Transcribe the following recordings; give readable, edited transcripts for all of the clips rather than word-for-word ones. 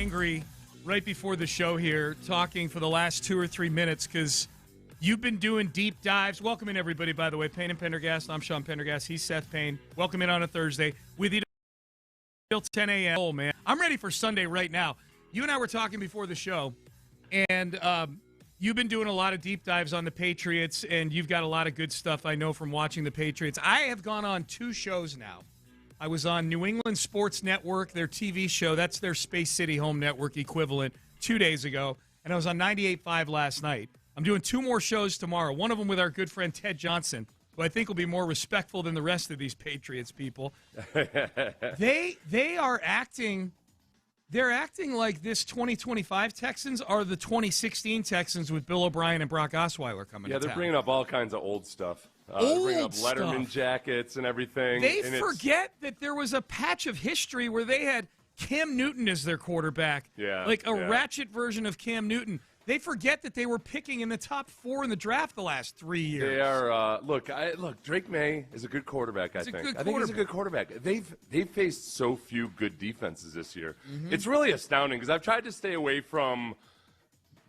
angry right before the show here, talking for the last 2 or 3 minutes because you've been doing deep dives. Welcome in, everybody, by the way. Payne and Pendergast. I'm Sean Pendergast. He's Seth Payne. Welcome in on a Thursday with you till 10 a.m. Oh, man. I'm ready for Sunday right now. You and I were talking before the show, and you've been doing a lot of deep dives on the Patriots, and you've got a lot of good stuff I know from watching the Patriots. I have gone on 2 shows now. I was on New England Sports Network, their TV show. That's their Space City Home Network equivalent 2 days ago. And I was on 98.5 last night. I'm doing 2 more shows tomorrow, one of them with our good friend Ted Johnson, who I think will be more respectful than the rest of these Patriots people. They are acting – they're acting like this 2025 Texans are the 2016 Texans with Bill O'Brien and Brock Osweiler coming to town. Yeah, they're bringing up all kinds of old stuff. Bringing up Letterman jackets and everything. They forget that there was a patch of history where they had Cam Newton as their quarterback, like a ratchet version of Cam Newton. They forget that they were picking in the top 4 in the draft the last 3 years. They are. Look, Drake May is a good quarterback. I think he's a good quarterback. They've faced so few good defenses this year. Mm-hmm. It's really astounding because I've tried to stay away from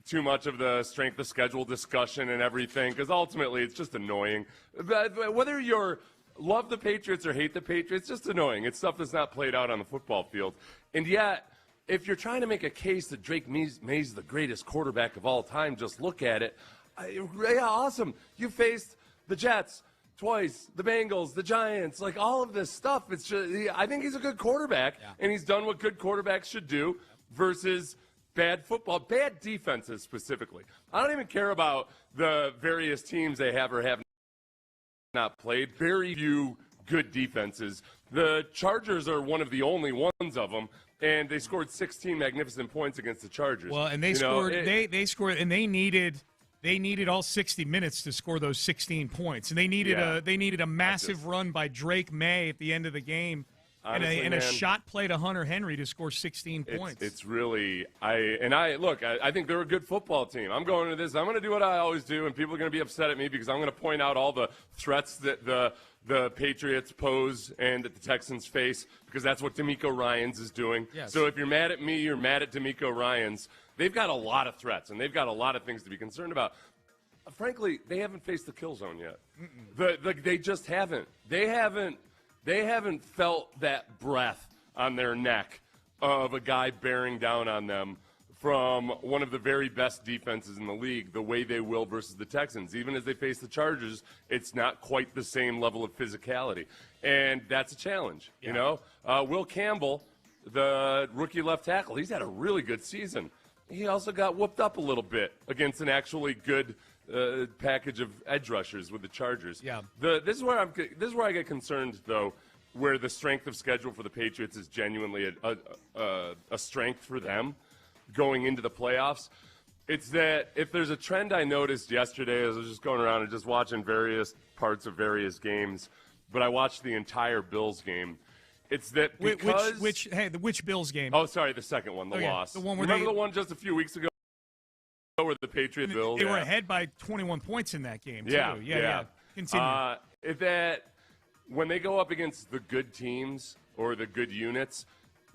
too much of the strength of schedule discussion and everything because ultimately it's just annoying. But whether you're love the Patriots or hate the Patriots, it's just annoying. It's stuff that's not played out on the football field. And yet, if you're trying to make a case that Drake May's the greatest quarterback of all time, just look at it. Yeah, awesome. You faced the Jets twice, the Bengals, the Giants, like all of this stuff. It's just, I think he's a good quarterback, and he's done what good quarterbacks should do versus bad football, bad defenses specifically. I don't even care about the various teams they have or have not played. Very few good defenses. The Chargers are one of the only ones of them, and they scored 16 magnificent points against the Chargers. Well, and they scored, and they needed all 60 minutes to score those 16 points, and they needed a massive run by Drake May at the end of the game. Honestly, and a shot play to Hunter Henry to score 16 points. It's really I think they're a good football team. I'm going into this. I'm going to do what I always do, and people are going to be upset at me because I'm going to point out all the threats that the Patriots pose and that the Texans face because that's what D'Amico Ryans is doing. Yes. So if you're mad at me, you're mad at D'Amico Ryans. They've got a lot of threats, and they've got a lot of things to be concerned about. Frankly, they haven't faced the kill zone yet. They just haven't. They haven't felt that breath on their neck of a guy bearing down on them from one of the very best defenses in the league, the way they will versus the Texans. Even as they face the Chargers, it's not quite the same level of physicality. And that's a challenge, you know? Will Campbell, the rookie left tackle, he's had a really good season. He also got whooped up a little bit against an actually good package of edge rushers with the Chargers. Yeah. This is where I get concerned, though, where the strength of schedule for the Patriots is genuinely a strength for them going into the playoffs. It's that if there's a trend I noticed yesterday as I was just going around and just watching various parts of various games, but I watched the entire Bills game. It's that because which Bills game? Oh, sorry, the second one, the loss. The one where remember the one just a few weeks ago where the Patriots Bills? They were ahead by 21 points in that game, too. Yeah. Continue. That when they go up against the good teams or the good units,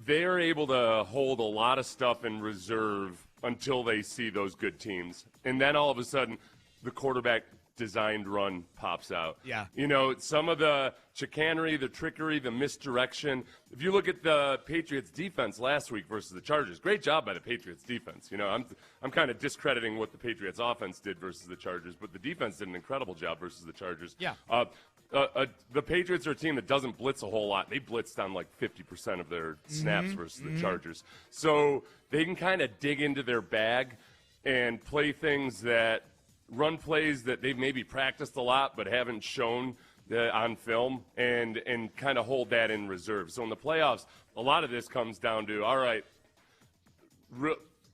they are able to hold a lot of stuff in reserve until they see those good teams. And then all of a sudden, the quarterback designed run pops out. Yeah. You know, some of the chicanery, the trickery, the misdirection. If you look at the Patriots defense last week versus the Chargers, great job by the Patriots defense. You know, I'm kind of discrediting what the Patriots offense did versus the Chargers, but the defense did an incredible job versus the Chargers. Yeah. The Patriots are a team that doesn't blitz a whole lot. They blitzed on like 50% of their snaps versus the Chargers. So they can kind of dig into their bag and play things that run plays that they've maybe practiced a lot but haven't shown on film and kind of hold that in reserve. So in the playoffs, a lot of this comes down to, all right,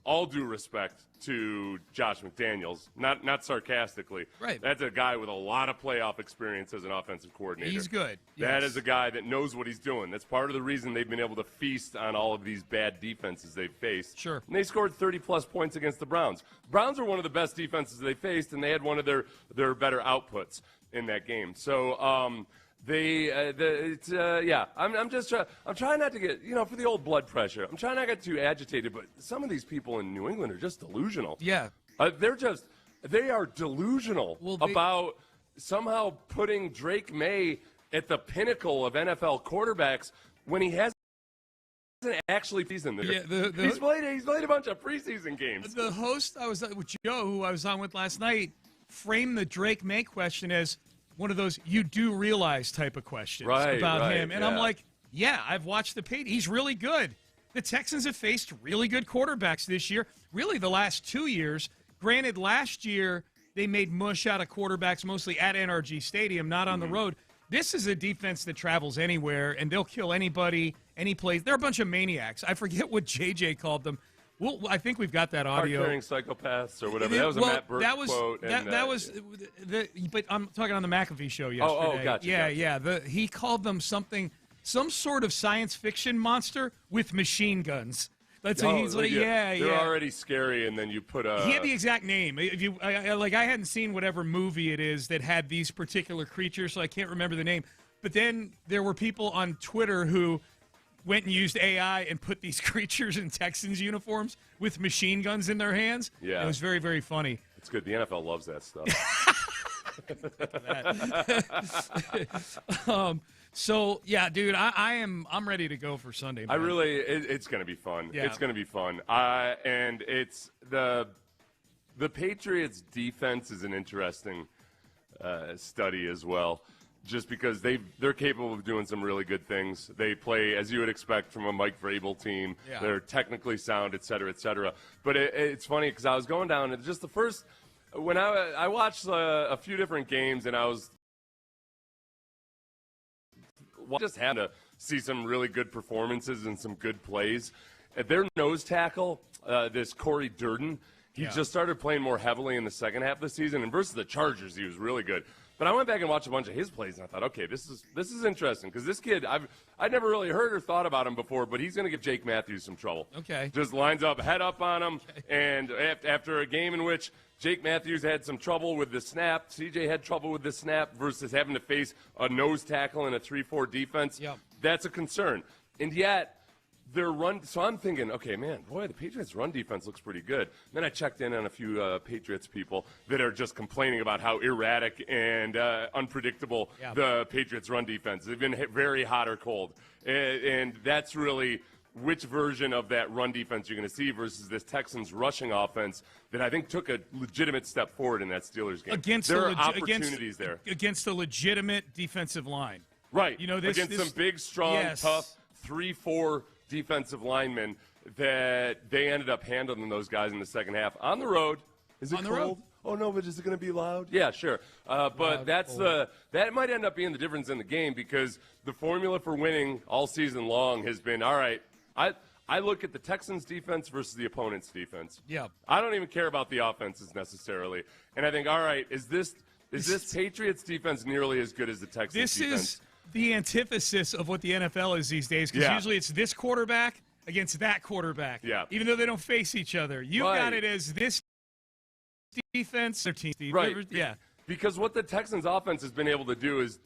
all due respect to Josh McDaniels, not sarcastically. Right. That's a guy with a lot of playoff experience as an offensive coordinator. He's good. That is a guy that knows what he's doing. That's part of the reason they've been able to feast on all of these bad defenses they've faced. Sure. And they scored 30-plus points against the Browns. Browns are one of the best defenses they faced, and they had one of their better outputs in that game. So I'm trying not to get, for the old blood pressure. I'm trying not to get too agitated, but some of these people in New England are just delusional. Yeah. They are delusional about somehow putting Drake May at the pinnacle of NFL quarterbacks when he hasn't actually season there. Yeah, he's played a bunch of preseason games. The host I was with Joe, who I was on with last night, framed the Drake May question as one of those you do realize type of questions about him. And I'm like, yeah, I've watched the Patriots. He's really good. The Texans have faced really good quarterbacks this year, really the last 2 years. Granted, last year they made mush out of quarterbacks mostly at NRG Stadium, not on the road. This is a defense that travels anywhere, and they'll kill anybody, any place. They're a bunch of maniacs. I forget what JJ called them. Well, I think we've got that audio. Hard-carrying psychopaths or whatever. That was a Matt Burke quote. But I'm talking on the McAfee show yesterday. Oh, gotcha. He called them some sort of science fiction monster with machine guns. That's what he's like. They're already scary, and then you put a. He had the exact name. I hadn't seen whatever movie it is that had these particular creatures, so I can't remember the name. But then there were people on Twitter who went and used AI and put these creatures in Texans uniforms with machine guns in their hands. Yeah. It was very, very funny. It's good. The NFL loves that stuff. So, yeah, dude, I'm ready to go for Sunday, man. It's going to be fun. Yeah. It's going to be fun. And it's the Patriots defense is an interesting study as well. Just because they're capable of doing some really good things. They play, as you would expect from a Mike Vrabel team. Yeah. They're technically sound, et cetera, et cetera. But it's funny because I was going down and just the first – when I watched a few different games and I was just had to see some really good performances and some good plays. At their nose tackle, this Corey Durden, he just started playing more heavily in the second half of the season. And versus the Chargers, he was really good. But I went back and watched a bunch of his plays, and I thought, okay, this is interesting because this kid, I'd never really heard or thought about him before, but he's going to give Jake Matthews some trouble. Okay. Just lines up, head up on him, and after a game in which Jake Matthews had some trouble with the snap, CJ had trouble with the snap versus having to face a nose tackle in a 3-4 defense, that's a concern. And yet, their run, so I'm thinking, okay, man, boy, the Patriots' run defense looks pretty good. Then I checked in on a few Patriots people that are just complaining about how erratic and unpredictable the Patriots' run defense. They've been very hot or cold. And that's really which version of that run defense you're going to see versus this Texans rushing offense that I think took a legitimate step forward in that Steelers game. There are opportunities there. Against a legitimate defensive line. Right. Against some big, strong, tough 3-4 defensive linemen that they ended up handling those guys in the second half. On the road. Is it cold? Oh, no, but is it going to be loud? Yeah, sure. But that might end up being the difference in the game because the formula for winning all season long has been, all right, I look at the Texans' defense versus the opponent's defense. Yeah. I don't even care about the offenses necessarily. And I think, all right, is this Patriots defense nearly as good as the Texans defense? This is the antithesis of what the NFL is these days because usually it's this quarterback against that quarterback. Yeah. Even though they don't face each other. You got it as this defense or team. Right. Yeah. Because what the Texans offense has been able to do is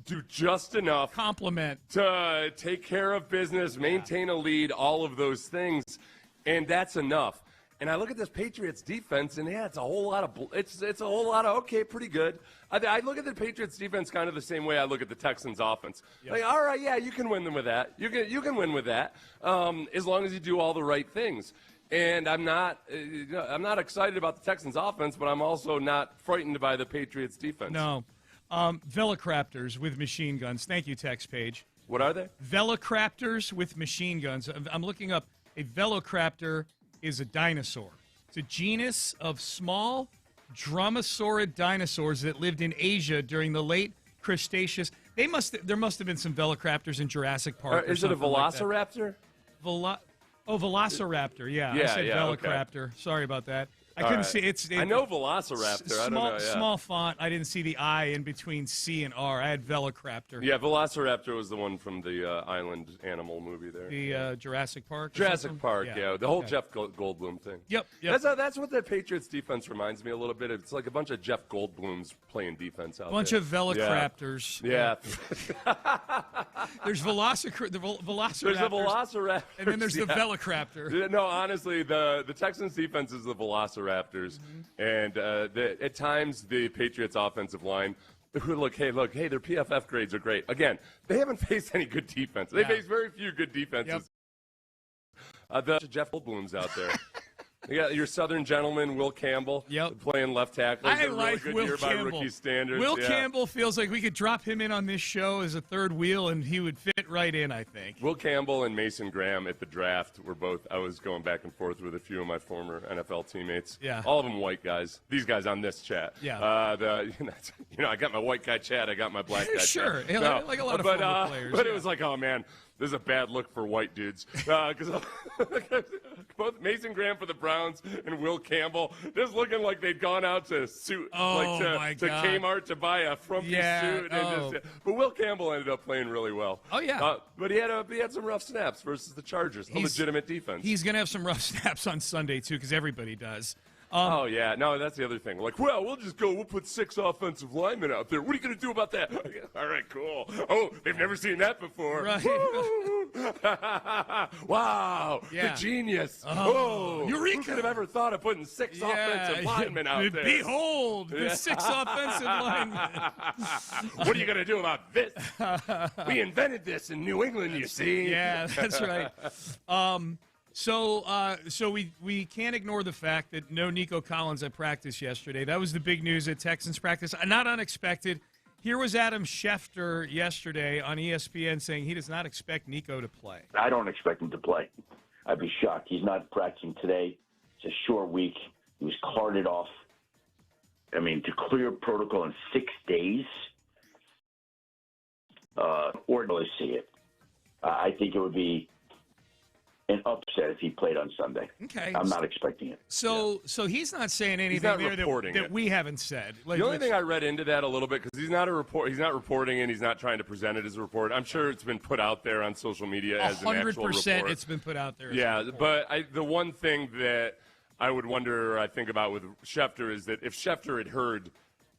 do just enough complement to take care of business, maintain a lead, all of those things, and that's enough. And I look at this Patriots defense, and it's a whole lot of okay, pretty good. I look at the Patriots defense kind of the same way I look at the Texans offense. Yep. Like, all right, yeah, you can win them with that. You can win with that as long as you do all the right things. And I'm not excited about the Texans offense, but I'm also not frightened by the Patriots defense. No. Velociraptors with machine guns. Thank you, text page. What are they? Velociraptors with machine guns. I'm looking up. A velociraptor is a dinosaur. It's a genus of small dromosaurid dinosaurs that lived in Asia during the late Cretaceous. There must have been some velociraptors in Jurassic Park. Is it a velociraptor? Velociraptor. Yeah, I said velociraptor. Okay. Sorry about that. I couldn't see I know Velociraptor. Small, I don't know. Yeah. Small font. I didn't see the I in between C and R. I had Velociraptor. Yeah, Velociraptor was the one from the Island Animal movie there. The Jurassic Park. Jurassic Park. Yeah. The whole Jeff Goldblum thing. Yep. That's what the Patriots defense reminds me a little bit. It's like a bunch of Jeff Goldblums playing defense out there. Bunch of Velociraptors. Yeah. There's Velociraptor. There's a Velociraptor. And then there's the Velociraptor. No, honestly, the Texans defense is the Velociraptors, and at times the Patriots offensive line. Look, hey, their PFF grades are great. Again, they haven't faced any good defense. They face very few good defenses. The Jeff Goldblum's out there. You got your Southern gentleman, Will Campbell, playing left tackle. I like really good Will year Campbell. by rookie standards. Will Campbell feels like we could drop him in on this show as a third wheel, and he would fit right in, I think. Will Campbell and Mason Graham at the draft were both – I was going back and forth with a few of my former NFL teammates. Yeah. All of them white guys. These guys on this chat. Yeah. I got my white guy chat. I got my black guy sure. chat. No, like a lot of former players. But it was like, oh, man. This is a bad look for white dudes. Because both Mason Graham for the Browns and Will Campbell just looking like they'd gone out to Kmart to buy a frumpy suit. But Will Campbell ended up playing really well. Oh, yeah. But he had some rough snaps versus the Chargers. A legitimate defense. He's going to have some rough snaps on Sunday, too, because everybody does. No, that's the other thing. Like, we'll put 6 offensive linemen out there. What are you going to do about that? All right, cool. Oh, they've never seen that before. Right. Wow, the genius. Eureka. Who could have ever thought of putting 6 offensive linemen out there? Behold, the 6 offensive linemen. What are you going to do about this? We invented this in New England, you see. Yeah, that's right. So we can't ignore the fact that no Nico Collins at practice yesterday. That was the big news at Texans practice. Not unexpected. Here was Adam Schefter yesterday on ESPN saying he does not expect Nico to play. I don't expect him to play. I'd be shocked. He's not practicing today. It's a short week. He was carted off. I mean, to clear protocol in 6 days, or really see it. I think it would be an upset if he played on Sunday. Okay. I'm not expecting it. So he's not saying anything there that we haven't said. Like, the only thing I read into that a little bit, because he's not reporting and he's not trying to present it as a report. I'm sure it's been put out there on social media as an actual report. 100% it's been put out there as a report. But the one thing that I would wonder, I think about with Schefter is that if Schefter had heard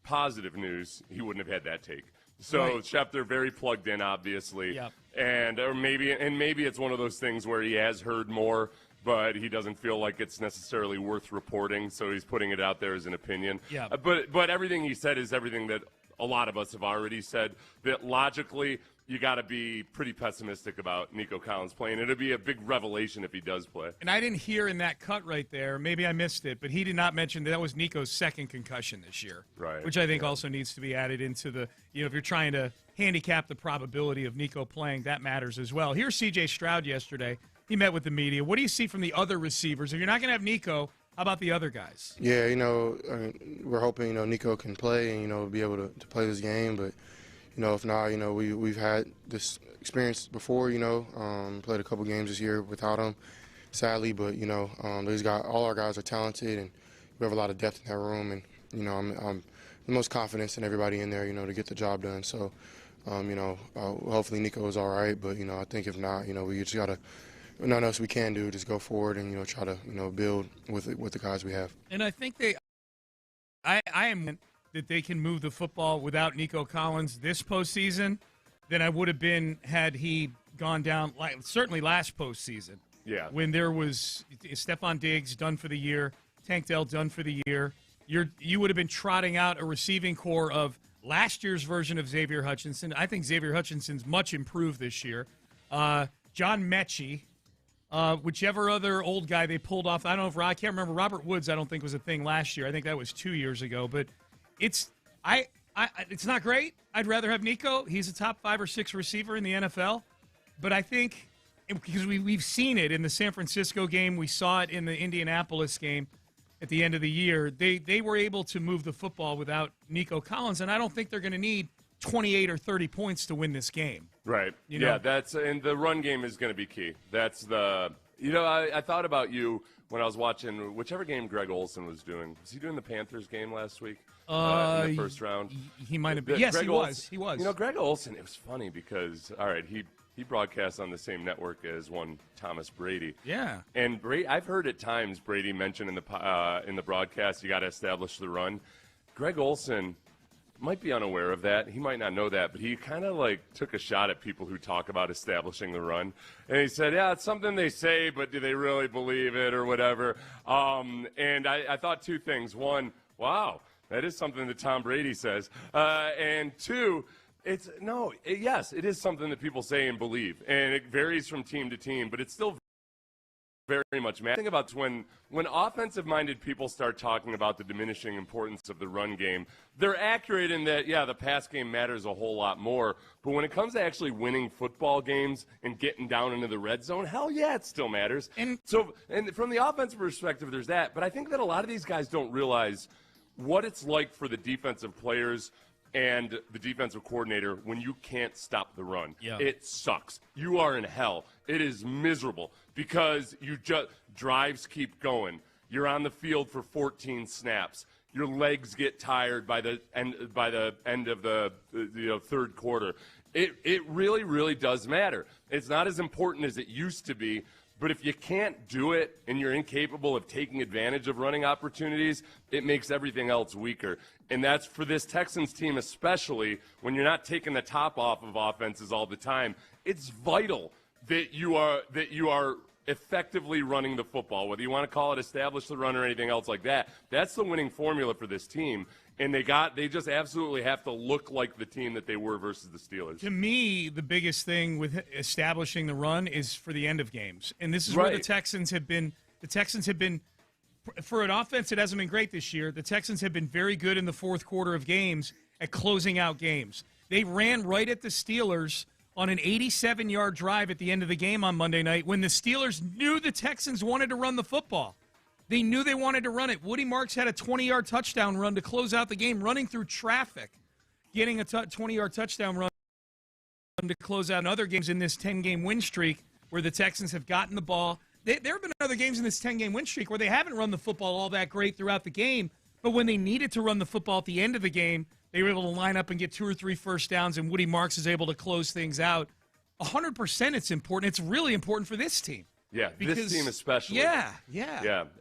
positive news, he wouldn't have had that take. So Schefter very plugged in, obviously. Yep. And maybe it's one of those things where he has heard more, but he doesn't feel like it's necessarily worth reporting, so he's putting it out there as an opinion. Yeah. But everything he said is everything that a lot of us have already said, that logically you got to be pretty pessimistic about Nico Collins playing. It'll be a big revelation if he does play. And I didn't hear in that cut right there, maybe I missed it, but he did not mention that was Nico's second concussion this year. Right. Which I think also needs to be added into the, if you're trying to handicap the probability of Nico playing, that matters as well. Here's C.J. Stroud yesterday. He met with the media. What do you see from the other receivers? If you're not going to have Nico, how about the other guys? Yeah, we're hoping, Nico can play and, be able to play this game. But, if not, we've had this experience before, played a couple games this year without him, sadly. But, all our guys are talented, and we have a lot of depth in that room. And, I'm the most confidence in everybody in there, to get the job done. So, hopefully Nico is all right. But, I think if not, we just got to – nothing else we can do, just go forward and, try to, build with the guys we have. And I think I am that they can move the football without Nico Collins this postseason than I would have been had he gone down, certainly last postseason. Yeah. When there was Stephon Diggs done for the year, Tank Dell done for the year. You would have been trotting out a receiving core of last year's version of Xavier Hutchinson. I think Xavier Hutchinson's much improved this year. John Mechie. Whichever other old guy they pulled off. I don't know if I can't remember. Robert Woods, I don't think was a thing last year. I think that was 2 years ago. But it's not great. I'd rather have Nico. He's a top 5 or 6 receiver in the NFL. But I think because we've seen it in the San Francisco game, we saw it in the Indianapolis game at the end of the year. They were able to move the football without Nico Collins, and I don't think they're going to need 28 or 30 points to win this game. Right. And the run game is going to be key. That's the I thought about you when I was watching whichever game Greg Olsen was doing. Was he doing the Panthers game last week in the first round? He might have been. Yes, he was. He was. Greg Olsen, it was funny because, all right, he broadcasts on the same network as one Thomas Brady. Yeah. And I've heard at times Brady mention in the broadcast, you got to establish the run. Greg Olsen might be unaware of that. He might not know that, but he kind of took a shot at people who talk about establishing the run. And he said, yeah, it's something they say, but do they really believe it or whatever? And I thought two things. One, wow, that is something that Tom Brady says. And two, yes, it is something that people say and believe. And it varies from team to team, but it's still very much matters. Think about when offensive-minded people start talking about the diminishing importance of the run game, they're accurate in that, yeah, the pass game matters a whole lot more. But when it comes to actually winning football games and getting down into the red zone, hell yeah, it still matters. And from the offensive perspective, there's that. But I think that a lot of these guys don't realize what it's like for the defensive players and the defensive coordinator when you can't stop the run. Yeah. It sucks. You are in hell. It is miserable because drives keep going. You're on the field for 14 snaps. Your legs get tired by the end of the third quarter. It really, really does matter. It's not as important as it used to be. But if you can't do it and you're incapable of taking advantage of running opportunities, it makes everything else weaker. And that's for this Texans team especially, when you're not taking the top off of offenses all the time. It's vital that you are effectively running the football, whether you want to call it establish the run or anything else like that. That's the winning formula for this team. And they just absolutely have to look like the team that they were versus the Steelers. To me, the biggest thing with establishing the run is for the end of games. And this is where the Texans have been. The Texans have been, for an offense that hasn't been great this year, the Texans have been very good in the fourth quarter of games at closing out games. They ran right at the Steelers on an 87-yard drive at the end of the game on Monday night when the Steelers knew the Texans wanted to run the football. They knew they wanted to run it. Woody Marks had a 20-yard touchdown run to close out the game, running through traffic, getting a 20-yard touchdown run to close out in other games in this 10-game win streak where the Texans have gotten the ball. There have been other games in this 10-game win streak where they haven't run the football all that great throughout the game, but when they needed to run the football at the end of the game, they were able to line up and get 2 or 3 first downs, and Woody Marks is able to close things out. 100% it's important. It's really important for this team. Yeah, this team especially. Yeah.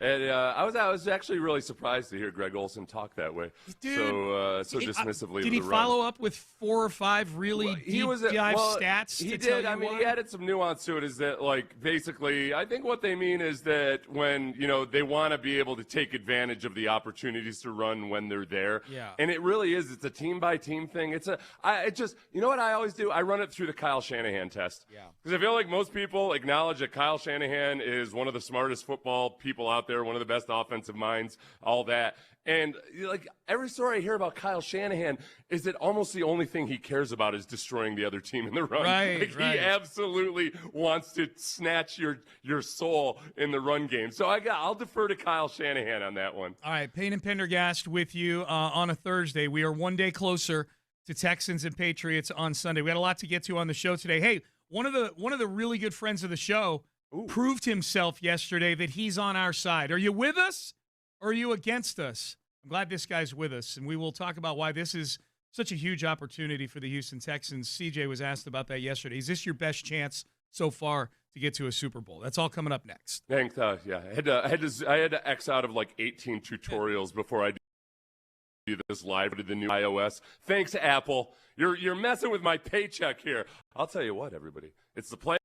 And I was actually really surprised to hear Greg Olsen talk that way. Dude, so dismissively. Did he follow up with 4 or 5 really deep dive stats? He did. I mean, he added some nuance to it. Is that basically? I think what they mean is that when they want to be able to take advantage of the opportunities to run when they're there. Yeah. And it really is. It's a team by team thing. What I always do? I run it through the Kyle Shanahan test. Yeah. Because I feel like most people acknowledge that Kyle Shanahan is one of the smartest football people out there, one of the best offensive minds, all that. And every story I hear about Kyle Shanahan is that almost the only thing he cares about is destroying the other team in the run. Right. He absolutely wants to snatch your soul in the run game. So I'll defer to Kyle Shanahan on that one. All right, Payne and Pendergast with you on a Thursday. We are one day closer to Texans and Patriots on Sunday. We had a lot to get to on the show today. Hey, one of the really good friends of the show proved himself yesterday that he's on our side. Are you with us or are you against us? I'm glad this guy's with us, and we will talk about why this is such a huge opportunity for the Houston Texans. CJ was asked about that yesterday. Is this your best chance so far to get to a Super Bowl? That's all coming up next. Thanks. Yeah, I had to X out of 18 tutorials before I do this live to the new iOS. Thanks, Apple. You're messing with my paycheck here. I'll tell you what, everybody. It's the play.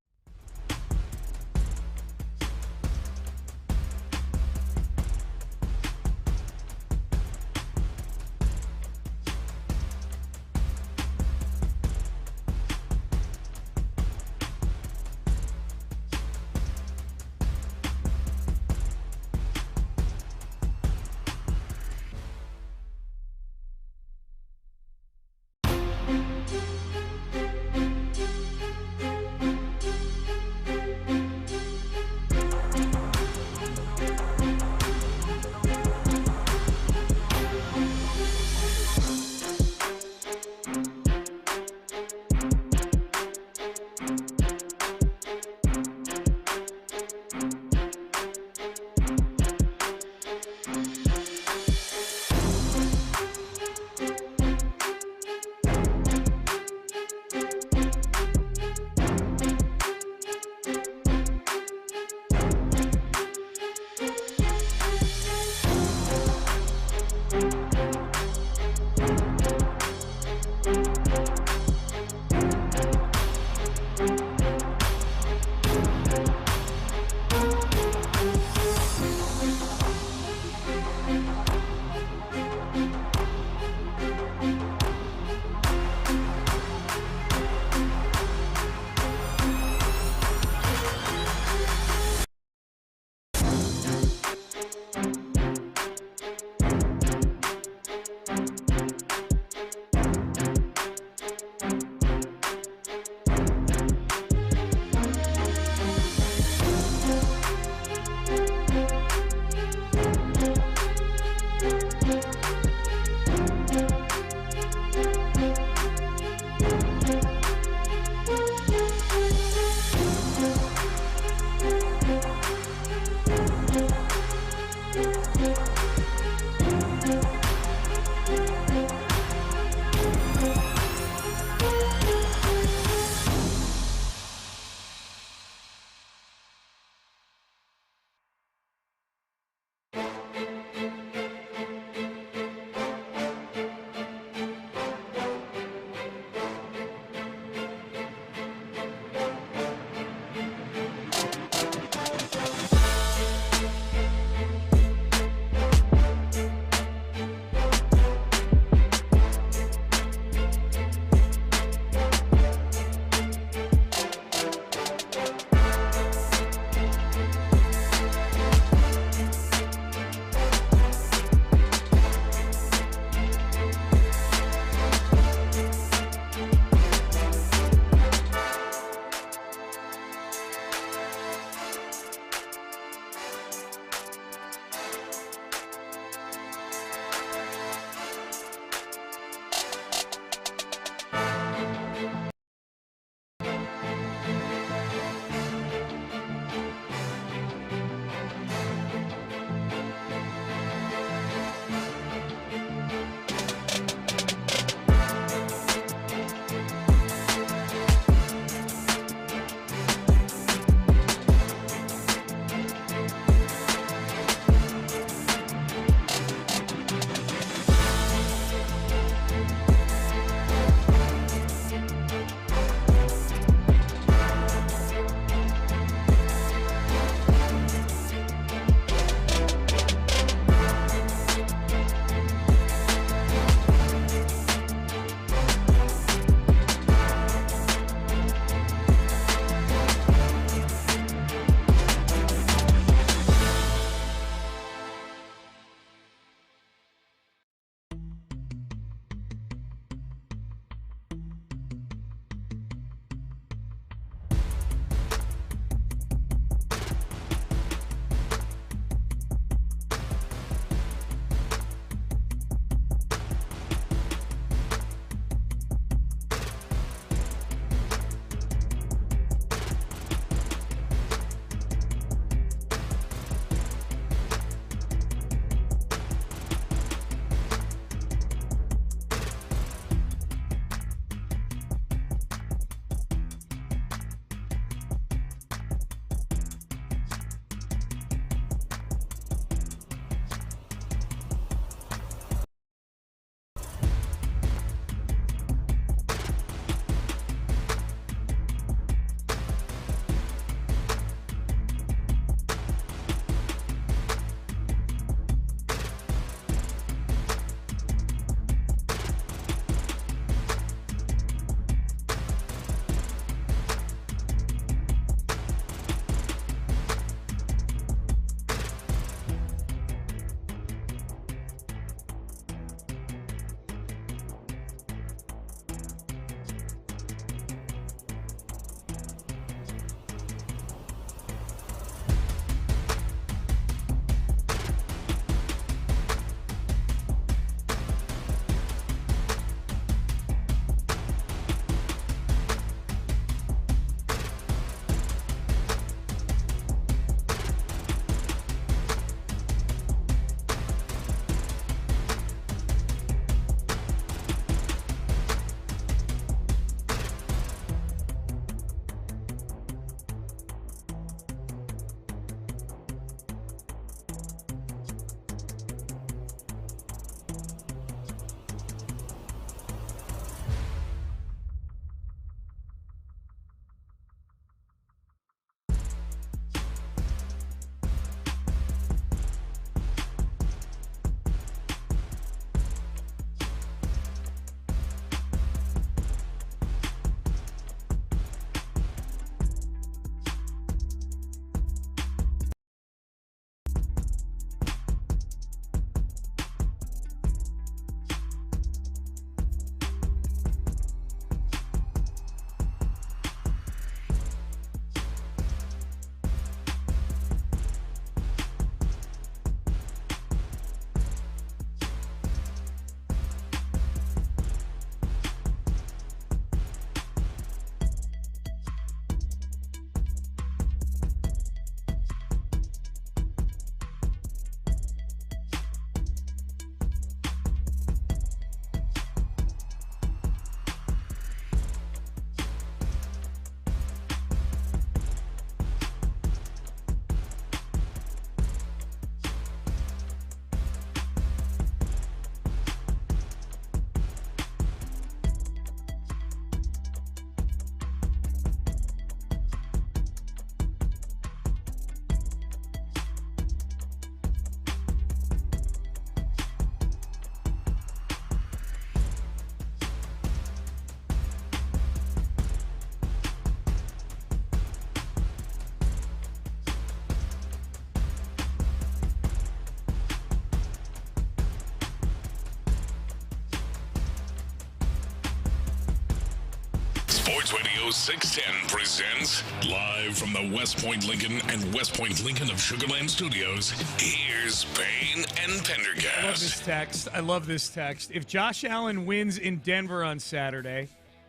Sports Radio 610 presents live from the West Point Lincoln and West Point Lincoln of Sugarland Studios. Here's Payne and Pendergast. I love this text. If Josh Allen wins in Denver on Saturday,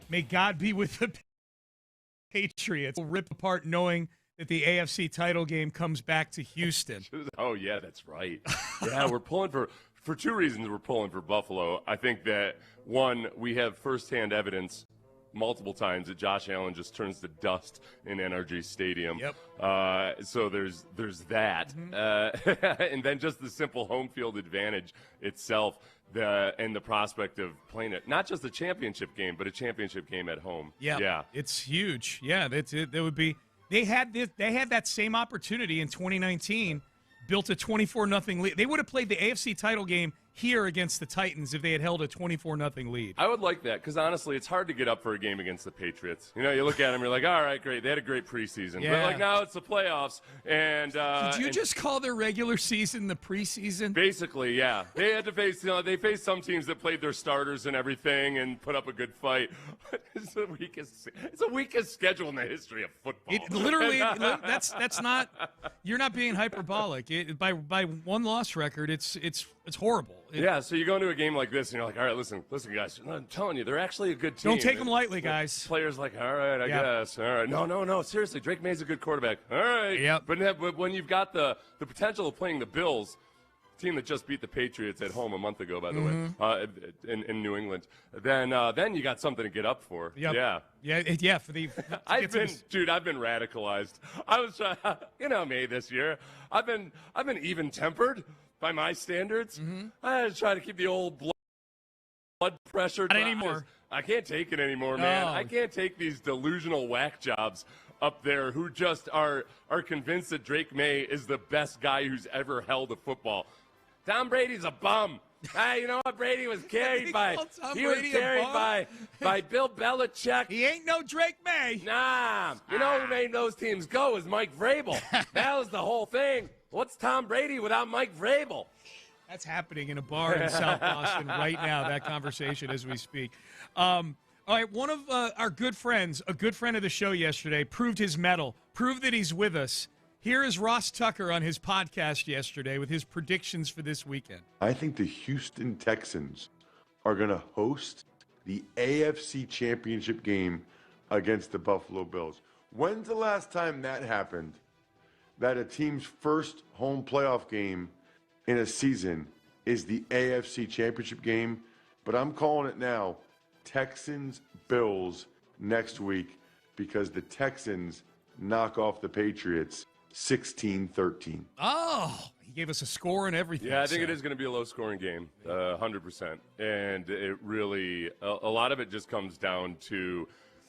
may God be with the Patriots. We'll rip apart knowing that the AFC title game comes back to Houston. Oh, yeah, that's right. Yeah, we're pulling for two reasons we're pulling for Buffalo. I think that, one, we have firsthand evidence multiple times that Josh Allen just turns to dust in NRG Stadium. Yep. So there's that. And then just the simple home field advantage itself and the prospect of playing it, not just a championship game, but a championship game at home. Yeah. It's huge. Yeah, that's it. That would be – they had that same opportunity in 2019, built a 24-0 lead. They would have played the AFC title game here against the Titans if they had held a 24-0 lead. I would like that because, honestly, it's hard to get up for a game against the Patriots. You know, you look at them, you're like, all right, great. They had a great preseason. Yeah. But, like, now it's the playoffs. And Did you just call their regular season the preseason? Basically, yeah. They had to face, they faced some teams that played their starters and everything and put up a good fight. It's the weakest schedule in the history of football. That's not – you're not being hyperbolic. By one-loss record, it's horrible. Yeah, so you go into a game like this, and you're like, all right, listen, guys. I'm telling you, they're actually a good team. Don't take them lightly, guys. Players like, all right, I guess. All right. No, seriously, Drake May's a good quarterback. All right. Yep. But when you've got the potential of playing the Bills, team that just beat the Patriots at home a month ago, by the way, in New England, then you got something to get up for. Yep. Yeah. I've been radicalized. I was, me this year. I've been even-tempered by my standards. I try to keep the old blood pressure. Not anymore. I can't take it anymore, man. Oh. I can't take these delusional whack jobs up there who just are convinced that Drake May is the best guy who's ever held a football. Tom Brady's a bum. You know what? Brady was carried by Bill Belichick. He ain't no Drake May. Nah. You know who made those teams go is Mike Vrabel. That was the whole thing. What's Tom Brady without Mike Vrabel? That's happening in a bar in South Boston right now, that conversation as we speak. All right, one of our good friends, a good friend of the show yesterday, proved his mettle, proved that he's with us. Here is Ross Tucker on his podcast yesterday with his predictions for this weekend. I think the Houston Texans are going to host the AFC Championship game against the Buffalo Bills. When's the last time that happened? That a team's first home playoff game in a season is the AFC Championship game. But I'm calling it now, Texans-Bills next week, because the Texans knock off the Patriots 16-13. Oh, he gave us a score and everything. Yeah, I think it is going to be a low-scoring game, 100%. And it really, a lot of it just comes down to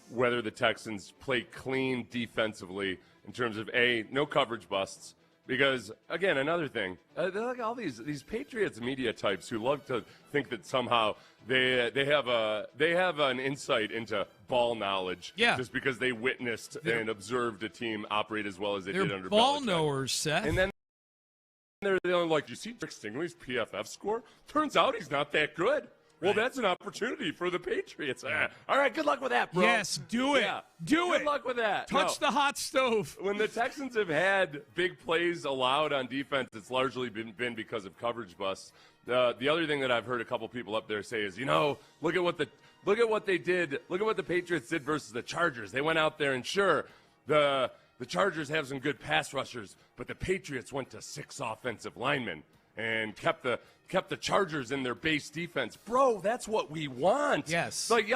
whether the Texans play clean defensively in terms of, no coverage busts. Because, again, another thing, they're like all these Patriots media types who love to think that somehow they have an insight into ball knowledge just because they witnessed and observed a team operate as well as they did under Belichick. They're ball knowers, Seth. And then they're like, you see Rick Stingley's PFF score? Turns out he's not that good. Well, that's an opportunity for the Patriots. All right, good luck with that, bro. Yes, do it. Yeah. Do it. Good luck with that. Touch the hot stove. When the Texans have had big plays allowed on defense, it's largely been because of coverage busts. The other thing that I've heard a couple people up there say is, look at what they did. Look at what the Patriots did versus the Chargers. They went out there and sure, the Chargers have some good pass rushers, but the Patriots went to 6 offensive linemen and kept the Chargers in their base defense. Bro, that's what we want. Yes. Like,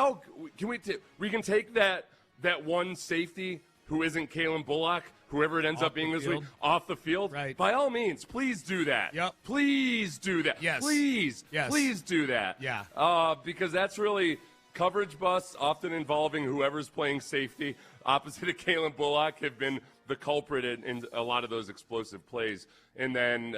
we can take that one safety who isn't Kalen Bullock, whoever it ends up being this week, off the field. Right. By all means, please do that. Yep. Please do that. Yes. Please. Yes. Please do that. Yeah. Because that's really coverage busts, often involving whoever's playing safety, opposite of Kalen Bullock, have been the culprit in a lot of those explosive plays. And then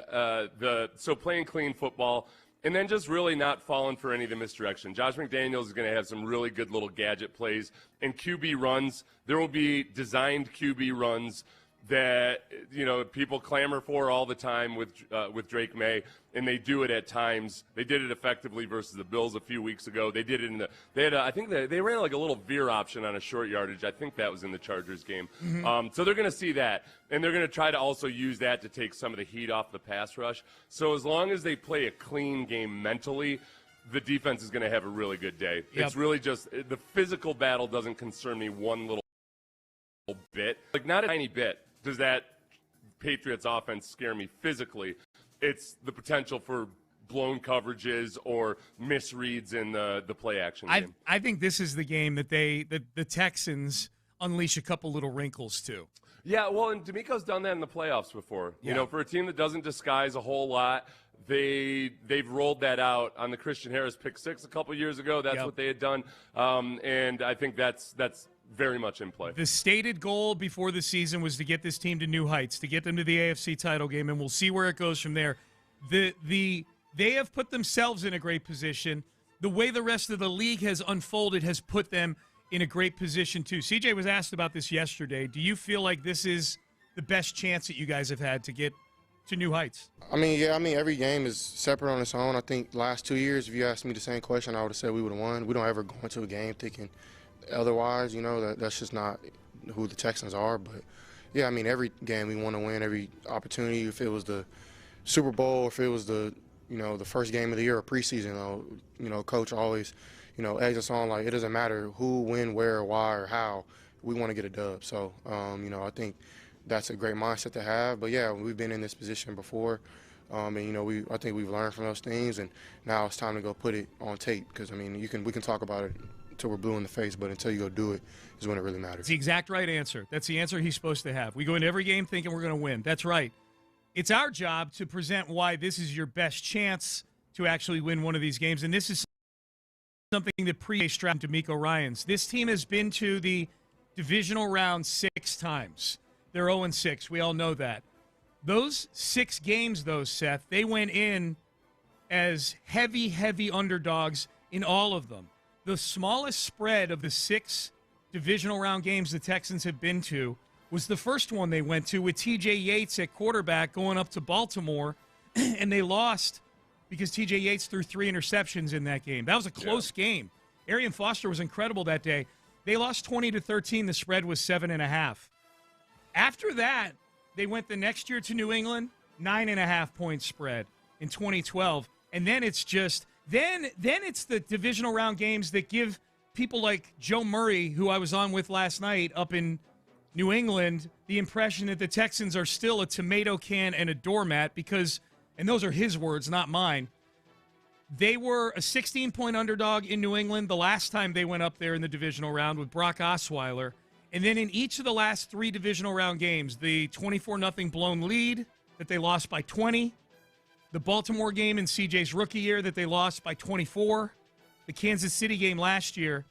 so playing clean football, and then just really not falling for any of the misdirection. Josh McDaniels is going to have some really good little gadget plays and QB runs. There will be designed QB runs that people clamor for all the time with Drake May, and they do it at times. They did it effectively versus the Bills a few weeks ago. They did it I think they ran like a little veer option on a short yardage. I think that was in the Chargers game. So they're going to see that, and they're going to try to also use that to take some of the heat off the pass rush. So as long as they play a clean game mentally, the defense is going to have a really good day. Yep. It's really just the physical battle doesn't concern me one little bit, like not a tiny bit. Does that Patriots offense scare me physically? It's the potential for blown coverages or misreads in the play action game. I think this is the game that the Texans unleash a couple little wrinkles to. Yeah, well, and D'Amico's done that in the playoffs before. Yeah. For a team that doesn't disguise a whole lot, they've rolled that out on the Christian Harris pick six a couple years ago. That's what they had done, and I think that's very much in play. The stated goal before the season was to get this team to new heights, to get them to the AFC title game, and we'll see where it goes from there. They have put themselves in a great position. The way the rest of the league has unfolded has put them in a great position too. CJ was asked about this yesterday. Do you feel like this is the best chance that you guys have had to get to new heights? Every game is separate on its own. I think last 2 years, if you asked me the same question, I would have said we would have won. We don't ever go into a game thinking otherwise, that's just not who the Texans are. But, every game we want to win, every opportunity, if it was the Super Bowl, if it was the first game of the year or preseason, Coach always, eggs us on, like, it doesn't matter who, when, where, why, or how, we want to get a dub. So, I think that's a great mindset to have. But, we've been in this position before, I think we've learned from those things, and now it's time to go put it on tape because, we can talk about it until we're blue in the face, but until you go do it is when it really matters. It's the exact right answer. That's the answer he's supposed to have. We go into every game thinking we're going to win. That's right. It's our job to present why this is your best chance to actually win one of these games, and this is something that pre-strapped D'Amico Ryans. This team has been to the divisional round 6 times. They're 0-6. We all know that. Those 6 games, though, Seth, they went in as heavy, heavy underdogs in all of them. The smallest spread of the 6 divisional round games the Texans have been to was the first one they went to with T.J. Yates at quarterback going up to Baltimore, and they lost because T.J. Yates threw 3 interceptions in that game. That was a close game. Arian Foster was incredible that day. They lost 20-13. The spread was 7.5. After that, they went the next year to New England, 9.5-point spread in 2012, and then it's just Then it's the divisional round games that give people like Joe Murray, who I was on with last night up in New England, the impression that the Texans are still a tomato can and a doormat because, and those are his words, not mine, they were a 16-point underdog in New England the last time they went up there in the divisional round with Brock Osweiler. And then in each of the last 3 divisional round games, the 24-0 blown lead that they lost by 20, the Baltimore game in CJ's rookie year that they lost by 24. The Kansas City game last year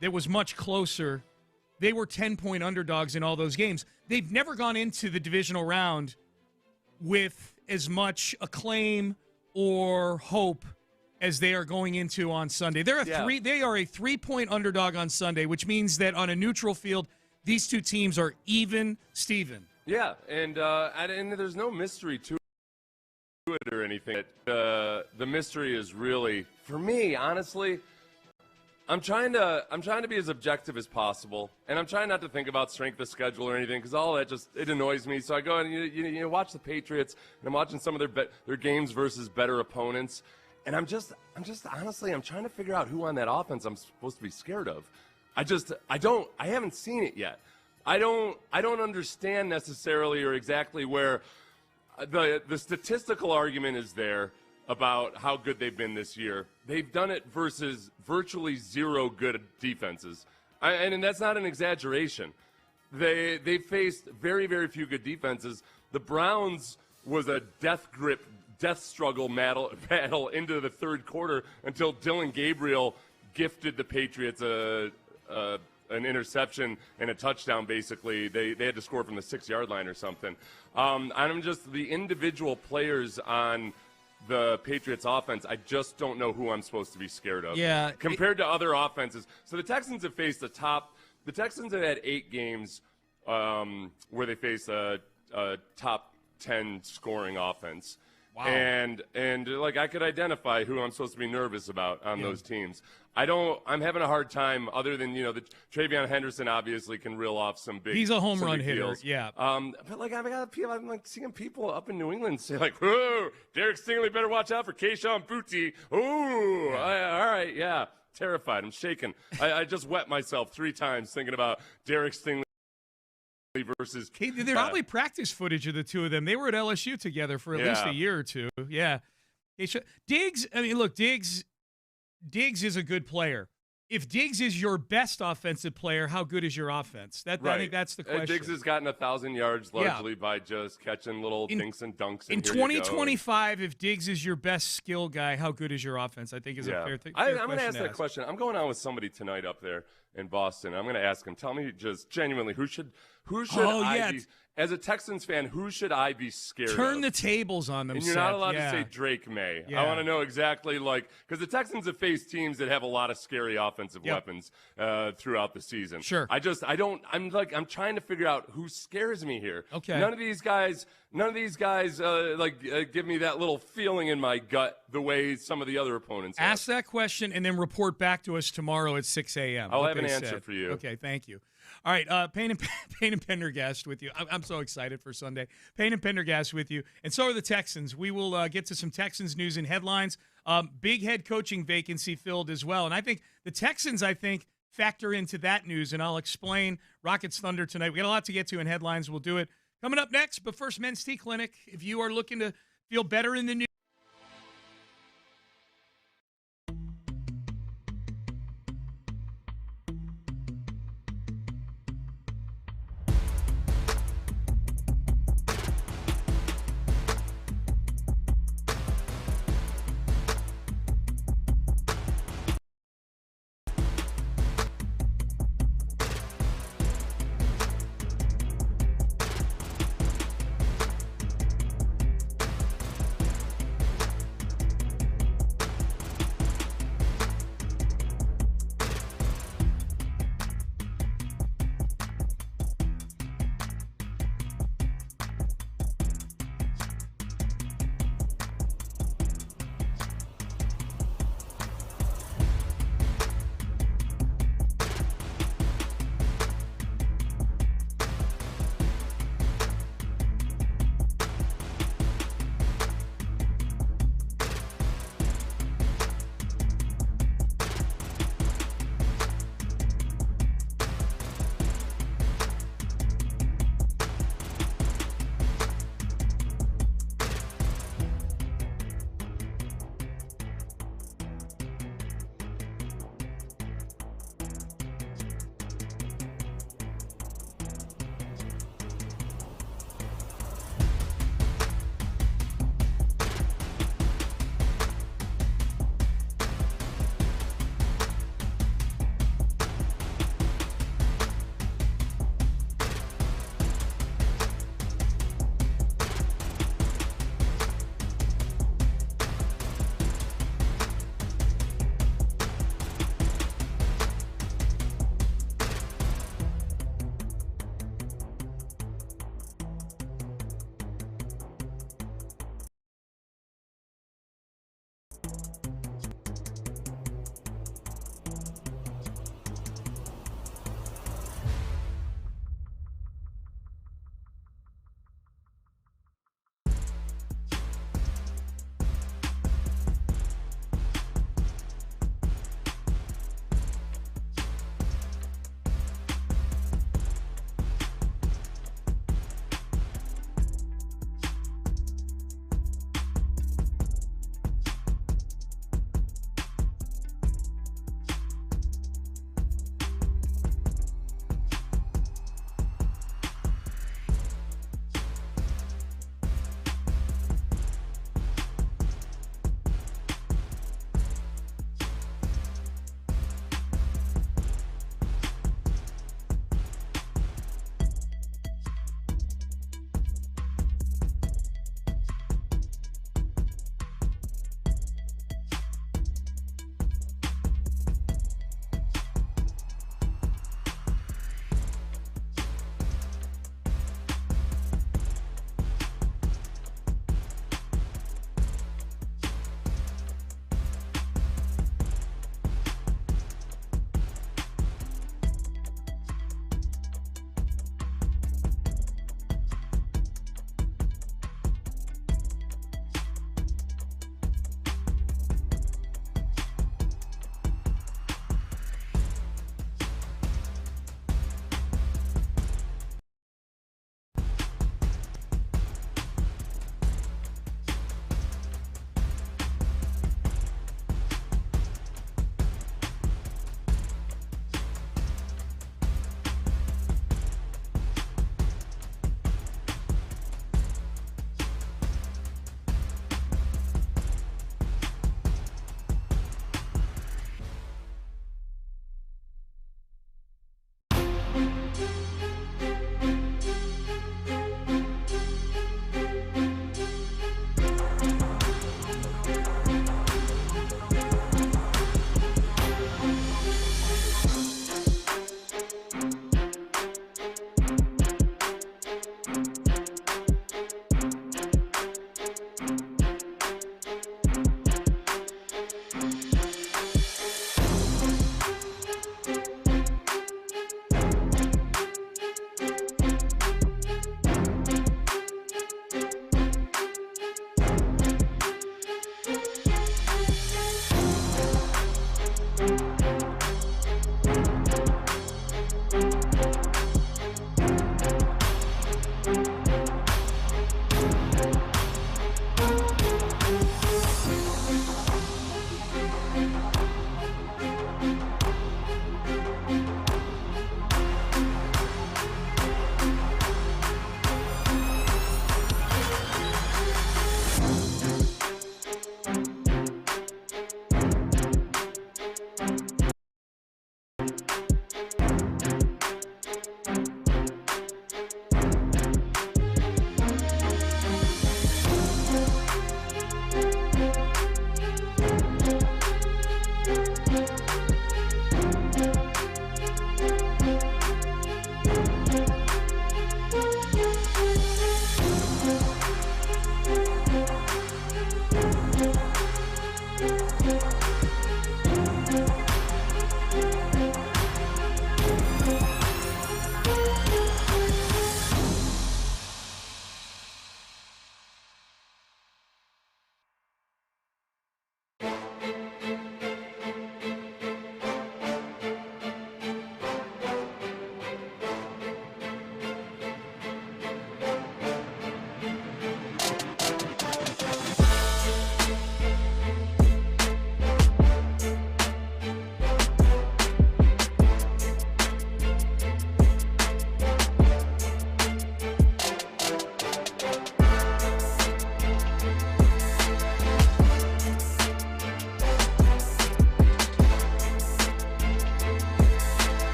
that was much closer. They were 10-point underdogs in all those games. They've never gone into the divisional round with as much acclaim or hope as they are going into on Sunday. They are a 3-point underdog on Sunday, which means that on a neutral field, these two teams are even Steven. Yeah, and there's no mystery to it or anything. The mystery is really, for me, honestly, I'm trying to be as objective as possible, and I'm trying not to think about strength of schedule or anything because all that it annoys me. So I go and you watch the Patriots, and I'm watching some of their games versus better opponents, and I'm just honestly I'm trying to figure out who on that offense I'm supposed to be scared of. I haven't seen it yet. I don't understand necessarily or exactly where the statistical argument is there about how good they've been this year. They've done it versus virtually 0 good defenses. And that's not an exaggeration. They faced very, very few good defenses. The Browns was a death struggle battle into the third quarter until Dylan Gabriel gifted the Patriots an interception and a touchdown, basically. They had to score from the 6-yard line or something. I'm just the individual players on the Patriots offense, I just don't know who I'm supposed to be scared of. Yeah. Compared to other offenses. So the Texans have faced the Texans have had 8 games where they face a top 10 scoring offense. Wow. And like I could identify who I'm supposed to be nervous about on those teams. I'm having a hard time other than, the Travion Henderson obviously can reel off some big. He's a home run hitter. Deals. Yeah. But like I'm like seeing people up in New England say like, "Whoa, Derek Stingley better watch out for Keyshawn Boutte." Ooh, all right, yeah. Terrified. I'm shaking. I just wet myself 3 times thinking about Derek Stingley versus. There's probably practice footage of the two of them. They were at LSU together for at least a year or two. Yeah. Diggs, I mean, look, Diggs is a good player. If Diggs is your best offensive player, how good is your offense? I think that's the question. Diggs has gotten 1,000 yards largely by just catching little dinks and dunks. In 2025, if Diggs is your best skill guy, how good is your offense? I think is a fair thing. I'm going to ask that question. I'm going on with somebody tonight up there in Boston. I'm going to ask him. Tell me just genuinely who should I be, as a Texans fan, who should I be scared of? Turn the tables on them. And you're not allowed to say Drake May. I want to know exactly because the Texans have faced teams that have a lot of scary offensive weapons throughout the season. Sure. I'm trying to figure out who scares me here. Okay. None of these guys give me that little feeling in my gut the way some of the other opponents have. Ask that question and then report back to us tomorrow at 6 a.m. I'll have an answer for you. Okay, thank you. All right, Payne and Pendergast with you. I'm so excited for Sunday. Payne and Pendergast with you, and so are the Texans. We will get to some Texans news and headlines. Big head coaching vacancy filled as well, and I think the Texans, factor into that news, and I'll explain Rockets Thunder tonight. We got a lot to get to in headlines. We'll do it coming up next, but first, Men's Tea Clinic. If you are looking to feel better in the new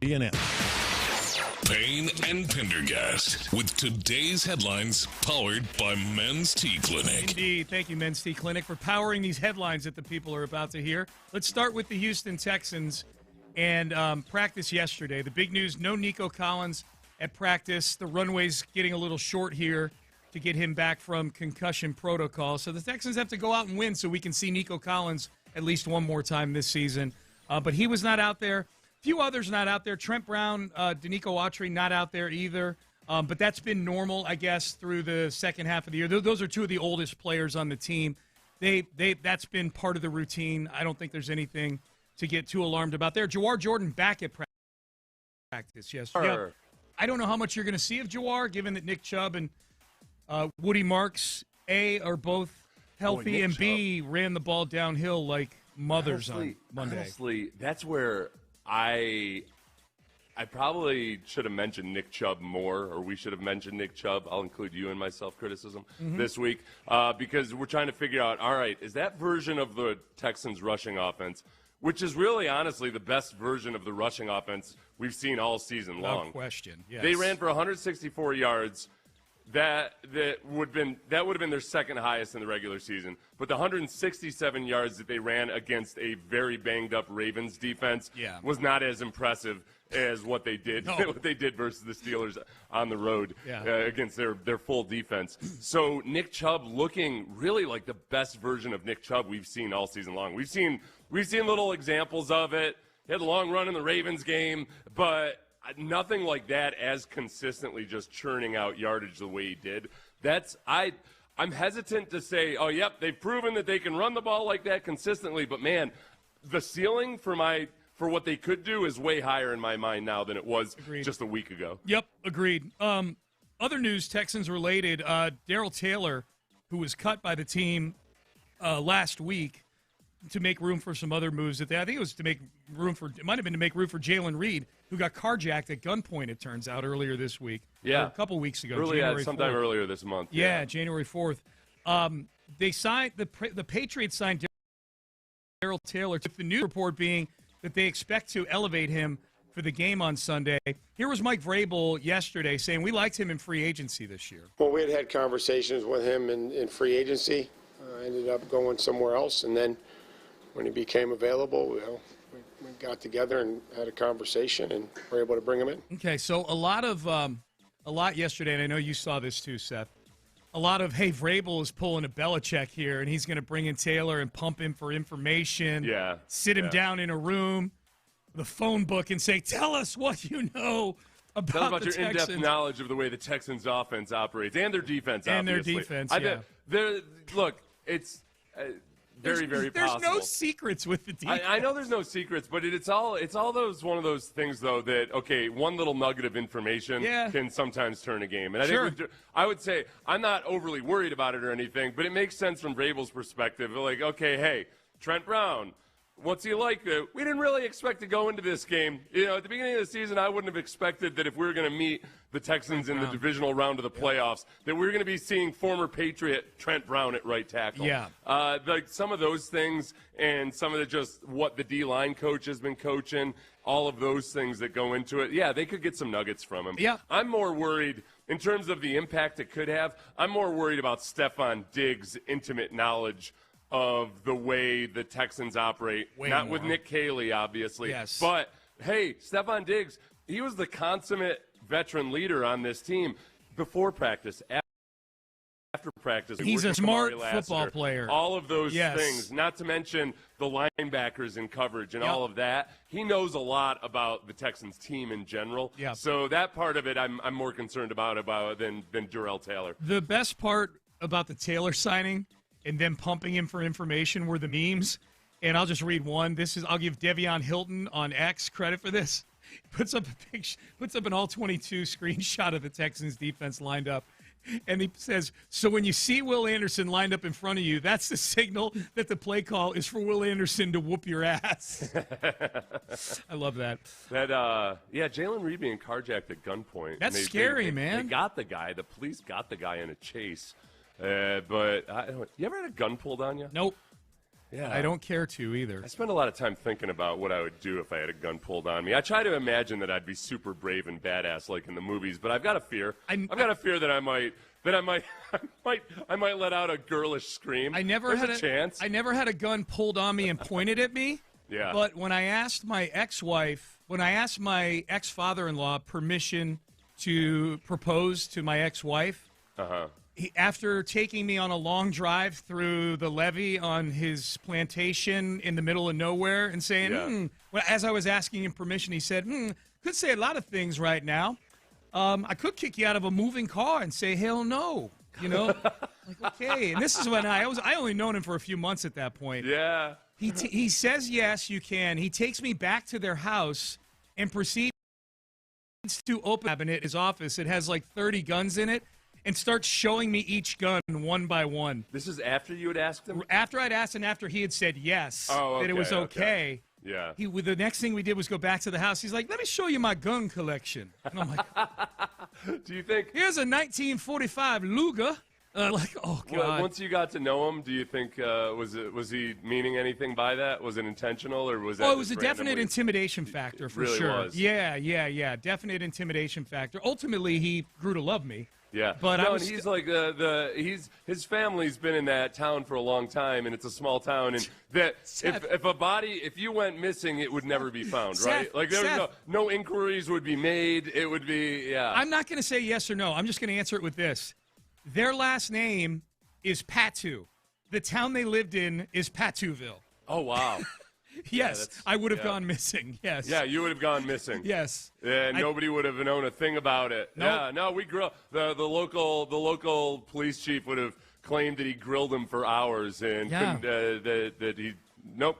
B&M. Payne and Pendergast with today's headlines powered by Men's Tea Clinic. Indeed. Thank you, Men's Tea Clinic, for powering these headlines that the people are about to hear. Let's start with the Houston Texans and practice yesterday. The big news, no Nico Collins at practice. The runway's getting a little short here to get him back from concussion protocol. So the Texans have to go out and win so we can see Nico Collins at least one more time this season. But he was not out there. Few others not out there. Trent Brown, Danico Autry not out there either. But that's been normal, I guess, through the second half of the year. Those are two of the oldest players on the team. That's been part of the routine. I don't think there's anything to get too alarmed about there. Jawar Jordan back at practice yesterday. Yeah, I don't know how much you're going to see of Jawar, given that Nick Chubb and Woody Marks, A, are both healthy, and B, ran the ball downhill like mothers on Monday. Honestly, that's where I probably should have mentioned Nick Chubb more, or we should have mentioned Nick Chubb. I'll include you in my self-criticism this week because we're trying to figure out, all right, is that version of the Texans' rushing offense, which is really, honestly, the best version of the rushing offense we've seen all season long. No question, yes. They ran for 164 yards. That would have been their second highest in the regular season. But the 167 yards that they ran against a very banged up Ravens defense was not as impressive as what they did versus the Steelers on the road against their full defense. So Nick Chubb looking really like the best version of Nick Chubb we've seen all season long. We've seen little examples of it. He had a long run in the Ravens game, but nothing like that as consistently just churning out yardage the way he did. I'm hesitant to say, oh, yep, they've proven that they can run the ball like that consistently. But, man, the ceiling for what they could do is way higher in my mind now than it was just a week ago. Yep, agreed. Other news, Texans related, Darrell Taylor, who was cut by the team last week to make room for some other moves I think it was to make room for, it might have been to make room for Jalen Reed, who got carjacked at gunpoint, it turns out, earlier this week. Yeah. Or a couple weeks ago. Sometime earlier this month. Yeah, January 4th. They signed, the Patriots signed Darrell Taylor, with the news report being that they expect to elevate him for the game on Sunday. Here was Mike Vrabel yesterday saying, we liked him in free agency this year. Well, we had conversations with him in free agency. Ended up going somewhere else, and then when he became available, we got together and had a conversation and were able to bring him in. Okay, so a lot yesterday, and I know you saw this too, Seth. A lot of, hey, Vrabel is pulling a Belichick here, and he's going to bring in Taylor and pump him for information. Sit him down in a room, the phone book, and say, tell us what you know about the your Texans. in-depth knowledge of the way the Texans' offense operates and their defense, and obviously. their defense, Look, it's very, very possible. There's no secrets with the defense. I know there's no secrets, but it's all one of those things, though, that, okay, one little nugget of information can sometimes turn a game. And I would say I'm not overly worried about it or anything, but it makes sense from Vrabel's perspective. Like, okay, hey, Trent Brown, what's he like? We didn't really expect to go into this game. At the beginning of the season, I wouldn't have expected that if we were going to meet the Texans in the divisional round of the playoffs, that we were going to be seeing former Patriot Trent Brown at right tackle. Like some of those things and some of just what the D-line coach has been coaching, all of those things that go into it. Yeah, they could get some nuggets from him. Yeah. I'm more worried in terms of the impact it could have. I'm more worried about Stephon Diggs' intimate knowledge of the way the Texans operate. Not with Nick Caley, obviously. Yes. But, hey, Stephon Diggs, he was the consummate veteran leader on this team before practice, after practice. He's a smart football player. All of those things, not to mention the linebackers in coverage and all of that. He knows a lot about the Texans team in general. So that part of it I'm more concerned about than Darrell Taylor. The best part about the Taylor signing and them pumping him for information were the memes. And I'll just read one. I'll give Devion Hilton on X credit for this. Puts up an all-22 screenshot of the Texans defense lined up. And he says, so when you see Will Anderson lined up in front of you, that's the signal that the play call is for Will Anderson to whoop your ass. I love that. Jalen Reed being carjacked at gunpoint. That's scary, man. They got the guy. The police got the guy in a chase. But you ever had a gun pulled on you? Nope. Yeah. I don't care to either. I spend a lot of time thinking about what I would do if I had a gun pulled on me. I try to imagine that I'd be super brave and badass like in the movies, but I've got a fear. I've got a fear that I might let out a girlish scream. I never There's had a chance. I never had a gun pulled on me and pointed at me. Yeah. But when I asked my ex-father-in-law permission to propose to my ex-wife, after taking me on a long drive through the levee on his plantation in the middle of nowhere and saying, well, as I was asking him permission, he said, could say a lot of things right now. I could kick you out of a moving car and say, hell no. You know, like, okay. And this is when I only known him for a few months at that point. Yeah. He says, yes, you can. He takes me back to their house and proceeds to open a cabinet, his office. It has like 30 guns in it, and starts showing me each gun one by one. This is after you had asked him? After I'd asked and after he had said yes, that it was okay. Yeah. The next thing we did was go back to the house. He's like, let me show you my gun collection. And I'm like, do you think? Here's a 1945 Luger. Like, oh, God. Well, once you got to know him, do you think, was he meaning anything by that? Was it intentional or was that? Oh, it was a definite intimidation factor for really sure. Was. Yeah. Definite intimidation factor. Ultimately, he grew to love me. Yeah, but and he's like his family's been in that town for a long time, and it's a small town, and that if you went missing, it would never be found, right? Like there was no inquiries would be made. It would be I'm not going to say yes or no. I'm just going to answer it with this: their last name is Patu. The town they lived in is Patuville. Oh wow. Yes, I would have gone missing. Yes. Yeah, you would have gone missing. Yes. Yeah, nobody would have known a thing about it. Nope. Yeah, no, we the local police chief would have claimed that he grilled him for hours and couldn't, that he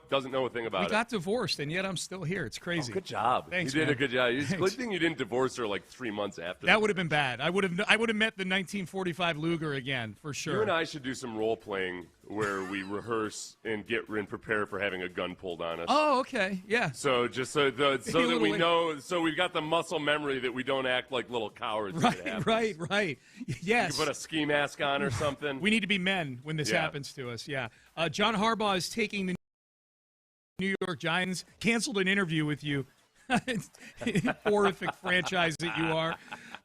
doesn't know a thing about it. We got divorced, and yet I'm still here. It's crazy. Oh, good job. Thanks, you did man. a good job. It's a good thing you didn't divorce her like 3 months after. That would have been bad. I would have met the 1945 Luger again for sure. You and I should do some role playing where we rehearse and prepare for having a gun pulled on us. Oh, okay, yeah. So just so that we know, so we've got the muscle memory that we don't act like little cowards. Right. Yes. You put a ski mask on or something. We need to be men when this happens to us. Yeah. John Harbaugh is taking the New York Giants. Canceled an interview with you. Horrific franchise that you are.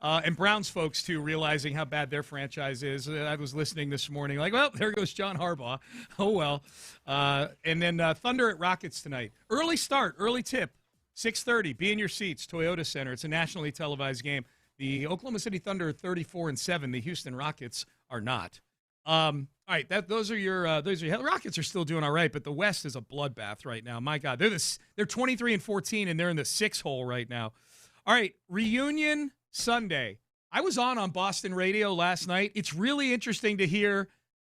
And Browns folks, too, realizing how bad their franchise is. I was listening this morning like, well, there goes John Harbaugh. Oh, well. And then Thunder at Rockets tonight. Early start, early tip, 6:30. Be in your seats, Toyota Center. It's a nationally televised game. The Oklahoma City Thunder are 34-7. The Houston Rockets are not. All right, those are your the Rockets are still doing all right, but the West is a bloodbath right now. My God, they're 23-14 and they're in the 6 hole right now. All right, reunion Sunday. I was on Boston radio last night. It's really interesting to hear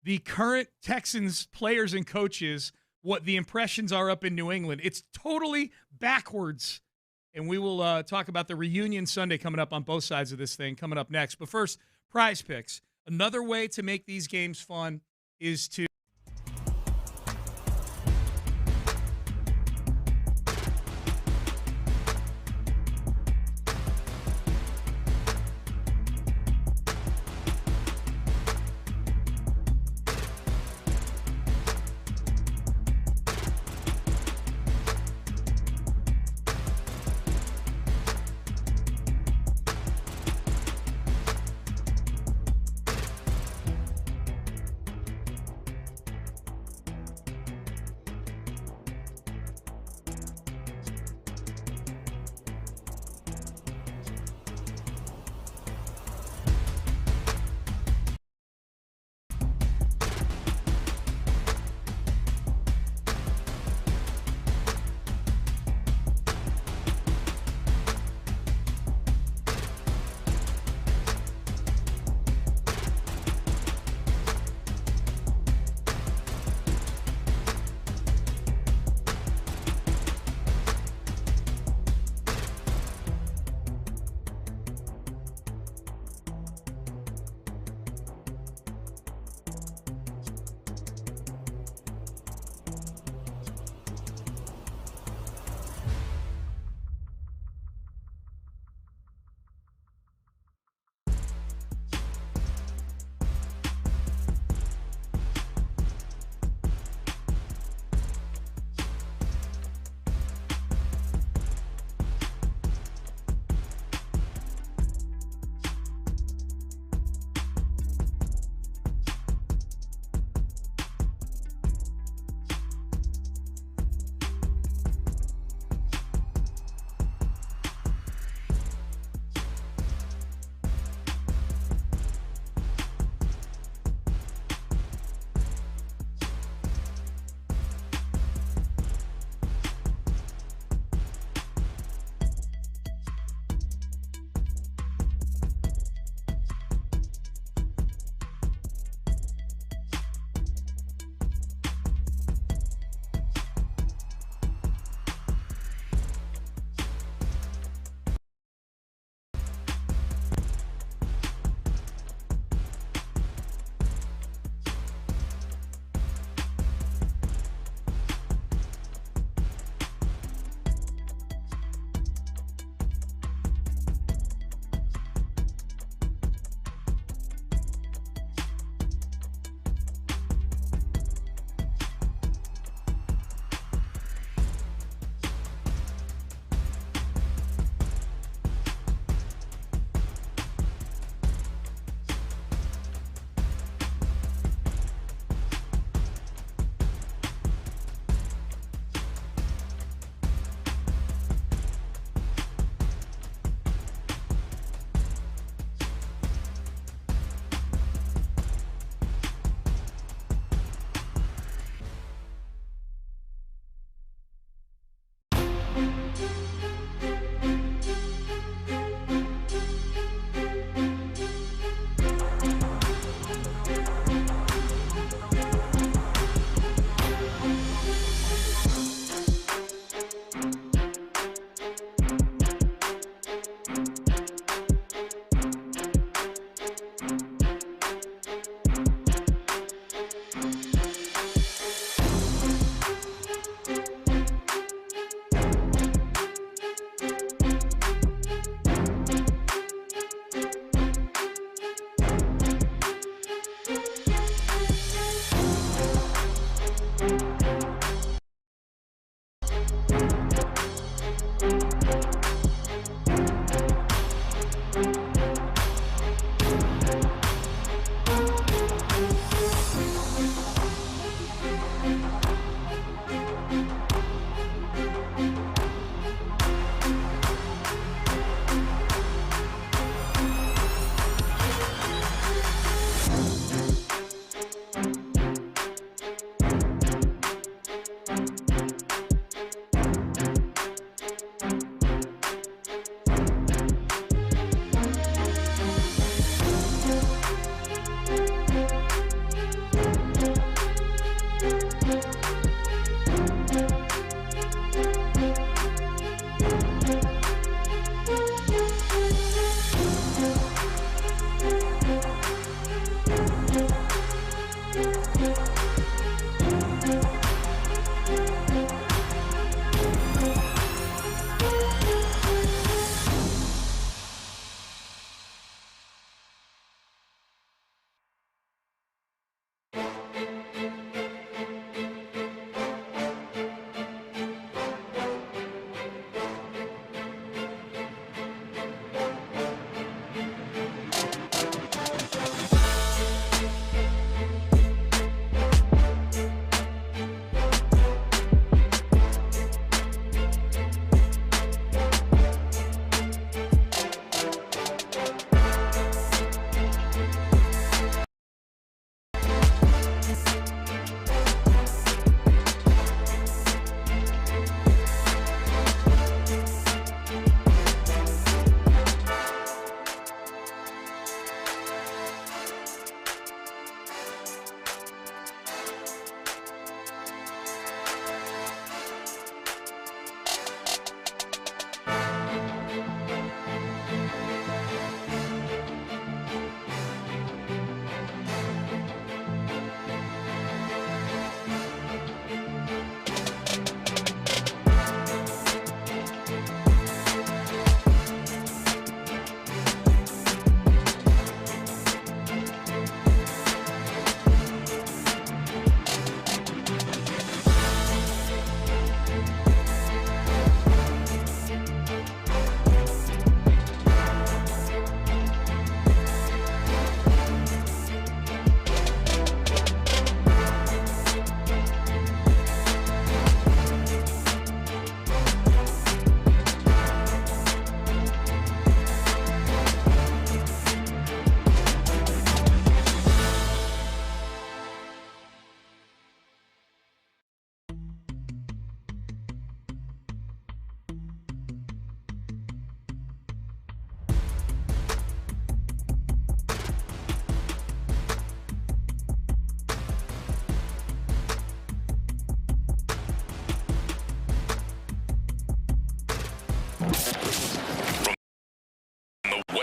the current Texans players and coaches, what the impressions are up in New England. It's totally backwards. And we will talk about the reunion Sunday coming up on both sides of this thing coming up next. But first, Prize Picks. Another way to make these games fun is to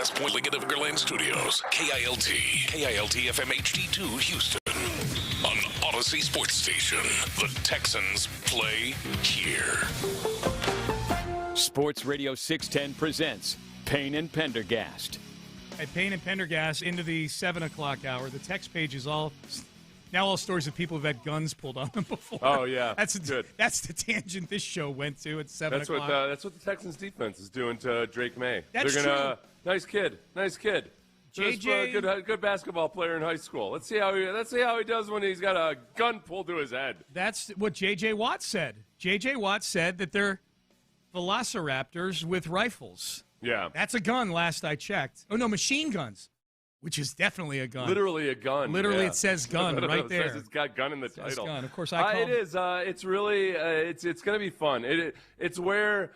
West Point Lincoln of Sugarland Studios. KILT FM HD2 Houston. On Odyssey Sports Station, the Texans play here. Sports Radio 610 presents Payne and Pendergast. At Payne and Pendergast into the 7 o'clock hour. The text page is all stories of people who've had guns pulled on them before. Oh, yeah. That's good. That's the tangent this show went to at 7 o'clock. That's what the Texans defense is doing to Drake May. That's They're gonna, true. Nice kid. JJ, good basketball player in high school. Let's see how he does when he's got a gun pulled to his head. That's what J.J. Watt said. J.J. Watt said that they're velociraptors with rifles. Yeah. That's a gun last I checked. Oh, no, machine guns, which is definitely a gun. Literally a gun. Literally, yeah. It says gun right there. It says it's got gun in the title. Gun. Of course, it is. It's really, it's going to be fun. It's where,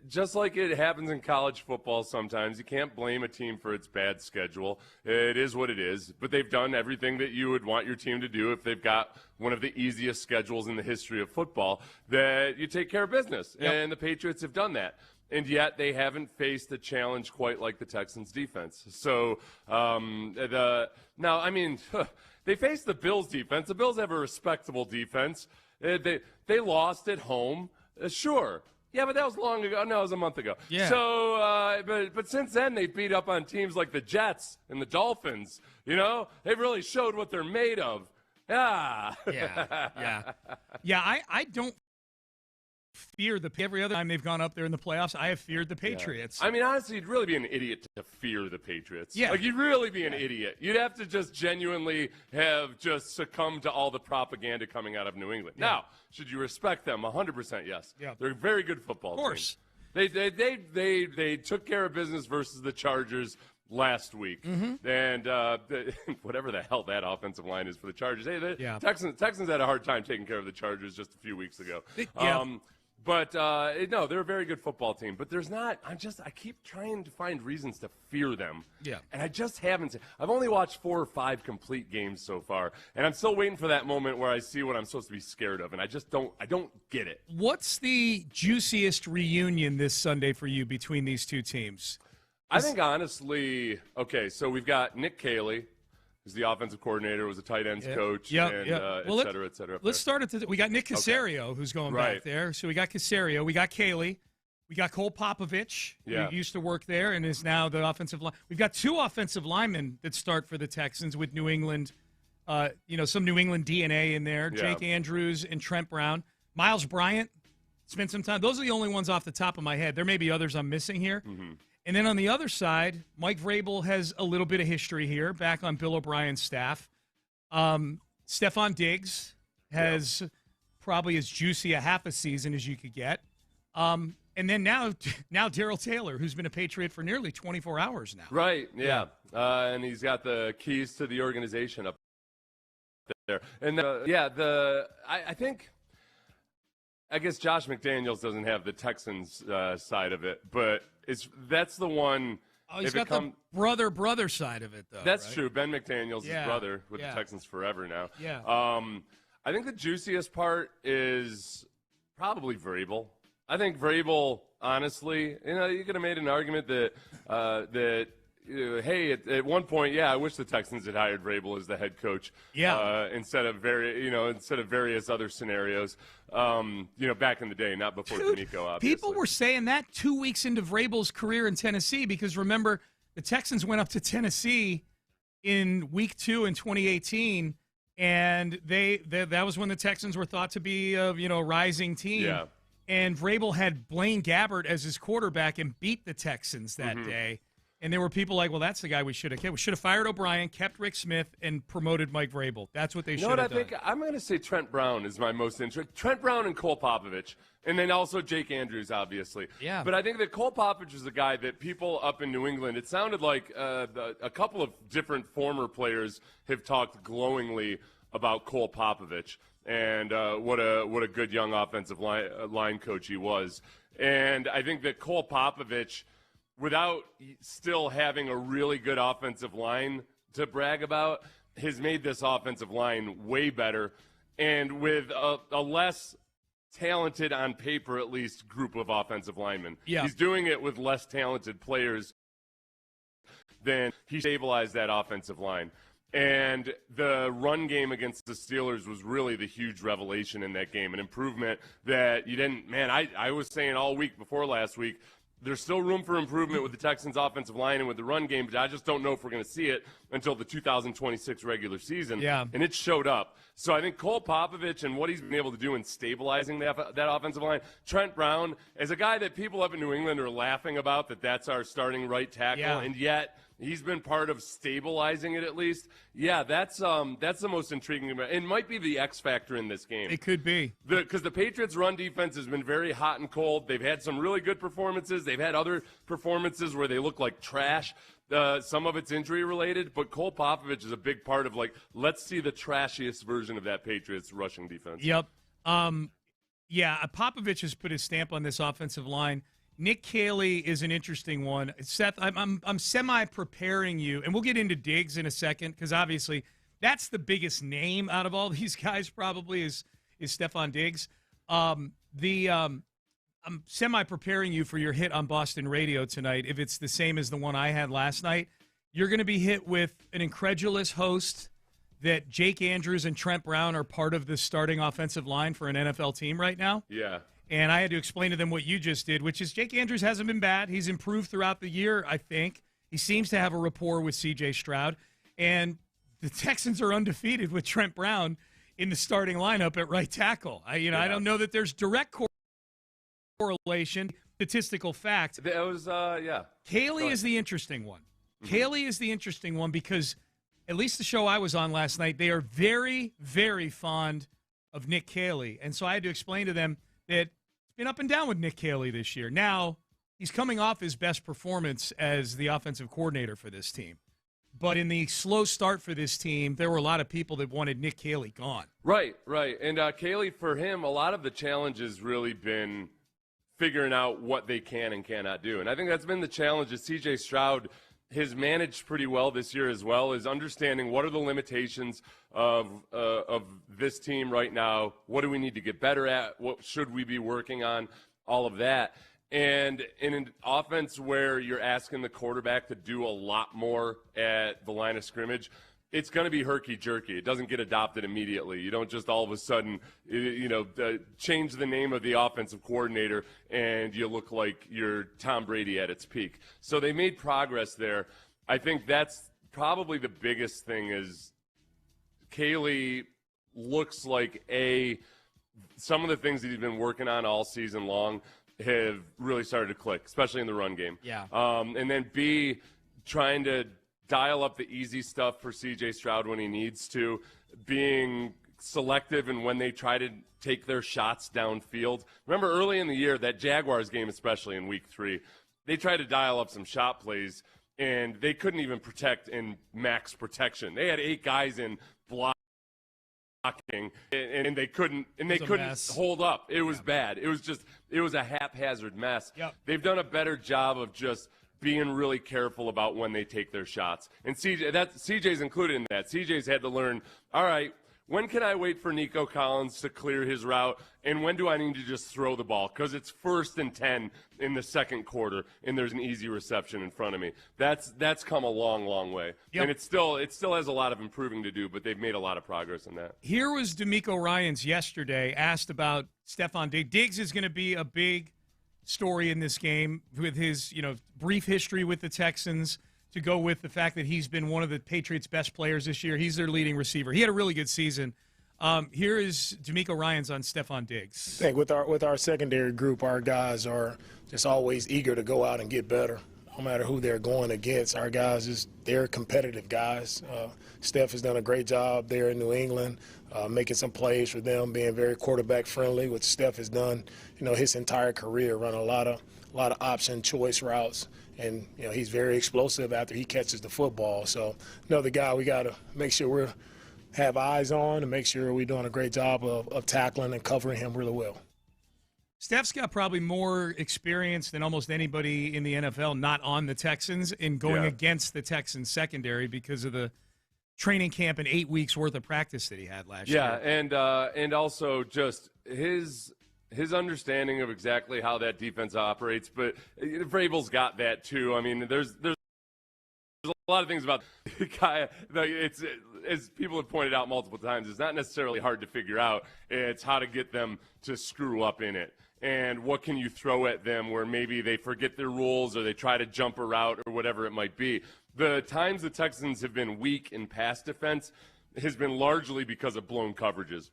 just like it happens in college football sometimes, you can't blame a team for its bad schedule. It is what it is. But they've done everything that you would want your team to do if they've got one of the easiest schedules in the history of football, that you take care of business. Yep. And the Patriots have done that. And yet they haven't faced a challenge quite like the Texans' defense. So they faced the Bills' defense. The Bills have a respectable defense. They lost at home, sure. Yeah, but that was long ago. No, it was a month ago. Yeah. So, but since then they beat up on teams like the Jets and the Dolphins. You know, they've really showed what they're made of. Ah. Yeah. I don't fear every other time they've gone up there in the playoffs. I have feared the Patriots. Yeah. I mean, honestly, you'd really be an idiot to fear the Patriots. Yeah. Like, you'd really be an idiot. You'd have to just genuinely have just succumbed to all the propaganda coming out of New England. Yeah. Now, should you respect them? 100% yes. Yeah. They're a very good football team. Of course. They took care of business versus the Chargers last week. Mm-hmm. And whatever the hell that offensive line is for the Chargers. Hey, the Texans had a hard time taking care of the Chargers just a few weeks ago. But no, they're a very good football team. But there's not. I keep trying to find reasons to fear them. Yeah. And I just haven't. I've only watched 4 or 5 complete games so far, and I'm still waiting for that moment where I see what I'm supposed to be scared of, and I just don't. I don't get it. What's the juiciest reunion this Sunday for you between these two teams? I think honestly, okay. So we've got Nick Caley, who's the offensive coordinator, was a tight ends coach, et cetera. Let's start at we got Nick Caserio, who's going back there. So we got Caserio, we got Caley, we got Cole Popovich, who used to work there and is now the offensive line. We've got 2 offensive linemen that start for the Texans with New England, some New England DNA in there. Yeah. Jake Andrews and Trent Brown. Miles Bryant spent some time. Those are the only ones off the top of my head. There may be others I'm missing here. Mm-hmm. And then on the other side, Mike Vrabel has a little bit of history here, back on Bill O'Brien's staff. Stephon Diggs has probably as juicy a half a season as you could get. And then now Darrell Taylor, who's been a Patriot for nearly 24 hours now. Right, yeah. And he's got the keys to the organization up there. And, I guess Josh McDaniels doesn't have the Texans side of it, but that's the one. Oh, he's got the brother side of it, though. That's true. Ben McDaniels' his brother with the Texans forever now. Yeah. I think the juiciest part is probably Vrabel. I think Vrabel, honestly, you could have made an argument that hey, at one point, I wish the Texans had hired Vrabel as the head coach. Yeah. Instead of various other scenarios. Back in the day, not before Nico, obviously. People were saying that 2 weeks into Vrabel's career in Tennessee, because remember, the Texans went up to Tennessee in week 2 in 2018, and that was when the Texans were thought to be a rising team. Yeah. And Vrabel had Blaine Gabbert as his quarterback and beat the Texans that day. And there were people like, well, that's the guy we should have kept. We should have fired O'Brien, kept Rick Smith, and promoted Mike Vrabel. That's what they should have done. I think I'm going to say Trent Brown is my most interesting. Trent Brown and Cole Popovich, and then also Jake Andrews, obviously. Yeah. But I think that Cole Popovich is a guy that people up in New England, it sounded like a couple of different former players have talked glowingly about Cole Popovich and what a good young offensive line coach he was. And I think that Cole Popovich, without still having a really good offensive line to brag about, has made this offensive line way better, and with a less talented, on paper at least, group of offensive linemen. Yeah. He's doing it with less talented players then he stabilized that offensive line. And the run game against the Steelers was really the huge revelation in that game, an improvement that you didn't – man, I was saying all week before last week, there's still room for improvement with the Texans' offensive line and with the run game, but I just don't know if we're going to see it until the 2026 regular season. Yeah. And it showed up. So I think Cole Popovich and what he's been able to do in stabilizing that offensive line, Trent Brown, as a guy that people up in New England are laughing about, that's our starting right tackle, and yet – he's been part of stabilizing it at least. Yeah, that's the most intriguing. It might be the X factor in this game. It could be. Because the Patriots' run defense has been very hot and cold. They've had some really good performances. They've had other performances where they look like trash. Some of it's injury-related, but Cole Popovich is a big part of, let's see the trashiest version of that Patriots rushing defense. Yep. Popovich has put his stamp on this offensive line. Nick Caley is an interesting one. Seth, I'm semi-preparing you, and we'll get into Diggs in a second because obviously that's the biggest name out of all these guys probably is Stephon Diggs. I'm semi-preparing you for your hit on Boston radio tonight. If it's the same as the one I had last night, you're going to be hit with an incredulous host that Jake Andrews and Trent Brown are part of the starting offensive line for an NFL team right now. Yeah. And I had to explain to them what you just did, which is Jake Andrews hasn't been bad. He's improved throughout the year, I think. He seems to have a rapport with C.J. Stroud. And the Texans are undefeated with Trent Brown in the starting lineup at right tackle. I don't know that there's direct correlation, statistical fact. That was, Caley is the interesting one. Caley is the interesting one because at least the show I was on last night, they are very, very fond of Nick Caley. And so I had to explain to them that it's been up and down with Nick Caley this year. Now, he's coming off his best performance as the offensive coordinator for this team. But in the slow start for this team, there were a lot of people that wanted Nick Caley gone. Right. And Caley, for him, a lot of the challenge has really been figuring out what they can and cannot do. And I think that's been the challenge that C.J. Stroud has managed pretty well this year as well, is understanding what are the limitations of this team right now. What do we need to get better at? What should we be working on? All of that. And in an offense where you're asking the quarterback to do a lot more at the line of scrimmage, it's going to be herky-jerky. It doesn't get adopted immediately. You don't just all of a sudden, change the name of the offensive coordinator and you look like you're Tom Brady at its peak. So they made progress there. I think that's probably the biggest thing is Caley looks like some of the things that he's been working on all season long have really started to click, especially in the run game. Yeah. And then B, trying to dial up the easy stuff for C.J. Stroud when he needs to, being selective in when they try to take their shots downfield. Remember early in the year, that Jaguars game, especially in week 3, they tried to dial up some shot plays, and they couldn't even protect in max protection. They had 8 guys in blocking, and they couldn't hold up. It was bad. It was a haphazard mess. Yep. They've done a better job of just being really careful about when they take their shots. And CJ's included in that. CJ's had to learn, all right, when can I wait for Nico Collins to clear his route, and when do I need to just throw the ball? Because it's 1st and 10 in the second quarter, and there's an easy reception in front of me. That's come a long, long way. Yep. And it still has a lot of improving to do, but they've made a lot of progress in that. Here was DeMeco Ryans yesterday asked about Stephon Diggs. Diggs is going to be a big story in this game with his, brief history with the Texans, to go with the fact that he's been one of the Patriots' best players this year. He's their leading receiver. He had a really good season. Here is DeMeco Ryans on Stephon Diggs. I think with our secondary group, our guys are just always eager to go out and get better. No matter who they're going against, our guys they're competitive guys. Steph has done a great job there in New England, making some plays for them, being very quarterback friendly, which Steph has done, his entire career, run a lot of option choice routes, and he's very explosive after he catches the football. So another guy we got to make sure we have eyes on and make sure we're doing a great job of tackling and covering him really well. Steph's got probably more experience than almost anybody in the NFL not on the Texans in going against the Texans secondary because of the training camp and 8 weeks worth of practice that he had last year. Yeah, and also just his understanding of exactly how that defense operates. But Vrabel's got that too. I mean, there's a A lot of things about the guy, it's as people have pointed out multiple times, it's not necessarily hard to figure out. It's how to get them to screw up in it. And what can you throw at them where maybe they forget their rules or they try to jump a route or whatever it might be. The times the Texans have been weak in pass defense has been largely because of blown coverages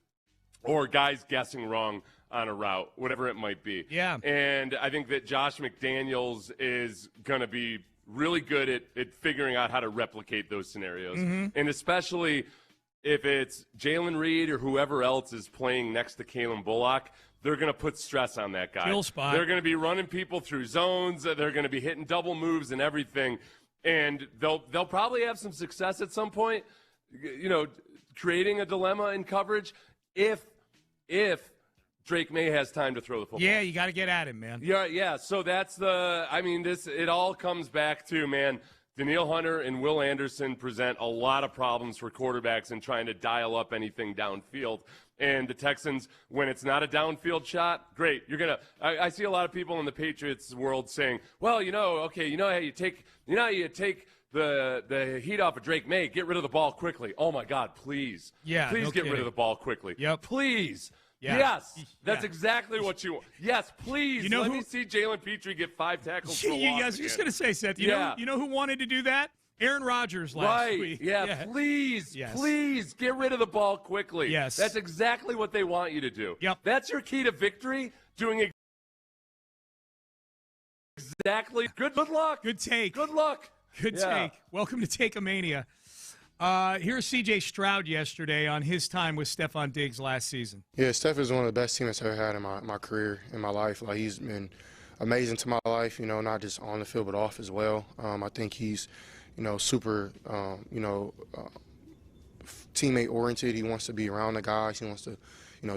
or guys guessing wrong on a route, whatever it might be. Yeah. And I think that Josh McDaniels is going to be really good at figuring out how to replicate those scenarios. And especially if it's Jalen Reed or whoever else is playing next to Kalen Bullock, they're going to put stress on that guy. Kill spot. They're going to be running people through zones. They're going to be hitting double moves and everything. And they'll probably have some success at some point, creating a dilemma in coverage if Drake May has time to throw the football. Yeah, you got to get at him, man. Yeah. So that's it all comes back to, man, Danielle Hunter and Will Anderson present a lot of problems for quarterbacks in trying to dial up anything downfield. And the Texans, when it's not a downfield shot, great. I see a lot of people in the Patriots world saying, well, you know how you take the heat off of Drake May, get rid of the ball quickly. Oh my God, please. Yeah. Please get rid of the ball quickly. Yep. Please. Yeah. Yes, that's exactly what you want. Yes, please. Let me see Jalen Petrie get 5 tackles for a loss. I was just going to say, Seth, you know who wanted to do that? Aaron Rodgers last week. Yeah, please, please get rid of the ball quickly. Yes. That's exactly what they want you to do. Yep. That's your key to victory, doing exactly. Good luck. Good take. Good luck. Good take. Welcome to Take-A-Mania. Here's C.J. Stroud yesterday on his time with Stephon Diggs last season. Yeah, Steph is one of the best teammates I've ever had in my career, in my life. Like, he's been amazing to my life, not just on the field but off as well. I think he's, super, teammate-oriented. He wants to be around the guys. He wants to,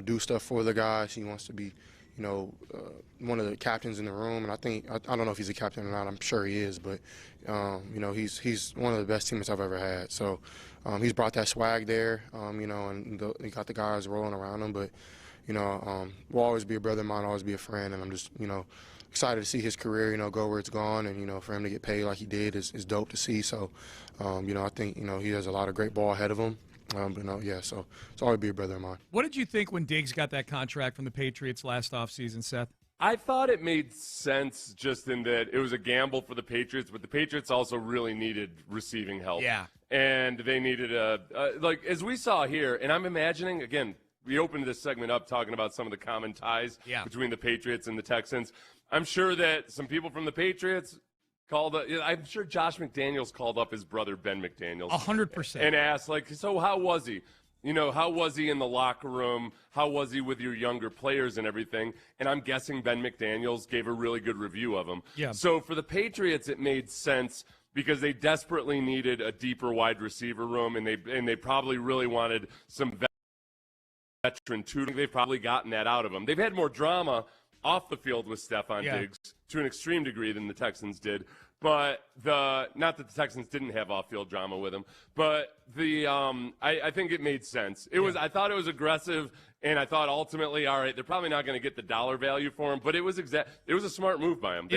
do stuff for the guys. He wants to be, one of the captains in the room. And I don't know if he's a captain or not. I'm sure he is, but he's one of the best teammates I've ever had. So he's brought that swag there, and he got the guys rolling around him. But will always be a brother of mine, always be a friend, and I'm just excited to see his career go where it's gone, and for him to get paid like he did is dope to see. So I think he has a lot of great ball ahead of him. So it's always be a brother of mine. What did you think when Diggs got that contract from the Patriots last offseason, Seth? I thought it made sense just in that it was a gamble for the Patriots, but the Patriots also really needed receiving help. Yeah. And they needed as we saw here, and I'm imagining, again, we opened this segment up talking about some of the common ties between the Patriots and the Texans. I'm sure that some people from the Patriots I'm sure Josh McDaniels called up his brother Ben McDaniels. 100%. And asked, so how was he? How was he in the locker room? How was he with your younger players and everything? And I'm guessing Ben McDaniels gave a really good review of him. Yeah. So for the Patriots, it made sense because they desperately needed a deeper wide receiver room, and they probably really wanted some veteran tutoring. They've probably gotten that out of him. They've had more drama off the field with Stephon Diggs to an extreme degree than the Texans did. But not that the Texans didn't have off-field drama with him, but I think it made sense. I thought it was aggressive, and I thought ultimately, all right, they're probably not going to get the dollar value for him, but it was a smart move by him.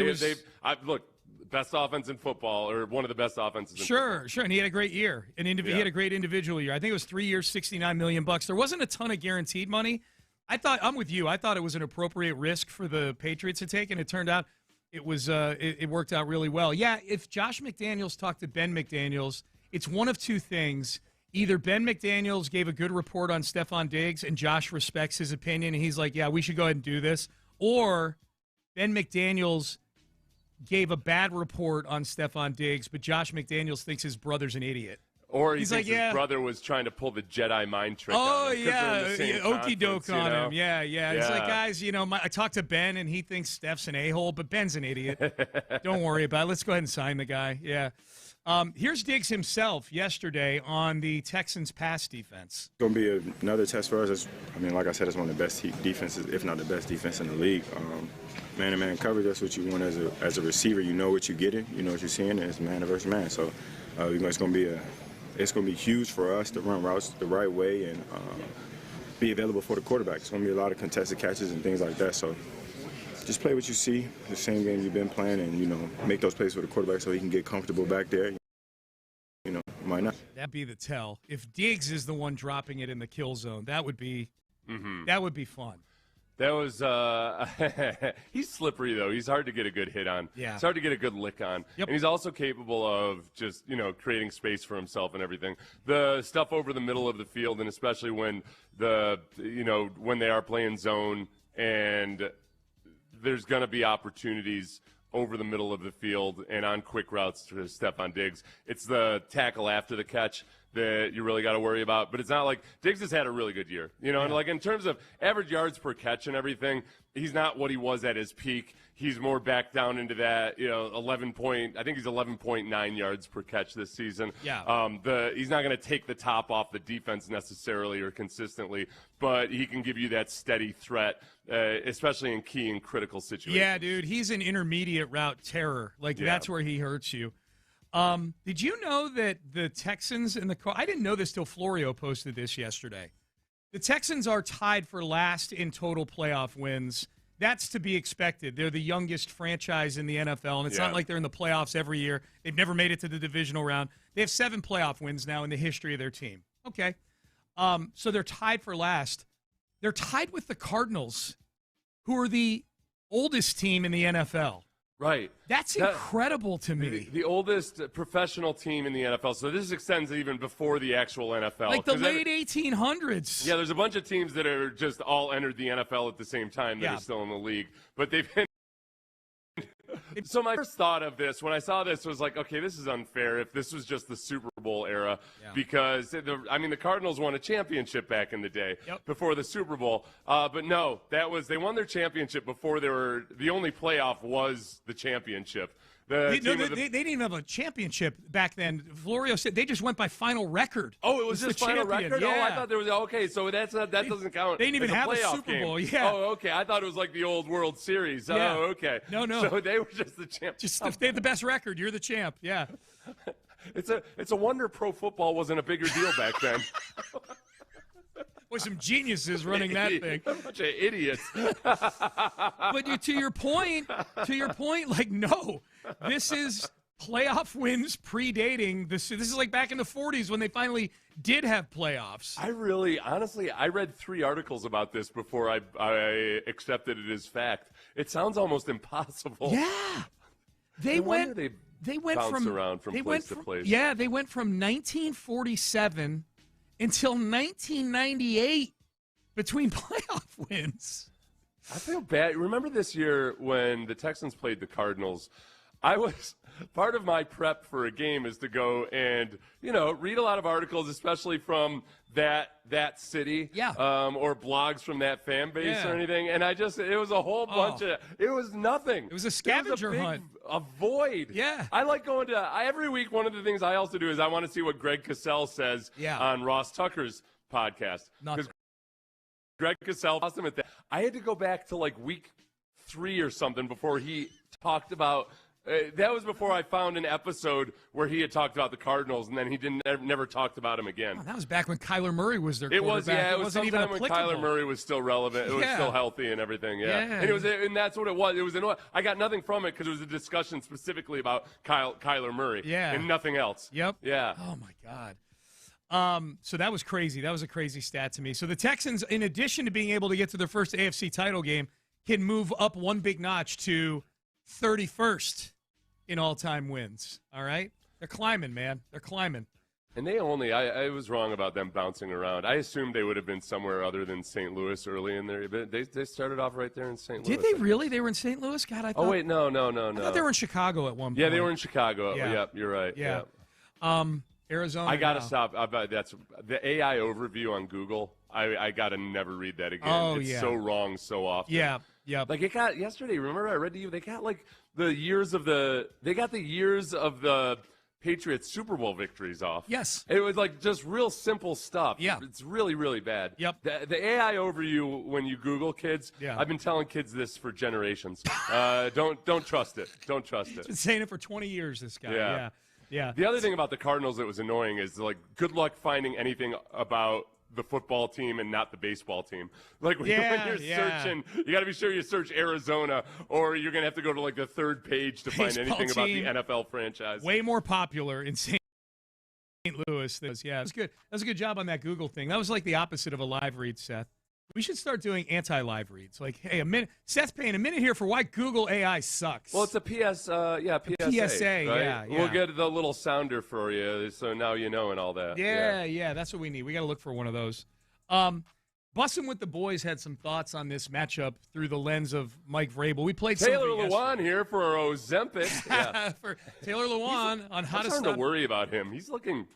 Look, best offense in football, or one of the best offenses in football. Sure, and he had a great year. He had a great individual year. I think it was 3 years, $69 million. There wasn't a ton of guaranteed money. I'm with you. I thought it was an appropriate risk for the Patriots to take, and it turned out it worked out really well. Yeah, if Josh McDaniels talked to Ben McDaniels, it's one of two things. Either Ben McDaniels gave a good report on Stephon Diggs and Josh respects his opinion and he's like, yeah, we should go ahead and do this. Or Ben McDaniels gave a bad report on Stephon Diggs, but Josh McDaniels thinks his brother's an idiot. Or he thinks his brother was trying to pull the Jedi mind trick on him. Okey doke on him. Yeah. It's like, guys, I talked to Ben, and he thinks Steph's an a-hole, but Ben's an idiot. Don't worry about it. Let's go ahead and sign the guy. Yeah. Here's Diggs himself yesterday on the Texans' pass defense. It's going to be another test for us. Like I said, it's one of the best defenses, if not the best defense in the league. Man-to-man coverage, that's what you want as a receiver. You know what you're getting. You know what you're seeing, and it's man versus man. So it's going to be huge for us to run routes the right way and be available for the quarterback. It's going to be a lot of contested catches and things like that. So just play what you see, the same game you've been playing, and, make those plays for the quarterback so he can get comfortable back there. might not. That'd be the tell. If Diggs is the one dropping it in the kill zone, that would be fun. That was he's slippery though. He's hard to get a good hit on. Yeah. It's hard to get a good lick on. Yep. And he's also capable of just, creating space for himself and everything. The stuff over the middle of the field, and especially when when they are playing zone and there's going to be opportunities over the middle of the field and on quick routes to Stephon Diggs. It's the tackle after the catch that you really got to worry about. But it's not like Diggs has had a really good year. And like in terms of average yards per catch and everything, he's not what he was at his peak. He's more back down into that, 11.9 yards per catch this season. Yeah. He's not going to take the top off the defense necessarily or consistently, but he can give you that steady threat, especially in key and critical situations. Yeah, dude, he's an intermediate route terror. That's where he hurts you. Did you know that the Texans and I didn't know this till Florio posted this yesterday. The Texans are tied for last in total playoff wins. That's to be expected. They're the youngest franchise in the NFL, and it's not like they're in the playoffs every year. They've never made it to the divisional round. They have 7 playoff wins now in the history of their team. Okay. So they're tied for last. They're tied with the Cardinals, who are the oldest team in the NFL. Right. That's incredible to me. The oldest professional team in the NFL. So this extends even before the actual NFL. Like the late 1800s. Yeah, there's a bunch of teams that are just all entered the NFL at the same time that are still in the league. But they've been So my first thought of this, when I saw this, was like, okay, this is unfair if this was just the Super Bowl era, because, the Cardinals won a championship back in the day before the Super Bowl. But no, they won their championship before the only playoff was the championship. They didn't even have a championship back then. Florio said they just went by final record. Oh, it was just final record? Yeah. Oh, I thought there was – okay, so that doesn't count. They didn't even have a Super Bowl, yeah. Oh, okay. I thought it was like the old World Series. Yeah. Oh, okay. No. So they were just the champ. They have the best record. You're the champ, yeah. It's a wonder pro football wasn't a bigger deal back then. Boy, some geniuses running that thing. A bunch of idiots. But to your point, no. This is playoff wins predating this. This is like back in the 40s when they finally did have playoffs. I read 3 articles about this before I accepted it as fact. It sounds almost impossible. Yeah. They went around from place to place. Yeah, they went from 1947 until 1998 between playoff wins. I feel bad. Remember this year when the Texans played the Cardinals? Part of my prep for a game is to go and, read a lot of articles, especially from that city, or blogs from that fan base or anything. And it was a whole bunch of, it was nothing. It was a scavenger hunt. A void. Yeah. I like going to, every week, one of the things I also do is I want to see what Greg Cosell says on Ross Tucker's podcast. Because Greg Cosell lost him at that. I had to go back to like week 3 or something before he talked about. That was before I found an episode where he had talked about the Cardinals, and then he never talked about him again. Oh, that was back when Kyler Murray was their quarterback. It was sometime when Kyler Murray was still relevant. It was still healthy and everything. And that's what it was. It was I got nothing from it because it was a discussion specifically about Kyler Murray. And nothing else. Yep. Yeah. Oh my God. So that was crazy. That was a crazy stat to me. So the Texans, in addition to being able to get to their first AFC title game, can move up one big notch to 31st in all-time wins. All right? They're climbing, man. They're climbing. And I was wrong about them bouncing around. I assumed they would have been somewhere other than St. Louis early in their, but they started off right there in St. Louis. Did they really? They were in St. Louis? God, I thought. Oh, wait, no. I thought they were in Chicago at one point. Yeah, they were in Chicago. Yeah. Yep, you're right. Yeah. Arizona. I got to stop. That's the AI overview on Google. I got to never read that again. Oh, it's so wrong so often. Yeah. Like it got yesterday. Remember I read to you they got like the years of the Patriots Super Bowl victories off. Yes. It was like just real simple stuff. Yeah. It's really, really bad. Yep. The AI overview when you Google kids, I've been telling kids this for generations. Don't trust it. Don't trust it. He's been saying it for 20 years, this guy. Yeah. The other thing about the Cardinals that was annoying is like good luck finding anything about the football team and not the baseball team. Like when you're searching, you got to be sure you search Arizona, or you're going to have to go to like the third page to find anything about the NFL franchise. Way more popular in St. St. Louis. Yeah, it was good. That was a good job on that Google thing. That was like the opposite of a live read, Seth. We should start doing anti-live reads. Like, hey, a minute. Seth's paying a minute here for why Google AI sucks. Well, it's a PSA, PSA, right? yeah. We'll get the little sounder for you, so now you know and all that. Yeah, that's what we need. We got to look for one of those. Bussin' with the Boys had some thoughts on this matchup through the lens of Mike Vrabel. We played Taylor Lewan here for Ozempic. Yeah. For Taylor Lewan on how to stop. I'm starting to worry about him. He's looking.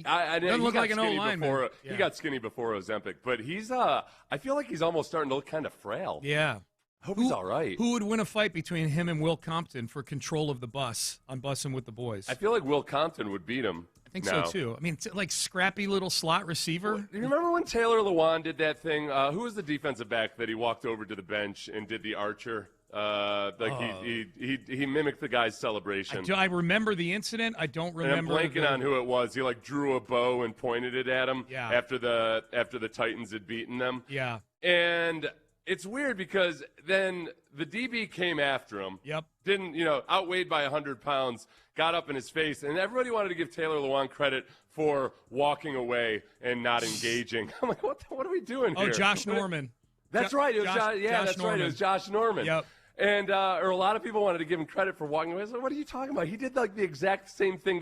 I doesn't look like an old lineman. He got skinny before Ozempic, but he's. I feel like he's almost starting to look kind of frail. Yeah. Hope he's all right. Who would win a fight between him and Will Compton for control of the bus on Bussin' with the Boys? I feel like Will Compton would beat him. I think so, too. I mean, like scrappy little slot receiver. Do you remember when Taylor Lewan did that thing? Who was the defensive back that he walked over to the bench and did the archer? He mimicked the guy's celebration. I remember the incident. I don't remember. And I'm blanking on who it was. He drew a bow and pointed it at him Yeah. after the Titans had beaten them. Yeah. And it's weird because then the DB came after him. Yep. Didn't, outweighed by 100 pounds, got up in his face, and everybody wanted to give Taylor Lewan credit for walking away and not engaging. I'm like, what are we doing here? Oh, Josh Norman. That's right. It was Josh that's Norman. right. It was Josh Norman. Yep. And or a lot of people wanted to give him credit for walking away. I was like, what are you talking about? He did the exact same thing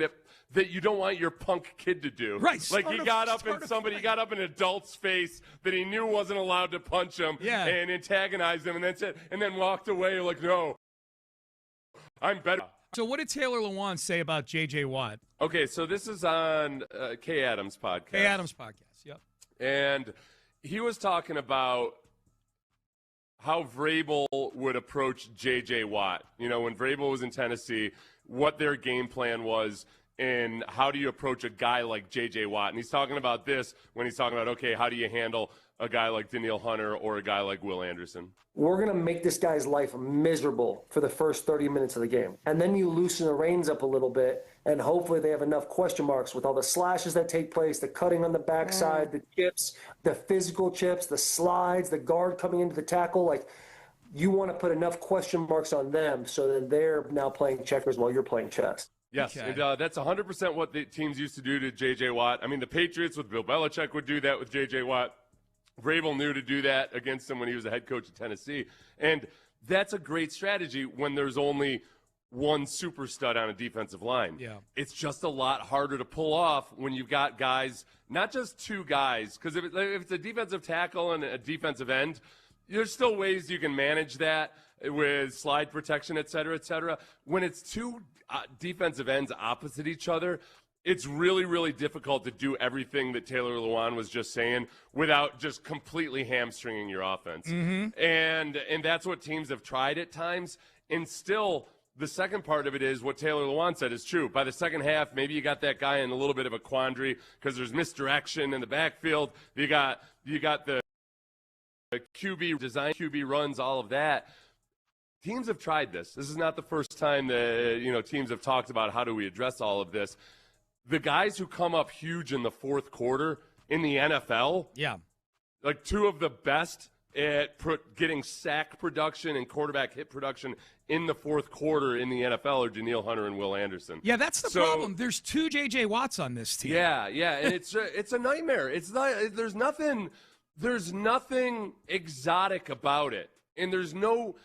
that you don't want your punk kid to do. Right. He got up in an adult's face that he knew wasn't allowed to punch him. Yeah. And antagonized him, and then walked away like, no, I'm better. So what did Taylor Lewan say about J.J. Watt? Okay, so this is on Kay Adams' podcast. Kay Adams' podcast. Yep. And he was talking about how Vrabel would approach J.J. Watt. When Vrabel was in Tennessee, what their game plan was, and how do you approach a guy like J.J. Watt. And he's talking about this when he's talking about, okay, how do you handle a guy like Danielle Hunter or a guy like Will Anderson? We're going to make this guy's life miserable for the first 30 minutes of the game. And then you loosen the reins up a little bit, and hopefully they have enough question marks with all the slashes that take place, the cutting on the backside, the chips, the physical chips, the slides, the guard coming into the tackle. You want to put enough question marks on them so that they're now playing checkers while you're playing chess. Yes, Okay. and that's 100% what the teams used to do to J.J. Watt. I mean, the Patriots with Bill Belichick would do that with J.J. Watt. Vrabel knew to do that against him when he was a head coach at Tennessee. And that's a great strategy when there's only one super stud on a defensive line. Yeah. It's just a lot harder to pull off when you've got guys, not just two guys, because if it's a defensive tackle and a defensive end, there's still ways you can manage that with slide protection, et cetera, et cetera. When it's two defensive ends opposite each other, it's really, really difficult to do everything that Taylor Lewan was just saying without just completely hamstringing your offense. Mm-hmm. And that's what teams have tried at times. And still, the second part of it is what Taylor Lewan said is true. By the second half, maybe you got that guy in a little bit of a quandary because there's misdirection in the backfield. You got the QB design, QB runs, all of that. Teams have tried this. This is not the first time that teams have talked about how do we address all of this. The guys who come up huge in the fourth quarter in the NFL, like two of the best at getting sack production and quarterback hit production in the fourth quarter in the NFL are Danielle Hunter and Will Anderson. Yeah, that's the problem. There's two J.J. Watts on this team. Yeah, and it's a nightmare. It's not. There's nothing exotic about it, and there's no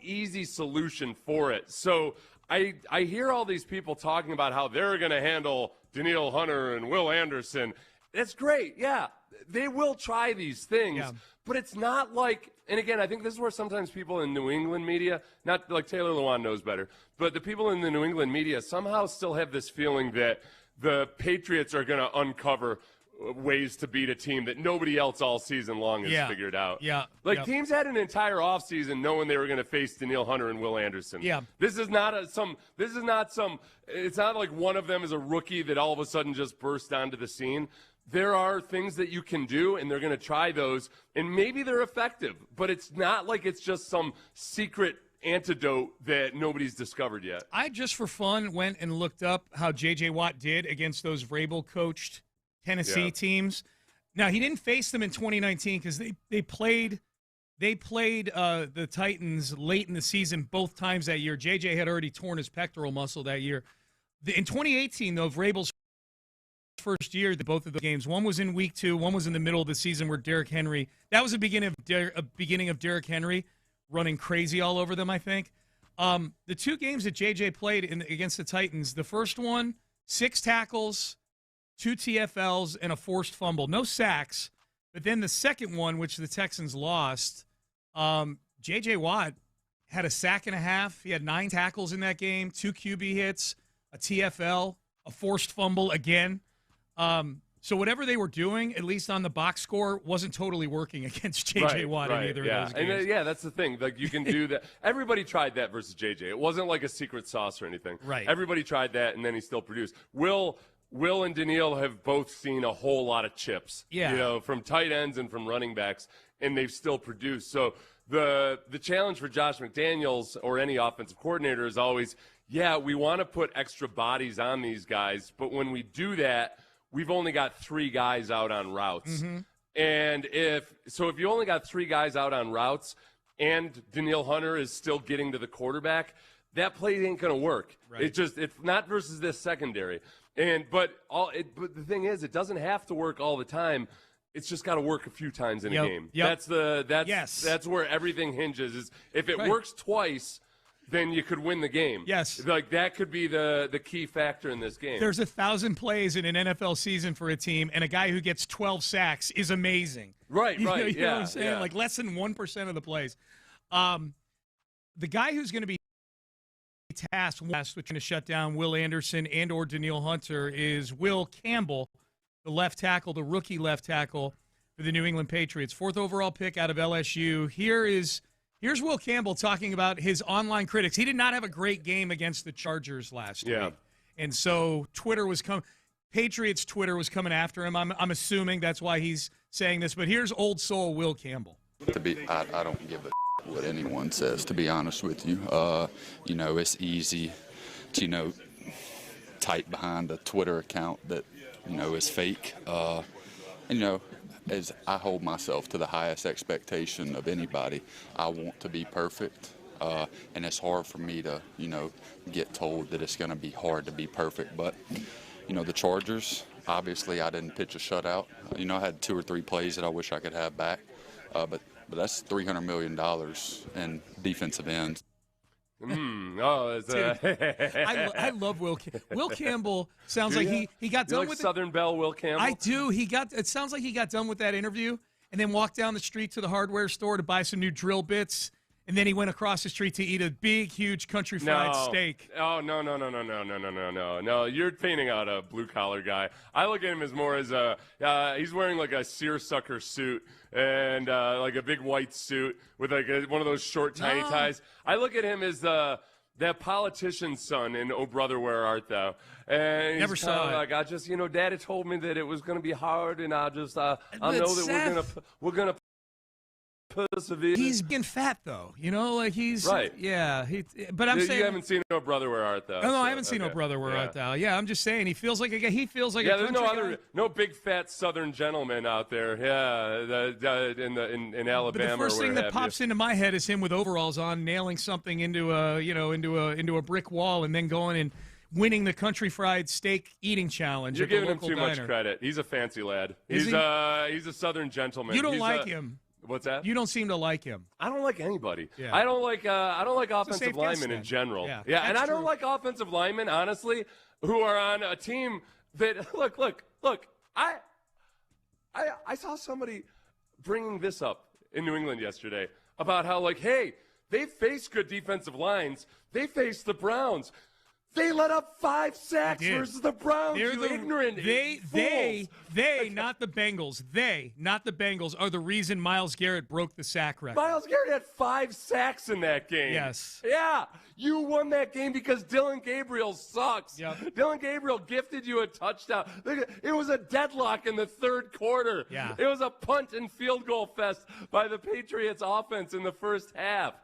easy solution for it. So I hear all these people talking about how they're going to handle Danielle Hunter and Will Anderson. That's great. Yeah, they will try these things, but it's not like, and again, I think this is where sometimes people in New England media, not like Taylor Lewan knows better, but the people in the New England media somehow still have this feeling that the Patriots are going to uncover ways to beat a team that nobody else all season long has figured out. Teams had an entire offseason knowing they were going to face Danielle Hunter and Will Anderson. This is not it's not like one of them is a rookie that all of a sudden just burst onto the scene. There are things that you can do, and they're going to try those, and maybe they're effective, but it's not like it's just some secret antidote that nobody's discovered yet. I just for fun went and looked up how J.J. Watt did against those Vrabel-coached Tennessee teams. Now, he didn't face them in 2019 because they played the Titans late in the season both times that year. J.J. had already torn his pectoral muscle that year. In 2018, though, Vrabel's first year, both of the games. One was in week 2. One was in the middle of the season where Derrick Henry. That was the beginning of Derrick Henry running crazy all over them, I think. The 2 games that JJ played against the Titans, the first one, 6 tackles, 2 TFLs, and a forced fumble. No sacks. But then the second one, which the Texans lost, J.J. Watt had a sack and a half. He had 9 tackles in that game, 2 QB hits, a TFL, a forced fumble again. So whatever they were doing, at least on the box score, wasn't totally working against J.J. Watt in either of those games. And, that's the thing. Like, you can do that. Everybody tried that versus J.J. It wasn't like a secret sauce or anything. Right. Everybody tried that, and then he still produced. Will and Daniil have both seen a whole lot of chips, from tight ends and from running backs, and they've still produced. So the challenge for Josh McDaniels or any offensive coordinator is always, we want to put extra bodies on these guys, but when we do that, we've only got 3 guys out on routes. Mm-hmm. And if you only got 3 guys out on routes and Daniil Hunter is still getting to the quarterback, that play ain't going to work. Right. It's not versus this secondary. But the thing is, it doesn't have to work all the time. It's just got to work a few times in a game. Yep. That's where everything hinges. Is if it works twice, then you could win the game. Yes. Like, that could be the key factor in this game. There's 1,000 plays in an NFL season for a team, and a guy who gets 12 sacks is amazing. Right. You know what I'm saying? Yeah. Like, less than 1% of the plays. The guy who's going to be tasked with trying to shut down Will Anderson and or Daniil Hunter is Will Campbell, the left tackle, the rookie left tackle for the New England Patriots. 4th overall pick out of LSU. Here's Will Campbell talking about his online critics. He did not have a great game against the Chargers last week. And so Patriots Twitter was coming after him. I'm assuming that's why he's saying this. But here's old soul Will Campbell. I don't give a what anyone says, to be honest with you. It's easy to, type behind a Twitter account that, is fake. As I hold myself to the highest expectation of anybody, I want to be perfect. And it's hard for me to, get told that it's going to be hard to be perfect. But, the Chargers, obviously I didn't pitch a shutout. I had 2 or 3 plays that I wish I could have back. But that's $300 million in defensive ends. I love Will. Will Campbell sounds like he got done with Southern Belle Will Campbell. I do. It sounds like he got done with that interview and then walked down the street to the hardware store to buy some new drill bits. And then he went across the street to eat a big, huge country fried steak. Oh, no. You're painting out a blue-collar guy. I look at him as more as he's wearing like a seersucker suit and like a big white suit with like one of those short, tiny ties. I look at him as that politician's son in Oh Brother, Where Art Thou? And never saw it. Like, I just, Daddy told me that it was going to be hard, and I just, I know that we're gonna persevere. He's being fat, though. He's right. Yeah. But I'm saying you haven't seen No Brother Where Art Thou? No, I haven't seen No Brother Where Art Thou. Yeah, I'm just saying he feels like a country there's no big fat Southern gentleman out there. Yeah, in Alabama. But the first thing that pops into my head is him with overalls on, nailing something into a brick wall, and then going and winning the country fried steak eating challenge. You're giving him too much credit. He's a fancy lad. He's a Southern gentleman. You don't like him. What's that? You don't seem to like him. I don't like anybody. Yeah. I don't like offensive linemen in general. Yeah, and I don't like offensive linemen, honestly, who are on a team that look. I saw somebody bringing this up in New England yesterday about how hey, they face good defensive lines. They face the Browns. They let up 5 sacks versus the Browns. Ignorant They, not the Bengals. They, not the Bengals, are the reason Myles Garrett broke the sack record. Myles Garrett had 5 sacks in that game. Yes. Yeah. You won that game because Dylan Gabriel sucks. Yep. Dylan Gabriel gifted you a touchdown. It was a deadlock in the 3rd quarter. Yeah. It was a punt and field goal fest by the Patriots offense in the first half.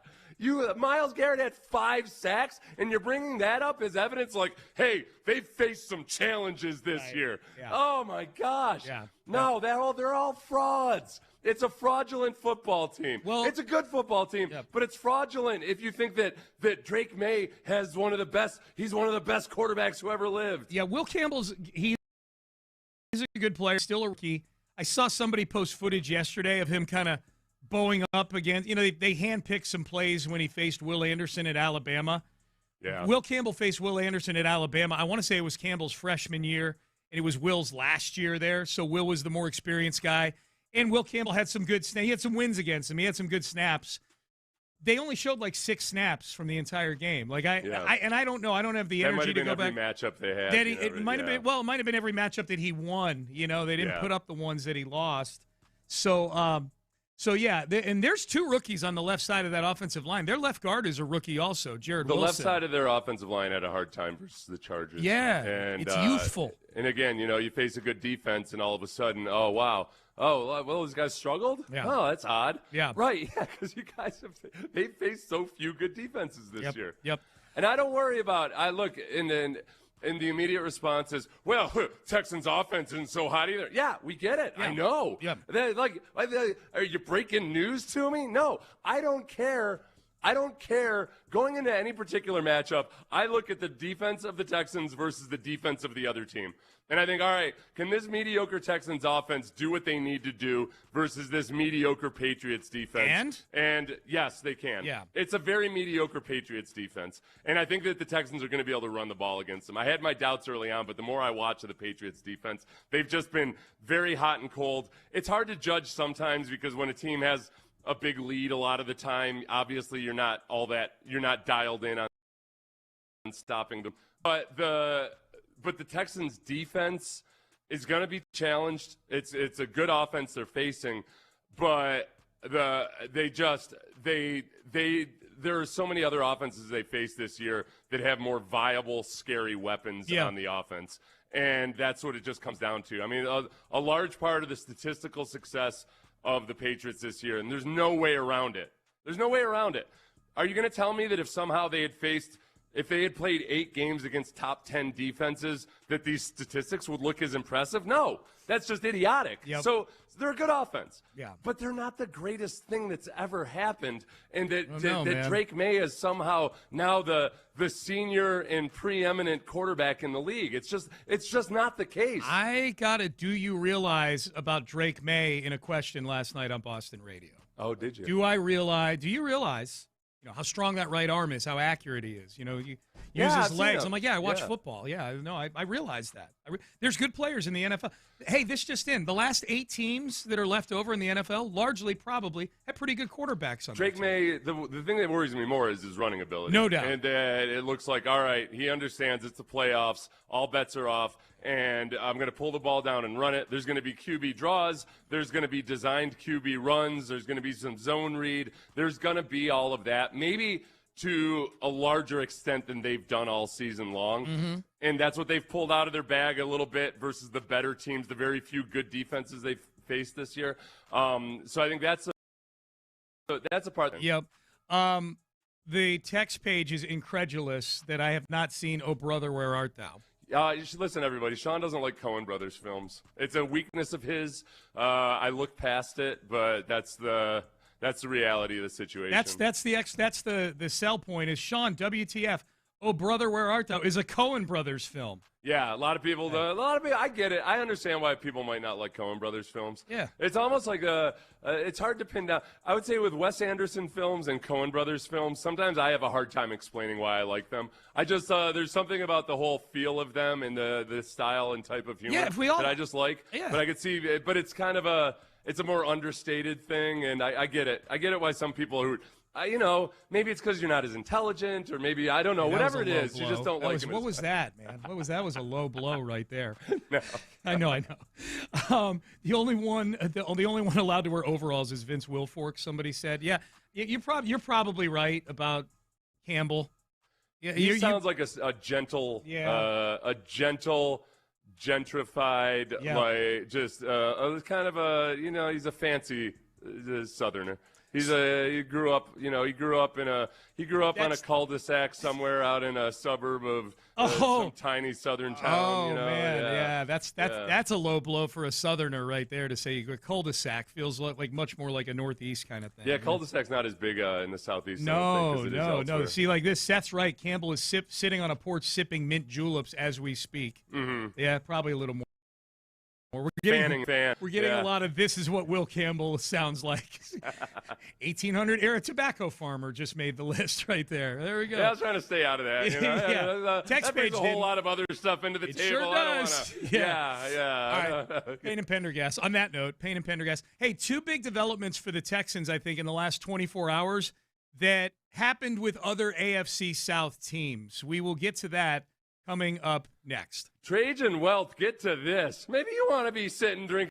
Myles Garrett had 5 sacks, and you're bringing that up as evidence hey, they faced some challenges this year. Yeah. Oh, my gosh. Yeah. No, they're all frauds. It's a fraudulent football team. Well, it's a good football team, but it's fraudulent if you think that Drake May has he's one of the best quarterbacks who ever lived. Yeah, Will Campbell's He's a good player, still a rookie. I saw somebody post footage yesterday of him kind of bowing up against, they handpicked some plays when he faced Will Anderson at Alabama. Yeah. Will Campbell faced Will Anderson at Alabama. I want to say it was Campbell's freshman year, and it was Will's last year there. So Will was the more experienced guy. And Will Campbell had some good snaps. He had some wins against him. He had some good snaps. They only showed like 6 snaps from the entire game. Like I don't know. I don't have the energy to go back. That might have been every matchup they had. It might have been. Well, it might have been every matchup that he won. They didn't put up the ones that he lost. So, and there's 2 rookies on the left side of that offensive line. Their left guard is a rookie also, Jared Wilson. The left side of their offensive line had a hard time versus the Chargers. Yeah, and, it's youthful. And again, you face a good defense, and all of a sudden, oh wow. Oh, well, these guys struggled? Yeah. Oh, that's odd. Yeah. Right, yeah, because you guys they faced so few good defenses this year. Yep. And I don't worry about I look in the immediate response is, well, Texans offense isn't so hot either. Yeah, we get it. Yeah. I know. Yeah. Are you breaking news to me? No, I don't care. I don't care. Going into any particular matchup, I look at the defense of the Texans versus the defense of the other team. And I think, all right, can this mediocre Texans offense do what they need to do versus this mediocre Patriots defense? And yes, they can. Yeah. It's a very mediocre Patriots defense. And I think that the Texans are going to be able to run the ball against them. I had my doubts early on, but the more I watch of the Patriots defense, they've just been very hot and cold. It's hard to judge sometimes because when a team has a big lead a lot of the time, obviously you're not dialed in on stopping them. But the Texans Defense is going to be challenged. It's a good offense they're facing, but there are so many other offenses they face this year that have more viable, scary weapons on the offense. And that's what it just comes down to. I mean, a large part of the statistical success of the Patriots this year, and there's no way around it. There's no way around it. Are you going to tell me that if somehow if they had played 8 games against top 10 defenses, that these statistics would look as impressive? No, that's just idiotic. Yep. So they're a good offense. Yeah. But they're not the greatest thing that's ever happened. And that man. Drake May is somehow now the senior and preeminent quarterback in the league. It's just not the case. I got a do you realize about Drake May in a question last night on Boston Radio. Oh, did you? Do you realize how strong that right arm is, how accurate he is. You use his legs. I'm like, I watch football. Yeah, no, I realize that. There's good players in the NFL. Hey, this just in. The last 8 teams that are left over in the NFL largely probably have pretty good quarterbacks on Drake May, the thing that worries me more is his running ability. No doubt. And it looks like, all right, he understands it's the playoffs. All bets are off. And I'm going to pull the ball down and run it. There's going to be QB draws. There's going to be designed QB runs. There's going to be some zone read. There's going to be all of that, maybe to a larger extent than they've done all season long. Mm-hmm. And that's what they've pulled out of their bag a little bit versus the better teams, the very few good defenses they've faced this year. So I think that's a part. Yep. The text page is incredulous that I have not seen Oh Brother, Where Art Thou? You should listen, everybody. Sean doesn't like Coen Brothers films. It's a weakness of his. I look past it, but that's the reality of the situation. That's the sell point is Sean, WTF. Oh Brother, Where Art Thou is a Coen Brothers film. Yeah, a lot of people. I get it. I understand why people might not like Coen Brothers films. Yeah, it's almost like it's hard to pin down. I would say with Wes Anderson films and Coen Brothers films, sometimes I have a hard time explaining why I like them. I just there's something about the whole feel of them and the style and type of humor that I just like. Yeah. But I could see, but it's kind of it's a more understated thing, and I get it. I get it why some people who. Maybe it's because you're not as intelligent, or maybe I don't know. Whatever it is, you just don't like him. What was that, man? That was a low blow right there. No. I know. The only one allowed to wear overalls is Vince Wilfork. Somebody said, "Yeah, you're probably right about Campbell." Yeah, he sounds like a gentle, gentrified, like just kind of he's a fancy Southerner. He grew up on a cul-de-sac somewhere out in a suburb of some tiny southern town. Man, that's a low blow for a Southerner right there to say a cul-de-sac feels like much more like a Northeast kind of thing. Yeah, cul-de-sac's not as big in the Southeast. No. See, like this, Seth's right. Campbell is sitting on a porch sipping mint juleps as we speak. Mm-hmm. Yeah, probably a little more. We're getting Yeah. a lot of this is what Will Campbell sounds like. 1800 era tobacco farmer just made the list right there. There we go. Yeah, I was trying to stay out of that. You know? Yeah. Text that brings page a whole didn't. lot of other stuff into the It table. sure I don't does. wanna, Yeah. yeah. All right. Payne and Pendergast. On that note, Payne and Pendergast. Hey, two big developments for the Texans, I think, in the last 24 hours that happened with other AFC South teams. We will get to that coming up next. Trajan Wealth, get to this. Maybe you want to be sitting drinking.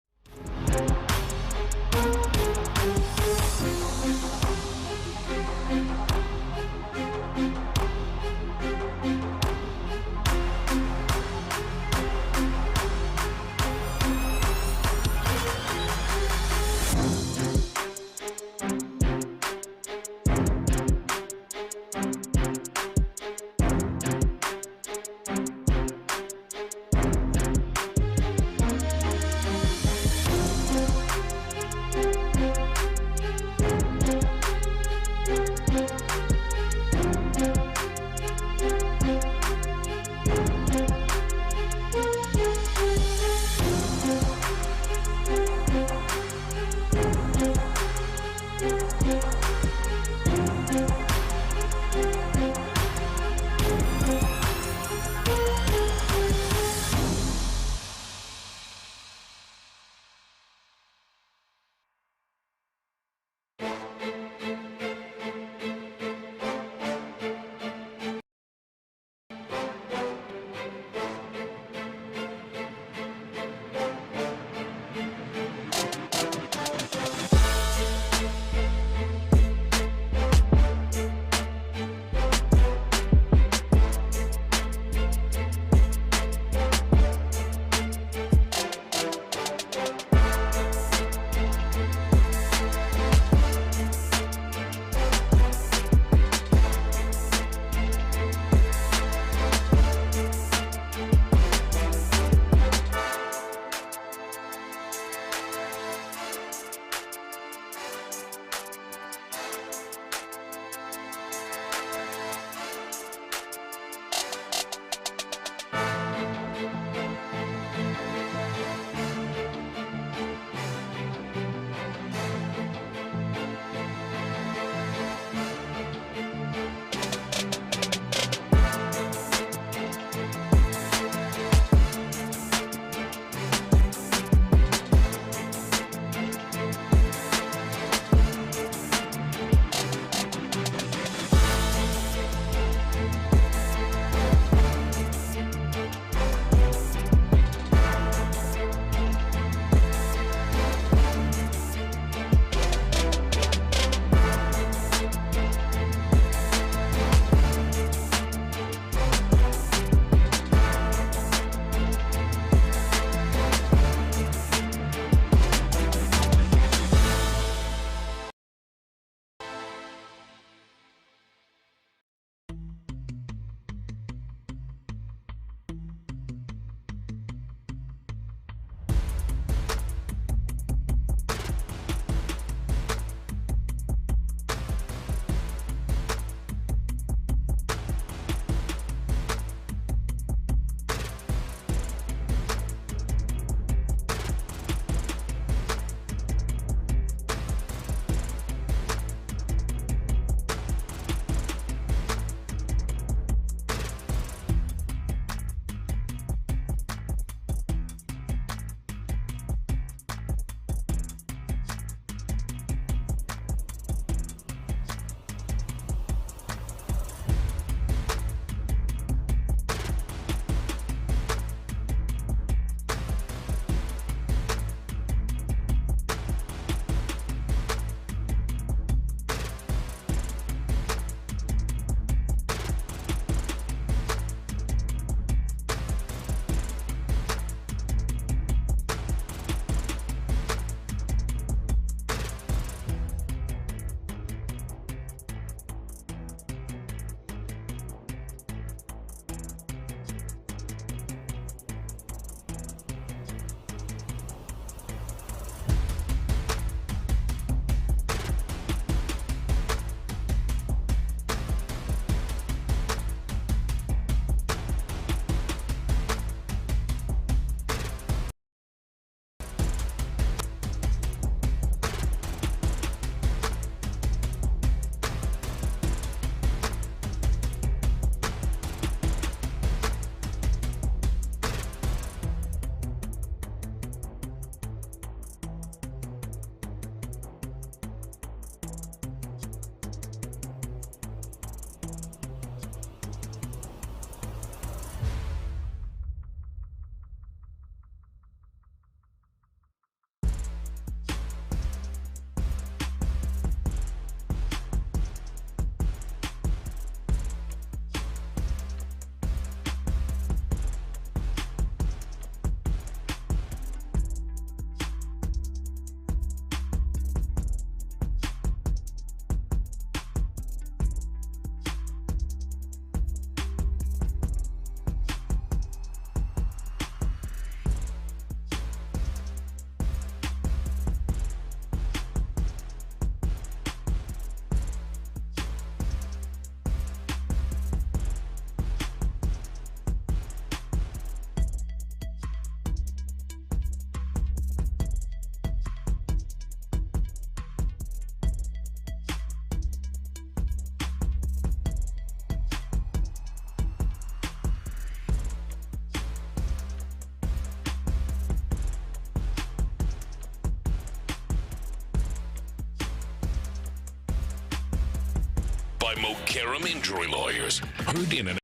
by Mokaram Injury Lawyers. Heard in an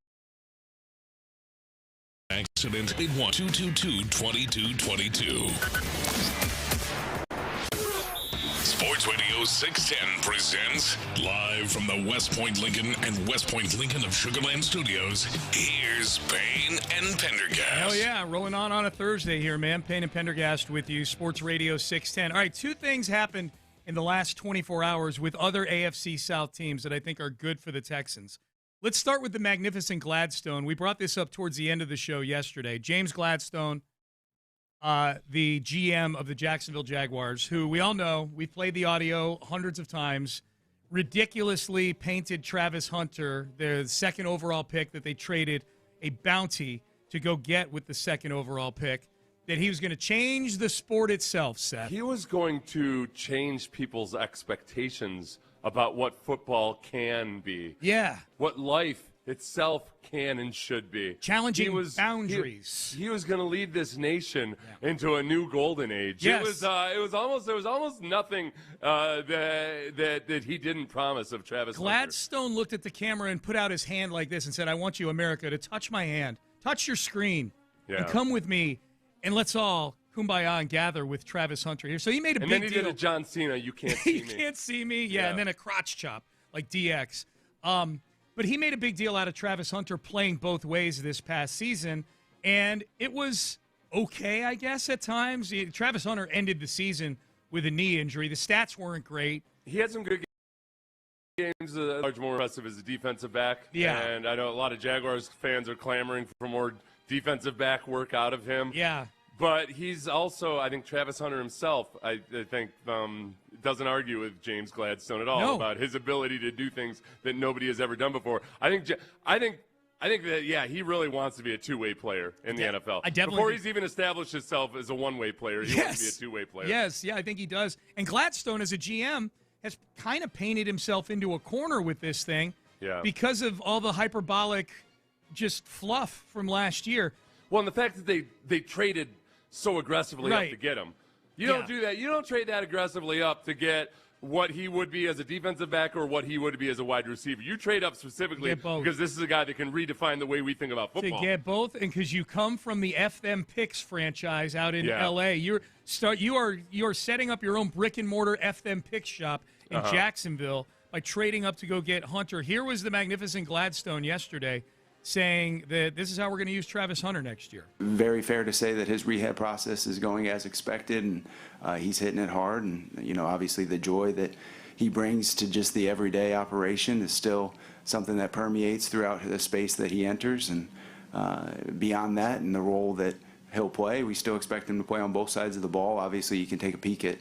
accident. 812222222. Sports Radio 610 presents live from the West Point Lincoln and West Point Lincoln of Sugarland Studios. Here's Payne and Pendergast. Hell yeah, rolling on a Thursday here, man. Payne and Pendergast with you, Sports Radio 610. All right, two things happened in the last 24 hours with other AFC South teams that I think are good for the Texans. Let's start with the magnificent Gladstone. We brought this up towards the end of the show yesterday. James Gladstone, the GM of the Jacksonville Jaguars, who we all know, we've played the audio hundreds of times, ridiculously painted Travis Hunter, the second overall pick that they traded a bounty to go get with the second overall pick, that he was going to change the sport itself, Seth. He was going to change people's expectations about what football can be. Yeah. What life itself can and should be. Challenging boundaries. He was going to lead this nation into a new golden age. Yes. There was almost nothing that he didn't promise of Travis Gladstone Hunter. looked at the camera and put out his hand like this and said, I want you, America, to touch my hand, touch your screen, and come with me, and let's all kumbaya and gather with Travis Hunter here. So he made a big deal. And then he did a John Cena, you can't see me. You can't see me, yeah, and then a crotch chop like DX. But he made a big deal out of Travis Hunter playing both ways this past season, and it was okay, I guess, at times. Travis Hunter ended the season with a knee injury. The stats weren't great. He had some good games, much more impressive as a defensive back. Yeah. And I know a lot of Jaguars fans are clamoring for more defensive back work out of him. Yeah. But he's also, I think Travis Hunter himself, I think, doesn't argue with James Gladstone at all about his ability to do things that nobody has ever done before. I think that, he really wants to be a two-way player in the NFL. Before he's even established himself as a one-way player, he wants to be a two-way player. Yes, I think he does. And Gladstone, as a GM, has kind of painted himself into a corner with this thing because of all the hyperbolic just fluff from last year. Well, and the fact that they traded so aggressively up to get him. You don't do that. You don't trade that aggressively up to get what he would be as a defensive back or what he would be as a wide receiver. You trade up specifically because this is a guy that can redefine the way we think about football. To get both, and because you come from the F Them Picks franchise out in L.A., you are setting up your own brick and mortar F Them Picks shop in Jacksonville by trading up to go get Hunter. Here was the magnificent Gladstone yesterday, saying that this is how we're going to use Travis Hunter next year. Very fair to say that his rehab process is going as expected, and he's hitting it hard. And, obviously the joy that he brings to just the everyday operation is still something that permeates throughout the space that he enters. And beyond that, and the role that he'll play, we still expect him to play on both sides of the ball. Obviously, you can take a peek at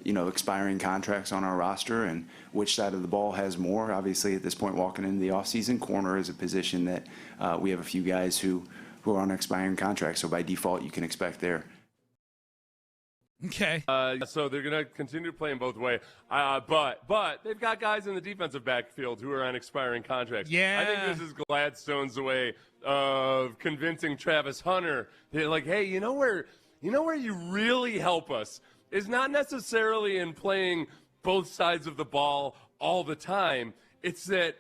expiring contracts on our roster and which side of the ball has more. Obviously, at this point, walking into the offseason, corner is a position that we have a few guys who are on expiring contracts. So by default, you can expect there. Okay. So they're going to continue to play in both ways. But they've got guys in the defensive backfield who are on expiring contracts. Yeah. I think this is Gladstone's way of convincing Travis Hunter that, like, hey, you know where you really help us is not necessarily in playing both sides of the ball all the time. It's that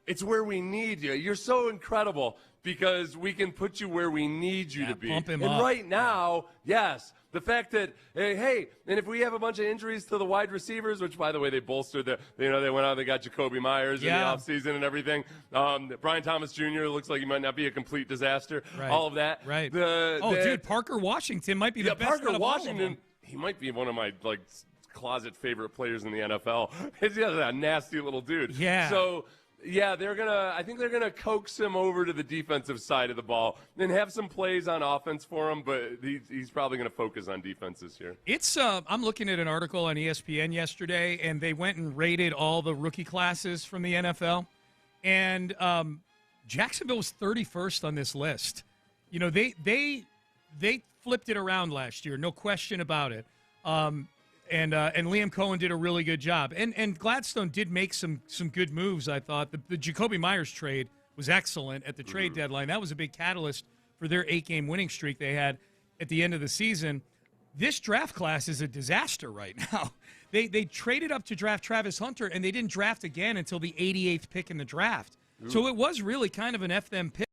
it's where we need you. You're so incredible because we can put you where we need you to be. Pump him and up. Right now, yes, the fact that, hey, and if we have a bunch of injuries to the wide receivers, which, by the way, they bolstered they went out and they got Jacoby Myers in the offseason and everything. Brian Thomas Jr. looks like he might not be a complete disaster. Right. All of that. Right. Dude, Parker Washington might be the best Parker out of Washington, all of them. he might be one of my, closet favorite players in the NFL. He's a nasty little dude. Yeah. So, I think they're gonna coax him over to the defensive side of the ball and have some plays on offense for him, but he's probably gonna focus on defense this year. It's I'm looking at an article on ESPN yesterday, and they went and rated all the rookie classes from the NFL, and Jacksonville was 31st on this list. They flipped it around last year, no question about it. And Liam Cohen did a really good job. And Gladstone did make some good moves, I thought. The Jacoby Myers trade was excellent at the trade deadline. That was a big catalyst for their 8-game winning streak they had at the end of the season. this draft class is a disaster right now. They traded up to draft Travis Hunter, and they didn't draft again until the 88th pick in the draft. Ooh. So it was really kind of an F them pick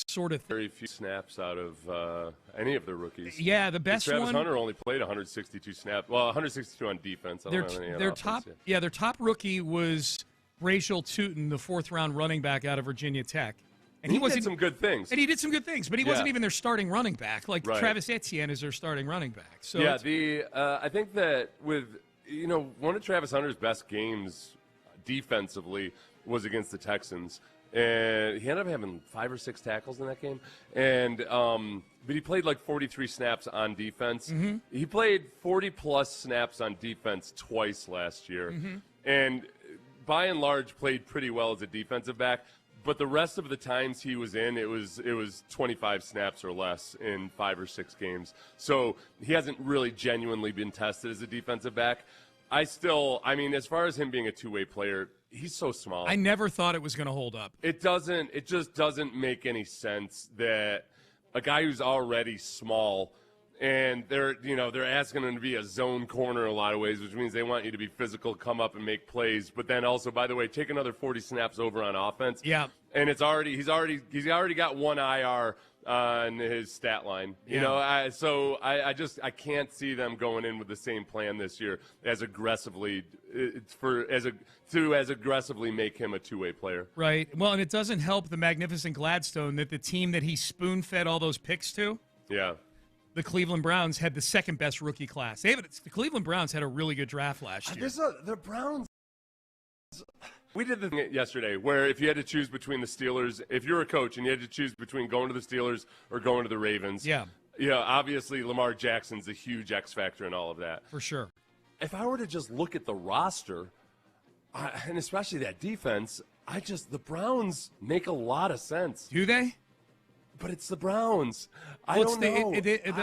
sort of thing. Very few snaps out of any of the rookies. Yeah, the best Travis one. Hunter only played 162 snaps. Well, 162 on defense. Their top rookie was Rachel Tootin, the 4th-round running back out of Virginia Tech. And he did some good things. And he did some good things, but he wasn't even their starting running back. Like Travis Etienne is their starting running back. So yeah, I think that with one of Travis Hunter's best games defensively was against the Texans. And he ended up having 5 or 6 tackles in that game. And but he played like 43 snaps on defense. Mm-hmm. He played 40-plus snaps on defense twice last year. Mm-hmm. And by and large played pretty well as a defensive back. But the rest of the times he was in, it was 25 snaps or less in 5 or 6 games. So he hasn't really genuinely been tested as a defensive back. As far as him being a two-way player, he's so small. I never thought it was going to hold up. It just doesn't make any sense that a guy who's already small and they're asking him to be a zone corner in a lot of ways, which means they want you to be physical, come up and make plays. But then also, by the way, take another 40 snaps over on offense. Yeah. And he's already got 1 IR on his stat line. Yeah. I can't see them going in with the same plan this year as aggressively aggressively make him a two-way player. Right. Well, and it doesn't help the magnificent Gladstone that the team that he spoon-fed all those picks to. Yeah. The Cleveland Browns had the second best rookie class. The Cleveland Browns had a really good draft last year. The Browns. We did the thing yesterday where if you had to choose between the Steelers, if you're a coach and you had to choose between going to the Steelers or going to the Ravens. Yeah. Obviously Lamar Jackson's a huge X factor in all of that. For sure. If I were to just look at the roster, and especially that defense, the Browns make a lot of sense. Do they? But it's the Browns. I don't know.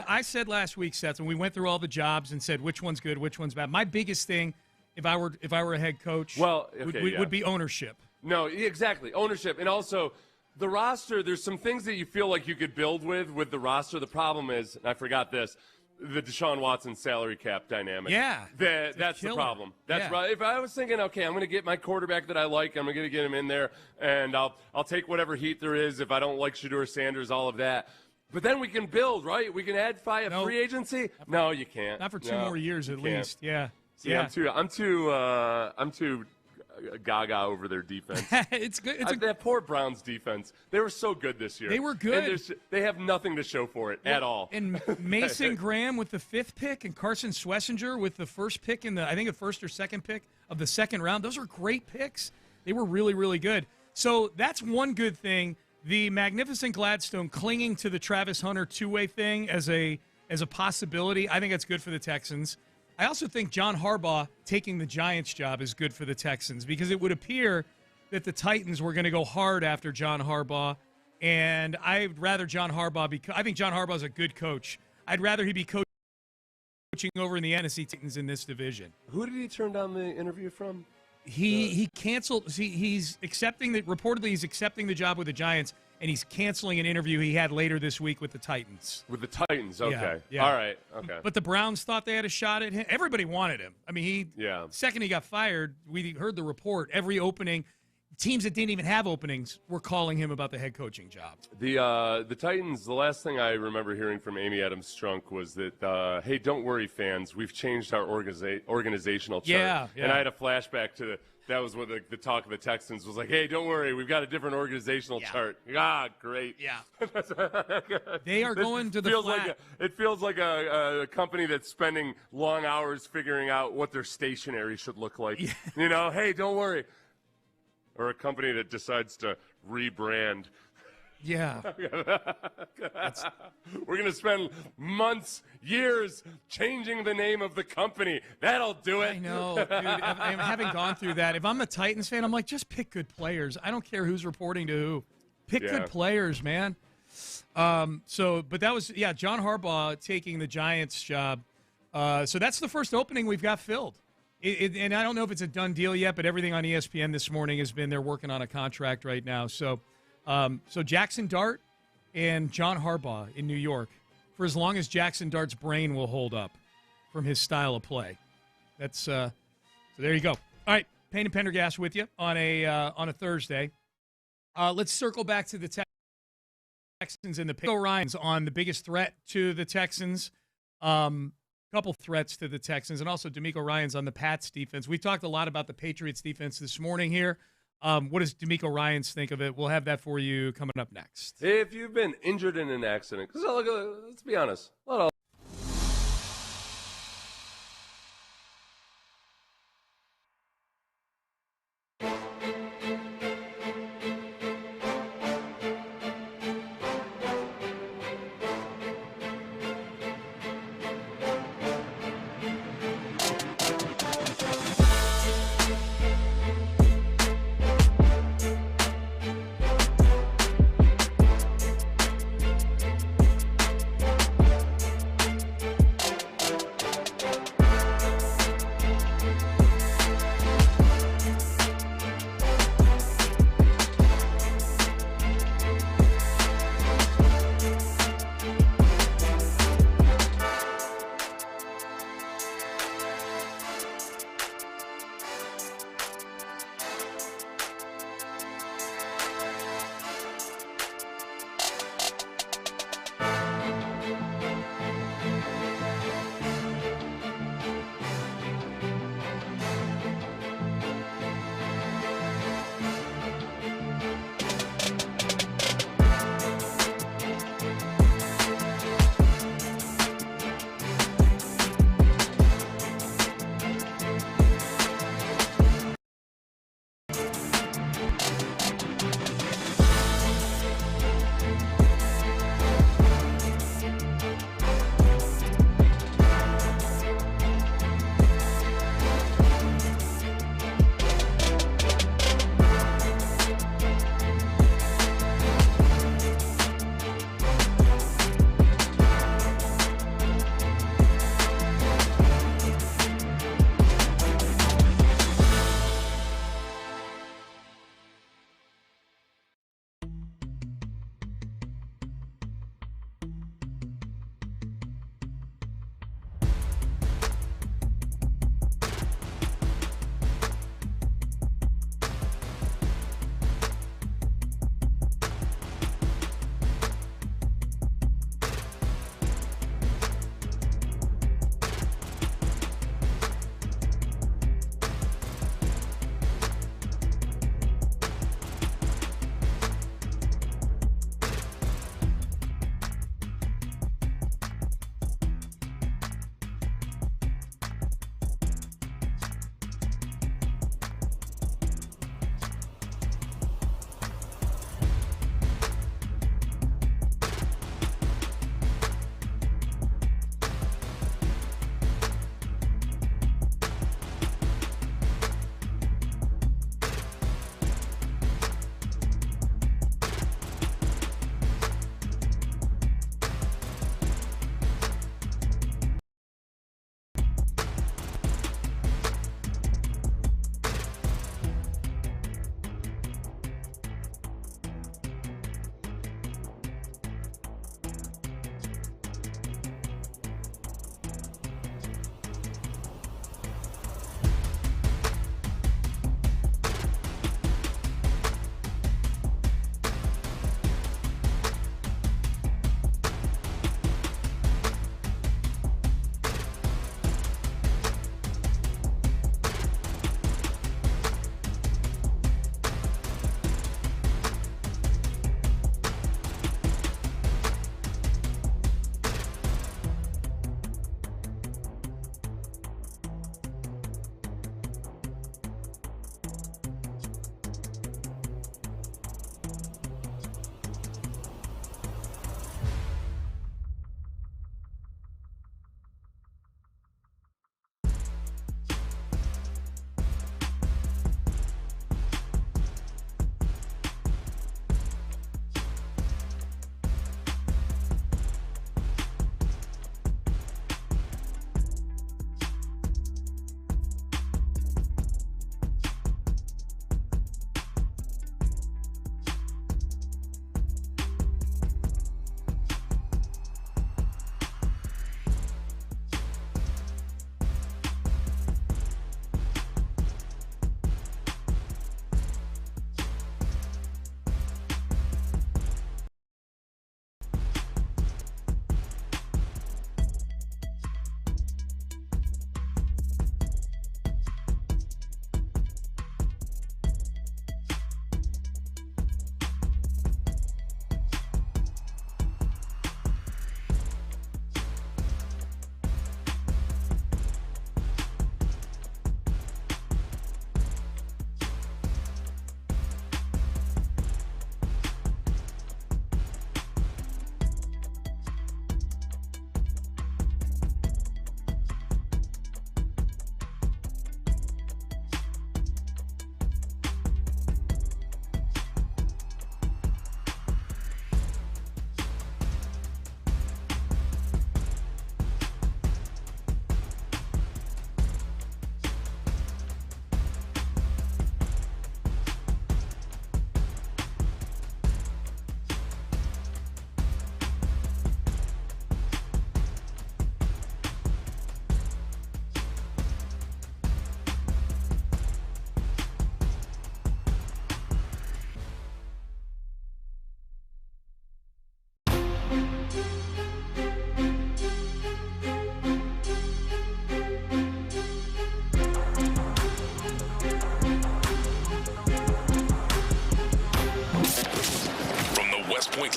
I said last week, Seth, when we went through all the jobs and said which one's good, which one's bad. My biggest thing, if I were a head coach, would be ownership. No, exactly, ownership, and also the roster. There's some things that you feel like you could build with the roster. The problem is, and I forgot this, the Deshaun Watson salary cap dynamic. Yeah, that's the problem. That's right. If I was thinking, okay, I'm going to get my quarterback that I like, I'm going to get him in there, and I'll take whatever heat there is. If I don't like Shedeur Sanders, all of that. But then we can build, right? We can add free agency. No, you can't. Not for 2 more years at least. Yeah. See, yeah. I'm too gaga over their defense. It's good. That poor Browns defense. They were so good this year. They were good. And they have nothing to show for it at all. And Mason Graham with the 5th pick and Carson Schlesinger with the 1st pick the 1st or 2nd pick of the 2nd round. Those are great picks. They were really, really good. So that's one good thing. The magnificent Gladstone clinging to the Travis Hunter two-way thing as a possibility, I think that's good for the Texans. I also think John Harbaugh taking the Giants job is good for the Texans because it would appear that the Titans were going to go hard after John Harbaugh, and I'd rather John Harbaugh I think John Harbaugh is a good coach. I'd rather he be coaching over in the NFC Titans in this division. Who did he turn down the interview from? He canceled. He's accepting that. Reportedly, he's accepting the job with the Giants, and he's canceling an interview he had later this week with the Titans. With the Titans, okay. Yeah. All right, okay. But the Browns thought they had a shot at him. Everybody wanted him. I mean, second he got fired, we heard the report. Every opening, teams that didn't even have openings were calling him about the head coaching job. The Titans, the last thing I remember hearing from Amy Adams-Strunk was that, hey, don't worry, fans. We've changed our organizational chart. Yeah. And I had a flashback to that was what the talk of the Texans was like, hey, don't worry. We've got a different organizational chart. Ah, great. Yeah. They are going to the flat. It feels like a company that's spending long hours figuring out what their stationery should look like. Yeah. Hey, don't worry. Or a company that decides to rebrand. Yeah. We're going to spend months, years changing the name of the company. That'll do it. I know, dude. I'm having gone through that. If I'm a Titans fan, I'm like, just pick good players. I don't care who's reporting to who. Pick good players, man. But that was, John Harbaugh taking the Giants job. So that's the first opening we've got filled. And I don't know if it's a done deal yet, but everything on ESPN this morning has been they're working on a contract right now. So Jackson Dart and John Harbaugh in New York for as long as Jackson Dart's brain will hold up from his style of play. That's so there you go. All right, Payne and Pendergast with you on a Thursday. Let's circle back to the Texans and the Nico Ryans on the biggest threat to the Texans. Couple threats to the Texans, and also D'Amico Ryans on the Pats defense. We talked a lot about the Patriots defense this morning here. What does D'Amico Ryans think of it? We'll have that for you coming up next. If you've been injured in an accident, because let's be honest, a lot of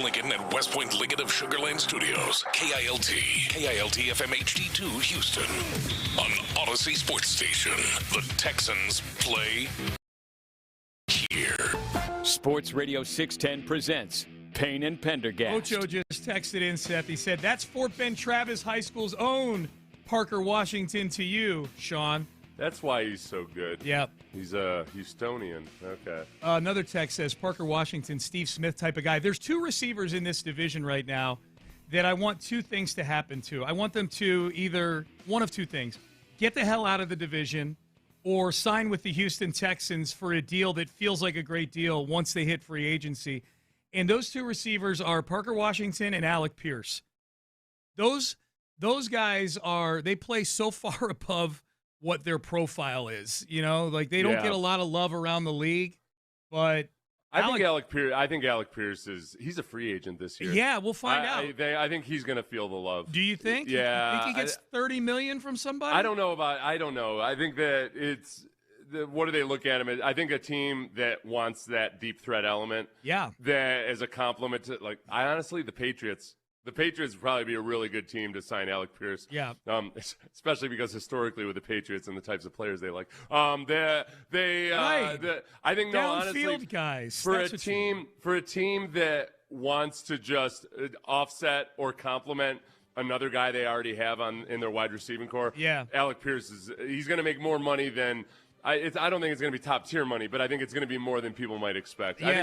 Lincoln and West Point Lincoln of Sugar Land Studios. KILT FM HD2 Houston. On Odyssey Sports Station. The Texans play here. Sports Radio 610 presents Payne and Pendergast. Ocho just texted in, Seth. He said, that's Fort Bend Travis High School's own Parker Washington to you, Sean. That's why he's so good. Yep. He's a Houstonian. Okay. Another text says, Parker Washington, Steve Smith type of guy. There's two receivers in this division right now that I want two things to happen to. I want them to either, one of two things, get the hell out of the division or sign with the Houston Texans for a deal that feels like a great deal once they hit free agency. And those two receivers are Parker Washington and Alec Pierce. Those guys they play so far above what their profile is. You know, like they don't get a lot of love around the league, but I think Alec Pierce he's a free agent this year. Yeah, we'll find out. I think he's going to feel the love. Do you think? Yeah. You think he gets $30 million from somebody? I don't know. I think that what do they look at him? I think a team that wants that deep threat element. Yeah. That as a compliment to, the Patriots. The Patriots would probably be a really good team to sign Alec Pierce. Yeah. Especially because historically with the Patriots and the types of players they like. I think downfield guys for a team that wants to just offset or complement another guy they already have in their wide receiving core. Yeah. Alec Pierce he's going to make more money than. I don't think it's going to be top tier money, but I think it's going to be more than people might expect. Yeah. I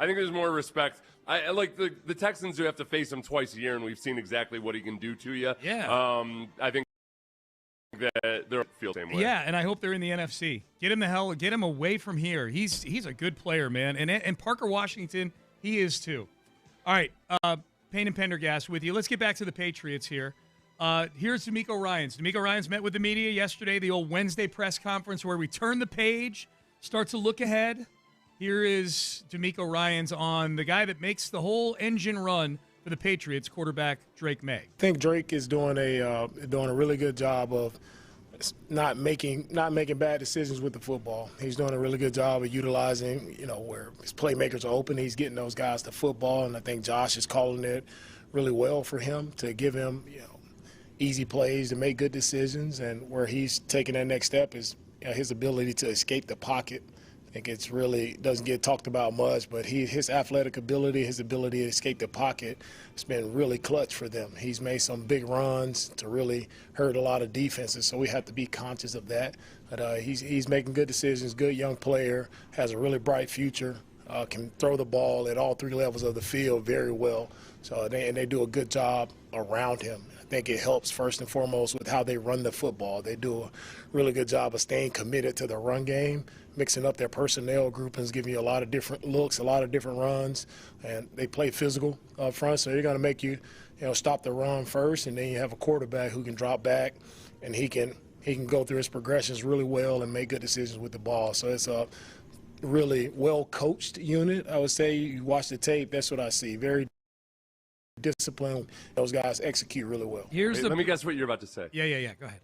think there's more respect. I like the Texans who have to face him twice a year, and we've seen exactly what he can do to you. Yeah. I think that they'll feel the same way. Yeah, and I hope they're in the NFC. Get him away from here. He's a good player, man. And Parker Washington, he is too. All right, Payne and Pendergast with you. Let's get back to the Patriots here. Here's D'Amico Ryans. D'Amico Ryans met with the media yesterday, the old Wednesday press conference where we turn the page, start to look ahead. Here is D'Amico Ryans on the guy that makes the whole engine run for the Patriots, quarterback Drake May. I think Drake is doing a really good job of not making bad decisions with the football. He's doing a really good job of utilizing, where his playmakers are open. He's getting those guys the football, and I think Josh is calling it really well for him to give him, easy plays to make good decisions, and where he's taking that next step is his ability to escape the pocket. I think it's really doesn't get talked about much, but his athletic ability, his ability to escape the pocket has been really clutch for them. He's made some big runs to really hurt a lot of defenses, so we have to be conscious of that. But he's making good decisions, good young player, has a really bright future, can throw the ball at all three levels of the field very well. So they do a good job around him. I think it helps first and foremost with how they run the football. They do a really good job of staying committed to the run game, mixing up their personnel groupings, giving you a lot of different looks, a lot of different runs, and they play physical up front. So they're going to make you, stop the run first, and then you have a quarterback who can drop back, and he can go through his progressions really well and make good decisions with the ball. So it's a really well-coached unit, I would say. You watch the tape, that's what I see. Very disciplined. Those guys execute really well. Let me guess what you're about to say. Yeah. Go ahead.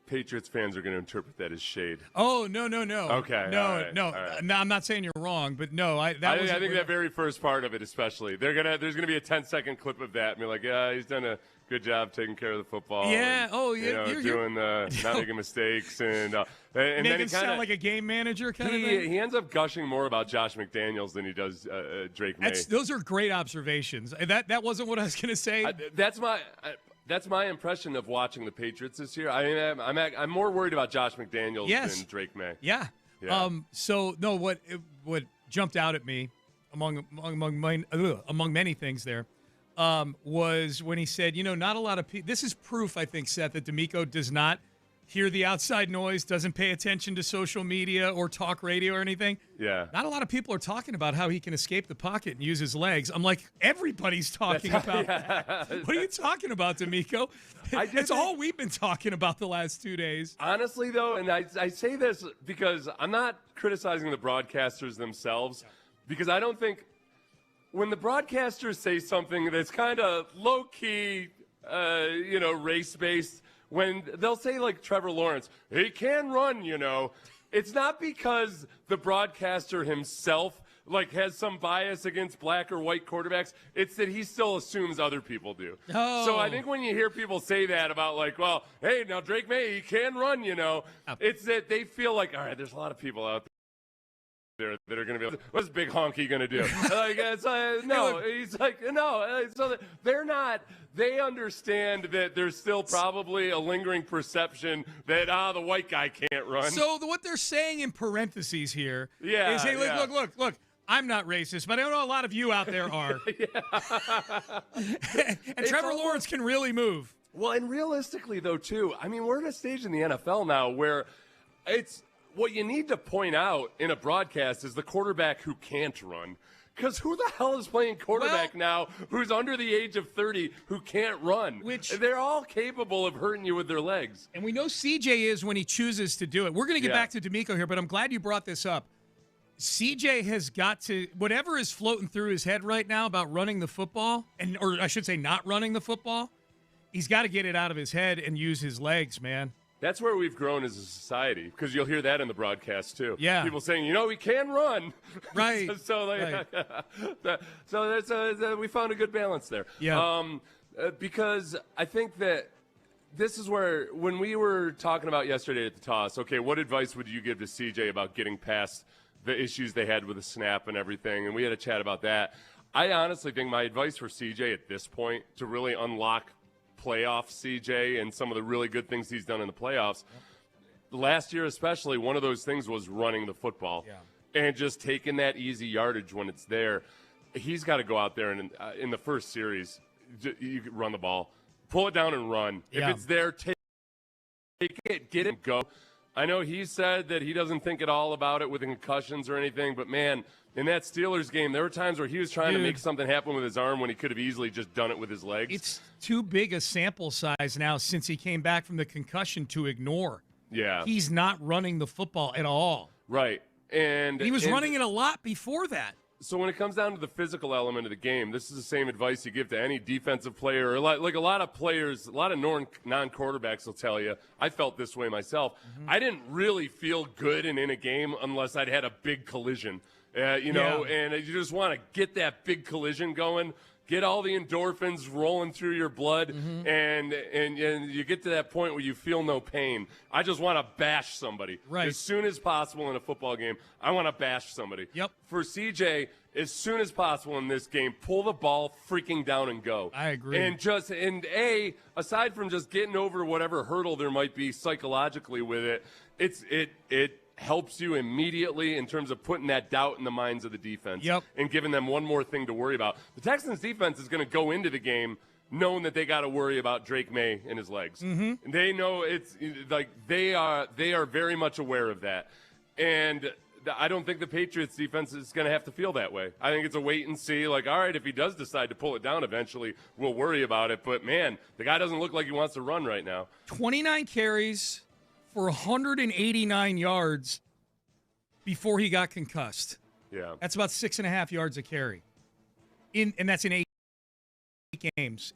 Patriots fans are going to interpret that as shade. Oh, no. Okay. No, all right, no. All right. No, I'm not saying you're wrong, but no. I think that very first part of it especially. There's going to be a 10-second clip of that and be like, yeah, he's done a good job taking care of the football. Yeah. And, you're not making mistakes and make then him sound like a game manager kind of thing. He ends up gushing more about Josh McDaniels than he does Drake May. Those are great observations. That wasn't what I was going to say. That's my impression of watching the Patriots this year. I'm more worried about Josh McDaniels than Drake May. Yeah. What jumped out at me among many things there was when he said, not a lot of people. This is proof, I think, Seth, that D'Amico does not hear the outside noise, doesn't pay attention to social media or talk radio or anything. Yeah. Not a lot of people are talking about how he can escape the pocket and use his legs. I'm like, everybody's talking about that. What are you talking about, D'Amico? That's all we've been talking about the last 2 days. Honestly, though, and I say this because I'm not criticizing the broadcasters themselves, because I don't think when the broadcasters say something that's kind of low-key, race-based, when they'll say, like Trevor Lawrence, he can run, it's not because the broadcaster himself like has some bias against black or white quarterbacks. It's that he still assumes other people do. Oh. So I think when you hear people say that about like, well, hey, now Drake May, he can run, it's that they feel like, all right, there's a lot of people out there that are going to be like, what's Big Honky going to do? Like, it's no, he's like, no. So they're not, they understand that there's still probably a lingering perception that, the white guy can't run. So what they're saying in parentheses here is, hey, look, I'm not racist, but I know a lot of you out there are. And Trevor Lawrence can really move. Well, and realistically, though, too, I mean, we're at a stage in the NFL now where it's, what you need to point out in a broadcast is the quarterback who can't run. Because who the hell is playing quarterback now who's under the age of 30 who can't run? Which they're all capable of hurting you with their legs. And we know CJ is when he chooses to do it. We're going to get back to D'Amico here, but I'm glad you brought this up. CJ has got to, whatever is floating through his head right now about running the football, or I should say not running the football, he's got to get it out of his head and use his legs, man. That's where we've grown as a society, because you'll hear that in the broadcast too. Yeah, people saying, he can run, right? So we found a good balance there. Yeah, because I think that this is where, when we were talking about yesterday at the toss, okay, what advice would you give to CJ about getting past the issues they had with the snap and everything? And we had a chat about that. I honestly think my advice for CJ at this point, to really unlock playoff CJ and some of the really good things he's done in the playoffs, last year especially, one of those things was running the football and just taking that easy yardage when it's there. He's got to go out there and in the first series, you run the ball, pull it down and run. If it's there, take it, get it, go. I know he said that he doesn't think at all about it with concussions or anything, but man, in that Steelers game, there were times where he was trying to make something happen with his arm when he could have easily just done it with his legs. It's too big a sample size now since he came back from the concussion to ignore. Yeah. He's not running the football at all. Right. And he was running it a lot before that. So when it comes down to the physical element of the game, this is the same advice you give to any defensive player. Or like a lot of players, a lot of non-quarterbacks will tell you. I felt this way myself. I didn't really feel good in a game unless I'd had a big collision. And you just want to get that big collision going, get all the endorphins rolling through your blood, and you get to that point where you feel no pain. I just want to bash somebody. Right. As soon as possible in a football game, I want to bash somebody. Yep. For CJ, as soon as possible in this game, pull the ball freaking down and go. I agree. And aside from just getting over whatever hurdle there might be psychologically with it, it helps you immediately in terms of putting that doubt in the minds of the defense and giving them one more thing to worry about. The Texans defense is going to go into the game knowing that they got to worry about Drake May and his legs. And they know it's like they are very much aware of that. And I don't think the Patriots defense is going to have to feel that way. I think it's a wait and see. Like, all right, if he does decide to pull it down eventually, we'll worry about it. But, man, the guy doesn't look like he wants to run right now. 29 carries for 189 yards before he got concussed. Yeah. That's about 6.5 yards a carry. And that's in 8 games.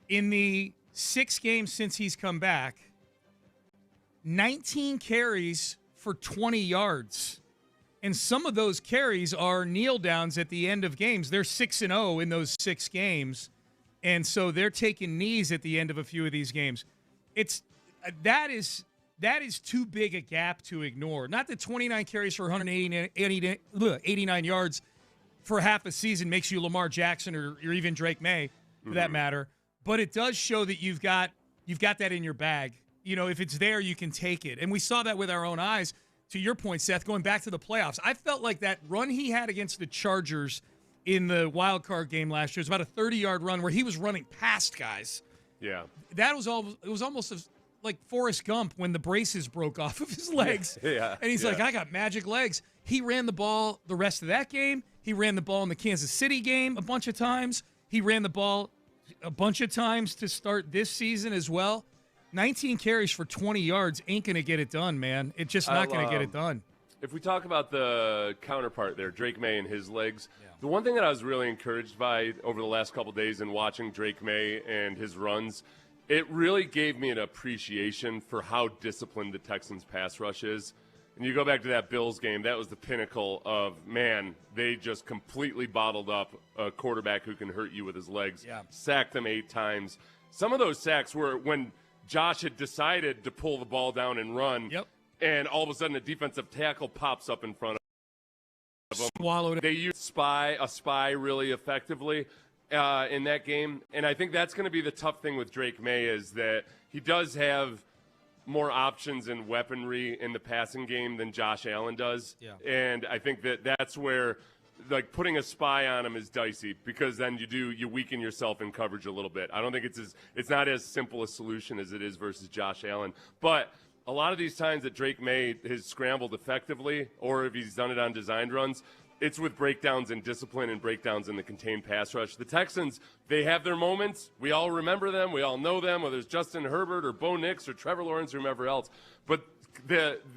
In the 6 games since he's come back, 19 carries for 20 yards. And some of those carries are kneel downs at the end of games. They're 6-0 in those 6 games. And so they're taking knees at the end of a few of these games. That is too big a gap to ignore. Not that 29 carries for 189 yards for half a season makes you Lamar Jackson or even Drake May, for that matter. But it does show that you've got that in your bag. You know, if it's there, you can take it. And we saw that with our own eyes. To your point, Seth, going back to the playoffs, I felt like that run he had against the Chargers in the wild card game last year was about a 30-yard run where he was running past guys. Yeah. It was almost like Forrest Gump when the braces broke off of his legs. Yeah. And he's like, I got magic legs. He ran the ball the rest of that game. He ran the ball in the Kansas City game a bunch of times. He ran the ball a bunch of times to start this season as well. 19 carries for 20 yards ain't going to get it done, man. It's just not going to get it done. If we talk about the counterpart there, Drake May and his legs, the one thing that I was really encouraged by over the last couple of days in watching Drake May and his runs, it really gave me an appreciation for how disciplined the Texans pass rush is. And you go back to that Bills game, that was the pinnacle of, man, they just completely bottled up a quarterback who can hurt you with his legs. Yeah. Sacked them 8 times. Some of those sacks were when Josh had decided to pull the ball down and run. Yep. And all of a sudden a defensive tackle pops up in front of him. Swallowed it. They used a spy really effectively in that game. And I think that's going to be the tough thing with Drake May is that he does have more options and weaponry in the passing game than Josh Allen does. Yeah. And I think that's where, like, putting a spy on him is dicey because then you weaken yourself in coverage a little bit. I don't think it's not as simple a solution as it is versus Josh Allen. But a lot of these times that Drake May has scrambled effectively, or if he's done it on designed runs, it's with breakdowns in discipline and breakdowns in the contained pass rush. The Texans, they have their moments. We all remember them. We all know them, whether it's Justin Herbert or Bo Nix or Trevor Lawrence or whomever else. But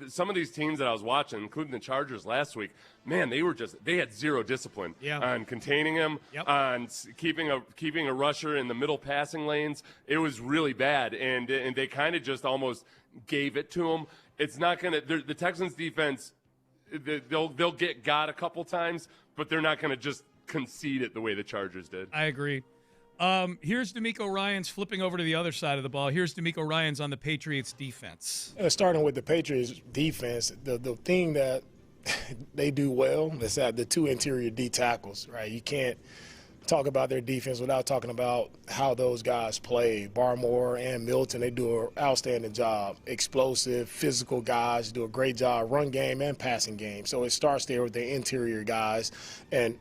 some of these teams that I was watching, including the Chargers last week, man, they had zero discipline on containing him, on keeping a rusher in the middle passing lanes. It was really bad, and they kind of just almost gave it to him. It's not going to – the Texans defense – they'll get got a couple times, but they're not going to just concede it the way the Chargers did. I agree. Here's DeMeco Ryans flipping over to the other side of the ball. Here's DeMeco Ryans on the Patriots defense. Starting with the Patriots defense, the thing that they do well is that the 2 interior D tackles, right? You can't talk about their defense without talking about how those guys play. Barmore and Milton, they do an outstanding job. Explosive, physical guys do a great job, run game and passing game. So it starts there with the interior guys, and,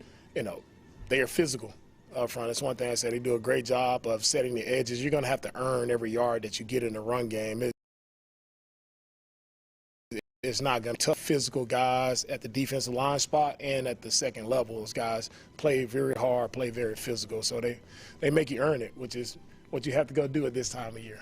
they are physical up front. That's one thing I said. They do a great job of setting the edges. You're going to have to earn every yard that you get in the run game. It's not going to be tough physical guys at the defensive line spot and at the second level. Those guys play very hard, play very physical. So they make you earn it, which is what you have to go do at this time of year.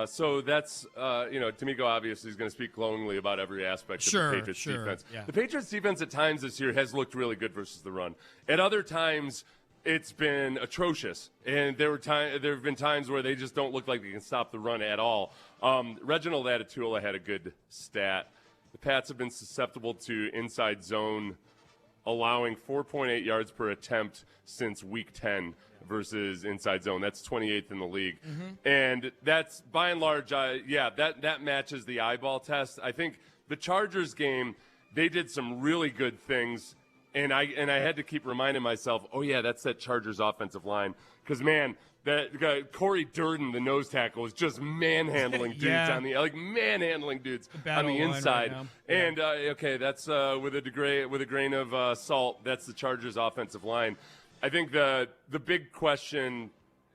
So that's, DeMeco obviously is going to speak glowingly about every aspect of the Patriots defense. Yeah. The Patriots defense at times this year has looked really good versus the run. At other times, it's been atrocious. And there have been times where they just don't look like they can stop the run at all. Reginald Atatula had a good stat. The Pats have been susceptible to inside zone, allowing 4.8 yards per attempt since Week 10 versus inside zone. That's 28th in the league. Mm-hmm. And that's, by and large, that matches the eyeball test. I think the Chargers game, they did some really good things, and I had to keep reminding myself, that's that Chargers offensive line. Because, man, that guy, Corey Durden, the nose tackle, was just manhandling dudes on the inside. Right and that's with a grain of salt. That's the Chargers offensive line. I think the big question,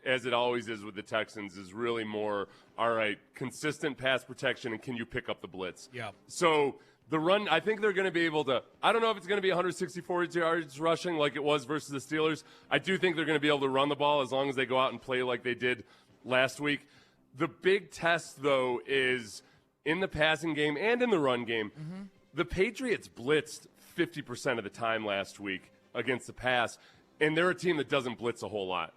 as it always is with the Texans, is really more, all right, consistent pass protection, and can you pick up the blitz? Yeah. So the run, I think they're going to be able to – I don't know if it's going to be 164 yards rushing like it was versus the Steelers. I do think they're going to be able to run the ball as long as they go out and play like they did last week. The big test, though, is in the passing game and in the run game. Mm-hmm. The Patriots blitzed 50% of the time last week against the pass, and they're a team that doesn't blitz a whole lot.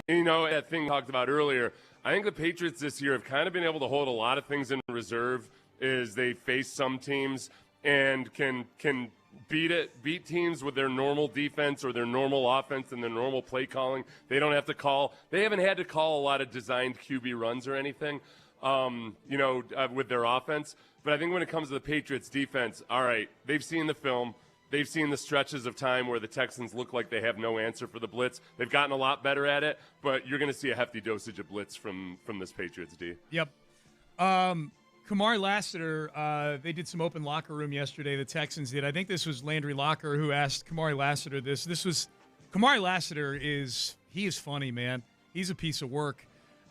That thing we talked about earlier, I think the Patriots this year have kind of been able to hold a lot of things in reserve as they face some teams and can beat teams with their normal defense or their normal offense and their normal play calling. They haven't had to call a lot of designed QB runs or anything, with their offense. But I think when it comes to the Patriots defense, all right, they've seen the film. They've seen the stretches of time where the Texans look like they have no answer for the blitz. They've gotten a lot better at it, but you're going to see a hefty dosage of blitz from this Patriots D. Yep. Kamari Lassiter, they did some open locker room yesterday, the Texans did. I think this was Landry Locker who asked Kamari Lassiter this. Kamari Lassiter is funny, man. He's a piece of work.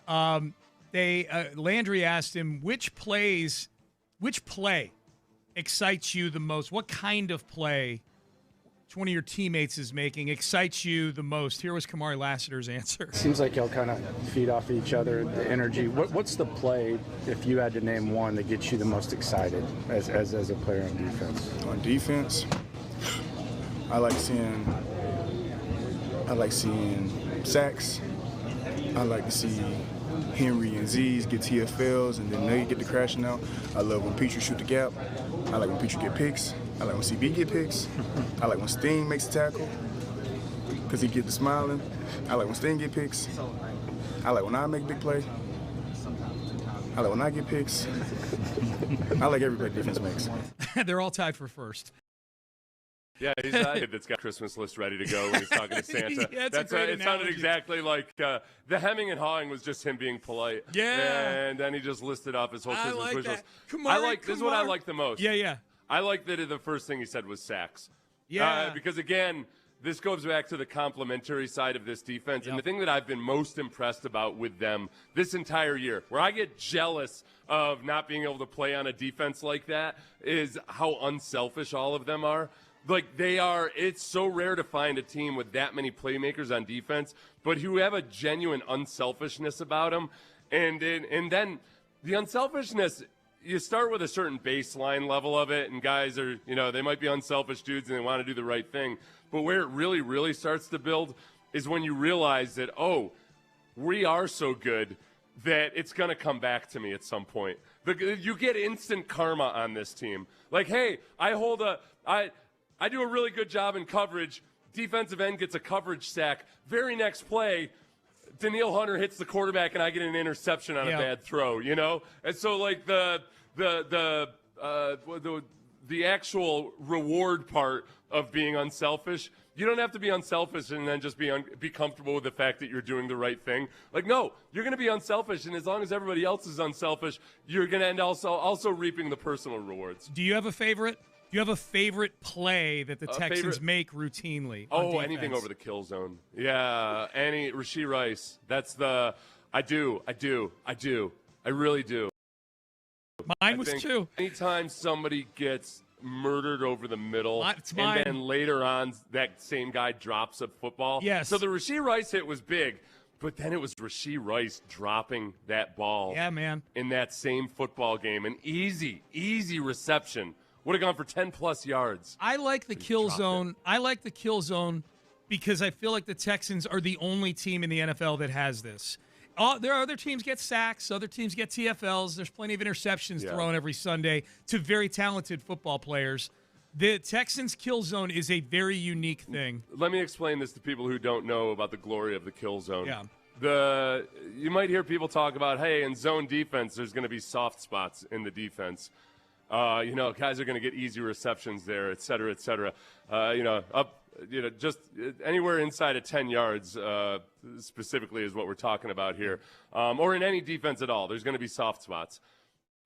Landry asked him, which play excites you the most? What kind of play which one of your teammates is making excites you the most? Here was Kamari Lassiter's answer. Seems like y'all kind of feed off each other, the energy. What's the play, if you had to name one, that gets you the most excited as a player on defense? On defense, I like seeing sacks. I like to see Henry and Z's get TFLs and then they get to crashing out. I love when Petrie shoot the gap. I like when Petrie get picks. I like when CB get picks. I like when Sting makes a tackle because he get the smiling. I like when Sting get picks. I like when I make a big play. I like when I get picks. I like every play defense makes. They're all tied for first. Yeah, he's a kid that's got a Christmas list ready to go when he's talking to Santa. Yeah, it sounded exactly like the hemming and hawing was just him being polite. Yeah. And then he just listed off his whole Christmas wish list. This is what I like the most. Yeah. I like that the first thing he said was sacks. Yeah. Because, again, this goes back to the complementary side of this defense. And the thing that I've been most impressed about with them this entire year, where I get jealous of not being able to play on a defense like that, is how unselfish all of them are. Like, they are – it's so rare to find a team with that many playmakers on defense, but who have a genuine unselfishness about them. And then the unselfishness – you start with a certain baseline level of it, and guys are, they might be unselfish dudes and they want to do the right thing. But where it really, really starts to build is when you realize that, we are so good that it's going to come back to me at some point. You get instant karma on this team. Like, hey, I do a really good job in coverage. Defensive end gets a coverage sack. Very next play, Daniil Hunter hits the quarterback and I get an interception on a bad throw, And so, like, the actual reward part of being unselfish, you don't have to be unselfish and then just be comfortable with the fact that you're doing the right thing. Like, no, you're going to be unselfish, and as long as everybody else is unselfish, you're going to end also reaping the personal rewards. Do you have a favorite? Do you have a favorite play that the Texans make routinely? Anything over the kill zone. Yeah, Rashee Rice. That's I do. I really do. Mine was too. Anytime somebody gets murdered over the middle, it's mine. And then later on that same guy drops a football. Yes. So the Rashee Rice hit was big, but then it was Rashee Rice dropping that ball. Yeah, man. In that same football game. An easy reception. Would have gone for 10-plus yards. I like the kill zone. I like the kill zone because I feel like the Texans are the only team in the NFL that has this. There are other teams get sacks. Other teams get TFLs. There's plenty of interceptions thrown every Sunday to very talented football players. The Texans kill zone is a very unique thing. Let me explain this to people who don't know about the glory of the kill zone. Yeah. You might hear people talk about, hey, in zone defense, there's going to be soft spots in the defense. Guys are going to get easy receptions there, et cetera, et cetera. Just anywhere inside of 10 yards specifically is what we're talking about here. Or in any defense at all, there's going to be soft spots.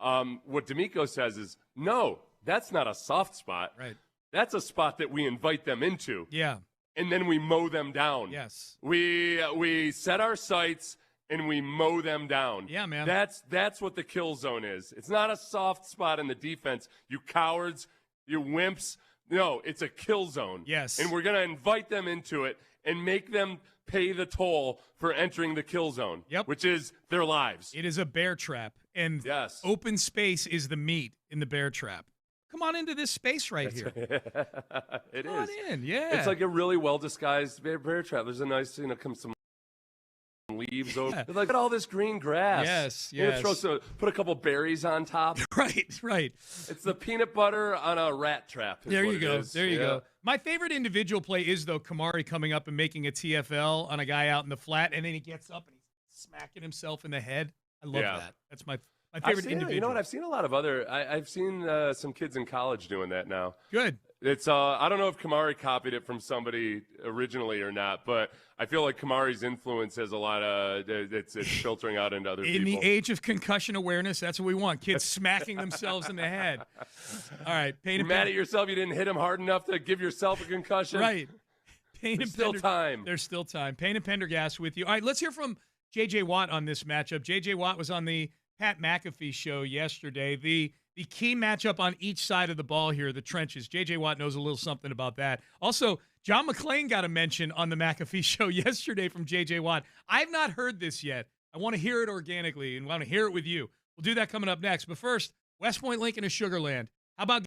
What D'Amico says is, no, that's not a soft spot. Right. That's a spot that we invite them into. Yeah. And then we mow them down. Yes. We set our sights and we mow them down. Yeah, man. That's what the kill zone is. It's not a soft spot in the defense. You cowards, you wimps. No, it's a kill zone. Yes. And we're going to invite them into it and make them pay the toll for entering the kill zone, which is their lives. It is a bear trap. And open space is the meat in the bear trap. Come on into this space right here. It Come on in, yeah. It's like a really well-disguised bear trap. There's a nice, some leaves over. Like, look at all this green grass. Yes. Put a couple berries on top. Right. It's the peanut butter on a rat trap. There you go. My favorite individual play is, though, Kamari coming up and making a TFL on a guy out in the flat, and then he gets up and he's smacking himself in the head. I love that. That's my favorite individual. You know what? I've seen a lot of I've seen some kids in college doing that now. Good. It's I don't know if Kamari copied it from somebody originally or not, but I feel like Kamari's influence has a lot of it's filtering out into other people. In the age of concussion awareness, that's what we want. Kids smacking themselves in the head. All right, You're mad at yourself you didn't hit him hard enough to give yourself a concussion. Right. There's still time. There's still time. Payne and Pendergast with you. All right, let's hear from J.J. Watt on this matchup. J.J. Watt was on the Pat McAfee show yesterday. The key matchup on each side of the ball here, the trenches. J.J. Watt knows a little something about that. Also, John McClain got a mention on the McAfee show yesterday from J.J. Watt. I've not heard this yet. I want to hear it organically and want to hear it with you. We'll do that coming up next. But first, West Point Lincoln is Sugarland. How about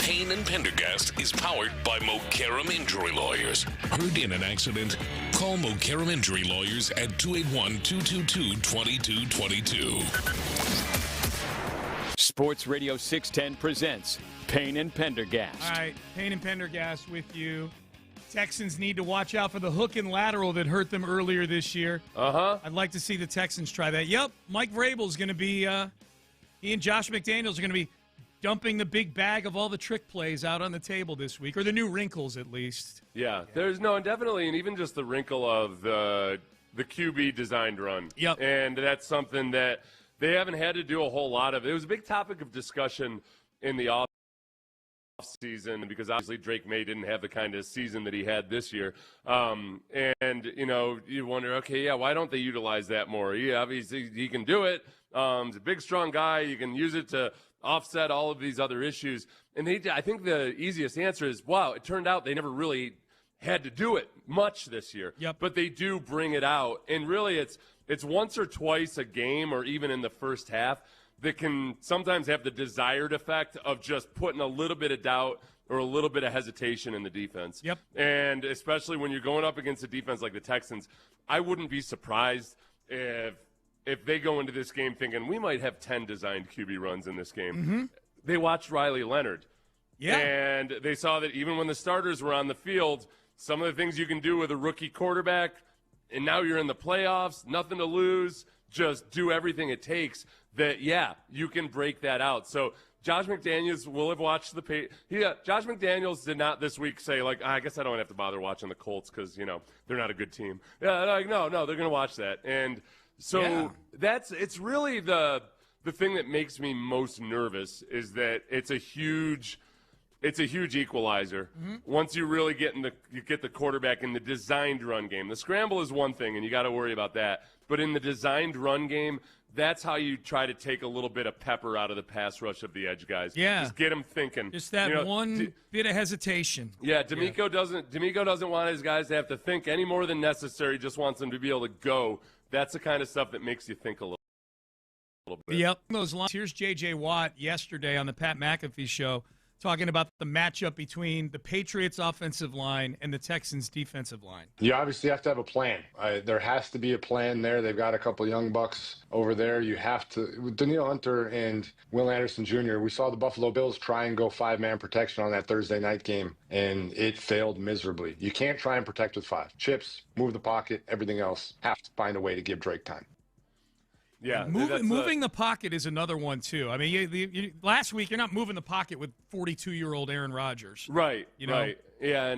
Payne and Pendergast is powered by Mokaram Injury Lawyers. Hurt in an accident? Call Mokaram Injury Lawyers at 281-222-2222. Sports Radio 610 presents Payne and Pendergast. All right, Payne and Pendergast with you. Texans need to watch out for the hook and lateral that hurt them earlier this year. I'd like to see the Texans try that. Yep, Mike Vrabel's going to be, he and Josh McDaniels are going to be dumping the big bag of all the trick plays out on the table this week, or the new wrinkles at least. Yeah, there's no, and definitely, and even just the wrinkle of the QB designed run. Yep. And that's something that they haven't had to do a whole lot of. It was a big topic of discussion in the offseason because obviously Drake May didn't have the kind of season that he had this year. And, you know, you wonder, okay, yeah, why don't they utilize that more? Yeah, obviously he can do it. He's a big, strong guy. You can use it to offset all of these other issues. And I think the easiest answer is, wow, it turned out they never really had to do it much this year. Yep. But they do bring it out. And really it's once or twice a game or even in the first half that can sometimes have the desired effect of just putting a little bit of doubt or a little bit of hesitation in the defense. Yep. And especially when you're going up against a defense like the Texans, I wouldn't be surprised if they go into this game thinking we might have 10 designed QB runs in this game. Mm-hmm. They watched Riley Leonard. Yeah. And they saw that even when the starters were on the field, some of the things you can do with a rookie quarterback, and now you're in the playoffs, nothing to lose, just do everything it takes, that, yeah, you can break that out. So Josh McDaniels will have watched Josh McDaniels did not this week say, like, I guess I don't have to bother watching the Colts because, you know, they're not a good team. Yeah, like, no, they're going to watch that. And so it's really the thing that makes me most nervous is that it's a huge equalizer. Mm-hmm. Once you really get the quarterback in the designed run game. The scramble is one thing, and you got to worry about that. But in the designed run game, that's how you try to take a little bit of pepper out of the pass rush of the edge guys. Yeah. Just get them thinking. Just that one bit of hesitation. Yeah, D'Amico doesn't want his guys to have to think any more than necessary, just wants them to be able to go. That's the kind of stuff that makes you think a little bit. Yep. Those lines. Here's J.J. Watt yesterday on the Pat McAfee show talking about the matchup between the Patriots' offensive line and the Texans' defensive line. You obviously have to have a plan. There has to be a plan there. They've got a couple young bucks over there. You have to. With Danielle Hunter and Will Anderson Jr., we saw the Buffalo Bills try and go five-man protection on that Thursday night game, and it failed miserably. You can't try and protect with five. Chips, move the pocket, everything else. Have to find a way to give Drake time. Yeah, moving the pocket is another one too. I mean, last week you're not moving the pocket with 42-year-old Aaron Rodgers, right? You know? Right. Yeah,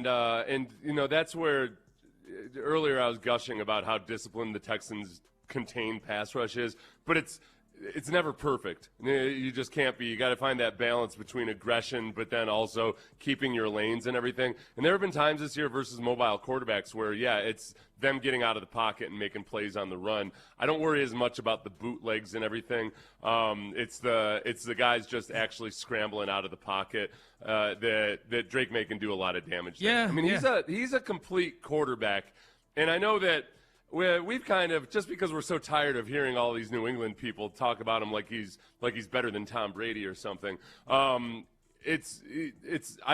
and you know that's where earlier I was gushing about how disciplined the Texans' contained pass rush is, but it's never perfect. You just can't be. You got to find that balance between aggression, but then also keeping your lanes and everything. And there have been times this year versus mobile quarterbacks where, yeah, it's them getting out of the pocket and making plays on the run. I don't worry as much about the bootlegs and everything. It's the guys just actually scrambling out of the pocket that Drake May can do a lot of damage. Yeah, there. I mean, he's a complete quarterback, and I know that. We've kind of, just because we're so tired of hearing all these New England people talk about him like he's better than Tom Brady or something. I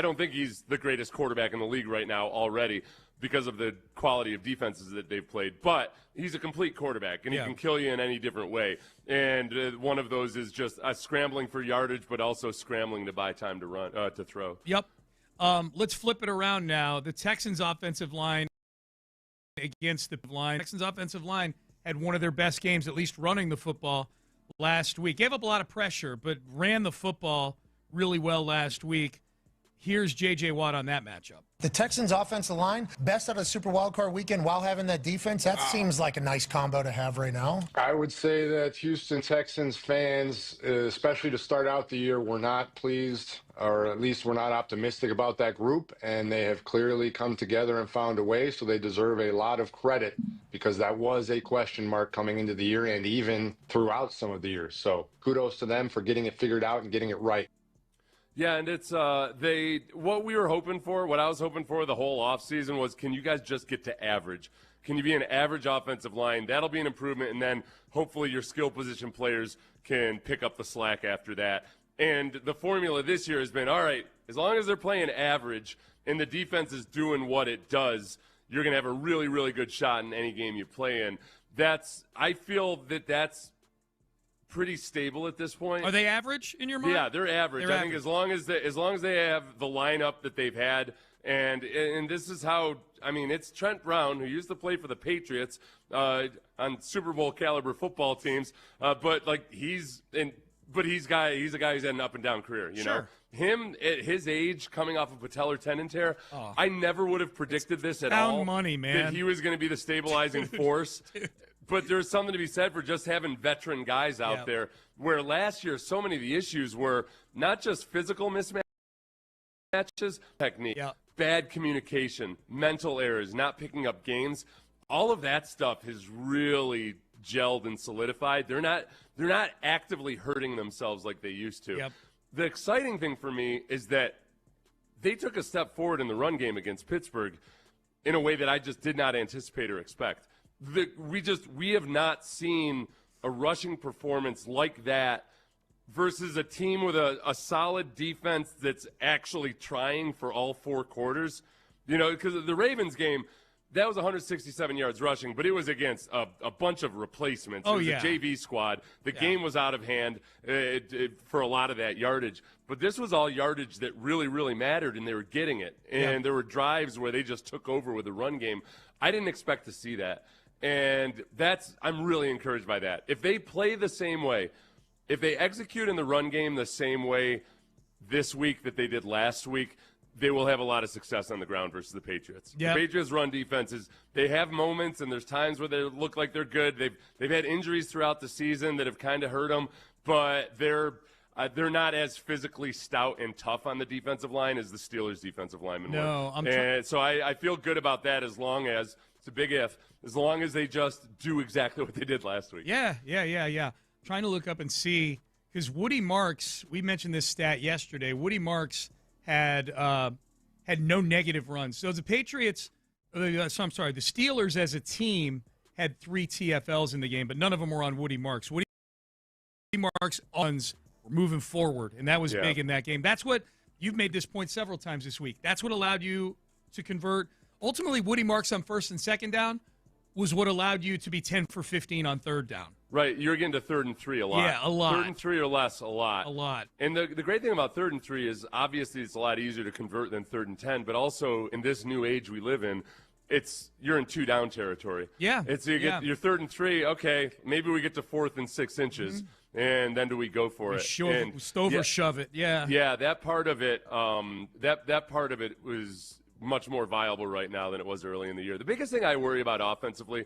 don't think he's the greatest quarterback in the league right now already because of the quality of defenses that they've played. But he's a complete quarterback, and he can kill you in any different way. And one of those is just scrambling for yardage, but also scrambling to buy time to run to throw. Yep. Let's flip it around now. The Texans' offensive line against the line. Texans offensive line had one of their best games, at least running the football last week. Gave up a lot of pressure, but ran the football really well last week. Here's J.J. Watt on that matchup. The Texans' offensive line, best out of Super Wildcard Weekend while having that defense. That seems like a nice combo to have right now. I would say that Houston Texans fans, especially to start out the year, were not pleased, or at least were not optimistic about that group, and they have clearly come together and found a way, so they deserve a lot of credit because that was a question mark coming into the year and even throughout some of the year. So kudos to them for getting it figured out and getting it right. Yeah, and it's what we were hoping for, what I was hoping for the whole offseason was, can you guys just get to average? Can you be an average offensive line? That'll be an improvement, and then hopefully your skill position players can pick up the slack after that. And the formula this year has been, all right, as long as they're playing average and the defense is doing what it does, you're going to have a really, really good shot in any game you play in. I feel that's pretty stable at this point. Are they average in your mind? Yeah, they're average. I think as long as they have the lineup that they've had, and this is how, I mean, it's Trent Brown, who used to play for the Patriots on Super Bowl caliber football teams, but he's a guy who's had an up and down career. You know, him at his age, coming off of a patellar tendon tear, I never would have predicted this at all. Pound money, man. That he was going to be the stabilizing force. But there's something to be said for just having veteran guys out there, where last year so many of the issues were not just physical mismatches, technique, bad communication, mental errors, not picking up games. All of that stuff has really gelled and solidified. They're not actively hurting themselves like they used to. The exciting thing for me is that they took a step forward in the run game against Pittsburgh in a way that I just did not anticipate or expect. We have not seen a rushing performance like that versus a team with a solid defense that's actually trying for all four quarters. You know, because the Ravens game, that was 167 yards rushing, but it was against a bunch of replacements. It was a JV squad. The game was out of hand for a lot of that yardage. But this was all yardage that really, really mattered, and they were getting it. And there were drives where they just took over with the run game. I didn't expect to see that. And I'm really encouraged by that. If they play the same way, if they execute in the run game the same way this week that they did last week, they will have a lot of success on the ground versus the Patriots. The Patriots' run defenses, they have moments, and there's times where they look like they're good. They've had injuries throughout the season that have kind of hurt them, but they're not as physically stout and tough on the defensive line as the Steelers' defensive linemen were. So I feel good about that, as long as it's a big if, as long as they just do exactly what they did last week. Yeah. Trying to look up and see, because Woody Marks, we mentioned this stat yesterday. Woody Marks had no negative runs. So the Patriots, the Steelers as a team had 3 TFLs in the game, but none of them were on Woody Marks. Woody Marks' runs were moving forward, and that was big in that game. That's what you've made this point several times this week. That's what allowed you to convert. Ultimately, Woody Marks on first and second down was what allowed you to be 10 for 15 on third down. Right, you're getting to 3rd and 3 a lot. Yeah, a lot. 3rd and 3 or less, a lot. A lot. And the great thing about 3rd and 3 is obviously it's a lot easier to convert than 3rd and 10, but also in this new age we live in, you're in 2-down territory. Yeah. You get your 3rd and 3, okay, maybe we get to 4th and 6 inches, and then do we go for it? Shove it, yeah. Yeah, that part of it, that part of it was much more viable right now than it was early in the year. The biggest thing I worry about offensively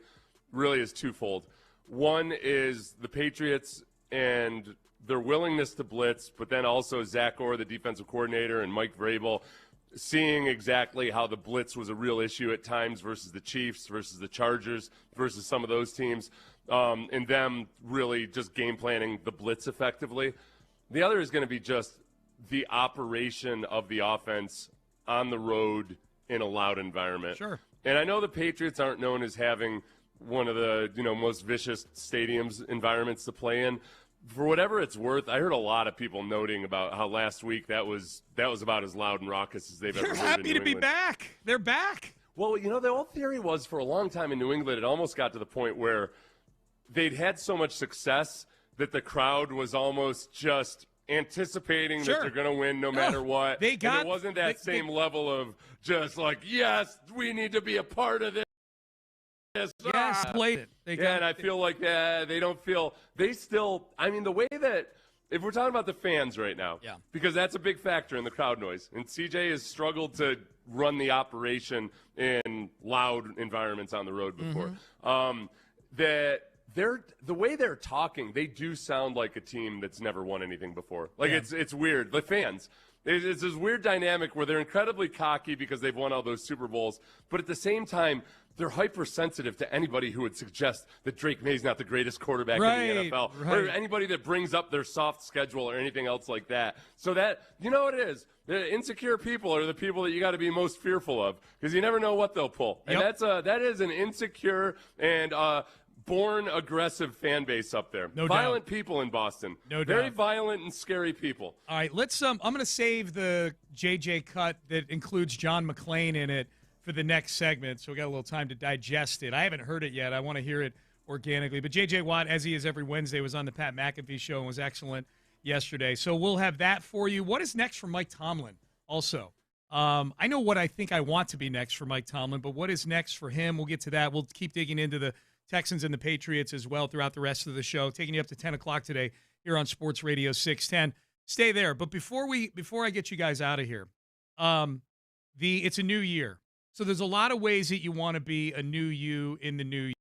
really is twofold. One is the Patriots and their willingness to blitz, but then also Zach Orr, the defensive coordinator, and Mike Vrabel seeing exactly how the blitz was a real issue at times versus the Chiefs, versus the Chargers, versus some of those teams, and them really just game planning the blitz effectively. The other is going to be just the operation of the offense on the road in a loud environment. Sure. And I know the Patriots aren't known as having one of the most vicious stadiums environments to play in. For whatever it's worth, I heard a lot of people noting about how last week that was about as loud and raucous as they've ever heard in New They're happy to be England. back. They're back. Well, the old theory was for a long time in New England, it almost got to the point where they'd had so much success that the crowd was almost just anticipating that they're going to win no matter what. And it wasn't that same level of just like, yes, we need to be a part of this. Yes, blatant. And I feel like they don't feel – they still – I mean, the way that – if we're talking about the fans right now, because that's a big factor in the crowd noise, and CJ has struggled to run the operation in loud environments on the road before, that the way they're talking, they do sound like a team that's never won anything before. Like, it's weird. The fans – it's this weird dynamic where they're incredibly cocky because they've won all those Super Bowls, but at the same time, they're hypersensitive to anybody who would suggest that Drake May's not the greatest quarterback in the NFL, or anybody that brings up their soft schedule or anything else like that. So that, you know what it is? The insecure people are the people that you got to be most fearful of because you never know what they'll pull. And that is an insecure and born aggressive fan base up there. No violent doubt. People in Boston. No Very doubt. violent and scary people. All right, let's. I'm going to save the JJ cut that includes John McClain in it for the next segment, so we got a little time to digest it. I haven't heard it yet. I want to hear it organically. But JJ Watt, as he is every Wednesday, was on the Pat McAfee show and was excellent yesterday. So we'll have that for you. What is next for Mike Tomlin? Also, I know what I think I want to be next for Mike Tomlin, but what is next for him? We'll get to that. We'll keep digging into the Texans and the Patriots as well throughout the rest of the show, taking you up to 10 o'clock today here on Sports Radio 610. Stay there. But before I get you guys out of here, it's a new year. So there's a lot of ways that you want to be a new you in the new year.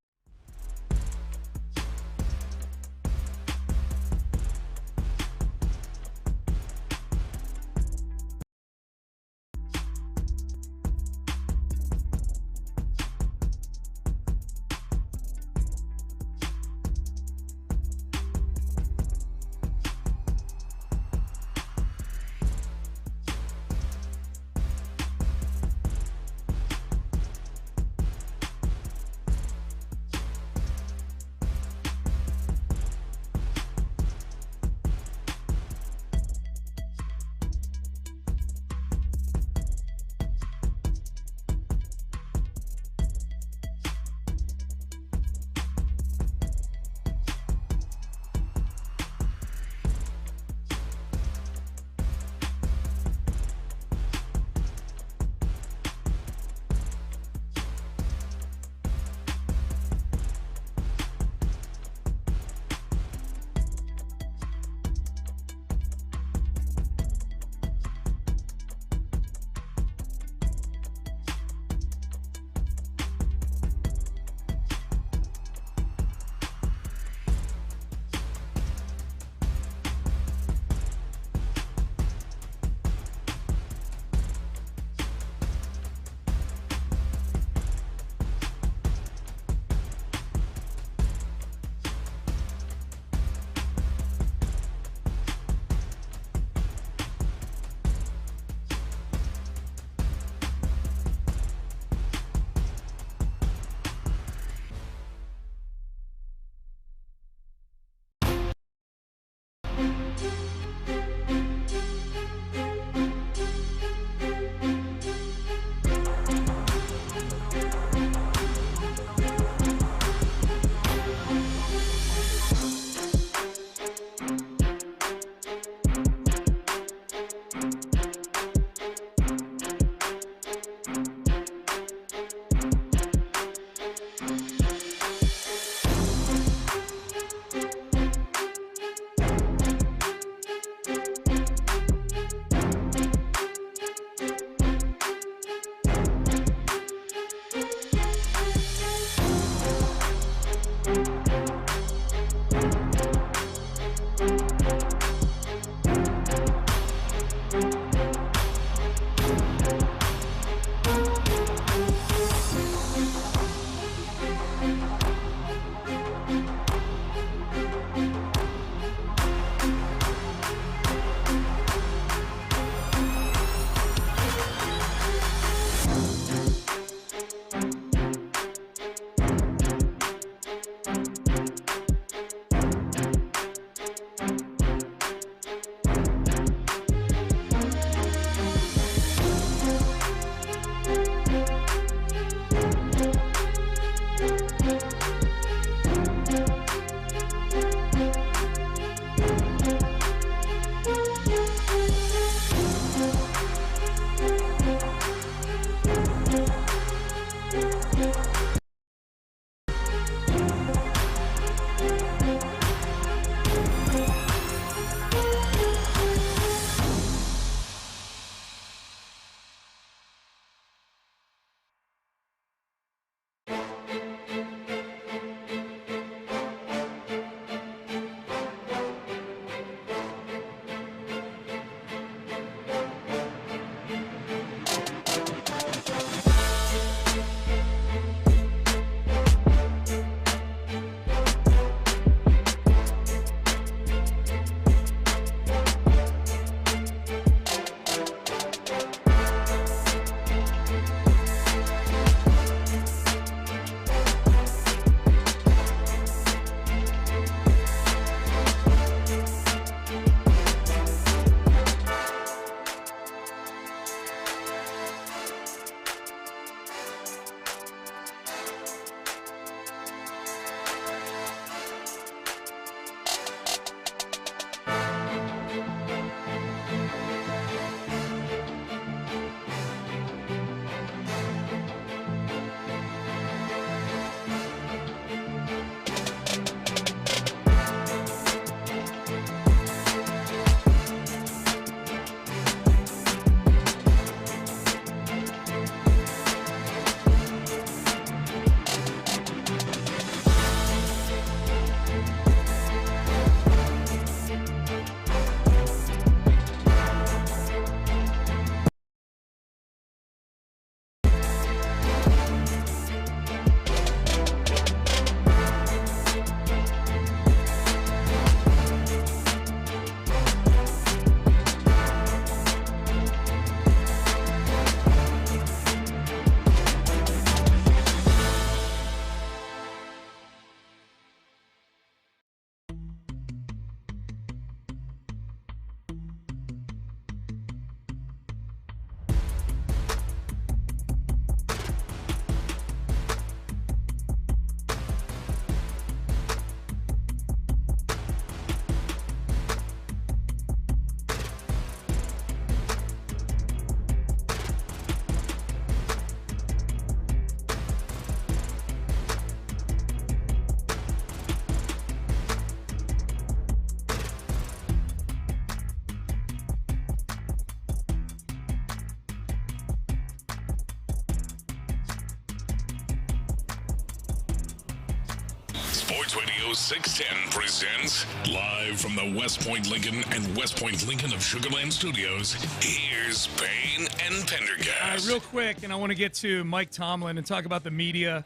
Sports Radio 610 presents live from the West Point Lincoln and West Point Lincoln of Sugar Land Studios. Here's Payne and Pendergast. All right, real quick, and I want to get to Mike Tomlin and talk about the media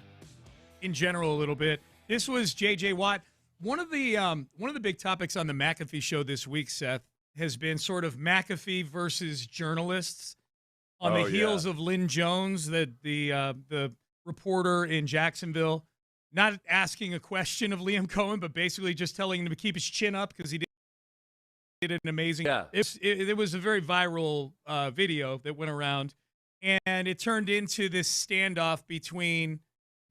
in general a little bit. This was J.J. Watt. One of the big topics on the McAfee show this week, Seth, has been sort of McAfee versus journalists on the heels of Lynn Jones, the reporter in Jacksonville, not asking a question of Liam Cohen, but basically just telling him to keep his chin up because he did an amazing. Yeah. It was a very viral video that went around, and it turned into this standoff between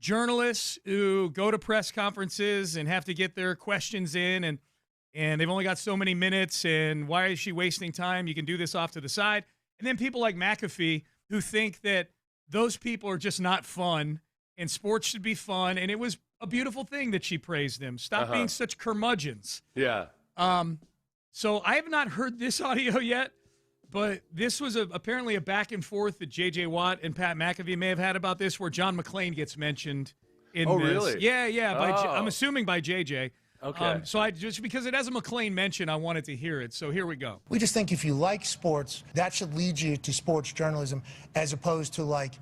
journalists who go to press conferences and have to get their questions in, and they've only got so many minutes, and why is she wasting time? You can do this off to the side. And then people like McAfee who think that those people are just not fun and sports should be fun. And it was a beautiful thing that she praised them. Stop being such curmudgeons. Yeah. So I have not heard this audio yet, but this was apparently a back and forth that J.J. Watt and Pat McAfee may have had about this, where John McClain gets mentioned in this. Really? Yeah. I'm assuming by J.J. Okay. So I just because it has a McClain mention, I wanted to hear it. So here we go. We just think if you like sports, that should lead you to sports journalism as opposed to like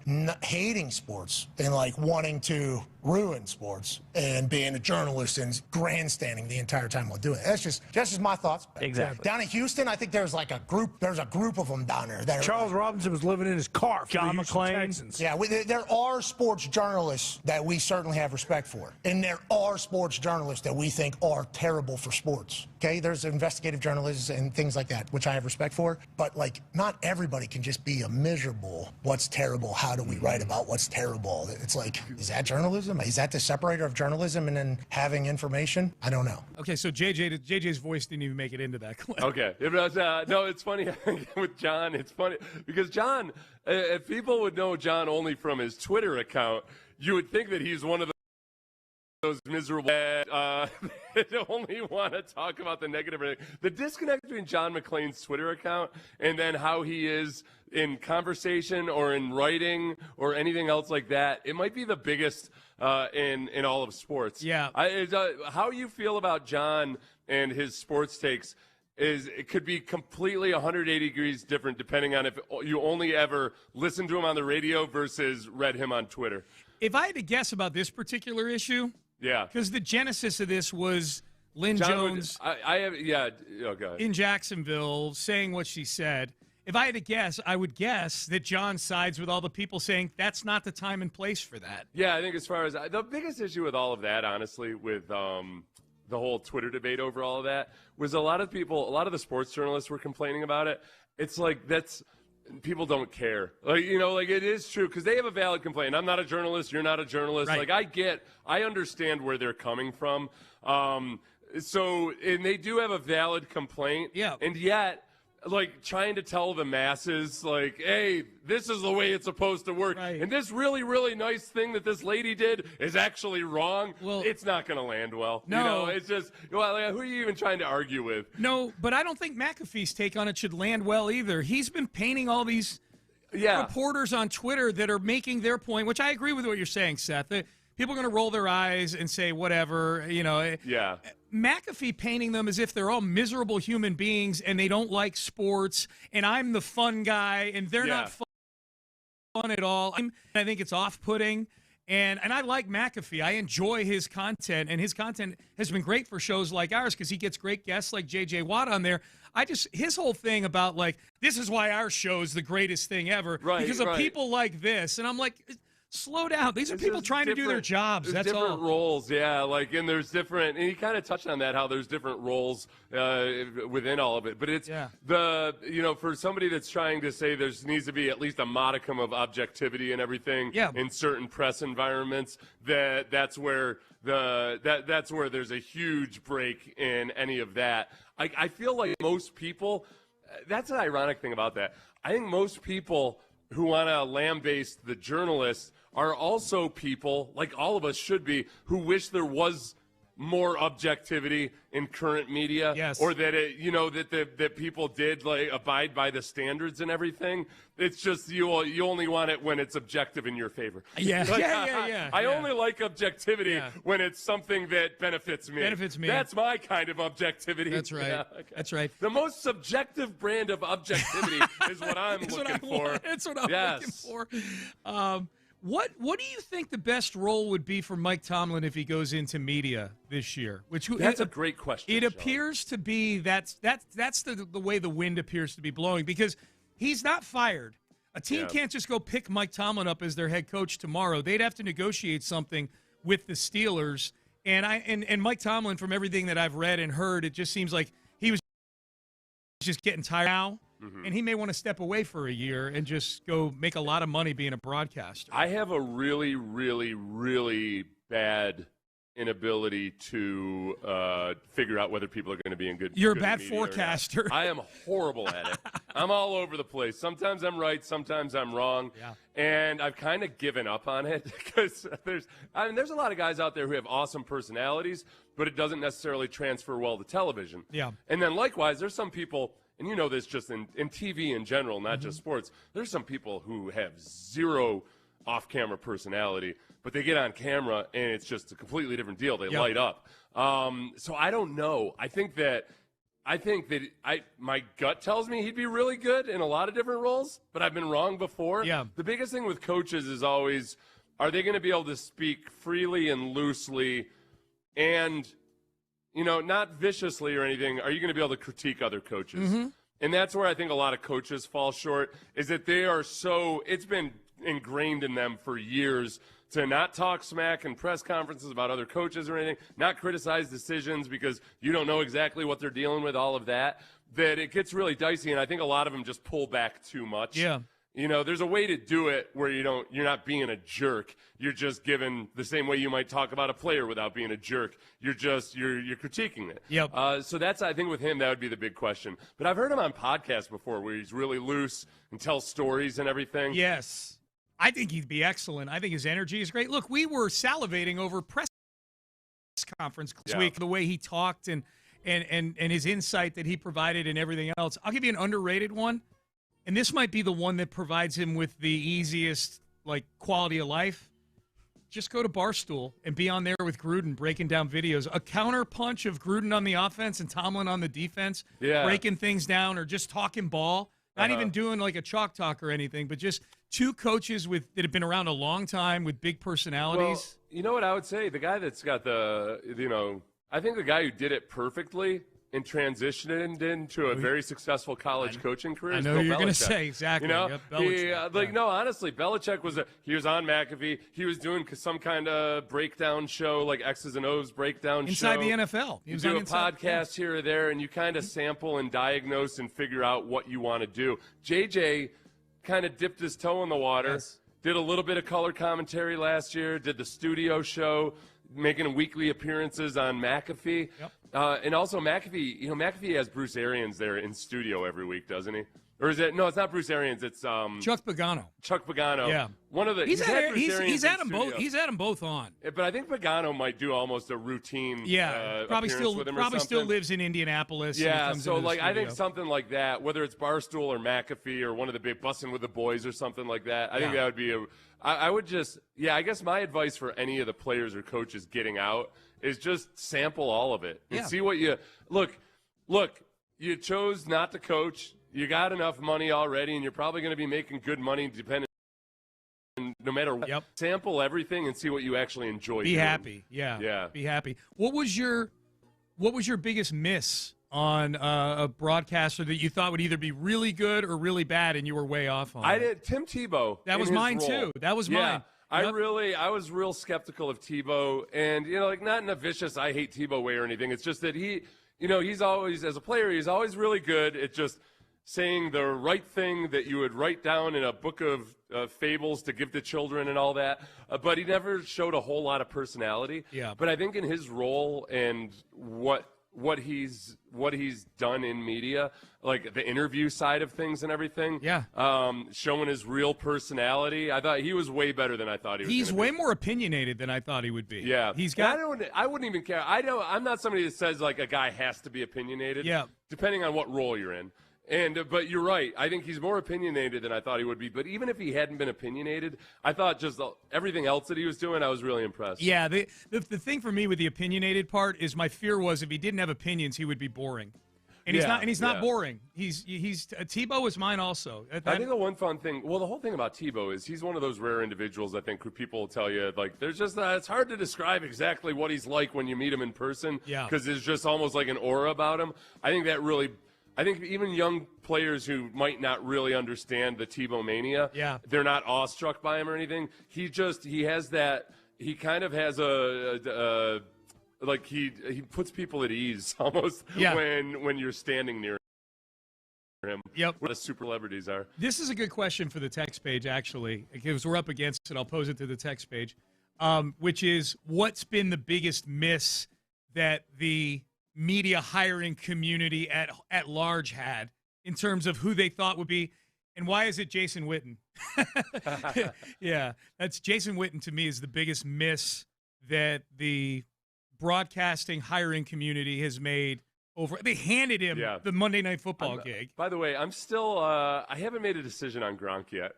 hating sports and like wanting to ruin sports and being a journalist and grandstanding the entire time while doing it. That's just my thoughts. Exactly. Down in Houston, I think there's like a group of them down there. That Charles Robinson was living in his car for John the Houston McClain. Texans. Yeah, there are sports journalists that we certainly have respect for. And there are sports journalists that we think are terrible for sports. Okay, there's investigative journalists and things like that, which I have respect for. But, like, not everybody can just be a miserable, what's terrible, how do we write about what's terrible? It's like, is that journalism? Is that the separator of journalism and then having information? I don't know. Okay, so JJ's voice didn't even make it into that clip. Okay. It was, no, it's funny with John. It's funny because John, if people would know John only from his Twitter account, you would think that he's one of those miserable that only want to talk about the negative. The disconnect between John McClain's Twitter account and then how he is in conversation or in writing or anything else like that, it might be the biggest in all of sports. Yeah. How you feel about John and his sports takes it could be completely 180 degrees different depending on if you only ever listened to him on the radio versus read him on Twitter. If I had to guess about this particular issue, yeah, because the genesis of this was Lynn Jones in Jacksonville saying what she said. If I had to guess, I would guess that John sides with all the people saying that's not the time and place for that. Yeah, I think as far as the biggest issue with all of that, honestly, with the whole Twitter debate over all of that, was a lot of the sports journalists were complaining about it. It's like people don't care. Like, it is true because they have a valid complaint. I'm not a journalist. You're not a journalist. Right. Like, I understand where they're coming from. And they do have a valid complaint. Yeah. And yet, like, trying to tell the masses, like, hey, this is the way it's supposed to work. Right. And this really, really nice thing that this lady did is actually wrong. Well, it's not going to land well. No. It's just, who are you even trying to argue with? No, but I don't think McAfee's take on it should land well either. He's been painting all these reporters on Twitter that are making their point, which I agree with what you're saying, Seth. People are going to roll their eyes and say whatever, Yeah. McAfee painting them as if they're all miserable human beings and they don't like sports, and I'm the fun guy, and they're not fun at all. I think it's off-putting, and I like McAfee. I enjoy his content, and his content has been great for shows like ours because he gets great guests like J.J. Watt on there. His whole thing about, like, this is why our show is the greatest thing ever because of people like this, and I'm like, slow down. These are people trying to do their jobs. That's all. Different roles, yeah. Like, and there's different, and he kind of touched on that, how there's different roles within all of it. But it's for somebody that's trying to say there needs to be at least a modicum of objectivity and everything in certain press environments, that's where that's where there's a huge break in any of that. I feel like most people, that's an ironic thing about that. I think most people who want to lambaste the journalists are also people, like all of us should be, who wish there was more objectivity in current media, Yes. or that that people did like abide by the standards and everything. It's just you only want it when it's objective in your favor. Yeah, Like, yeah. I only like objectivity Yeah. when it's something that benefits me. Benefits me. That's my kind of objectivity. That's right. Yeah, okay. That's right. The most subjective brand of objectivity is what I'm looking for. That's what I'm Yes. looking for. What do you think the best role would be for Mike Tomlin if he goes into media this year? That's a great question. It Sean. appears to be that's the way the wind appears to be blowing, because he's not fired. A team can't just go pick Mike Tomlin up as their head coach tomorrow. They'd have to negotiate something with the Steelers. And Mike Tomlin, from everything that I've read and heard, it just seems like he was just getting tired now. And he may want to step away for a year and just go make a lot of money being a broadcaster. I have a really, really, really bad inability to figure out whether people are going to be in good. You're a good bad media or not. forecaster. I am horrible at it. I'm all over the place. Sometimes I'm right, sometimes I'm wrong. Yeah. And I've kind of given up on it because there's a lot of guys out there who have awesome personalities, but it doesn't necessarily transfer well to television. Yeah. And then likewise, there's some people, and you know this just in TV in general, not just sports, there's some people who have zero off-camera personality, but they get on camera and it's just a completely different deal. They light up. So I don't know. I think that my gut tells me he'd be really good in a lot of different roles, but I've been wrong before. Yeah. The biggest thing with coaches is always, are they going to be able to speak freely and loosely and, not viciously or anything? Are you going to be able to critique other coaches? And that's where I think a lot of coaches fall short, is that they are it's been ingrained in them for years to not talk smack in press conferences about other coaches or anything, not criticize decisions because you don't know exactly what they're dealing with, all of that it gets really dicey, and I think a lot of them just pull back too much. Yeah. There's a way to do it where you're not being a jerk. You're just given the same way you might talk about a player without being a jerk. You're critiquing it. Yep. So that's, I think with him, that would be the big question. But I've heard him on podcasts before where he's really loose and tells stories and everything. Yes. I think he'd be excellent. I think his energy is great. Look, we were salivating over press conference this week, the way he talked and his insight that he provided and everything else. I'll give you an underrated one, and this might be the one that provides him with the easiest quality of life. Just go to Barstool and be on there with Gruden breaking down videos. A counter punch of Gruden on the offense and Tomlin on the defense, breaking things down or just talking ball. Not even doing a chalk talk or anything, but just two coaches that have been around a long time with big personalities. Well, you know what I would say? The guy that's got I think the guy who did it perfectly and transitioned into a very successful college coaching career. I know is you're going to say exactly. Yep, No, honestly, Belichick he was on McAfee. He was doing some kind of breakdown show, like X's and O's breakdown Inside show. the NFL. You do a podcast here or there, and you kind of sample and diagnose and figure out what you want to do. JJ kind of dipped his toe in the water. Yes. Did a little bit of color commentary last year. Did the studio show, making weekly appearances on McAfee. Yep. And also McAfee, McAfee has Bruce Arians there in studio every week, doesn't he? Or is it? No, it's not Bruce Arians. It's Chuck Pagano. Chuck Pagano. Yeah. One of the He's had them both. He's had them both on. But I think Pagano might do almost a routine. Probably appearance still lives in Indianapolis. Yeah. And So I I think something like that, whether it's Barstool or McAfee or one of the big Bussin' with the Boys or something like that. I think that would be I would just I guess my advice for any of the players or coaches getting out is just sample all of it and see what you look. You chose not to coach. You got enough money already, and you're probably going to be making good money depending. No matter what, sample everything and see what you actually enjoy. Be doing. happy, yeah. Be happy. What was your biggest miss on a broadcaster that you thought would either be really good or really bad, and you were way off on? I did. Tim Tebow. That was mine too. That was mine. I was real skeptical of Tebow, and not in a vicious I hate Tebow way or anything. It's just that he's always, as a player, he's always really good at just saying the right thing that you would write down in a book of fables to give to children and all that. But he never showed a whole lot of personality. Yeah. But I think in his role and what what he's done in media, like the interview side of things and everything. Yeah. Showing his real personality. I thought he was way better than I thought he was. He's way more opinionated than I thought he would be. Yeah. He's got. I wouldn't even care. I'm not somebody that says like a guy has to be opinionated. Yeah. Depending on what role you're in. But you're right. I think he's more opinionated than I thought he would be. But even if he hadn't been opinionated, I thought just everything else that he was doing, I was really impressed. Yeah, the thing for me with the opinionated part is my fear was if he didn't have opinions, he would be boring. And he's not boring. He's Tebow is mine also. I think the one fun thing, well, the whole thing about Tebow is he's one of those rare individuals, I think, who people will tell you, like, there's just, it's hard to describe exactly what he's like when you meet him in person. Yeah. Because there's just almost like an aura about him. I think even young players who might not really understand the Tebow mania, they're not awestruck by him or anything. He has that. He kind of has he puts people at ease almost when you're standing near him. Yep. What the super celebrities are. This is a good question for the text page, actually, because we're up against it. I'll pose it to the text page, which is what's been the biggest miss that the media hiring community at large had in terms of who they thought would be, and why is it Jason Witten? Yeah, that's Jason Witten to me is the biggest miss that the broadcasting hiring community has made over. They handed him the Monday Night Football gig. By the way, I'm still I haven't made a decision on Gronk yet.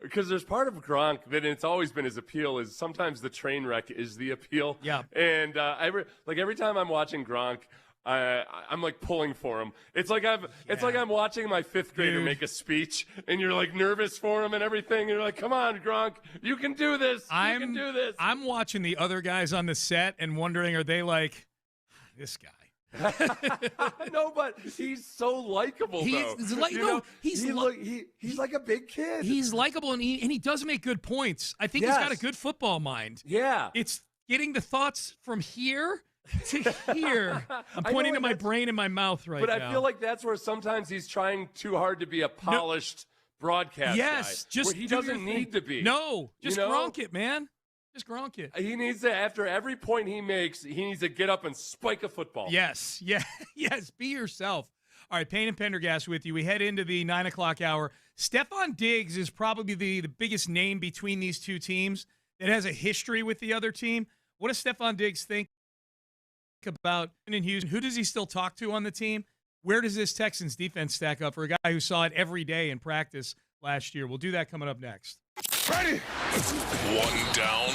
Because there's part of Gronk that it's always been his appeal is sometimes the train wreck is the appeal. Yeah. And every time I'm watching Gronk, I'm like pulling for him. It's like I'm watching my fifth grader make a speech, and you're like nervous for him and everything. And you're like, come on, Gronk, you can do this. You can do this. I'm watching the other guys on the set and wondering, are they like this guy? No, but he's so likable. He's like a big kid. He's likable, and he does make good points. I think he's got a good football mind. Yeah, it's getting the thoughts from here to here. I'm pointing to my brain and my mouth right now. But I feel like that's where sometimes he's trying too hard to be a polished broadcast guy. Just where he doesn't need to be. No, just Gronk it, man. Just Gronk it. He needs to, after every point he makes, he needs to get up and spike a football. Yes. Be yourself. All right, Payne and Pendergast with you. We head into the 9 o'clock hour. Stephon Diggs is probably the biggest name between these two teams that has a history with the other team. What does Stephon Diggs think about in Houston? Who does he still talk to on the team? Where does this Texans defense stack up for a guy who saw it every day in practice last year? We'll do that coming up next. Ready? One down.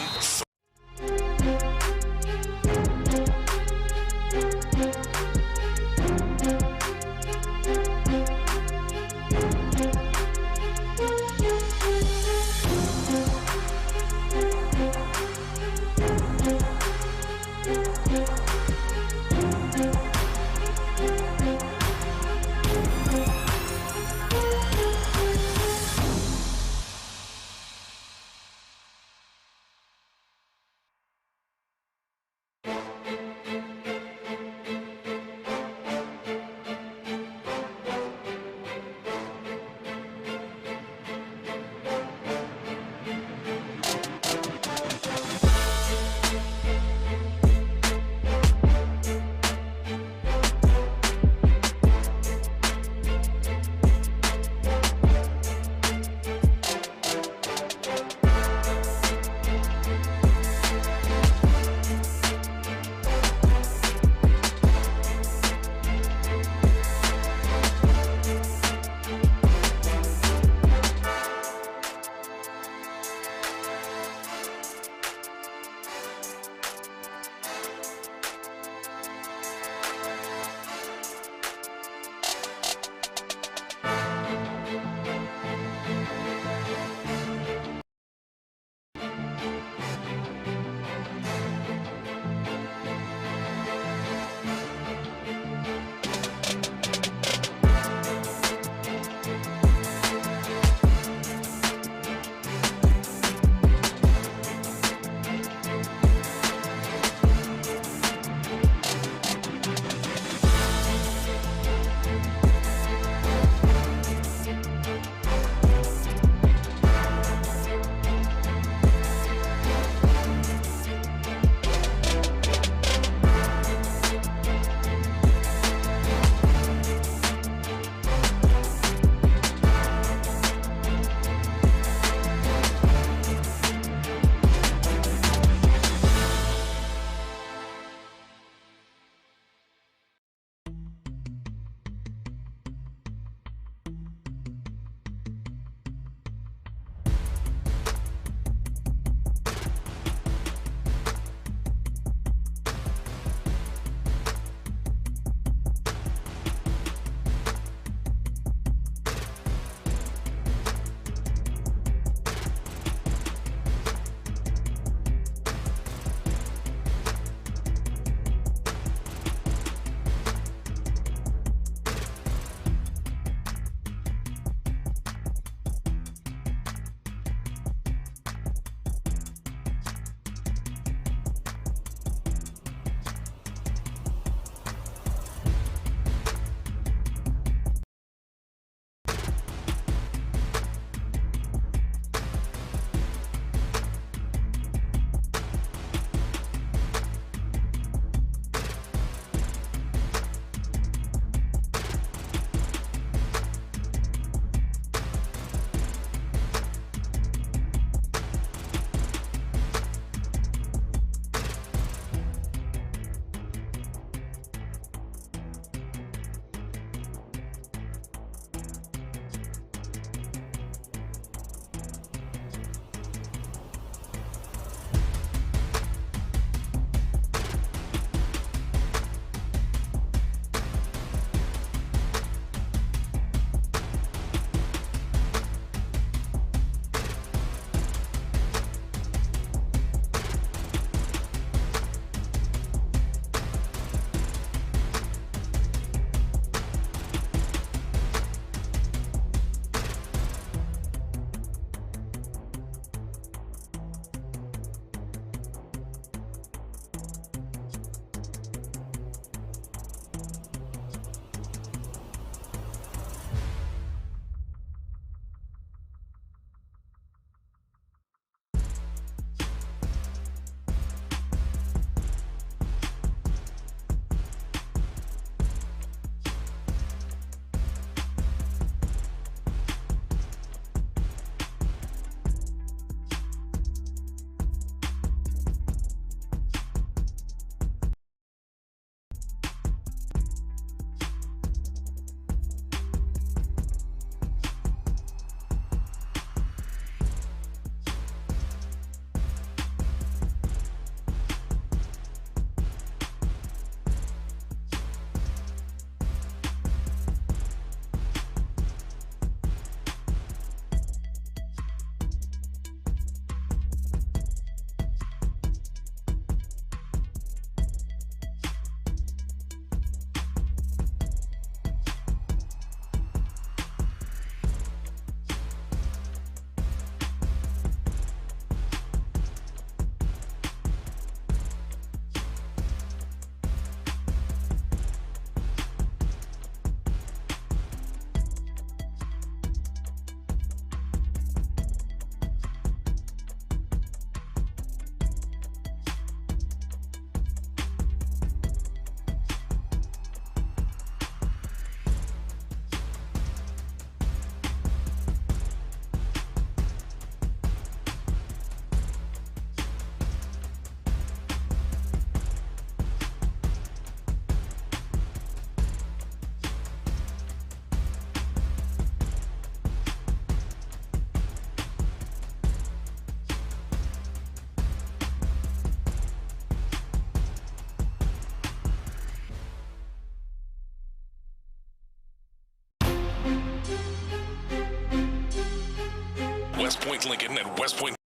West Point Lincoln and West Point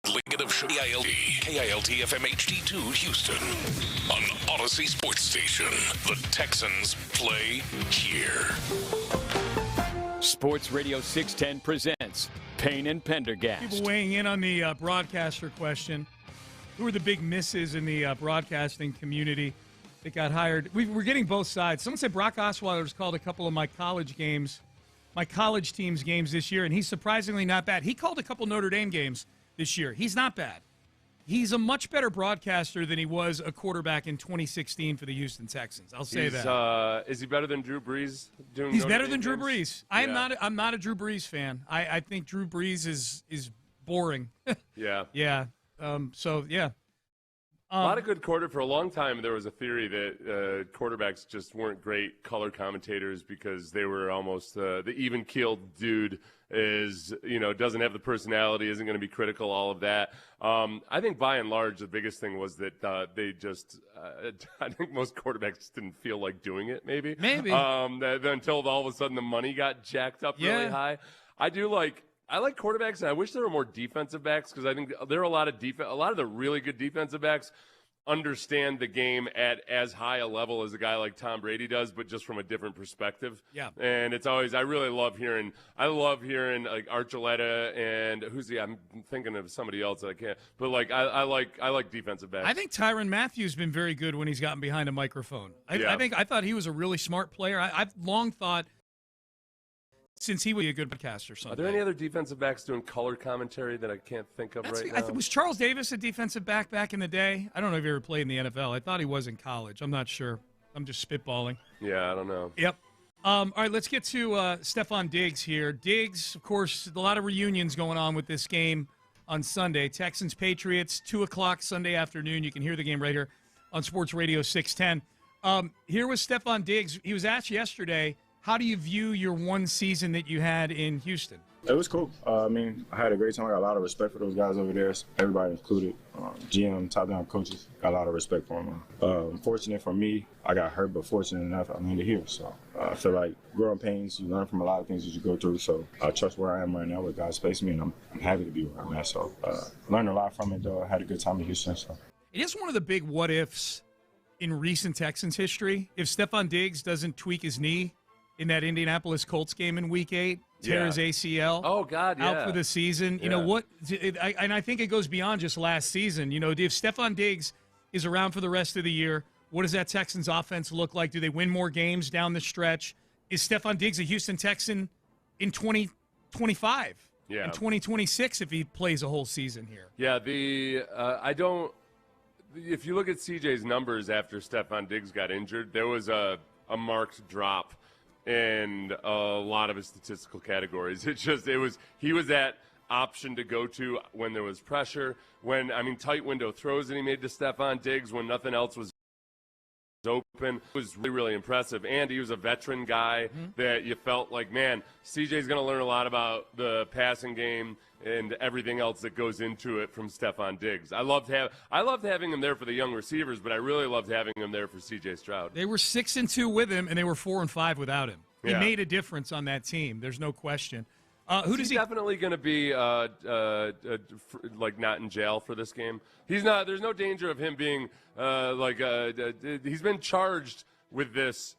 Lincoln of KILT FM HD2 Houston. On Odyssey Sports Station, the Texans play here. Sports Radio 610 presents Payne and Pendergast. People weighing in on the broadcaster question. Who are the big misses in the broadcasting community that got hired? We're getting both sides. Someone said Brock Osweiler's called a couple of my college team's games this year, and he's surprisingly not bad. He called a couple Notre Dame games this year. He's not bad. He's a much better broadcaster than he was a quarterback in 2016 for the Houston Texans. I'll say that. Is he better than Drew Brees? He's better than Drew Brees. I'm not a Drew Brees fan. I think Drew Brees is boring. Yeah. Yeah. A lot of good for a long time, there was a theory that quarterbacks just weren't great color commentators because they were almost the even-keeled dude doesn't have the personality, isn't going to be critical, all of that. I think by and large, the biggest thing was that they just I think most quarterbacks just didn't feel like doing it, maybe. Until all of a sudden the money got jacked up really high. I like quarterbacks, and I wish there were more defensive backs because I think there are a lot of the really good defensive backs understand the game at as high a level as a guy like Tom Brady does, but just from a different perspective. Yeah. And it's always, I love hearing like Archuleta and I'm thinking of somebody else that I can't, but like I like defensive backs. I think Tyrann Mathieu has been very good when he's gotten behind a microphone. I thought he was a really smart player. I've long thought since he was a good podcaster. Are there any other defensive backs doing color commentary that I can't think of now? Was Charles Davis a defensive back in the day? I don't know if he ever played in the NFL. I thought he was in college. I'm not sure. I'm just spitballing. Yeah, I don't know. Yep. All right, let's get to Stefon Diggs here. Diggs, of course, a lot of reunions going on with this game on Sunday. Texans-Patriots, 2 o'clock Sunday afternoon. You can hear the game right here on Sports Radio 610. Here was Stefon Diggs. He was asked yesterday, how do you view your one season that you had in Houston? It was cool. I had a great time. I got a lot of respect for those guys over there, everybody included. GM, top-down coaches, got a lot of respect for them. Fortunate for me, I got hurt, but fortunate enough, I landed here. So I feel like growing pains, you learn from a lot of things that you go through. So I trust where I am right now, where God's placed me, and I'm happy to be where I'm at. So learned a lot from it, though. I had a good time in Houston. So. It is one of the big what-ifs in recent Texans history. If Stefon Diggs doesn't tweak his knee in that Indianapolis Colts game in Week 8, tear his ACL. Oh, God, out for the season. You know what? And I think it goes beyond just last season. You know, if Stefon Diggs is around for the rest of the year, what does that Texans offense look like? Do they win more games down the stretch? Is Stefon Diggs a Houston Texan in 2025? Yeah. In 2026 if he plays a whole season here? Yeah, if you look at CJ's numbers after Stefon Diggs got injured, there was a marked drop in a lot of his statistical categories. He was that option to go to when there was pressure, tight window throws that he made to Stefon Diggs when nothing else was open. It was really, really impressive. And he was a veteran guy that you felt like, man, CJ's going to learn a lot about the passing game and everything else that goes into it from Stefon Diggs. I loved having him there for the young receivers, but I really loved having him there for CJ Stroud. They were 6-2 with him, and they were 4-5 without him. He made a difference on that team. There's no question. He's definitely going to be not in jail for this game. He's not. There's no danger of him being he's been charged with this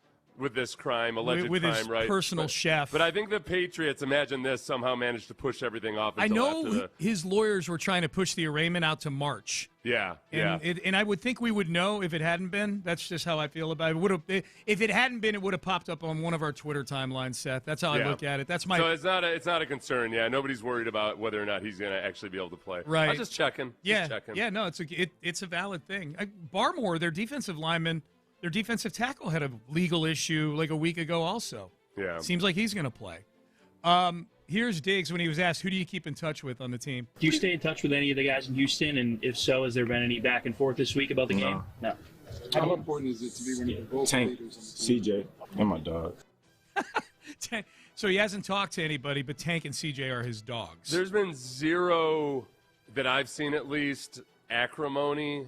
crime, alleged with crime, his right? personal chef. But I think the Patriots, imagine this, somehow managed to push everything off. I know his lawyers were trying to push the arraignment out to March. Yeah, and I would think we would know if it hadn't been. That's just how I feel about it. If it hadn't been, it would have popped up on one of our Twitter timelines, Seth. That's how I look at it. So it's not a concern. Yeah, nobody's worried about whether or not he's going to actually be able to play. Right. I'm just checking. Yeah, just checking. Yeah. No, it's a valid thing. Barmore, their defensive lineman. Their defensive tackle had a legal issue like a week ago also. Yeah. Seems like he's going to play. Here's Diggs when he was asked, who do you keep in touch with on the team? Do you stay in touch with any of the guys in Houston? And if so, has there been any back and forth this week about the game? No. How important is it to be one of the both Tank, CJ, and my dog. So he hasn't talked to anybody, but Tank and CJ are his dogs. There's been zero, that I've seen at least, acrimony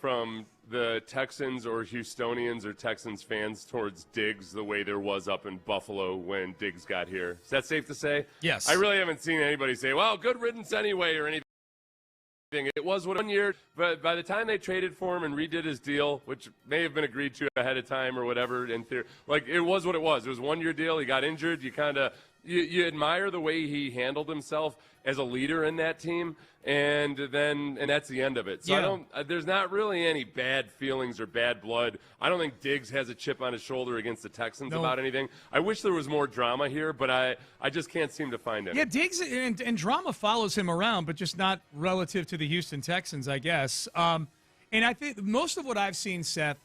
from the Texans or Houstonians or Texans fans towards Diggs the way there was up in Buffalo when Diggs got here. Is that safe to say? Yes. I really haven't seen anybody say, well, good riddance anyway or anything. It was 1 year, but by the time they traded for him and redid his deal, which may have been agreed to ahead of time or whatever, in theory, like it was what it was. It was 1 year deal. He got injured. You kind of you admire the way he handled himself as a leader in that team, and that's the end of it. So there's not really any bad feelings or bad blood. I don't think Diggs has a chip on his shoulder against the Texans about anything. I wish there was more drama here, but I just can't seem to find it. Yeah, Diggs and drama follows him around, but just not relative to the Houston Texans, I guess. And I think most of what I've seen, Seth,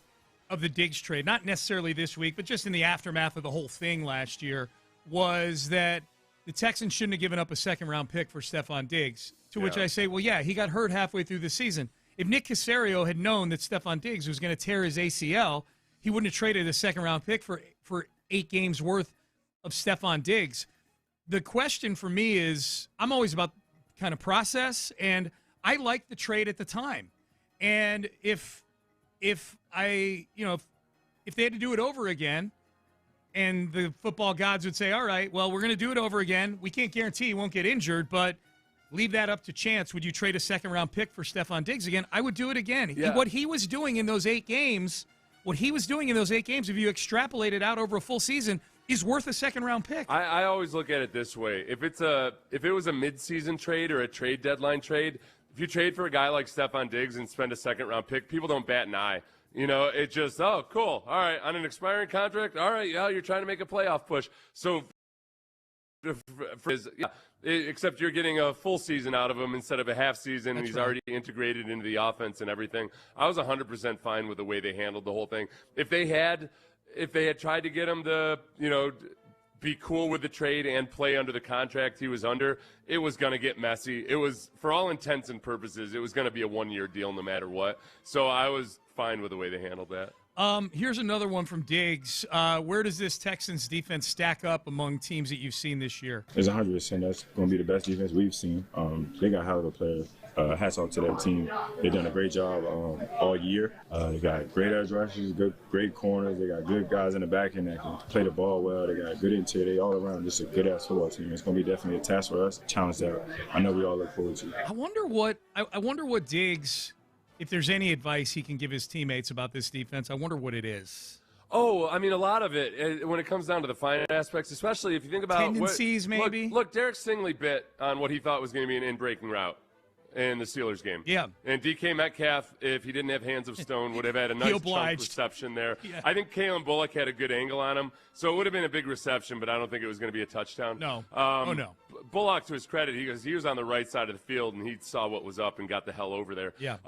of the Diggs trade, not necessarily this week, but just in the aftermath of the whole thing last year, was that the Texans shouldn't have given up a second-round pick for Stephon Diggs, to which I say, well, yeah, he got hurt halfway through the season. If Nick Caserio had known that Stephon Diggs was going to tear his ACL, he wouldn't have traded a second-round pick for 8 games worth of Stephon Diggs. The question for me is, I'm always about kind of process, and I liked the trade at the time. And if they had to do it over again, and the football gods would say, all right, well, we're going to do it over again. We can't guarantee he won't get injured, but leave that up to chance. Would you trade a second-round pick for Stephon Diggs again? I would do it again. Yeah. What he was doing in those 8 games, if you extrapolate it out over a full season, is worth a second-round pick. I always look at it this way. If it was a mid-season trade or a trade deadline trade, if you trade for a guy like Stephon Diggs and spend a second-round pick, people don't bat an eye. You know, it just, oh, cool. All right, on an expiring contract, all right, yeah, you're trying to make a playoff push. So, except you're getting a full season out of him instead of a half season, and he's already integrated into the offense and everything. I was 100% fine with the way they handled the whole thing. If they had tried to get him to, be cool with the trade and play under the contract he was under, it was going to get messy. It was, for all intents and purposes, it was going to be a 1-year deal no matter what. So I was fine with the way they handled that. Here's another one from Diggs. Where does this Texans defense stack up among teams that you've seen this year? It's 100%. That's going to be the best defense we've seen. They got hell of a players. Hats off to that team. They've done a great job all year. They got great edge rushers, great corners. They got good guys in the back end that can play the ball well. They got good interior. They all around just a good-ass football team. It's going to be definitely a task for us, a challenge that I know we all look forward to. I wonder what Diggs, if there's any advice he can give his teammates about this defense, I wonder what it is. Oh, I mean, a lot of it, when it comes down to the fine aspects, especially if you think about tendencies, maybe. Look, Derek Stingley bit on what he thought was going to be an in-breaking route in the Steelers game. Yeah. And DK Metcalf, if he didn't have hands of stone, would have had a nice chunk reception there. Yeah. I think Kalen Bullock had a good angle on him, so it would have been a big reception, but I don't think it was going to be a touchdown. No. No. Bullock, to his credit, he was on the right side of the field, and he saw what was up and got the hell over there. Yeah.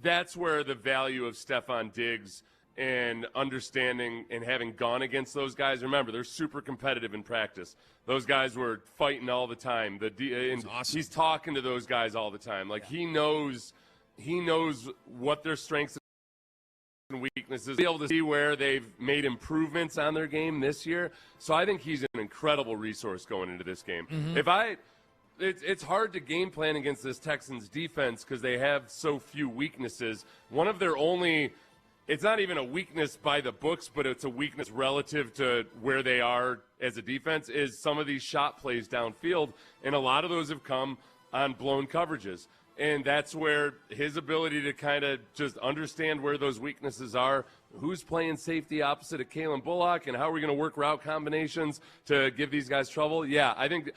That's where the value of Stephon Diggs and understanding and having gone against those guys. Remember, they're super competitive in practice. Those guys were fighting all the time. Awesome. He's talking to those guys all the time. Like, he knows what their strengths and weaknesses. Be able to see where they've made improvements on their game this year. So I think he's an incredible resource going into this game. Mm-hmm. It's hard to game plan against this Texans defense because they have so few weaknesses. One of their only – it's not even a weakness by the books, but it's a weakness relative to where they are as a defense, is some of these shot plays downfield, and a lot of those have come on blown coverages. And that's where his ability to kind of just understand where those weaknesses are, who's playing safety opposite of Kalen Bullock, and how are we going to work route combinations to give these guys trouble. Yeah, I think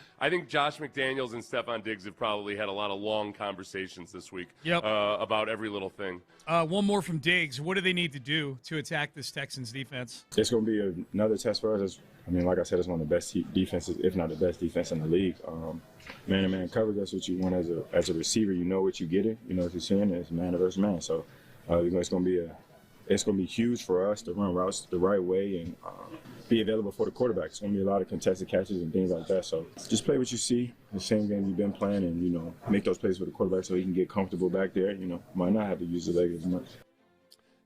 Josh McDaniels and Stephon Diggs have probably had a lot of long conversations this week about every little thing. One more from Diggs. What do they need to do to attack this Texans defense? It's going to be another test for us. Like I said, it's one of the best defenses, if not the best defense in the league. Man-to-man coverage, that's what you want as a receiver. You know what you're getting. You know what you're seeing. It's man versus man. So it's going to be huge for us to run routes the right way and be available for the quarterback. It's going to be a lot of contested catches and things like that. So just play what you see, the same game you've been playing, and make those plays for the quarterback so he can get comfortable back there. Might not have to use the leg as much.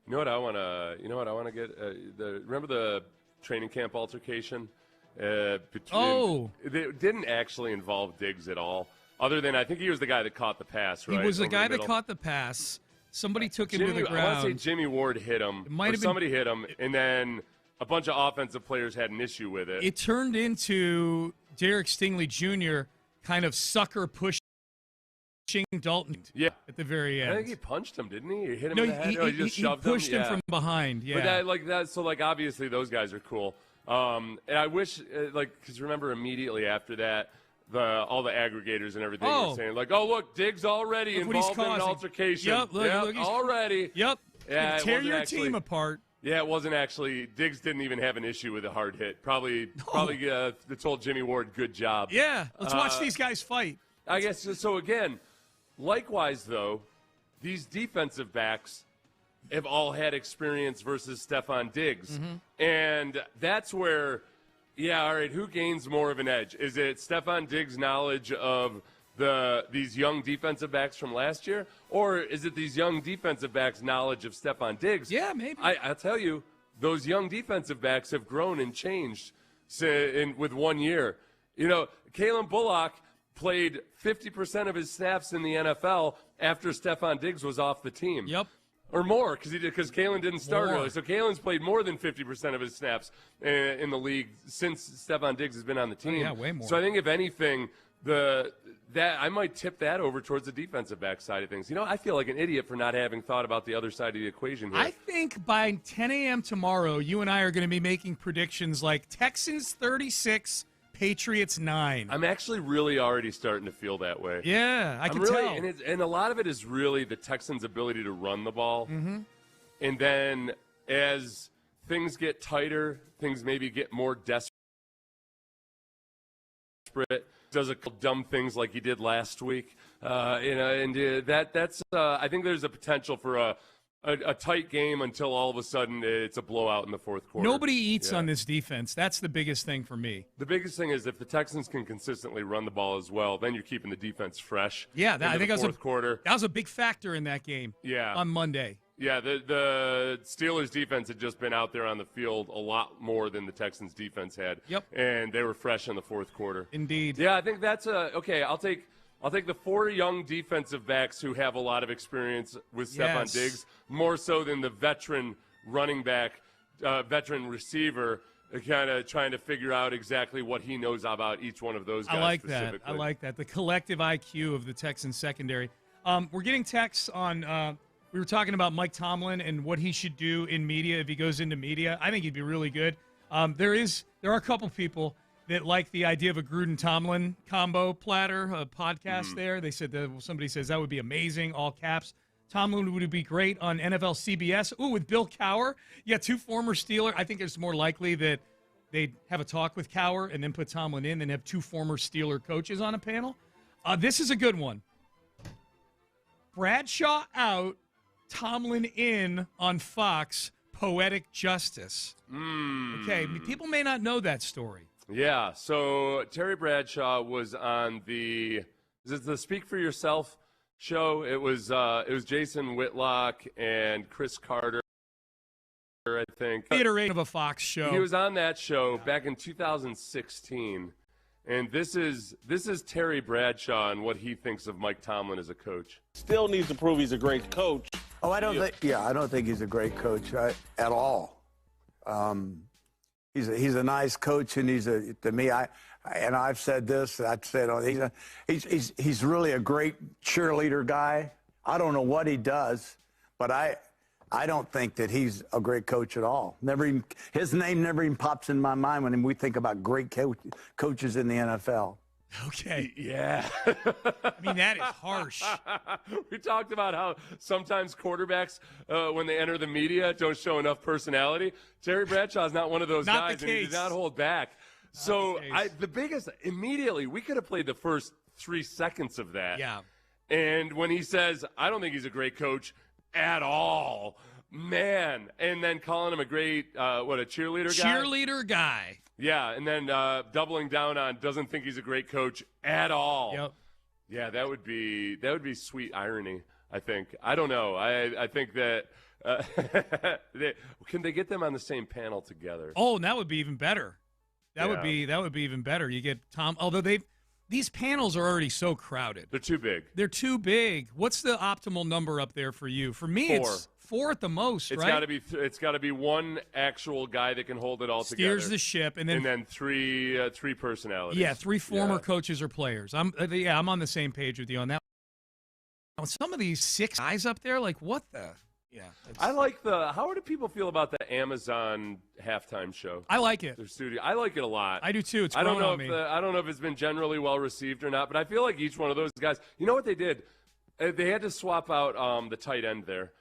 You know what I want to get? Remember the training camp altercation? It didn't actually involve Diggs at all, other than I think he was the guy that caught the pass, right? He was the guy that caught the pass. Somebody took him to the ground. I want to say Jimmy Ward hit him. Somebody hit him, and then a bunch of offensive players had an issue with it. It turned into Derek Stingley Jr. kind of sucker pushing Dalton at the very end. I think he punched him, didn't he? He hit him No, in the head? He just shoved pushed him? him from behind, But obviously those guys are cool. And I wish, because remember immediately after that, all the aggregators and everything were saying, look, Diggs already involved in an altercation. Yep, look, already. Yep. Yeah, tear your team apart. Yeah, it wasn't actually. Diggs didn't even have an issue with a hard hit. Probably they told Jimmy Ward, good job. Yeah, let's watch these guys fight. I guess so. Again, likewise though, these defensive backs have all had experience versus Stephon Diggs, and that's where, all right, who gains more of an edge? Is it Stephon Diggs' knowledge of these young defensive backs from last year, or is it these young defensive backs' knowledge of Stephon Diggs? Yeah, maybe. I'll tell you, those young defensive backs have grown and changed with 1 year. Kalen Bullock played 50% of his snaps in the NFL after Stephon Diggs was off the team. Yep. Or more, because Kalen didn't start More. early. So Kalen's played more than 50% of his snaps in the league since Stephon Diggs has been on the team. Oh, yeah, way more. So I think, if anything, I might tip that over towards the defensive back side of things. I feel like an idiot for not having thought about the other side of the equation here. I think by 10 a.m. tomorrow, you and I are going to be making predictions like Texans 36, Patriots 9. I'm actually really already starting to feel that way. Yeah, I can tell. tell. And a lot of it is really the Texans' ability to run the ball. Mm-hmm. And then as things get tighter, things maybe get more desperate. Does a couple dumb things like he did last week. That's I think there's a potential for a tight game until all of a sudden it's a blowout in the fourth quarter. Nobody eats on this defense. That's the biggest thing for me. The biggest thing is if the Texans can consistently run the ball as well, then you're keeping the defense fresh. Yeah, I think fourth quarter. That was a big factor in that game. Yeah. On Monday. Yeah, the Steelers defense had just been out there on the field a lot more than the Texans defense had. Yep. And they were fresh in the fourth quarter. Indeed. Yeah, I think that's okay. I'll take the 4 young defensive backs who have a lot of experience with Stephon Diggs, more so than the veteran running back, veteran receiver, kind of trying to figure out exactly what he knows about each one of those guys. I like that. The collective IQ of the Texans secondary. We're getting texts on. We were talking about Mike Tomlin and what he should do in media if he goes into media. I think he'd be really good. There are a couple people that like the idea of a Gruden-Tomlin combo platter, a podcast there. They said somebody says that would be amazing, all caps. Tomlin would be great on NFL CBS. Ooh, with Bill Cowher. Yeah, 2 former Steelers. I think it's more likely that they'd have a talk with Cowher and then put Tomlin in, then have 2 former Steeler coaches on a panel. This is a good one. Bradshaw out, Tomlin in on Fox, poetic justice. Okay, people may not know that story. Yeah, so Terry Bradshaw was on is it the Speak for Yourself show? It was Jason Whitlock and Chris Carter, I think. Iteration of a Fox show. He was on that show back in 2016. And this is Terry Bradshaw and what he thinks of Mike Tomlin as a coach. Still needs to prove he's a great coach. Oh, I don't think he's a great coach at all. He's a nice coach, and to me, I've said this. I've said he's really a great cheerleader guy. I don't know what he does, but I don't think that he's a great coach at all. His name never even pops in my mind when we think about great coaches in the NFL. Okay. Yeah. I mean, that is harsh. We talked about how sometimes quarterbacks, when they enter the media, don't show enough personality. Terry Bradshaw's not one of those guys, and he did not hold back. So the biggest, immediately, we could have played the first 3 seconds of that. Yeah. And when he says, I don't think he's a great coach at all, man, and then calling him a great, a cheerleader guy? Cheerleader guy. Yeah, and then doubling down on doesn't think he's a great coach at all. Yep. Yeah, that would be sweet irony, I think. I don't know. I think that can they get them on the same panel together? Oh, and that would be even better. That would be even better. You get Tom, although these panels are already so crowded. They're too big. They're too big. What's the optimal number up there for you? For me, 4. it's 4 at the most, It's right? It's got to be one actual guy that can hold it all together. Steers the ship, and then three personalities. Yeah, 3 former coaches or players. I'm on the same page with you on that. Some of these 6 guys up there, like what the? Yeah, I like how do people feel about the Amazon halftime show? I like it. Their studio. I like it a lot. I do too. It's I don't growing know on if me. I don't know if it's been generally well received or not, but I feel like each one of those guys. You know what they did? They had to swap out the tight end there.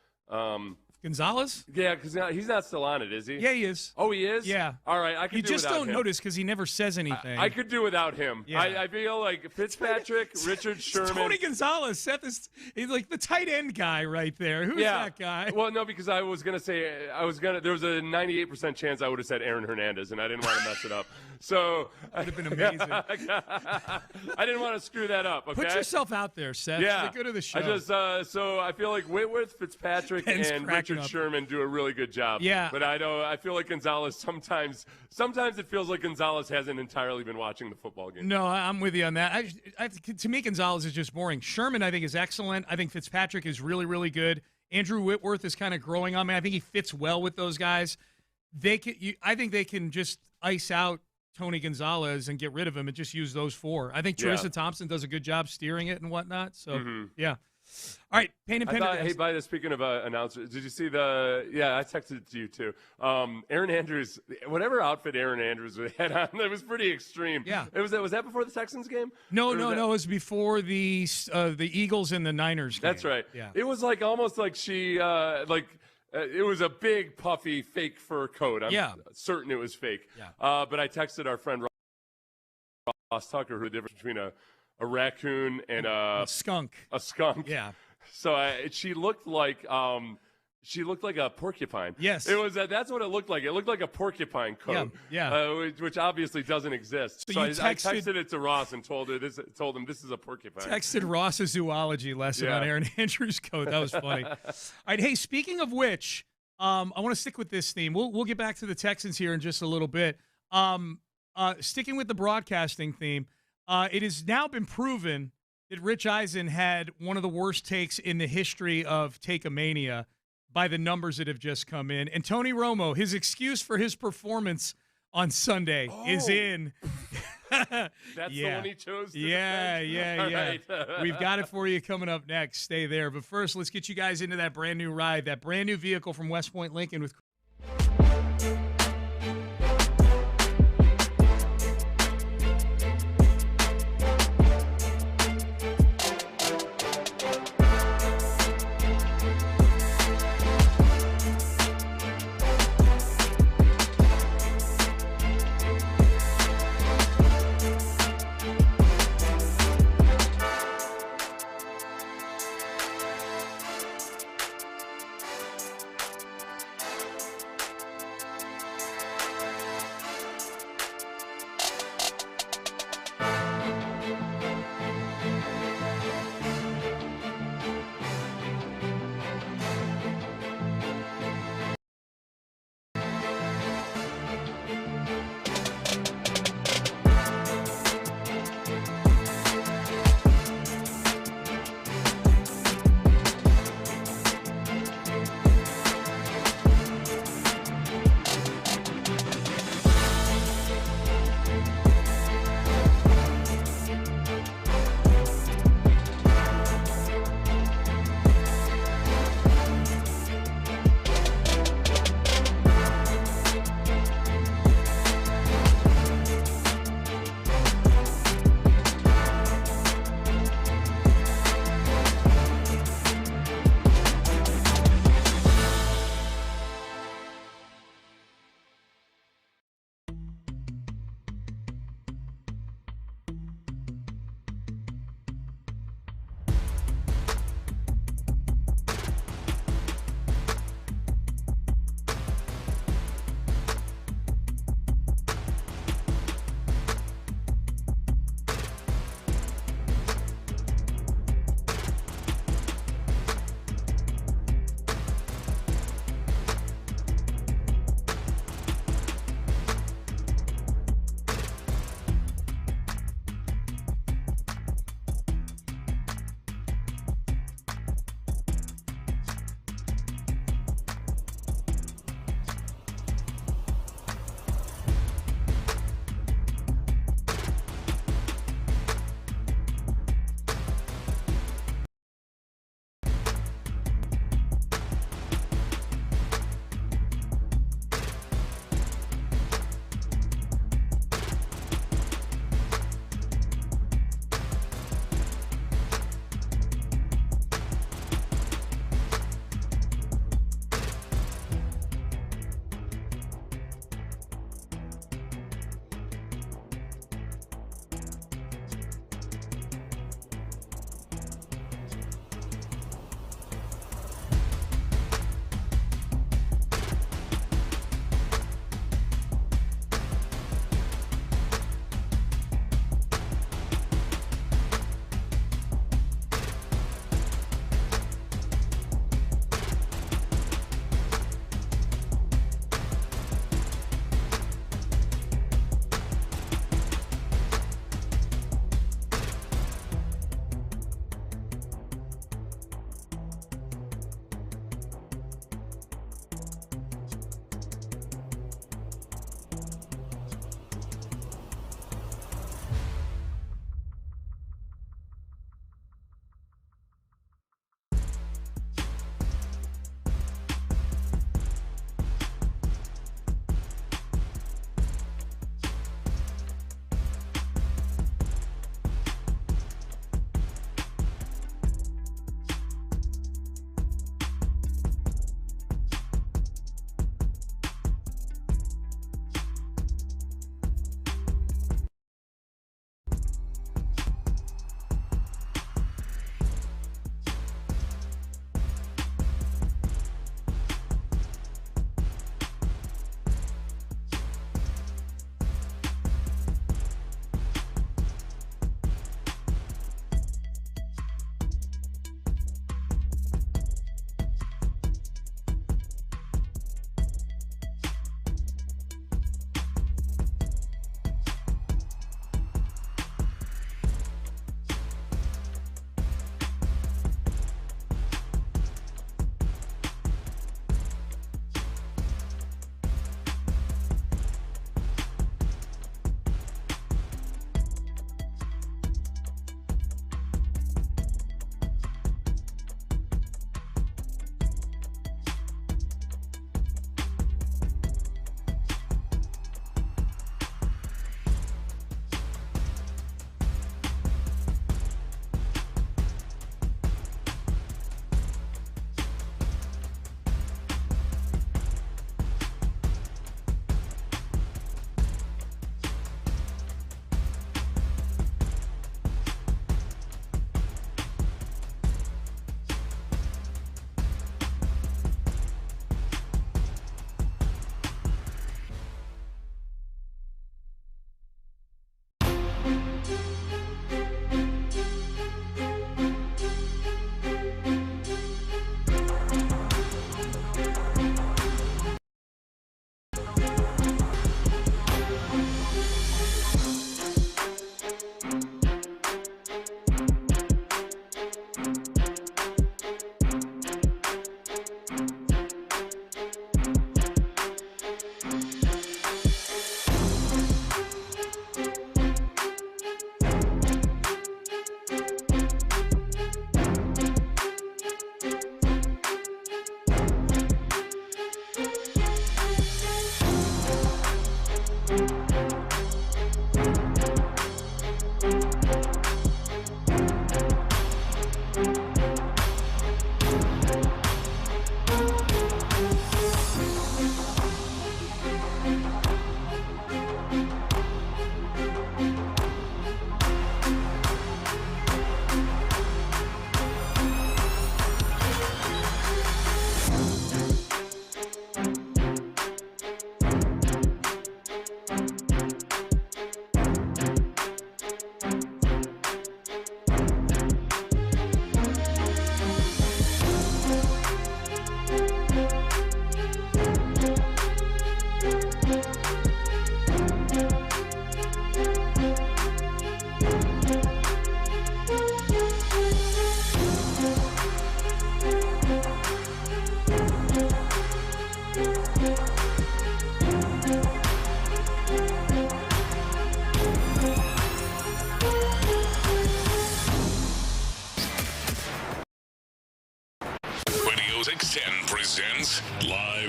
Gonzalez? Yeah, because he's not still on it, is he? Yeah, he is. Oh, he is? Yeah. All right, I could You do just without don't him. notice because he never says anything. I could do without him. Yeah. I feel like Fitzpatrick, Richard Sherman. Tony Gonzalez. Seth he's like the tight end guy right there. Who's that guy? Well, no, because I was going to say, there was a 98% chance I would have said Aaron Hernandez, and I didn't want to mess it up. So that would have been amazing. I didn't want to screw that up, okay? Put yourself out there, Seth. Yeah. For the good of the show. I just, so I feel like Whitworth, Fitzpatrick, Ben's and cracking Richard up. Sherman do a really good job. Yeah. But I feel like Gonzalez sometimes it feels like Gonzalez hasn't entirely been watching the football game. No, I'm with you on that. To me, Gonzalez is just boring. Sherman, I think, is excellent. I think Fitzpatrick is really, really good. Andrew Whitworth is kind of growing on me. I think he fits well with those guys. I think they can just ice out Tony Gonzalez and get rid of him and just use those 4. I think Teresa Thompson does a good job steering it and whatnot. So, yeah. All right, Payne and Pendergast. Hey, by the speaking of announcers, did you see I texted it to you too. Aaron Andrews, whatever outfit Aaron Andrews had on, it was pretty extreme. Yeah. Was that before the Texans game? No. It was before the Eagles and the Niners game. That's right. Yeah. It was like almost like she it was a big puffy fake fur coat. I'm certain it was fake. Yeah. But I texted our friend Ross Tucker who the difference between a raccoon and a skunk. A skunk. Yeah. So she looked like a porcupine. Yes. It was. That's what it looked like. It looked like a porcupine coat. Yeah. Which obviously doesn't exist. So I you texted it to Ross and told him this is a porcupine. Texted Ross a zoology lesson on Aaron Andrews' coat. That was funny. All right. Hey, speaking of which, I want to stick with this theme. We'll get back to the Texans here in just a little bit. Sticking with the broadcasting theme. It has now been proven that Rich Eisen had one of the worst takes in the history of Take-A-Mania by the numbers that have just come in. And Tony Romo, his excuse for his performance on Sunday is in. That's the one he chose to defend? All right. We've got it for you coming up next. Stay there. But first, let's get you guys into that brand new ride, that brand new vehicle from West Point Lincoln with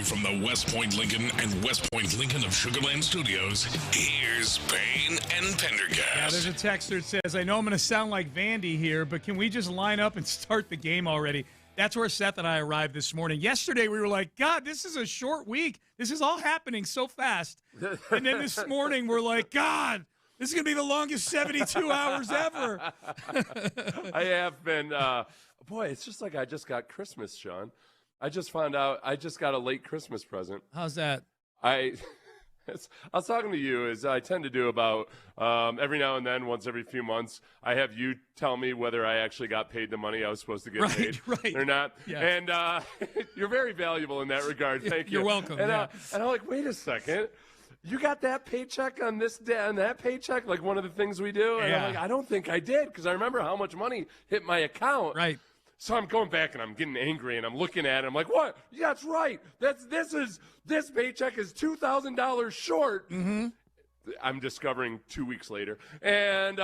Live from the West Point Lincoln and West Point Lincoln of Sugar Land Studios, here's Payne and Pendergast. Yeah, there's a texter that says, I know I'm going to sound like Vandy here, but can we just line up and start the game already? That's where Seth and I arrived this morning. Yesterday, we were like, God, this is a short week. This is all happening so fast. And then this morning, we're like, God, this is going to be the longest 72 hours ever. I have been, boy, it's just like I just got Christmas, Sean. I just found out I just got a late Christmas present. How's that? I was talking to you, as I tend to do about every now and then, once every few months, I have you tell me whether I actually got paid the money I was supposed to get paid or not. Yeah. And you're very valuable in that regard. Thank you. You're welcome. And, yeah. and I'm like, wait a second. You got that paycheck on this day, on that paycheck, like one of the things we do? And I'm like, I don't think I did, because I remember how much money hit my account. Right. So I'm going back and I'm getting angry and I'm looking at it. I'm like, what? Yeah, that's right. This paycheck is $2,000 short. Mm-hmm. I'm discovering 2 weeks later. And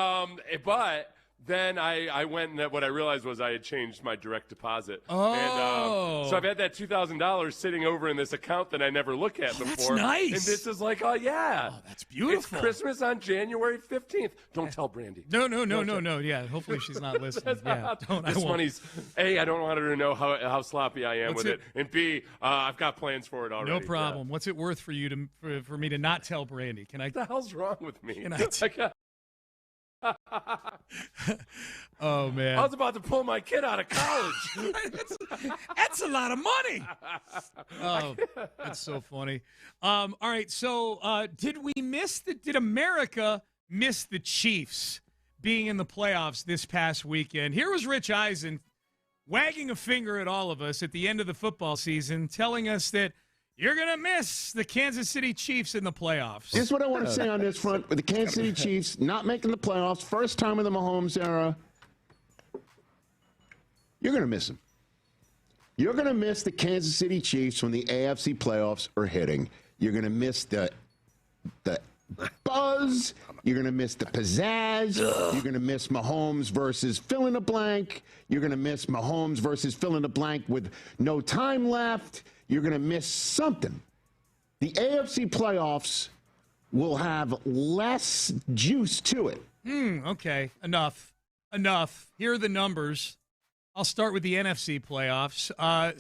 but then I went and what I realized was I had changed my direct deposit. Oh. And so I've had that $2,000 sitting over in this account that I never look at before. That's nice. And this is like, oh, yeah. Oh, that's beautiful. It's Christmas on January 15th. Don't tell Brandy. No. Yeah, hopefully she's not listening. Yeah, This money's, A, I don't want her to know how sloppy I am with it. And B, I've got plans for it already. No problem. Yeah. What's it worth for you for me to not tell Brandy? Can I? What the hell's wrong with me? Can I? Oh man! I was about to pull my kid out of college. That's a lot of money. Oh, that's so funny. All right, so did America miss the Chiefs being in the playoffs this past weekend? Here was Rich Eisen wagging a finger at all of us at the end of the football season, telling us that you're going to miss the Kansas City Chiefs in the playoffs. Here's what I want to say on this front. With the Kansas City Chiefs not making the playoffs, first time in the Mahomes era, you're going to miss them. You're going to miss the Kansas City Chiefs when the AFC playoffs are hitting. You're going to miss the buzz. You're going to miss the pizzazz. You're going to miss Mahomes versus fill in the blank. You're going to miss Mahomes versus fill in the blank with no time left. You're going to miss something. The AFC playoffs will have less juice to it. Okay, enough. Here are the numbers. I'll start with the NFC playoffs.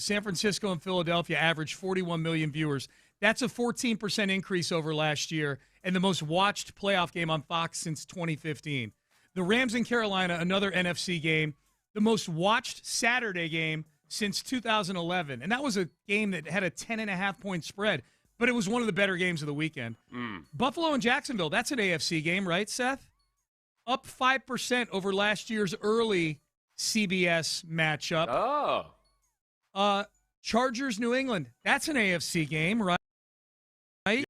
San Francisco and Philadelphia averaged 41 million viewers. That's a 14% increase over last year and the most watched playoff game on Fox since 2015. The Rams in Carolina, another NFC game, the most watched Saturday game since 2011. And that was a game that had a 10.5-point spread, but it was one of the better games of the weekend. Buffalo and Jacksonville, that's an AFC game, right, Seth? Up 5% over last year's early CBS matchup. Chargers, New England, that's an AFC game, right?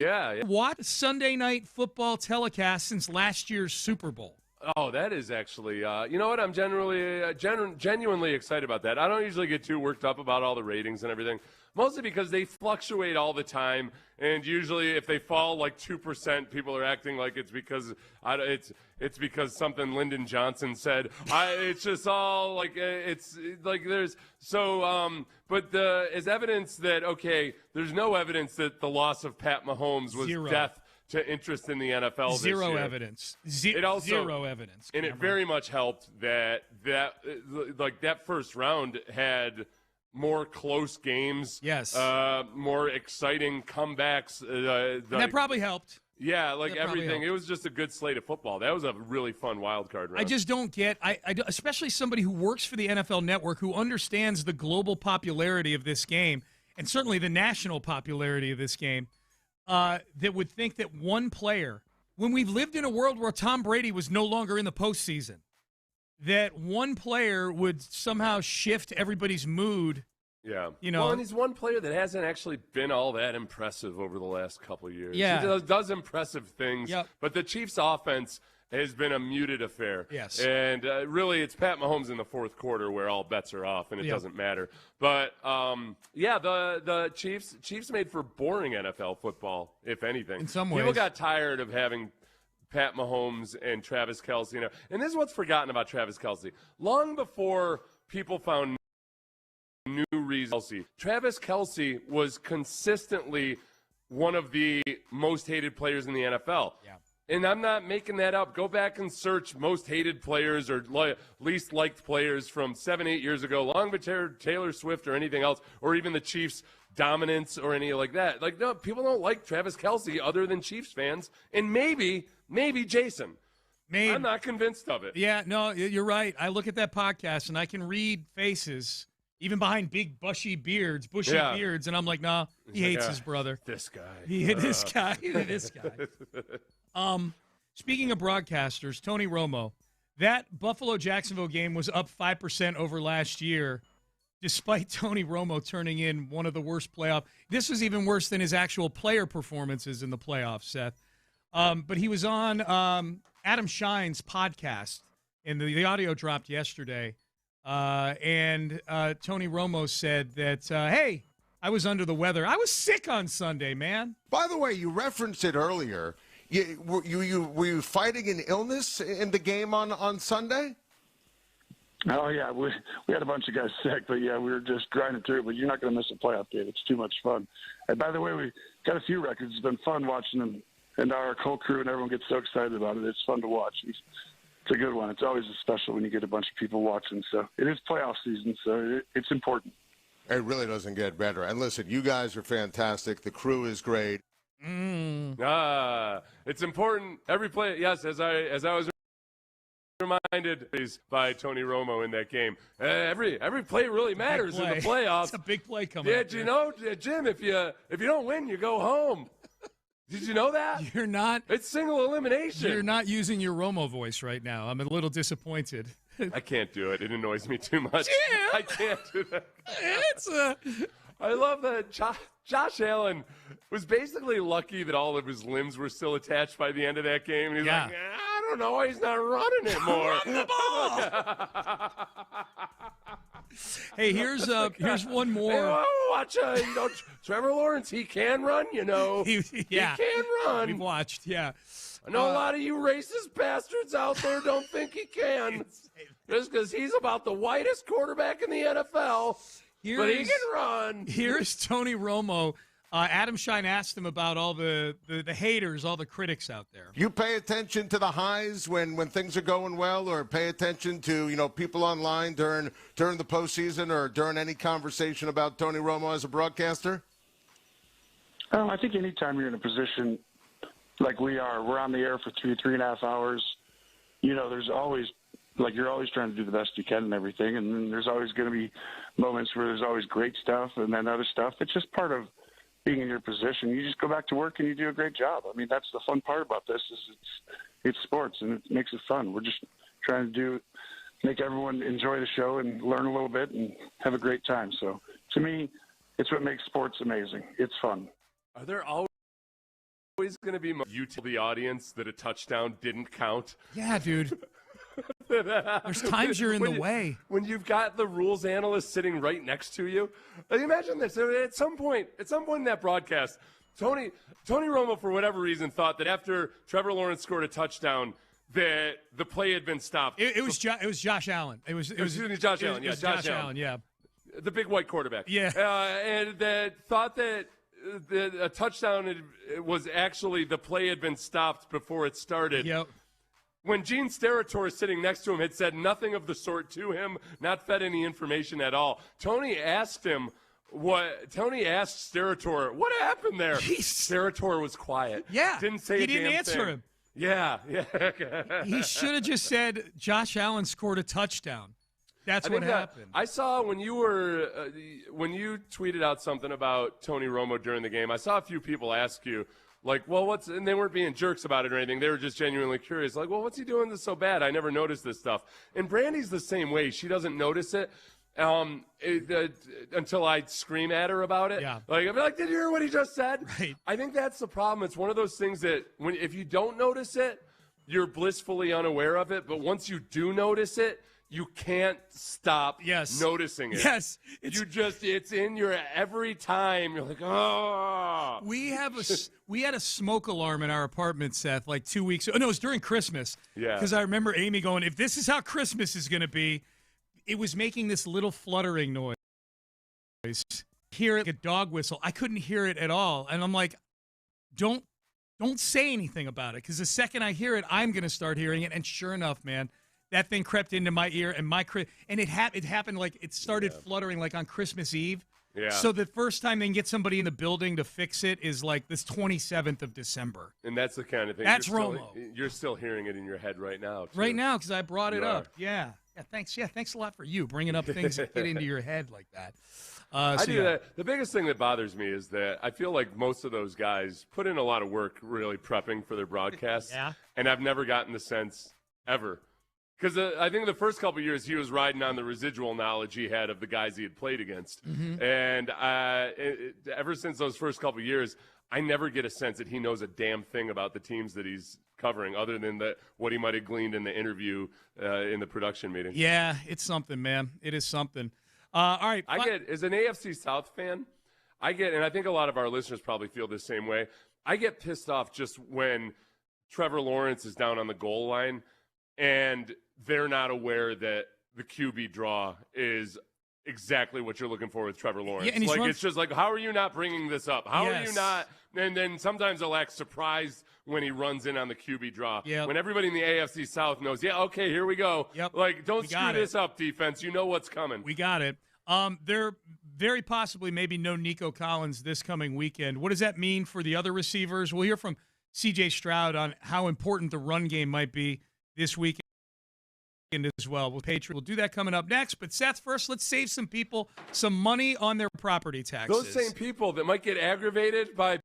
Yeah. What Sunday night football telecast since last year's Super Bowl? Oh, that is actually, you know what? I'm genuinely excited about that. I don't usually get too worked up about all the ratings and everything, mostly because they fluctuate all the time. And usually if they fall like 2%, people are acting like it's because it's because something Lyndon Johnson said. It's just all like, it's like there's so, but is evidence that, okay, there's no evidence that the loss of Pat Mahomes was death to interest in the NFL this year. Zero evidence. Zero evidence. And it very much helped that first round had more close games. Yes. More exciting comebacks. And that probably helped. Yeah, like everything. It was just a good slate of football. That was a really fun wild card round. I just don't get, especially somebody who works for the NFL Network who understands the global popularity of this game and certainly the national popularity of this game, that would think that one player, when we've lived in a world where Tom Brady was no longer in the postseason, that one player would somehow shift everybody's mood. Yeah. You know, well, and he's one player that hasn't actually been all that impressive over the last couple of years. Yeah. He does impressive things, but the Chiefs' offense has been a muted affair. Yes. And really, it's Pat Mahomes in the fourth quarter where all bets are off, and it doesn't matter. But, the Chiefs made for boring NFL football, if anything. In some ways. People got tired of having Pat Mahomes and Travis Kelce. And this is what's forgotten about Travis Kelce. Long before people found new reason. Travis Kelce was consistently one of the most hated players in the NFL. Yeah. And I'm not making that up. Go back and search most hated players or least liked players from 7-8 years ago, long before Taylor Swift or anything else, or even the Chiefs' dominance or any like that. Like, no, people don't like Travis Kelce other than Chiefs fans, and maybe Jason. Maybe. I'm not convinced of it. Yeah, no, you're right. I look at that podcast and I can read faces, even behind big bushy beards, and I'm like, nah, he hates his brother. This guy. This guy. Speaking of broadcasters, Tony Romo, that Buffalo-Jacksonville game was up 5% over last year, despite Tony Romo turning in one of the worst playoff. This was even worse than his actual player performances in the playoffs, Seth. But he was on Adam Schein's podcast, and the audio dropped yesterday. And Tony Romo said that, hey, I was under the weather. I was sick on Sunday, man. By the way, you referenced it earlier. Were you fighting an illness in the game on Sunday? Oh, yeah. We had a bunch of guys sick, but, yeah, we were just grinding through it. But you're not going to miss a playoff game. It's too much fun. And, by the way, we got a few records. It's been fun watching them. And our whole crew and everyone gets so excited about it. It's fun to watch. It's a good one. It's always special when you get a bunch of people watching. So it is playoff season, so it's important. It really doesn't get better. And listen, you guys are fantastic. The crew is great. It's important. Every play, yes, as I was reminded by Tony Romo in that game. Every play really matters in the playoffs. It's a big play coming up. Yeah, Did you know, Jim, if you don't win, you go home. Did you know that? You're not. It's single elimination. You're not using your Romo voice right now. I'm a little disappointed. I can't do it. It annoys me too much. Jim! I can't do that. I love that Josh Allen was basically lucky that all of his limbs were still attached by the end of that game. And he's like, I don't know why he's not running it more. Run the ball! Hey, here's one more. Hey, watch, Trevor Lawrence. He can run. He can run. We've watched. Yeah. I know a lot of you racist bastards out there don't think he can, just because he's about the whitest quarterback in the NFL. But he can run. Here's Tony Romo. Adam Schein asked him about all the haters, all the critics out there. You pay attention to the highs when things are going well, or pay attention to people online during the postseason or during any conversation about Tony Romo as a broadcaster? I think anytime you're in a position like we are, we're on the air for 3.5 hours. There's always you're always trying to do the best you can and everything, and then there's always going to be moments where there's always great stuff and then other stuff. It's just part of being in your position. You just go back to work and you do a great job. I mean, that's the fun part about this is it's sports and it makes it fun. We're just trying to make everyone enjoy the show and learn a little bit and have a great time. So to me, it's what makes sports amazing. It's fun. Are there always going to be you tell the audience that a touchdown didn't count? Yeah, dude. There's times you're in the way. When you've got the rules analyst sitting right next to you. Imagine this. At some point in that broadcast, Tony Romo, for whatever reason, thought that after Trevor Lawrence scored a touchdown, that the play had been stopped. It was Josh Allen. Excuse me, Josh Allen. Yeah, Josh Allen. Yeah. The big white quarterback. Yeah. And that thought that a touchdown was actually the play had been stopped before it started. Yep. When Gene Steratore sitting next to him had said nothing of the sort to him, not fed any information at all, Tony asked Steratore, what happened there? Steratore was quiet. Yeah. Didn't say he a didn't damn answer thing. him. Yeah. He should have just said Josh Allen scored a touchdown. That's what happened. I saw when you tweeted out something about Tony Romo during the game, I saw a few people ask you, like, well, and they weren't being jerks about it or anything. They were just genuinely curious. Like, well, what's he doing this so bad? I never noticed this stuff. And Brandy's the same way. She doesn't notice it until I scream at her about it. Yeah. Like, I'll be like, did you hear what he just said? Right. I think that's the problem. It's one of those things that if you don't notice it, you're blissfully unaware of it. But once you do notice it, you can't stop noticing it. Yes. It's in your every time. You're like, oh. We had a smoke alarm in our apartment, Seth, like 2 weeks ago. No, it was during Christmas. Yeah. Because I remember Amy going, if this is how Christmas is going to be, it was making this little fluttering noise. hear it like a dog whistle. I couldn't hear it at all. And I'm like, don't say anything about it, because the second I hear it, I'm going to start hearing it. And sure enough, man, that thing crept into my ear, and it happened like it started fluttering like on Christmas Eve. Yeah. So the first time they can get somebody in the building to fix it is like this 27th of December. And that's the kind of thing. That's Romo. You're still hearing it in your head right now. Too. Right now, because I brought it up. Yeah. Thanks. Yeah, thanks a lot for you bringing up things that get into your head like that. I do that. The biggest thing that bothers me is that I feel like most of those guys put in a lot of work really prepping for their broadcasts. Yeah. And I've never gotten the sense ever. Because I think the first couple of years he was riding on the residual knowledge he had of the guys he had played against. Mm-hmm. And ever since those first couple of years, I never get a sense that he knows a damn thing about the teams that he's covering, other than what he might have gleaned in the interview in the production meeting. Yeah, it's something, man. It is something. All right. As an AFC South fan, and I think a lot of our listeners probably feel the same way, I get pissed off just when Trevor Lawrence is down on the goal line and they're not aware that the QB draw is exactly what you're looking for with Trevor Lawrence. Yeah, and it's just like, how are you not bringing this up? How are you not? And then sometimes they'll act surprised when he runs in on the QB draw. Yep. When everybody in the AFC South knows, okay, here we go. Yep. Like, don't screw this up, defense. You know what's coming. We got it. There very possibly maybe no Nico Collins this coming weekend. What does that mean for the other receivers? We'll hear from C.J. Stroud on how important the run game might be this weekend as well. We'll do that coming up next. But Seth, first, let's save some people some money on their property taxes. Those same people that might get aggravated by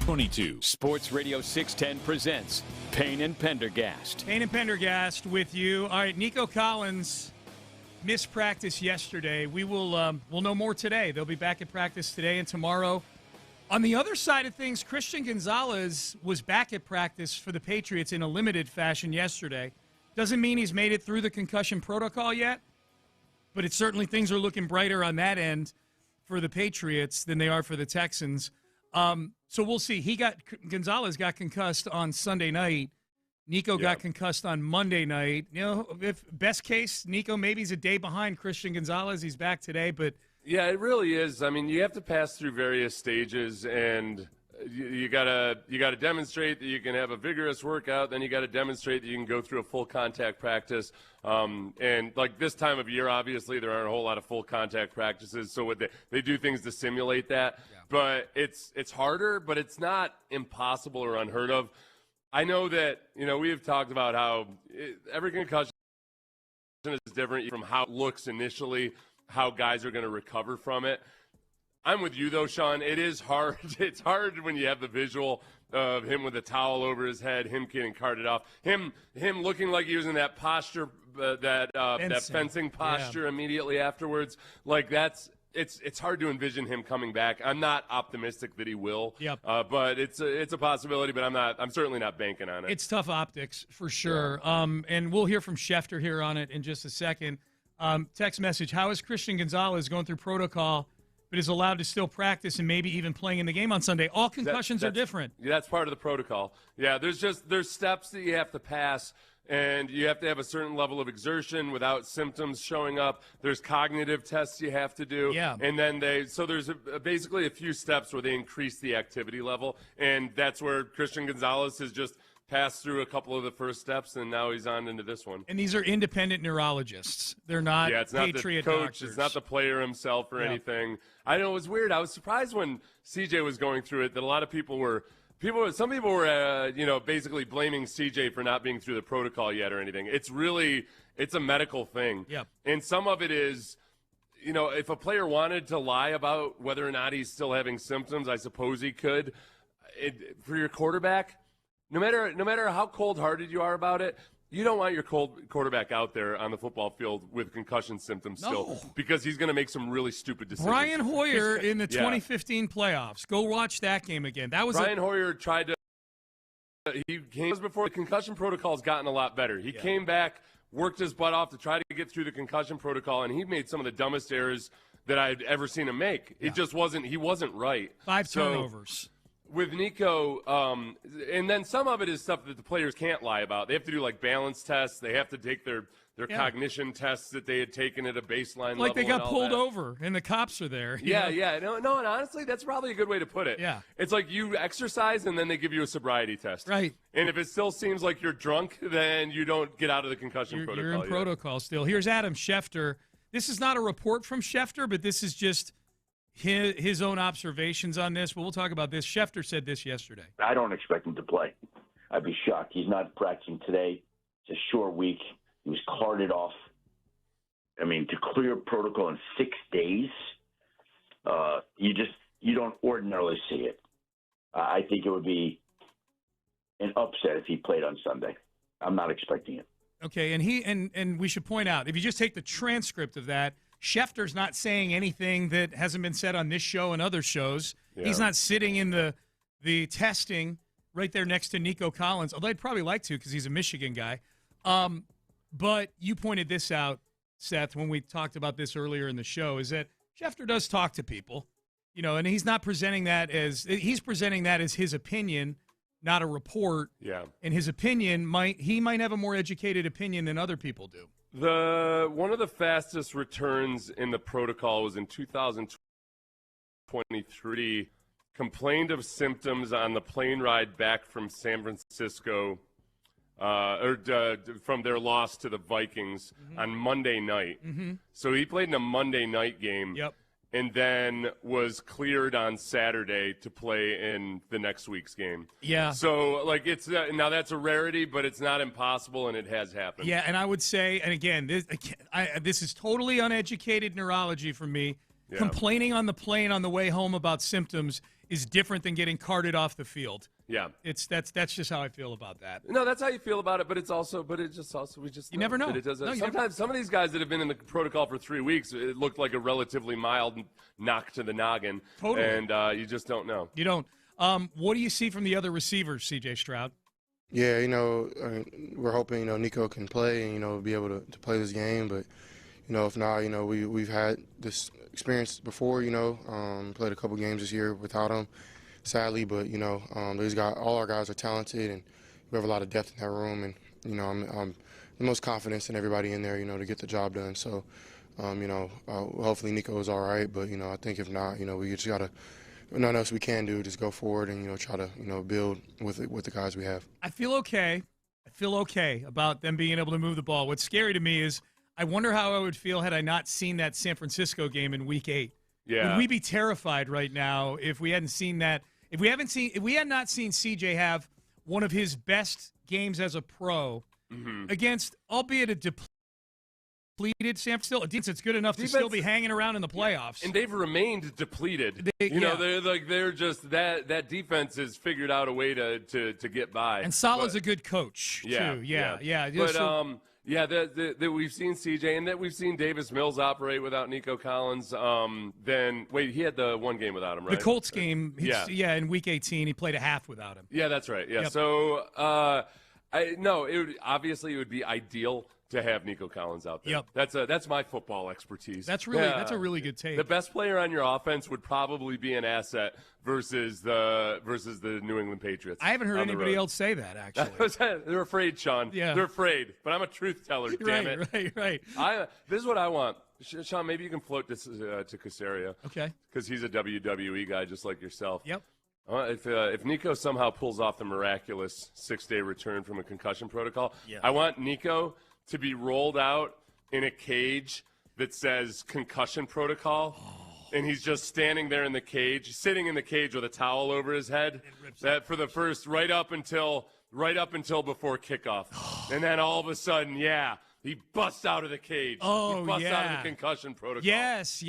22. Sports Radio 610 presents Payne and Pendergast. Payne and Pendergast with you. All right, Nico Collins missed practice yesterday. We'll know more today. They'll be back at practice today and tomorrow. On the other side of things, Christian Gonzalez was back at practice for the Patriots in a limited fashion yesterday. Doesn't mean he's made it through the concussion protocol yet, but it's certainly things are looking brighter on that end for the Patriots than they are for the Texans. So we'll see. Gonzalez got concussed on Sunday night. Nico got concussed on Monday night. You know, if best case, Nico maybe he's a day behind Christian Gonzalez. He's back today, but yeah, it really is. I mean, you have to pass through various stages, and you gotta demonstrate that you can have a vigorous workout. Then you got to demonstrate that you can go through a full contact practice. And like this time of year, obviously there aren't a whole lot of full contact practices, so they do things to simulate that. Yeah. But it's harder, but it's not impossible or unheard of. I know that we have talked about how every concussion is different from how it looks initially, how guys are going to recover from it. I'm with you, though, Sean. It is hard. It's hard when you have the visual of him with a towel over his head, him getting carted off, him looking like he was in that posture, that fencing posture immediately afterwards. Like it's hard to envision him coming back. I'm not optimistic that he will. Yep. But it's a possibility. But I'm certainly not banking on it. It's tough optics for sure. Yeah. And we'll hear from Schefter here on it in just a second. Text message: how is Christian Gonzalez going through protocol, but is allowed to still practice and maybe even playing in the game on Sunday? All concussions are different. Yeah, that's part of the protocol. Yeah, there's steps that you have to pass, and you have to have a certain level of exertion without symptoms showing up. There's cognitive tests you have to do. Yeah. And then there's basically a few steps where they increase the activity level, and that's where Christian Gonzalez has just passed through a couple of the first steps, and now he's on into this one. And these are independent neurologists. They're not it's not Patriot the coach. doctors. It's not the player himself or anything. I know it was weird. I was surprised when CJ was going through it that a lot of people were basically blaming CJ for not being through the protocol yet or anything. It's a medical thing. Yeah. And some of it is, if a player wanted to lie about whether or not he's still having symptoms, I suppose he could. For your quarterback, no matter how cold-hearted you are about it, you don't want your quarterback out there on the football field with concussion symptoms still, because he's going to make some really stupid decisions. Brian Hoyer in the 2015 playoffs. Go watch that game again. That was Brian Hoyer tried to. He came before the concussion protocol's gotten a lot better. He came back, worked his butt off to try to get through the concussion protocol, and he made some of the dumbest errors that I've ever seen him make. It just wasn't. He wasn't right. 5 turnovers. With Nico, and then some of it is stuff that the players can't lie about. They have to do like balance tests. They have to take their cognition tests that they had taken at a baseline level. Like they got pulled over and the cops are there. Yeah. No, and honestly, that's probably a good way to put it. Yeah. It's like you exercise and then they give you a sobriety test. Right. And if it still seems like you're drunk, then you don't get out of the concussion protocol. You're in protocol still. Here's Adam Schefter. This is not a report from Schefter, but this is just his own observations on this. But we'll talk about this. Schefter said this yesterday. I don't expect him to play. I'd be shocked. He's not practicing today. It's a short week. He was carted off. I mean, to clear protocol in 6 days, you don't ordinarily see it. I think it would be an upset if he played on Sunday. I'm not expecting it. Okay, and we should point out, if you just take the transcript of that, Schefter's not saying anything that hasn't been said on this show and other shows. Yeah. He's not sitting in the testing right there next to Nico Collins, although I'd probably like to because he's a Michigan guy. But you pointed this out, Seth, when we talked about this earlier in the show, is that Schefter does talk to people, and he's not presenting that as – he's presenting that as his opinion, not a report. Yeah. And his opinion might have a more educated opinion than other people do. One of the fastest returns in the protocol was in 2023. Complained of symptoms on the plane ride back from San Francisco, from their loss to the Vikings on Monday night. Mm-hmm. So he played in a Monday night game. Yep. And then was cleared on Saturday to play in the next week's game. Yeah. So, it's now that's a rarity, but it's not impossible, and it has happened. Yeah, and I would say, and again, this is totally uneducated neurology from me. Yeah. Complaining on the plane on the way home about symptoms is different than getting carted off the field. Yeah. That's just how I feel about that. No, that's how you feel about it, but we just never know. That it doesn't. No, you sometimes never- some of these guys that have been in the protocol for 3 weeks, it looked like a relatively mild knock to the noggin. Totally. And you just don't know. You don't. What do you see from the other receivers, C.J. Stroud? Yeah, we're hoping, Nico can play and, be able to play this game. But, if not, we've had this experience before, played a couple games this year without him, sadly. But, all our guys are talented, and we have a lot of depth in that room. And, I'm the most confident in everybody in there, to get the job done. So, hopefully Nico is all right. But, I think if not, we just got to – nothing else we can do. Just go forward and try to build with the guys we have. I feel okay. About them being able to move the ball. What's scary to me is I wonder how I would feel had I not seen that San Francisco game in Week 8. Yeah. Would we be terrified right now if we hadn't seen that? If we had not seen CJ have one of his best games as a pro against, albeit a depleted San Francisco, a defense that's good enough to still be hanging around in the playoffs. And they've remained depleted. They're just that defense has figured out a way to get by. And Salah's a good coach too. Yeah. But that we've seen CJ and that we've seen Davis Mills operate without Nico Collins. He had the one game without him, right? The Colts game, in Week 18, he played a half without him. Yeah, that's right. Yeah, Yep. So it would be ideal to have Nico Collins out there. Yep. That's my football expertise. That's a really good take. The best player on your offense would probably be an asset versus the New England Patriots. I haven't heard anybody else say that, actually. They're afraid, Sean. Yeah. They're afraid. But I'm a truth teller, damn it. Right. This is what I want. Sean, maybe you can float this to Casario. Okay. Because he's a WWE guy just like yourself. Yep. If Nico somehow pulls off the miraculous 6-day return from a concussion protocol, I want Nico to be rolled out in a cage that says concussion protocol, and he's just standing there in the cage, sitting in the cage with a towel over his head, that for the first right up until before kickoff, and then all of a sudden, he busts out of the cage. Oh, he busts out of the concussion protocol. Yes.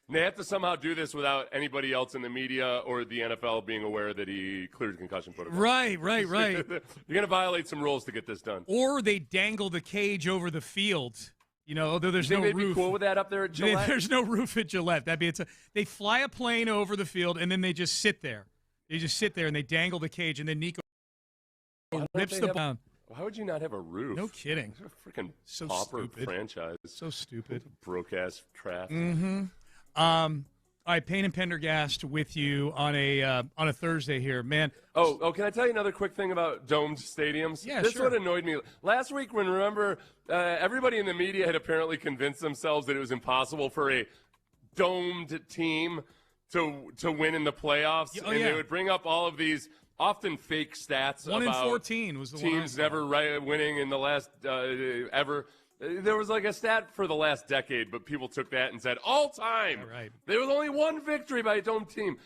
And they have to somehow do this without anybody else in the media or the NFL being aware that he cleared concussion protocol. Right. You're going to violate some rules to get this done. Or they dangle the cage over the field. Although there's no they'd roof. Be cool with that up there at Gillette? There's no roof at Gillette. They fly a plane over the field, and then they just sit there. They just sit there, and they dangle the cage, and then Nico rips the down. Why would you not have a roof? No kidding. It's a freaking so pauper stupid. franchise. So stupid. Broke-ass traffic. All right, Payne and Pendergast with you on a Thursday here, man. Oh, can I tell you another quick thing about domed stadiums? Yeah, this sure. What annoyed me last week when everybody in the media had apparently convinced themselves that it was impossible for a domed team to win in the playoffs, they would bring up all of these often fake stats. 1 in about 14 was the teams never winning in the last ever. There was like a stat for the last decade, but people took that and said all time. Right. There was only one victory by a domed team.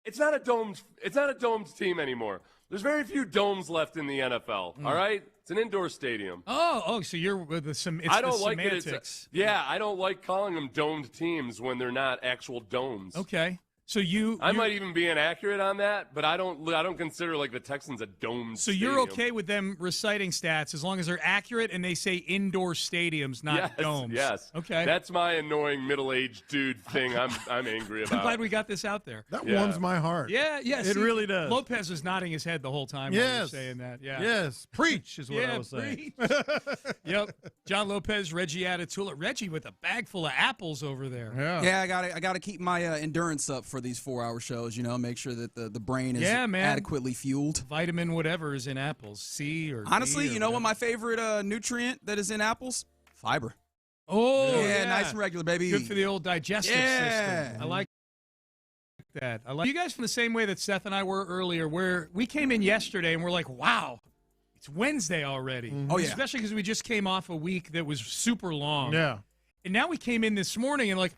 It's not a domed team anymore. There's very few domes left in the NFL. All right, it's an indoor stadium. Oh, so you're with the I don't like semantics. I don't like calling them domed teams when they're not actual domes. Okay. So I might even be inaccurate on that, but I don't consider like the Texans a domed So stadium. you're okay with them reciting stats as long as they're accurate and they say indoor stadiums, not domes? Yes. Okay. That's my annoying middle-aged dude thing I'm angry about. I'm glad we got this out there. That warms my heart. Yeah, It really does. Lopez was nodding his head the whole time while you were saying that. Yeah. Yes. Preach is what I was saying. Yep. John Lopez, Reggie Atatula. Reggie with a bag full of apples over there. Yeah, I gotta keep my endurance up for these 4-hour shows. Make sure that the brain is adequately fueled. Vitamin whatever is in apples, C or honestly, D or you know what my favorite nutrient that is in apples? Fiber. Oh, yeah, nice and regular, baby. Good for the old digestive system. I like that. You guys from the same way that Seth and I were earlier, where we came in yesterday and we're like, wow, it's Wednesday already. Oh, yeah. Especially because we just came off a week that was super long. Yeah. And now we came in this morning and we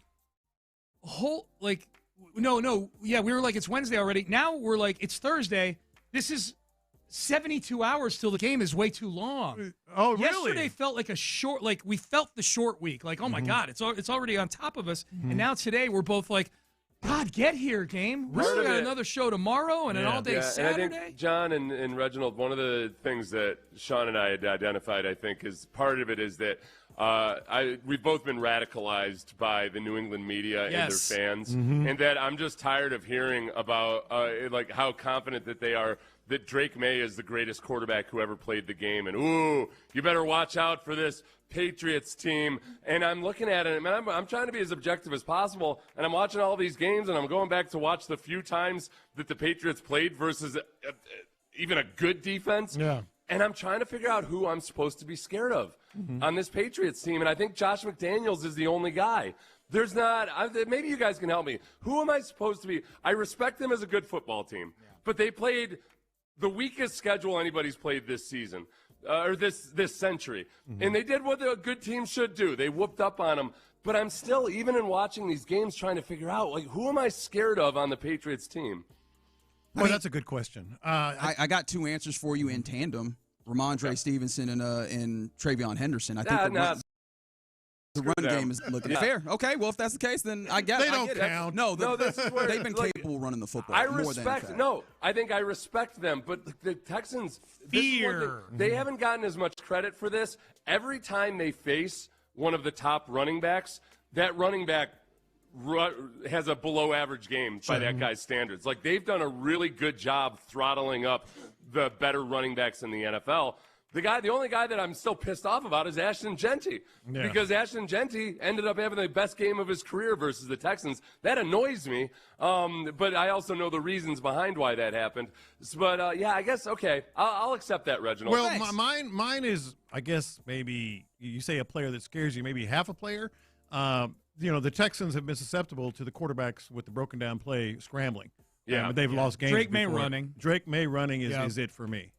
were like, it's Wednesday already. Now we're like, it's Thursday. This is 72 hours till the game is way too long. Oh, really? Yesterday felt like a short, we felt the short week. Like, oh my God, it's already on top of us. And now today we're both like, God, get here, game. We got another show tomorrow and an all-day Saturday. And I think, John and Reginald, one of the things that Sean and I had identified, I think, is part of it is that we've both been radicalized by the New England media and their fans, and that I'm just tired of hearing about like how confident that they are that Drake May is the greatest quarterback who ever played the game, and ooh, you better watch out for this Patriots team. And I'm looking at it, and I'm trying to be as objective as possible, and I'm watching all these games, and I'm going back to watch the few times that the Patriots played versus even a good defense. Yeah. And I'm trying to figure out who I'm supposed to be scared of on this Patriots team. And I think Josh McDaniels is the only guy. There's not – maybe you guys can help me. Who am I supposed to be? I respect them as a good football team, but they played the weakest schedule anybody's played this season or this century. And they did what a good team should do. They whooped up on them. But I'm still, even in watching these games, trying to figure out, like, who am I scared of on the Patriots team? Well, that's a good question. I got two answers for you in tandem: Ramondre Stevenson and Travion Henderson. I think the run game is looking fair. Okay, well, if that's the case, then I guess they don't count. No, this is where they've been capable of running the football. I think I respect them, but the Texans they haven't gotten as much credit for this. Every time they face one of the top running backs, that running back has a below average game by that guy's standards. Like, they've done a really good job throttling up the better running backs in the NFL. The only guy that I'm still pissed off about is Ashton Genty, because Ashton Genty ended up having the best game of his career versus the Texans. That annoys me, but I also know the reasons behind why that happened. But I guess I'll accept that, Reginald. Well, mine is, I guess, maybe you say a player that scares you, maybe half a player. The Texans have been susceptible to the quarterbacks with the broken down play scrambling. They've lost games. Drake May running is it for me.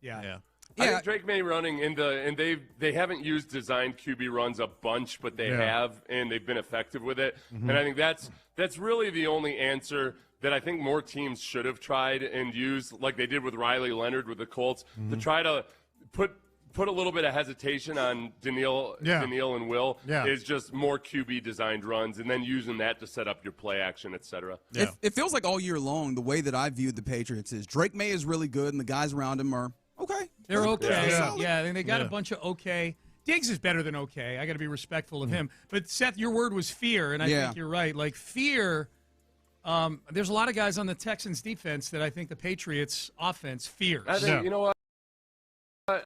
I think Drake May running and they haven't used designed QB runs a bunch, but they have, and they've been effective with it. And I think that's really the only answer that I think more teams should have tried and used, like they did with Riley Leonard with the Colts, to try to put a little bit of hesitation on Daniil and Will is just more QB designed runs, and then using that to set up your play action, et cetera. It feels like all year long the way that I viewed the Patriots is Drake May is really good, and the guys around him are okay. They're okay. And they got a bunch of okay. Diggs is better than okay. I got to be respectful of him. But, Seth, your word was fear, and I think you're right. Like, fear, there's a lot of guys on the Texans defense that I think the Patriots offense fears. I think, you know what?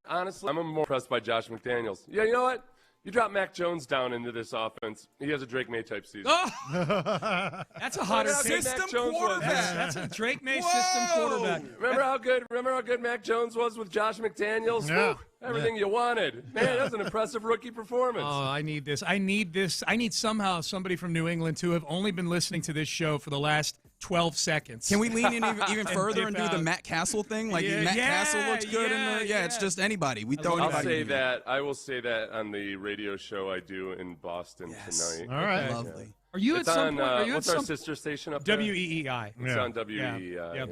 Honestly, I'm more impressed by Josh McDaniels. Yeah, you know what? You drop Mac Jones down into this offense, he has a Drake May type season. That's a hotter system quarterback. That's a Drake May system quarterback. Remember how good Mac Jones was with Josh McDaniels? Yeah. Woo, everything you wanted. Man, that's an impressive rookie performance. Oh, I need this. I need somehow somebody from New England to have only been listening to this show for the last 12 seconds. Can we lean in even further and do the Matt Castle thing? Like, Matt Castle looks good. It's just anybody. We throw anybody. I will say that on the radio show I do in Boston tonight. All right. Lovely. Are you it's at some on, point? What's our sister station up there? WEEI. It's on WEEI. Yeah,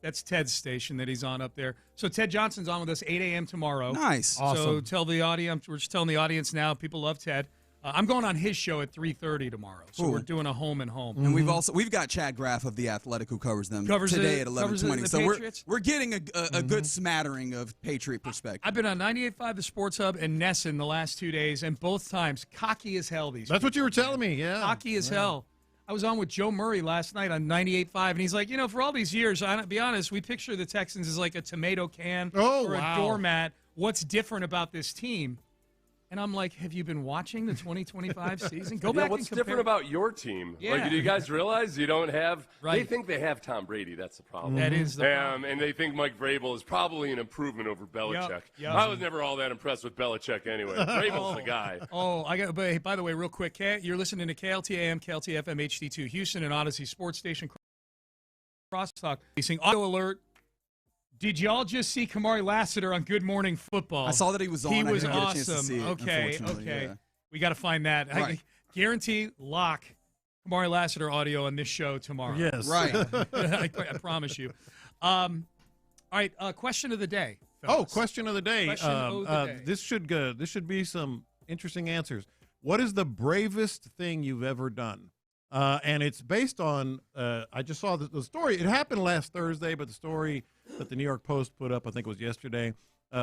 that's Ted's station that he's on up there. So Ted Johnson's on with us 8 a.m. tomorrow. Nice. Awesome. So tell the audience, we're just telling the audience now, people love Ted. I'm going on his show at 3:30 tomorrow. So we're doing a home and home. And we've got Chad Graff of The Athletic who covers them today at 11:20. So we're getting a good smattering of Patriot perspective. I've been on 98.5 The Sports Hub and Nesson the last 2 days, and both times cocky as hell. That's what you were telling me, yeah. Cocky as hell. I was on with Joe Murray last night on 98.5, and he's like, for all these years, to be honest, we picture the Texans as like a tomato can or a doormat. What's different about this team? And I'm like, have you been watching the 2025 season? Go back what's and compare. different about your team? Yeah. Like, do you guys realize you don't have Right. They think they have Tom Brady. That's the problem. That is the problem. And they think Mike Vrabel is probably an improvement over Belichick. Yep. I was never all that impressed with Belichick anyway. Vrabel's the guy. But hey, by the way, real quick, you're listening to KLT AM, KLT FM HD2 Houston, and Odyssey Sports Station Crosstalk. Auto alert. Did y'all just see Kamari Lassiter on Good Morning Football? I saw that he was on. He I was didn't get a chance awesome. to see it, Okay. yeah. We got to find that. Right. I guarantee lock Kamari Lassiter audio on this show tomorrow. Yes. Right. I promise you. All right, question of the day. fellas. Question of the day. Question of the day. This should be some interesting answers. What is the bravest thing you've ever done? And it's based on, I just saw the story. It happened last Thursday, but the story that the New York Post put up, I think, was yesterday.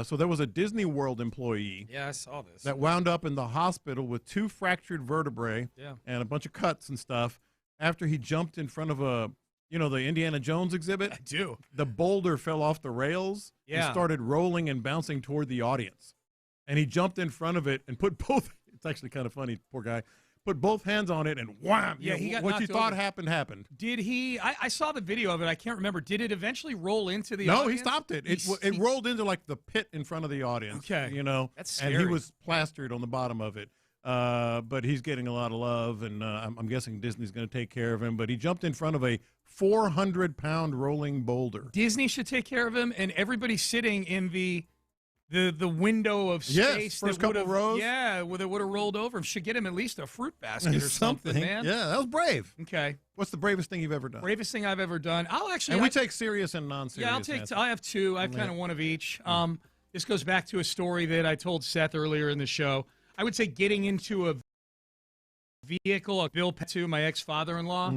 So there was a Disney World employee. Yeah, I saw this. That wound up in the hospital with 2 fractured vertebrae and a bunch of cuts and stuff after he jumped in front of the Indiana Jones exhibit. I do. The boulder fell off the rails and started rolling and bouncing toward the audience. And he jumped in front of it and put both – it's actually kind of funny, poor guy – put both hands on it and wham! Yeah, he got what you knocked thought over. happened. Did he? I saw the video of it. I can't remember. Did it eventually roll into the No, audience? he stopped it. It rolled into like the pit in front of the audience. Okay. That's scary. And he was plastered on the bottom of it. But he's getting a lot of love, and I'm guessing Disney's going to take care of him. But he jumped in front of a 400-pound rolling boulder. Disney should take care of him, and everybody sitting in the window of space. First that couple rows. Yeah, that would have rolled over him. Should get him at least a fruit basket or something, man. Yeah, that was brave. Okay. What's the bravest thing you've ever done? Bravest thing I've ever done. I'll actually. And we take serious and non-serious. Yeah, I'll take. I have 2. I have kind of one of each. This goes back to a story that I told Seth earlier in the show. I would say getting into a vehicle, a Bill Petu, my ex-father-in-law,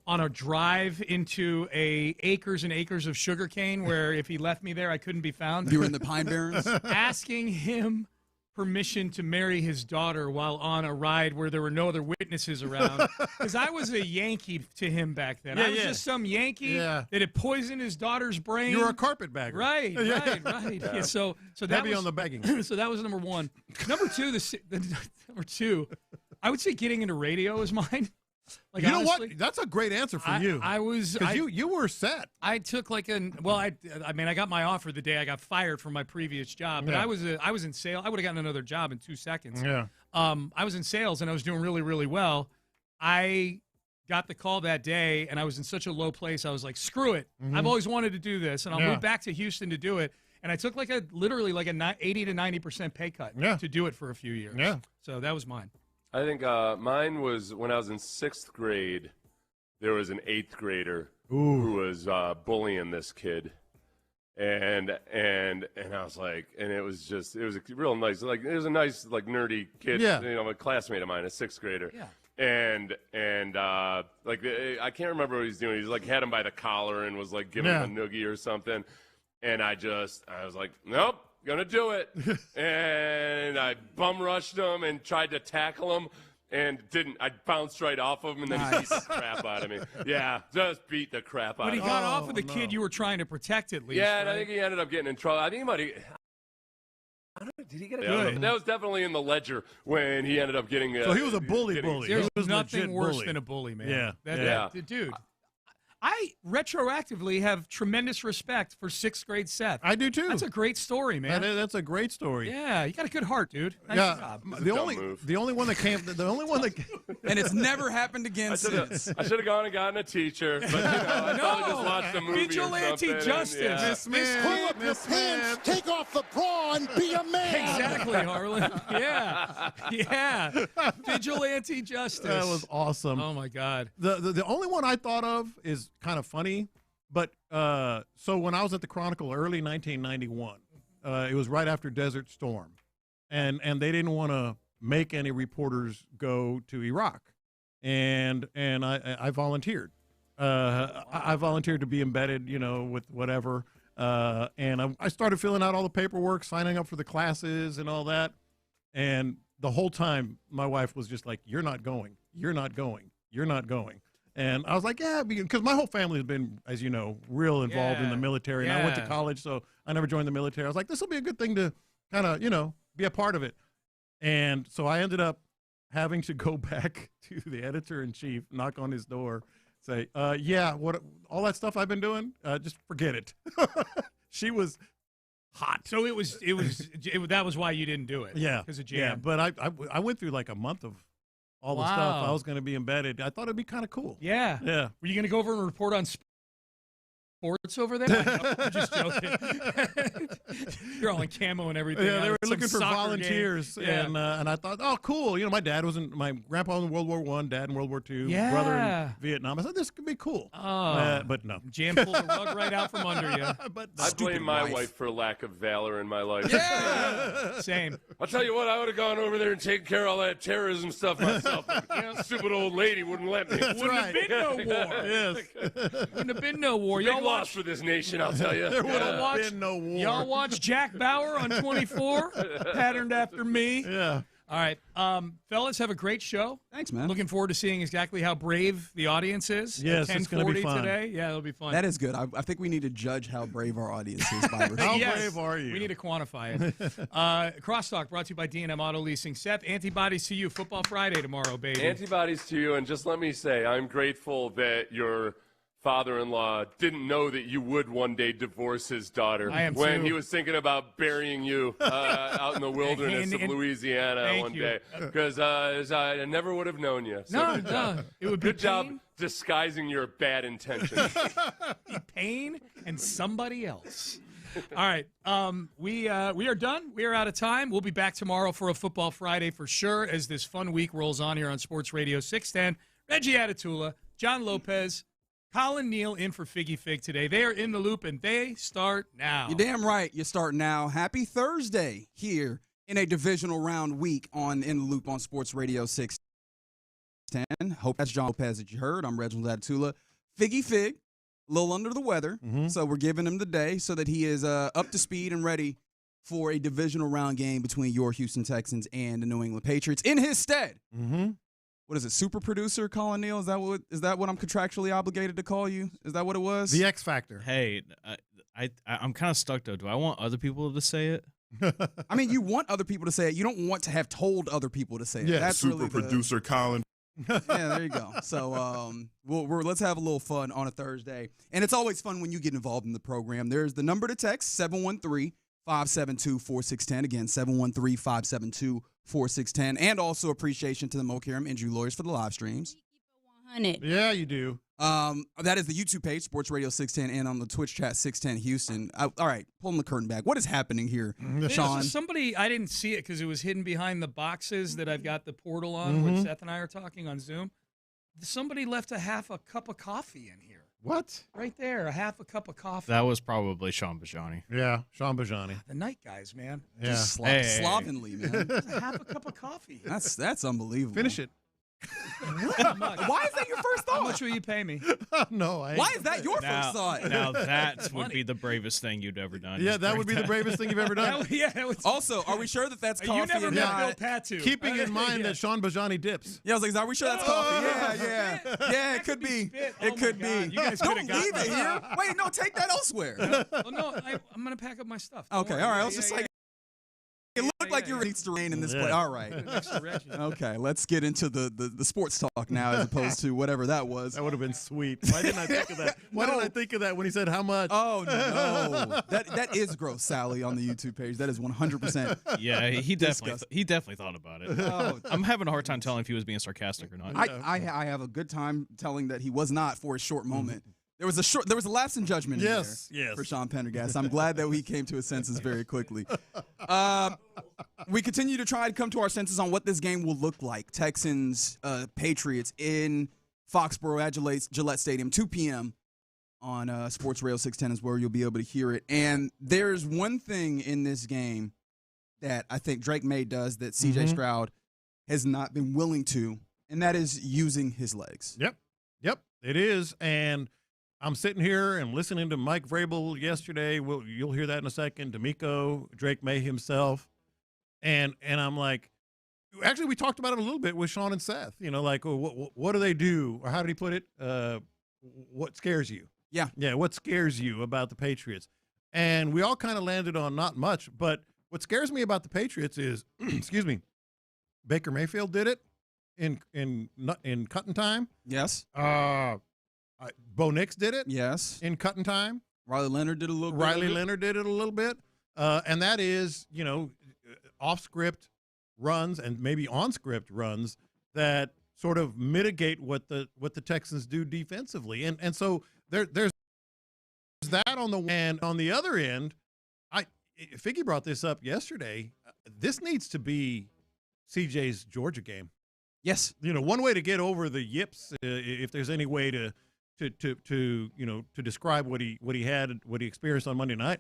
on a drive into acres and acres of sugarcane where if he left me there, I couldn't be found. You were in the Pine Barrens? Asking him permission to marry his daughter while on a ride where there were no other witnesses around. Because I was a Yankee to him back then. I was just some Yankee that had poisoned his daughter's brain. You were a carpetbagger. Right. Yeah, so that Heavy was on the begging. So that was number 1. Number 2, number 2, I would say getting into radio is mine. Like, you know honestly, what? That's a great answer for you. I was because you were set. I took I got my offer the day I got fired from my previous job, but I was in sales. I would have gotten another job in 2 seconds. Yeah. I was in sales and I was doing really, really well. I got the call that day and I was in such a low place. I was like, screw it. I've always wanted to do this, and I'll move back to Houston to do it. And I took literally an 80 to 90% pay cut to do it for a few years. Yeah. So that was mine. I think mine was when I was in 6th grade. There was an 8th grader who was bullying this kid, and I was like, and it was a real nice, it was a nice nerdy kid, a classmate of mine, a 6th grader. Yeah. And I can't remember what he was doing. He was had him by the collar and was giving him a noogie or something. And I was like, nope, gonna do it. And I bum rushed him and tried to tackle him and didn't. I bounced right off of him and then he beat the crap out of me. Yeah, just beat the crap out of me. But he got off of the kid you were trying to protect at least. Yeah, and right? I think he ended up getting in trouble. I think he might have. I don't know, did he get it? That was definitely in the ledger when he ended up getting. So he was a bully. There's nothing worse than a bully, man. Yeah. Dude. I retroactively have tremendous respect for 6th grade Seth. I do too. That's a great story, man. That's a great story. Yeah, you got a good heart, dude. Nice job. The only one that came. And it's never happened again since. I should have gone and gotten a teacher, but I probably just watched a movie Vigilante or something. justice. Pull up your pants, take off the bra, and be a man. Exactly, Harlan. Yeah. Vigilante justice. That was awesome. Oh my God. The only one I thought of is kind of funny, but so when I was at the Chronicle early 1991, it was right after Desert Storm, and they didn't want to make any reporters go to Iraq, and I volunteered. I volunteered to be embedded, with whatever, and I started filling out all the paperwork, signing up for the classes and all that, and the whole time my wife was just like, "You're not going. You're not going. You're not going." And I was like, yeah, because my whole family has been, as you know, real involved in the military. And I went to college, so I never joined the military. I was like, this will be a good thing to kind of, be a part of it. And so I ended up having to go back to the editor-in-chief, knock on his door, say, what all that stuff I've been doing, just forget it. She was hot. So that was why you didn't do it. Yeah. Because of jam. Yeah, but I went through like a month of all the stuff I was going to be embedded. I thought it'd be kind of cool. Yeah. Yeah. Were you going to go over and report on sports over there? I'm just joking. You're all in camo and everything. Yeah, they were Some looking for soccer volunteers, game. and I thought, oh, cool. My my grandpa in World War I, dad in World War II, brother in Vietnam. I thought this could be cool. But no. Jam pulled the rug right out from under you. But I blame my wife for lack of valor in my life. Yeah, same. I'll tell you what, I would have gone over there and taken care of all that terrorism stuff myself. Stupid old lady wouldn't let me. Wouldn't have been no war. Yes. Wouldn't have been no war. Big loss for this nation, I'll tell you. There would have been no war. Y'all watch Jack Bauer on 24, patterned after me. Yeah. All right. Fellas, have a great show. Thanks, man. Looking forward to seeing exactly how brave the audience is. Yes, it's going to be fun. Today. Yeah, it'll be fun. That is good. I think we need to judge how brave our audience is by How brave are you? We need to quantify it. Crosstalk brought to you by D&M Auto Leasing. Seth, antibodies to you. Football Friday tomorrow, baby. Antibodies to you, and just let me say, I'm grateful that your father-in-law didn't know that you would one day divorce his daughter when he was thinking about burying you out in the wilderness of Louisiana one day, because I never would have known you. So No. It would be good job disguising your bad intentions. Payne and somebody else. All right. We are done. We are out of time. We'll be back tomorrow for a Football Friday for sure as this fun week rolls on here on Sports Radio 610. Reggie Atatula, John Lopez, Colin Neal in for Figgy Fig today. They are in the loop, and they start now. You're damn right. You start now. Happy Thursday here in a divisional round week on In the Loop on Sports Radio 610. Hope that's John Lopez that you heard. I'm Reginald Atatula. Figgy Fig, a little under the weather, so we're giving him the day so that he is up to speed and ready for a divisional round game between your Houston Texans and the New England Patriots. In his stead, what is it, super producer Colin Neal? Is that what I'm contractually obligated to call you? Is that what it was? The X Factor. Hey, I'm kind of stuck, though. Do I want other people to say it? I mean, you want other people to say it. You don't want to have told other people to say it. Yeah, that's super really producer Colin. Yeah, there you go. So let's have a little fun on a Thursday. And it's always fun when you get involved in the program. There's the number to text, 713-572-4610. Again, 713-572-4610. And also appreciation to the Mo Karam Injury Lawyers for the live streams. Yeah, you do. That is the YouTube page, Sports Radio 610, and on the Twitch chat, 610 Houston. All right, pulling the curtain back. What is happening here, Sean? Somebody, I didn't see it because it was hidden behind the boxes that I've got the portal on where Seth and I are talking on Zoom. Somebody left a half a cup of coffee in here. What? Right there, a half a cup of coffee. That was probably Sean Bijani. Yeah, Sean Bijani. The night guys, man. Yeah. Just slovenly, man. There's a half a cup of coffee. That's unbelievable. Finish it. Why is that your first thought? How much will you pay me? No, Why is that your first thought? Now that would be the bravest thing you'd ever done. Yeah, that would be the bravest thing you've ever done. Also, are we sure that that's coffee? You never and met not- Bill Patu. Keeping in mind that Sean Bijani dips. Yeah, I was like, are we sure that's coffee? Yeah, it could be. It could be. You guys Don't could've got leave it here. Wait, no, take that elsewhere. Oh, no, I'm going to pack up my stuff. Don't Okay, worry. all right. I Yeah, was just yeah, like, it looked like you were needs to rain in this place. All right. Next to Reggie. Okay, let's get into the sports talk now as opposed to whatever that was. That would have been sweet. Why didn't I think of that? Why didn't I think of that when he said how much? Oh, no. That is gross, Sally, on the YouTube page. That is 100%. Yeah, he definitely thought about it. Oh. I'm having a hard time telling if he was being sarcastic or not. I have a good time telling that he was not for a short moment. There was a lapse in judgment in there for Sean Pendergast. I'm glad that he came to his senses very quickly. We continue to try to come to our senses on what this game will look like. Texans, Patriots in Foxborough at Gillette Stadium, 2 p.m. on Sports Radio 610 is where you'll be able to hear it. And there's one thing in this game that I think Drake May does that C.J. Stroud has not been willing to, and that is using his legs. Yep, it is. And I'm sitting here and listening to Mike Vrabel yesterday. You'll hear that in a second. D'Amico, Drake May himself. And I'm like, actually, we talked about it a little bit with Sean and Seth. You know, like, what do they do? Or how did he put it? What scares you? Yeah, what scares you about the Patriots? And we all kind of landed on not much. But what scares me about the Patriots is, excuse me, Baker Mayfield did it in cutting time. Yes. Bo Nix did it. Yes. In cutting time. Riley Leonard did a little bit. Leonard did it a little bit. And that is, off-script runs and maybe on-script runs that sort of mitigate what the Texans do defensively. And so there's that on the end. On the other end, Figgy brought this up yesterday. This needs to be CJ's Georgia game. Yes. One way to get over the yips, if there's any way to describe what he had, what he experienced on Monday night,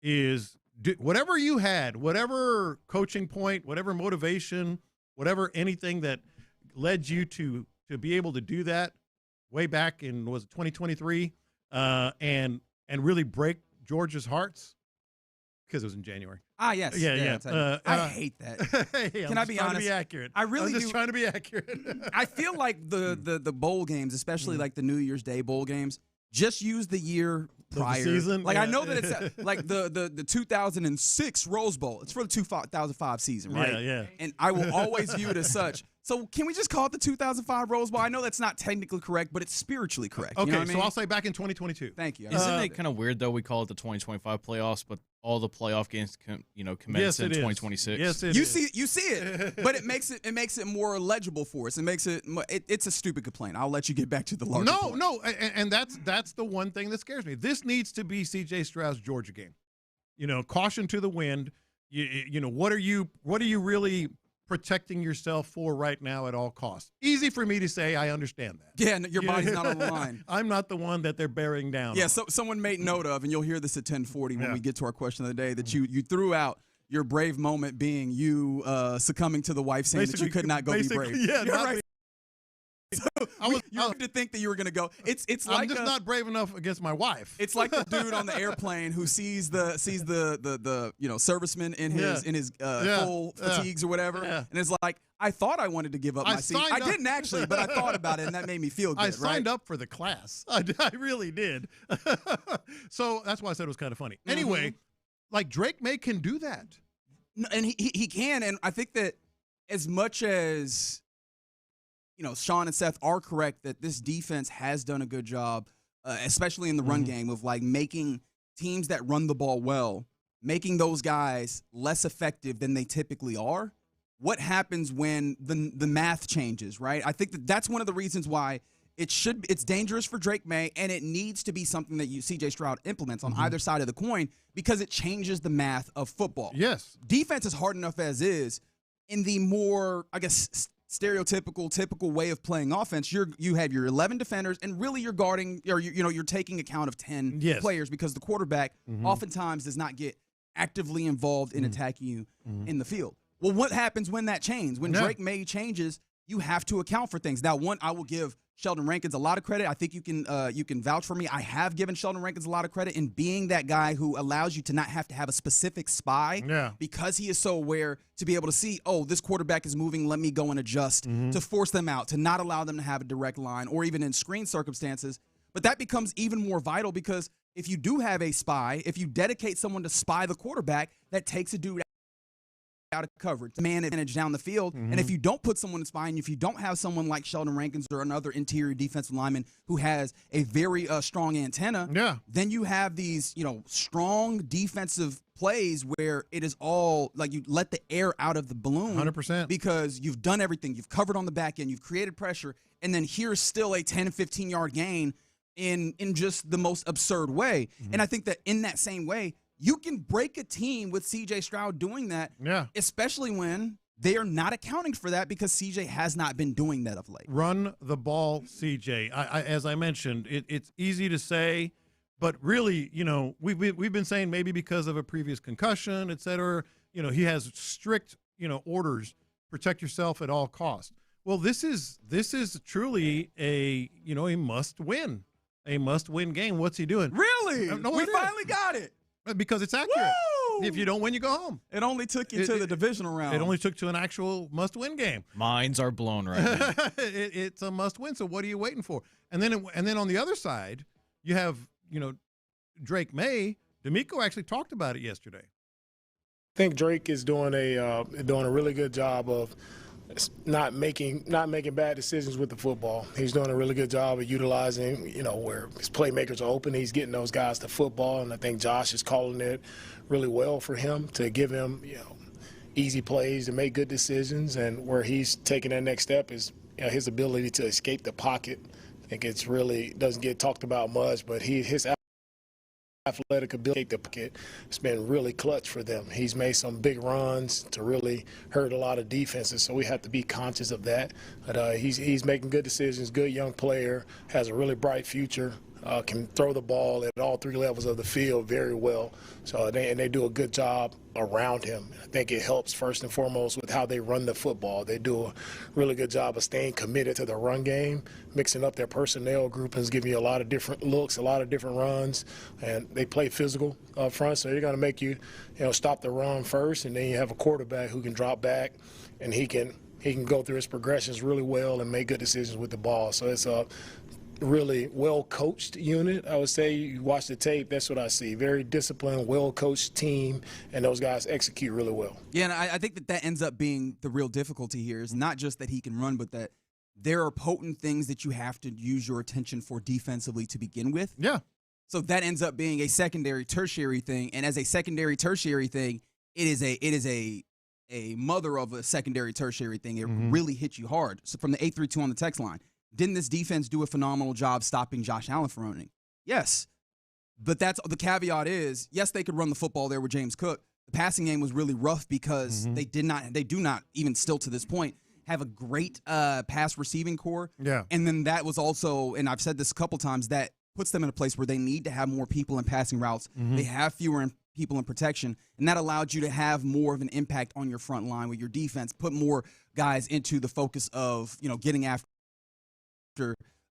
is whatever you had, whatever coaching point, whatever motivation, whatever anything that led you to be able to do that way back in, was it 2023, and really break Georgia's hearts, because it was in January. Yes. Yeah. I hate that. Hey, Can I be honest? Trying to be accurate. I really I'm just trying to be accurate. I feel like the bowl games, especially like the New Year's Day bowl games, just use the year prior. The season? Like, I know that it's like the 2006 Rose Bowl. It's for the 2005 season, right? Yeah. And I will always view it as such. So can we just call it the 2005 Rose Bowl? I know that's not technically correct, but it's spiritually correct. Okay, you know what I mean? I'll say back in 2022. Thank you. Isn't it kind of weird, though, we call it the 2025 playoffs, but all the playoff games commence in 2026? Yes, it is. is. You see it, but it makes it more legible for us. It's a stupid complaint. I'll let you get back to the larger point. No, and that's the one thing that scares me. This needs to be C.J. Stroud's Georgia game. Caution to the wind. What are you really protecting yourself for right now at all costs? Easy for me to say. I understand that. Yeah, your body's not on the line. I'm not the one that they're bearing down. Yeah, on. so someone made note of, and you'll hear this at 10:40 when we get to our question of the day, that you threw out your brave moment being you succumbing to the wife saying that you could not go be brave. Yeah, You're not right. me. So you to think that you were going to go. It's I'm like just not brave enough against my wife. It's like the dude on the airplane who sees the serviceman in his full fatigues or whatever, and it's like, I thought I wanted to give up my seat. I didn't actually, but I thought about it, and that made me feel good. I signed up for the class. I really did. So that's why I said it was kind of funny. Anyway, like Drake May can do that, and he can, and I think that as much as Sean and Seth are correct that this defense has done a good job, especially in the run game, of like making teams that run the ball well, making those guys less effective than they typically are. What happens when the math changes, right? I think that's one of the reasons why it's dangerous for Drake May, and it needs to be something that C.J. Stroud implements on either side of the coin, because it changes the math of football. Yes. Defense is hard enough as is. In the more, I guess, typical way of playing offense, you have your 11 defenders, and really you're guarding, or you're taking account of 10 players, because the quarterback oftentimes does not get actively involved in attacking you in the field. Well, what happens when that changes? When Drake May changes, you have to account for things. Now, I will give Sheldon Rankins a lot of credit. I think you can vouch for me. I have given Sheldon Rankins a lot of credit in being that guy who allows you to not have to have a specific spy, because he is so aware to be able to see, oh, this quarterback is moving, let me go and adjust to force them out, to not allow them to have a direct line, or even in screen circumstances. But that becomes even more vital, because if you do have a spy, if you dedicate someone to spy the quarterback, that takes a dude out of coverage, man advantage down the field. And if you don't put someone in spine, if you don't have someone like Sheldon Rankins or another interior defensive lineman who has a very strong antenna, then you have these, strong defensive plays where it is all like you let the air out of the balloon 100%, because you've done everything. You've covered on the back end, you've created pressure, and then here's still a 10 and 15-yard gain in just the most absurd way. And I think that in that same way, you can break a team with C.J. Stroud doing that, especially when they are not accounting for that, because C.J. has not been doing that of late. Run the ball, C.J. As I mentioned, it's easy to say, but really, we've been saying maybe because of a previous concussion, et cetera, he has strict, orders, protect yourself at all costs. Well, this is truly a must-win game. What's he doing? Really? We finally got it. Because it's accurate. Woo! If you don't win, you go home. It only took you to the divisional round. It only took to an actual must-win game. Minds are blown right now. It's a must-win. So what are you waiting for? And then on the other side, you have Drake May. D'Amico actually talked about it yesterday. I think Drake is doing a really good job of not making bad decisions with the football. He's doing a really good job of utilizing, where his playmakers are open. He's getting those guys the football, and I think Josh is calling it really well for him to give him, easy plays to make good decisions. And where he's taking that next step is his ability to escape the pocket. I think it's really doesn't get talked about much, but his athletic ability to pocket. It's been really clutch for them. He's made some big runs to really hurt a lot of defenses, so we have to be conscious of that. But he's making good decisions, good young player, has a really bright future. Can throw the ball at all three levels of the field very well. So they do a good job around him. I think it helps first and foremost with how they run the football. They do a really good job of staying committed to the run game, mixing up their personnel groupings, giving you a lot of different looks, a lot of different runs, and they play physical up front. So they're going to make you stop the run first, and then you have a quarterback who can drop back, and he can go through his progressions really well and make good decisions with the ball. So it's a really well-coached unit, I would say. You watch the tape, that's what I see. Very disciplined, well-coached team, and those guys execute really well. Yeah, and I think that ends up being the real difficulty here is not just that he can run, but that there are potent things that you have to use your attention for defensively to begin with. Yeah. So that ends up being a secondary, tertiary thing, and as a secondary, tertiary thing, it is a mother of a secondary, tertiary thing. It really hits you hard. So from the 832 on the text line, didn't this defense do a phenomenal job stopping Josh Allen from running? Yes. But that's the caveat is, yes, they could run the football there with James Cook. The passing game was really rough because they do not, even still to this point, have a great pass receiving core. Yeah. And then that was also, and I've said this a couple times, that puts them in a place where they need to have more people in passing routes. They have fewer people in protection, and that allowed you to have more of an impact on your front line with your defense, put more guys into the focus of, getting after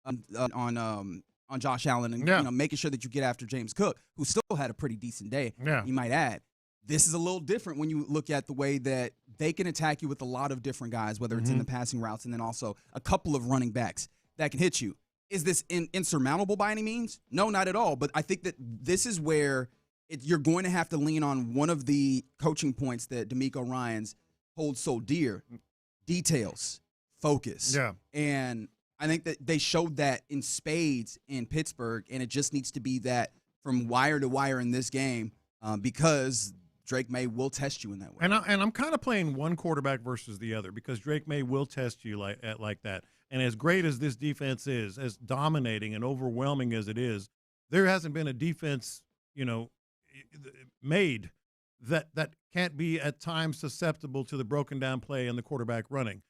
on Josh Allen and making sure that you get after James Cook, who still had a pretty decent day, you might add. This is a little different when you look at the way that they can attack you with a lot of different guys, whether it's in the passing routes and then also a couple of running backs that can hit you. Is this insurmountable by any means? No, not at all. But I think that this is where you're going to have to lean on one of the coaching points that DeMeco Ryans holds so dear: details, focus. Yeah. And I think that they showed that in spades in Pittsburgh, and it just needs to be that from wire to wire in this game because Drake May will test you in that way. And I'm kind of playing one quarterback versus the other because Drake May will test you like that. And as great as this defense is, as dominating and overwhelming as it is, there hasn't been a defense, made that can't be at times susceptible to the broken down play and the quarterback running.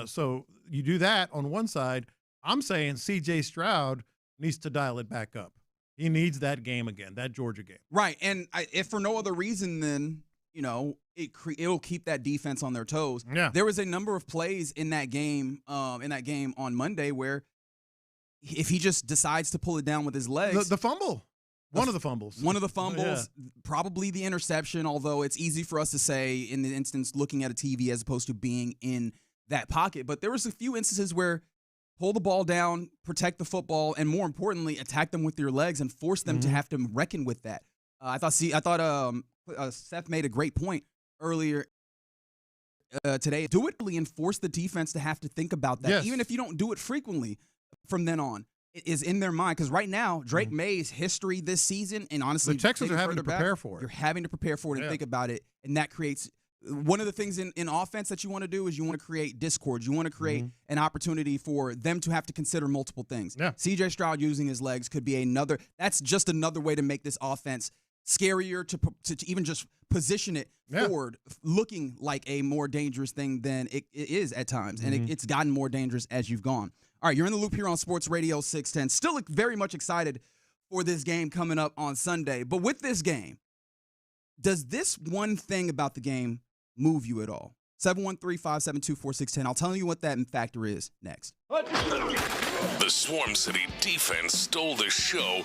So you do that on one side. I'm saying C.J. Stroud needs to dial it back up. He needs that game again, that Georgia game. Right, and if for no other reason than, it'll keep that defense on their toes. Yeah. There was a number of plays in that game on Monday where if he just decides to pull it down with his legs. The fumble. One of the fumbles. Probably the interception, although it's easy for us to say in the instance looking at a TV as opposed to being in that pocket. But there was a few instances where pull the ball down, protect the football, and more importantly, attack them with your legs and force them to have to reckon with that. I thought Seth made a great point earlier today. Do it and force the defense to have to think about that. Yes. Even if you don't do it frequently from then on. It is in their mind because right now, Drake May's history this season, and honestly, the Texans are having to prepare for it. You're having to prepare for it and think about it, and that creates one of the things in offense that you want to do is you want to create discord. You want to create an opportunity for them to have to consider multiple things. Yeah. C.J. Stroud using his legs could be another. That's just another way to make this offense scarier to even just position it forward, looking like a more dangerous thing than it is at times, and it's gotten more dangerous as you've gone. All right, you're in the loop here on Sports Radio 610. Still very much excited for this game coming up on Sunday. But with this game, does this one thing about the game move you at all? 713-572-4610. I'll tell you what that factor is next. The Swarm City defense stole the show.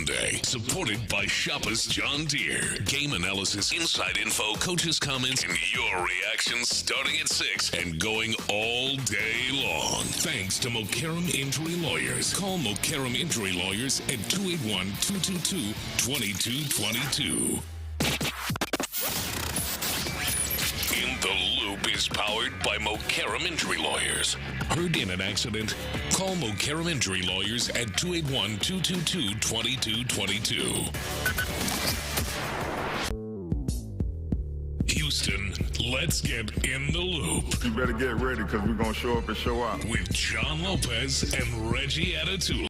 Sunday. Supported by Shoppers John Deere. Game analysis, inside info, coaches' comments, and your reactions starting at 6 and going all day long. Thanks to Mokaram Injury Lawyers. Call Mokaram Injury Lawyers at 281-222-2222. In the Loop is powered by Mokaram Injury Lawyers. Heard in an accident? Call Mokaram Injury Lawyers at 281-222-2222. Houston, let's get in the loop. You better get ready because we're going to show up and show out. With John Lopez and Reggie Atatula.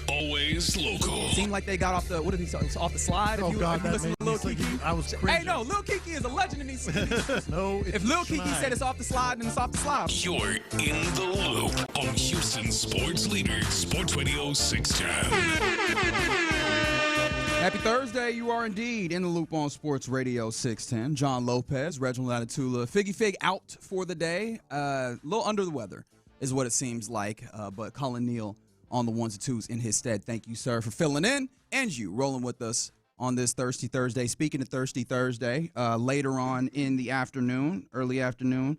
Always local. Seemed like they got off the, what did he say? Off the slide? Oh, God, if you listen to Lil Kiki. I was crazy. Hey, no, Lil Kiki is a legend in these cities. No, it's if Lil Kiki said it's off the slide, then it's off the slide. You're in the loop on Houston sports leader, Sports Radio 610. Happy Thursday. You are indeed in the loop on Sports Radio 610. John Lopez, Reginald Atatula. Figgy Fig out for the day. A little under the weather is what it seems like, but Colin Neal on the ones and twos in his stead. Thank you, sir, for filling in, and you rolling with us on this Thirsty Thursday. Speaking of Thirsty Thursday, later on in the afternoon, early afternoon,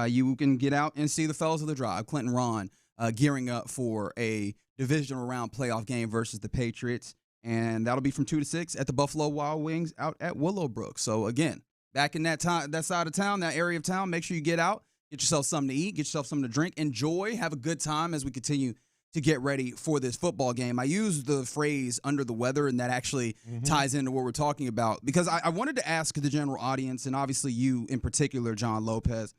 you can get out and see the fellas of the drive. Clinton Ron gearing up for a divisional round playoff game versus the Patriots, and that'll be from 2 to 6 at the Buffalo Wild Wings out at Willowbrook. So again, back in that side of town, that area of town, make sure you get out, get yourself something to eat, get yourself something to drink, enjoy, have a good time as we continue to get ready for this football game. I use the phrase under the weather, and that actually ties into what we're talking about, because I wanted to ask the general audience, and obviously you in particular, John Lopez,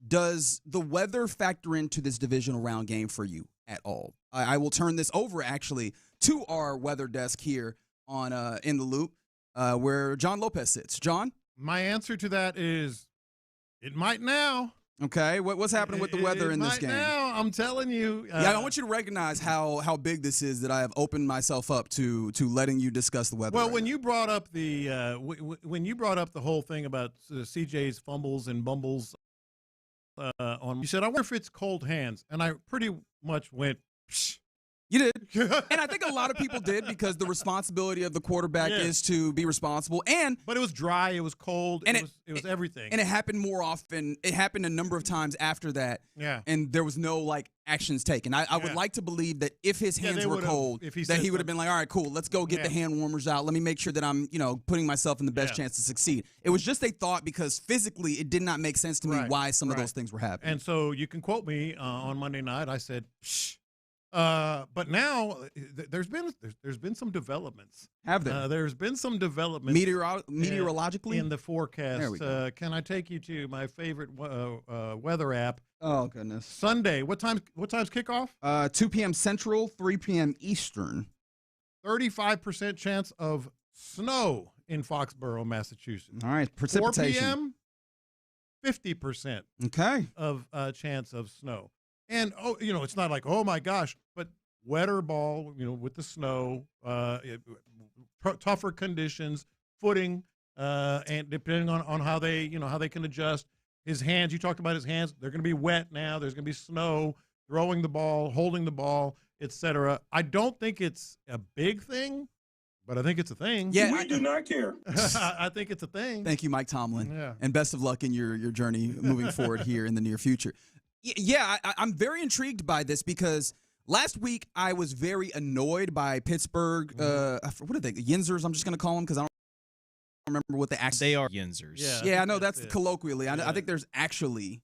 does the weather factor into this divisional round game for you at all? I will turn this over, actually, to our weather desk here on In the Loop, where John Lopez sits. John? My answer to that is it might now. Okay, what's happening with the weather in this game? Now, I'm telling you. I want you to recognize how big this is, that I have opened myself up to letting you discuss the weather. Well, when you brought up the whole thing about CJ's fumbles and bumbles, you said, I wonder if it's cold hands, and I pretty much went, psh. You did. And I think a lot of people did, because the responsibility of the quarterback is to be responsible. But it was dry, it was cold, and it was everything. And it happened more often. It happened a number of times after that. Yeah. And there was no actions taken. I would like to believe that if his hands were cold, that he would have been like, all right, cool, let's go get the hand warmers out. Let me make sure that I'm, putting myself in the best chance to succeed. It was just a thought, because physically it did not make sense to me why some of those things were happening. And so you can quote me on Monday night. I said, shh. But now there's been some developments. Have there? There's been some developments meteorologically in the forecast. There we go. Can I take you to my favorite weather app? Oh goodness! Sunday. What time's kickoff? 2 p.m. Central, 3 p.m. Eastern. 35% chance of snow in Foxborough, Massachusetts. All right, precipitation. 4 p.m. 50%. Okay. Of chance of snow. And, it's not like, oh, my gosh, but wetter ball, with the snow, tougher conditions, footing, and depending on how they can adjust. His hands, you talked about his hands, they're going to be wet now. There's going to be snow, throwing the ball, holding the ball, etc. I don't think it's a big thing, but I think it's a thing. Yeah, we do not care. I think it's a thing. Thank you, Mike Tomlin. Yeah. And best of luck in your journey moving forward here in the near future. Yeah, I'm very intrigued by this, because last week I was very annoyed by Pittsburgh. What are they? Yinzers, I'm just going to call them, because I don't remember what they actually. They are Yinzers. Yeah, I know that's colloquially. I think there's actually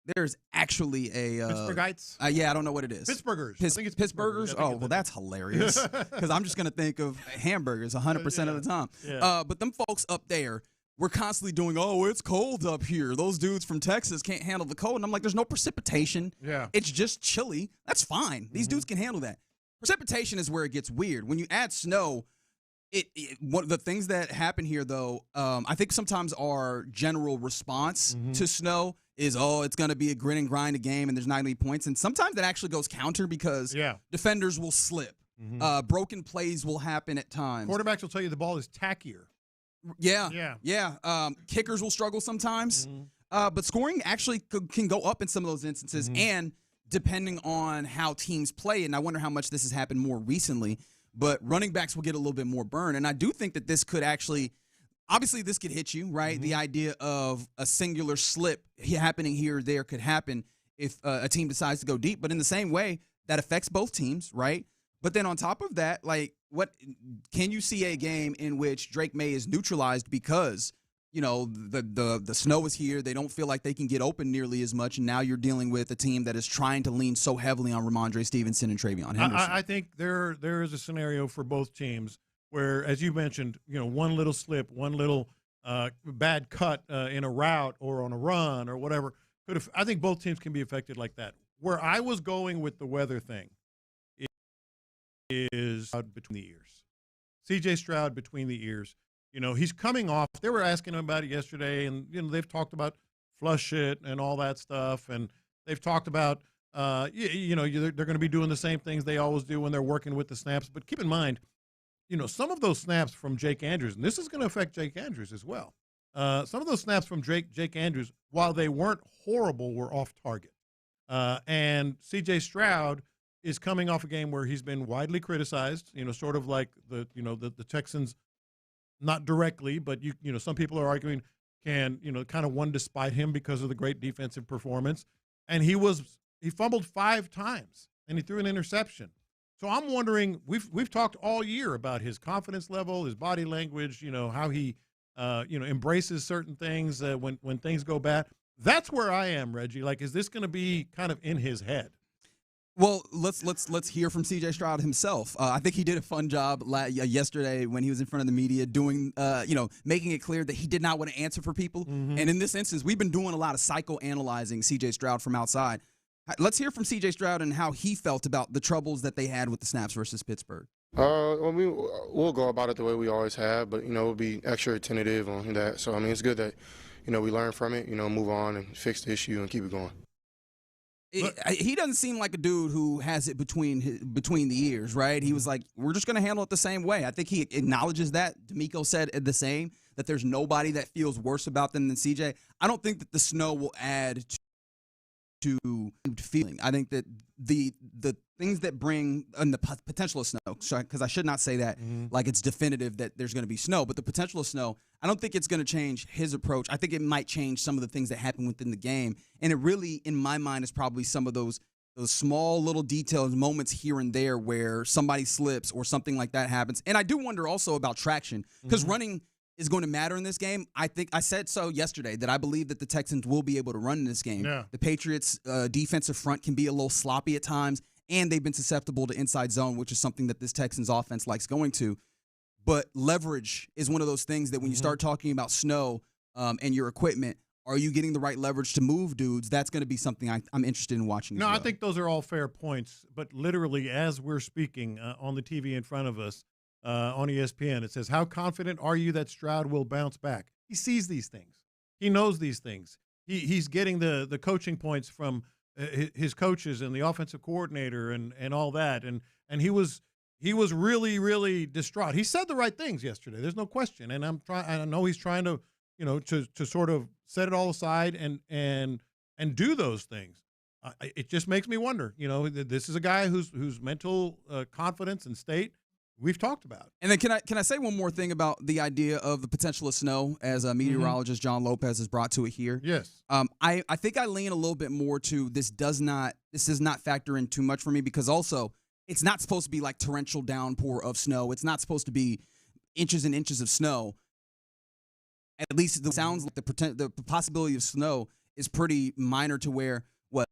a Pittsburghites. Yeah, I don't know what it is. Pittsburghers. I think it's Pittsburghers. Oh, well, that's hilarious, because I'm just going to think of hamburgers 100% of the time. Yeah. But them folks up there, we're constantly doing, oh, it's cold up here. Those dudes from Texas can't handle the cold. And I'm like, there's no precipitation. Yeah. It's just chilly. That's fine. These dudes can handle that. Precipitation is where it gets weird. When you add snow, one of the things that happen here, though, I think sometimes our general response to snow is, oh, it's going to be a grit and grind a game and there's not going to be points. And sometimes that actually goes counter, because defenders will slip. Broken plays will happen at times. Quarterbacks will tell you the ball is tackier. Yeah. Kickers will struggle sometimes. But scoring actually can go up in some of those instances, and depending on how teams play, and I wonder how much this has happened more recently, but running backs will get a little bit more burn. And I do think that this could actually – obviously this could hit you, right? The idea of a singular slip happening here or there could happen if a team decides to go deep. But in the same way, that affects both teams, right? But then on top of that, like, what can you see a game in which Drake May is neutralized because – the snow is here. They don't feel like they can get open nearly as much, and now you're dealing with a team that is trying to lean so heavily on Ramondre Stevenson and Travion Henderson. I think there is a scenario for both teams where, as you mentioned, one little slip, one little bad cut in a route or on a run or whatever. I think both teams can be affected like that. Where I was going with the weather thing is between the ears. C.J. Stroud between the ears. He's coming off. They were asking him about it yesterday, and they've talked about flush it and all that stuff, and they've talked about they're going to be doing the same things they always do when they're working with the snaps. But keep in mind, some of those snaps from Jake Andrews, and this is going to affect Jake Andrews as well. Some of those snaps from Jake Andrews, while they weren't horrible, were off target. And C.J. Stroud is coming off a game where he's been widely criticized. Sort of like the Texans. Not directly, but some people are arguing kind of won despite him because of the great defensive performance. And he fumbled 5 times and he threw an interception. So I'm wondering, we've talked all year about his confidence level, his body language, how he embraces certain things when things go bad. That's where I am, Reggie. Like, is this going to be kind of in his head? Well, let's hear from C.J. Stroud himself. I think he did a fun job yesterday when he was in front of the media doing, making it clear that he did not want to answer for people. Mm-hmm. And in this instance, we've been doing a lot of psychoanalyzing C.J. Stroud from outside. Let's hear from C.J. Stroud and how he felt about the troubles that they had with the snaps versus Pittsburgh. We'll go about it the way we always have, but we'll be extra tentative on that. So it's good that we learn from it, move on and fix the issue and keep it going. He doesn't seem like a dude who has it between the ears, right? He was like, we're just going to handle it the same way. I think he acknowledges that. D'Amico said the same, that there's nobody that feels worse about them than CJ. I don't think that the snow will add to feeling. I think that the things that bring and the potential of snow, because I should not say that like it's definitive that there's going to be snow, but the potential of snow, I don't think it's going to change his approach. I think it might change some of the things that happen within the game, and it really, in my mind, is probably some of those small little details, moments here and there where somebody slips or something like that happens. And I do wonder also about traction, because running is going to matter in this game. I think I said so yesterday that I believe that the Texans will be able to run in this game. Yeah. The Patriots' defensive front can be a little sloppy at times, and they've been susceptible to inside zone, which is something that this Texans offense likes going to. But leverage is one of those things that when you start talking about snow and your equipment, are you getting the right leverage to move dudes? That's going to be something I'm interested in watching. No, I think those are all fair points. But literally, as we're speaking on the TV in front of us on ESPN, it says, how confident are you that Stroud will bounce back? He sees these things. He knows these things. He's getting the coaching points from his coaches and the offensive coordinator and all that. And he was really, really distraught. He said the right things yesterday. There's no question. And I know he's trying to, to sort of set it all aside and do those things. It just makes me wonder, this is a guy whose mental confidence and state we've talked about. And then can I say one more thing about the idea of the potential of snow as a meteorologist John Lopez has brought to it here? Yes. I think I lean a little bit more to this does not factor in too much for me, because also it's not supposed to be like torrential downpour of snow. It's not supposed to be inches and inches of snow. At least it sounds like the possibility of snow is pretty minor to where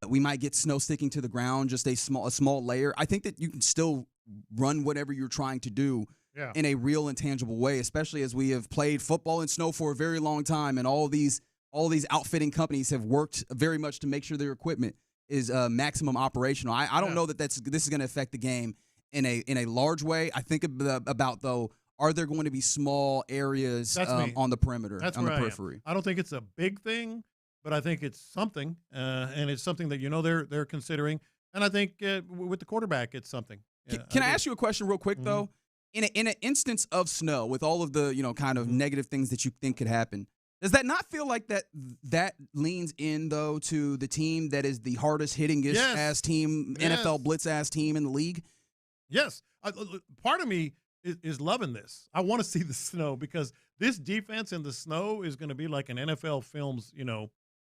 we might get snow sticking to the ground, just a small layer. I think that you can still run whatever you're trying to do in a real and tangible way, especially as we have played football in snow for a very long time, and all these outfitting companies have worked very much to make sure their equipment is maximum operational. I don't know that this is going to affect the game in a large way. I think about though, are there going to be small areas on the perimeter, on the periphery? I don't think it's a big thing, but I think it's something, and it's something that they're considering. And I think with the quarterback, it's something. Can I ask you a question real quick though? In an instance of snow, with all of the kind of negative things that you think could happen, does that not feel like that leans in though to the team that is the hardest hitting ass team, NFL blitz ass team in the league? Yes. Part of me is loving this. I want to see the snow because this defense in the snow is going to be like an NFL film's,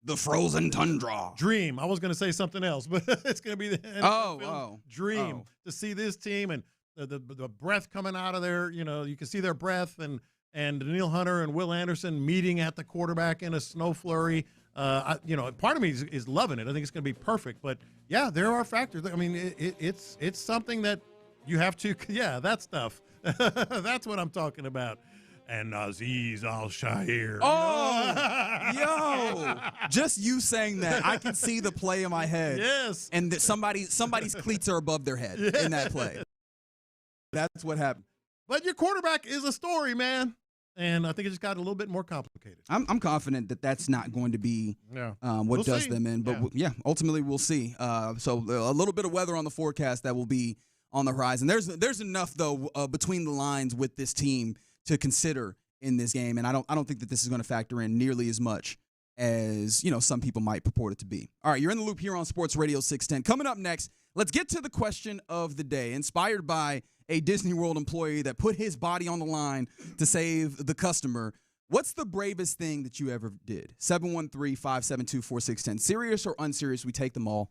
the frozen tundra dream. I was going to say something else, but it's going to be the NFL film's dream to see this team and the breath coming out of there. You can see their breath and Daniil Hunter and Will Anderson meeting at the quarterback in a snow flurry. Part of me is loving it. I think it's going to be perfect. But yeah, there are factors. I mean, it's something that you have to. Yeah, that stuff. That's what I'm talking about. And Aziz Al-Shahir. Oh, yo! Just you saying that, I can see the play in my head. Yes. And that somebody's cleats are above their head in that play. That's what happened. But your quarterback is a story, man. And I think it just got a little bit more complicated. I'm confident that that's not going to be what does them in. But ultimately we'll see. So a little bit of weather on the forecast that will be on the horizon. There's enough though between the lines with this team to consider in this game, and I don't think that this is going to factor in nearly as much as some people might purport it to be. All right, you're in the loop here on Sports Radio 610. Coming up next, let's get to the question of the day, inspired by a Disney World employee that put his body on the line to save the customer. What's the bravest thing that you ever did? 713-572-4610. Serious or unserious, we take them all.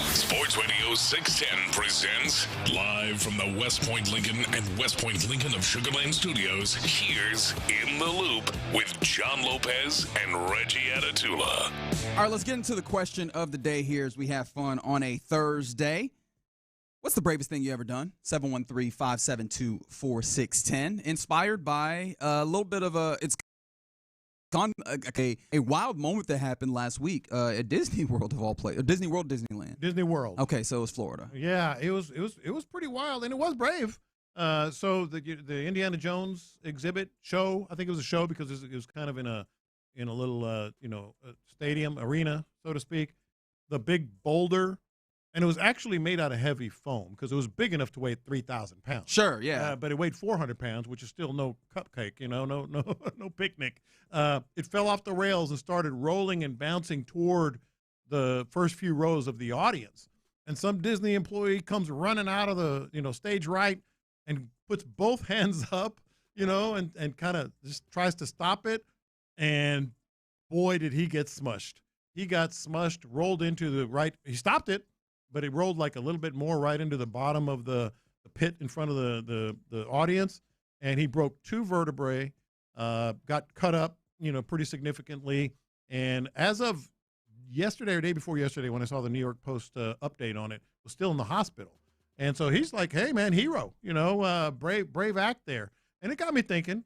Sports Radio 610 presents live from the West Point Lincoln and West Point Lincoln of Sugar Land Studios. Here's In the Loop with John Lopez and Reggie Atatula. All right, let's get into the question of the day here as we have fun on a Thursday. What's the bravest thing you ever done? 713-572-4610. Inspired by a little bit of it's gone a wild moment that happened last week at Disney World of all places. Disney World, Disneyland. Disney World. Okay, so it was Florida. Yeah, it was pretty wild, and it was brave. So the Indiana Jones exhibit show, I think it was a show because it was kind of in a little stadium arena, so to speak. The big boulder, and it was actually made out of heavy foam because it was big enough to weigh 3,000 pounds. Sure, yeah. But it weighed 400 pounds, which is still no cupcake, no picnic. It fell off the rails and started rolling and bouncing toward the first few rows of the audience. And some Disney employee comes running out of the stage right and puts both hands up, and kind of just tries to stop it. And boy, did he get smushed. He got smushed, rolled into the right. He stopped it, but it rolled like a little bit more right into the bottom of the pit in front of the audience. And he broke 2 vertebrae, got cut up, pretty significantly. And as of yesterday or day before yesterday, when I saw the New York Post update on it, was still in the hospital. And so he's like, hey, man, hero, brave act there. And it got me thinking,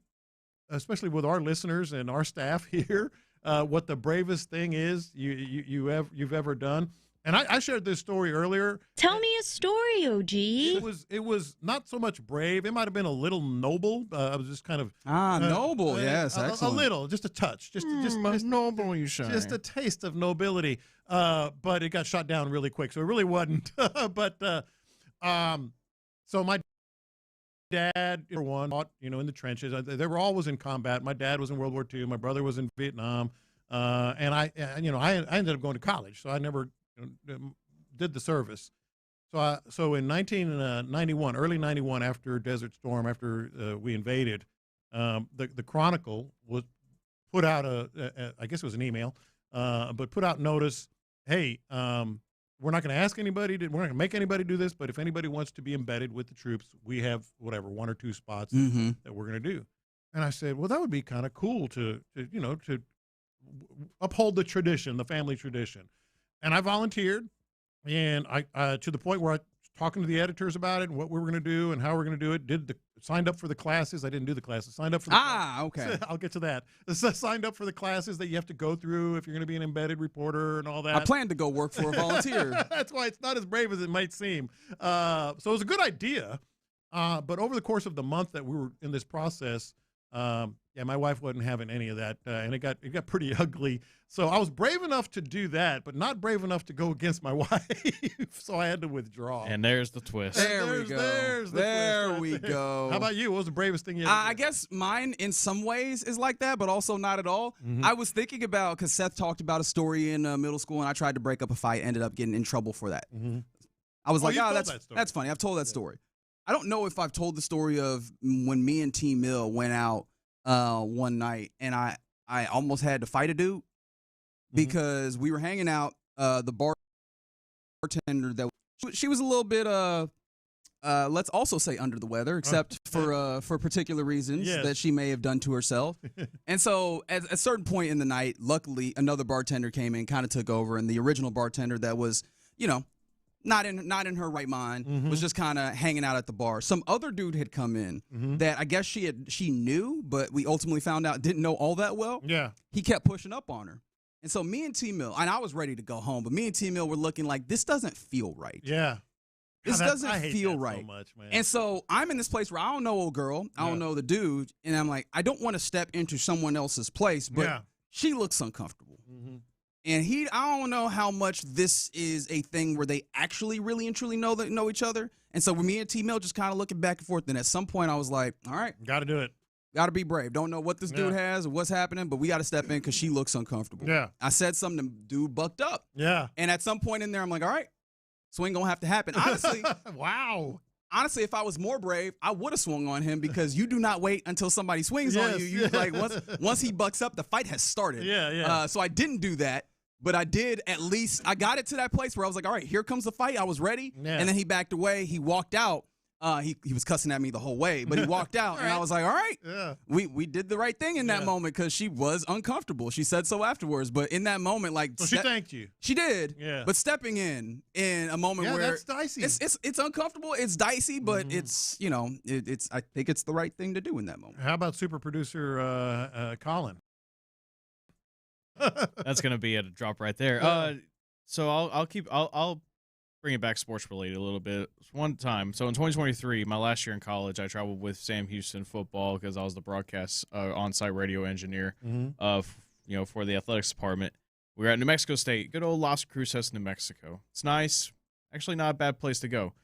especially with our listeners and our staff here, what the bravest thing is you've ever done. And I shared this story earlier. Tell me a story, OG. It was not so much brave. It might have been a little noble. I was just kind of noble. Yes, a little, just a touch, just noble. You say just a taste of nobility. But it got shot down really quick, so it really wasn't. So my dad, for one, fought, in the trenches. They were always in combat. My dad was in World War II. My brother was in Vietnam, and I ended up going to college, so I never did the service. So in 1991, early 91, after Desert Storm, after we invaded, the Chronicle was put out I guess it was an email, but put out notice, hey, we're not going to ask anybody, we're not going to make anybody do this, but if anybody wants to be embedded with the troops, we have 1 or 2 spots that we're going to do. And I said, well, that would be kind of cool to uphold the tradition, the family tradition. And I volunteered, and I to the point where I was talking to the editors about it and what we were going to do and how we're going to do it. Signed up for the classes. I didn't do the classes. Signed up for the okay. I'll get to that. Signed up for the classes that you have to go through if you're going to be an embedded reporter and all that. I plan to go work for a volunteer. That's why it's not as brave as it might seem. So it was a good idea. But over the course of the month that we were in this process, Yeah, my wife wasn't having any of that, and it got pretty ugly. So I was brave enough to do that, but not brave enough to go against my wife. So I had to withdraw. And there's the twist. There we go. There we go. How about you? What was the bravest thing you ever did? I guess mine, in some ways, is like that, but also not at all. I was thinking about, because Seth talked about a story in middle school, and I tried to break up a fight, ended up getting in trouble for that. I was like, that's funny. I've told that story. I don't know if I've told the story of when me and T Mill went out one night, and I almost had to fight a dude because we were hanging out. The bartender that she was a little bit let's also say under the weather, except for particular reasons that she may have done to herself. And so at a certain point in the night, luckily another bartender came in, kind of took over, and the original bartender that was, not in her right mind, was just kind of hanging out at the bar. Some other dude had come in that I guess she knew, but we ultimately found out didn't know all that well. Yeah. He kept pushing up on her. And so me and T Mill, and I was ready to go home, but me and T Mill were looking like, this doesn't feel right. Yeah. This doesn't feel right. So much, man. And so I'm in this place where I don't know old girl, I don't know the dude, and I'm like, I don't want to step into someone else's place, but she looks uncomfortable. And I don't know how much this is a thing where they actually really and truly know each other. And so with me and T-Mill just kind of looking back and forth, and at some point I was like, all right. Got to do it. Got to be brave. Don't know what this dude has or what's happening, but we got to step in because she looks uncomfortable. Yeah. I said something, the dude bucked up. Yeah. And at some point in there, I'm like, all right, swing going to have to happen. Honestly. Wow. Honestly, if I was more brave, I would have swung on him because you do not wait until somebody swings on you. You like once he bucks up, the fight has started. Yeah. So I didn't do that. But I did I got it to that place where I was like, all right, here comes the fight. I was ready. Yeah. And then he backed away. He walked out. He was cussing at me the whole way, but he walked out. And I was like, all right, we did the right thing in that moment because she was uncomfortable. She said so afterwards. But in that moment, like. So she thanked you. She did. Yeah. But stepping in a moment where. That's dicey. It's uncomfortable. It's dicey, but it's, I think it's the right thing to do in that moment. How about super producer Colin? That's gonna be a drop right there. So I'll bring it back sports related a little bit. One time, so in 2023, my last year in college, I traveled with Sam Houston football because I was the broadcast on-site radio engineer for the athletics department. We were at New Mexico State, good old Las Cruces, New Mexico. It's nice, actually not a bad place to go.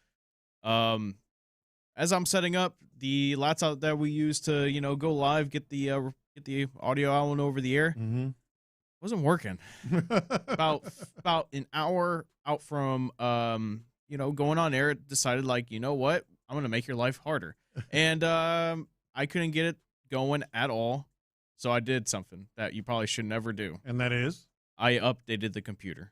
As I'm setting up the laptop that we use to go live, get the audio out over the air. Wasn't working. about an hour out from going on air, it decided like, you know what, I'm gonna make your life harder. And I couldn't get it going at all. So I did something that you probably should never do. And that is? I updated the computer.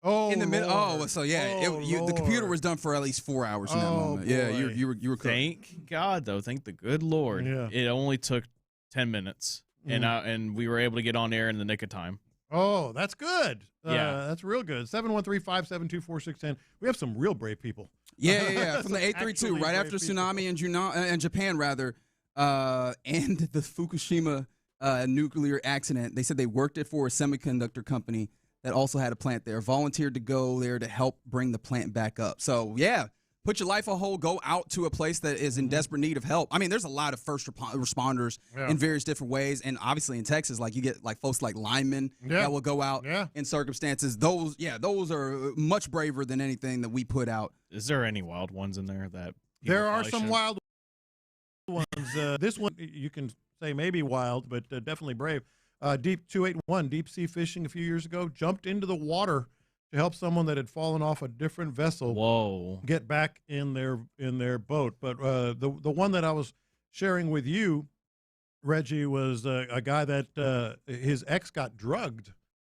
Oh, in the middle. Oh, so yeah, the computer was done for at least 4 hours in that moment. Boy. Yeah, you were cooked. Thank God though. Thank the good Lord. Yeah. It only took 10 minutes, and we were able to get on air in the nick of time. Oh, that's good. Yeah. That's real good. 713-572-4610. We have some real brave people. Yeah. From the 832, right after tsunami in Japan, rather, and the Fukushima nuclear accident, they said they worked it for a semiconductor company that also had a plant there, volunteered to go there to help bring the plant back up. So, yeah. Put your life on hold, go out to a place that is in desperate need of help. I mean, there's a lot of first responders in various different ways. And obviously in Texas, like you get like folks like linemen that will go out in circumstances. Those are much braver than anything that we put out. Is there any wild ones in there that there are some wild ones. This one you can say maybe wild, but definitely brave. Deep 281, deep sea fishing a few years ago, jumped into the water to help someone that had fallen off a different vessel get back in their boat. But the one that I was sharing with you, Reggie, was a guy that his ex got drugged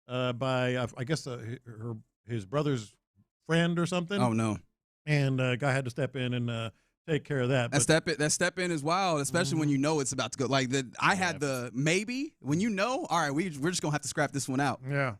by, I guess, his brother's friend or something. Oh, no. And guy had to step in and take care of that. That step in is wild, especially when you know it's about to go. Like I had the maybe when all right, we're just gonna have to scrap this one out. Yeah.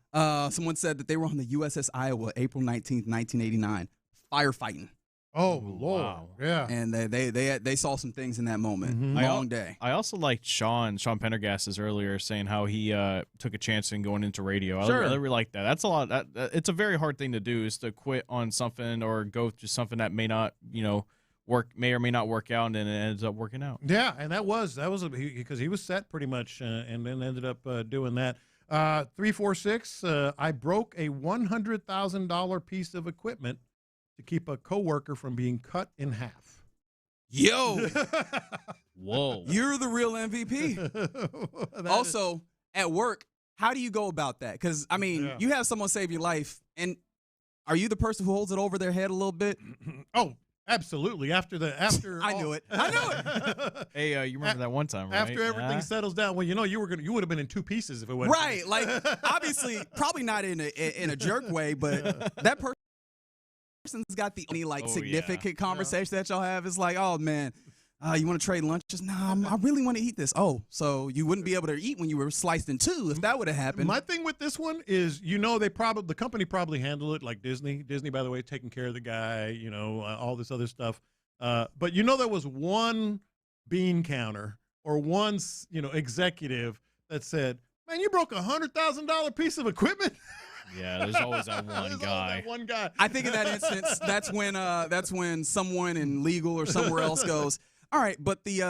Someone said that they were on the USS Iowa, April 19th, 1989, firefighting. Oh Lord. Wow. Yeah. And they saw some things in that moment. Long day. I also liked Sean Pendergast earlier saying how he took a chance in going into radio. I really like that. That's a lot. It's a very hard thing to do, is to quit on something or go to something that may not may or may not work out, and then it ends up working out. Yeah, and that was because he was set pretty much, and then ended up doing that. 346. I broke a $100,000 piece of equipment to keep a coworker from being cut in half. Yo, whoa, you're the real MVP. Also, at work, how do you go about that? Because I mean, you have someone save your life, and are you the person who holds it over their head a little bit? Oh, absolutely. After I knew it. Hey, you remember that one time, right? After everything settles down, well, you would have been in two pieces if it wasn't right. Like, obviously, probably not in a jerk way, but that person's got the only significant conversation that y'all have is like, oh man, you want to trade lunches? Nah, I really want to eat this. Oh, so you wouldn't be able to eat when you were sliced in two if that would have happened. My thing with this one is, the company probably handled it like Disney. Disney, by the way, taking care of the guy, all this other stuff. But there was one bean counter or one, executive that said, man, you broke $100,000 piece of equipment. Yeah, there's always that one guy. One guy. I think in that instance, that's when someone in legal or somewhere else goes, all right, but the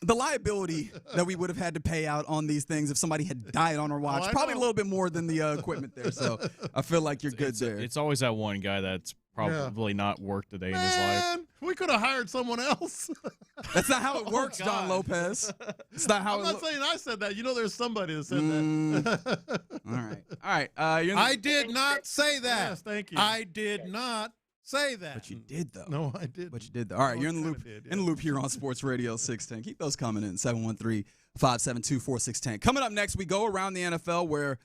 liability that we would have had to pay out on these things if somebody had died on our watch, probably a little bit more than the equipment there. So I feel like you're good there. It's always that one guy that's probably not worked a day in his life. We could have hired someone else. That's not how it works, John Lopez. It's not how I'm not saying I said that. There's somebody that said that. All right. I did not say that. Yes, thank you. I did not say that. But you did, though. No, I did. But you did, though. All right, you're in the loop. In the loop here on Sports Radio 610. Keep those coming in. 713-572-4610. Coming up next, we go around the NFL where,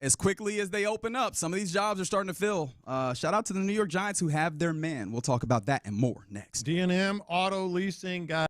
as quickly as they open up, some of these jobs are starting to fill. Shout out to the New York Giants who have their man. We'll talk about that and more next. D&M Auto Leasing guys.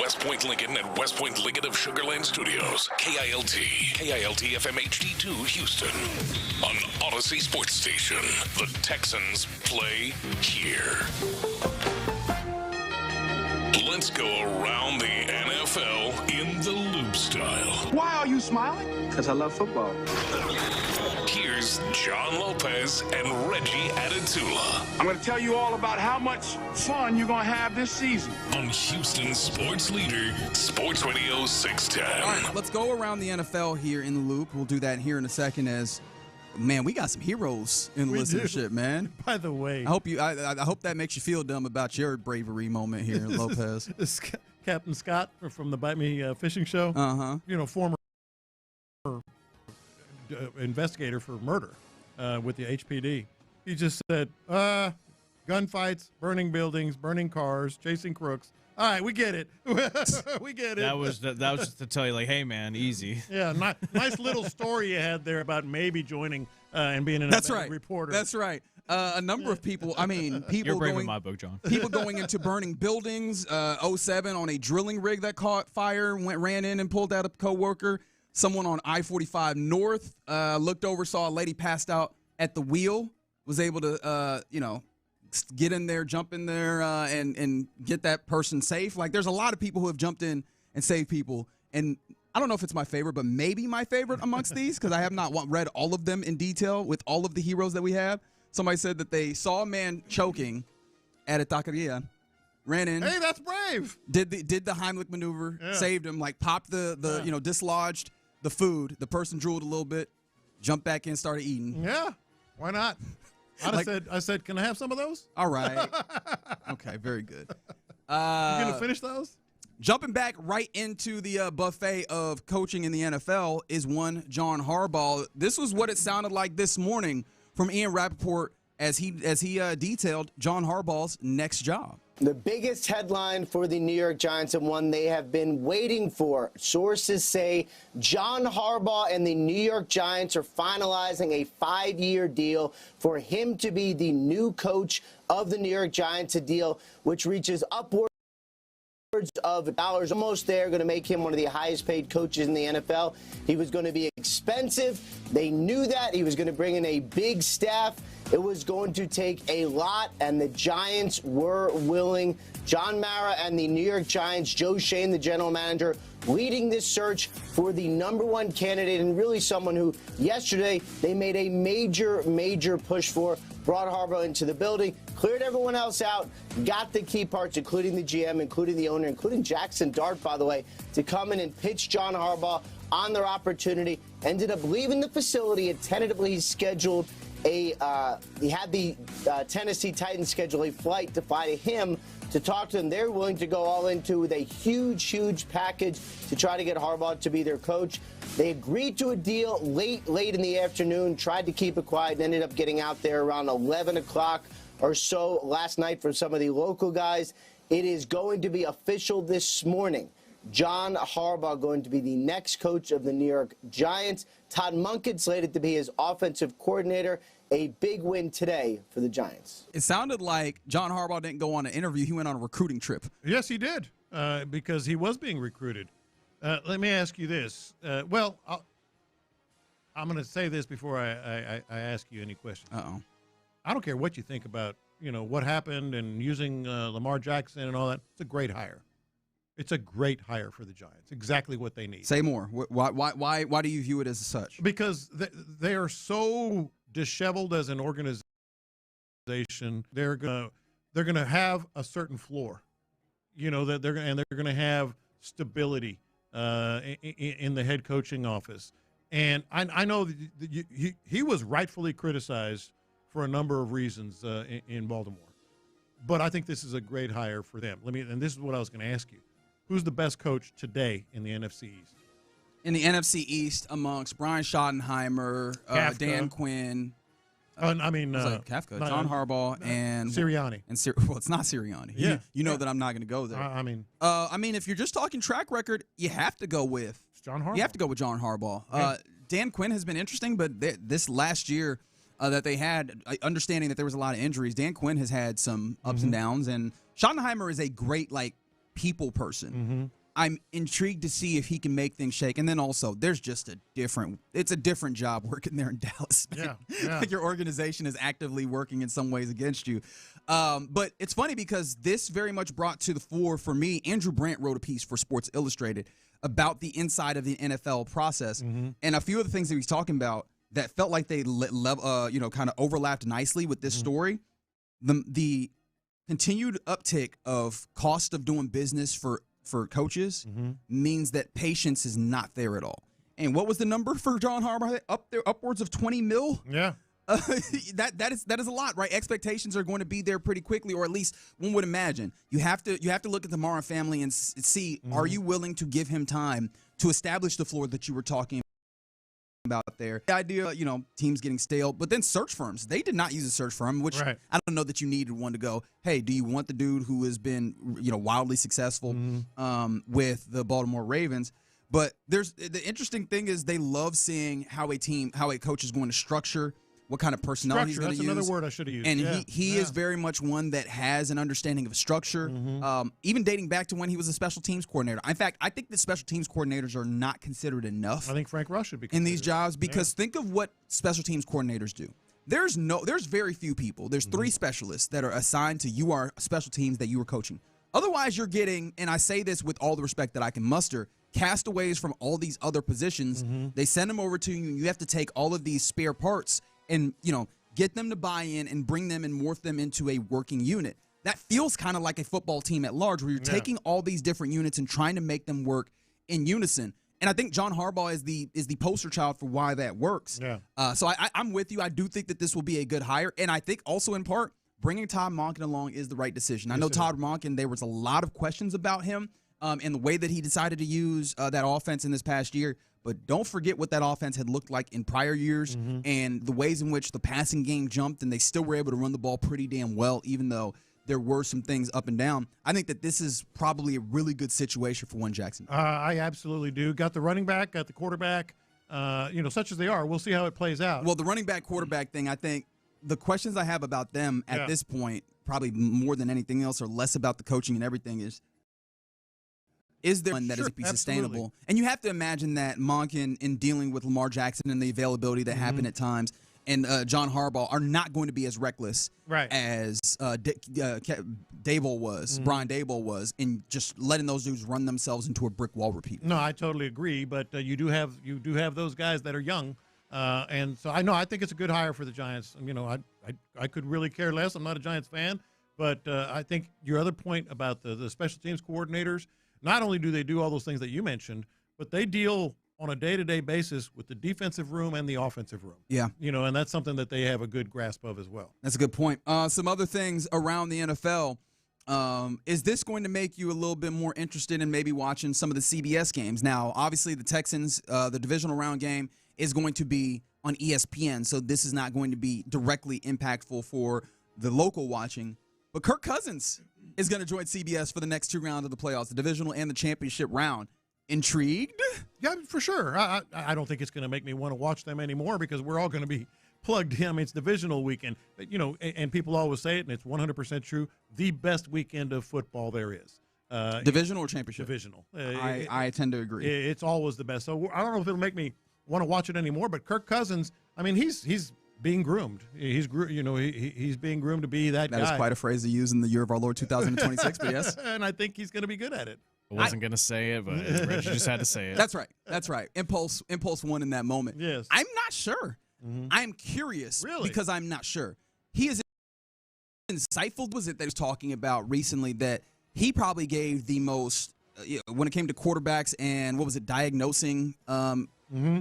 West Point Lincoln and West Point Lincoln of Sugar Land Studios. KILT FM HD2 Houston. On Odyssey Sports Station. The Texans play here. Let's go around the NFL in the loop style. Why are you smiling? Because I love football. Here's John Lopez and Reggie Adetula. I'm going to tell you all about how much fun you're going to have this season. On Houston Sports Leader, Sports Radio 610. All right, let's go around the NFL here in the loop. We'll do that here in a second as, man, we got some heroes in the listenership, man. By the way. I hope that makes you feel dumb about your bravery moment here, Lopez. This Captain Scott from the Bite Me Fishing Show. Uh-huh. You know, former investigator for murder with the HPD. He just said, gunfights, burning buildings, burning cars, chasing crooks. All right, we get it. We get it. That was just to tell you, like, hey, man, easy. Yeah, nice little story you had there about maybe joining and being an reporter. That's right. A number of people, people You're brave going in my book, John. People going into burning buildings. 07 on a drilling rig that caught fire, ran in and pulled out a coworker. Someone on I-45 North looked over, saw a lady passed out at the wheel, was able to, get in there, jump in there, and get that person safe. Like, there's a lot of people who have jumped in and saved people. And I don't know if it's my favorite, but maybe my favorite amongst these, because I have not read all of them in detail with all of the heroes that we have. Somebody said that they saw a man choking at a taqueria, ran in. Hey, that's brave. Did the Heimlich maneuver, saved him, like popped dislodged the food. The person drooled a little bit, jumped back in, started eating. Yeah, why not? I said, can I have some of those? All right. Okay, very good. You going to finish those? Jumping back right into the buffet of coaching in the NFL is one John Harbaugh. This was what it sounded like this morning from Ian Rappaport as he detailed John Harbaugh's next job. The biggest headline for the New York Giants and one they have been waiting for. Sources say John Harbaugh and the New York Giants are finalizing a 5-year deal for him to be the new coach of the New York Giants, a deal which reaches upwards of dollars, almost there, going to make him one of the highest paid coaches in the NFL. He was going to be expensive, They knew that. He was going to bring in a big staff. It was going to take a lot, and the Giants were willing. John Mara and the New York Giants, Joe Schoen, the general manager, leading this search for the #1 candidate, and really someone who yesterday they made a major push for. Brought Harbaugh into the building, cleared everyone else out, got the key parts, including the GM, including the owner, including Jackson Dart, by the way, to come in and pitch John Harbaugh on their opportunity. Ended up leaving the facility, and tentatively he scheduled he had the Tennessee Titans schedule a flight to fly to him to talk to them. They're willing to go all into with a huge package to try to get Harbaugh to be their coach. They agreed to a deal late in the afternoon, tried to keep it quiet, and ended up getting out there around 11 o'clock or so last night for some of the local guys. It is going to be official this morning. John Harbaugh going to be the next coach of the New York Giants. Todd Monken slated to be his offensive coordinator. A big win today for the Giants. It sounded like John Harbaugh didn't go on an interview. He went on a recruiting trip. Yes, he did, because he was being recruited. Let me ask you this. I'm going to say this before I ask you any questions. Uh-oh. I don't care what you think about, what happened and using Lamar Jackson and all that. It's a great hire. It's a great hire for the Giants. Exactly what they need. Say more. Why do you view it as such? Because they are so disheveled as an organization. They're gonna have a certain floor. That they're gonna have stability in the head coaching office. And I know that he was rightfully criticized for a number of reasons in Baltimore. But I think this is a great hire for them. And this is what I was going to ask you. Who's the best coach today in the NFC East? In the NFC East, amongst Brian Schottenheimer, Dan Quinn. Kafka, John Harbaugh, and Sirianni. Well, it's not Sirianni. Yeah, you know that I'm not going to go there. If you're just talking track record, you have to go with John Harbaugh. You have to go with John Harbaugh. Dan Quinn has been interesting, but this last year that they had, understanding that there was a lot of injuries, Dan Quinn has had some ups and downs, and Schottenheimer is a great people person. Mm-hmm. I'm intrigued to see if he can make things shake. And then also, there's just it's a different job working there in Dallas. Yeah. Like your organization is actively working in some ways against you. But it's funny because this very much brought to the fore for me. Andrew Brandt wrote a piece for Sports Illustrated about the inside of the NFL process. Mm-hmm. And a few of the things that he was talking about that felt like they kind of overlapped nicely with this story. The continued uptick of cost of doing business for coaches means that patience is not there at all. And what was the number for John Harbaugh? Upwards of $20 million? Yeah. That is a lot, right? Expectations are going to be there pretty quickly, or at least one would imagine. You have to look at the Mara family and see, are you willing to give him time to establish the floor that you were talking about there? The idea, teams getting stale, but then search firms, they did not use a search firm, which I don't know that you needed one to go, hey, do you want the dude who has been, wildly successful with the Baltimore Ravens? But the interesting thing is they love seeing how a coach is going to structure, what kind of personnel he's going to use. That's another word I should have used. And he is very much one that has an understanding of structure, even dating back to when he was a special teams coordinator. In fact, I think that special teams coordinators are not considered enough. I think Frank Rush should be in these jobs because think of what special teams coordinators do. There's very few people. There's 3 specialists that are assigned to your special teams that you are coaching. Otherwise, you're getting, and I say this with all the respect that I can muster, castaways from all these other positions. They send them over to you, and you have to take all of these spare parts and, get them to buy in and bring them and morph them into a working unit. That feels kind of like a football team at large where you're taking all these different units and trying to make them work in unison. And I think John Harbaugh is the poster child for why that works. Yeah. So I'm with you. I do think that this will be a good hire. And I think also in part, bringing Todd Monken along is the right decision. I know Todd Monken, there was a lot of questions about him and the way that he decided to use that offense in this past year. But don't forget what that offense had looked like in prior years and the ways in which the passing game jumped, and they still were able to run the ball pretty damn well, even though there were some things up and down. I think that this is probably a really good situation for one Jackson. I absolutely do. Got the running back, got the quarterback, such as they are. We'll see how it plays out. Well, the running back quarterback thing, I think the questions I have about them at this point, probably more than anything else, or less about the coaching and everything, is Is there one that is sustainable? And you have to imagine that Monken, in dealing with Lamar Jackson and the availability that happened at times, and John Harbaugh are not going to be as reckless as Dable was, Brian Dable was, in just letting those dudes run themselves into a brick wall repeatedly. No, I totally agree. But you do have those guys that are young, and so I think it's a good hire for the Giants. You know, I could really care less. I'm not a Giants fan, but I think your other point about the special teams coordinators. Not only do they do all those things that you mentioned, but they deal on a day-to-day basis with the defensive room and the offensive room. Yeah. You know, and that's something that they have a good grasp of as well. That's a good point. Some other things around the NFL. Is this going to make you a little bit more interested in maybe watching some of the CBS games? Now, obviously, the Texans, the divisional round game, is going to be on ESPN, so this is not going to be directly impactful for the local watching. But Kirk Cousins is going to join CBS for the next 2 rounds of the playoffs, the divisional and the championship round. Intrigued? Yeah, for sure. I don't think it's going to make me want to watch them anymore because we're all going to be plugged in. It's divisional weekend. You know, and people always say it, and it's 100% true, the best weekend of football there is. Divisional or championship? Divisional. I tend to agree. It's always the best. So I don't know if it'll make me want to watch it anymore, but Kirk Cousins, I mean, he's being groomed. He's being groomed to be that guy. That is quite a phrase to use in the year of our Lord 2026, but yes. And I think he's going to be good at it. I wasn't going to say it, but Reggie just had to say it. That's right. Impulse won in that moment. Yes. I'm not sure. I'm curious because I'm not sure. He is insightful. Was it that he was talking about recently that he probably gave the most when it came to quarterbacks and diagnosing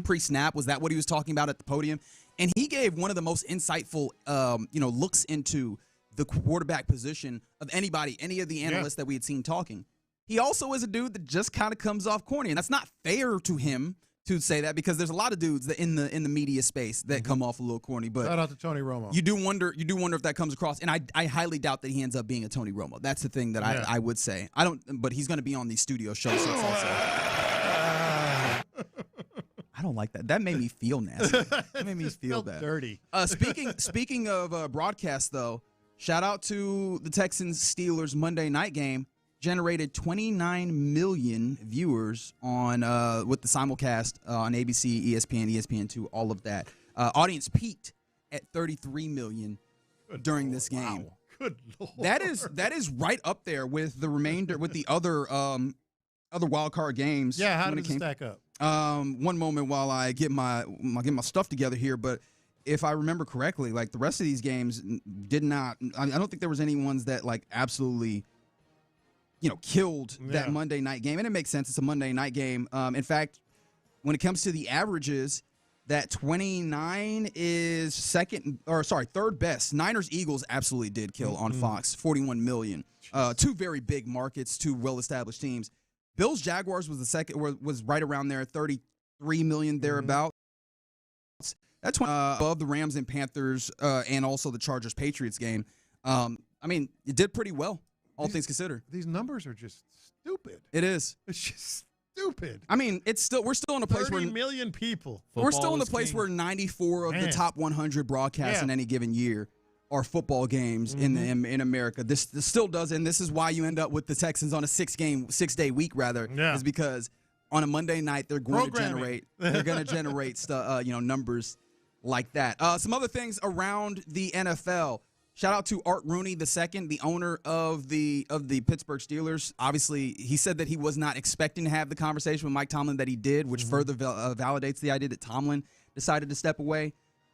pre-snap? Was that what he was talking about at the podium? And he gave one of the most insightful, looks into the quarterback position of any of the analysts that we had seen talking. He also is a dude that just kind of comes off corny, and that's not fair to him to say that because there's a lot of dudes that in the media space that come off a little corny. But shout out to Tony Romo. You do wonder if that comes across, and I highly doubt that he ends up being a Tony Romo. That's the thing that I would say. I don't, but he's going to be on these studio shows. So also. I don't like that. That made me feel nasty. That made me feel bad. Dirty. Speaking of broadcast, though, shout out to the Texans-Steelers Monday night game. Generated 29 million viewers on with the simulcast on ABC, ESPN, ESPN2, all of that. Audience peaked at 33 million during this game. Wow. Good Lord. That is right up there with the remainder with the other wild card games. Yeah, how did it stack up? One moment while I get my stuff together here, but if I remember correctly, like the rest of these games did not. I don't think there was any ones that like absolutely, killed that Monday night game, and it makes sense. It's a Monday night game. In fact, when it comes to the averages, that 29 is third best. Niners-Eagles absolutely did kill on Fox, 41 million. Two very big markets, two well-established teams. Bills-Jaguars was the second, was right around there, 33 million thereabouts. That's above the Rams and Panthers, and also the Chargers-Patriots game. It did pretty well, all things considered. These numbers are just stupid. It is. It's just stupid. I mean, we're still in a place where 30 million people. We're still in the place where 94 of the top 100 broadcasts in any given year are football games in America. This still does, and this is why you end up with the Texans on a 6-day week is because on a Monday night they're going to generate numbers like that. Some other things around the NFL. Shout out to Art Rooney II, the owner of the Pittsburgh Steelers. Obviously, he said that he was not expecting to have the conversation with Mike Tomlin that he did, which further validates the idea that Tomlin decided to step away.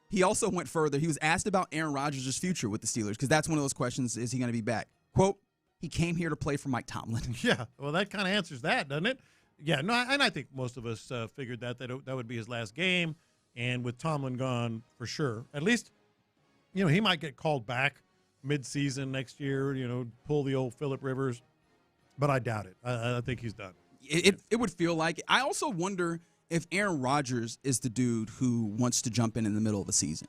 He also went further. He was asked about Aaron Rodgers' future with the Steelers, because that's one of those questions, is he going to be back? Quote, he came here to play for Mike Tomlin. Yeah, well, that kind of answers that, doesn't it? Yeah, no, and I think most of us figured that would be his last game, and with Tomlin gone, for sure. At least, he might get called back mid-season next year, pull the old Phillip Rivers, but I doubt it. I think he's done. It would feel like it. I also wonder if Aaron Rodgers is the dude who wants to jump in the middle of the season.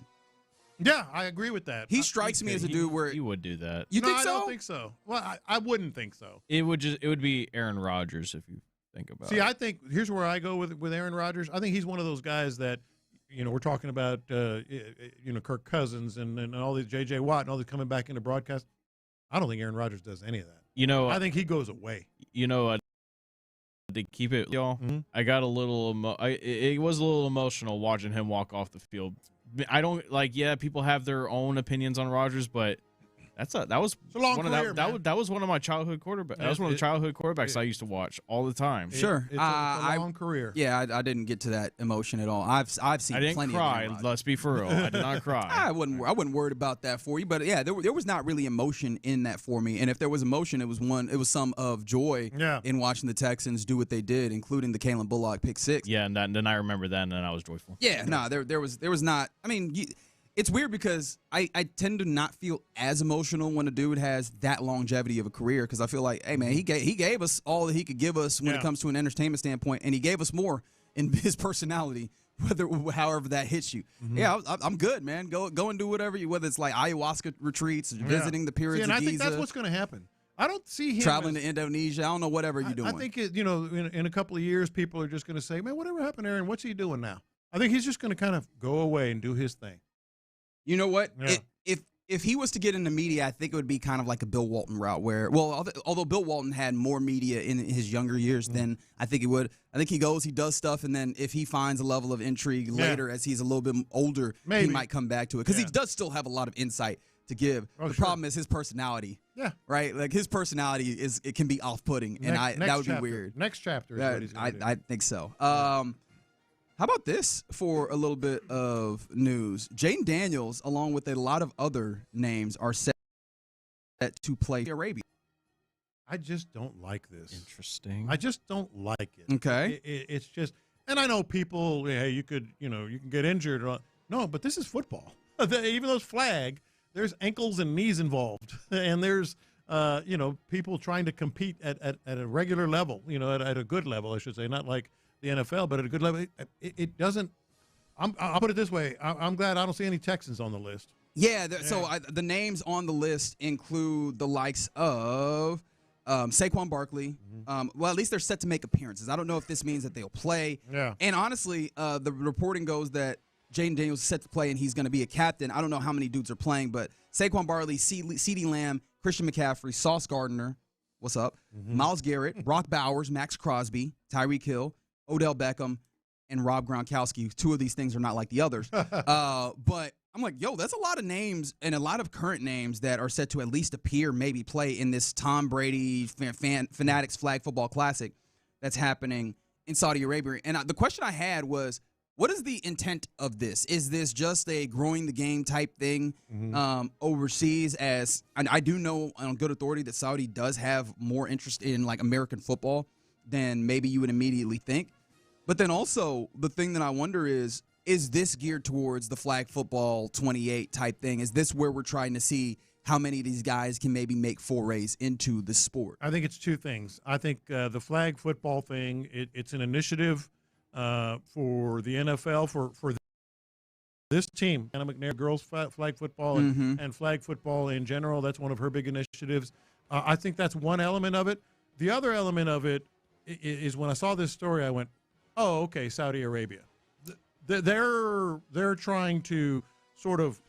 Yeah, I agree with that. He strikes me as a dude where he would do that. You think so? I don't think so. Well, I wouldn't think so. It would be Aaron Rodgers if you think about it. See, I think here's where I go with Aaron Rodgers. I think he's one of those guys that, we're talking about, Kirk Cousins and all these J.J. Watt and all these coming back into broadcast. I don't think Aaron Rodgers does any of that. I think he goes away. to keep it, y'all, I got a little. It was a little emotional watching him walk off the field. I don't yeah, people have their own opinions on Rodgers, but that was one of that was one of my childhood quarterbacks. That was one of the childhood quarterbacks I used to watch all the time. Sure, it's a long career. Yeah, I didn't get to that emotion at all. I've seen. I didn't plenty cry. Of Let's be for real. I did not cry. I wasn't worried about that for you, but yeah, there was not really emotion in that for me. And if there was emotion, it was some of joy in watching the Texans do what they did, including the Kalen Bullock pick six. Yeah, and then I remember that, and then I was joyful. Yeah, no, there was not. I mean. It's weird because I tend to not feel as emotional when a dude has that longevity of a career because I feel like, hey, man, he gave us all that he could give us when it comes to an entertainment standpoint, and he gave us more in his personality, however that hits you. Yeah, I'm good, man. Go and do whatever whether it's like ayahuasca retreats, visiting the pyramids of Giza. I think that's what's going to happen. I don't see him traveling to Indonesia. I don't know, whatever you're doing. I think, in a couple of years, people are just going to say, man, whatever happened to Aaron? What's he doing now? I think he's just going to kind of go away and do his thing. You know what? Yeah. If he was to get into media, I think it would be kind of like a Bill Walton route where, although Bill Walton had more media in his younger years than I think he would. I think he does stuff, and then if he finds a level of intrigue later as he's a little bit older, he might come back to it. Because he does still have a lot of insight to give. The problem is his personality. Yeah. Right? Like his personality it can be off-putting, and that would be weird. Next chapter is what he's going to do. I think so. How about this for a little bit of news? Jaden Daniels, along with a lot of other names, are set to play Arabia. I just don't like this. Interesting. I just don't like it. Okay. It's just, and I know people, hey, you can get injured. No, but this is football. Even though it's flag, there's ankles and knees involved, and there's people trying to compete at a regular level, at a good level, I should say, not like the NFL, but at a good level. It doesn't. I'll put it this way. I'm glad I don't see any Texans on the list. Yeah. So the names on the list include the likes of Saquon Barkley. Well, at least they're set to make appearances. I don't know if this means that they'll play. Yeah. And honestly, the reporting goes that Jaden Daniels is set to play and he's going to be a captain. I don't know how many dudes are playing, but Saquon Barkley, CeeDee Lamb, Christian McCaffrey, Sauce Gardner, what's up? Myles Garrett, Brock Bowers, Max Crosby, Tyreek Hill, Odell Beckham, and Rob Gronkowski. Two of these things are not like the others. But I'm like, that's a lot of names and a lot of current names that are set to at least appear, maybe play in this Tom Brady Fanatics Flag Football Classic that's happening in Saudi Arabia. And the question I had was, what is the intent of this? Is this just a growing the game type thing overseas? As I do know on good authority that Saudi does have more interest in like American football than maybe you would immediately think. But then also the thing that I wonder is this geared towards the flag football 28 type thing? Is this where we're trying to see how many of these guys can maybe make forays into the sport? I think it's two things. I think the flag football thing, it's an initiative for the NFL, for this team, Anna McNair, girls flag football and flag football in general. That's one of her big initiatives. I think that's one element of it. The other element of it is when I saw this story, I went, oh, okay, Saudi Arabia. They're trying to sort of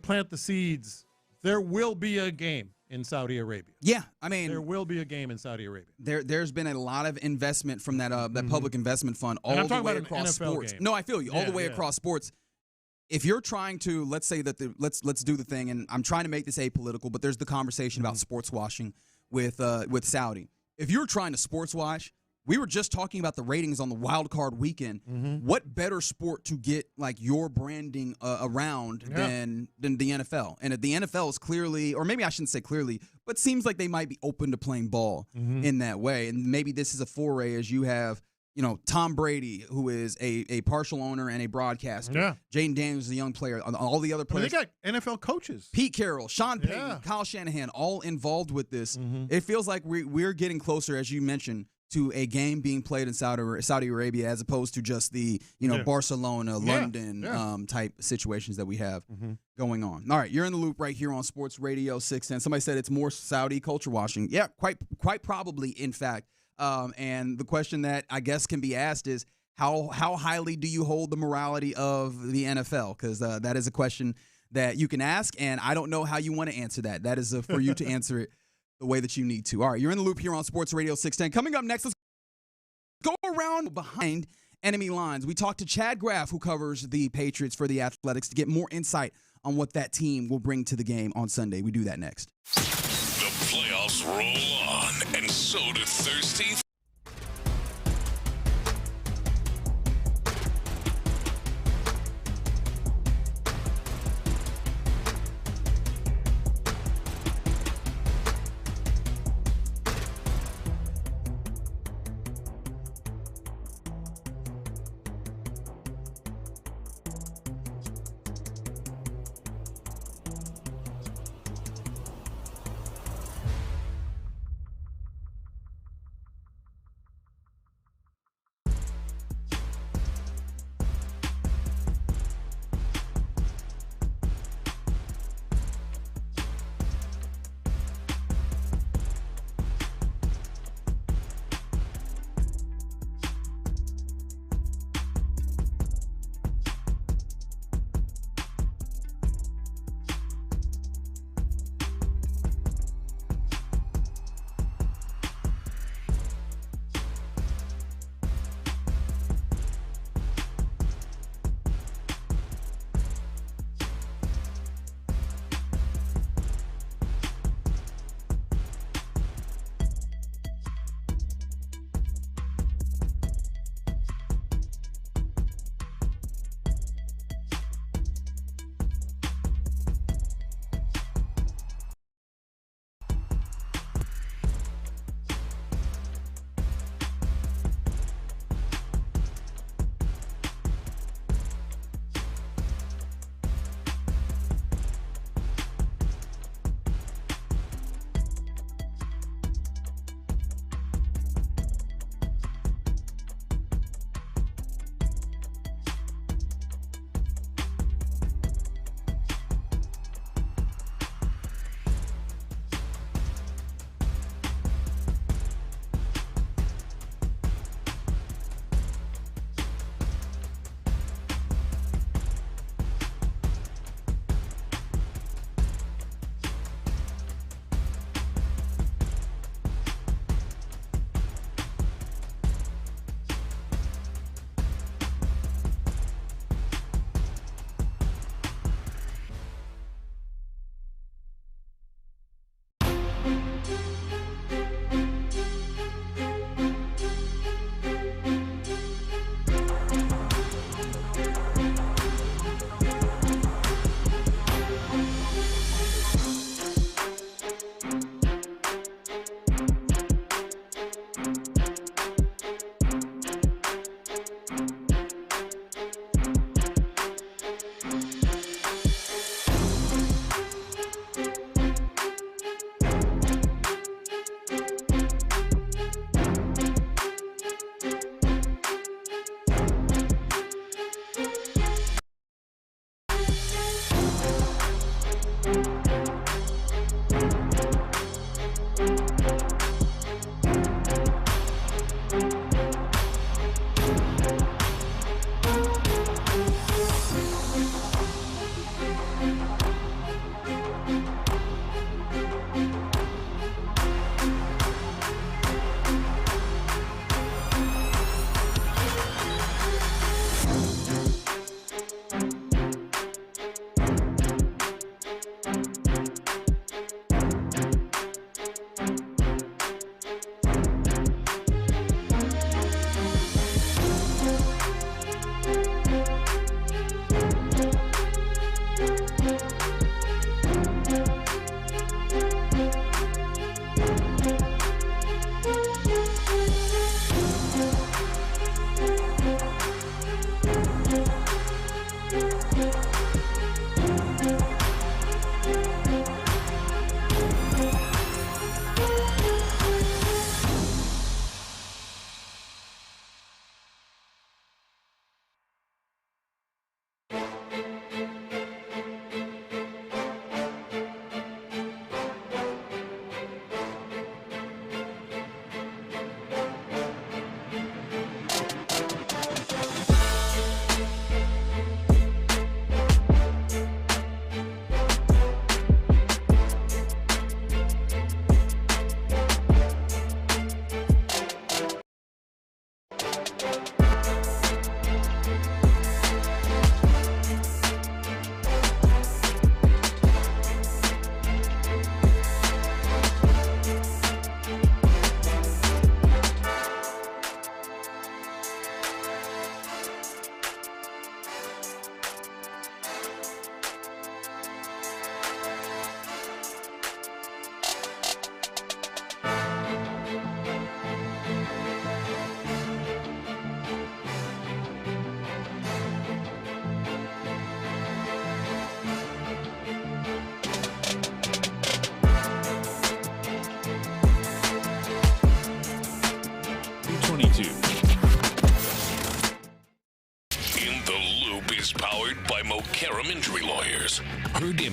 plant the seeds. There will be a game in Saudi Arabia. Yeah, I mean, there will be a game in Saudi Arabia. There's been a lot of investment from that public investment fund all the way across sports. Game. No, I feel you. All the way across sports. If you're trying to, let's say that let's do the thing, and I'm trying to make this apolitical, but there's the conversation about sports washing with Saudi. If you're trying to sports wash, we were just talking about the ratings on the wild card weekend. What better sport to get like your branding around than the NFL? And the NFL is clearly, or maybe I shouldn't say clearly, but seems like they might be open to playing ball in that way. And maybe this is a foray as you have, Tom Brady, who is a partial owner and a broadcaster. Yeah. Jaden Daniels is a young player. All the other players. They got NFL coaches. Pete Carroll, Sean Payton, Kyle Shanahan, all involved with this. It feels like we're getting closer, as you mentioned, to a game being played in Saudi Arabia as opposed to just the Barcelona, London type situations that we have going on. All right, you're in the loop right here on Sports Radio 610. Somebody said it's more Saudi culture washing. Yeah, quite probably, in fact. And the question that I guess can be asked is how highly do you hold the morality of the NFL? Because that is a question that you can ask, and I don't know how you want to answer that. That is for you to answer it the way that you need to. All right, you're in the loop here on Sports Radio 610. Coming up next, let's go around behind enemy lines. We talked to Chad Graff, who covers the Patriots for The Athletics, to get more insight on what that team will bring to the game on Sunday. We do that next. The playoffs roll on, and so do thirsty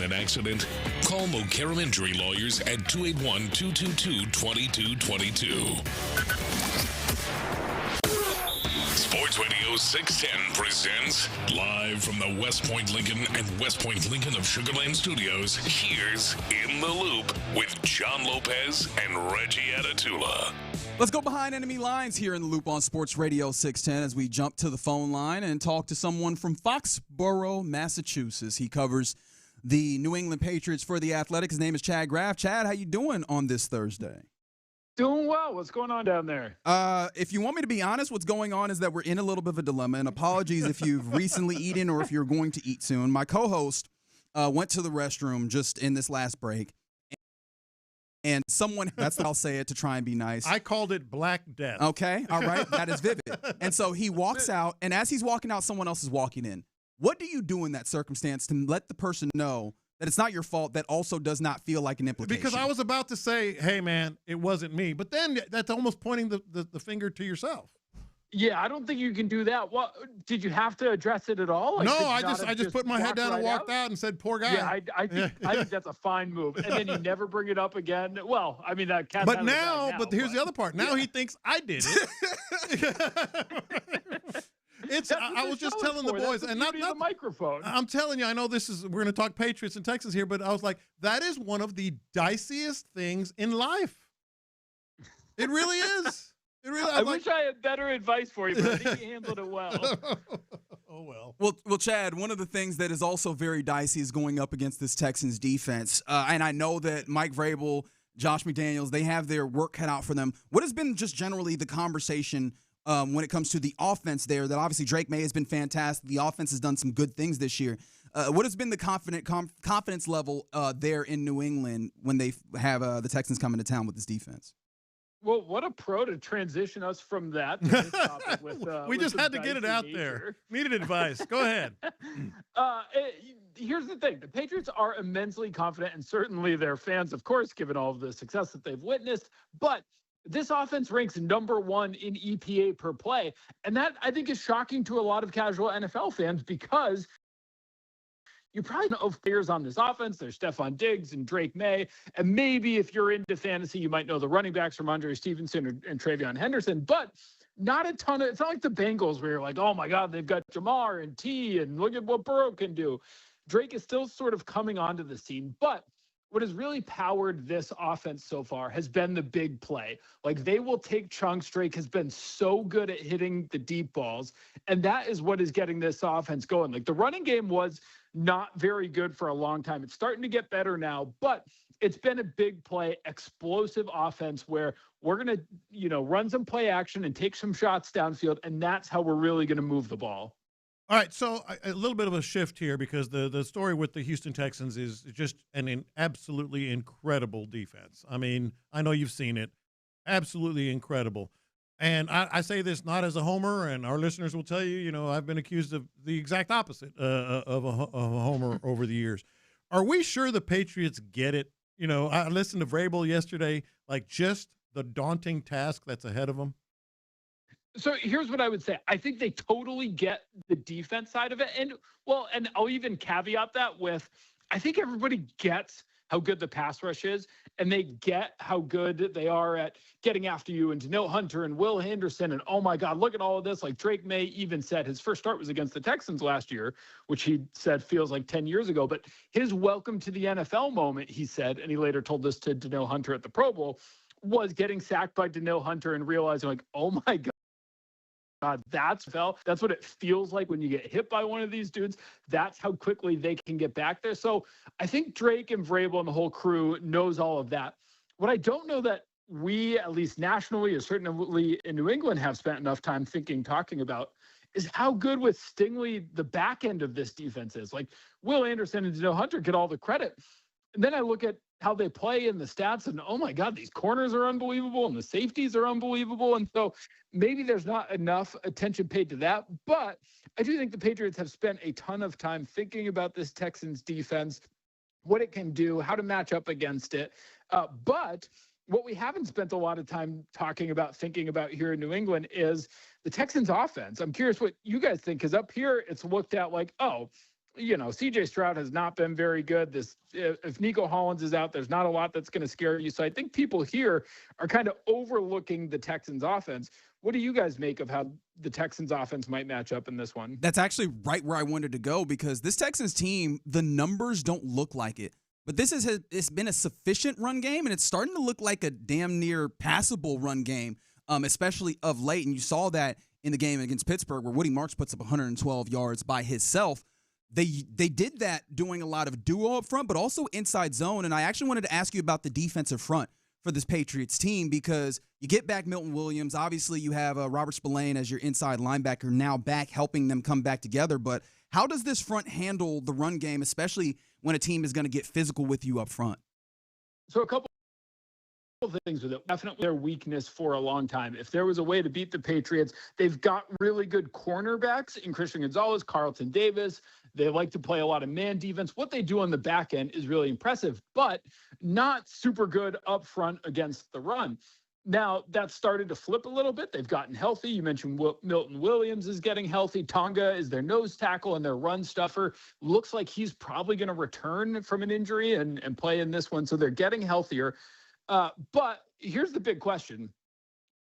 an accident? Call Mocarum Injury Lawyers at 281-222-2222. Sports Radio 610 presents live from the West Point Lincoln and West Point Lincoln of Sugar Land Studios. Here's In the Loop with John Lopez and Reggie Atatula. Let's go behind enemy lines here in the Loop on Sports Radio 610 as we jump to the phone line and talk to someone from Foxborough, Massachusetts. He covers the New England Patriots for The Athletic. His name is Chad Graff. Chad, how you doing on this Thursday? Doing well. What's going on down there? If you want me to be honest, what's going on is that we're in a little bit of a dilemma, and apologies if you've recently eaten or if you're going to eat soon. My co-host went to the restroom just in this last break, and someone, that's how I'll say it to try and be nice. I called it Black Death. Okay, all right, that is vivid. And so he walks out, and as he's walking out, someone else is walking in. What do you do in that circumstance to let the person know that it's not your fault, that also does not feel like an implication? Because I was about to say, hey, man, it wasn't me. But then that's almost pointing the finger to yourself. Yeah, I don't think you can do that. What, did you have to address it at all? Like, no, I just put my head down and walked out and said, poor guy. Yeah, I think that's a fine move. And then you never bring it up again. Well, I mean, that cat's But here's the other part. Now he thinks I did it. I was just telling the boys, and not the microphone. I'm telling you, I know we're going to talk Patriots and Texans here, but I was like, that is one of the diciest things in life. It really is. I wish I had better advice for you, but I think you handled it well. Oh, well. Well, Chad, one of the things that is also very dicey is going up against this Texans defense. And I know that Mike Vrabel, Josh McDaniels, they have their work cut out for them. What has been just generally the conversation when it comes to the offense there? That obviously Drake May has been fantastic. The offense has done some good things this year. What has been the confidence level there in New England when they have the Texans coming to town with this defense? Well, what a pro to transition us from that to this topic with. We just had to get it out there. Needed advice. Go ahead. Here's the thing. The Patriots are immensely confident, and certainly their fans, of course, given all of the success that they've witnessed. But this offense ranks #1 in EPA per play. And that, I think, is shocking to a lot of casual NFL fans because you probably know players on this offense. There's Stephon Diggs and Drake May. And maybe if you're into fantasy, you might know the running backs from Andre Stevenson and Travion Henderson. But not a ton of – it's not like the Bengals where you're like, oh, my God, they've got Jamar and T, and look at what Burrow can do. Drake is still sort of coming onto the scene. But what has really powered this offense so far has been the big play. Like, they will take chunks. Drake has been so good at hitting the deep balls. And that is what is getting this offense going. Like, the running game was – not very good for a long time. It's starting to get better now, but it's been a big play, explosive offense where we're going to, run some play action and take some shots downfield, and that's how we're really going to move the ball. All right, so a little bit of a shift here because the story with the Houston Texans is just an absolutely incredible defense. I mean, I know you've seen it. Absolutely incredible. And I say this not as a homer, and our listeners will tell you, I've been accused of the exact opposite of a homer over the years. Are we sure the Patriots get it? I listened to Vrabel yesterday, like just the daunting task that's ahead of them. So here's what I would say. I think they totally get the defense side of it. And I'll even caveat that with, I think everybody gets how good the pass rush is, and they get how good they are at getting after you, and Danielle Hunter and Will Henderson, and oh my God, look at all of this. Like Drake May even said his first start was against the Texans last year, which he said feels like 10 years ago, but his welcome to the NFL moment, he said, and he later told this to Danielle Hunter at the Pro Bowl, was getting sacked by Danielle Hunter and realizing like, oh my God, that's what it feels like when you get hit by one of these dudes. That's how quickly they can get back there. So I think Drake and Vrabel and the whole crew knows all of that. What I don't know that we, at least nationally, or certainly in New England, have spent enough time talking about is how good with Stingley the back end of this defense is. Like Will Anderson and Danielle Hunter get all the credit. And then I look at how they play in the stats and, oh my God, these corners are unbelievable and the safeties are unbelievable. And so maybe there's not enough attention paid to that, but I do think the Patriots have spent a ton of time thinking about this Texans defense, what it can do, how to match up against it. But what we haven't spent a lot of time thinking about here in New England is the Texans offense. I'm curious what you guys think, because up here it's looked at like, oh, CJ Stroud has not been very good. If Nico Collins is out, there's not a lot that's going to scare you. So I think people here are kind of overlooking the Texans offense. What do you guys make of how the Texans offense might match up in this one? That's actually right where I wanted to go, because this Texans team, the numbers don't look like it. But it's been a sufficient run game, and it's starting to look like a damn near passable run game, especially of late. And you saw that in the game against Pittsburgh, where Woody Marks puts up 112 yards by himself. They did that doing a lot of duo up front, but also inside zone. And I actually wanted to ask you about the defensive front for this Patriots team, because you get back Milton Williams. Obviously, you have Robert Spillane as your inside linebacker now back, helping them come back together. But how does this front handle the run game, especially when a team is going to get physical with you up front? So a couple of things with it. Definitely their weakness for a long time. If there was a way to beat the Patriots, they've got really good cornerbacks in Christian Gonzalez, Carlton Davis. They like to play a lot of man defense. What they do on the back end is really impressive, but not super good up front against the run. Now, that's started to flip a little bit. They've gotten healthy. You mentioned Milton Williams is getting healthy. Tonga is their nose tackle and their run stuffer. Looks like he's probably going to return from an injury and play in this one, so they're getting healthier. But here's the big question.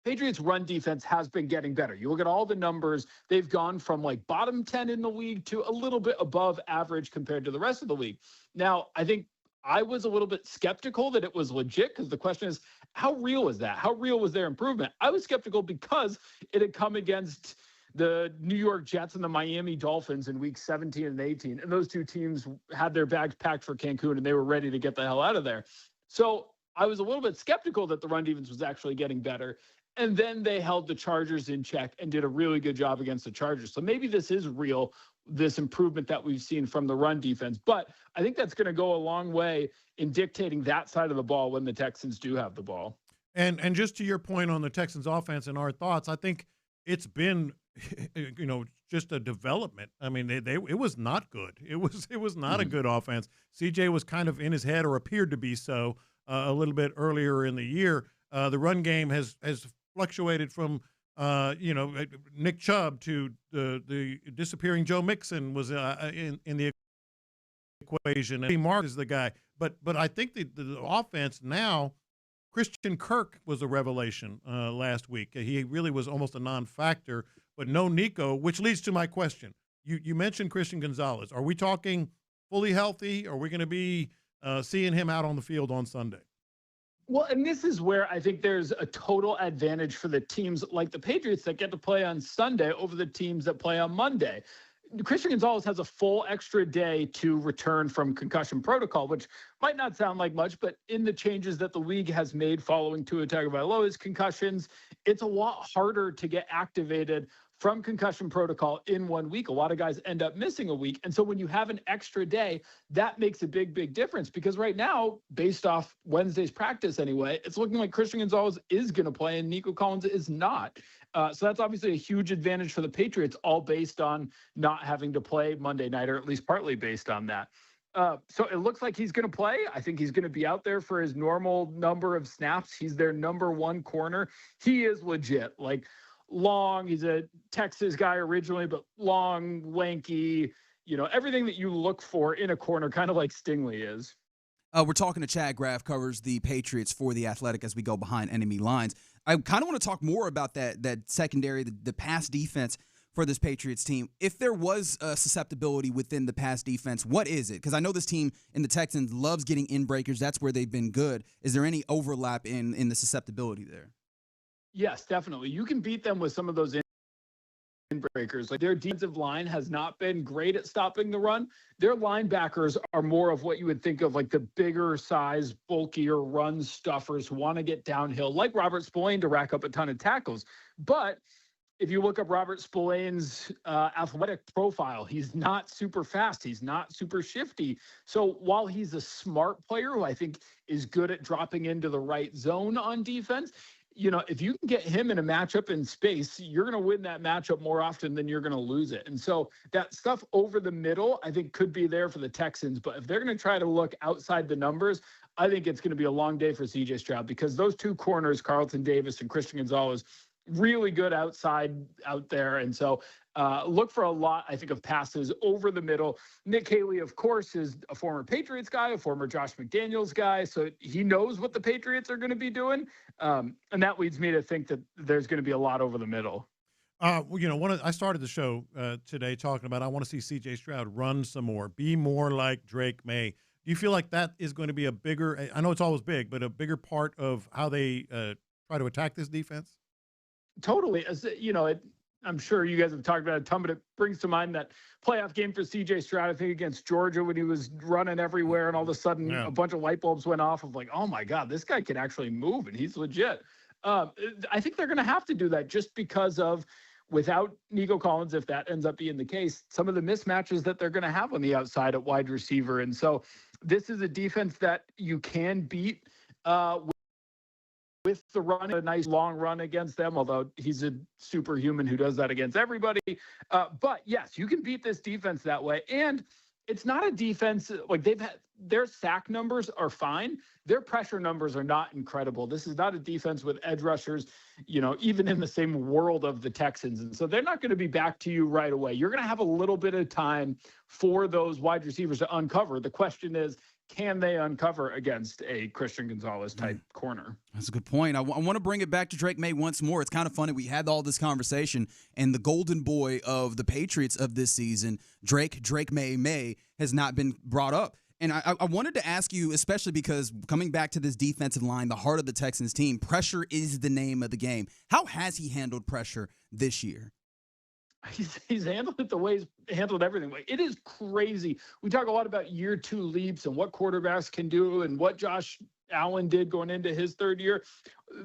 Patriots run defense has been getting better. You look at all the numbers, they've gone from like bottom 10 in the league to a little bit above average compared to the rest of the league. Now, I think I was a little bit skeptical that it was legit, because the question is, how real is that? How real was their improvement? I was skeptical because it had come against the New York Jets and the Miami Dolphins in weeks 17 and 18. And those two teams had their bags packed for Cancun, and they were ready to get the hell out of there. So I was a little bit skeptical that the run defense was actually getting better. And then they held the Chargers in check and did a really good job against the Chargers. So maybe this is real, this improvement that we've seen from the run defense. But I think that's going to go a long way in dictating that side of the ball when the Texans do have the ball. And just to your point on the Texans offense and our thoughts, I think it's been, just a development. I mean, it was not good. It was not a good offense. CJ was kind of in his head, or appeared to be so, a little bit earlier in the year. The run game has fluctuated from Nick Chubb to the disappearing Joe Mixon was in the equation. And Mark is the guy, but I think the offense now. Christian Kirk was a revelation last week. He really was almost a non-factor, but no Nico, which leads to my question. You mentioned Christian Gonzalez. Are we talking fully healthy? Are we going to be seeing him out on the field on Sunday? Well, and this is where I think there's a total advantage for the teams like the Patriots that get to play on Sunday over the teams that play on Monday. Christian Gonzalez has a full extra day to return from concussion protocol, which might not sound like much, but in the changes that the league has made following Tua Tagovailoa's concussions, it's a lot harder to get activated from concussion protocol in 1 week. A lot of guys end up missing a week. And so when you have an extra day, that makes a big, big difference, because right now, based off Wednesday's practice anyway, it's looking like Christian Gonzalez is going to play and Nico Collins is not. So that's obviously a huge advantage for the Patriots, all based on not having to play Monday night, or at least partly based on that. So it looks like he's going to play. I think he's going to be out there for his normal number of snaps. He's their number one corner. He is legit, like long. He's a Texas guy originally, but long, lanky, everything that you look for in a corner, kind of like Stingley is. We're talking to Chad Graff, covers the Patriots for The Athletic as we go behind enemy lines. I kind of want to talk more about that secondary, the pass defense for this Patriots team. If there was a susceptibility within the pass defense, what is it? Because I know this team in the Texans loves getting in breakers. That's where they've been good. Is there any overlap in the susceptibility there? Yes, definitely. You can beat them with some of those breakers. Like, their defensive line has not been great at stopping the run. Their linebackers are more of what you would think of like the bigger size, bulkier run stuffers who want to get downhill, like Robert Spillane, to rack up a ton of tackles. But if you look up Robert Spillane's athletic profile, he's not super fast. He's not super shifty. So while he's a smart player who I think is good at dropping into the right zone on defense, if you can get him in a matchup in space, you're going to win that matchup more often than you're going to lose it. And so that stuff over the middle, I think, could be there for the Texans. But if they're going to try to look outside the numbers, I think it's going to be a long day for CJ Stroud, because those two corners, Carlton Davis and Christian Gonzalez, really good outside out there. And so look for a lot, I think, of passes over the middle. Nick Haley, of course, is a former Patriots guy, a former Josh McDaniels guy. So he knows what the Patriots are going to be doing. And that leads me to think that there's going to be a lot over the middle. Well, I started the show today talking about I want to see C.J. Stroud run some more, be more like Drake May. Do you feel like that is going to be a bigger – I know it's always big, but a bigger part of how they try to attack this defense? Totally. As I'm sure you guys have talked about it a ton, but it brings to mind that playoff game for C.J. Stroud, I think, against Georgia, when he was running everywhere, and all of a sudden a bunch of light bulbs went off of like, oh, my God, this guy can actually move, and he's legit. I think they're going to have to do that just because of, without Nico Collins, if that ends up being the case, some of the mismatches that they're going to have on the outside at wide receiver. And so this is a defense that you can beat with the run, a nice long run against them, although he's a superhuman who does that against everybody. But yes, you can beat this defense that way. And it's not a defense like their sack numbers are fine. Their pressure numbers are not incredible. This is not a defense with edge rushers, even in the same world of the Texans. And so they're not going to be back to you right away. You're going to have a little bit of time for those wide receivers to uncover. The question is, can they uncover against a Christian Gonzalez type corner? That's a good point. I want to bring it back to Drake May once more. It's kind of funny. We had all this conversation, and the golden boy of the Patriots of this season, Drake May, has not been brought up. And I wanted to ask you, especially because coming back to this defensive line, the heart of the Texans team, pressure is the name of the game. How has he handled pressure this year? He's handled it the way he's handled everything. It is crazy. We talk a lot about year 2 leaps and what quarterbacks can do and what Josh Allen did going into his third year.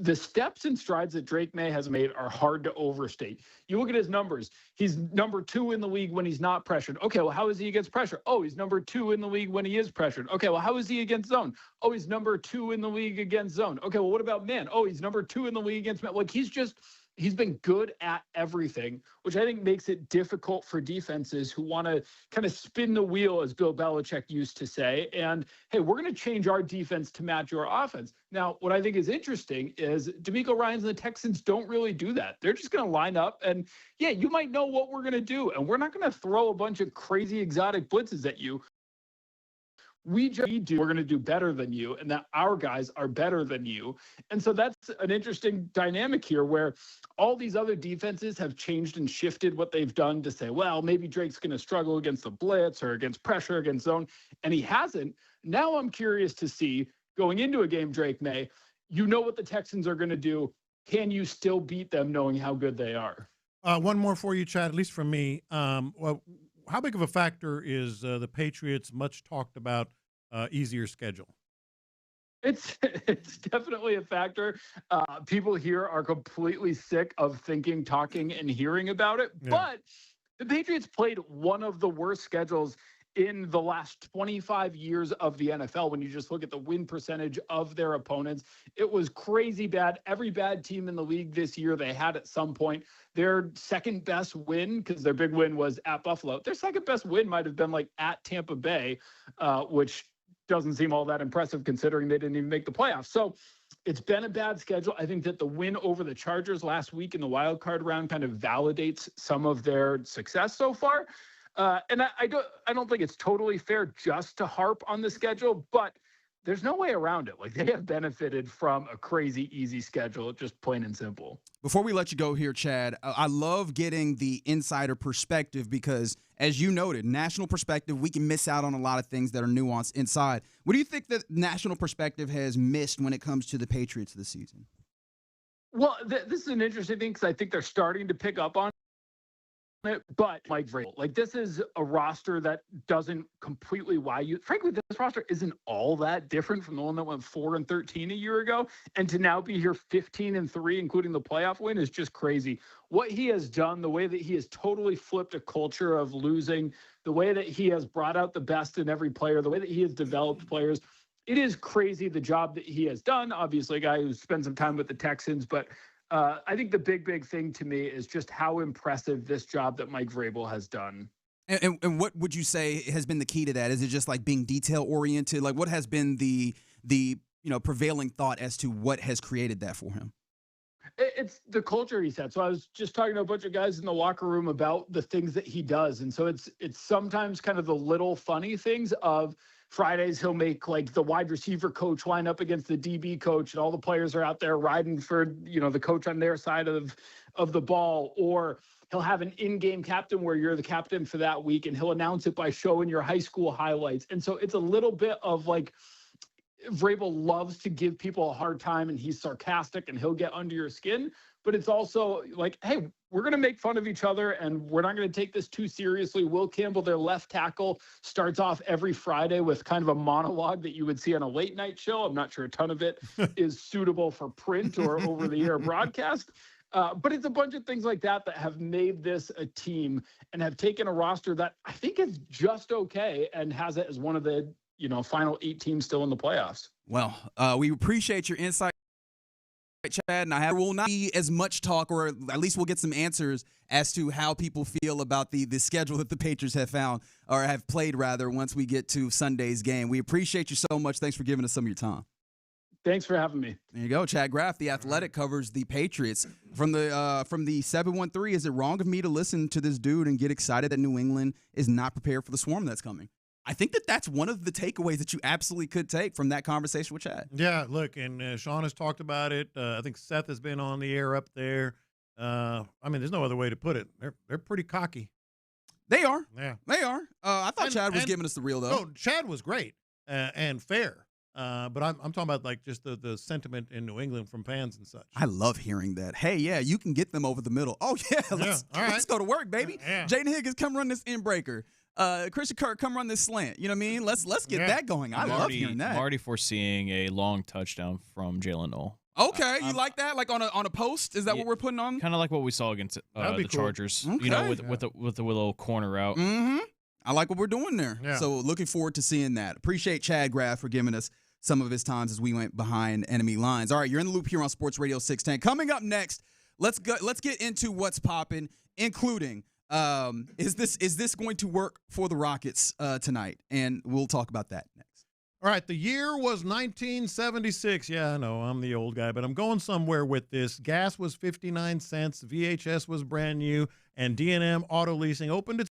The steps and strides that Drake May has made are hard to overstate. You look at his numbers. He's number 2 in the league when he's not pressured. Okay, well, how is he against pressure? Oh, he's number 2 in the league when he is pressured. Okay, well, how is he against zone? Oh, he's number 2 in the league against zone. Okay, well, what about man? Oh, he's number 2 in the league against man. Like, he's been good at everything, which I think makes it difficult for defenses who want to kind of spin the wheel, as Bill Belichick used to say. And, hey, we're going to change our defense to match your offense. Now, what I think is interesting is DeMeco Ryans and the Texans don't really do that. They're just going to line up and, yeah, you might know what we're going to do. And we're not going to throw a bunch of crazy exotic blitzes at you. We're going to do better than you, and that our guys are better than you. And so that's an interesting dynamic here where all these other defenses have changed and shifted what they've done to say, well, maybe Drake's going to struggle against the blitz or against pressure, against zone, and he hasn't. Now I'm curious to see, going into a game, Drake May, you know what the Texans are going to do. Can you still beat them knowing how good they are? One more for you, Chad, at least from me. Well, how big of a factor is the Patriots' much talked about easier schedule? It's definitely a factor. People here are completely sick of thinking, talking, and hearing about it. Yeah. But the Patriots played one of the worst schedules in the last 25 years of the NFL. When you just look at the win percentage of their opponents, it was crazy bad. Every bad team in the league this year they had at some point. Their second best win, because their big win was at Buffalo, their second best win might have been like at Tampa Bay, which doesn't seem all that impressive considering they didn't even make the playoffs. So it's been a bad schedule. I think that the win over the Chargers last week in the wild card round kind of validates some of their success so far. And I don't think it's totally fair just to harp on the schedule, but there's no way around it. Like, they have benefited from a crazy easy schedule, just plain and simple. Before we let you go here, Chad, I love getting the insider perspective because, as you noted, national perspective, we can miss out on a lot of things that are nuanced inside. What do you think that national perspective has missed when it comes to the Patriots this season? Well, this is an interesting thing because I think they're starting to pick up on it, but Mike Vrabel, like, this is a roster that doesn't completely wow you. Frankly, this roster isn't all that different from the one that went 4-13 a year ago, and to now be here 15-3, including the playoff win, is just crazy. What he has done, the way that he has totally flipped a culture of losing, the way that he has brought out the best in every player, the way that he has developed players, it is crazy the job that he has done. Obviously, a guy who spent some time with the Texans, but I think the big thing to me is just how impressive this job that Mike Vrabel has done. And what would you say has been the key to that? Is it just like being detail oriented? Like, what has been the prevailing thought as to what has created that for him? It's the culture he set. So I was just talking to a bunch of guys in the locker room about the things that he does. And so it's sometimes kind of the little funny things of Fridays he'll make like the wide receiver coach line up against the DB coach, and all the players are out there riding for, the coach on their side of the ball. Or he'll have an in-game captain where you're the captain for that week, and he'll announce it by showing your high school highlights. And so it's a little bit of like, Vrabel loves to give people a hard time, and he's sarcastic and he'll get under your skin. But it's also like, hey, we're going to make fun of each other and we're not going to take this too seriously. Will Campbell, their left tackle, starts off every Friday with kind of a monologue that you would see on a late night show. I'm not sure a ton of it is suitable for print or over the air broadcast. But it's a bunch of things like that that have made this a team and have taken a roster that I think is just okay and has it as one of the final 8 teams still in the playoffs. Well, we appreciate your insight, Chad, and I will not be as much talk, or at least we'll get some answers as to how people feel about the schedule that the Patriots have found, or have played rather, once we get to Sunday's game. We appreciate you so much. Thanks for giving us some of your time. Thanks for having me. There you go. Chad Graff, The Athletic, covers the Patriots. From the 713, is it wrong of me to listen to this dude and get excited that New England is not prepared for the swarm that's coming? I think that's one of the takeaways that you absolutely could take from that conversation with Chad. Yeah, look, and Sean has talked about it. I think Seth has been on the air up there. There's no other way to put it. They're pretty cocky. They are. Yeah. They are. I thought Chad was giving us the real, though. No, Chad was great and fair. But I'm talking about like just the sentiment in New England from fans and such. I love hearing that. Hey, yeah, you can get them over the middle. Oh, yeah, let's go to work, baby. Yeah. Jaden Higgins, come run this in breaker. Christian Kirk, come run this slant. You know what I mean? Let's get that going. I love hearing that. I'm already foreseeing a long touchdown from Jalen Noel. Okay, you like that? Like on a post? Is that what we're putting on? Kind of like what we saw against the Chargers. Okay. With a little corner route. Mm-hmm. I like what we're doing there. Yeah. So looking forward to seeing that. Appreciate Chad Graff for giving us some of his times as we went behind enemy lines. All right, you're in the loop here on Sports Radio 610. Coming up next, let's get into what's popping, including is this going to work for the Rockets tonight? And we'll talk about that next. All right, the year was 1976. Yeah, I know, I'm the old guy, but I'm going somewhere with this. Gas was 59 cents, VHS was brand new, and D&M Auto Leasing opened its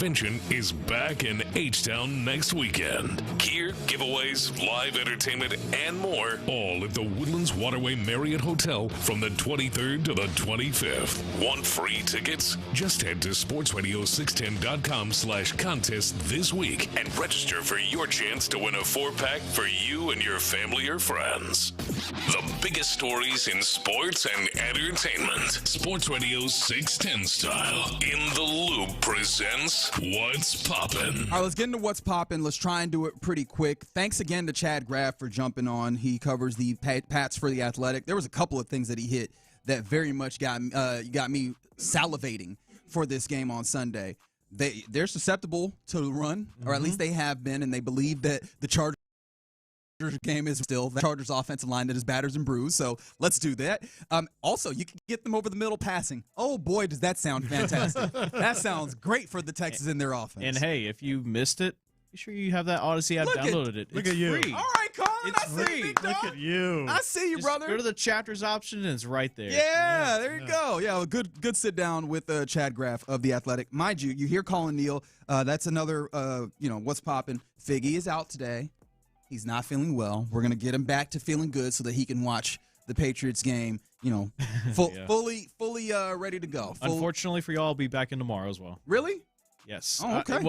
Convention is back in H-Town next weekend. Gear, giveaways, live entertainment, and more, all at the Woodlands Waterway Marriott Hotel from the 23rd to the 25th. Want free tickets? Just head to sportsradio610.com/contest this week and register for your chance to win a 4-pack for you and your family or friends. The biggest stories in sports and entertainment. Sports Radio 610 style. In the Loop presents What's Poppin'. All right, let's get into What's Poppin'. Let's try and do it pretty quick. Thanks again to Chad Graff for jumping on. He covers the Pats for The Athletic. There was a couple of things that he hit that very much got me salivating for this game on Sunday. They're susceptible to the run, or at least they have been, and they believe that the Chargers game is still the Chargers offensive line that is battered and bruised, so let's do that. Also, you can get them over the middle passing. Oh, boy, does that sound fantastic. That sounds great for the Texans in their offense. And, hey, if you missed it, be sure you have that Odyssey app downloaded. Look at you. Free. All right, Colin, It's I see free. you, big dog. Look at you. I see you, Just brother. go to the chapters option, and it's right there. Yeah, there you go. Yeah, a good sit down with Chad Graff of The Athletic. Mind you, you hear Colin Neal. That's another, What's Poppin'. Figgy is out today. He's not feeling well. We're going to get him back to feeling good so that he can watch the Patriots game, fully ready to go. Unfortunately for y'all, I'll be back in tomorrow as well. Really? Yes. Oh, okay.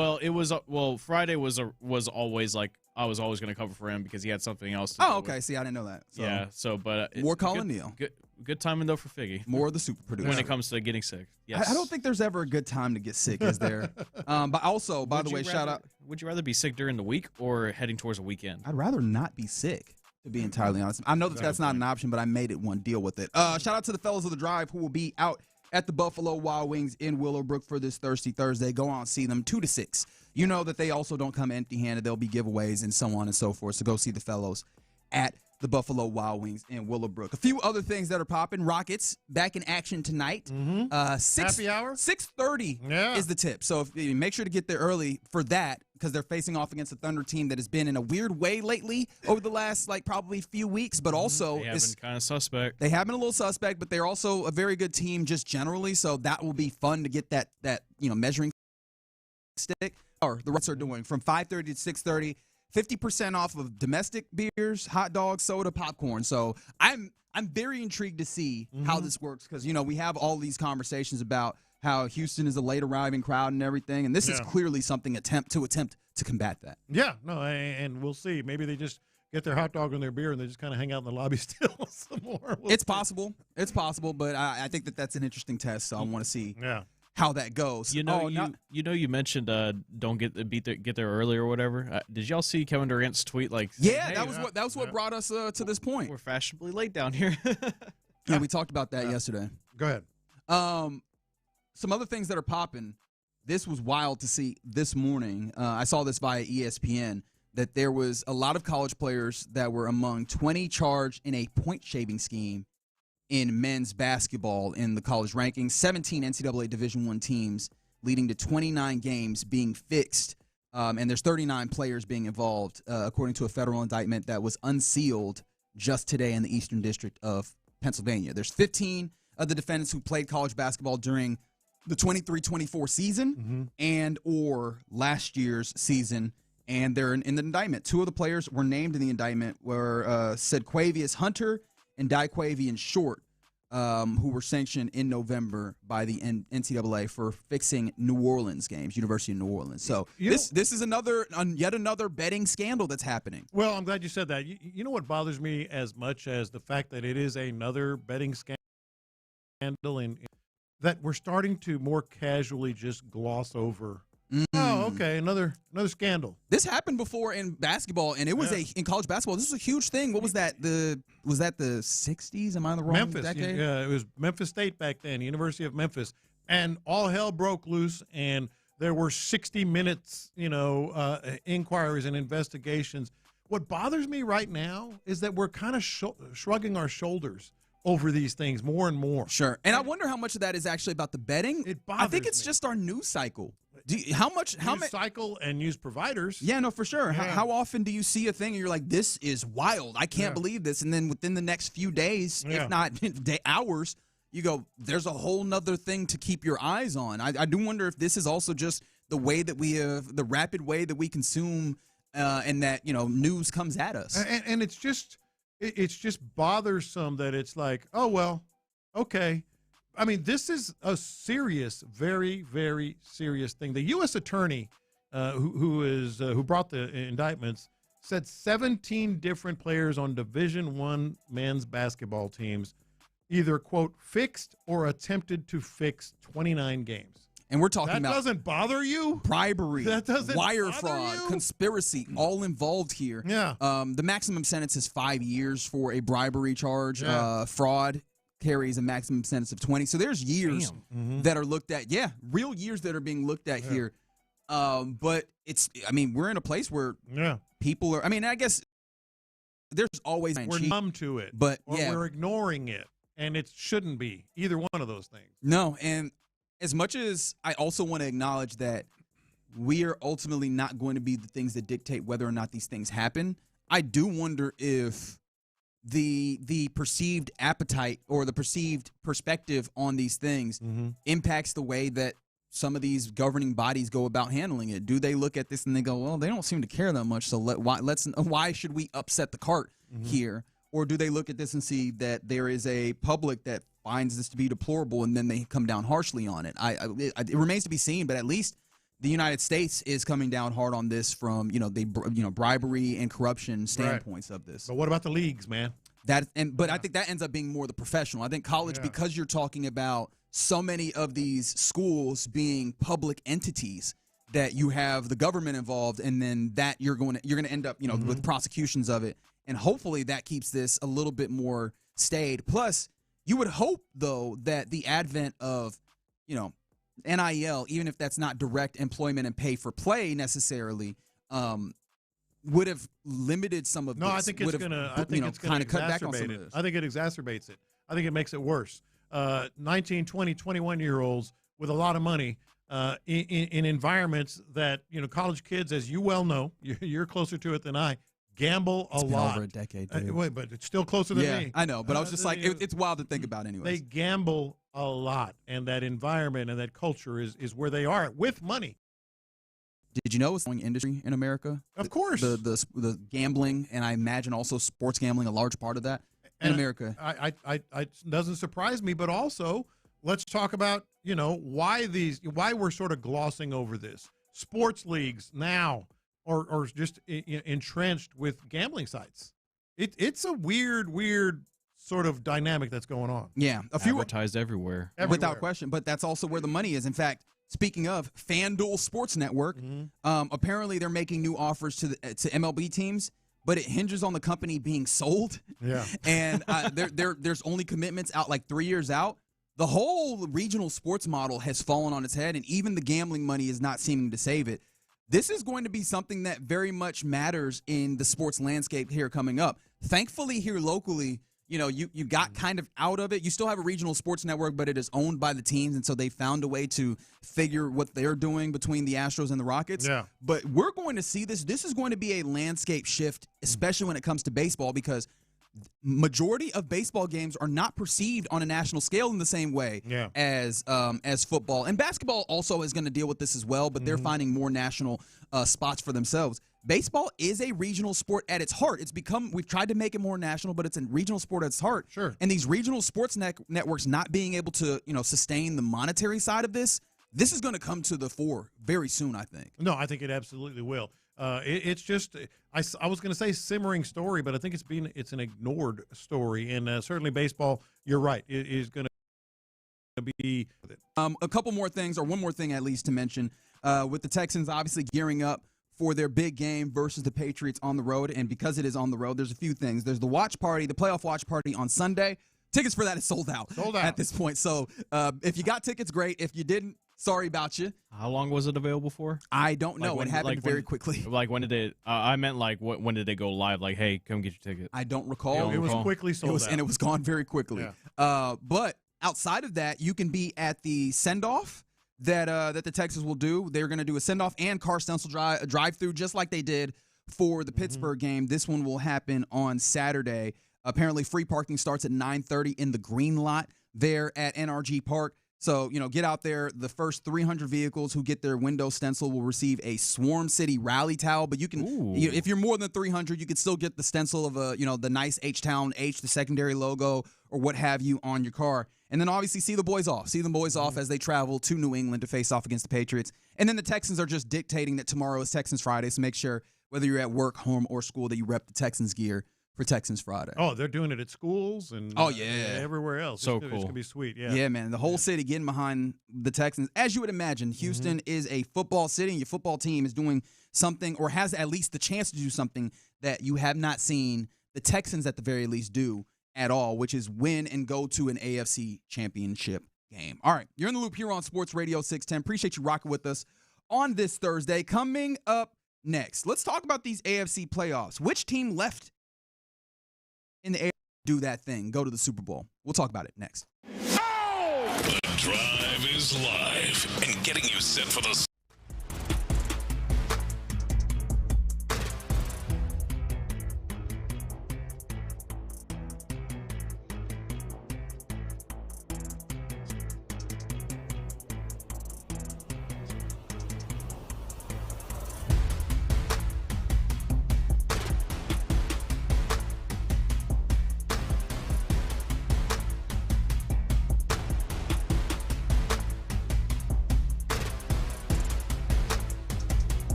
Friday was always like I was always going to cover for him because he had something else to do. Oh, okay. See, I didn't know that. So. Yeah. So, but more Colin Neal. Good timing though for Figgy. More of the super producer when it comes to getting sick. Yes. I don't think there's ever a good time to get sick, is there? But also, by the way, shout out. Would you rather be sick during the week or heading towards a weekend? I'd rather not be sick, to be entirely honest. I know that's not an option, but I made it one. Deal with it. Shout out to the fellas of the drive who will be out at the Buffalo Wild Wings in Willowbrook for this Thirsty Thursday. Go on, see them 2 to 6. You know that they also don't come empty-handed. There'll be giveaways and so on and so forth. So go see the fellows at the Buffalo Wild Wings in Willowbrook. A few other things that are popping. Rockets back in action tonight. Happy hour? 6:30 is the tip. So make sure to get there early for that because they're facing off against a Thunder team that has been in a weird way lately over the last probably few weeks, but also they have been kind of suspect. They have been a little suspect, but they're also a very good team just generally. So that will be fun to get that measuring stick. Or the rest are doing from 5:30 to 6:30. 50% off of domestic beers, hot dogs, soda, popcorn. So I'm very intrigued to see how this works because, we have all these conversations about how Houston is a late arriving crowd and everything, and this is clearly something attempt to combat that. Yeah, no, and we'll see. Maybe they just get their hot dog and their beer and they just kind of hang out in the lobby still some more. It's possible. It's possible, but I think that's an interesting test, so I want to see how that goes. You mentioned don't get there early or whatever. Did y'all see Kevin Durant's tweet? That was what brought us to this point. We're fashionably late down here. Yeah, we talked about that yesterday. Go ahead. Some other things that are popping. This was wild to see this morning. I saw this via ESPN that there was a lot of college players that were among 20 charged in a point shaving scheme in men's basketball in the college rankings. 17 NCAA Division I teams, leading to 29 games being fixed, and there's 39 players being involved, according to a federal indictment that was unsealed just today in the Eastern District of Pennsylvania. There's 15 of the defendants who played college basketball during the 23-24 season and or last year's season, and they're in the indictment. 2 of the players were named in the indictment were Sedquavius Hunter and Daquavian Short, who were sanctioned in November by the NCAA for fixing New Orleans games, University of New Orleans. So this is yet another betting scandal that's happening. Well, I'm glad you said that. You know what bothers me as much as the fact that it is another betting scandal and that we're starting to more casually just gloss over. Oh, okay, another scandal. This happened before in basketball, and it was in college basketball. This was a huge thing. What was that? Was that the 60s? Am I in the wrong Memphis, decade? Yeah, it was Memphis State back then, University of Memphis, and all hell broke loose, and there were 60 minutes, inquiries and investigations. What bothers me right now is that we're kind of shrugging our shoulders over these things more and more. Sure, and I wonder how much of that is actually about the betting. I think it's just our news cycle. News cycle and news providers. Yeah, no, for sure. Yeah. How often do you see a thing and you're like, this is wild. I can't believe this. And then within the next few days, if not hours, you go, there's a whole nother thing to keep your eyes on. I do wonder if this is also just the way that we have, the rapid way that we consume, and that news comes at us. And it's just bothersome that it's like, oh well, okay. I mean, this is a serious, very, very serious thing. The U.S. attorney who brought the indictments said 17 different players on Division I men's basketball teams either, quote, fixed or attempted to fix 29 games. And we're talking that about doesn't bother you? Bribery, That doesn't wire bother fraud, you? conspiracy, all involved here. Yeah. The maximum sentence is 5 years for a bribery charge. Yeah. Fraud carries a maximum sentence of 20. So there's years that are looked at. Yeah, real years that are being looked at here. But we're in a place where people are, I guess there's always we're numb to it, but or we're ignoring it, and it shouldn't be either one of those things. No, and as much as I also want to acknowledge that we are ultimately not going to be the things that dictate whether or not these things happen, I do wonder if the perceived appetite or the perceived perspective on these things impacts the way that some of these governing bodies go about handling it. Do they look at this and they go, well, they don't seem to care that much, so why should we upset the cart here? Or do they look at this and see that there is a public that finds this to be deplorable and then they come down harshly on it? It remains to be seen, but at least the United States is coming down hard on this from bribery and corruption standpoints of this. But what about the leagues, man? I think that ends up being more the professional. I think college, because you're talking about so many of these schools being public entities, that you have the government involved, and then that you're going to end up with prosecutions of it, and hopefully that keeps this a little bit more staid. Plus, you would hope though that the advent of NIL, even if that's not direct employment and pay for play necessarily, would have limited some of this. No, I think it's going to cut back on some of this. I think it exacerbates it. I think it makes it worse. 19, 20, 21-year-olds with a lot of money in environments that, college kids, as you well know, you're closer to it than I, gamble a lot. Over a decade, dude. Wait, but it's still closer than me. I know, but I was just like, it's wild to think about anyways. They gamble a lot, and that environment and that culture is where they are with money. Did you know it's a growing industry in America? Of course. The gambling, and I imagine also sports gambling, a large part of that in America. It doesn't surprise me, but also let's talk about, why we're sort of glossing over this. Sports leagues now are just entrenched with gambling sites. It's a weird sort of dynamic that's going on. Yeah. Advertised everywhere. Without question, but that's also where the money is. In fact, speaking of FanDuel Sports Network, apparently they're making new offers to MLB teams, but it hinges on the company being sold. Yeah. And there's only commitments out like 3 years out. The whole regional sports model has fallen on its head, and even the gambling money is not seeming to save it. This is going to be something that very much matters in the sports landscape here coming up. Thankfully, here locally, you got kind of out of it. You still have a regional sports network, but it is owned by the teams, and so they found a way to figure what they're doing between the Astros and the Rockets. Yeah. But we're going to see this. This is going to be a landscape shift, especially when it comes to baseball, because majority of baseball games are not perceived on a national scale in the same way as football. And basketball also is going to deal with this as well, but they're finding more national spots for themselves. Baseball is a regional sport at its heart. We've tried to make it more national, but it's a regional sport at its heart. Sure. And these regional sports networks not being able to, sustain the monetary side of this is going to come to the fore very soon, I think. No, I think it absolutely will. It's just, I was going to say simmering story, but I think it's an ignored story. And certainly baseball, you're right, it is going to be. A couple more things, or one more thing at least to mention, with the Texans obviously gearing up for their big game versus the Patriots on the road. And because it is on the road, there's a few things. There's the playoff watch party on Sunday. Tickets for that is sold out at this point. So if you got tickets, great. If you didn't, sorry about you. How long was it available for? I don't know. It happened very quickly. Like when did it? I meant like when did they go live? Like, hey, come get your ticket. I don't recall. It was quickly sold out, and it was gone very quickly. Yeah. But outside of that, you can be at the send off that the Texans will do. They're going to do a send off and car stencil drive through, just like they did for the Pittsburgh game. This one will happen on Saturday. Apparently, free parking starts at 9:30 in the green lot there at NRG Park. So, get out there. The first 300 vehicles who get their window stencil will receive a Swarm City rally towel. But you can, if you're more than 300, you can still get the stencil of the nice H-Town H, the secondary logo, or what have you on your car. And then obviously see the boys off. See the boys off as they travel to New England to face off against the Patriots. And then the Texans are just dictating that tomorrow is Texans Friday. So make sure whether you're at work, home, or school that you rep the Texans gear for Texans Friday. Oh, they're doing it at schools and everywhere else. So It's cool. going to be sweet. Yeah. Yeah, man. The whole city getting behind the Texans. As you would imagine, Houston is a football city, and your football team is doing something or has at least the chance to do something that you have not seen the Texans at the very least do at all, which is win and go to an AFC championship game. All right, you're in the loop here on Sports Radio 610. Appreciate you rocking with us on this Thursday. Coming up next, let's talk about these AFC playoffs. Which team left in the AFC do that thing, go to the Super Bowl? We'll talk about it next. The Drive is live and getting you set for the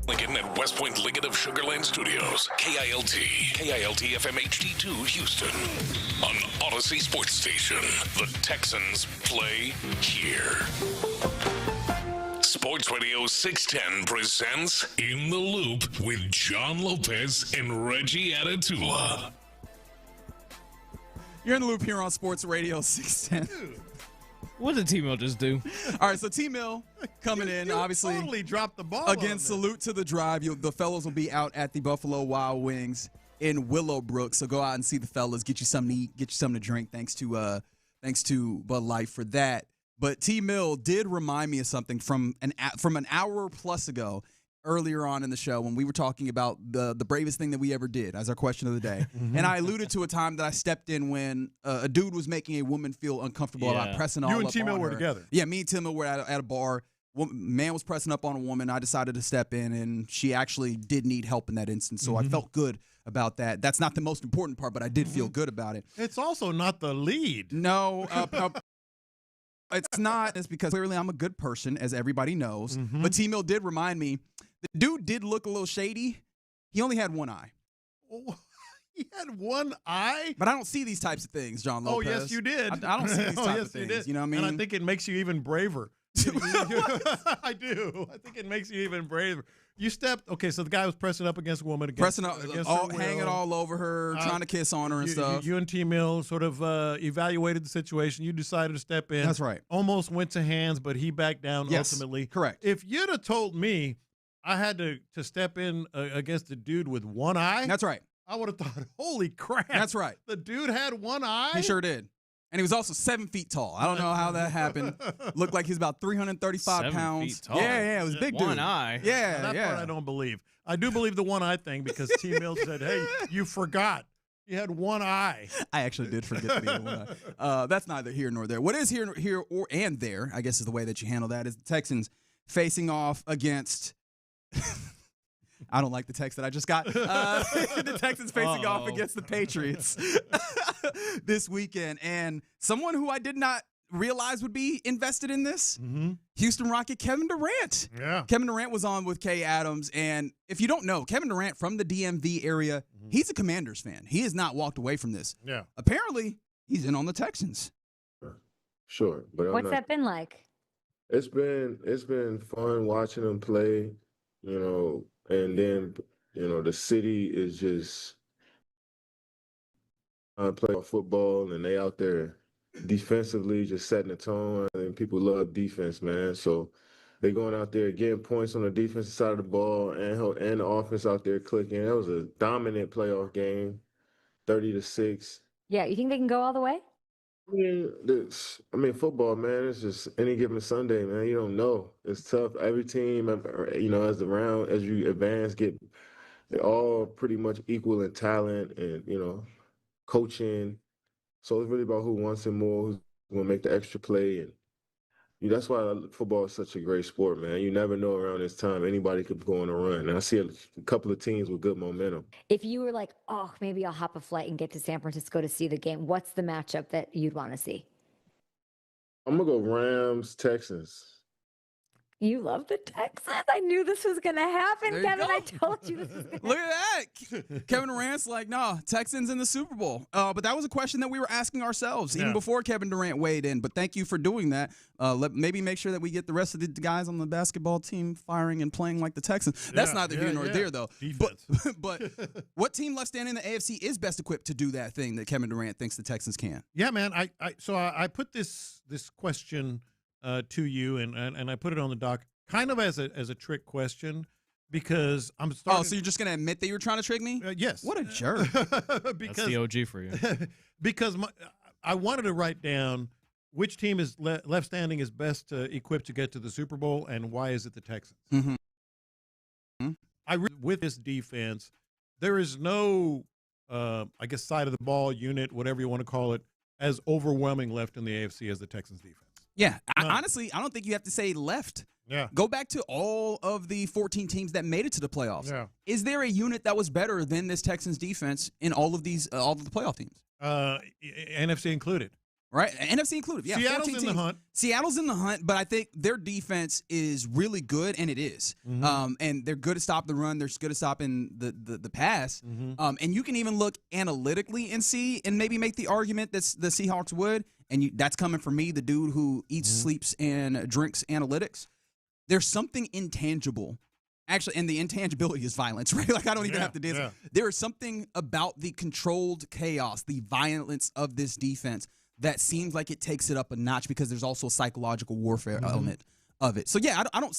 Lincoln at West Point Liggett of Sugar Land Studios. KILT FM HD2 Houston. On Odyssey Sports Station. The Texans play here. Sports Radio 610 presents In the Loop with John Lopez and Reggie Atatula. You're in the loop here on Sports Radio 610. What did T-Mill just do? All right, so T-Mill coming in, obviously. Totally dropped the ball. Again, salute to the drive. The fellas will be out at the Buffalo Wild Wings in Willowbrook. So go out and see the fellas. Get you something to eat. Get you something to drink. Thanks to Bud Light for that. But T-Mill did remind me of something from an hour plus ago, earlier on in the show, when we were talking about the bravest thing that we ever did as our question of the day. And I alluded to a time that I stepped in when a dude was making a woman feel uncomfortable about pressing all up on her. You and T-Mill were together. Yeah, me and T-Mill were at a bar. Man was pressing up on a woman. I decided to step in, and she actually did need help in that instance. So I felt good about that. That's not the most important part, but I did feel good about it. It's also not the lead. No, it's not. It's because clearly I'm a good person, as everybody knows. But T-Mill did remind me, the dude did look a little shady. He only had one eye. He had one eye? But I don't see these types of things, John Lopez. Oh, yes, you did. I don't see these types of things. You know what I mean? And I think it makes you even braver. I do. I think it makes you even braver. You stepped. Okay, so the guy was pressing up against a woman. Hanging all over her, trying to kiss on her and stuff. You and T-Mill sort of evaluated the situation. You decided to step in. That's right. Almost went to hands, but he backed down ultimately. Correct. If you'd have told me I had to step in against a dude with one eye. That's right. I would have thought, holy crap. That's right. The dude had one eye? He sure did. And he was also 7 feet tall. I don't know how that happened. Looked like he's about 335 pounds. 7 feet tall. Yeah, it was a big dude. One eye. Yeah, that part I don't believe. I do believe the one eye thing because T-Mill said, hey, you forgot. You had one eye. I actually did forget that he had one eye. That's neither here nor there. What is here and there, I guess is the way that you handle that, is the Texans facing off against I don't like the text that I just got. The Texans facing off against the Patriots this weekend. And someone who I did not realize would be invested in this, Houston Rocket Kevin Durant. Yeah. Kevin Durant was on with Kay Adams. And if you don't know, Kevin Durant from the DMV area, he's a Commanders fan. He has not walked away from this. Yeah. Apparently, he's in on the Texans. Sure. But what's that been like? It's been fun watching them play, and then, the city is just playing football, and they out there defensively just setting the tone. I think people love defense, man. So they going out there getting points on the defensive side of the ball and the offense out there clicking. That was a dominant playoff game, 30-6. Yeah, you think they can go all the way? I mean, football, man, it's just any given Sunday, man. You don't know. It's tough. Every team, as you advance, they're all pretty much equal in talent and, coaching. So it's really about who wants it more, who's going to make the extra play. And that's why football is such a great sport, man. You never know around this time. Anybody could go on a run. And I see a couple of teams with good momentum. If you were like, oh, maybe I'll hop a flight and get to San Francisco to see the game, what's the matchup that you'd want to see? I'm going to go Rams, Texans. You love the Texans. I knew this was going to happen, Kevin. I told you this was going to happen. Look at that. Kevin Durant's like, no, Texans in the Super Bowl. But that was a question that we were asking ourselves even before Kevin Durant weighed in. But thank you for doing that. Maybe make sure that we get the rest of the guys on the basketball team firing and playing like the Texans. That's neither here nor there, though. But what team left standing in the AFC is best equipped to do that thing that Kevin Durant thinks the Texans can? Yeah, man. I put this question to you, and I put it on the doc kind of as a trick question because I'm starting. Oh, so you're just going to admit that you were trying to trick me? Yes. What a jerk. That's the OG for you. Because I wanted to write down which team is left standing is best equipped to get to the Super Bowl, and why is it the Texans? With this defense, there is no, side of the ball unit, whatever you want to call it, as overwhelming left in the AFC as the Texans defense. Yeah, honestly, I don't think you have to say left. Yeah. Go back to all of the 14 teams that made it to the playoffs. Yeah. Is there a unit that was better than this Texans defense in all of the playoff teams? NFC included. right? NFC included. Yeah, Seattle's 14 in the teams. hunt. Seattle's in the hunt, but I think their defense is really good, and it is. And they're good at stopping the run. They're good at stopping the pass. And you can even look analytically and see and maybe make the argument that the Seahawks would, and that's coming from me, the dude who eats, sleeps, and drinks analytics. There's something intangible. Actually, and the intangibility is violence, right? Like, I don't even have to dance. There is something about the controlled chaos, the violence of this defense that seems like it takes it up a notch because there's also a psychological warfare element of it. So, yeah, I don't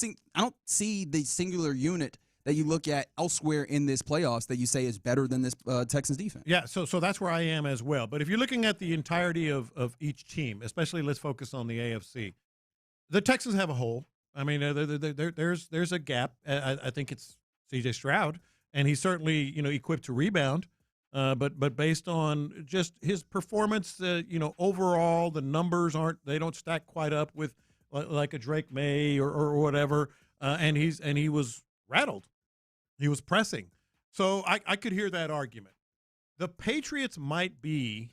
see the singular unit that you look at elsewhere in this playoffs that you say is better than this Texans defense. Yeah, so that's where I am as well. But if you're looking at the entirety of each team, especially let's focus on the AFC, the Texans have a hole. I mean, there's a gap. I think it's C.J. Stroud, and he's certainly equipped to rebound. But based on just his performance, overall the numbers don't stack quite up with like a Drake May or whatever. And he was rattled. He was pressing. So I could hear that argument. The Patriots might be,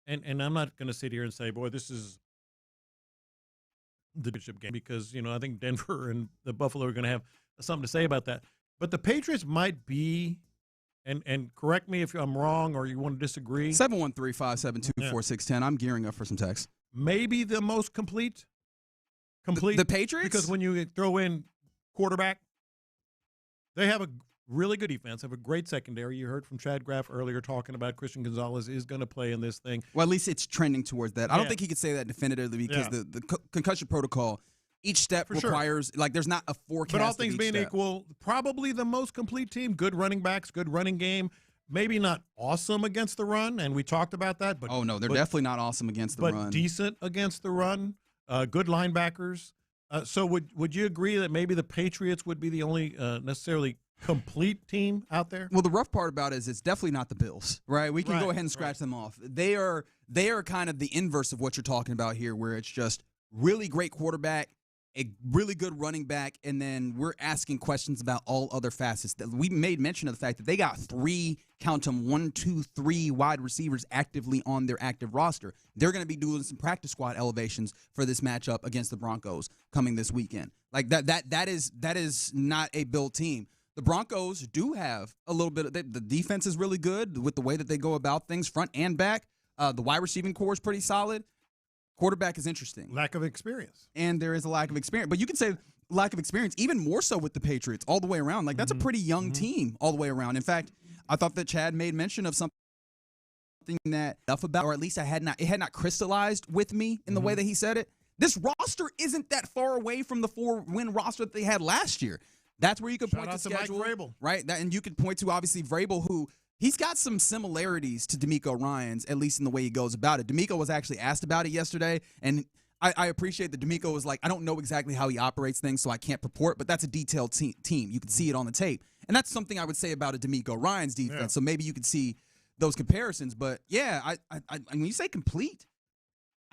and I'm not going to sit here and say, boy, this is the championship game because, I think Denver and the Buffalo are going to have something to say about that. But the Patriots might be, and correct me if I'm wrong or you want to disagree. 713-572-4610. I'm gearing up for some text. Maybe the most complete. The Patriots? Because when you throw in quarterback, they have a really good defense, have a great secondary. You heard from Chad Graff earlier talking about Christian Gonzalez is going to play in this thing. Well, at least it's trending towards that. I don't think he could say that definitively because the concussion protocol, each step requires, there's not a forecast. But all things being step. equal, probably the most complete team, good running backs, good running game. Maybe not awesome against the run, and we talked about that. But they're definitely not awesome against the run. But decent against the run, good linebackers. So would you agree that maybe the Patriots would be the only necessarily complete team out there? Well, the rough part about it is it's definitely not the Bills, right? We can go ahead and scratch them off. They are kind of the inverse of what you're talking about here, where it's just really great quarterback, a really good running back, and then we're asking questions about all other facets. We made mention of the fact that they got 3 wide receivers actively on their active roster. They're going to be doing some practice squad elevations for this matchup against the Broncos coming this weekend. Like that is not a built team. The Broncos do have a little bit of the defense is really good with the way that they go about things, front and back. The wide receiving core is pretty solid. Quarterback is interesting. Lack of experience. And there is a lack of experience. But you can say lack of experience even more so with the Patriots all the way around. Like, that's a pretty young team all the way around. In fact, I thought that Chad made mention of something that enough about, or at least it had not crystallized with me in the way that he said it. This roster isn't that far away from the 4-win roster that they had last year. That's where you could point to schedule, Mike Vrabel. right? And you could point to, obviously, Vrabel, who he's got some similarities to D'Amico Ryans, at least in the way he goes about it. D'Amico was actually asked about it yesterday, and I appreciate that D'Amico was like, I don't know exactly how he operates things, so I can't purport, but that's a detailed team. You can see it on the tape. And that's something I would say about a D'Amico Ryans defense, so maybe you could see those comparisons. But, yeah, when you say complete,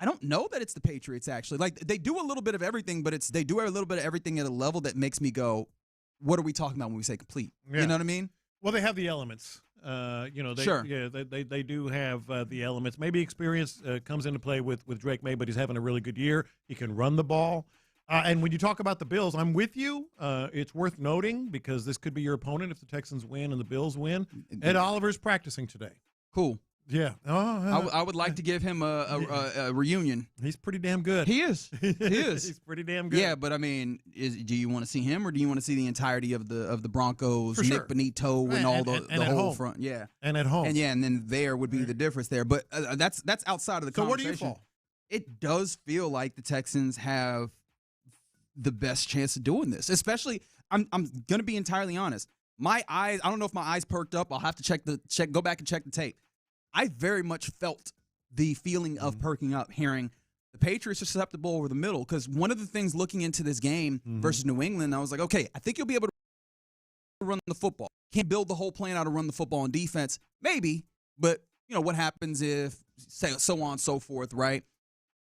I don't know that it's the Patriots, actually. Like, they do a little bit of everything, but they do a little bit of everything at a level that makes me go, what are we talking about when we say complete? Yeah. You know what I mean? Well, they have the elements. They do have the elements. Maybe experience comes into play with Drake May, but he's having a really good year. He can run the ball. And when you talk about the Bills, I'm with you. It's worth noting because this could be your opponent if the Texans win and the Bills win. Ed Oliver's practicing today. Cool. Yeah. I would like to give him a reunion. He's pretty damn good. He is. He's pretty damn good. Yeah, but I mean, do you want to see him or do you want to see the entirety of the Broncos, For Nick Bonito, and all the whole home. front? Yeah. And at home. And then there would be the difference there. But that's outside of the conversation. So where do you fall? It does feel like the Texans have the best chance of doing this. Especially, I'm going to be entirely honest. My eyes, I don't know if my eyes perked up. I'll have to go back and check the tape. I very much felt the feeling of perking up hearing the Patriots are susceptible over the middle because one of the things looking into this game versus New England, I was like, okay, I think you'll be able to run the football. Can't build the whole plan out to run the football on defense. Maybe, but what happens if, so on and so forth, right?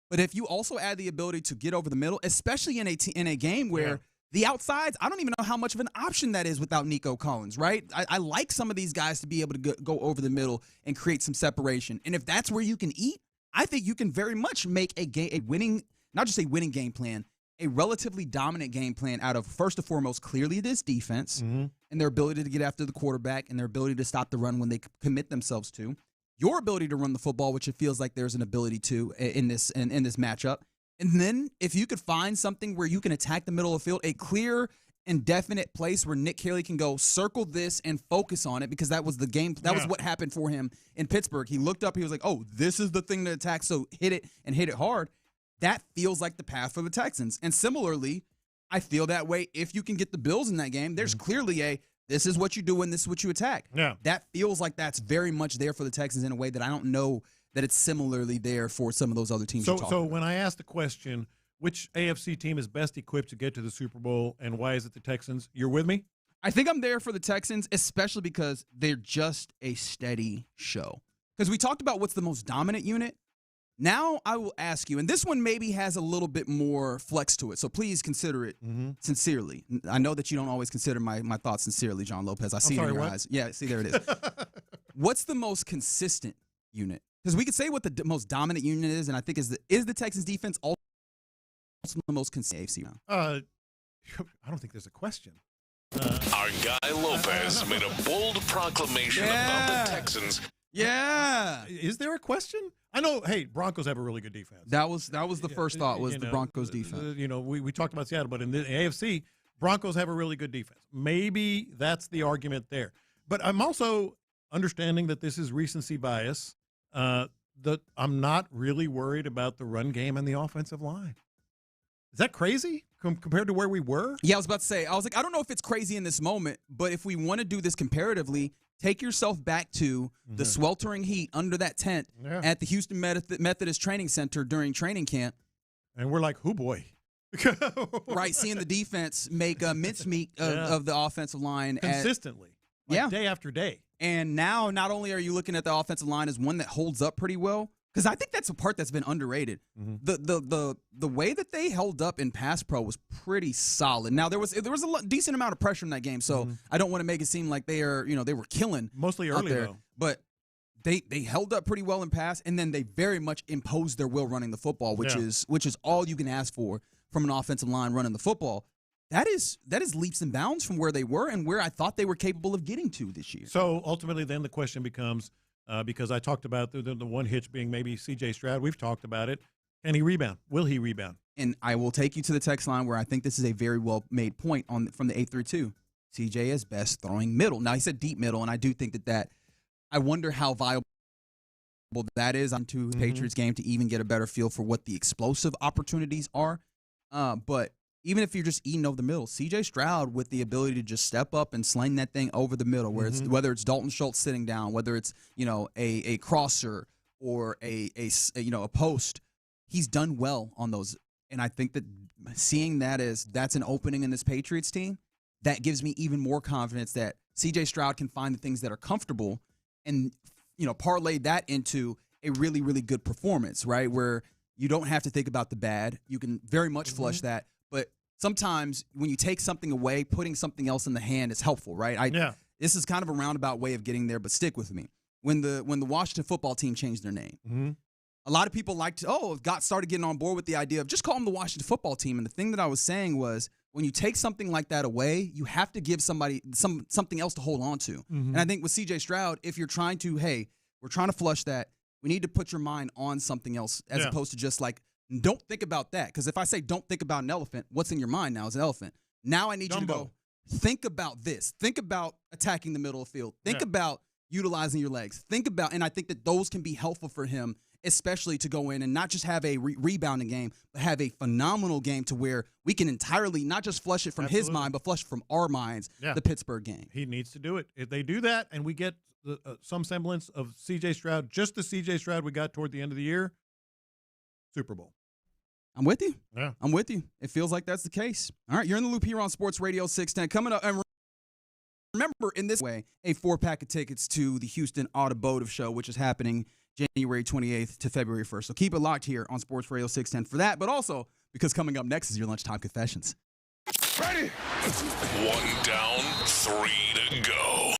But if you also add the ability to get over the middle, especially in a game where the outsides, I don't even know how much of an option that is without Nico Collins, right? I like some of these guys to be able to go over the middle and create some separation. And if that's where you can eat, I think you can very much make a winning, not just a winning game plan, a relatively dominant game plan out of, first and foremost, clearly this defense and their ability to get after the quarterback and their ability to stop the run when they commit themselves to. Your ability to run the football, which it feels like there's an ability to in this matchup. And then if you could find something where you can attack the middle of the field, a clear and definite place where Nick Caley can go circle this and focus on it, because that was the game. That was what happened for him in Pittsburgh. He looked up, he was like, oh, this is the thing to attack, so hit it and hit it hard. That feels like the path for the Texans. And similarly, I feel that way if you can get the Bills in that game. There's clearly this is what you do and this is what you attack. Yeah. That feels like that's very much there for the Texans in a way that I don't know that it's similarly there for some of those other teams. So when I asked the question, which AFC team is best equipped to get to the Super Bowl and why is it the Texans, you're with me? I think I'm there for the Texans, especially because they're just a steady show. Because we talked about what's the most dominant unit. Now I will ask you, and this one maybe has a little bit more flex to it, so please consider it sincerely. I know that you don't always consider my thoughts sincerely, John Lopez. I see it in your eyes. Yeah, see, there it is. What's the most consistent unit? Because we could say what the most dominant unit is, and I think is the Texans defense also the most consistent AFC now? I don't think there's a question. Our guy Lopez made a bold proclamation about the Texans. Yeah. Is there a question? I know, hey, Broncos have a really good defense. That was the first thought, was the Broncos defense. We talked about Seattle, but in the AFC, Broncos have a really good defense. Maybe that's the argument there. But I'm also understanding that this is recency bias, that I'm not really worried about the run game and the offensive line. Is that crazy compared to where we were? Yeah, I was about to say, I don't know if it's crazy in this moment, but if we want to do this comparatively, take yourself back to the sweltering heat under that tent at the Houston Methodist Training Center during training camp. And we're like, oh boy. Right, seeing the defense make a mincemeat of the offensive line. Consistently. Day after day. And now not only are you looking at the offensive line as one that holds up pretty well, because I think that's a part that's been underrated. The way that they held up in pass pro was pretty solid. Now there was a decent amount of pressure in that game, so I don't want to make it seem like they were killing mostly early there, though. but they held up pretty well in pass, and then they very much imposed their will running the football, which is all you can ask for from an offensive line running the football. That is leaps and bounds from where they were and where I thought they were capable of getting to this year. So ultimately, then the question becomes. Because I talked about the one hitch being maybe C.J. Stroud. We've talked about it. Can he rebound? Will he rebound? And I will take you to the text line where I think this is a very well-made point from the 832. C.J. is best throwing middle. Now, he said deep middle, and I do think that I wonder how viable that is onto the Patriots game to even get a better feel for what the explosive opportunities are. But even if you're just eating over the middle, C.J. Stroud with the ability to just step up and sling that thing over the middle, whether it's Dalton Schultz sitting down, whether it's a crosser or a post, he's done well on those. And I think that seeing that as that's an opening in this Patriots team, that gives me even more confidence that C.J. Stroud can find the things that are comfortable and parlay that into a really, really good performance, right? Where you don't have to think about the bad. You can very much flush that. But sometimes when you take something away, putting something else in the hand is helpful, right? This is kind of a roundabout way of getting there, but stick with me. When the Washington football team changed their name, a lot of people started getting on board with the idea of just call them the Washington football team. And the thing that I was saying was when you take something like that away, you have to give somebody something else to hold on to. And I think with C.J. Stroud, if you're trying to, we're trying to flush that, we need to put your mind on something else as opposed to just like, don't think about that. Because if I say don't think about an elephant, what's in your mind now is an elephant. Now I need you to go, think about this. Think about attacking the middle of the field. Think about utilizing your legs. And I think that those can be helpful for him, especially to go in and not just have a rebounding game, but have a phenomenal game to where we can entirely not just flush it from his mind, but flush it from our minds, the Pittsburgh game. He needs to do it. If they do that and we get some semblance of C.J. Stroud, just the C.J. Stroud we got toward the end of the year, Super Bowl. I'm with you. Yeah. I'm with you. It feels like that's the case. All right, you're in the loop here on Sports Radio 610. Coming up, and remember, in this way, a 4-pack of tickets to the Houston Automotive Show, which is happening January 28th to February 1st. So keep it locked here on Sports Radio 610 for that, but also because coming up next is your Lunchtime Confessions. Ready? 1 down, 3 to go.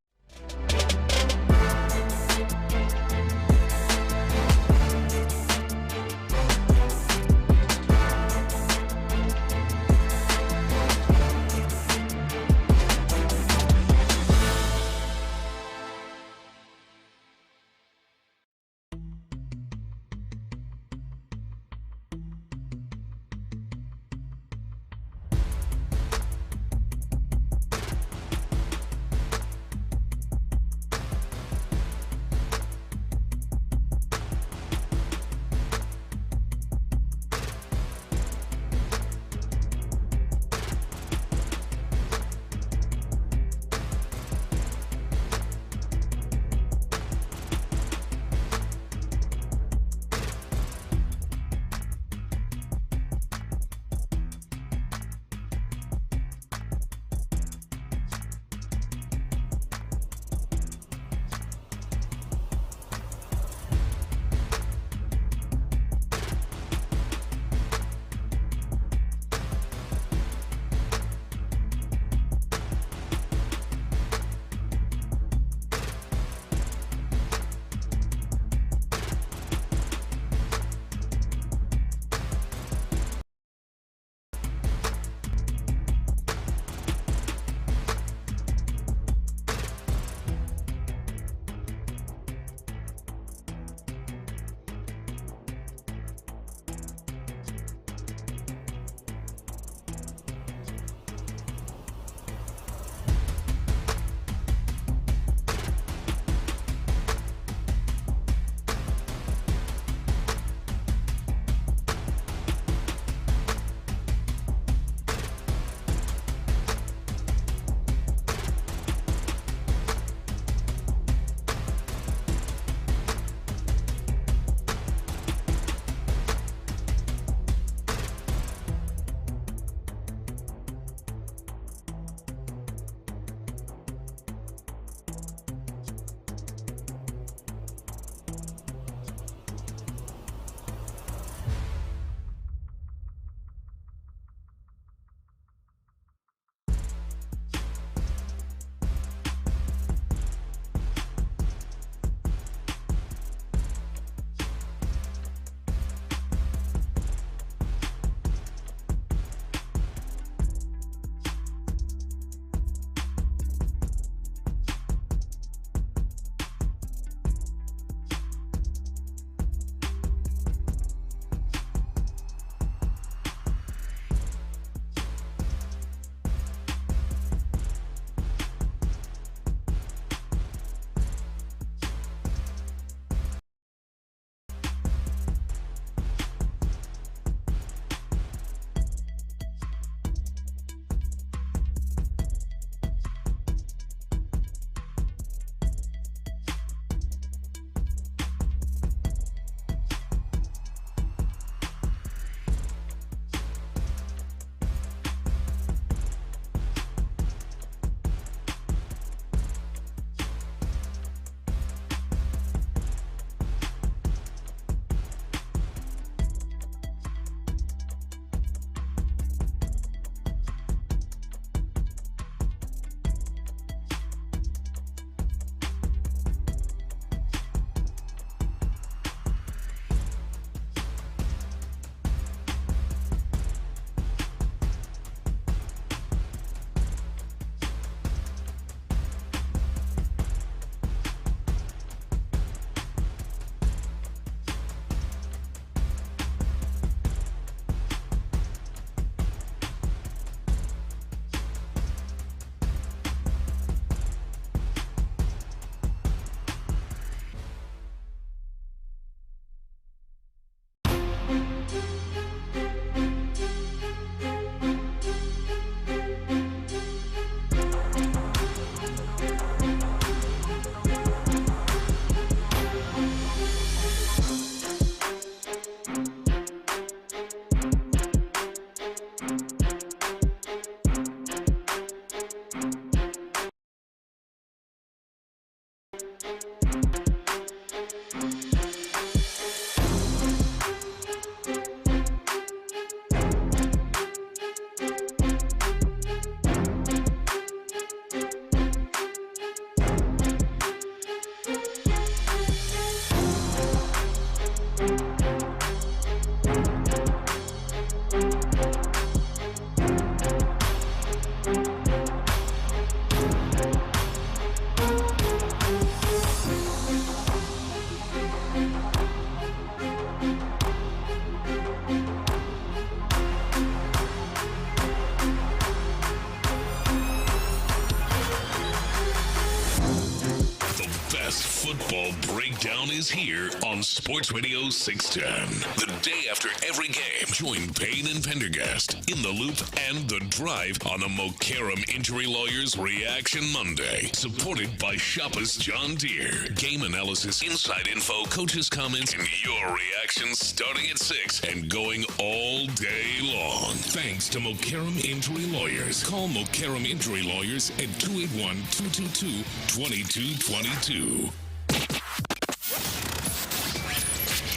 is here on Sports Radio 610. The day after every game, join Payne and Pendergast in the Loop and The Drive on the Mokaram Injury Lawyers Reaction Monday. Supported by Shoppers John Deere. Game analysis, inside info, coaches' comments, and your reactions starting at 6 and going all day long. Thanks to Mokaram Injury Lawyers. Call Mokaram Injury Lawyers at 281-222-2222.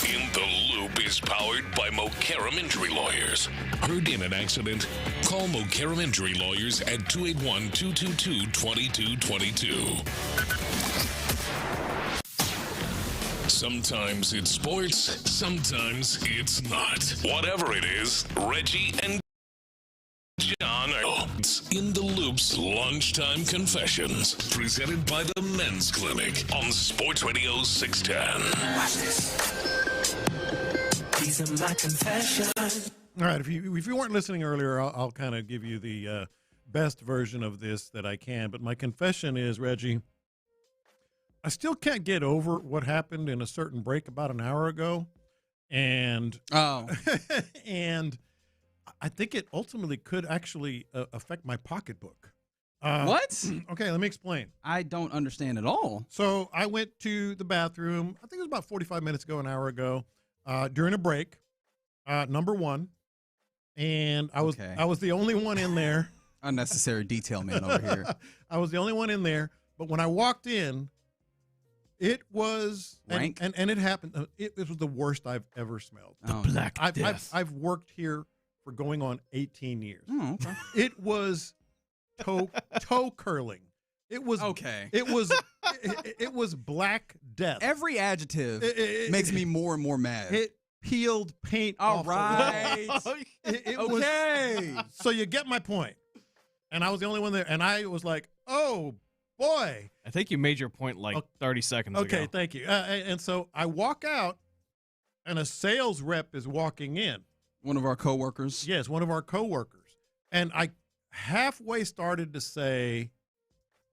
In the Loop is powered by Mokaram Injury Lawyers. Heard in an accident? Call Mokaram Injury Lawyers at 281-222-2222. Sometimes it's sports, sometimes it's not. Whatever it is, Reggie and John are in the Loop's Lunchtime Confessions, presented by the Men's Clinic on Sports Radio 610. Watch this. These are my confessions. All right, if you weren't listening earlier, I'll kind of give you the best version of this that I can. But my confession is, Reggie, I still can't get over what happened in a certain break about an hour ago. And and I think it ultimately could actually affect my pocketbook. What? Okay, let me explain. I don't understand at all. So I went to the bathroom, I think it was about 45 minutes ago, an hour ago, during a break, number one. And I was the only one in there. Unnecessary detail, man, over here. I was the only one in there. But when I walked in, it was rank, and it happened. It was the worst I've ever smelled. Black Death. I've worked here for going on 18 years. Oh, okay. It was toe curling. It was okay. It was Black Death. Every adjective makes me more and more mad. It peeled paint off the wall. It okay. Was, so you get my point. And I was the only one there, and I was like, oh boy. I think you made your point like 30 seconds ago. Okay, thank you. And so I walk out, and a sales rep is walking in. One of our coworkers? Yes, one of our coworkers. And I halfway started to say,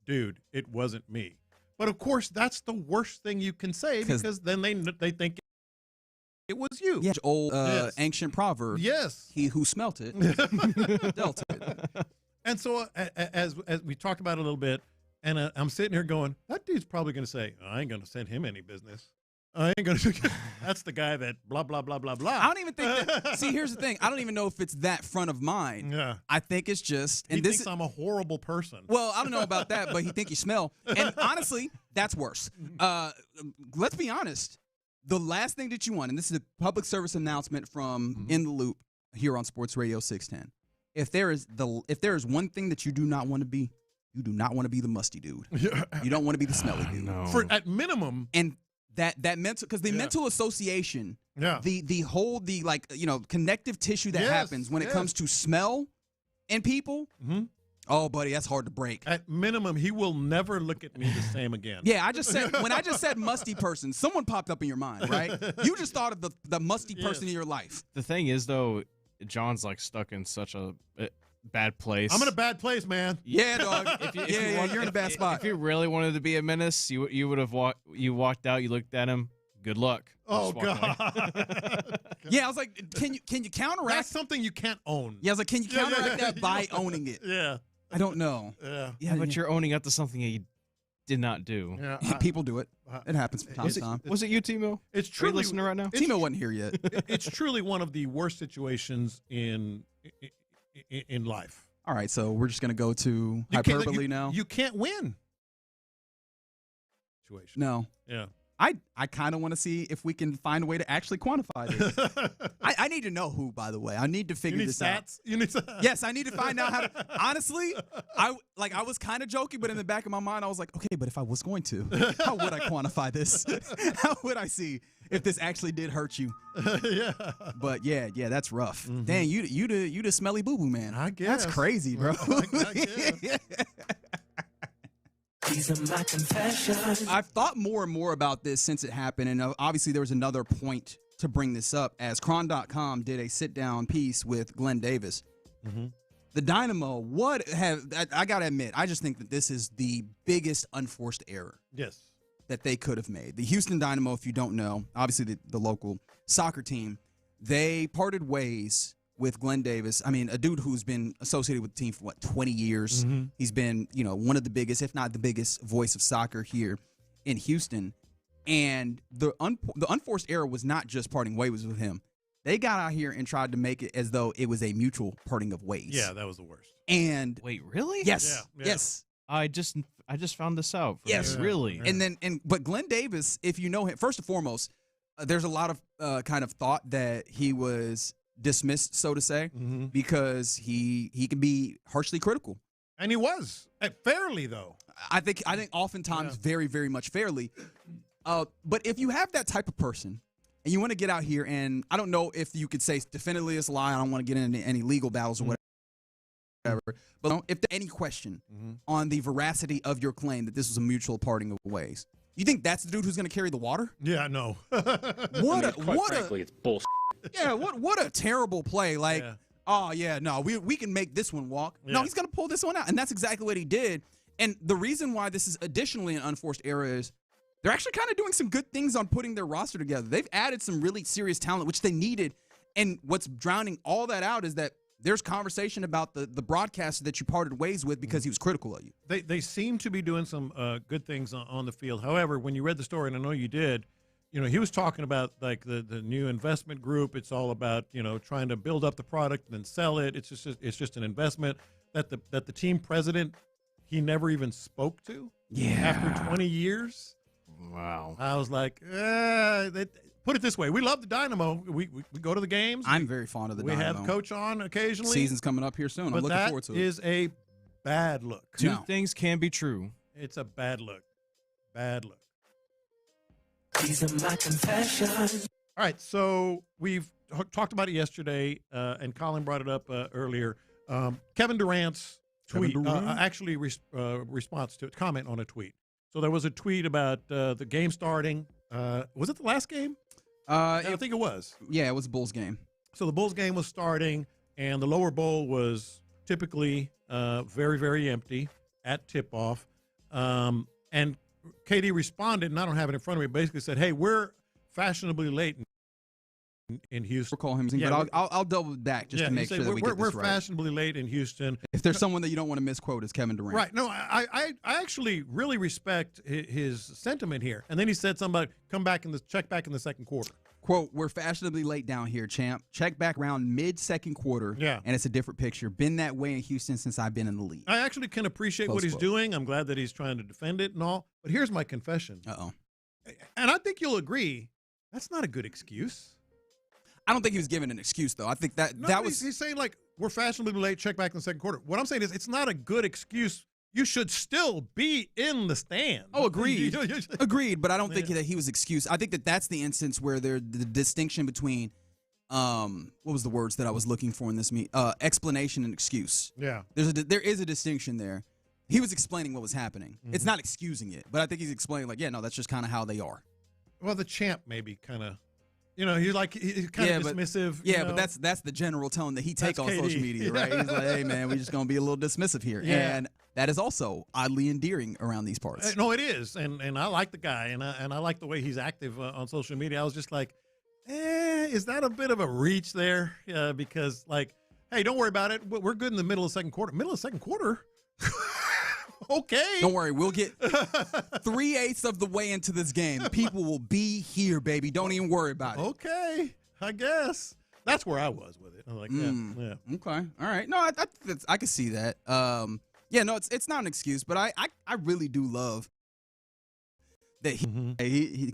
dude, it wasn't me. But, of course, that's the worst thing you can say because then they think it was you. Yeah, old ancient proverb. Yes. He who smelt it dealt it. And so as we talked about it a little bit, and I'm sitting here going, that dude's probably going to say, I ain't going to send him any business. I ain't going to. That's the guy that blah, blah, blah, blah, blah. I don't even think that. See, here's the thing. I don't even know if it's that front of mind. Yeah. I think it's just. And he thinks I'm a horrible person. Well, I don't know about that, but he think you smell. And honestly, that's worse. Let's be honest. The last thing that you want, and this is a public service announcement from In the Loop here on Sports Radio 610. If there is one thing that you do not want to be, you do not want to be the musty dude. You don't want to be the smelly dude. No. At minimum. And that mental, because the mental association, the whole connective tissue that happens when it comes to smell and people. Oh, buddy, that's hard to break. At minimum, he will never look at me the same again. Yeah, when I just said musty person, someone popped up in your mind, right? You just thought of the musty person in your life. The thing is, though, John's like stuck in such a bad place. I'm in a bad place, man. Yeah, dog. You're in a bad spot. If you really wanted to be a menace, you would have walked out. You looked at him. Good luck. Oh God. Yeah, I was like, can you counteract? That's something you can't own. Yeah, I was like, can you counteract that by owning it? Yeah. I don't know. Yeah, but you're owning up to something that you did not do. Yeah, people do it. It happens from time to time. Was it you, Timo? It's truly listening right now. Timo wasn't here yet. It's truly one of the worst situations in life. All right, so we're just gonna go to hyperbole now. You can't win. Situation. No. Yeah. I kind of want to see if we can find a way to actually quantify this. I need to know who, by the way. I need to figure this out. You need stats? Yes, I need to find out how to. Honestly, I was kind of joking, but in the back of my mind, I was like, okay, but if I was going to, how would I quantify this? How would I see if this actually did hurt you? Yeah. But yeah, that's rough. Dang, you the smelly boo boo man. I guess. That's crazy, bro. I guess. These are my confessions. I've thought more and more about this since it happened, and obviously there was another point to bring this up as Cron.com did a sit-down piece with Glenn Davis. The Dynamo, I got to admit, I just think that this is the biggest unforced error. Yes. that they could have made. The Houston Dynamo, if you don't know, obviously the local soccer team, they parted ways with Glenn Davis. I mean, a dude who's been associated with the team for, 20 years. Mm-hmm. He's been, one of the biggest, if not the biggest, voice of soccer here in Houston. And the unforced error was not just parting ways with him. They got out here and tried to make it as though it was a mutual parting of ways. Yeah, that was the worst. And wait, really? Yes. Yeah. Yes. I just found this out. Yes, really. And but Glenn Davis, if you know him, first and foremost, there's a lot of kind of thought that he was dismissed, so to say, because he can be harshly critical. And he was fairly, though. I think oftentimes very, very much fairly. But if you have that type of person and you want to get out here, and I don't know if you could say definitively it's a lie. I don't want to get into any legal battles or whatever. But if there's any question on the veracity of your claim that this was a mutual parting of ways, you think that's the dude who's going to carry the water? Yeah, no. Frankly, it's bullshit. Yeah, what a terrible play. Like, oh, yeah, no, we can make this one walk. Yeah. No, he's going to pull this one out. And that's exactly what he did. And the reason why this is additionally an unforced error is they're actually kind of doing some good things on putting their roster together. They've added some really serious talent, which they needed. And what's drowning all that out is that there's conversation about the broadcaster that you parted ways with because he was critical of you. They seem to be doing some good things on the field. However, when you read the story, and I know you did, he was talking about like the new investment group. It's all about trying to build up the product and then sell it. It's just an investment that the team president he never even spoke to. Yeah. After 20 years. Wow. I was like, put it this way. We love the Dynamo. We go to the games. I'm very fond of the Dynamo. We have Coach on occasionally. Season's coming up here soon. I'm looking forward to it. That is a bad look. Two things can be true. It's a bad look. Bad look. These are my confessions. All right, so we've talked about it yesterday, and Colin brought it up earlier. Kevin Durant's tweet, actually response to comment on a tweet. So there was a tweet about the game starting. Was it the last game? I think it was. Yeah, it was a Bulls game. So the Bulls game was starting, and the lower bowl was typically very, very empty at tip-off. And KD responded, and I don't have it in front of me, basically said, hey, we're fashionably late in Houston. We'll call him, but I'll double back just to make sure that we get this right. We're fashionably late in Houston. If there's someone that you don't want to misquote, it's Kevin Durant. Right. No, I actually really respect his sentiment here. And then he said something about check back in the second quarter. Quote, we're fashionably late down here, champ. Check back around mid-second quarter, and it's a different picture. Been that way in Houston since I've been in the league. I actually can appreciate what he's doing. I'm glad that he's trying to defend it and all. But here's my confession. Uh-oh. And I think you'll agree, that's not a good excuse. I don't think he was giving an excuse, though. I think that was... He's saying, like, we're fashionably late, check back in the second quarter. What I'm saying is it's not a good excuse. You should still be in the stand. Oh, agreed. Agreed, but I don't think that he was excused. I think that that's the instance where the distinction between, what was the words that I was looking for in this meeting? Explanation and excuse. Yeah. There is a distinction there. He was explaining what was happening. Mm-hmm. It's not excusing it, but I think he's explaining, like, yeah, no, that's just kind of how they are. Well, the champ maybe kind of... he's kind of dismissive. But that's the general tone that he takes on social media, right? He's like, hey, man, we're just going to be a little dismissive here. Yeah. And that is also oddly endearing around these parts. No, it is. And I like the guy, and I like the way he's active on social media. I was just like, is that a bit of a reach there? Because, like, hey, don't worry about it. We're good in the middle of the second quarter. Middle of the second quarter? Okay. Don't worry. We'll get 3/8 of the way into this game. People will be here, baby. Don't even worry about it. Okay. I guess. That's where I was with it. I was like, yeah. Okay. All right. No, I can see that. It's not an excuse, but I really do love that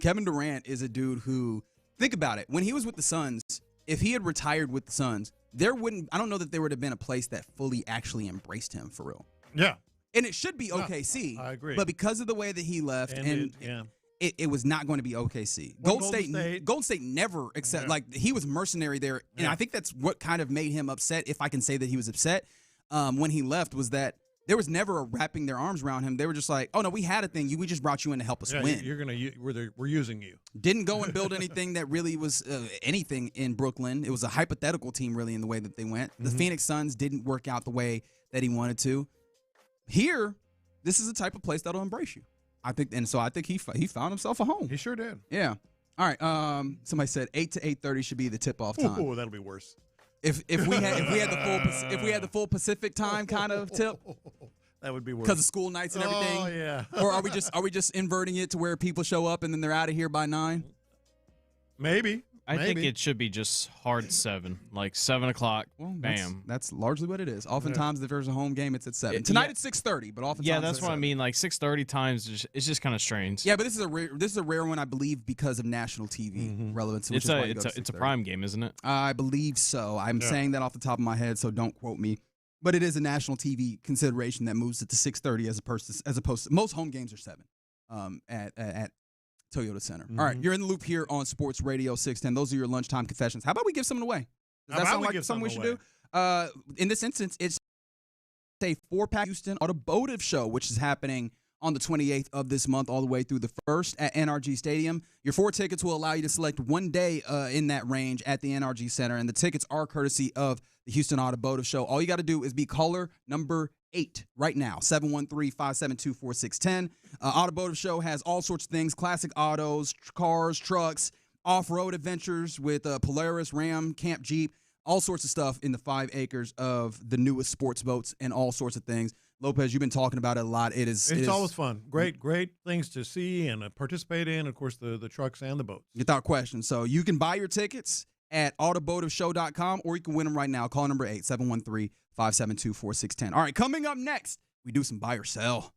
Kevin Durant is a dude who, think about it. When he was with the Suns, if he had retired with the Suns, I don't know that there would have been a place that fully actually embraced him for real. Yeah. And it should be OKC. I agree. But because of the way that he left, it was not going to be OKC. Golden State never accept. Like, he was mercenary there, and I think that's what kind of made him upset, if I can say that he was upset when he left, was that there was never a wrapping their arms around him. They were just like, oh, no, we had a thing. We just brought you in to help us win. We're using you. Didn't go and build anything that really was anything in Brooklyn. It was a hypothetical team, really, in the way that they went. The Phoenix Suns didn't work out the way that he wanted to. Here, this is the type of place that'll embrace you. I think he found himself a home. He sure did. Yeah. All right. Somebody said 8 to 8:30 should be the tip-off time. Oh, that'll be worse. If we had the full Pacific time kind of tip. That would be worse because of school nights and everything. Oh yeah. Or are we just inverting it to where people show up and then they're out of here by 9? Maybe. I think it should be just hard 7, like 7 o'clock. Well, bam. That's largely what it is. Oftentimes, if there's a home game, it's at 7. Tonight it's 6:30, but oftentimes that's what I mean. Like 6:30 times, it's just kind of strange. Yeah, but this is a rare one, I believe, because of national TV relevance. It's a prime game, isn't it? I believe so. I'm saying that off the top of my head, so don't quote me. But it is a national TV consideration that moves it to 6:30 as opposed to most home games are 7 at Toyota Center. All right, you're in the loop here on Sports Radio 610. Those are your lunchtime confessions. How about we give something away? Does that sound like something we should do? In this instance, it's a 4-pack Houston Automotive Show, which is happening on the 28th of this month all the way through the 1st at NRG Stadium. Your 4 tickets will allow you to select one day in that range at the NRG Center, and the tickets are courtesy of the Houston Automotive Show. All you got to do is be caller number 8 right now, 713-572-4610. Automotive Show has all sorts of things, classic autos, cars, trucks, off-road adventures with Polaris, Ram, Camp Jeep, all sorts of stuff in the 5 acres of the newest sports boats and all sorts of things. Lopez, you've been talking about it a lot. It's always fun. Great things to see and participate in, of course, the trucks and the boats. Without question. So you can buy your tickets at automotiveshow.com, or you can win them right now. Call number 8, 713-572-4610. All right, coming up next, we do some buy or sell.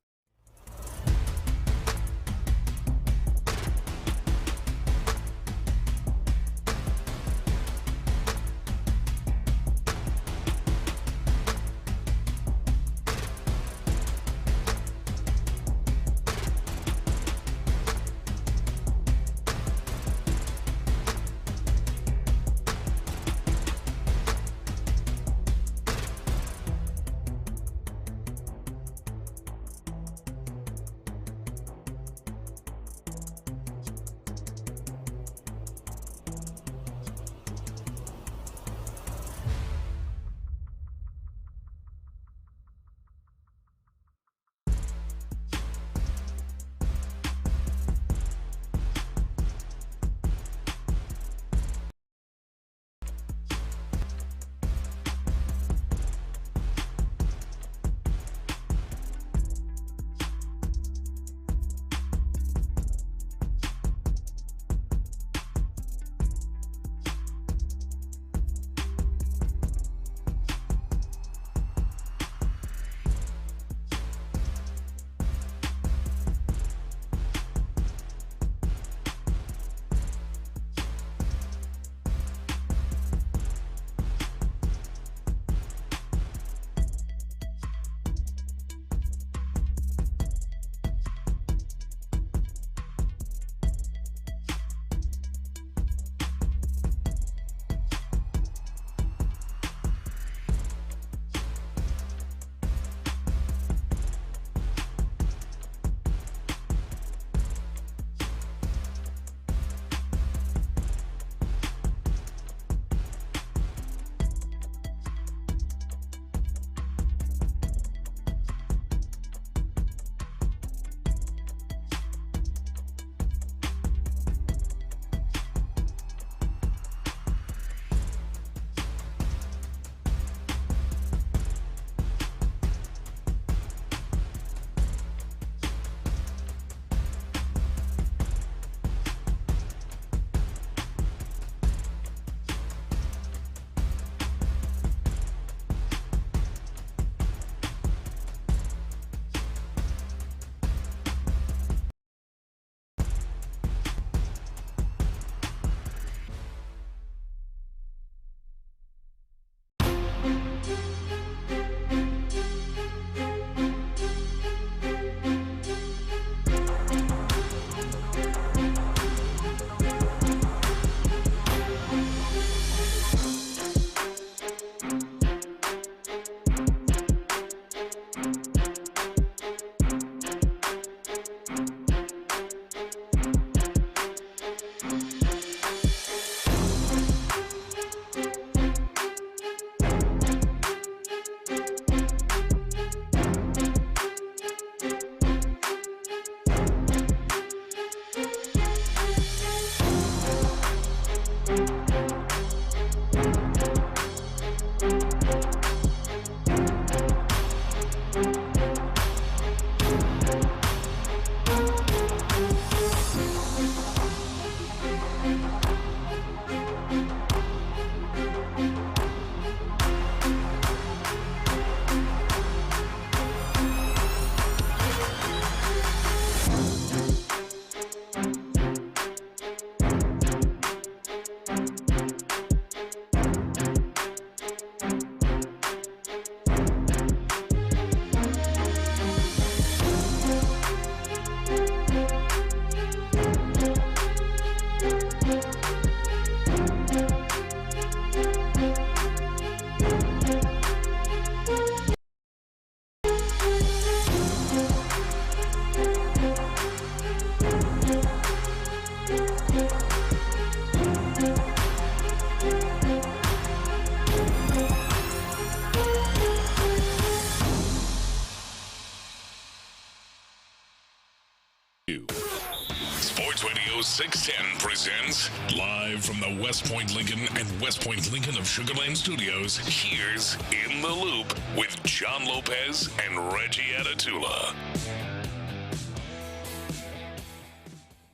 Sports Radio 610 presents live from the West Point Lincoln and West Point Lincoln of Sugar Land Studios. Here's In the Loop with John Lopez and Reggie Atatula.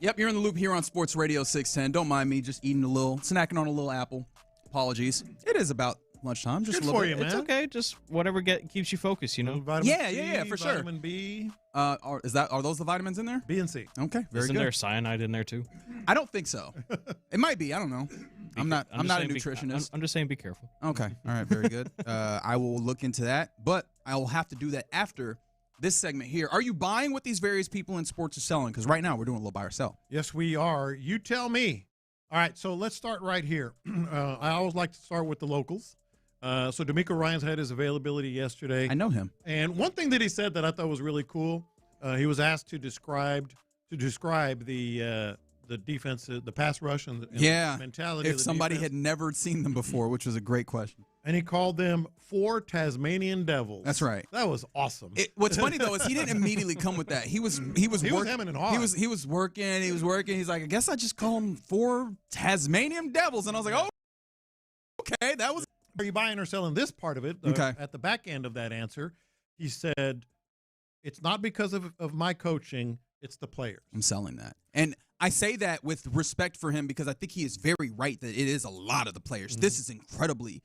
Yep, you're in the loop here on Sports Radio 610. Don't mind me, just snacking on a little apple. Apologies. It is about lunchtime. Just Good a little for bit. you, man. It's okay. Just whatever keeps you focused, you know. Vitamin C, Yeah, for sure. Vitamin B. Are those the vitamins in there? B and C. Okay, very Isn't good. there cyanide in there too? I don't think so. It might be. I don't know. I'm not a nutritionist. I'm just saying, be careful. Okay. All right. Very good. I will look into that, but I will have to do that after this segment here. Are you buying what these various people in sports are selling? Because right now we're doing a little buy or sell. Yes, we are. You tell me. All right, so let's start right here. I always like to start with the locals. So DeMeco Ryans had his availability yesterday. I know him. And one thing that he said that I thought was really cool, he was asked to describe the defense, the pass rush, and the mentality. If of the somebody defense. had never seen them before, which was a great question. And he called them 4 Tasmanian Devils. That's right. That was awesome. What's funny though is he didn't immediately come with that. He was hemming and hawing. He was working. He's like, I guess I just call them 4 Tasmanian Devils, and I was like, oh, okay, that was. Are you buying or selling this part of it? Okay. At the back end of that answer, he said, it's not because of my coaching, it's the players. I'm selling that. And I say that with respect for him because I think he is very right that it is a lot of the players. Mm-hmm. This is incredibly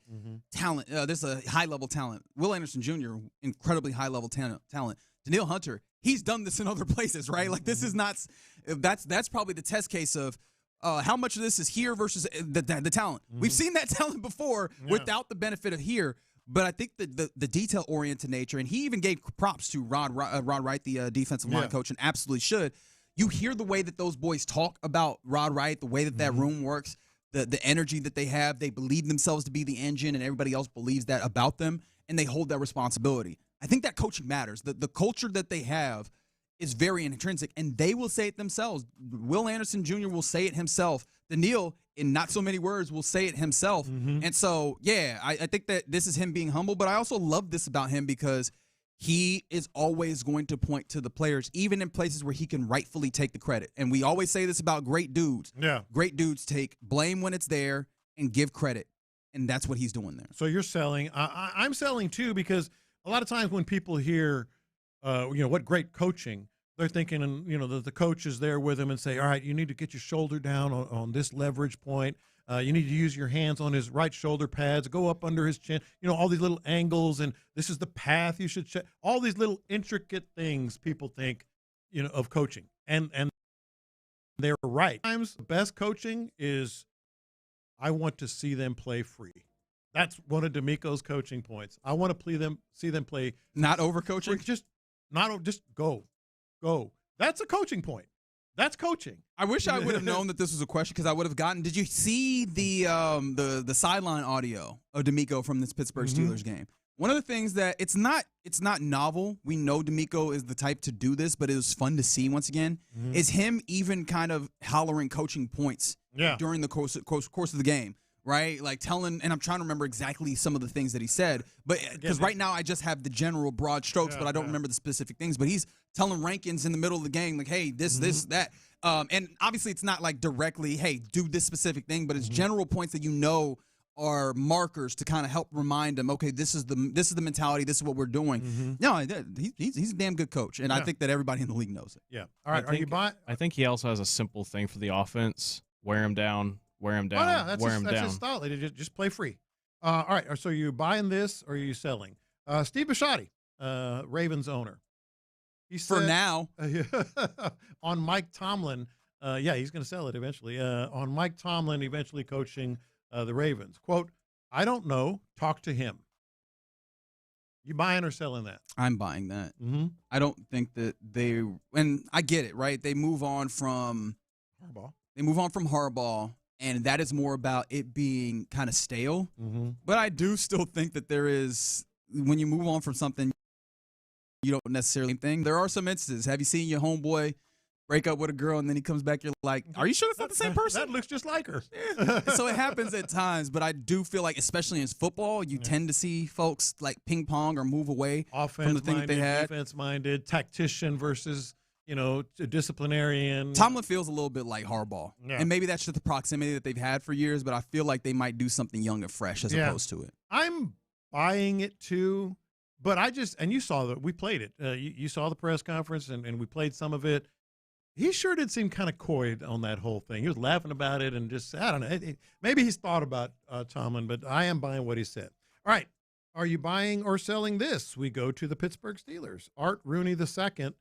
talent. This is a high-level talent. Will Anderson Jr., incredibly high-level talent. Daniil Hunter, he's done this in other places, right? Like this is not – that's probably the test case of how much of this is here versus the talent. Mm-hmm. We've seen that talent before without the benefit of here. But I think the detail-oriented nature, and he even gave props to Rod Wright, the defensive line coach, and absolutely should. You hear the way that those boys talk about Rod Wright, the way that room works, the energy that they have. They believe themselves to be the engine, and everybody else believes that about them, and they hold that responsibility. I think that coaching matters. The culture that they have is very intrinsic, and they will say it themselves. Will Anderson Jr. will say it himself. Daniil, in not so many words, will say it himself. Mm-hmm. And so, I think that this is him being humble, but I also love this about him because he is always going to point to the players, even in places where he can rightfully take the credit. And we always say this about great dudes. Yeah. Great dudes take blame when it's there and give credit, and that's what he's doing there. So you're selling. I'm selling, too, because a lot of times when people hear, what great coaching, they're thinking, that the coach is there with him and say, all right, you need to get your shoulder down on this leverage point. You need to use your hands on his right shoulder pads, go up under his chin, all these little angles, and this is the path you should check. All these little intricate things people think, of coaching. And they're right. Sometimes the best coaching is I want to see them play free. That's one of DeMeco's coaching points. I want to see them play. Not overcoaching? Just go. That's a coaching point. That's coaching. I wish I would have known that this was a question because I would have gotten. Did you see the sideline audio of DeMeco from this Pittsburgh Steelers game? One of the things that it's not novel. We know DeMeco is the type to do this, but it was fun to see once again. Is him even kind of hollering coaching points during the course of the game, right? Like telling, and I'm trying to remember exactly some of the things that he said, but because right now I just have the general broad strokes, but I don't remember the specific things. But he's telling Rankins in the middle of the game, like, hey, this, that. And obviously it's not like directly, hey, do this specific thing, but it's general points that are markers to kind of help remind him, okay, this is the mentality, this is what we're doing. No, he's a damn good coach, and I think that everybody in the league knows it. Yeah. All right, are you buying? I think he also has a simple thing for the offense: wear him down, wear him down, wear him down. That's his style. Just play free. All right, so you buying this or are you selling? Steve Bisciotti, Ravens owner. He said, for now, on Mike Tomlin, Yeah, he's going to sell it eventually. On Mike Tomlin eventually coaching the Ravens. Quote, I don't know. Talk to him. You buying or selling that? I'm buying that. Mm-hmm. I don't think that they – and I get it, right? They move on from Harbaugh. And that is more about it being kind of stale. Mm-hmm. But I do still think that there is – when you move on from something, you don't necessarily think. There are some instances. Have you seen your homeboy break up with a girl and then he comes back, you're like, are you sure it's not the same person? That looks just like her. So it happens at times, but I do feel like, especially in football, you tend to see folks like ping pong or move away from the thing that they had. Defense-minded, tactician versus, disciplinarian. Tomlin feels a little bit like Harbaugh. Yeah. And maybe that's just the proximity that they've had for years, but I feel like they might do something young and fresh as opposed to it. I'm buying it too, but and you saw that we played it. You saw the press conference and we played some of it. He sure did seem kind of coy on that whole thing. He was laughing about it and just, I don't know. Maybe he's thought about Tomlin, but I am buying what he said. All right. Are you buying or selling this? We go to the Pittsburgh Steelers. Art Rooney II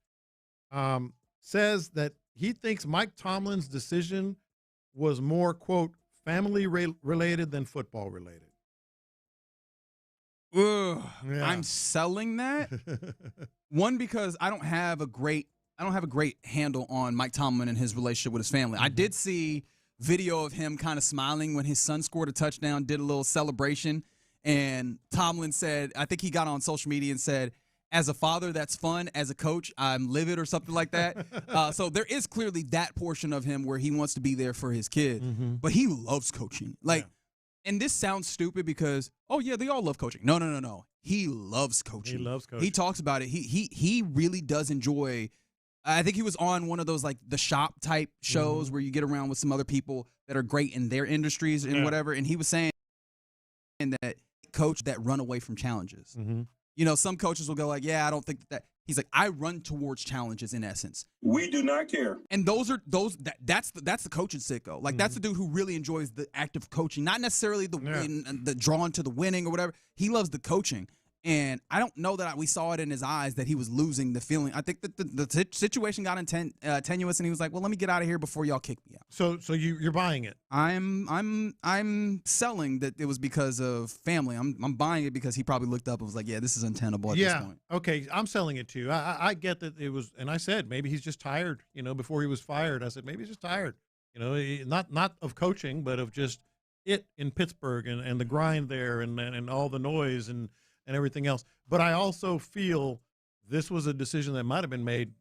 says that he thinks Mike Tomlin's decision was more, quote, family-related than football-related. Ugh, yeah. I'm selling that. One, because I don't have a great handle on Mike Tomlin and his relationship with his family. Mm-hmm. I did see video of him kind of smiling when his son scored a touchdown, did a little celebration, and Tomlin said, I think he got on social media and said, as a father, that's fun. As a coach, I'm livid or something like that. So there is clearly that portion of him where he wants to be there for his kid, but he loves coaching. And this sounds stupid because, oh, yeah, they all love coaching. No. He loves coaching. He loves coaching. He talks about it. He really does enjoy. I think he was on one of those like the shop type shows where you get around with some other people that are great in their industries and whatever. And he was saying that coach that run away from challenges. Some coaches will go like, yeah, I don't think that. He's like, I run towards challenges in essence. We do not care. And that's the coaching sicko. Like that's the dude who really enjoys the act of coaching, not necessarily the drawn to the winning or whatever. He loves the coaching. And I don't know that we saw it in his eyes that he was losing the feeling. I think that the situation got tenuous, and he was like, "Well, let me get out of here before y'all kick me out." So you're buying it? I'm selling that it was because of family. I'm buying it because he probably looked up and was like, "Yeah, this is untenable at this point." Okay, I'm selling it too. I get that it was, and I said maybe he's just tired. Before he was fired, I said maybe he's just tired. Not of coaching, but of just it in Pittsburgh and the grind there and all the noise and everything else. But I also feel this was a decision that might have been made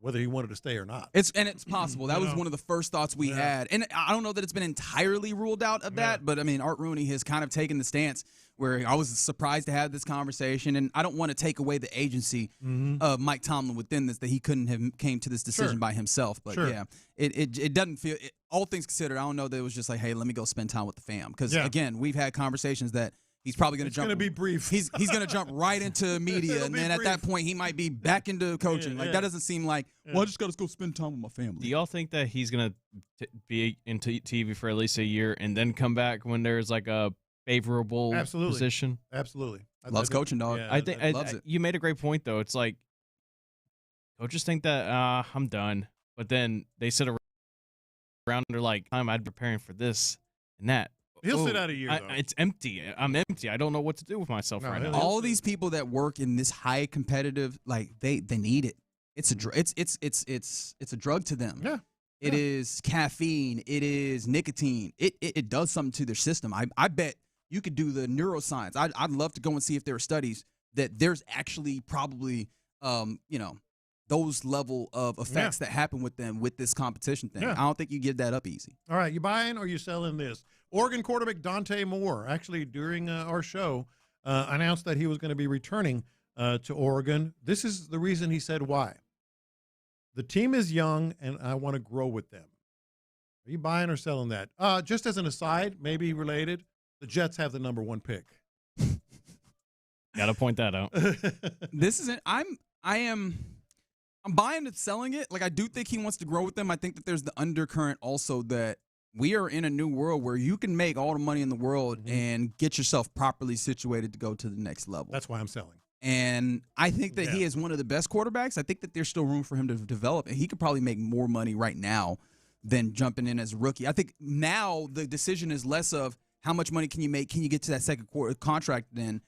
whether he wanted to stay or not. It's possible. That was one of the first thoughts we had. And I don't know that it's been entirely ruled out of that, but I mean, Art Rooney has kind of taken the stance where I was surprised to have this conversation, and I don't want to take away the agency of Mike Tomlin within this, that he couldn't have came to this decision by himself. But yeah, it doesn't feel, all things considered, I don't know that it was just like, hey, let me go spend time with the fam. Because again, we've had conversations that he's probably going to jump. It's going to be brief. He's going to jump right into media, and then at that point, he might be back into coaching. That doesn't seem like, well, I just got to go spend time with my family. Do y'all think that he's going to be into TV for at least a year and then come back when there's like a favorable position? Absolutely. Loves coaching, dog. Yeah, I think loves it. You made a great point, though. It's like coaches think that I'm done, but then they sit around and they're like, I'm preparing for this and that. He'll sit out a year, though. It's empty. I'm empty. I don't know what to do with myself right now. All these people that work in this high competitive, like they need it. It's a drug. It's a drug to them. Yeah. It is caffeine. It is nicotine. It does something to their system. I bet you could do the neuroscience. I'd love to go and see if there are studies that there's actually probably those level of effects that happen with them with this competition thing. I don't think you give that up easy. All right, you buying or you selling this? Oregon quarterback Dante Moore, actually during our show, announced that he was going to be returning to Oregon. This is the reason he said why. The team is young, and I want to grow with them. Are you buying or selling that? Just as an aside, maybe related, the Jets have the number 1 pick. Got to point that out. This isn't. I'm buying and selling it. Like, I do think he wants to grow with them. I think that there's the undercurrent also that we are in a new world where you can make all the money in the world and get yourself properly situated to go to the next level. That's why I'm selling. And I think that he is one of the best quarterbacks. I think that there's still room for him to develop, and he could probably make more money right now than jumping in as a rookie. I think now the decision is less of how much money can you make, can you get to that second quarter contract, then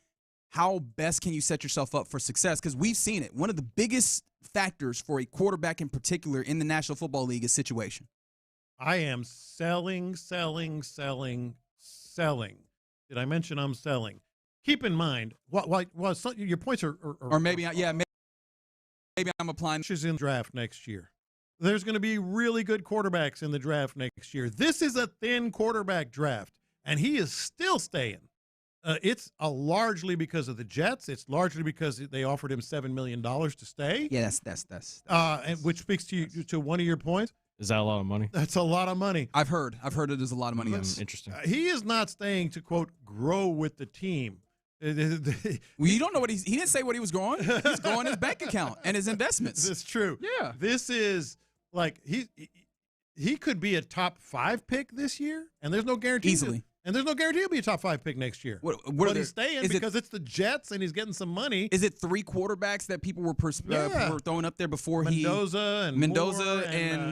how best can you set yourself up for success? Because we've seen it. One of the biggest factors for a quarterback in particular in the National Football League is situation. I am selling. Did I mention I'm selling? Keep in mind, your points are or maybe I'm applying. She's in the draft next year. There's going to be really good quarterbacks in the draft next year. This is a thin quarterback draft, and he is still staying. It's largely because of the Jets. It's largely because they offered him $7 million to stay. Yeah, that's and which speaks to one of your points. Is that a lot of money? That's a lot of money. I've heard it is a lot of money. Yes. Interesting. He is not staying to, quote, grow with the team. Well, you don't know what he didn't say what he was growing. He's growing his bank account and his investments. That's true. Yeah. This is like he could be a top 5 pick this year, and there's no guarantee. Easily. And there's no guarantee he'll be a top 5 pick next year. But he's staying because it's the Jets and he's getting some money. Is it 3 quarterbacks that people were throwing up there before Mendoza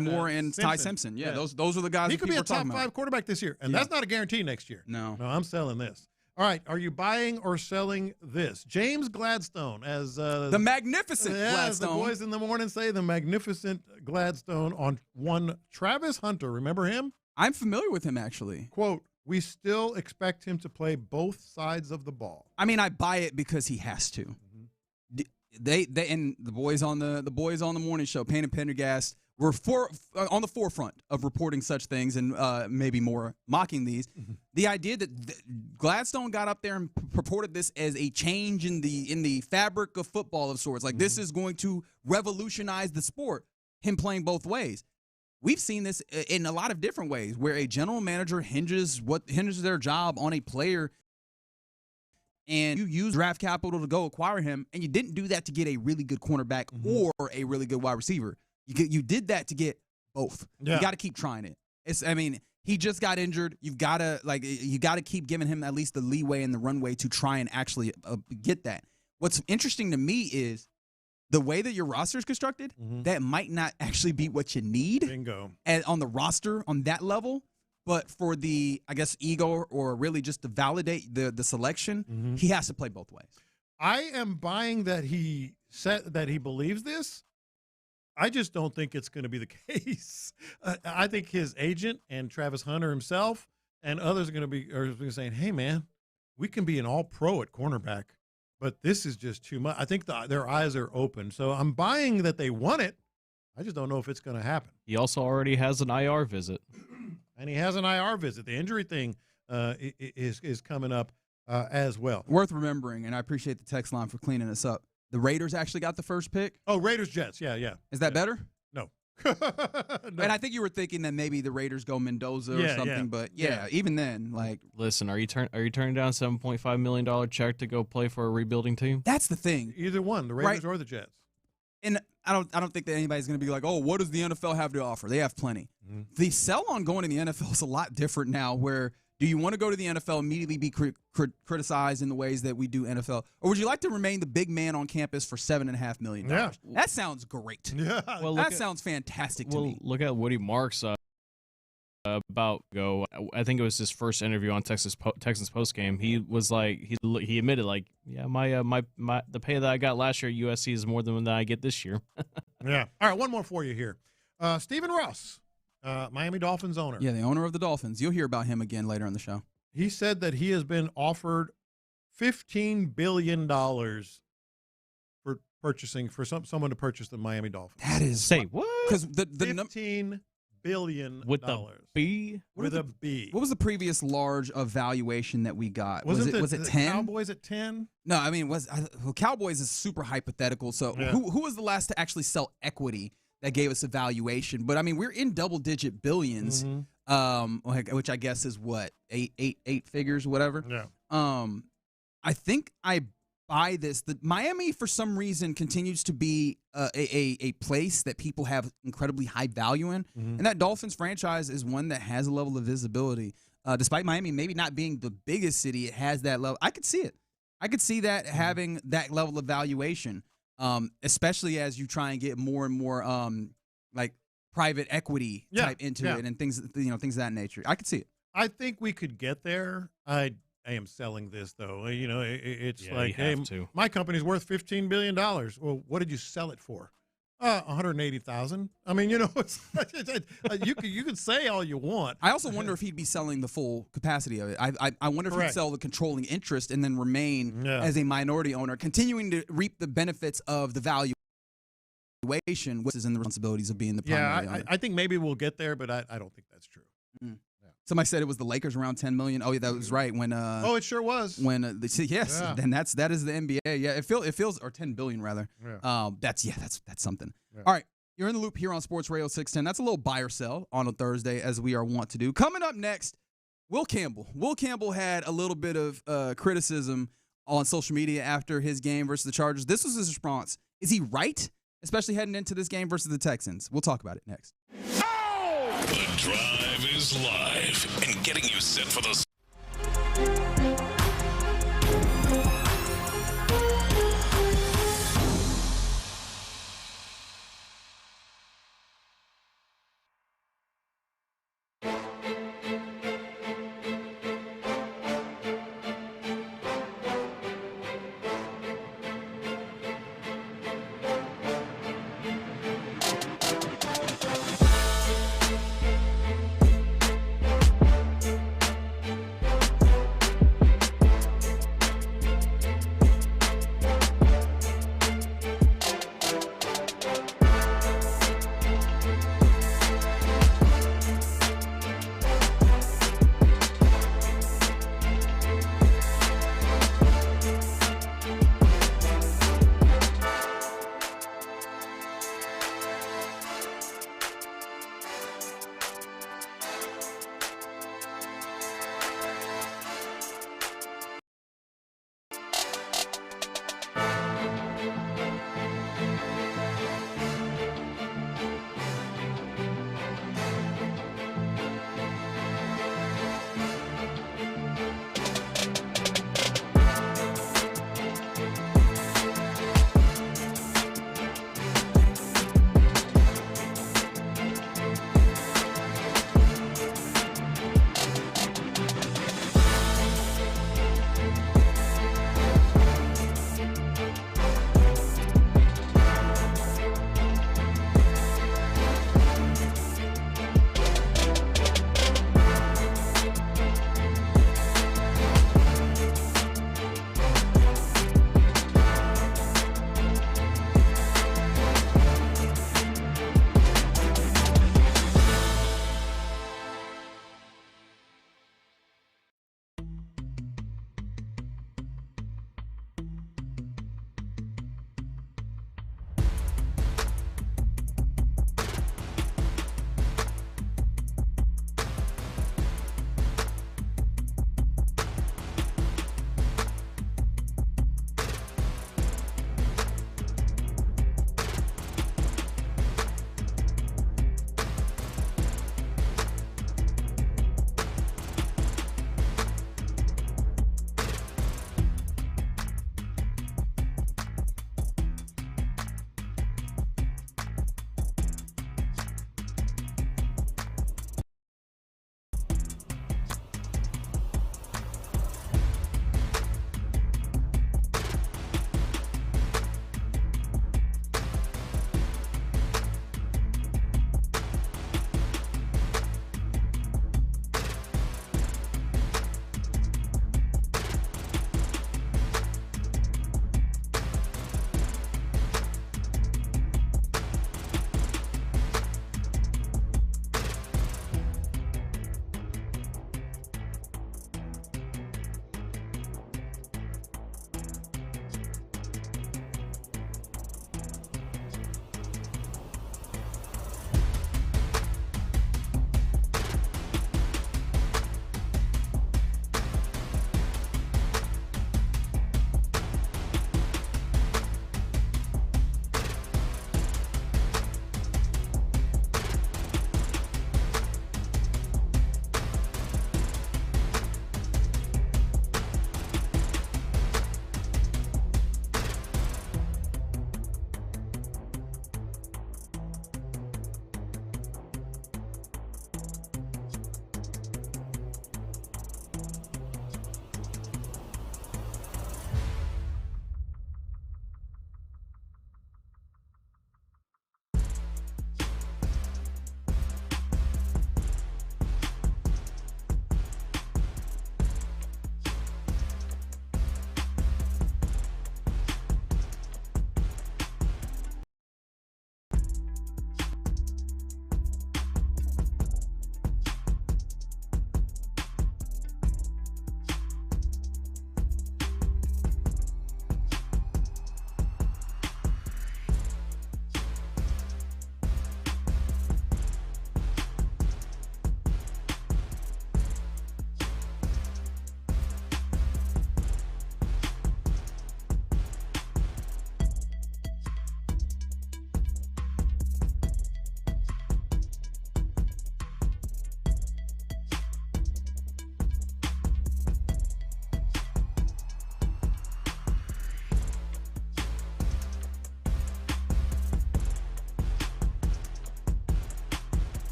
Moore and Ty Simpson? Yeah, those are the guys. He could be a top 5 quarterback this year, and that's not a guarantee next year. No, I'm selling this. All right, are you buying or selling this? James Gladstone as the magnificent Gladstone. As the boys in the morning say, the magnificent Gladstone on one Travis Hunter. Remember him? I'm familiar with him, actually. Quote, we still expect him to play both sides of the ball. I mean, I buy it because he has to. Mm-hmm. They and the boys on the morning show, Payne and Pendergast, were on the forefront of reporting such things and maybe more mocking these. Mm-hmm. The idea that Gladstone got up there and purported this as a change in the fabric of football of sorts, like mm-hmm. this is going to revolutionize the sport. Him playing both ways. We've seen this in a lot of different ways where a general manager hinges their job on a player, and you use draft capital to go acquire him, and you didn't do that to get a really good cornerback mm-hmm. or a really good wide receiver. You did that to get both. Yeah. You got to keep trying it. He just got injured. You got to keep giving him at least the leeway and the runway to try and actually get that. What's interesting to me is the way that your roster is constructed, mm-hmm. that might not actually be what you need. Bingo. On the roster on that level, but for the, I guess, ego or really just to validate the selection, mm-hmm. he has to play both ways. I am buying that he said that he believes this. I just don't think it's going to be the case. I think his agent and Travis Hunter himself and others are going to be saying, hey, man, we can be an all-pro at cornerback. But this is just too much. I think their eyes are open. So I'm buying that they want it. I just don't know if it's going to happen. He also already has an IR visit. And he has an IR visit. The injury thing is coming up as well. Worth remembering, and I appreciate the text line for cleaning us up. The Raiders actually got the first pick. Oh, Raiders-Jets. Yeah. Is that better? No. No. And I think you were thinking that maybe the Raiders go Mendoza or something, but even then, like, listen, are you turning down $7.5 million check to go play for a rebuilding team? That's the thing. Either one, the Raiders or the Jets. And I don't think that anybody's going to be like, oh, what does the NFL have to offer? They have plenty. Mm-hmm. The sell on going to the NFL is a lot different now. Where do you want to go to the NFL, immediately be criticized in the ways that we do NFL, or would you like to remain the big man on campus for $7.5 million? Yeah. That sounds great. Yeah. Well, that sounds fantastic to me. Look at Woody Marks I think it was his first interview on Texans post game. He was like, he admitted, like, yeah, my the pay that I got last year at USC is more than that I get this year. Yeah. All right, one more for you here. Stephen Ross, Miami Dolphins owner. Yeah, the owner of the Dolphins. You'll hear about him again later in the show. He said that he has been offered $15 billion for someone to purchase the Miami Dolphins. That is what? Because the $15 billion with the B. With a B. What was the previous large valuation that we got? Was it 10? Cowboys at 10? No, I mean Cowboys is super hypothetical. So who was the last to actually sell equity that gave us a valuation? But I mean, we're in double-digit billions, mm-hmm. Which I guess is what, eight figures, whatever. Yeah. I think I buy this. The Miami, for some reason, continues to be a place that people have incredibly high value in, mm-hmm. and that Dolphins franchise is one that has a level of visibility. Despite Miami maybe not being the biggest city, it has that level. I could see it. I could see that mm-hmm. having that level of valuation, especially as you try and get more and more like private equity type into it and things things of that nature. I could see it. I think we could get there. I am selling this though. It's like, hey, my company's worth $15 billion. Well, what did you sell it for? 180,000. I mean, it's you can say all you want. I also wonder if he'd be selling the full capacity of it. I wonder if he'd sell the controlling interest and then remain as a minority owner, continuing to reap the benefits of the valuation, which is in the responsibilities of being the primary owner. I think maybe we'll get there, but I don't think that's true. Somebody said it was the Lakers around $10 million. Oh yeah, that was right. When it sure was. When then that is the NBA. Yeah, it feels or $10 billion rather. Yeah. That's something. Yeah. All right, you're in the loop here on Sports Radio 610. That's a little buy or sell on a Thursday, as we are wont to do. Coming up next, Will Campbell. Will Campbell had a little bit of criticism on social media after his game versus the Chargers. This was his response. Is he right? Especially heading into this game versus the Texans. We'll talk about it next. The Drive is live and getting you set for the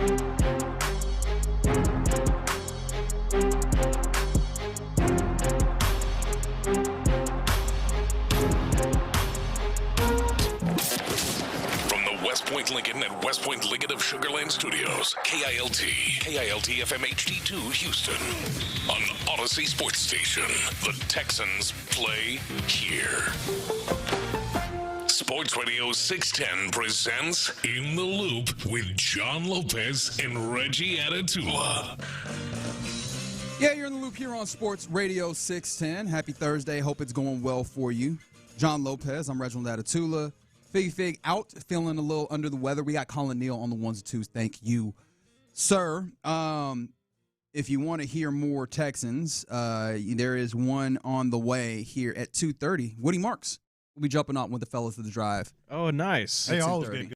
West Point Lincoln and West Point Lincoln of Sugar Land Studios. KILT FM HD2 Houston. On Odyssey Sports Station. The Texans play here. Sports Radio 610 presents In the Loop with John Lopez and Reggie Atatula. Yeah, you're in the loop here on Sports Radio 610. Happy Thursday. Hope it's going well for you. John Lopez. I'm Reginald Atatula. Fig out, feeling a little under the weather. We got Colin Neal on the ones and twos. Thank you, sir. If you want to hear more Texans, there is one on the way here at 2:30. Woody Marks will be jumping on with the fellas of the drive. Oh, nice. They always get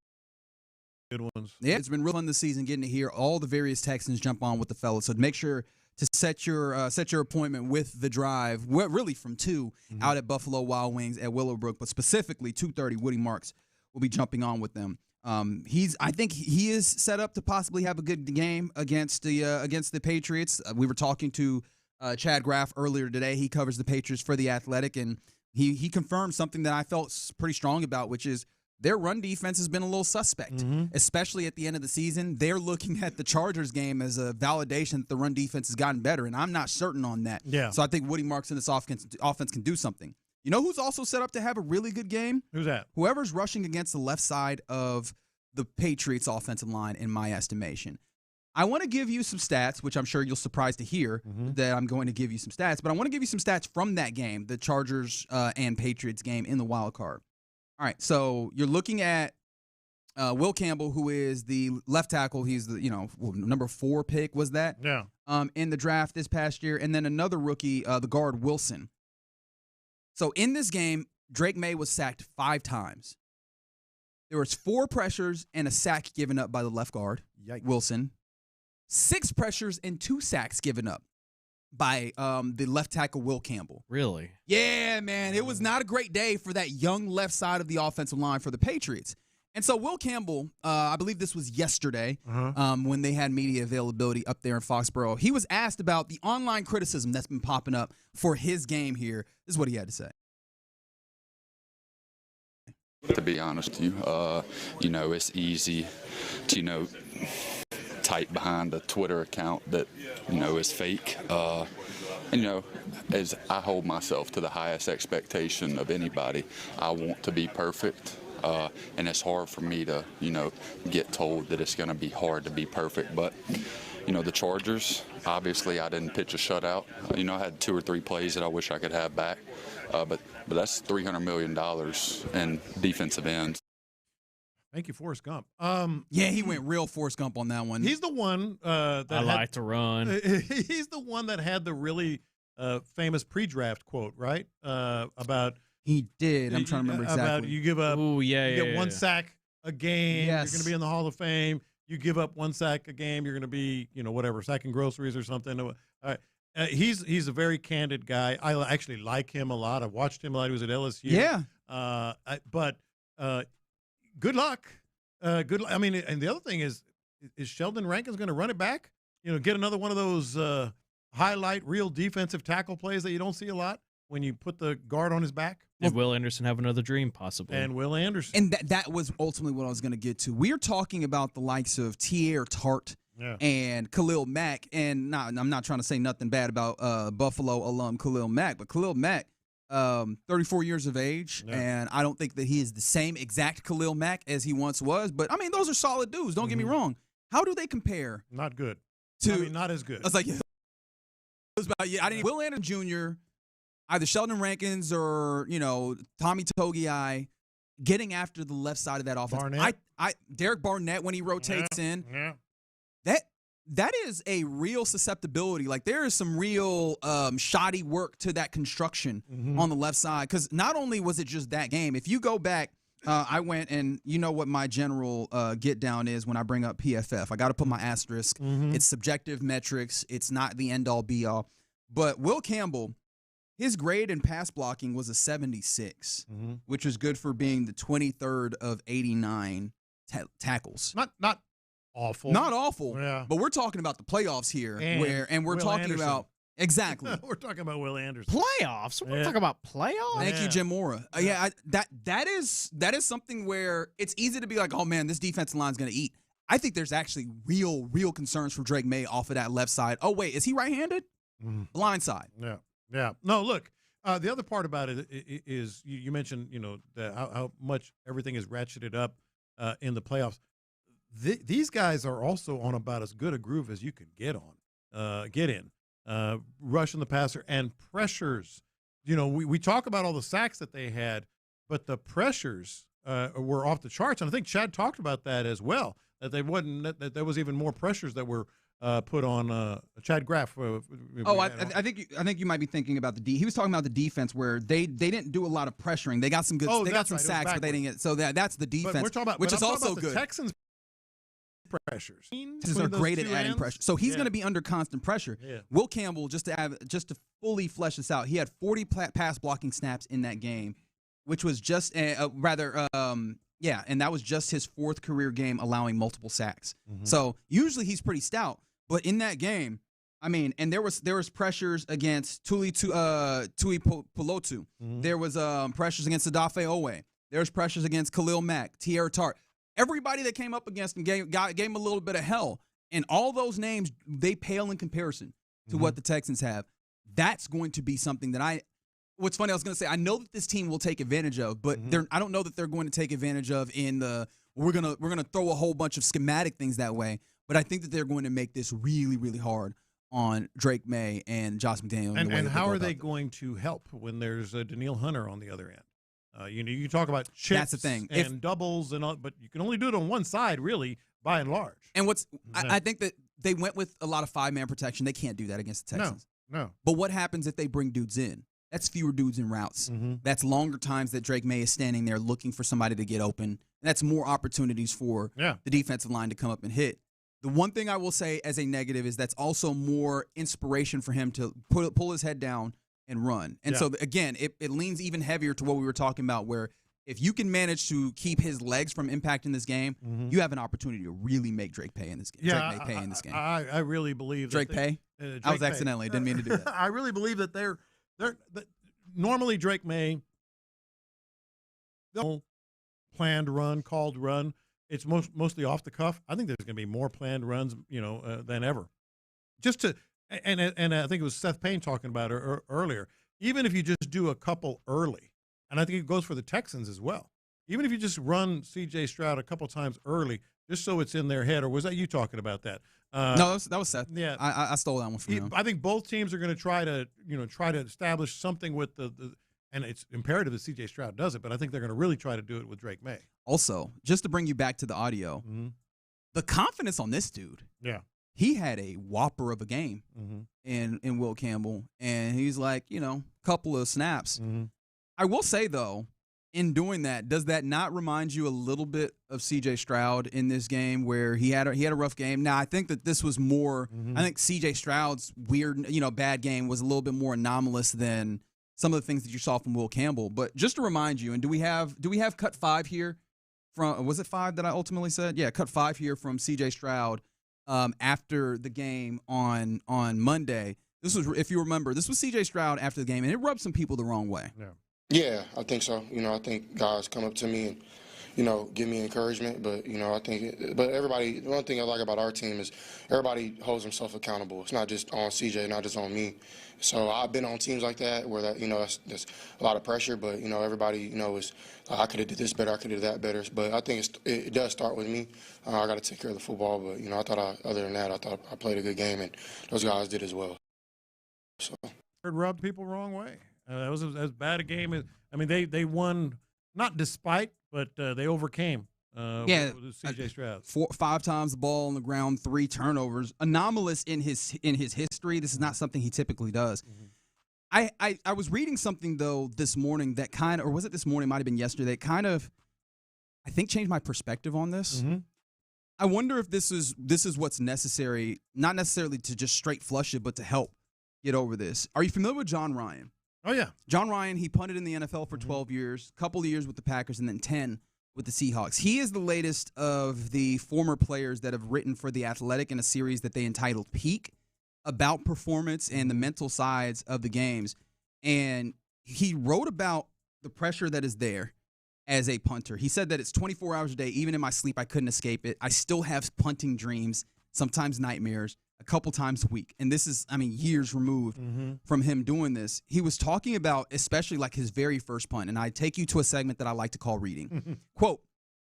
good ones. Yeah, it's been real fun this season getting to hear all the various Texans jump on with the fellas. So make sure to set your appointment with the drive, really from 2 out at Buffalo Wild Wings at Willowbrook, but specifically 2:30. Woody Marks will be jumping on with them. I think he is set up to possibly have a good game against the Patriots. We were talking to Chad Graff earlier today. He covers the Patriots for The Athletic, and he confirmed something that I felt pretty strong about, which is their run defense has been a little suspect, especially at the end of the season. They're looking at the Chargers game as a validation that the run defense has gotten better, and I'm not certain on that. Yeah. So I think Woody Marks in this offense can do something. You know who's also set up to have a really good game? Who's that? Whoever's rushing against the left side of the Patriots offensive line, in my estimation. I want to give you some stats, which I'm sure you'll surprised to hear that I'm going to give you some stats, but I want to give you some stats from that game, the Chargers and Patriots game in the wild card. All right, so you're looking at Will Campbell, who is the left tackle. He's the number 4 pick was that? Yeah. In the draft this past year, and then another rookie, the guard Wilson. So in this game, Drake May was sacked 5 times. There was 4 pressures and a sack given up by the left guard, Wilson. 6 pressures and 2 sacks given up by the left tackle, Will Campbell. Really? Yeah, man. It was not a great day for that young left side of the offensive line for the Patriots. And so Will Campbell, I believe this was yesterday when they had media availability up there in Foxborough. He was asked about the online criticism that's been popping up for his game here. This is what he had to say. To be honest with you, it's easy to, type behind a Twitter account that, is fake. As I hold myself to the highest expectation of anybody, I want to be perfect. And it's hard for me to, get told that it's going to be hard to be perfect. But, the Chargers, obviously I didn't pitch a shutout. I had 2 or 3 plays that I wish I could have back. But that's $300 million in defensive ends. Thank you, Forrest Gump. Yeah, he went real Forrest Gump on that one. He's the one that I like to run. He's the one that had the really famous pre-draft quote, right? About he did. I'm trying to remember exactly. About you give up. Ooh, yeah, you get 1 sack a game. Yes. You're going to be in the Hall of Fame. You give up 1 sack a game. You're going to be, whatever, sacking groceries or something. He's a very candid guy. I actually like him a lot. I've watched him a lot. He was at LSU. Yeah. But good luck. Good. I mean, and the other thing is Sheldon Rankins going to run it back? Get another one of those highlight real defensive tackle plays that you don't see a lot when you put the guard on his back? Did Will Anderson have another dream, possibly? And Will Anderson. And that was ultimately what I was going to get to. We're talking about the likes of Tier Tart and Khalil Mack. And I'm not trying to say nothing bad about Buffalo alum Khalil Mack, but Khalil Mack, 34 years of age, and I don't think that he is the same exact Khalil Mack as he once was. But, I mean, those are solid dudes. Don't get me wrong. How do they compare? Not good. Not as good. I was like, Will Anderson Jr., either Sheldon Rankins or, Tommy Togiai getting after the left side of that offense. Barnett. Derek Barnett, when he rotates in, that is a real susceptibility. Like, there is some real shoddy work to that construction on the left side. Because not only was it just that game, if you go back, I went and you know what my general get down is when I bring up PFF. I got to put my asterisk. It's subjective metrics. It's not the end all be all. But Will Campbell, his grade in pass blocking was a 76, which was good for being the 23rd of 89 tackles. Not awful. Not awful. Yeah. But we're talking about the playoffs here, And we're Will talking Anderson. about exactly. We're talking about Will Anderson. Playoffs? We're talking about playoffs? Thank you, Jim Mora. That is something where it's easy to be like, oh man, this defensive line's going to eat. I think there's actually real concerns for Drake May off of that left side. Oh wait, is he right-handed? Blind side. Yeah. No, look. The other part about it is you mentioned, how much everything is ratcheted up in the playoffs. These guys are also on about as good a groove as you can get in. Rushing the passer and pressures. We talk about all the sacks that they had, but the pressures were off the charts. And I think Chad talked about that as well, that there was even more pressures that were put on Chad Graff. I think you might be thinking about he was talking about the defense where they didn't do a lot of pressuring. They got some good. They got some sacks, but they didn't get. So that's the defense, we're talking about, which is also the good. Texans pressures. Texans are great at adding pressure. So he's going to be under constant pressure. Yeah. Will Campbell, just to fully flesh this out, he had 40 pass blocking snaps in that game, which was just and that was just his 4th career game allowing multiple sacks. So usually he's pretty stout, but in that game, I mean, and there was pressures against Tui Pulotu. There was pressures against Sadafe Owe. There was pressures against Khalil Mack, Tierra Tart. Everybody that came up against him gave him a little bit of hell. And all those names, they pale in comparison to what the Texans have. That's going to be something that what's funny, I was going to say, I know that this team will take advantage of, but I don't know that they're going to take advantage of we're going to throw a whole bunch of schematic things that way. But I think that they're going to make this really, really hard on Drake May and Josh McDaniel. And how are they going to help when there's Daniil Hunter on the other end? You talk about chips. That's the thing. And doubles and all, but you can only do it on one side, really, by and large. And I think that they went with a lot of 5-man protection. They can't do that against the Texans. No. But what happens if they bring dudes in? That's fewer dudes in routes. That's longer times that Drake May is standing there looking for somebody to get open. That's more opportunities for the defensive line to come up and hit. The one thing I will say as a negative is that's also more inspiration for him to pull his head down and run. And so, again, it leans even heavier to what we were talking about, where if you can manage to keep his legs from impacting this game, you have an opportunity to really make Drake pay in this game. Yeah, Drake May pay in this game. I really believe Drake pay? I was accidentally. Didn't mean to do that. I really believe that they're normally Drake May, planned run, called run. It's mostly off the cuff. I think there's going to be more planned runs, than ever. And I think it was Seth Payne talking about it earlier. Even if you just do a couple early, and I think it goes for the Texans as well. Even if you just run C.J. Stroud a couple times early, just so it's in their head, or was that you talking about that? No, that was Seth. Yeah, I stole that one from him. I think both teams are going to try to establish something with the and it's imperative that C.J. Stroud does it, but I think they're going to really try to do it with Drake May. Also, just to bring you back to the audio, the confidence on this dude. Yeah. He had a whopper of a game in Will Campbell, and he's like, couple of snaps. I will say, though, in doing that, does that not remind you a little bit of C.J. Stroud in this game where he had a rough game? Now, I think that this was more I think C.J. Stroud's weird, bad game was a little bit more anomalous than some of the things that you saw from Will Campbell. But just to remind you, and do we have cut 5 here from, was it 5 that I ultimately said? Yeah, cut 5 here from C.J. Stroud after the game on Monday. This was, if you remember, this was C.J. Stroud after the game, and it rubbed some people the wrong way. Yeah, I think so. I think guys come up to me and, give me encouragement. But, but everybody, one thing I like about our team is everybody holds themselves accountable. It's not just on CJ, not just on me. So I've been on teams like that where that's a lot of pressure. But, everybody, is I could have did this better, I could have did that better. But I think it does start with me. I got to take care of the football. But, I thought other than that, I thought I played a good game, and those guys did as well. So it rubbed people the wrong way. That was as bad a game as, they won, not despite, but they overcame with C.J. Stroud. 5 times the ball on the ground, 3 turnovers. Anomalous in his history. This is not something he typically does. I was reading something, though, this morning that kind of, or was it this morning, might have been yesterday, that kind of, I think, changed my perspective on this. I wonder if this is what's necessary, not necessarily to just straight flush it, but to help get over this. Are you familiar with John Ryan? Oh, yeah. John Ryan, he punted in the NFL for 12 years, a couple of years with the Packers, and then 10 with the Seahawks. He is the latest of the former players that have written for The Athletic in a series that they entitled Peak, about performance and the mental sides of the games. And he wrote about the pressure that is there as a punter. He said that it's 24 hours a day. Even in my sleep, I couldn't escape it. I still have punting dreams, sometimes nightmares, a couple times a week. And this is, years removed from him doing this. He was talking about especially like his very first punt. And I take you to a segment that I like to call reading. Quote,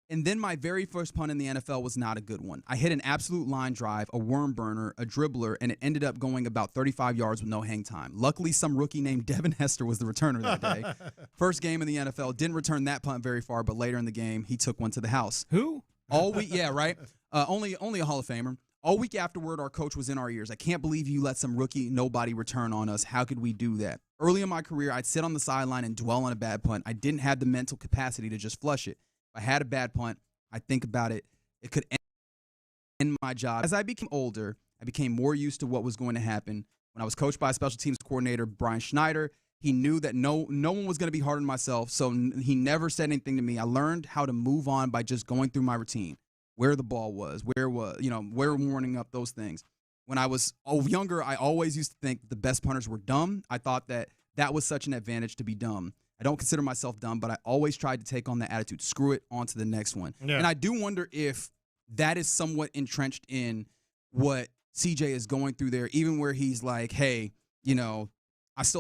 "And then my very first punt in the NFL was not a good one. I hit an absolute line drive, a worm burner, a dribbler, and it ended up going about 35 yards with no hang time. Luckily, some rookie named Devin Hester was the returner that day. First game in the NFL, didn't return that punt very far, but later in the game, he took one to the house." Who? All week, yeah, right? Only a Hall of Famer. "All week afterward, our coach was in our ears. I can't believe you let some rookie nobody return on us. How could we do that? Early in my career, I'd sit on the sideline and dwell on a bad punt. I didn't have the mental capacity to just flush it. If I had a bad punt, I think about it. It could end my job. As I became older, I became more used to what was going to happen. When I was coached by special teams coordinator Brian Schneider, he knew that no one was going to be harder than myself, so he never said anything to me. I learned how to move on by just going through my routine, where the ball was, where warming up, those things. When I was younger, I always used to think the best punters were dumb. I thought that was such an advantage to be dumb. I don't consider myself dumb, but I always tried to take on the attitude, screw it, on to the next one." Yeah. And I do wonder if that is somewhat entrenched in what CJ is going through there, even where he's like, hey, I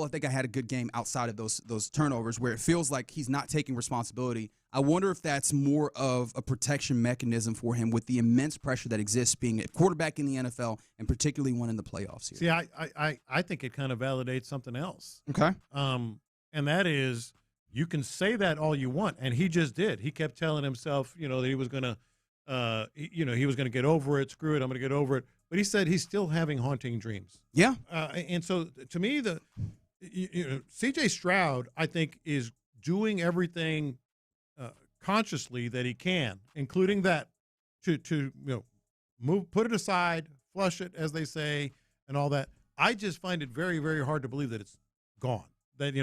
think I had a good game outside of those turnovers, where it feels like he's not taking responsibility. I wonder if that's more of a protection mechanism for him with the immense pressure that exists being a quarterback in the NFL, and particularly one in the playoffs here. See, I think it kind of validates something else. Okay. And that is, you can say that all you want, and he just did. He kept telling himself, that he was going to, he was going to get over it. Screw it, I'm going to get over it. But he said he's still having haunting dreams. Yeah. And so, to me, C.J. Stroud, I think, is doing everything consciously that he can, including that to put it aside, flush it, as they say, and all that. I just find it very, very hard to believe that it's gone. That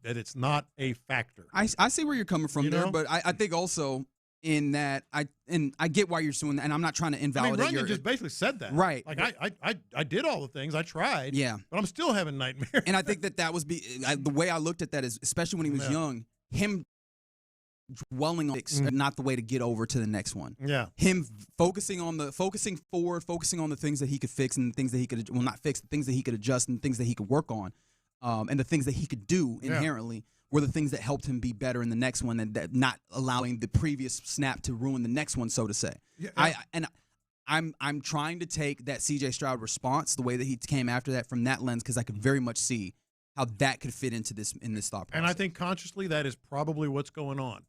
that it's not a factor. I see where you're coming from there, but I think also in that I get why you're doing that, and I'm not trying to invalidate. Runyon just basically said that, right? Like I did all the things, I tried, yeah, but I'm still having nightmares. And I think that was the way I looked at that is, especially when he was young, him dwelling on not the way to get over to the next one. Yeah, him focusing forward, focusing on the things that he could fix and the things that he could not fix, the things that he could adjust and the things that he could work on. And the things that he could do inherently were the things that helped him be better in the next one, and that not allowing the previous snap to ruin the next one, so to say. Yeah. I'm trying to take that C.J. Stroud response, the way that he came after that, from that lens, because I could very much see how that could fit into this thought process. And I think consciously that is probably what's going on.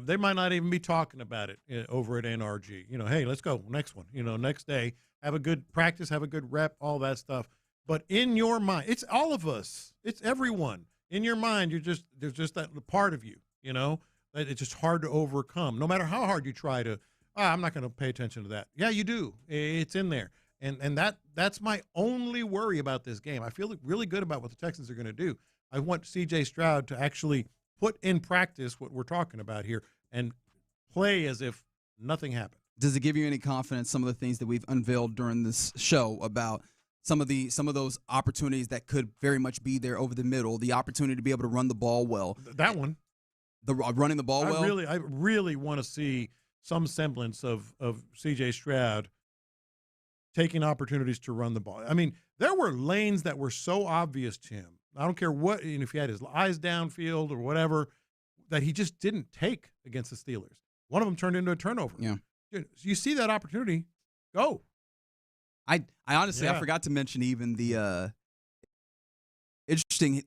They might not even be talking about it over at NRG. Hey, let's go, next one. Next day, have a good practice, have a good rep, all that stuff. But in your mind, it's all of us. It's everyone. In your mind, there's just that part of you, that it's just hard to overcome. No matter how hard you try to, I'm not going to pay attention to that. Yeah, you do. It's in there. And that's my only worry about this game. I feel really good about what the Texans are going to do. I want C.J. Stroud to actually put in practice what we're talking about here and play as if nothing happened. Does it give you any confidence, some of the things that we've unveiled during this show about some of those opportunities that could very much be there over the middle, the opportunity to be able to run the ball well? That one. Running the ball well? I really want to see some semblance of C.J. Stroud taking opportunities to run the ball. There were lanes that were so obvious to him. I don't care what, if he had his eyes downfield or whatever, that he just didn't take against the Steelers. One of them turned into a turnover. Yeah. You see that opportunity, go. I honestly, I forgot to mention even the interesting,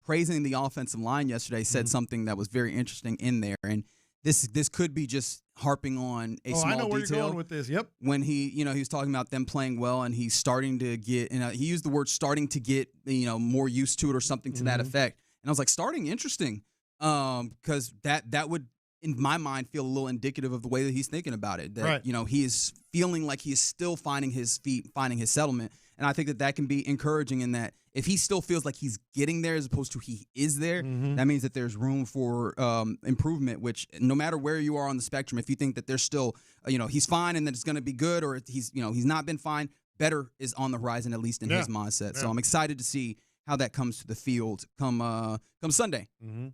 praising the offensive line yesterday, said something that was very interesting in there. And this could be just harping on a small detail. I know where you're going with this. Yep. When he was talking about them playing well, and he's starting to get, he used the word starting to get, more used to it or something to that effect. And I was like, starting, interesting, because that would, in my mind, feel a little indicative of the way that he's thinking about it. That, he is feeling like he is still finding his feet, finding his settlement. And I think that can be encouraging in that if he still feels like he's getting there as opposed to he is there, that means that there's room for improvement, which no matter where you are on the spectrum, if you think that there's still, he's fine and that it's going to be good, or he's not been fine, better is on the horizon, at least in his mindset. Yeah. So I'm excited to see how that comes to the field come Sunday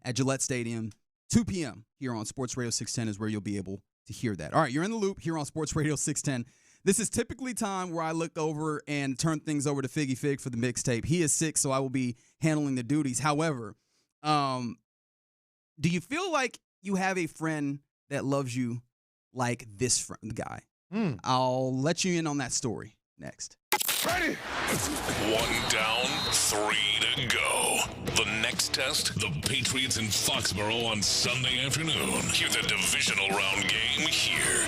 at Gillette Stadium, 2 p.m. here on Sports Radio 610 is where you'll be able to hear that. All right, you're in the loop here on Sports Radio 610. This is typically time where I look over and turn things over to Figgy Fig for the mixtape. He is sick, so I will be handling the duties. However, do you feel like you have a friend that loves you like this guy? I'll let you in on that story next. Ready? 1 down, 3 to go. The next test, the Patriots in Foxborough on Sunday afternoon. Hear the divisional round game here.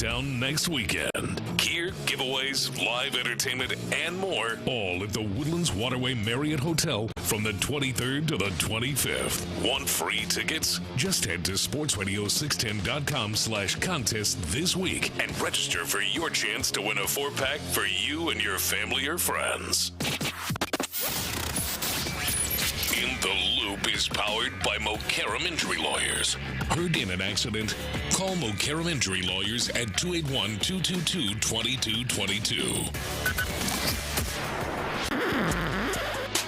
touchdown next weekend. Gear, giveaways, live entertainment, and more, all at the Woodlands Waterway Marriott Hotel from the 23rd to the 25th. Want free tickets? Just head to sportsradio610.com/contest this week and register for your chance to win a 4-pack for you and your family or friends. In the Loop is powered by Mokaram Injury Lawyers. Heard in an accident? Call Mokaram Injury Lawyers at 281-222-2222.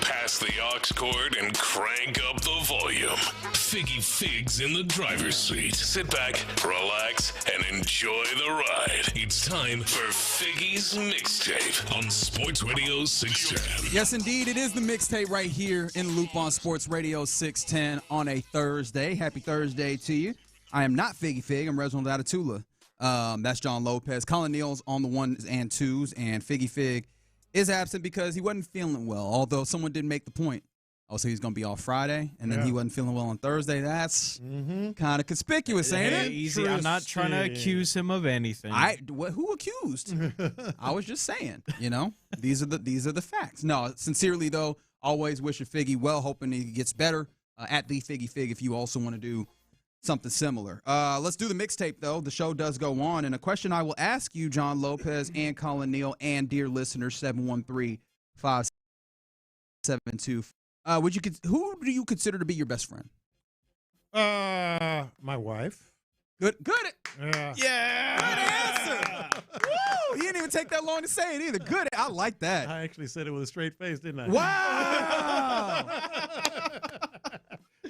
Pass the aux cord and crank up the volume. Figgy Fig's in the driver's seat. Sit back, relax, and enjoy the ride. It's time for Figgy's Mixtape on Sports Radio 610. Yes, indeed. It is the mixtape right here in Loop on Sports Radio 610 on a Thursday. Happy Thursday to you. I am not Figgy Fig. I'm Reginald Atatula. That's John Lopez. Colin Neal's on the ones and twos, and Figgy Fig is absent because he wasn't feeling well, although someone did make the point. Oh, so he's going to be off Friday, and then he wasn't feeling well on Thursday. That's kind of conspicuous, ain't it? Easy. I'm not trying to accuse him of anything. Who accused? I was just saying, these are the facts. No, sincerely, though, always wishing Figgy well, hoping he gets better. At the Figgy Fig if you also want to do something similar. Let's do the mixtape, though. The show does go on. And a question I will ask you, John Lopez and Colin Neal, and dear listeners, 713-572. Who do you consider to be your best friend? My wife. Good. Yeah. Good answer. Woo! He didn't even take that long to say it either. Good. I like that. I actually said it with a straight face, didn't I? Wow.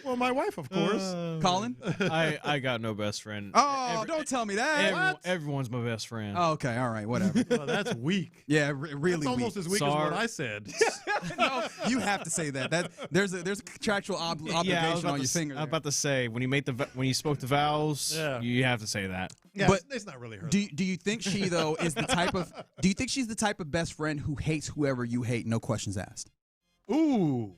Well, my wife, of course. Colin? I got no best friend. Oh, don't tell me that. Everyone's my best friend. Oh, okay, all right, whatever. Well, that's weak. Yeah, really That's almost weak. as weak as what I said. No, you have to say that. There's a contractual obligation on your finger. I was about to say when you spoke the vowels, you have to say that. Yeah, but it's not really her. Do you think she though is the type of? Do you think she's the type of best friend who hates whoever you hate, no questions asked? Ooh.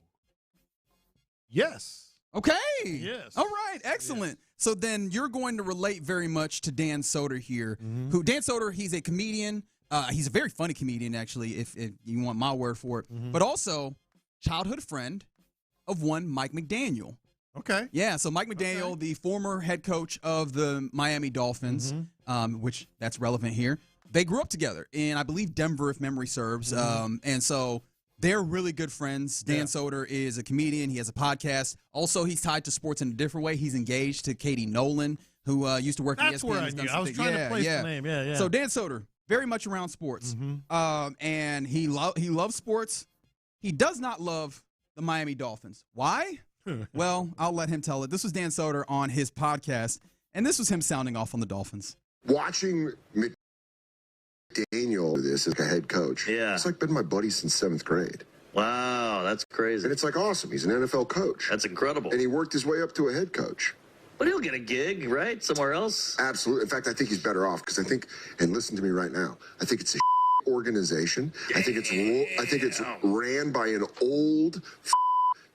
Yes. Okay. Yes. All right. Excellent. Yes. So then you're going to relate very much to Dan Soder here. Who Dan Soder? He's a comedian. He's a very funny comedian, actually, if you want my word for it. But also childhood friend of one Mike McDaniel. Okay. Yeah. So Mike McDaniel, the former head coach of the Miami Dolphins, which that's relevant here. They grew up together in, I believe, Denver, if memory serves. And so they're really good friends. Dan Soder is a comedian. He has a podcast. Also, he's tied to sports in a different way. He's engaged to Katie Nolan, who used to work at ESPN. That's where I knew. I was trying to place the name. Yeah. So Dan Soder, very much around sports. And he loves sports. He does not love the Miami Dolphins. Why? Well, I'll let him tell it. This was Dan Soder on his podcast, and this was him sounding off on the Dolphins. Watching McDaniel do this as a head coach. Yeah. It's like been my buddy since 7th grade. Wow, that's crazy. And it's like awesome. He's an NFL coach. That's incredible. And he worked his way up to a head coach. But he'll get a gig, right? Somewhere else? Absolutely. In fact, I think he's better off because I think, and listen to me right now, I think it's a organization. Damn. I think it's ran by an old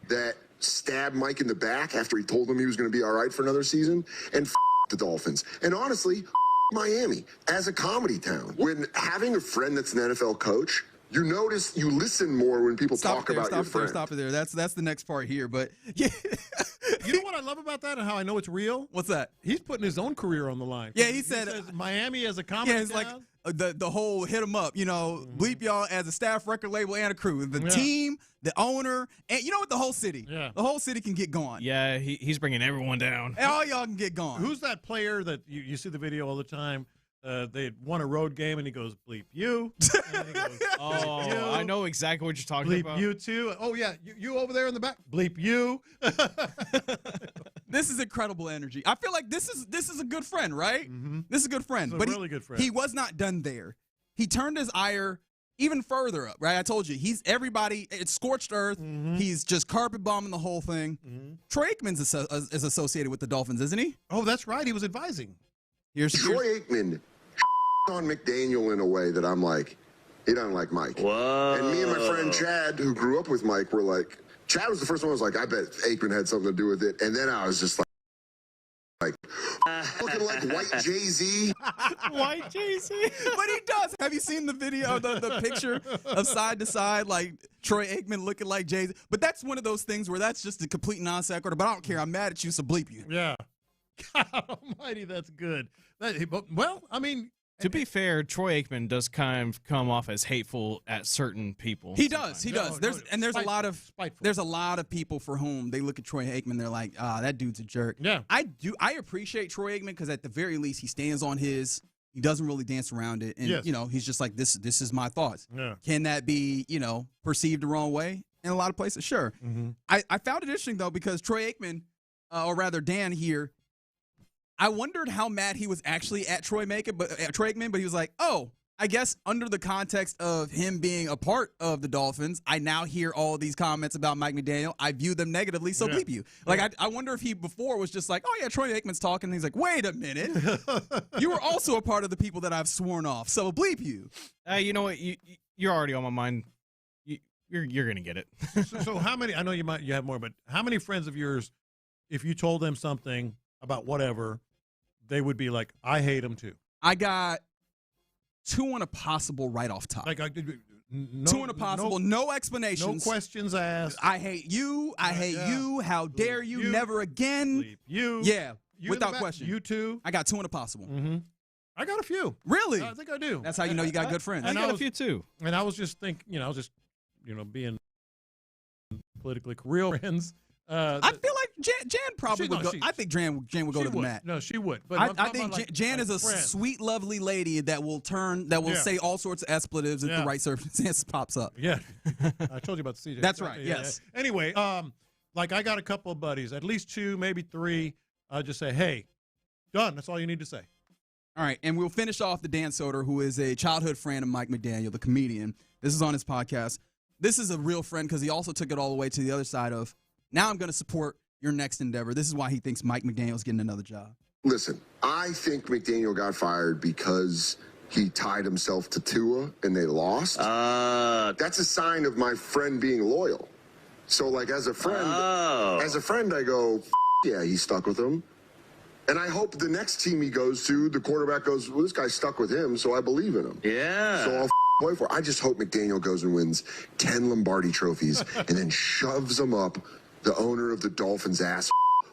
that stabbed Mike in the back after he told him he was going to be all right for another season, and the Dolphins. And honestly, Miami as a comedy town. When having a friend that's an NFL coach, you listen more when people talk about your friend. Stop it there. That's the next part here. But yeah. You know what I love about that and how I know it's real? What's that? He's putting his own career on the line. Yeah, he says Miami as a comedy town. Like the whole hit him up, bleep y'all as a staff, record label, and a crew. The team, the owner, and you know what? The whole city. Yeah. The whole city can get gone. Yeah, he's bringing everyone down. And all y'all can get gone. Who's that player that you see the video all the time? They won a road game, and he goes, bleep you. And he goes, bleep you. I know exactly what you're talking about. Bleep you, too. Oh, yeah, you over there in the back. Bleep you. This is incredible energy. I feel like this is a good friend, right? This is a good friend. But really good friend. He was not done there. He turned his ire even further up, right? I told you, it's scorched earth. He's just carpet bombing the whole thing. Troy Aikman's is associated with the Dolphins, isn't he? Oh, that's right. He was advising. Troy Aikman on McDaniel in a way that I'm like, he doesn't like Mike. Whoa. And me and my friend Chad, who grew up with Mike, were like, Chad was the first one who was like, I bet Aikman had something to do with it. And then I was just like, like looking like white Jay-Z. White Jay-Z. But he does. Have you seen the video, the picture of side to side, like Troy Aikman looking like Jay-Z? But that's one of those things where that's just a complete non sequitur. But I don't care. I'm mad at you, so bleep you. Yeah. God almighty, that's good. Well, I mean, to be fair, Troy Aikman does kind of come off as hateful at certain people. He does. There's a lot of people for whom they look at Troy Aikman, they're like, that dude's a jerk. Yeah. I appreciate Troy Aikman because at the very least he stands on his. He doesn't really dance around it, and Yes. he's just like this is my thoughts. Yeah. Can that be perceived the wrong way in a lot of places? Sure. Mm-hmm. I found it interesting though because Troy Aikman, or rather Dan here. I wondered how mad he was actually at Troy Aikman, but he was like, oh, I guess under the context of him being a part of the Dolphins, I now hear all these comments about Mike McDaniel. I view them negatively, so bleep you. Like, I wonder if he before was just like, oh, yeah, Troy Aikman's talking. And he's like, wait a minute. You were also a part of the people that I've sworn off, so bleep you. You know what? You're already on my mind. You're going to get it. So how many, I know you have more, but how many friends of yours, if you told them something about whatever, they would be like, I hate him too? I got 2 on a possible right off top. Like, 2 on a possible, no explanations. No questions asked. I hate you. I hate you. How dare you? Never again. You. Yeah, You without question. You too. I got 2 on a possible. Mm-hmm. I got a few. Really? I think I do. That's how you know you got good friends. I got a few too. And I was just being politically career friends. I feel like Jan probably would go. I think Jan would go to the mat. No, she would. But I think Jan is a sweet, lovely lady that will say all sorts of expletives if the right circumstance pops up. Yeah, I told you about the CJ. That's right. Yes. Yeah. Anyway, like I got a couple of buddies, at least 2, maybe 3. I'll just say, hey, done. That's all you need to say. All right, and we'll finish off the Dan Soder, who is a childhood friend of Mike McDaniel, the comedian. This is on his podcast. This is a real friend because he also took it all the way to the other side of, now I'm going to support your next endeavor. This is why he thinks Mike McDaniel's getting another job. Listen, I think McDaniel got fired because he tied himself to Tua and they lost. That's a sign of my friend being loyal. So, like, as a friend, I go, yeah, he's stuck with him. And I hope the next team he goes to, the quarterback goes, well, this guy's stuck with him, so I believe in him. Yeah. So I'll play for it. I just hope McDaniel goes and wins 10 Lombardi trophies and then shoves them up the owner of the Dolphins' ass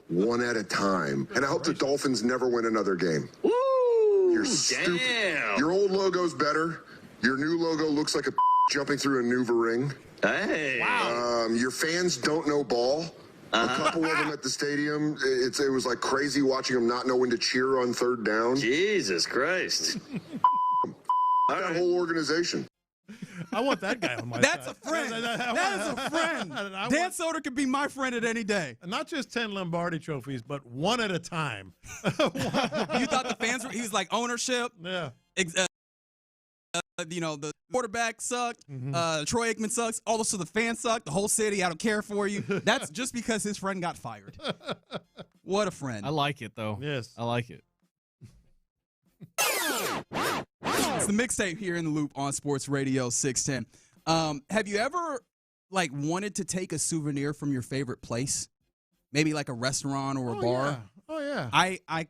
one at a time. And I hope the Dolphins never win another game. Woo! You're stupid. Damn. Your old logo's better. Your new logo looks like a jumping through a Nuva ring. Hey. Wow. Your fans don't know ball. A couple of them at the stadium, it was like crazy watching them not know when to cheer on third down. Jesus Christ. That whole organization. I want that guy on my That's side. a friend. That is a friend. Dan Soder could be my friend at any day. Not just 10 Lombardi trophies, but one at a time. You thought the fans were, he was like ownership. Yeah. The quarterback sucked. Troy Aikman sucks. Also, the fans suck. The whole city, I don't care for you. That's just because his friend got fired. What a friend. I like it, though. Yes. I like it. It's the mixtape here in the loop on Sports Radio 610. Have you ever wanted to take a souvenir from your favorite place? Maybe like a restaurant or a bar? Yeah. Oh, yeah.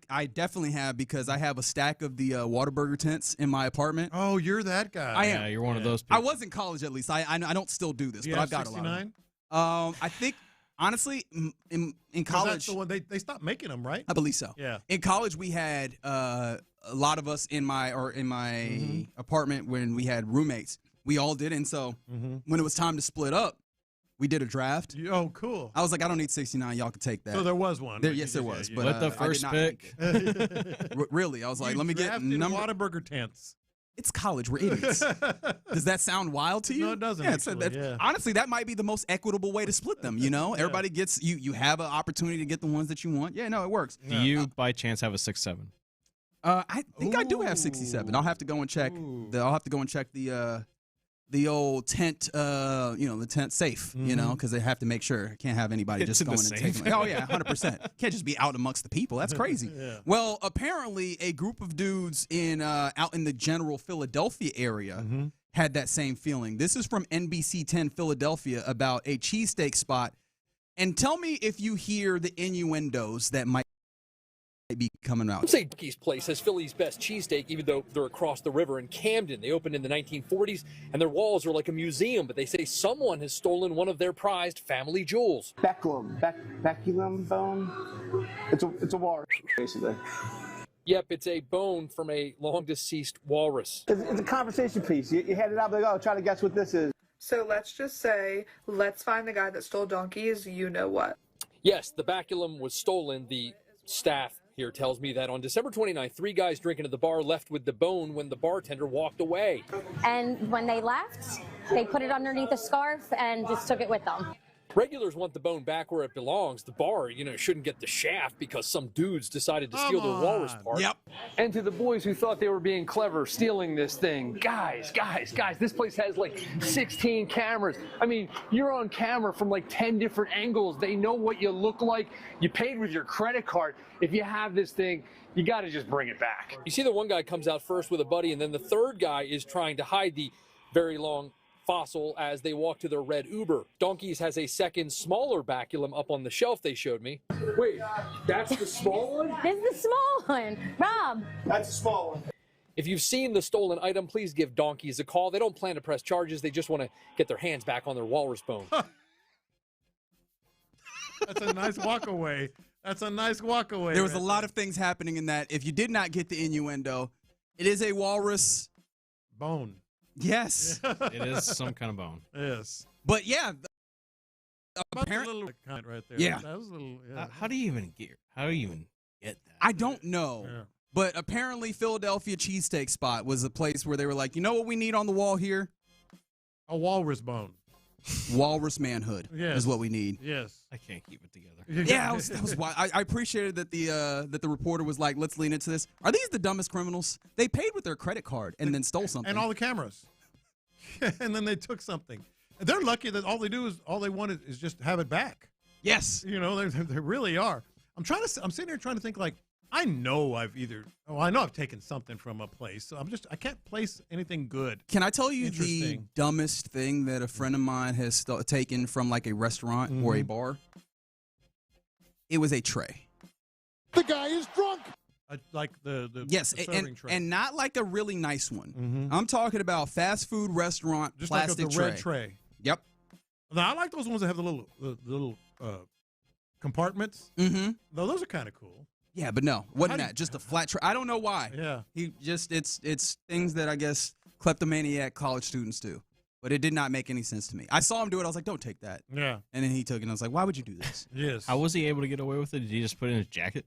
I definitely have because I have a stack of the Whataburger tents in my apartment. Oh, you're that guy. I am. Yeah, you're one of those people. I was in college at least. I don't still do this, but I've got 69? a lot of them. I think, honestly, in college. That's the one they stopped making them, right? I believe so. Yeah. In college, we had a lot of us in my apartment when we had roommates. We all did, and so when it was time to split up, we did a draft. Oh, cool. I was like, I don't need 69. Y'all can take that. So there was one. Yes, there was. But with the first pick. Really, I was like, let me get number. Whataburger tents. It's college. We're idiots. Does that sound wild to you? No, it doesn't. Yeah, honestly, that might be the most equitable way to split them. You know, everybody gets you have an opportunity to get the ones that you want. Yeah, no, it works. Do you by chance have a 6'7"? I think I do have 67. I'll have to go and check. I'll have to go and check the old tent, the tent safe, because they have to make sure. Can't have anybody just going and taking them. Oh, yeah, 100%. Can't just be out amongst the people. That's crazy. Yeah. Well, apparently a group of dudes out in the general Philadelphia area had that same feeling. This is from NBC 10 Philadelphia about a cheesesteak spot. And tell me if you hear the innuendos that might be coming out. Some say Donkey's Place has Philly's best cheesesteak, even though they're across the river in Camden. They opened in the 1940s, and their walls are like a museum, but they say someone has stolen one of their prized family jewels. Baculum bone. It's a walrus, basically. Yep, it's a bone from a long-deceased walrus. It's a conversation piece. You hand it out, like, oh, try to guess what this is. So let's just say, let's find the guy that stole donkeys, you know what. Yes, the baculum was stolen. The staff here tells me that on December 29th, 3 guys drinking at the bar left with the bone when the bartender walked away. And when they left, they put it underneath a scarf and just took it with them. Regulars want the bone back where it belongs. The bar, shouldn't get the shaft because some dudes decided to steal their walrus part. Yep. And to the boys who thought they were being clever stealing this thing, guys, this place has like 16 cameras. I mean, you're on camera from like 10 different angles. They know what you look like. You paid with your credit card. If you have this thing, you got to just bring it back. You see the one guy comes out first with a buddy, and then the third guy is trying to hide the very long fossil as they walk to their red Uber. Donkeys has a second, smaller baculum up on the shelf they showed me. Wait, that's the small one? This is the small one. Rob. That's a small one. If you've seen the stolen item, please give Donkeys a call. They don't plan to press charges. They just want to get their hands back on their walrus bone. That's a nice walk away. There was a lot of things happening in that. If you did not get the innuendo, it is a walrus bone. Yes. It is some kind of bone. Yes. But yeah, apparently, little kind right there. Yeah. That was a little, yeah. How do you even get that? I don't know. Yeah. But apparently Philadelphia cheesesteak spot was a place where they were like, you know what we need on the wall here? A walrus bone. Walrus manhood is what we need. Yes. I can't keep it together. Yeah, that was why I appreciated that the reporter was like, let's lean into this. Are these the dumbest criminals? They paid with their credit card and then stole something. And all the cameras. And then they took something. They're lucky that all they want is just have it back. Yes. They really are. I'm sitting here trying to think, like, I know I've taken something from a place. So I can't place anything good. Can I tell you the dumbest thing that a friend of mine has taken from like a restaurant or a bar? It was a tray. The guy is drunk. Like the yes, serving tray. And not like a really nice one. I'm talking about fast food restaurant just plastic like the tray. red tray. Yep. Now I like those ones that have the little compartments. Mm-hmm. Those are kind of cool. Yeah, but no, wasn't that just a flat tray? I don't know why. Yeah, it's things that I guess kleptomaniac college students do, but it did not make any sense to me. I saw him do it. I was like, don't take that. Yeah, and then he took it. And I was like, why would you do this? Yes. How was he able to get away with it? Did he just put it in his jacket?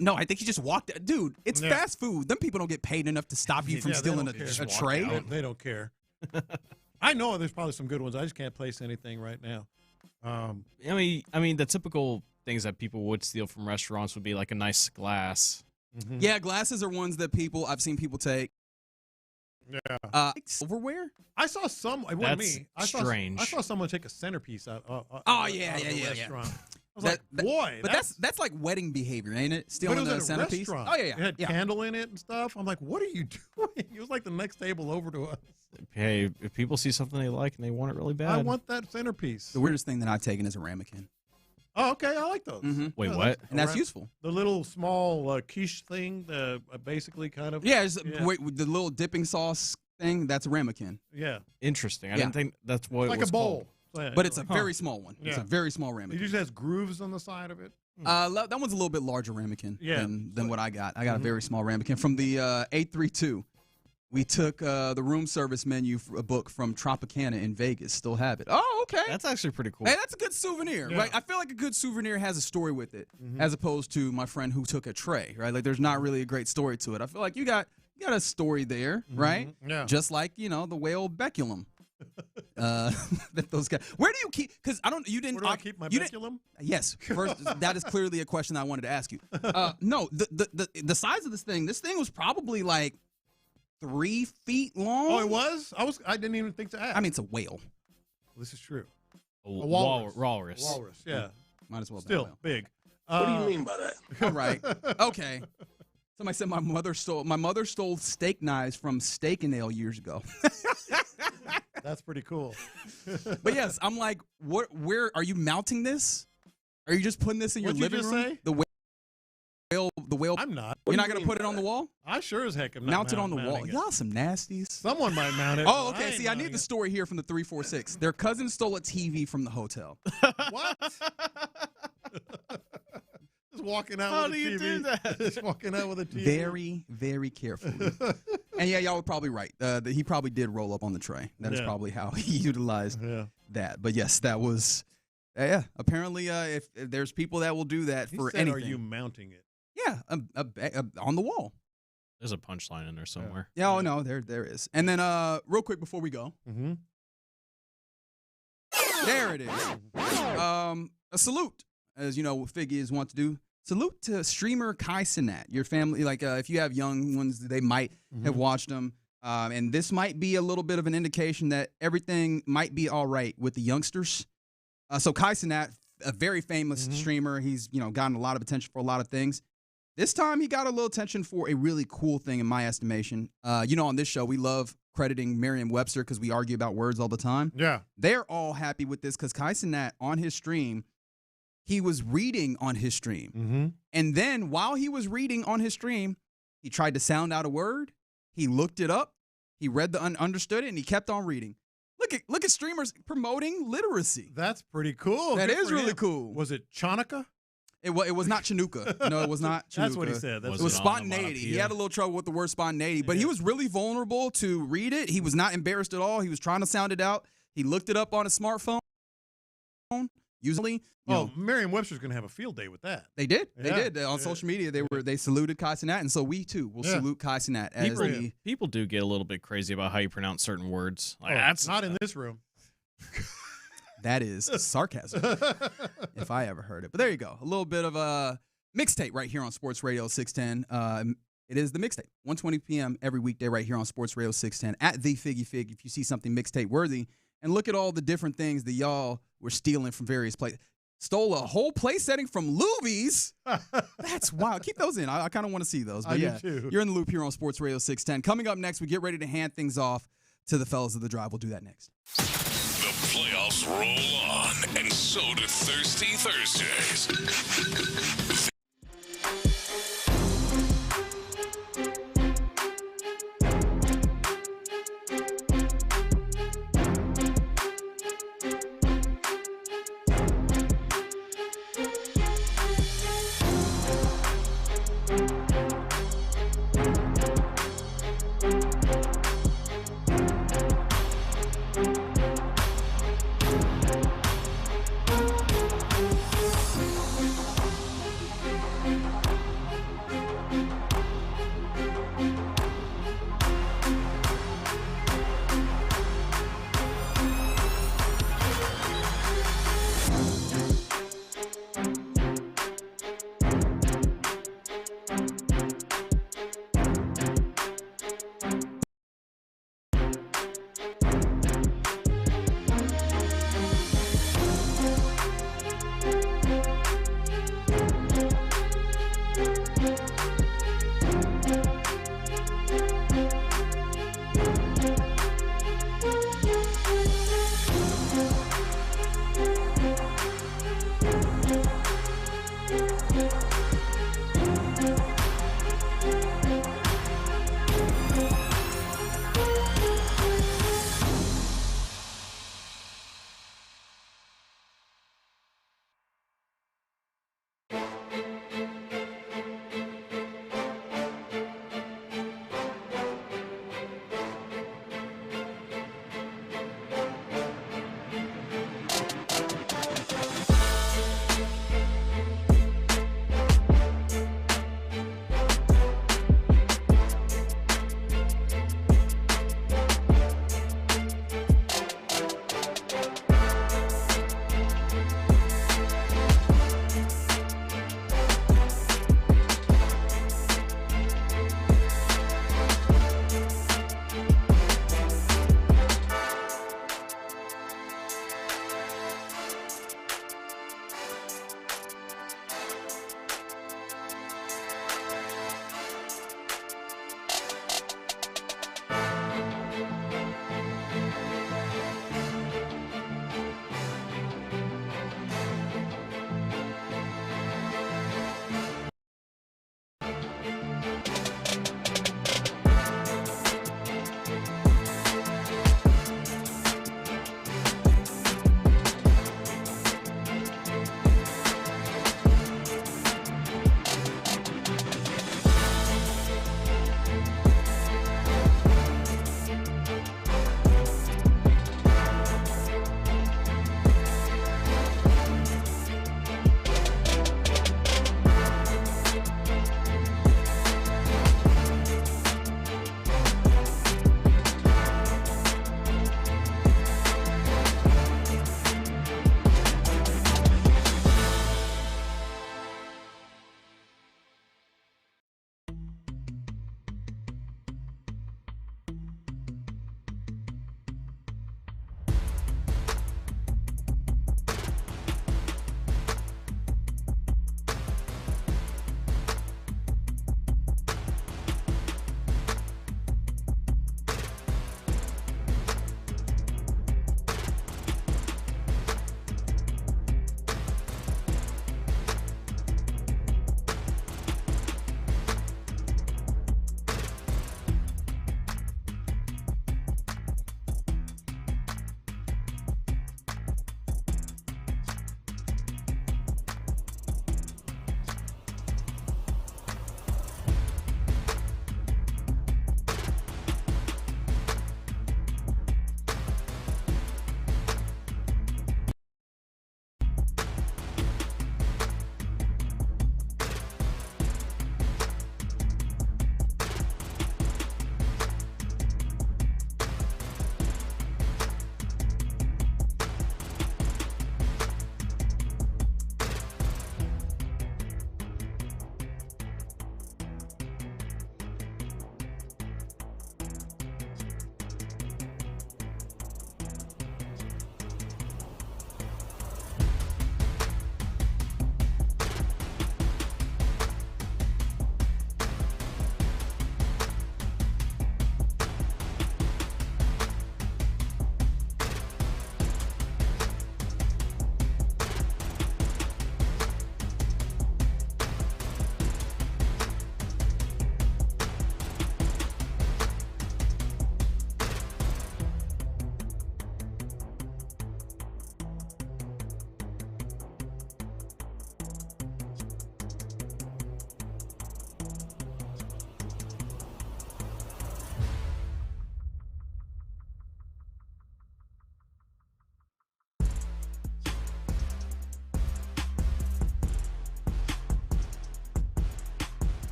No, I think he just walked. Dude, it's fast food. Them people don't get paid enough to stop you from stealing a tray. They don't care. I know there's probably some good ones. I just can't place anything right now. I mean, the typical things that people would steal from restaurants would be like a nice glass. Mm-hmm. Yeah, glasses are ones that I've seen people take. Yeah. Silverware? I saw some. It wasn't That's me. I strange. saw someone take a centerpiece out. Yeah. Restaurant. I was like, boy. But that's like wedding behavior, ain't it? Stealing a centerpiece. Restaurant. Oh yeah. It had candle in it and stuff. I'm like, what are you doing? It was like the next table over to us. Hey, if people see something they like and they want it really bad, I want that centerpiece. The weirdest thing that I've taken is a ramekin. Oh, okay. I like those. Mm-hmm. Wait, what? And that's useful. The little small quiche thing, basically kind of. Yeah, the little dipping sauce thing, that's a ramekin. Yeah. Interesting. I didn't think that's what it's it was like a bowl. Called. But it's a very small one. Yeah. It's a very small ramekin. It usually has grooves on the side of it. That one's a little bit larger ramekin than what I got. I got a very small ramekin. From the 832, we took the room service menu for a book from Tropicana in Vegas. Still have it. Oh, okay. That's actually pretty cool. Hey, that's a good souvenir, right? I feel like a good souvenir has a story with it, as opposed to my friend who took a tray, right? Like there's not really a great story to it. I feel like you got a story there, right? Yeah. Just like, the whale Beculum. That those guys. Where do you keep? Because you didn't. Where do I keep my Beculum? Yes. First, that is clearly a question I wanted to ask you. No, the size of this thing. This thing was probably like 3 feet long. Oh, it was? I didn't even think to ask. I mean, it's a whale. This is true. A walrus. Walrus. Yeah. Might as well. Still big. What do you mean by that? All right. Okay. Somebody said my mother stole steak knives from Steak and Ale years ago. That's pretty cool. But yes, I'm like, where are you mounting this? Are you just putting this in your living room? Say? The whale. I'm not. You're not going to put it on the wall? I sure as heck am not. Mount it on the wall. mounting it. Y'all some nasties. Someone might mount it. Oh, okay. See, I need the story here from the 346. Their cousin stole a TV from the hotel. What? Just walking out How with a do TV. you do that? Just walking out with a TV. Very, very carefully. And yeah, y'all were probably right. He probably did roll up on the tray. That is probably how he utilized that. But yes, that was, apparently if there's people that will do that He for said, anything. Are you mounting it? Yeah, on the wall. There's a punchline in there somewhere. Yeah, oh no, there is. And then real quick before we go. Mm-hmm. There it is. A salute, as you know, what Figgies want to do. Salute to streamer Kai Cenat. Your family, like if you have young ones, they might have watched them. And this might be a little bit of an indication that everything might be all right with the youngsters. So Kai Cenat, a very famous streamer. He's, gotten a lot of attention for a lot of things. This time he got a little attention for a really cool thing in my estimation. On this show, we love crediting Merriam-Webster because we argue about words all the time. Yeah. They're all happy with this because Kai Cenat on his stream, he was reading on his stream. Mm-hmm. And then while he was reading on his stream, he tried to sound out a word. He looked it up. He read understood it, and he kept on reading. Look at streamers promoting literacy. That's pretty cool. That Good is for really him. cool. Was it Chanukah? It was not Chinooka. No, it was not Chinooka. That's what he said. It was spontaneity. He had a little trouble with the word spontaneity, but he was really vulnerable to read it. He was not embarrassed at all. He was trying to sound it out. He looked it up on his smartphone. Usually, Merriam-Webster's going to have a field day with that. They did. Yeah. They did. On social media, they saluted Kai Cenat, and so we too will salute Kai Cenat as People do get a little bit crazy about how you pronounce certain words. Like, that's not in this room. That is sarcasm, if I ever heard it. But there you go. A little bit of a mixtape right here on Sports Radio 610. It is the mixtape, 1:20 p.m. every weekday right here on Sports Radio 610 at the Figgy Fig. If you see something mixtape worthy, and look at all the different things that y'all were stealing from various places. Stole a whole place setting from Luby's. That's wild. Keep those in. I kind of want to see those. But do too. You're in the loop here on Sports Radio 610. Coming up next, we get ready to hand things off to the fellas of the drive. We'll do that next. The playoffs roll on, and so do Thirsty Thursdays.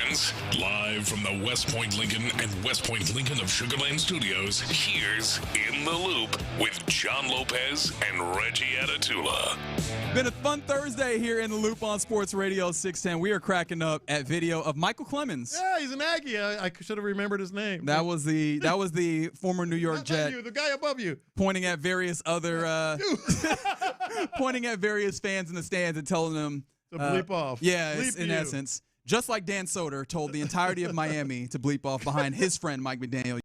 begins. Live from the West Point Lincoln and West Point Lincoln of Sugar Land Studios, here's In the Loop with John Lopez and Reggie Atatula. Been a fun Thursday here in the Loop on Sports Radio 610. We are cracking up at video of Michael Clemens. Yeah, he's an Aggie. I should have remembered his name. That was the former New York Jet. You, the guy above you. Pointing at various other pointing at various fans in the stands and telling them to bleep off. Yeah, bleep in essence. Just like Dan Soder told the entirety of Miami to bleep off behind his friend Mike McDaniel.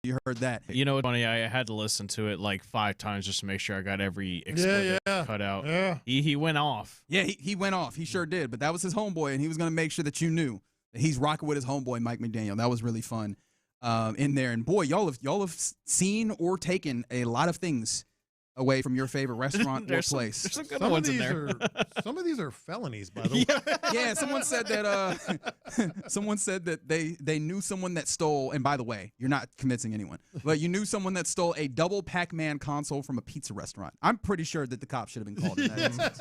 You heard that. You know what's funny? I had to listen to it like 5 times just to make sure I got every expletive cut out. Yeah. He went off. Yeah, he went off. He sure did. But that was his homeboy, and he was going to make sure that you knew that he's rocking with his homeboy Mike McDaniel. That was really fun in there. And boy, y'all have seen or taken a lot of things away from your favorite restaurant or place. There's some good ones in there. Some of these are felonies, by the way. Yeah, someone said that they knew someone that stole, and by the way, you're not convincing anyone, but you knew someone that stole a double Pac-Man console from a pizza restaurant. I'm pretty sure that the cops should have been called in that instance.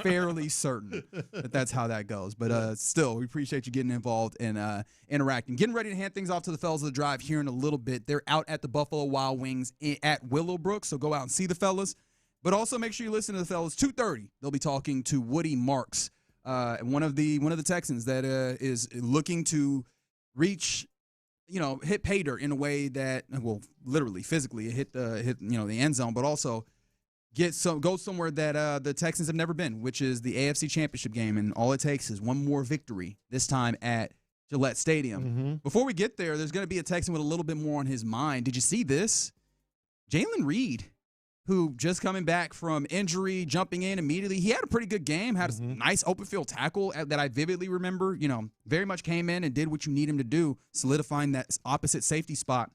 Fairly certain that that's how that goes. But still, we appreciate you getting involved and interacting. Getting ready to hand things off to the fellas of the drive here in a little bit. They're out at the Buffalo Wild Wings at Willowbrook, so go out and see the fellas. But also make sure you listen to the fellas. 2:30, they'll be talking to Woody Marks, one of the Texans that is looking to reach, hit pay dirt in a way that, well, literally, physically, hit the end zone, but also go somewhere that the Texans have never been, which is the AFC Championship game, and all it takes is one more victory, this time at Gillette Stadium. Mm-hmm. Before we get there, there's going to be a Texan with a little bit more on his mind. Did you see this? Jalen Reed, who just coming back from injury, jumping in immediately. He had a pretty good game, had a nice open field tackle that I vividly remember. Very much came in and did what you need him to do, solidifying that opposite safety spot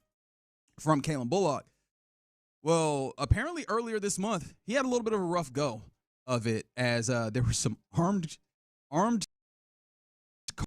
from Kalen Bullock. Well, apparently earlier this month, he had a little bit of a rough go of it as there were some armed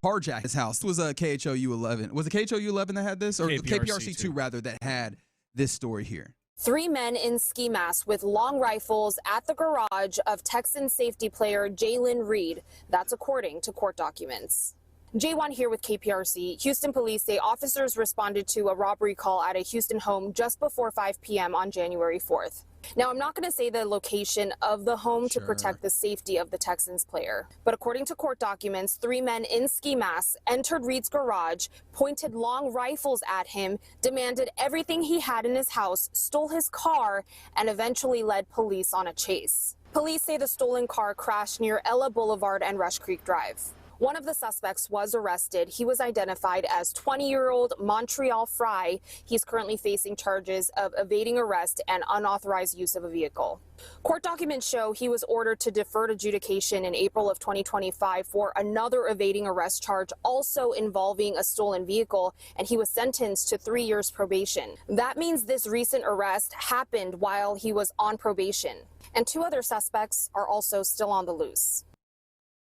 carjack at his house. It was a KHOU 11. Was it KHOU 11 that had this? Or KPRC 2 rather, that had this story here. 3 men in ski masks with long rifles at the garage of Texan safety player Jalen Reed. That's according to court documents. J1 here with KPRC. Houston police say officers responded to a robbery call at a Houston home just before 5 p.m. on January 4th. Now, I'm not going to say the location of the home to protect the safety of the Texans player, but according to court documents, 3 men in ski masks entered Reed's garage, pointed long rifles at him, demanded everything he had in his house, stole his car, and eventually led police on a chase. Police say the stolen car crashed near Ella Boulevard and Rush Creek Drive. One of the suspects was arrested. He was identified as 20-year-old Montreal Fry. He's currently facing charges of evading arrest and unauthorized use of a vehicle. Court documents show he was ordered to deferred adjudication in April of 2025 for another evading arrest charge also involving a stolen vehicle, and he was sentenced to 3 years probation. That means this recent arrest happened while he was on probation, and 2 other suspects are also still on the loose.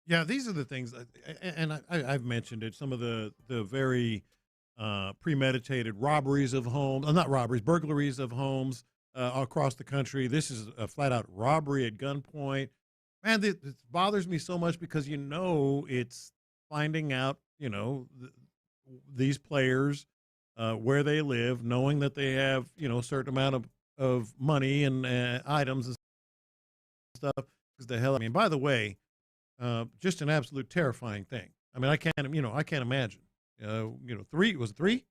Yeah, these are the things, and I've mentioned it, some of the very premeditated robberies of homes, burglaries of homes across the country. This is a flat-out robbery at gunpoint. Man, it bothers me so much because it's finding out, these players, where they live, knowing that they have, a certain amount of money and items and stuff. Because by the way, just an absolute terrifying thing. I mean, I can't imagine. 3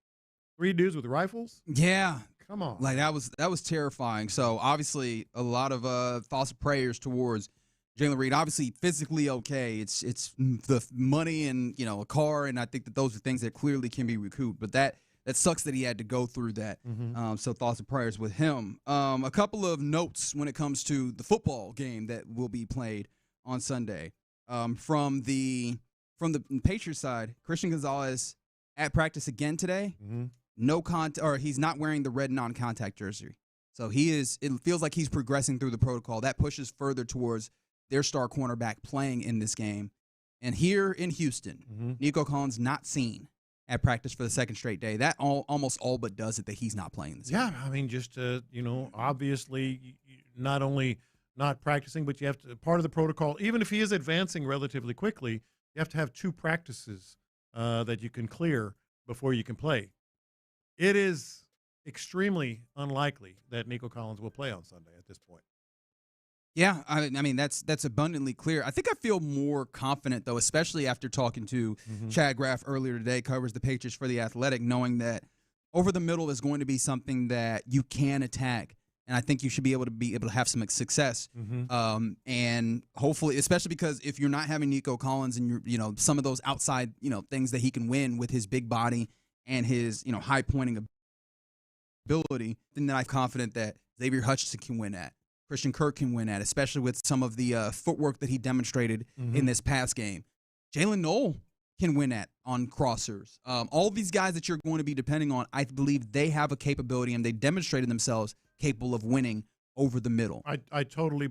dudes with rifles? Yeah. Come on. Like that was terrifying. So obviously a lot of thoughts and prayers towards Jalen Reed. Obviously physically okay. It's the money and, a car, and I think that those are things that clearly can be recouped. But that sucks that he had to go through that. Mm-hmm. So thoughts and prayers with him. A couple of notes when it comes to the football game that will be played on Sunday. From the Patriots side, Christian Gonzalez at practice again today. Mm-hmm. He's not wearing the red non-contact jersey. So it feels like he's progressing through the protocol. That pushes further towards their star cornerback playing in this game. And here in Houston, Nico Collins not seen at practice for the second straight day. That almost all but does it that he's not playing this game. Yeah, I mean, just obviously not only not practicing, but you have to, part of the protocol, even if he is advancing relatively quickly, you have to have 2 practices that you can clear before you can play. It is extremely unlikely that Nico Collins will play on Sunday at this point. Yeah, I mean that's abundantly clear. I think I feel more confident though, especially after talking to Chad Graff earlier today, covers the Patriots for The Athletic, knowing that over the middle is going to be something that you can attack, and I think you should be able to have some success. And hopefully, especially because if you're not having Nico Collins and you're some of those outside things that he can win with his big body and his high pointing ability, then I'm confident that Xavier Hutchinson can win at. Christian Kirk can win at, especially with some of the footwork that he demonstrated in this past game. Jalen Noel can win at on crossers. All these guys that you're going to be depending on, I believe they have a capability and they demonstrated themselves capable of winning over the middle. I totally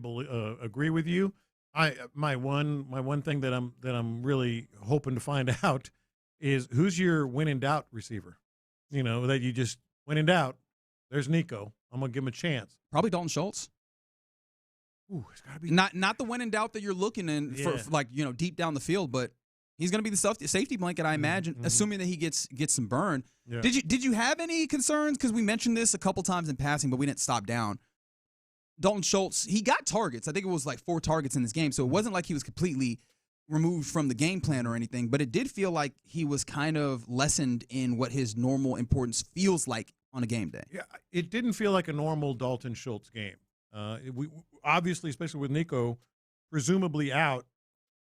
agree with you. My one thing that I'm really hoping to find out is who's your when in doubt receiver. That you just when in doubt, there's Nico. I'm gonna give him a chance. Probably Dalton Schultz. Ooh, it's gotta be not the when in doubt that you're looking in for deep down the field, but he's going to be the safety blanket, I imagine, assuming that he gets some burn. Yeah. Did you have any concerns? Because we mentioned this a couple times in passing, but we didn't stop down. Dalton Schultz, he got targets. I think it was like 4 targets in this game, so it wasn't like he was completely removed from the game plan or anything, but it did feel like he was kind of lessened in what his normal importance feels like on a game day. Yeah, it didn't feel like a normal Dalton Schultz game. We obviously, especially with Nico, presumably out,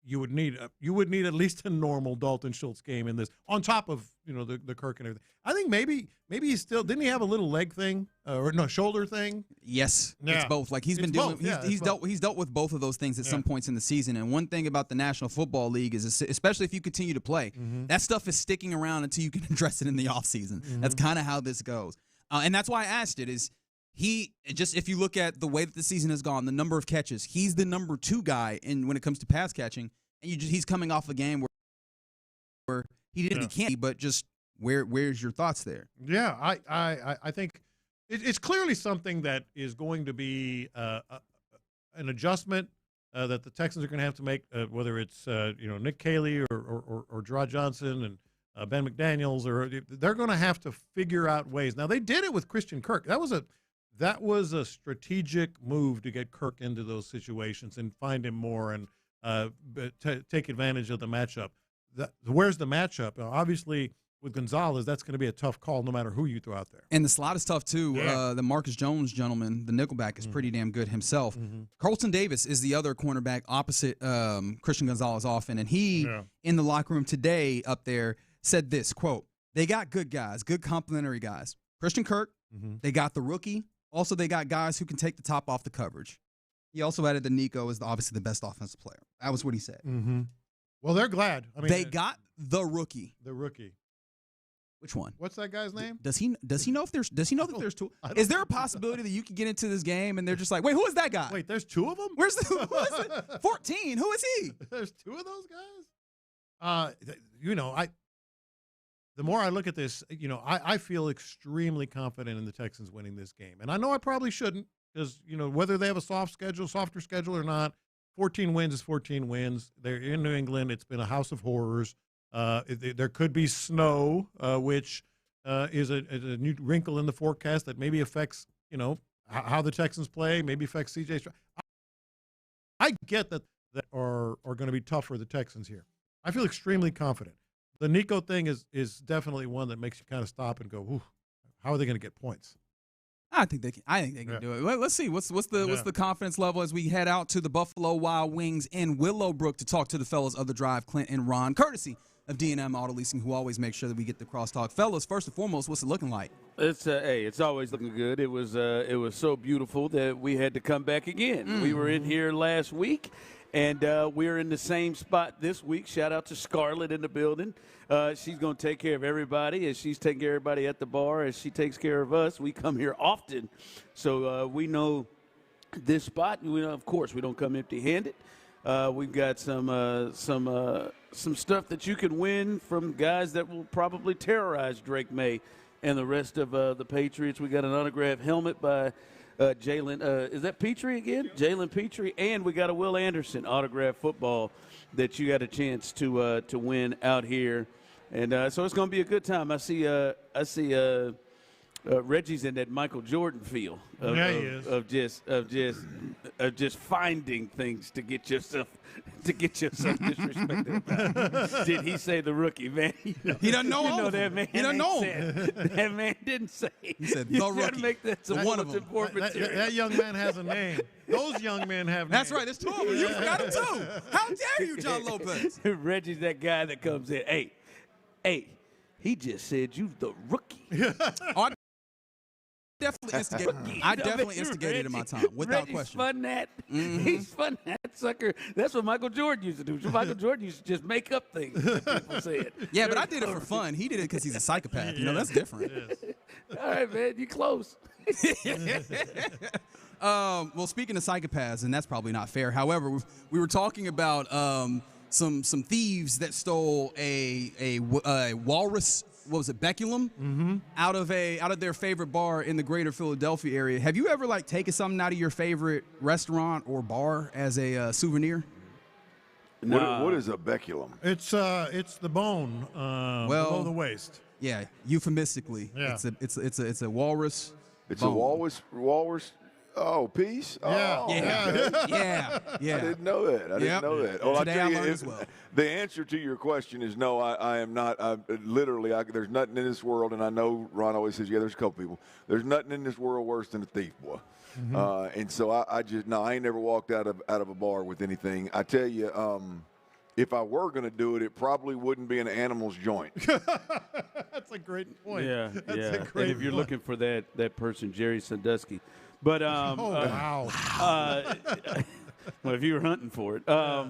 you would need at least a normal Dalton Schultz game in this, on top of the Kirk and everything. I think maybe he's still, didn't he have a little leg thing or no shoulder thing? Yes, it's both. Like he's been dealing, he's dealt with both of those things at some points in the season. And one thing about the National Football League is, especially if you continue to play, that stuff is sticking around until you can address it in the offseason. That's kind of how this goes, and that's why I asked it. If you look at the way that the season has gone, the number of catches, he's the number 2 guy when it comes to pass catching, and he's coming off a game where he can't. But just where's your thoughts there? Yeah, I think it's clearly something that is going to be an adjustment that the Texans are going to have to make, whether it's Nick Caley or Gerard Johnson and Ben McDaniels, or they're going to have to figure out ways. Now they did it with Christian Kirk. That was a strategic move to get Kirk into those situations and find him more and take advantage of the matchup. Where's the matchup? Obviously, with Gonzalez, that's going to be a tough call no matter who you throw out there. And the slot is tough, too. Yeah. The Marcus Jones gentleman, the nickelback, is pretty damn good himself. Carlton Davis is the other cornerback opposite Christian Gonzalez often, and he, in the locker room today up there, said this, quote, "They got good guys, good complementary guys. Christian Kirk, they got the rookie. Also, they got guys who can take the top off the coverage." He also added that Nico is obviously the best offensive player. That was what he said. Well, they're glad. I mean, they got the rookie. The rookie. Which one? What's that guy's name? Does he know that there's 2? Is there a possibility that you could get into this game and they're just like, wait, who is that guy? Wait, there's 2 of them? Who is it? 14. Who is he? There's 2 of those guys. The more I look at this, I feel extremely confident in the Texans winning this game. And I know I probably shouldn't because, whether they have a softer schedule or not, 14 wins is 14 wins. They're in New England. It's been a house of horrors. There could be snow, which is a new wrinkle in the forecast that maybe affects, how the Texans play, maybe affects CJ Stroud. I get that are going to be tough for the Texans here. I feel extremely confident. The Nico thing is definitely one that makes you kind of stop and go, ooh, how are they going to get points? I think they can do it. Let's see what's the confidence level as we head out to the Buffalo Wild Wings in Willowbrook to talk to the fellas of the Drive, Clint and Ron, courtesy of D&M Auto Leasing, who always make sure that we get the crosstalk. Fellas, first and foremost, what's it looking like? It's always looking good. It was so beautiful that we had to come back again. We were in here last week. And we're in the same spot this week. Shout out to Scarlett in the building. She's going to take care of everybody as she's taking care of everybody at the bar as she takes care of us. We come here often, so we know this spot. And of course, we don't come empty-handed. We've got some stuff that you can win from guys that will probably terrorize Drake May and the rest of the Patriots. We got an autographed helmet by Jalen, is that Petrie again? Jalen Petrie, and we got a Will Anderson autographed football that you got a chance to win out here And so it's going to be a good time. I see Reggie's in that Michael Jordan feel of just finding things to get yourself disrespected. Did he say the rookie, man? He doesn't know. You know that man. He doesn't know him. That man didn't say. He said the you rookie. gotta make that some one of them. That young man has a name. Those young men have names. That's right. There's two of them. You forgot him too. How dare you, John Lopez? Reggie's that guy that comes in. Hey, he just said you the rookie. I definitely instigated in my time, without Reggie's question. Spun that. Mm-hmm. He spun that sucker. That's what Michael Jordan used to do. Michael Jordan used to just make up things that people said. Yeah, but I did it for fun. He did it because he's a psychopath. You know, that's different. All right, man, you close. Well, speaking of psychopaths, and that's probably not fair. However, we were talking about some thieves that stole a walrus. What was it, Beculum? Out of their favorite bar in the greater Philadelphia area. Have you ever taken something out of your favorite restaurant or bar as a souvenir? What is a Beculum? It's the bone below the waist. Yeah, euphemistically. Yeah. It's a walrus. It's bone. a walrus. Oh, peace? Yeah. Oh, Yeah. I didn't know that. I didn't know that. Well, Today I I tell you, learned as well. The answer to your question is no, I am not. There's nothing in this world, and I know Ron always says, yeah, there's a couple people. There's nothing in this world worse than a thief, boy. And so I ain't never walked out of a bar with anything. I tell you, if I were going to do it, it probably wouldn't be an animal's joint. That's a great point. Yeah, That's yeah. a great And if you're point. looking for that person, Jerry Sandusky. But wow. Well, if you were hunting for it, I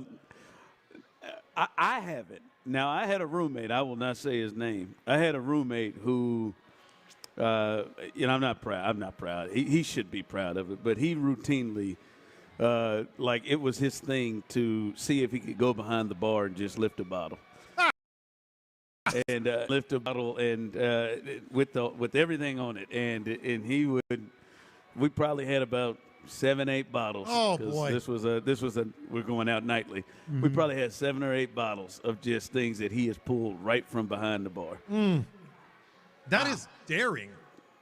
haven't. Now, I had a roommate. I will not say his name. I had a roommate who, I'm not proud. I'm not proud. He should be proud of it, but he routinely, it was his thing to see if he could go behind the bar and just lift a bottle. And lift a bottle and with everything on it, and he would. We probably had about 7-8 bottles. Oh boy! This was we're going out nightly. We probably had 7 or 8 bottles of just things that he has pulled right from behind the bar. That is daring.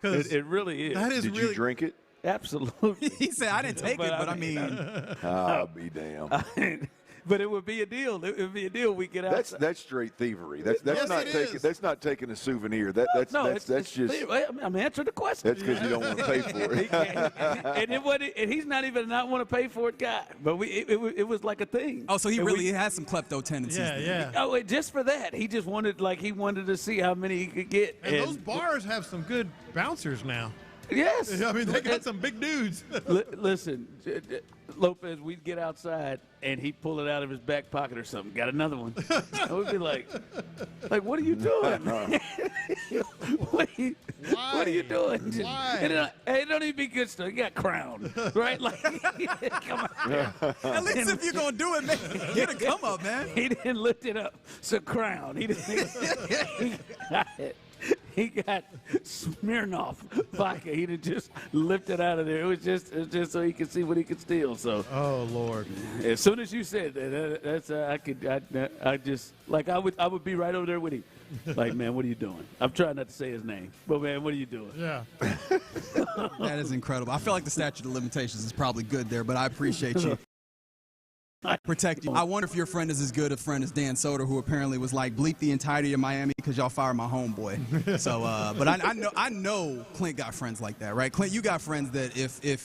It really is. That is Did really. you drink it? Absolutely. He said, I didn't take it, but I mean. I'll be damned. But it would be a deal. It would be a deal. We get out. That's straight thievery. That's Yes, not it taking. is. That's not taking a souvenir. That's just. I'm answering the question. That's because you don't want to pay for it. And he's not even not want to pay for it guy. But it was like a thing. Oh, so he really has some klepto tendencies. Yeah. Oh, just for that, he just wanted to see how many he could get. And those bars have some good bouncers now. Yes. I mean, they got some big dudes. Listen, Lopez, we'd get outside, and he'd pull it out of his back pocket or something. Got another one. I would be like, what are you doing? What are you doing? Why? It don't even be good stuff. You got Crown, right? Like, come on. At least if you're going to do it, man, get a come up, man. He didn't lift it up. It's a Crown. He got it. He got Smirnoff vodka. He didn't just lift it out of there. It was just so he could see what he could steal. So, oh Lord! As soon as you said that, I would be right over there with him. Like, man, what are you doing? I'm trying not to say his name, but man, what are you doing? Yeah. That is incredible. I feel like the statute of limitations is probably good there, but I appreciate you. Protect you. I wonder if your friend is as good a friend as Dan Soder, who apparently was like, bleep the entirety of Miami because y'all fired my homeboy. So, but I know Clint got friends like that, right? Clint, you got friends that if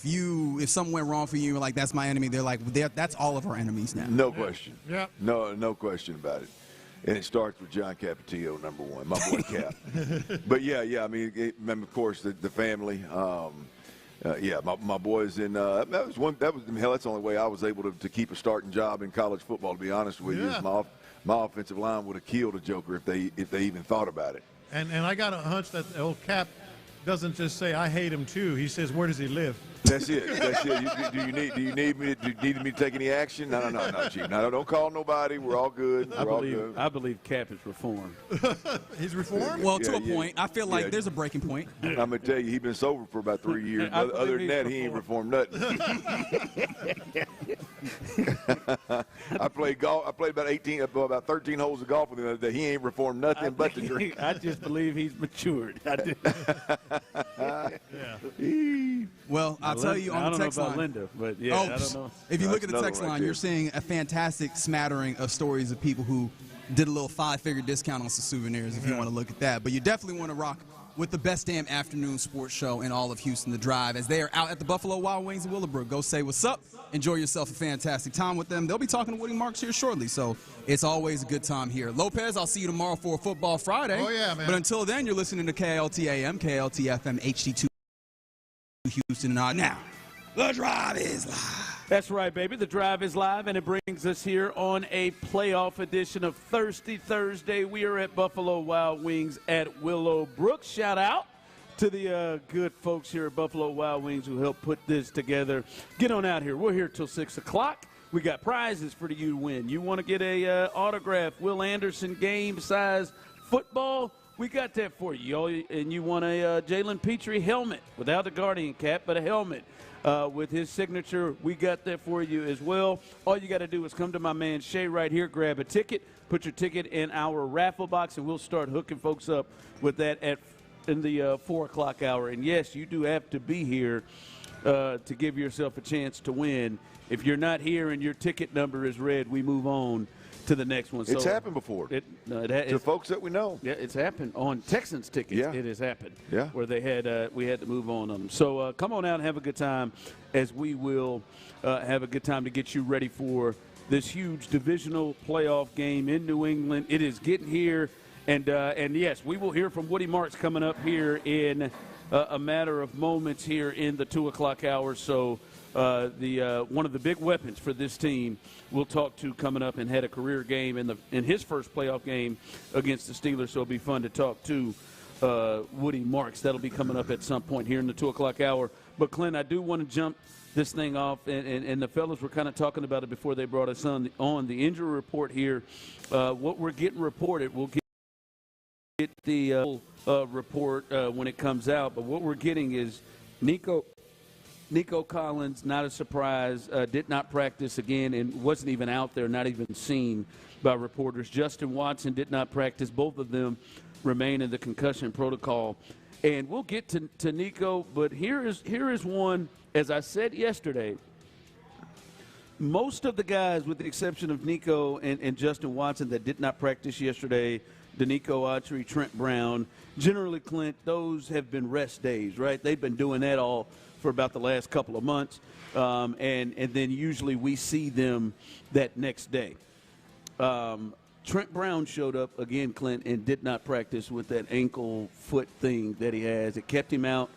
something went wrong for you, like that's my enemy, they're like, that's all of our enemies now. No question. Yeah. No question about it. And it starts with John Capetillo, number one, my boy Cap. But yeah. I mean, of course, the family. My boys in that's the only way I was able to keep a starting job in college football. To be honest with you, is my offensive line would have killed a joker if they even thought about it. And I got a hunch that old Cap doesn't just say I hate him too. He says, where does he live? That's it. Do you need me to take any action? No, Chief. No, don't call nobody. We're all good. I believe Cap is reformed. He's reformed? Well, to a point. I feel like there's a breaking point. I'm going to tell you, he's been sober for about 3 years. Other than that, he ain't reformed nothing. I played golf. I played about 13 holes of golf with him the other day. He ain't reformed nothing but the drink. I just believe he's matured. I do. Well, I'll tell you on the text line. I don't know about Linda, but yeah, I don't know. If you look at the another text one right line, there. you're seeing a fantastic smattering of stories of people who did a little 5-figure discount on some souvenirs if you want to look at that. But you definitely want to rock with the best damn afternoon sports show in all of Houston, The Drive, as they are out at the Buffalo Wild Wings in Willowbrook. Go say what's up. Enjoy yourself a fantastic time with them. They'll be talking to Woody Marks here shortly, so it's always a good time here. Lopez, I'll see you tomorrow for a Football Friday. Oh, yeah, man. But until then, you're listening to KLT AM, KLT FM, HD2 Houston. Now, The Drive is live. That's right, baby. The Drive is live, and it brings us here on a playoff edition of Thirsty Thursday. We are at Buffalo Wild Wings at Willowbrook. Shout out to the good folks here at Buffalo Wild Wings who helped put this together. Get on out here. We're here till 6 o'clock. We got prizes for you to win. You want to get a autographed Will Anderson game-size football? We got that for you. And you want a Jalen Petrie helmet without the Guardian cap, but a helmet. With his signature, we got that for you as well. All you got to do is come to my man Shay right here, grab a ticket, put your ticket in our raffle box, and we'll start hooking folks up with that in the 4 o'clock hour. And, yes, you do have to be here to give yourself a chance to win. If you're not here and your ticket number is red, we move on to the next one. It's happened before. To folks that we know. Yeah, it's happened on Texans tickets. Yeah. It has happened. Yeah. Where they had we had to move on them. So come on out and have a good time, as we will have a good time to get you ready for this huge divisional playoff game in New England. It is getting here, and yes, we will hear from Woody Marks coming up here in a matter of moments here in the 2 o'clock hour. So. One of the big weapons for this team we'll talk to coming up, and had a career game in his first playoff game against the Steelers, so it'll be fun to talk to Woody Marks. That'll be coming up at some point here in the 2 o'clock hour. But, Clint, I do want to jump this thing off, and the fellas were kind of talking about it before they brought us on the injury report here. What we're getting reported, we'll get the report when it comes out, but what we're getting is Nico Collins, not a surprise, did not practice again and wasn't even out there, not even seen by reporters. Justin Watson did not practice. Both of them remain in the concussion protocol. And we'll get to Nico, but here is one, as I said yesterday, most of the guys, with the exception of Nico and Justin Watson, that did not practice yesterday, Danico Autry, Trent Brown, generally, Clint, those have been rest days, right? They've been doing that all for about the last couple of months, and then usually we see them that next day. Trent Brown showed up again, Clint, and did not practice with that ankle foot thing that he has. It kept him out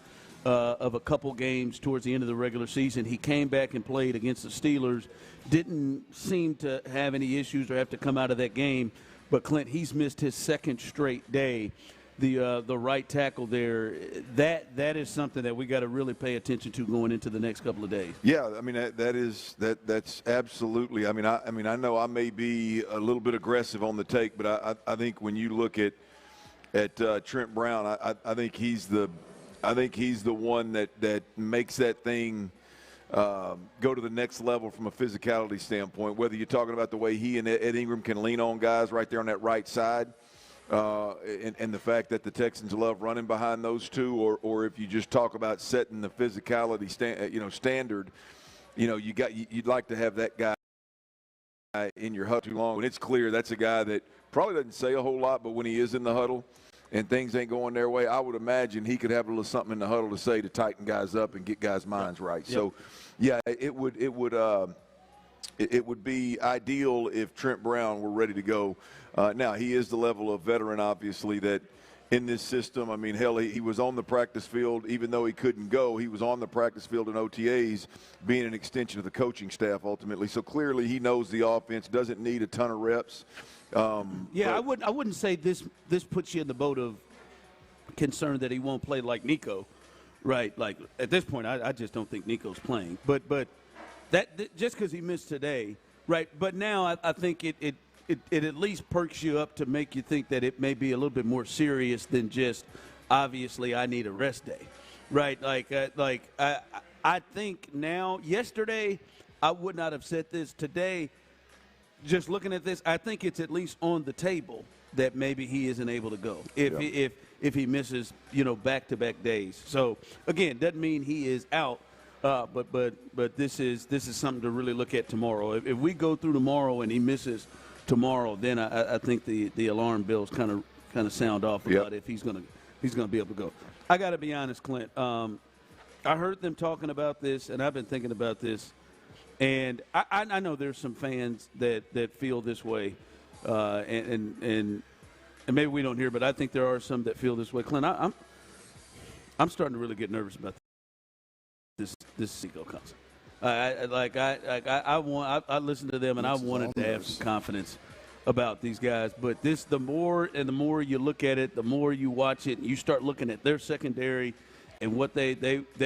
of a couple games towards the end of the regular season. He came back and played against the Steelers, didn't seem to have any issues or have to come out of that game. But, Clint, he's missed his second straight day. The right tackle there, that is something that we got to really pay attention to going into the next couple of days. Yeah, I mean that's absolutely. I mean I know I may be a little bit aggressive on the take, but I think when you look at Trent Brown, I think he's the one that makes that thing go to the next level from a physicality standpoint. Whether you're talking about the way he and Ed Ingram can lean on guys right there on that right side. And the fact that the Texans love running behind those two, or if you just talk about setting the physicality standard, you'd like to have that guy in your huddle too long. And it's clear that's a guy that probably doesn't say a whole lot, but when he is in the huddle and things ain't going their way, I would imagine he could have a little something in the huddle to say to tighten guys up and get guys' minds right. Yep. So, yeah, it would be ideal if Trent Brown were ready to go. Now, he is the level of veteran, obviously, that in this system, I mean, hell, he was on the practice field. Even though he couldn't go, he was on the practice field in OTAs, being an extension of the coaching staff ultimately. So clearly he knows the offense, doesn't need a ton of reps. I wouldn't say this puts you in the boat of concern that he won't play like Nico, right? Like, at this point, I just don't think Nico's playing. But that just because he missed today, right? But now I think it at least perks you up to make you think that it may be a little bit more serious than just, obviously, I need a rest day, right? I think now, yesterday, I would not have said this today. Just looking at this, I think it's at least on the table that maybe he isn't able to go if he misses, back-to-back days. So again, doesn't mean he is out, but this is something to really look at tomorrow. If we go through tomorrow and he misses tomorrow, then I think the alarm bells kind of sound off about if he's gonna be able to go. I got to be honest, Clint. I heard them talking about this, and I've been thinking about this. And I know there's some fans that feel this way, and maybe we don't hear, but I think there are some that feel this way. Clint, I'm starting to really get nervous about this Nico Collins. I listen to them, and I wanted to have some confidence about these guys. But the more you look at it, the more you watch it, and you start looking at their secondary and what they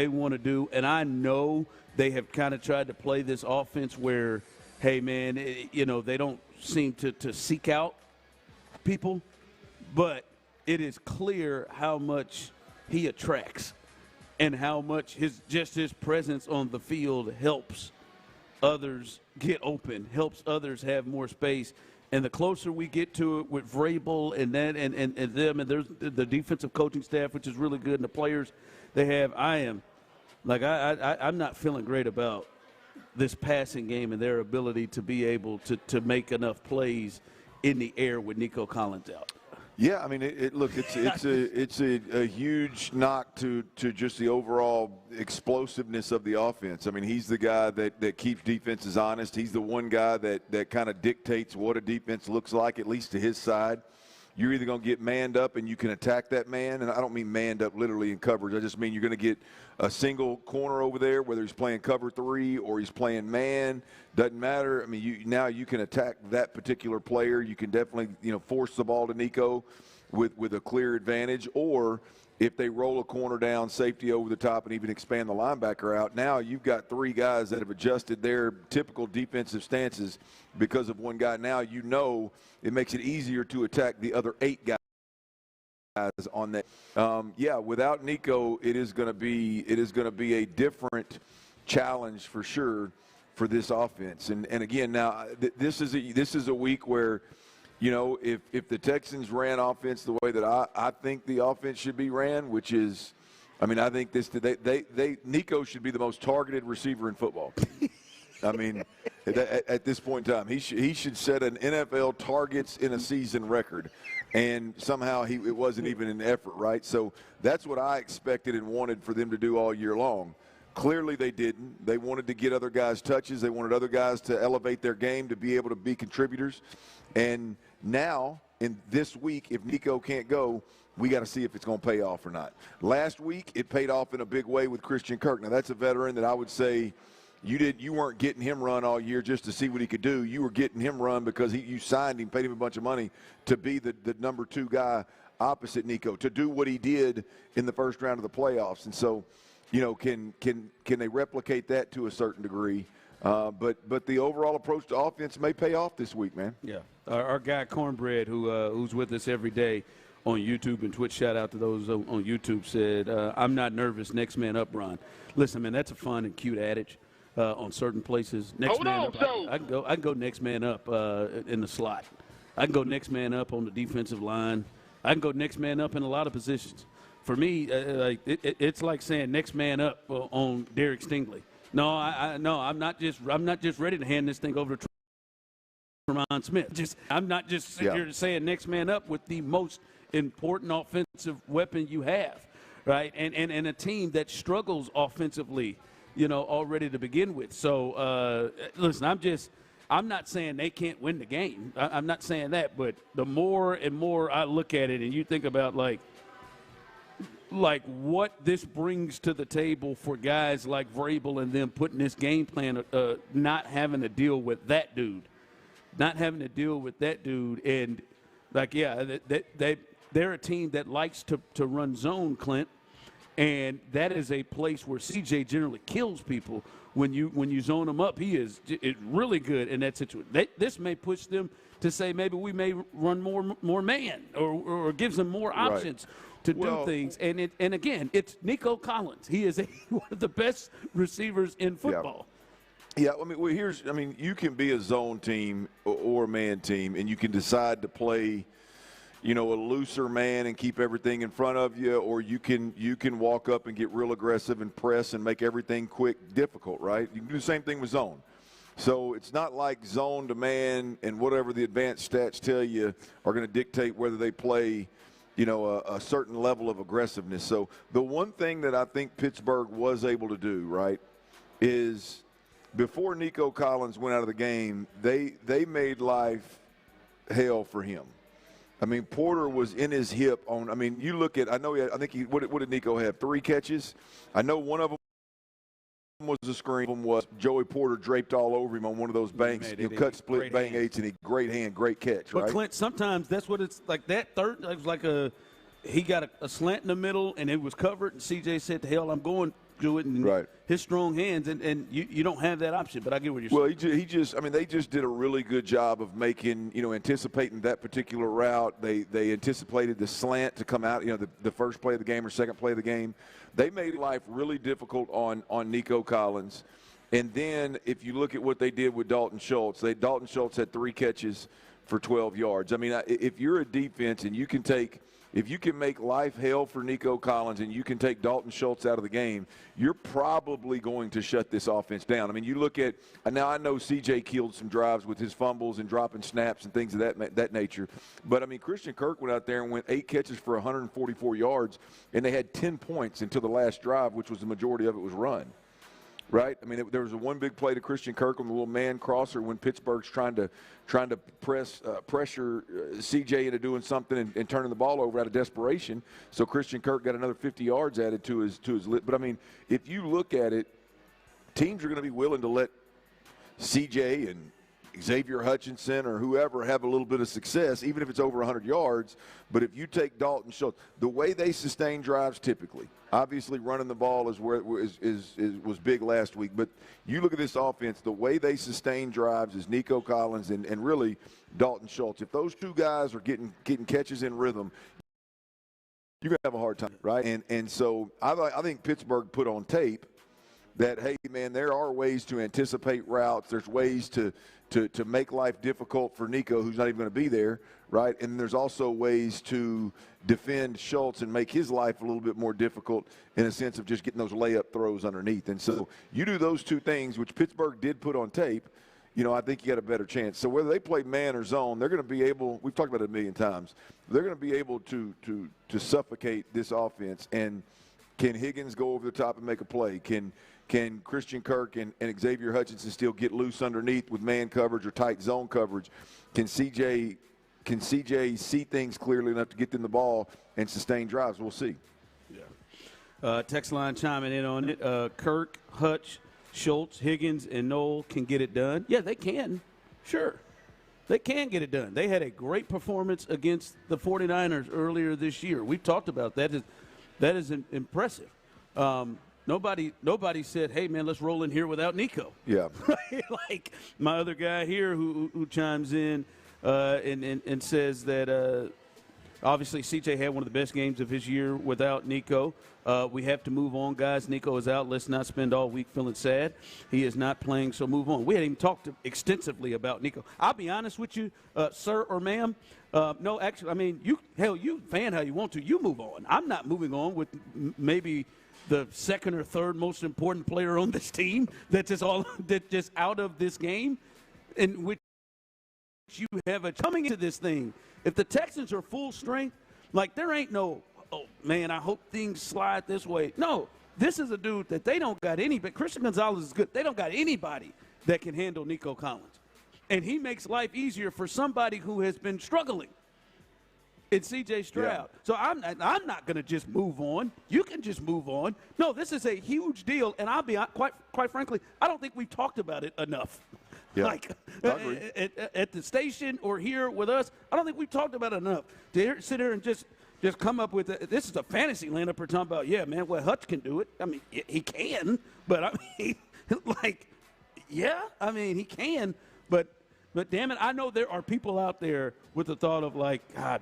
want to do. And I know they have kind of tried to play this offense where, hey, man, they don't seem to seek out people, but it is clear how much he attracts and how much his presence on the field helps others get open, helps others have more space. And the closer we get to it with Vrabel and them, and there's the defensive coaching staff, which is really good, and the players they have, I'm not feeling great about this passing game and their ability to be able to make enough plays in the air with Nico Collins out. Yeah, I mean, it's a huge knock to just the overall explosiveness of the offense. I mean, he's the guy that keeps defenses honest. He's the one guy that kind of dictates what a defense looks like, at least to his side. You're either going to get manned up and you can attack that man, and I don't mean manned up literally in coverage. I just mean you're going to get a single corner over there, whether he's playing cover 3 or he's playing man. Doesn't matter. I mean, now you can attack that particular player. You can definitely force the ball to Nico with a clear advantage, or if they roll a corner down, safety over the top, and even expand the linebacker out, now you've got 3 guys that have adjusted their typical defensive stances because of one guy. Now it makes it easier to attack the other 8 guys on that. Without Nico, it is going to be a different challenge for sure for this offense. And again, now this is a week where, if the Texans ran offense the way that I think the offense should be ran, which is, I think Nico should be the most targeted receiver in football. I mean, at this point in time, he should set an NFL targets in a season record, and somehow it wasn't even an effort, right? So that's what I expected and wanted for them to do all year long. Clearly they didn't. They wanted to get other guys touches. They wanted other guys to elevate their game to be able to be contributors. And now, in this week, if Nico can't go, we got to see if it's going to pay off or not. Last week, it paid off in a big way with Christian Kirk. Now, that's a veteran that I would say you weren't getting him run all year just to see what he could do. You were getting him run because you signed him, paid him a bunch of money to be the number 2 guy opposite Nico, to do what he did in the first round of the playoffs. And so, can they replicate that to a certain degree? But the overall approach to offense may pay off this week, man. Yeah. Our guy Cornbread, who's with us every day on YouTube and Twitch, shout out to those on YouTube, said, I'm not nervous, next man up, Ron. Listen, man, that's a fun and cute adage on certain places. Next man up, I can go next man up in the slot. I can go next man up on the defensive line. I can go next man up in a lot of positions. For me, it's like saying next man up on Derek Stingley. No, I'm not just ready to hand this thing over to Tremont Smith. I'm not just sitting here saying next man up with the most important offensive weapon you have, right? And a team that struggles offensively, already to begin with. So listen, I'm not saying they can't win the game. I'm not saying that, but the more and more I look at it, and you think about like what this brings to the table for guys like Vrabel and them putting this game plan, not having to deal with that dude. And they're a team that likes to run zone, Clint, and that is a place where CJ generally kills people. When you zone him up, he is really good in that situation. This may push them to say maybe we may run more man or gives them more options to do things. And again, it's Nico Collins. He is one of the best receivers in football. Yeah, I mean, you can be a zone team or a man team, and you can decide to play, a looser man and keep everything in front of you, or you can walk up and get real aggressive and press and make everything quick difficult, right? You can do the same thing with zone. So it's not like zone to man and whatever the advanced stats tell you are going to dictate whether they play, a certain level of aggressiveness. So the one thing that I think Pittsburgh was able to do, right, is before Nico Collins went out of the game, they made life hell for him. I mean, Porter was in his hip on. I mean, you look at. I think what did Nico have? 3 catches. I know one of them was a screen. One was Joey Porter draped all over him on one of those banks. Cut, split, bang eights, and he great hand, great catch. But right? Clint, sometimes that's what it's like. That third, it was like he got a slant in the middle, and it was covered. And CJ said, "To hell, I'm going." Do it in his strong hands, and you don't have that option. But I get what you're saying. Well, they just did a really good job of making, anticipating that particular route. They anticipated the slant to come out, the first play of the game or second play of the game. They made life really difficult on Nico Collins. And then if you look at what they did with Dalton Schultz, Dalton Schultz had 3 catches for 12 yards. I mean, if you're a defense and if you can make life hell for Nico Collins and you can take Dalton Schultz out of the game, you're probably going to shut this offense down. I mean, you look at – now I know CJ killed some drives with his fumbles and dropping snaps and things of that nature. But, I mean, Christian Kirk went out there and went 8 catches for 144 yards, and they had 10 points until the last drive, which was the majority of it was run. Right? I mean, there was one big play to Christian Kirk on the little man crosser when Pittsburgh's trying to pressure CJ into doing something and turning the ball over out of desperation. So Christian Kirk got another 50 yards added to his list. But, I mean, if you look at it, teams are going to be willing to let CJ and Xavier Hutchinson or whoever have a little bit of success, even if it's over 100 yards. But if you take Dalton Schultz, the way they sustain drives typically, obviously running the ball is where it was big last week. But you look at this offense, the way they sustain drives is Nico Collins and really Dalton Schultz. If those two guys are getting catches in rhythm, you're going to have a hard time, right? And so I think Pittsburgh put on tape that, hey, man, there are ways to anticipate routes. There's ways to make life difficult for Nico, who's not even going to be there, right? And there's also ways to defend Schultz and make his life a little bit more difficult in a sense of just getting those layup throws underneath. And so you do those two things, which Pittsburgh did put on tape, I think you got a better chance. So whether they play man or zone, they're going to be able – we've talked about it a million times – they're going to be able to suffocate this offense. And can Higgins go over the top and make a play? Can Christian Kirk and Xavier Hutchinson still get loose underneath with man coverage or tight zone coverage? Can CJ see things clearly enough to get them the ball and sustain drives? We'll see. Yeah. Text line chiming in on it. Kirk, Hutch, Schultz, Higgins, and Noel can get it done. Yeah, they can. Sure. They can get it done. They had a great performance against the 49ers earlier this year. We've talked about that. That is impressive. Nobody said, hey, man, let's roll in here without Nico. Yeah. Right? Like my other guy here who chimes in and says that obviously CJ had one of the best games of his year without Nico. We have to move on, guys. Nico is out. Let's not spend all week feeling sad. He is not playing, so move on. We hadn't even talked extensively about Nico. I'll be honest with you, sir or ma'am. No, actually, I mean, you fan how you want to. You move on. I'm not moving on with maybe the second or third most important player on this team that's just out of this game, in which you have coming into this thing. If the Texans are full strength, like there ain't no, oh man, I hope things slide this way. No, this is a dude that they don't got any, but Christian Gonzalez is good. They don't got anybody that can handle Nico Collins. And he makes life easier for somebody who has been struggling. It's C.J. Stroud. Yeah. So I'm not going to just move on. You can just move on. No, this is a huge deal, and I'll be quite frankly, I don't think we've talked about it enough. Yeah. Like at the station or here with us, I don't think we've talked about it enough. To sit here and just come up with it. This is a fantasy lineup we're talking about. Yeah, man, well, Hutch can do it. I mean, he can, but I mean, like, yeah, I mean, he can, but damn it, I know there are people out there with the thought of like, God,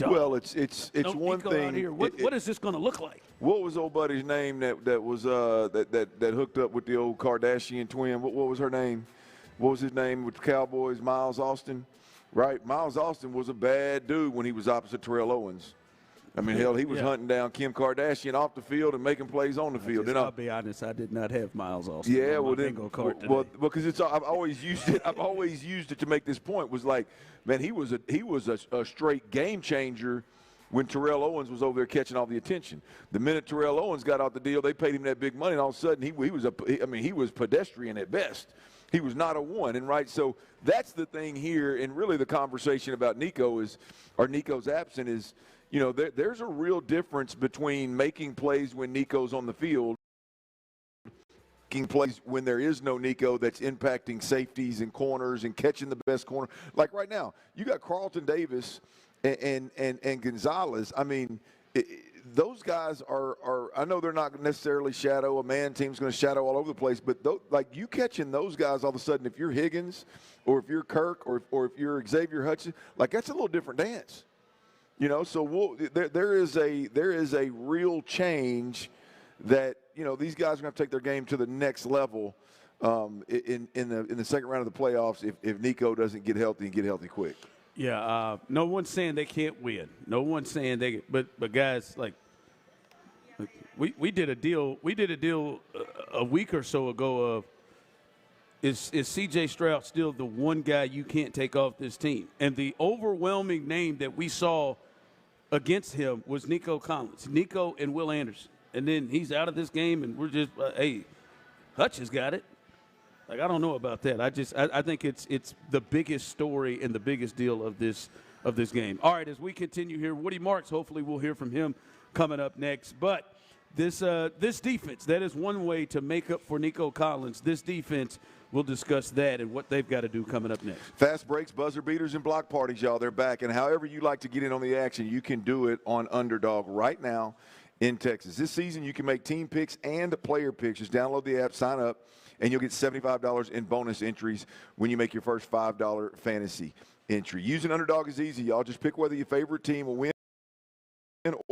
well, it's one Nico thing. Out here. What is this going to look like? what was old buddy's name that was that hooked up with the old Kardashian twin? What was her name? What was his name with the Cowboys? Miles Austin, right? Miles Austin was a bad dude when he was opposite Terrell Owens. I mean, hell, he was hunting down Kim Kardashian off the field and making plays on the field. I'll be honest, I did not have Miles Austin. Yeah, well, because I've always used it. I've always used it to make this point. Was like, man, he was a straight game changer when Terrell Owens was over there catching all the attention. The minute Terrell Owens got out the deal, they paid him that big money, and all of a sudden he was pedestrian at best. He was not a one, and right. So that's the thing here, and really the conversation about Nico's absence is. You know, there's a real difference between making plays when Nico's on the field, making plays when there is no Nico that's impacting safeties and corners and catching the best corner. Like right now, you got Carlton Davis and Gonzalez. I mean, those guys are I know they're not necessarily shadow. A man team's going to shadow all over the place, but like you catching those guys all of a sudden, if you're Higgins or if you're Kirk or if you're Xavier Hutchinson, like that's a little different dance. You know, so there is a real change that, you know, these guys are going to take their game to the next level in the second round of the playoffs if Nico doesn't get healthy and get healthy quick. Yeah, no one's saying they can't win. No one's saying they. But guys, like we did a deal. We did a deal a week or so ago of is C.J. Stroud still the one guy you can't take off this team? And the overwhelming name that we saw against him was Nico Collins, Nico and Will Anderson. And then he's out of this game, and we're just, hey, Hutch has got it. Like, I don't know about that. I think it's the biggest story and the biggest deal of this game. All right, as we continue here, Woody Marks, hopefully we'll hear from him coming up next. But this defense, that is one way to make up for Nico Collins. This defense, we'll discuss that and what they've got to do coming up next. Fast breaks, buzzer beaters, and block parties, y'all. They're back. And however you like to get in on the action, you can do it on Underdog right now in Texas. This season, you can make team picks and player picks. Just download the app, sign up, and you'll get $75 in bonus entries when you make your first $5 fantasy entry. Using Underdog is easy, y'all. Just pick whether your favorite team will win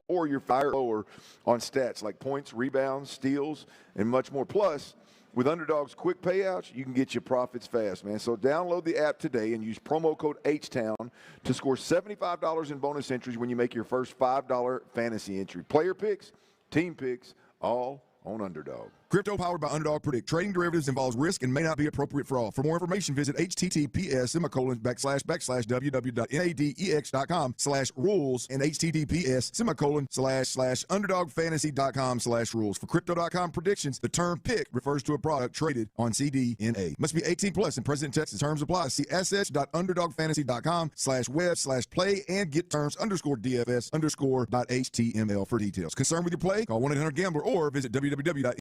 or your fire lower on stats like points, rebounds, steals, and much more. Plus, with Underdog's quick payouts, you can get your profits fast, man. So download the app today and use promo code HTOWN to score $75 in bonus entries when you make your first $5 fantasy entry. Player picks, team picks, all on Underdog. Crypto powered by Underdog Predict. Trading derivatives involves risk and may not be appropriate for all. For more information, visit https://www.nadex.com/rules and https://underdogfantasy.com/rules. For Crypto.com predictions, the term pick refers to a product traded on CDNA. Must be 18 plus and present in Texas. Terms apply. See assets.underdogfantasy.com/web/play and get terms_DFS_.html for details. Concerned with your play? Call 1-800-GAMBLER or visit www.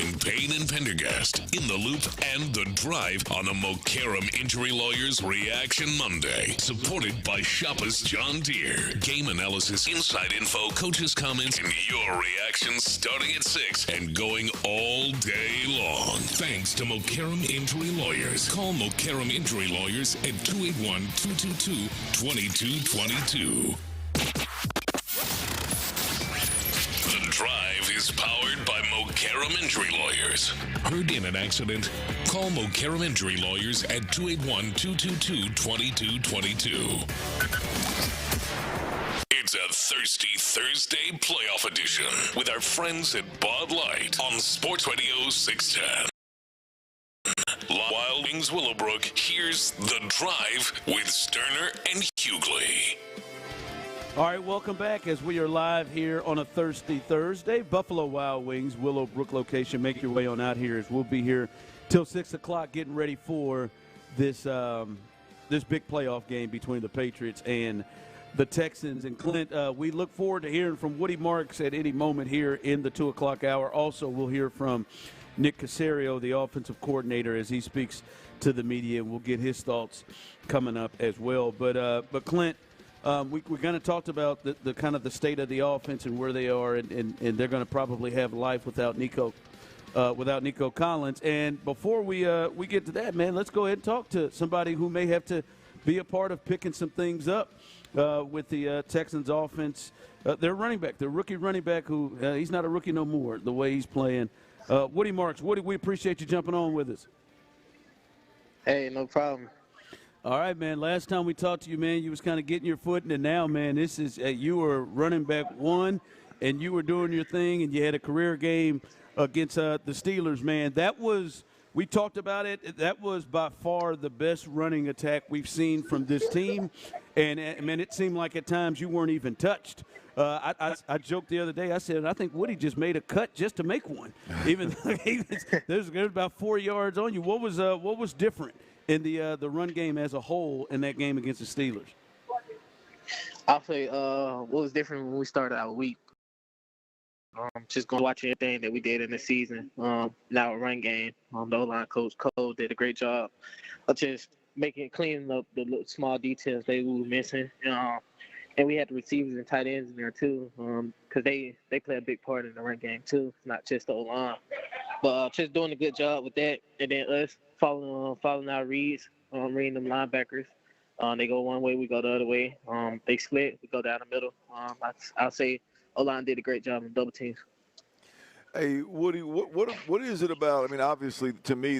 Following Payne and Pendergast, In the Loop, and The Drive on a Mokaram Injury Lawyers Reaction Monday. Supported by Shoppers John Deere. Game analysis, inside info, coaches' comments, and your reactions starting at 6 and going all day long. Thanks to Mokaram Injury Lawyers. Call Mokaram Injury Lawyers at 281-222-2222. The Drive is powered by Mokaram Injury Lawyers. Heard in an accident? Call Mokaram Injury Lawyers at 281-222-2222. It's a Thirsty Thursday playoff edition with our friends at Bud Light on Sports Radio 610. Wild Wings Willowbrook, here's The Drive with Stoerner and Hughley. All right, welcome back as we are live here on a Thirsty Thursday. Buffalo Wild Wings, Willowbrook location. Make your way on out here as we'll be here till 6 o'clock getting ready for this this big playoff game between the Patriots and the Texans. And Clint, we look forward to hearing from Woody Marks at any moment here in the 2 o'clock hour. Also, we'll hear from Nick Caserio, the offensive coordinator, as he speaks to the media. We'll get his thoughts coming up as well. But Clint, we kind of talked about the kind of the state of the offense and where they are, and they're going to probably have life without Nico Collins. And before we get to that, man, let's go ahead and talk to somebody who may have to be a part of picking some things up with the Texans offense. Their running back, their rookie running back, who he's not a rookie no more, the way he's playing. Woody Marks. Woody, we appreciate you jumping on with us. Hey, no problem. All right, man. Last time we talked to you, man, you was kind of getting your footing, and now, man, this is you were running back one, and you were doing your thing, and you had a career game against the Steelers, man. That was – we talked about it. That was by far the best running attack we've seen from this team, and, man, it seemed like at times you weren't even touched. I joked the other day. I said, I think Woody just made a cut just to make one. Even there's about 4 yards on you. What was different in the run game as a whole in that game against the Steelers? I'll say what was different when we started our week. Just going to watch everything that we did in the season. Now a run game. The O-line coach Cole did a great job of just cleaning up the little small details they were missing. And we had the receivers and tight ends in there too, because they play a big part in the run game too, not just the O-line. But just doing a good job with that, and then us following our reads, reading them linebackers. They go one way, we go the other way. They split, we go down the middle. I'll say O-line did a great job in double teams. Hey, Woody, what is it about? I mean, obviously, to me,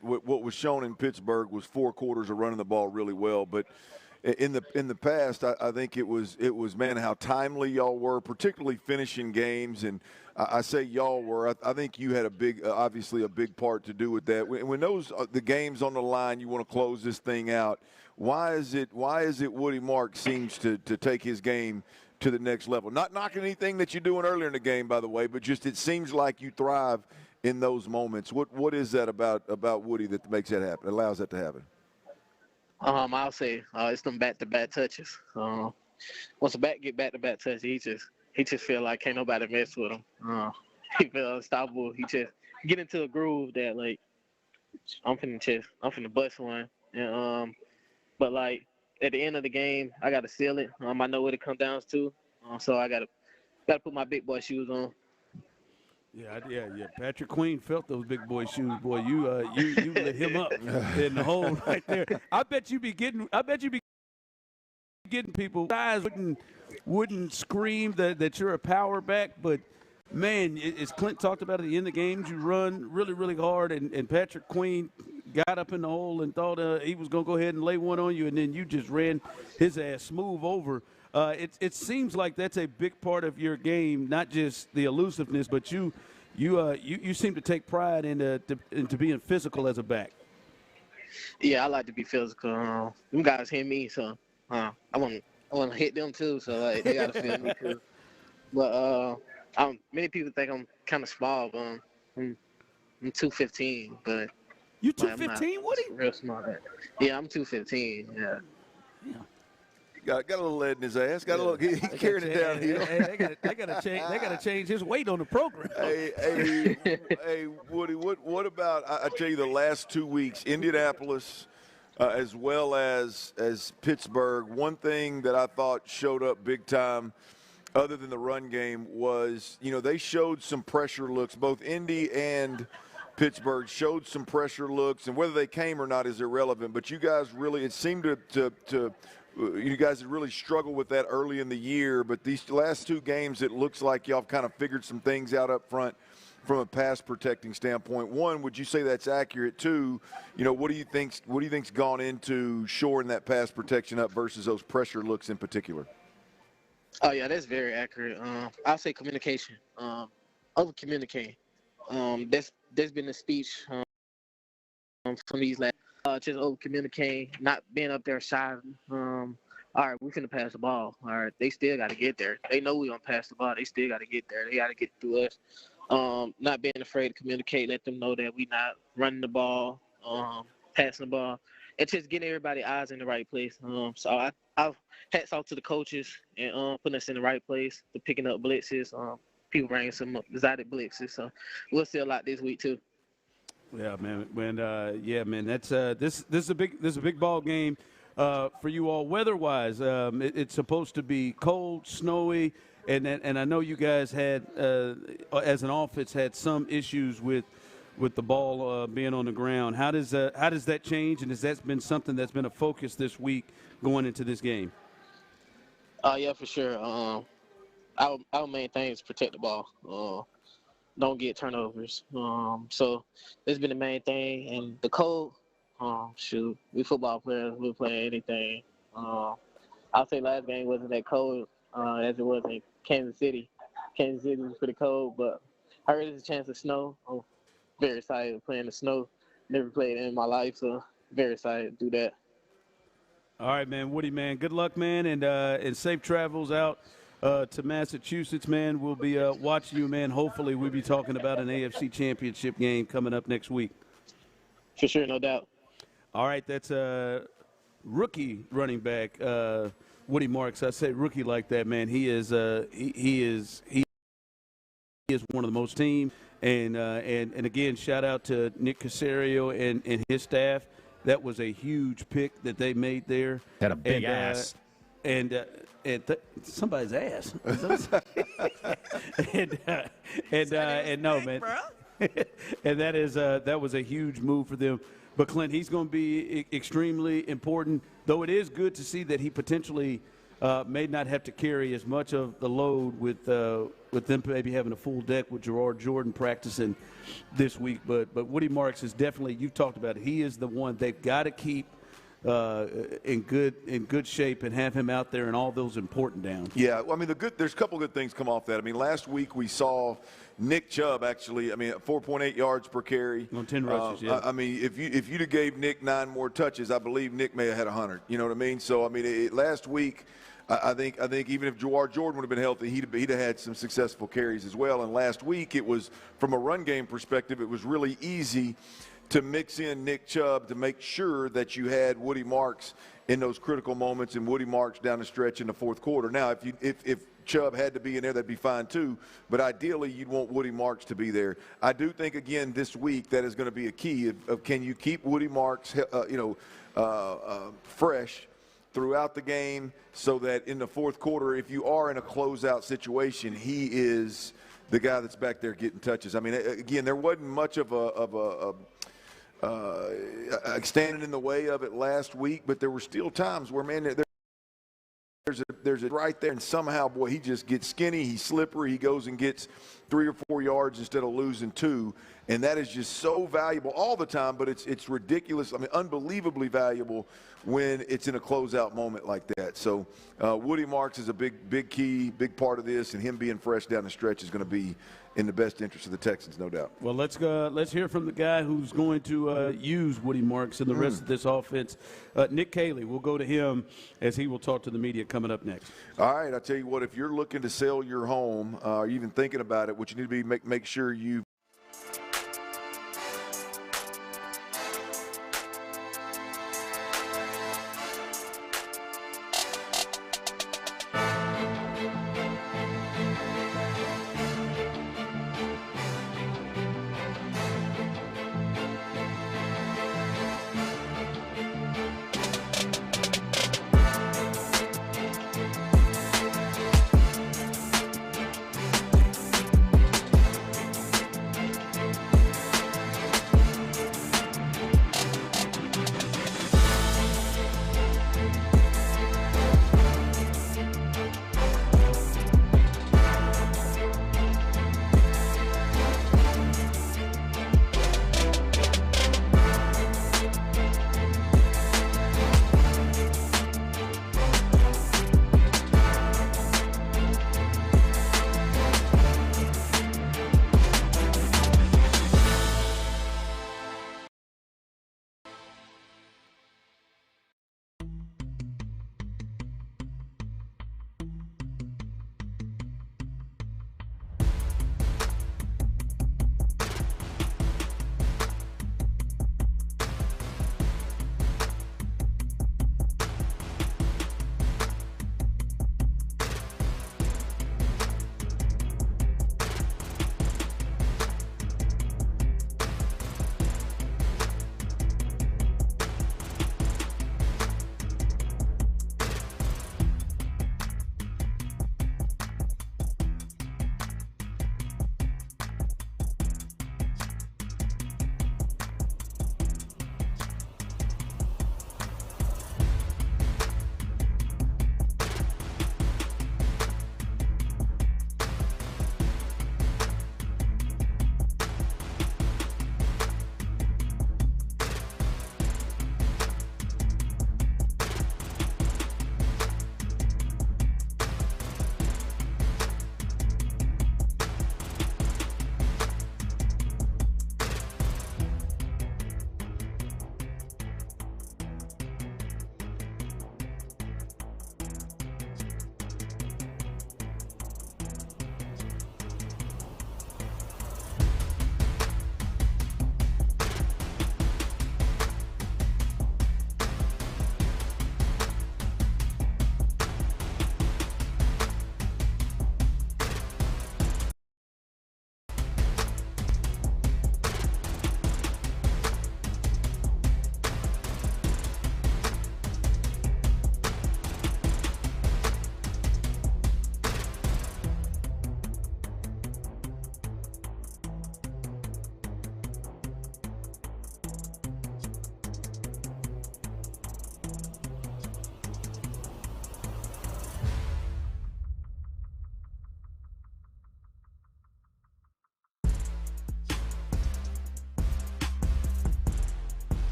what was shown in Pittsburgh was 4 quarters of running the ball really well, but in the past, I think it was man how timely y'all were, particularly finishing games. And I say y'all were. I think you had obviously a big part to do with that. When the games on the line, you want to close this thing out. Why is it Woody Marks seems to take his game to the next level? Not knocking anything that you're doing earlier in the game, by the way, but just it seems like you thrive in those moments. What is that about Woody that makes that happen? Allows that to happen? I'll say it's them back-to-back touches. Once a back get back-to-back touches, he just feel like can't nobody mess with him. He feel unstoppable. He just get into a groove that like I'm finna bust one. And but like at the end of the game, I gotta seal it. I know what it comes down to. So I gotta put my big boy shoes on. Yeah. Patrick Queen felt those big boy shoes, boy. You lit him up in the hole right there. I bet you be getting people. Guys wouldn't scream that you're a power back, but man, as Clint talked about at the end of the games, you run really, really hard, and Patrick Queen got up in the hole and thought he was gonna go ahead and lay one on you, and then you just ran his ass smooth over. It seems like that's a big part of your game, not just the elusiveness, but you seem to take pride into being physical as a back. Yeah, I like to be physical. Them guys hit me, so I want to hit them too. So like they gotta feel me too. But many people think I'm kind of small, but I'm 215. But you 215, Woody? Real small. Yeah, I'm 215. Yeah. Got a little lead in his ass. Got a little. He's carrying it downhill. They got to change his weight on the program. Hey, Woody. What about? I tell you, the last 2 weeks, Indianapolis, as well as Pittsburgh. One thing that I thought showed up big time, other than the run game, was they showed some pressure looks. Both Indy and Pittsburgh showed some pressure looks, and whether they came or not is irrelevant. But you guys really, it seemed to you guys had really struggled with that early in the year. But these last 2 games, it looks like y'all kind of figured some things out up front from a pass protecting standpoint. One, would you say that's accurate? Two, what do you think's gone into shoring that pass protection up versus those pressure looks in particular? Oh yeah, that's very accurate. I'll say communication. Over communicating. There's been a speech from these last just over communicating, not being up there shy. All right, we finna pass the ball. All right, they still got to get there. They know we gonna pass the ball. They still got to get there. They got to get through us. Not being afraid to communicate, let them know that we not running the ball, passing the ball. It's just getting everybody's eyes in the right place. So I hats off to the coaches and putting us in the right place, to picking up blitzes. People bringing some exotic blitzes. So we'll see a lot this week too. Yeah, man. That's this is a big ball game for you all weather-wise. It's supposed to be cold, snowy, and I know you guys had as an offense had some issues with the ball being on the ground. How does that change, and has that been something that's been a focus this week going into this game? Yeah, for sure. Our main thing is protect the ball. Don't get turnovers. So that's been the main thing. And the cold, we football players, we'll play anything. I'll say last game wasn't that cold as it was in Kansas City. Kansas City was pretty cold, but I heard there's a chance of snow. I'm very excited to play in the snow. Never played in my life, so very excited to do that. All right, man. Woody, man, good luck, man, and safe travels out to Massachusetts, man. We'll be watching you, man. Hopefully we'll be talking about an AFC championship game coming up next week. For sure, no doubt. All right, that's a rookie running back, Woody Marks. I say rookie like that, man. He is one of the most team. And again, shout out to Nick Casario and his staff. That was a huge pick that they made there. Had a big ass. Somebody's ass. and no, man. And that was a huge move for them. But Clint, he's going to be extremely important. Though it is good to see that he potentially may not have to carry as much of the load with them maybe having a full deck with Gerard Jordan practicing this week. But Woody Marks is definitely, you've talked about it, he is the one they've got to keep in good shape and have him out there in all those important downs. Yeah, well, I mean, there's a couple good things come off that. I mean, last week we saw Nick Chubb actually, 4.8 yards per carry. On 10 rushes, yeah. I mean, if you'd have gave Nick 9 more touches, I believe Nick may have had 100. You know what I mean? So, I mean, last week, I think even if Gerard Jordan would have been healthy, he'd have had some successful carries as well. And last week, it was, from a run game perspective, it was really easy to mix in Nick Chubb to make sure that you had Woody Marks in those critical moments and Woody Marks down the stretch in the fourth quarter. Now, if Chubb had to be in there, that'd be fine too. But ideally, you'd want Woody Marks to be there. I do think, again, this week that is going to be a key of can you keep Woody Marks, fresh throughout the game so that in the fourth quarter, if you are in a closeout situation, he is the guy that's back there getting touches. I mean, again, there wasn't much of a standing in the way of it last week, but there were still times where, man, there's a right there, and somehow, boy, he just gets skinny, he's slippery, he goes and gets 3 or 4 yards instead of losing 2, and that is just so valuable all the time, but it's ridiculous, unbelievably valuable when it's in a closeout moment like that. So Woody Marks is a big key, big part of this, and him being fresh down the stretch is going to be in the best interest of the Texans, no doubt. Well, let's hear from the guy who's going to use Woody Marks and the rest of this offense. Nick Caley, we'll go to him as he will talk to the media coming up next. All right, I'll tell you what, if you're looking to sell your home or even thinking about it, what you need to be make sure you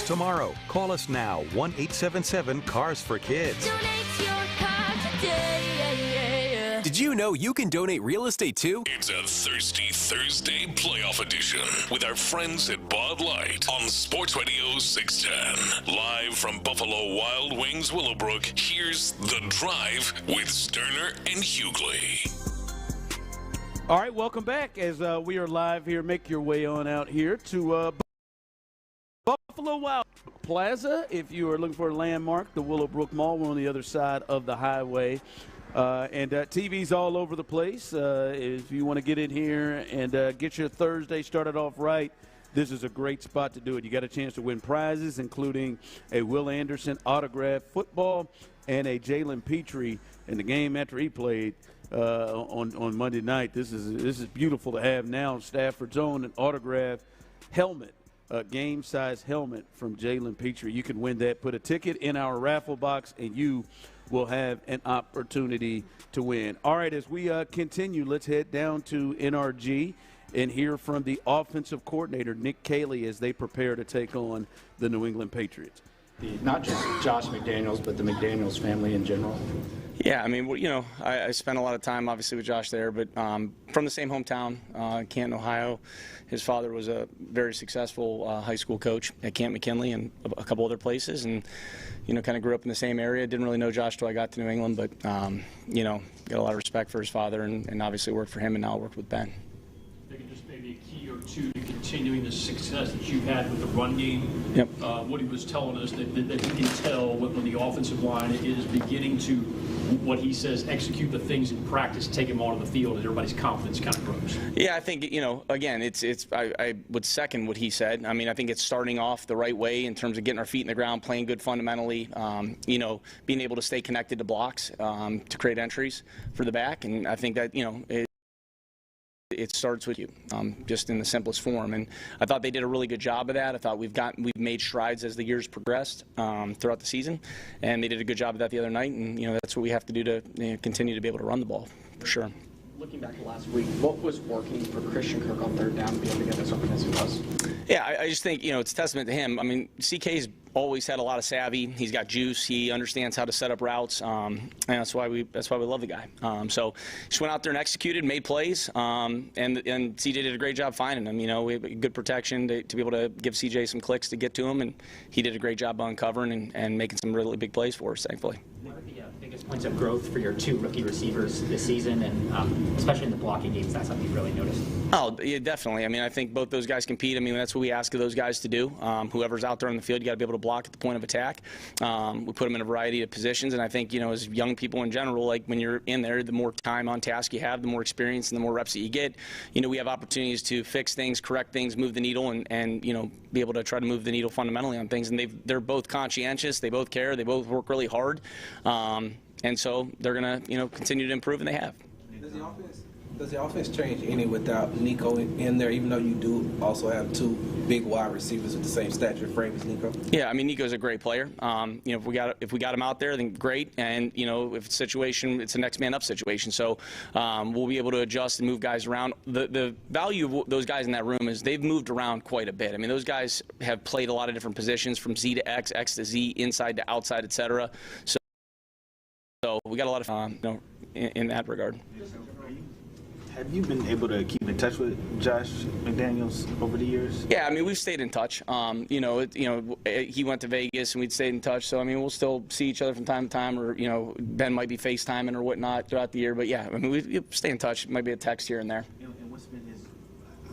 Tomorrow, call us now, 1-877-CARS-FOR-KIDS. Donate your car today. Did you know you can donate real estate too? It's a Thirsty Thursday playoff edition with our friends at Bud Light on Sports Radio 610. Live from Buffalo Wild Wings Willowbrook, here's The Drive with Stoerner and Hughley. All right, welcome back as we are live here. Make your way on out here to Buffalo Wild Plaza. If you are looking for a landmark, the Willowbrook Mall, we're on the other side of the highway. And TV's all over the place. If you want to get in here and get your Thursday started off right, this is a great spot to do it. You got a chance to win prizes, including a Will Anderson autographed football and a Jalen Petrie in the game after he played on Monday night. This is beautiful to have now. Stafford's own an autographed helmet. A game-size helmet from Jalen Petrie. You can win that. Put a ticket in our raffle box, and you will have an opportunity to win. All right, as we continue, let's head down to NRG and hear from the offensive coordinator, Nick Caley, as they prepare to take on the New England Patriots. Not just Josh McDaniels, but the McDaniels family in general. Yeah, I mean, you know, I spent a lot of time, obviously, with Josh there, but from the same hometown, Canton, Ohio. His father was a very successful high school coach at Camp McKinley and a couple other places, and, you know, kind of grew up in the same area. Didn't really know Josh till I got to New England, but, you know, got a lot of respect for his father and obviously worked for him and now worked with Ben. Maybe a key or two to continuing the success that you've had with the run game. Yep. What he was telling us that he can tell when the offensive line is beginning to, what he says, execute the things in practice, take them onto the field, and everybody's confidence kind of grows. Yeah, I think, you know, again, I would second what he said. I mean, I think it's starting off the right way in terms of getting our feet in the ground, playing good fundamentally, you know, being able to stay connected to blocks to create entries for the back. And I think that, you know, it starts with you, just in the simplest form. And I thought they did a really good job of that. I thought we've made strides as the years progressed throughout the season, and they did a good job of that the other night. And, you know, that's what we have to do to continue to be able to run the ball, for sure. Looking back to last week, what was working for Christian Kirk on third down to be able to get us open as he was? Yeah, I just think, you know, it's a testament to him. I mean, CK's always had a lot of savvy. He's got juice. He understands how to set up routes, and that's why we love the guy. So just went out there and executed, made plays, and CJ did a great job finding him. You know, we have good protection to be able to give CJ some clicks to get to him, and he did a great job uncovering and making some really big plays for us, thankfully. What are the biggest points of growth for your two rookie receivers this season, and especially in the blocking games? That's something you've really noticed. Oh, yeah, definitely. I mean, I think both those guys compete. I mean, that's what we ask of those guys to do. Whoever's out there on the field, you got to be able to block at the point of attack. We put them in a variety of positions, and I think, you know, as young people in general, like when you're in there, the more time on task you have, the more experience and the more reps that you get. You know, we have opportunities to fix things, correct things, move the needle, and you know, be able to try to move the needle fundamentally on things. And they're both conscientious. They both care. They both work really hard. And so they're going to, you know, continue to improve, and they have. Does the offense change any without Nico in there, even though you do also have two big wide receivers with the same stature frame as Nico? Yeah, I mean, Nico's a great player. You know, if we got him out there, then great. And, you know, if it's a next man up situation. So we'll be able to adjust and move guys around. The value of those guys in that room is they've moved around quite a bit. I mean, those guys have played a lot of different positions, from Z to X, X to Z, inside to outside, et cetera. So we got a lot of, you know, in that regard. Have you been able to keep in touch with Josh McDaniels over the years? Yeah, I mean, we've stayed in touch. You know, he went to Vegas and we'd stayed in touch. So I mean, we'll still see each other from time to time, or, you know, Ben might be FaceTiming or whatnot throughout the year. But yeah, I mean, we stay in touch. It might be a text here and there. And what's been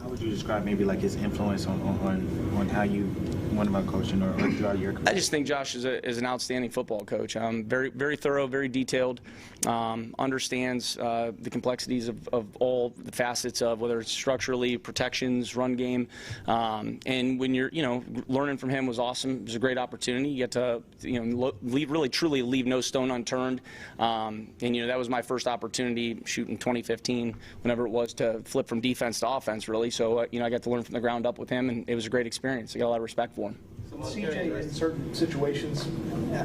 how would you describe maybe like his influence on how you went about coaching or throughout your career? I just think Josh is an outstanding football coach. Very, very thorough, very detailed, understands the complexities of all the facets of whether it's structurally, protections, run game. And when you're, you know, learning from him was awesome. It was a great opportunity. You get to, you know, really truly leave no stone unturned. And, you know, that was my first opportunity shooting 2015, whenever it was, to flip from defense to offense, really. So, you know, I got to learn from the ground up with him, and it was a great experience. I got a lot of respect for him. CJ, in certain situations,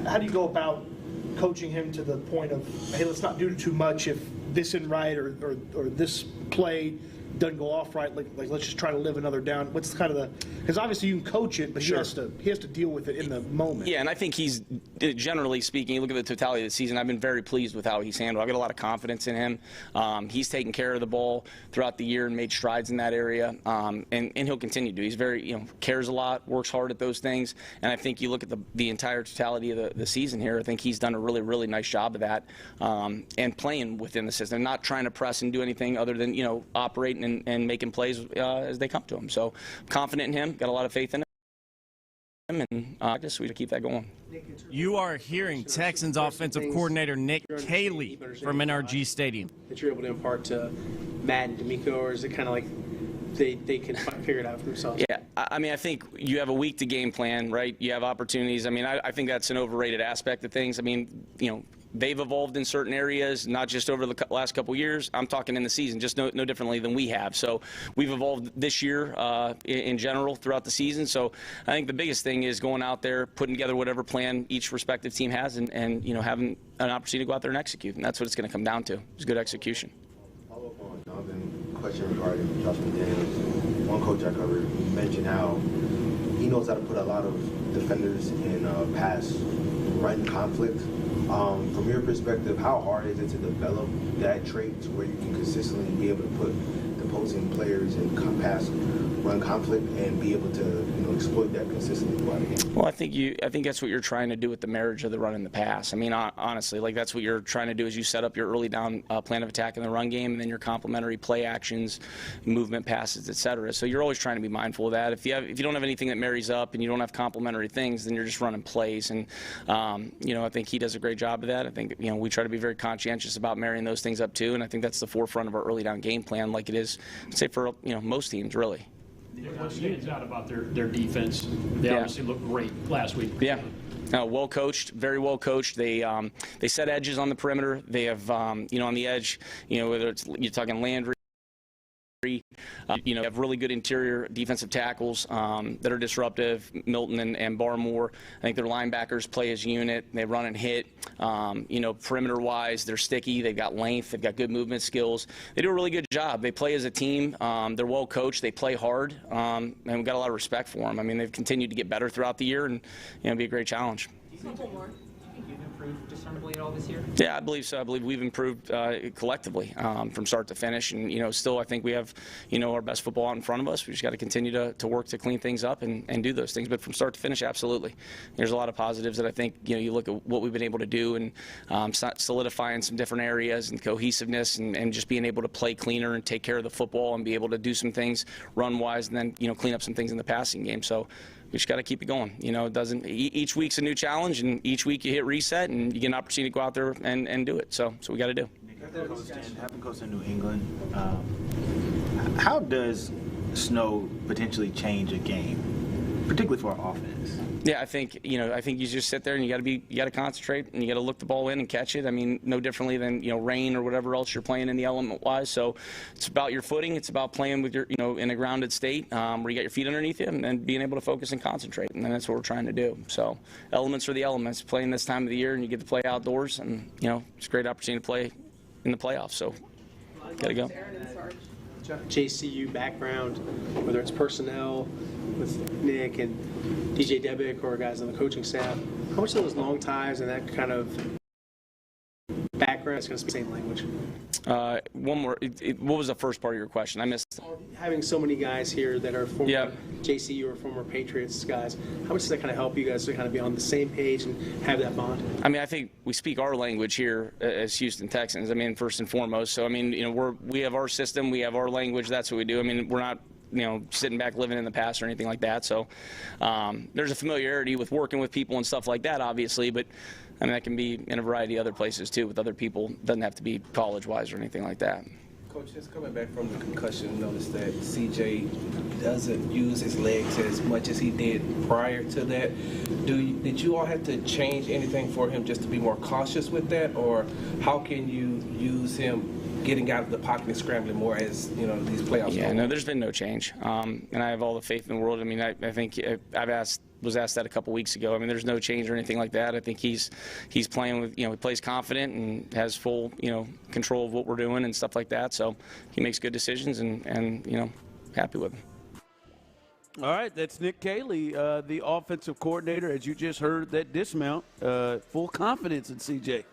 how do you go about coaching him to the point of, hey, let's not do too much if this isn't right, or this play doesn't go off right, like let's just try to live another down? What's kind of the, because obviously you can coach it, but he has to deal with it in the moment. Yeah, and I think he's, generally speaking, you look at the totality of the season, I've been very pleased with how he's handled. I've got a lot of confidence in him. He's taken care of the ball throughout the year and made strides in that area, and he'll continue to. He's very, cares a lot, works hard at those things, and I think you look at the entire totality of the season here, I think he's done a really, really nice job of that, and playing within the system, not trying to press and do anything other than, operating and making plays as they come to him. So confident in him, got a lot of faith in him, and just we to keep that going. You are hearing Texans offensive coordinator Nick Caley from NRG Stadium. That you're able to impart to Matt and D'Amico, or is it kind of like they can figure it out for themselves? Yeah, I mean, I think you have a week to game plan, right? You have opportunities. I mean, I think that's an overrated aspect of things. I mean, they've evolved in certain areas, not just over the last couple years. I'm talking in the season, just no differently than we have. So we've evolved this year in general throughout the season. So I think the biggest thing is going out there, putting together whatever plan each respective team has, and having an opportunity to go out there and execute. And that's what it's going to come down to, is good execution. Follow up on Jonathan's question regarding Josh McDaniels. One coach I covered mentioned how he knows how to put a lot of defenders in pass run conflict. From your perspective, how hard is it to develop that trait to where you can consistently be able to put the opposing players in pass run conflict and be able to exploit that consistently throughout the game? Well, I think that's what you're trying to do with the marriage of the run and the pass. I mean, honestly, that's what you're trying to do, is you set up your early down plan of attack in the run game, and then your complementary play actions, movement passes, etc. So you're always trying to be mindful of that. If you don't have anything that marries up and you don't have complementary things, then you're just running plays. And I think he does a great job of that. I think we try to be very conscientious about marrying those things up too, and I think that's the forefront of our early down game plan, like it is, I'd say, for most teams really. What stands out about their defense? They obviously looked great last week. Yeah. Well coached, very well coached. They set edges on the perimeter. They have, on the edge, whether it's you're talking Landry, have really good interior defensive tackles that are disruptive. Milton and Barmore, I think their linebackers play as a unit. They run and hit. Perimeter-wise, they're sticky. They've got length. They've got good movement skills. They do a really good job. They play as a team. They're well coached. They play hard, and we've got a lot of respect for them. I mean, they've continued to get better throughout the year, and it'll be a great challenge. Improved discernibly at all this year? Yeah, I believe so. I believe we've improved collectively from start to finish, and still I think we have our best football out in front of us. We just got to continue to work to clean things up and do those things. But from start to finish, absolutely, there's a lot of positives that I think you look at what we've been able to do, and solidifying some different areas and cohesiveness, and just being able to play cleaner and take care of the football and be able to do some things run wise, and then clean up some things in the passing game. So we just got to keep it going. It doesn't. Each week's a new challenge, and each week you hit reset, and you get an opportunity to go out there and do it. So we got to do. Having coached in New England, how does snow potentially change a game, particularly for our offense? Yeah, I think you just sit there and you got to concentrate, and you got to look the ball in and catch it. I mean, no differently than rain or whatever else you're playing in the element wise. So it's about your footing. It's about playing with your in a grounded state where you got your feet underneath you, and being able to focus and concentrate. And that's what we're trying to do. So elements are the elements. Playing this time of the year, and you get to play outdoors, and it's a great opportunity to play in the playoffs. So got to go. JCU background, whether it's personnel with Nick and DJ Debick or guys on the coaching staff, how much of those long ties and that kind of background is going to speak the same language? One more. What was the first part of your question? I missed. Having so many guys here that are former JCU or former Patriots guys, how much does that kind of help you guys to kind of be on the same page and have that bond? I mean, I think we speak our language here as Houston Texans. I mean, first and foremost. So I mean, we have our system, we have our language. That's what we do. I mean, we're not sitting back living in the past or anything like that. So there's a familiarity with working with people and stuff like that, obviously, but I mean, that can be in a variety of other places too with other people. It doesn't have to be college-wise or anything like that. Coach, just coming back from the concussion, noticed that CJ doesn't use his legs as much as he did prior to that. Did you all have to change anything for him just to be more cautious with that, or how can you use him getting out of the pocket and scrambling more as these playoffs? Yeah, no, there's been no change, and I have all the faith in the world. I mean, I think I've asked was asked that a couple weeks ago. I mean, there's no change or anything like that. I think he's playing with, he plays confident and has full, control of what we're doing and stuff like that. So he makes good decisions and happy with him. All right, that's Nick Caley, the offensive coordinator, as you just heard that dismount. Full confidence in CJ.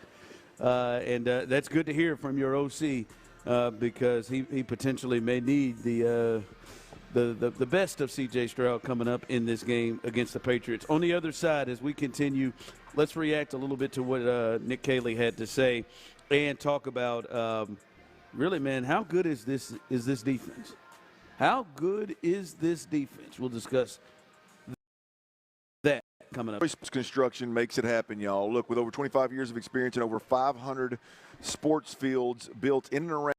And that's good to hear from your OC because he potentially may need the best of C.J. Stroud coming up in this game against the Patriots. On the other side, as we continue, let's react a little bit to what Nick Caley had to say and talk about, really, man, how good is this defense? How good is this defense? We'll discuss that coming up. Construction makes it happen, y'all. Look, with over 25 years of experience and over 500 sports fields built in and around.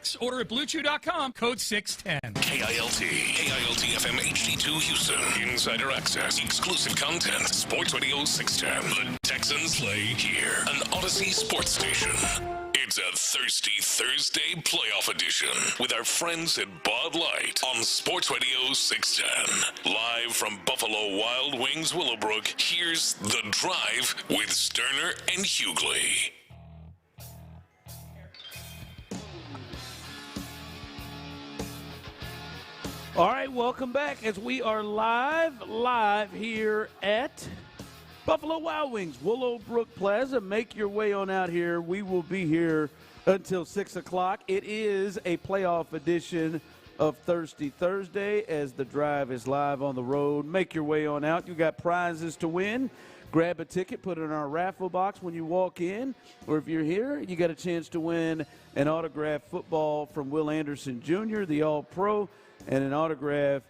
box. Order at BlueChew.com, code 610. KILT FM HD2 Houston. Insider access, exclusive content. Sports Radio 610. The Texans play here. An Odyssey sports station. It's a Thirsty Thursday playoff edition with our friends at Bud Light on Sports Radio 610. Live from Buffalo Wild Wings Willowbrook, here's The Drive with Stoerner and Hughley. All right, welcome back as we are live here at Buffalo Wild Wings, Willowbrook Plaza. Make your way on out here. We will be here until 6 o'clock. It is a playoff edition of Thirsty Thursday as The Drive is live on the road. Make your way on out. You got prizes to win. Grab a ticket, put it in our raffle box when you walk in. Or if you're here, you got a chance to win an autographed football from Will Anderson Jr., the All-Pro, and an autographed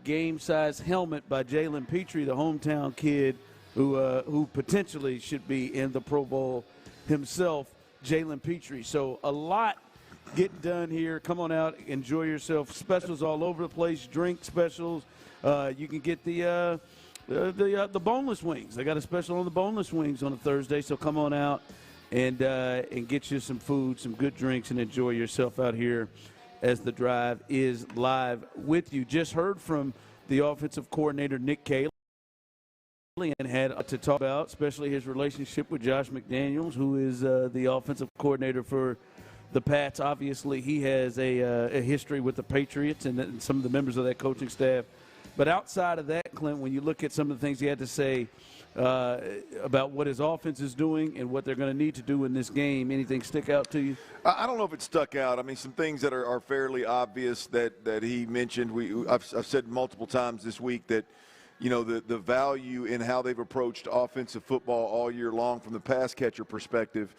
game-size helmet by Jalen Petrie, the hometown kid who potentially should be in the Pro Bowl himself, Jalen Petrie. So a lot getting done here. Come on out, enjoy yourself. Specials all over the place, drink specials. You can get the boneless wings. They got a special on the boneless wings on a Thursday, so come on out and get you some food, some good drinks, and enjoy yourself out here as The Drive is live with you. Just heard from the offensive coordinator, Nick Caley, and had to talk about, especially his relationship with Josh McDaniels, who is the offensive coordinator for the Pats. Obviously, he has a history with the Patriots and some of the members of that coaching staff. But outside of that, Clint, when you look at some of the things he had to say about what his offense is doing and what they're going to need to do in this game, anything stick out to you? I don't know if it stuck out. I mean, some things that are fairly obvious that he mentioned. I've said multiple times this week that, you know, the value in how they've approached offensive football all year long from the pass catcher perspective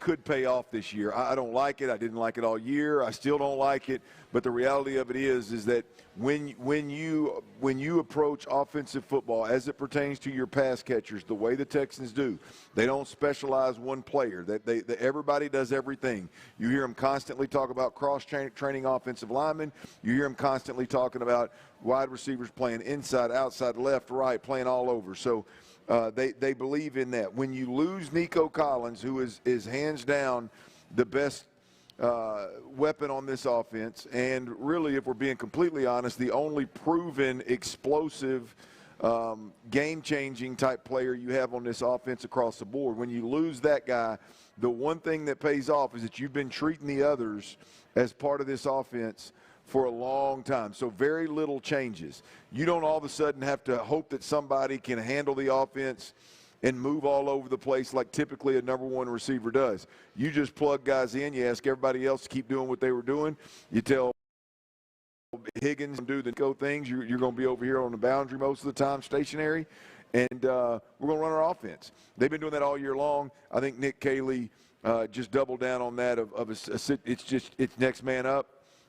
could pay off this year. I don't like it. I didn't like it all year. I still don't like it. But the reality of it is that when you approach offensive football as it pertains to your pass catchers, the way the Texans do, they don't specialize one player. That everybody does everything. You hear them constantly talk about cross-training offensive linemen. You hear them constantly talking about wide receivers playing inside, outside, left, right, playing all over. So they believe in that. When you lose Nico Collins, who is hands down the best weapon on this offense, and really, if we're being completely honest, the only proven explosive game-changing type player you have on this offense across the board. When you lose that guy, the one thing that pays off is that you've been treating the others as part of this offense for a long time. So very little changes. You don't all of a sudden have to hope that somebody can handle the offense and move all over the place like typically a number one receiver does. You just plug guys in. You ask everybody else to keep doing what they were doing. You tell Higgins to do the go things. You're going to be over here on the boundary most of the time, stationary, and we're going to run our offense. They've been doing that all year long. I think Nick Caley just doubled down on that it's next man up.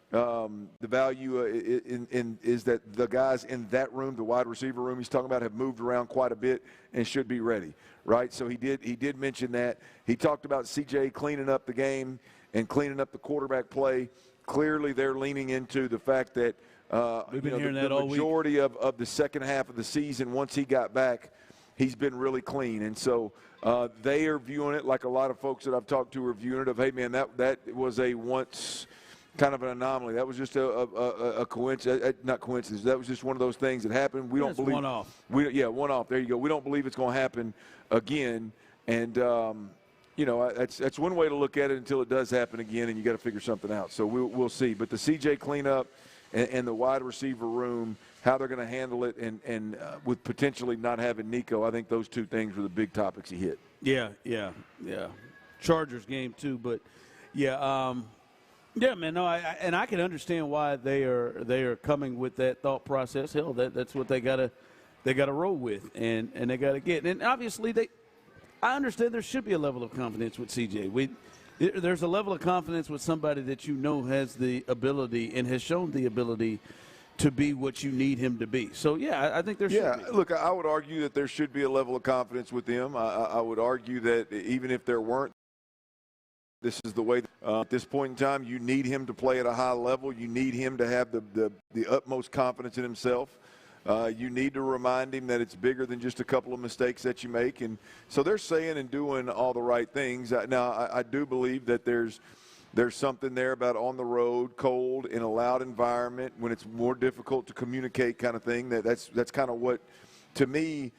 The value is that the guys in that room, the wide receiver room he's talking about, have moved around quite a bit and should be ready, right? So he did mention that. He talked about CJ cleaning up the game and cleaning up the quarterback play. Clearly they're leaning into the fact that We've been hearing that the all week. majority of the second half of the season, once he got back, he's been really clean. And so they are viewing it like a lot of folks that I've talked to are viewing it of, hey, man, that was a once – kind of an anomaly. That was just a coincidence, not coincidence. That was just one of those things that happened. We don't believe one off. One off. There you go. We don't believe it's going to happen again. And that's one way to look at it until it does happen again, and you got to figure something out. So we'll see. But the CJ cleanup and the wide receiver room, how they're going to handle it, and with potentially not having Nico, I think those two things were the big topics he hit. Yeah. Chargers game too, but yeah, man. No, I can understand why they are coming with that thought process. Hell, that's what they gotta roll with, and they gotta get. And obviously, I understand there should be a level of confidence with CJ. There's a level of confidence with somebody that you know has the ability and has shown the ability to be what you need him to be. So yeah, I think there should be. Look, I would argue that there should be a level of confidence with him. I would argue that even if there weren't, This is the way at this point in time you need him to play at a high level. You need him to have the utmost confidence in himself. You need to remind him that it's bigger than just a couple of mistakes that you make. And so they're saying and doing all the right things. Now, I do believe that there's something there about on the road, cold, in a loud environment, when it's more difficult to communicate kind of thing. That's kind of what, to me,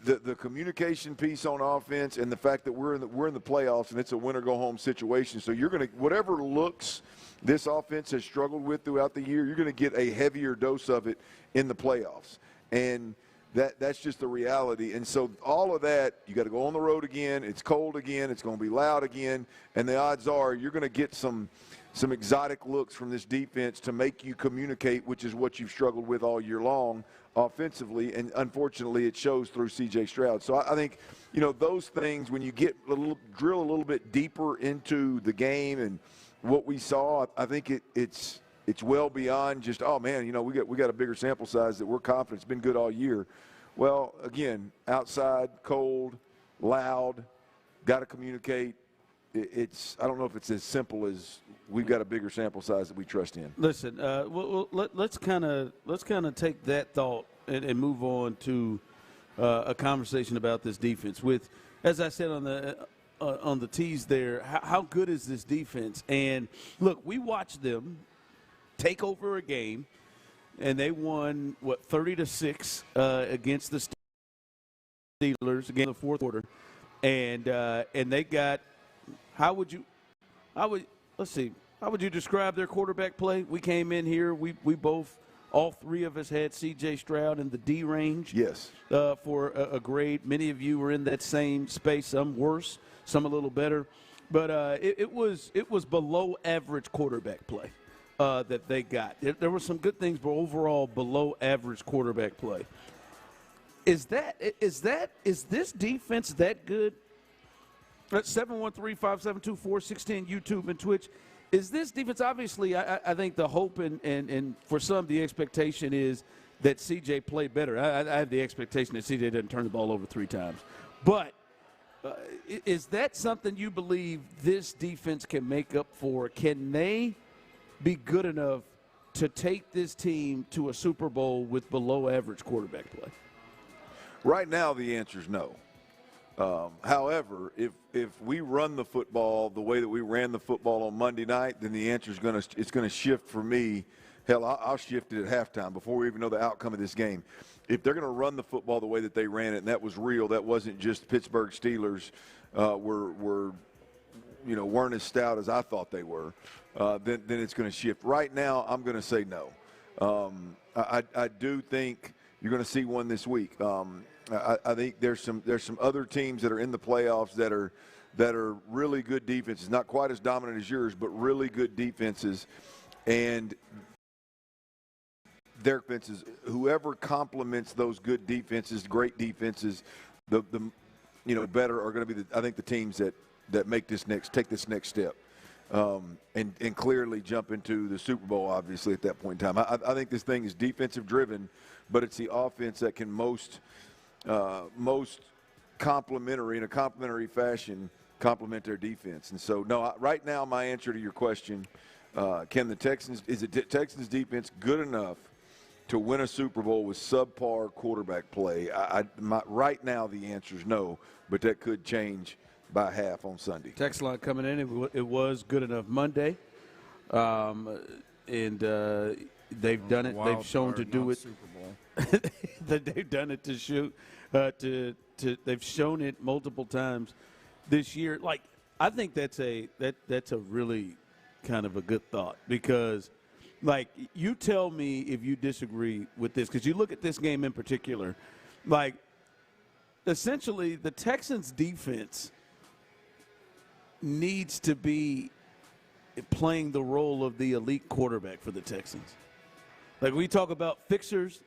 the communication piece on offense and the fact that we're in the playoffs and it's a win-or-go-home situation. So you're going to – whatever looks this offense has struggled with throughout the year, you're going to get a heavier dose of it in the playoffs. And that's just the reality. And so all of that, you got to go on the road again. It's cold again. It's going to be loud again. And the odds are you're going to get some exotic looks from this defense to make you communicate, which is what you've struggled with all year long offensively. And unfortunately, it shows through C.J. Stroud. So I think, those things, when you get drill a little bit deeper into the game and what we saw, I think it's well beyond just, oh, man, we got a bigger sample size that we're confident. It's been good all year. Well, again, outside, cold, loud, got to communicate. I don't know if it's as simple as we've got a bigger sample size that we trust in. Listen, let's kind of take that thought and move on to a conversation about this defense. With, as I said on the tease there, how good is this defense? And look, we watched them take over a game, and they won 30-6 against the Steelers again in the fourth quarter, and they got. How would you describe their quarterback play? We came in here, we both, all three of us had C.J. Stroud in the D range. Yes. For a grade. Many of you were in that same space. Some worse, some a little better, but it was below average quarterback play that they got. There were some good things, but overall below average quarterback play. Is this defense that good? 713-572-4610, YouTube and Twitch. Is this defense, obviously, I think the hope and for some the expectation is that CJ played better. I have the expectation that CJ didn't turn the ball over 3 times. But is that something you believe this defense can make up for? Can they be good enough to take this team to a Super Bowl with below average quarterback play? Right now, the answer is no. However, if we run the football the way that we ran the football on Monday night, then the answer is going to shift for me. Hell, I'll shift it at halftime before we even know the outcome of this game. If they're going to run the football the way that they ran it, and that was real, that wasn't just Pittsburgh Steelers weren't as stout as I thought they were, then it's going to shift. Right now, I'm going to say no. I do think you're going to see one this week. I think there's some other teams that are in the playoffs that are really good defenses, not quite as dominant as yours, but really good defenses, and their defenses. Whoever complements those good defenses, great defenses, the better are going to be the teams that take this next step, and clearly jump into the Super Bowl. Obviously, at that point in time, I think this thing is defensive driven, but it's the offense that can most complementary in a complementary fashion complement their defense. And so, no, right now my answer to your question, is the Texans defense good enough to win a Super Bowl with subpar quarterback play? Right now the answer is no, but that could change by half on Sunday. Text line coming in, it was good enough Monday, and they've done it. They've shown to do it. Super Bowl. They've done it to shoot. They've shown it multiple times this year. Like, I think that's a really kind of a good thought, because, like, you tell me if you disagree with this, because you look at this game in particular, like, essentially the Texans defense needs to be playing the role of the elite quarterback for the Texans. Like, we talk about fixers,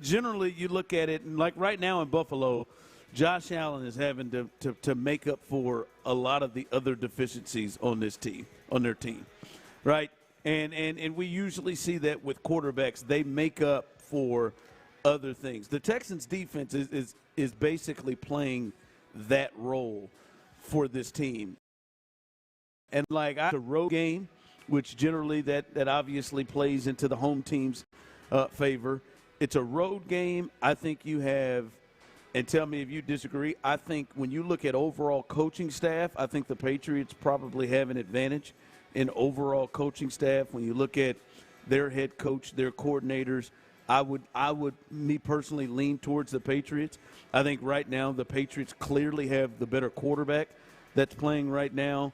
generally you look at it, and like right now in Buffalo, Josh Allen is having to make up for a lot of the other deficiencies on their team, right? And we usually see that with quarterbacks, they make up for other things. The Texans defense is basically playing that role for this team. And like a road game, which generally that obviously plays into the home team's favor. It's a road game. I think you have, and tell me if you disagree, I think when you look at overall coaching staff, I think the Patriots probably have an advantage in overall coaching staff. When you look at their head coach, their coordinators, I would me personally lean towards the Patriots. I think right now the Patriots clearly have the better quarterback that's playing right now.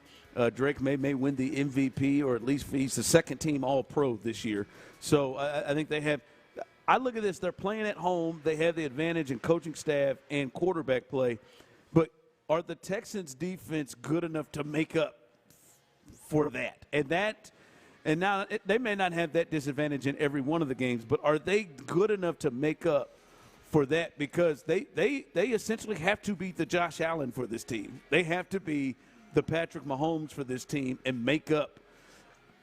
Drake may win the MVP, or at least he's the second team All-Pro this year. So I think they have – I look at this, they're playing at home. They have the advantage in coaching staff and quarterback play. But are the Texans' defense good enough to make up for that? And now they may not have that disadvantage in every one of the games, but are they good enough to make up for that? Because they essentially have to beat the Josh Allen for this team. They have to be the Patrick Mahomes for this team and make up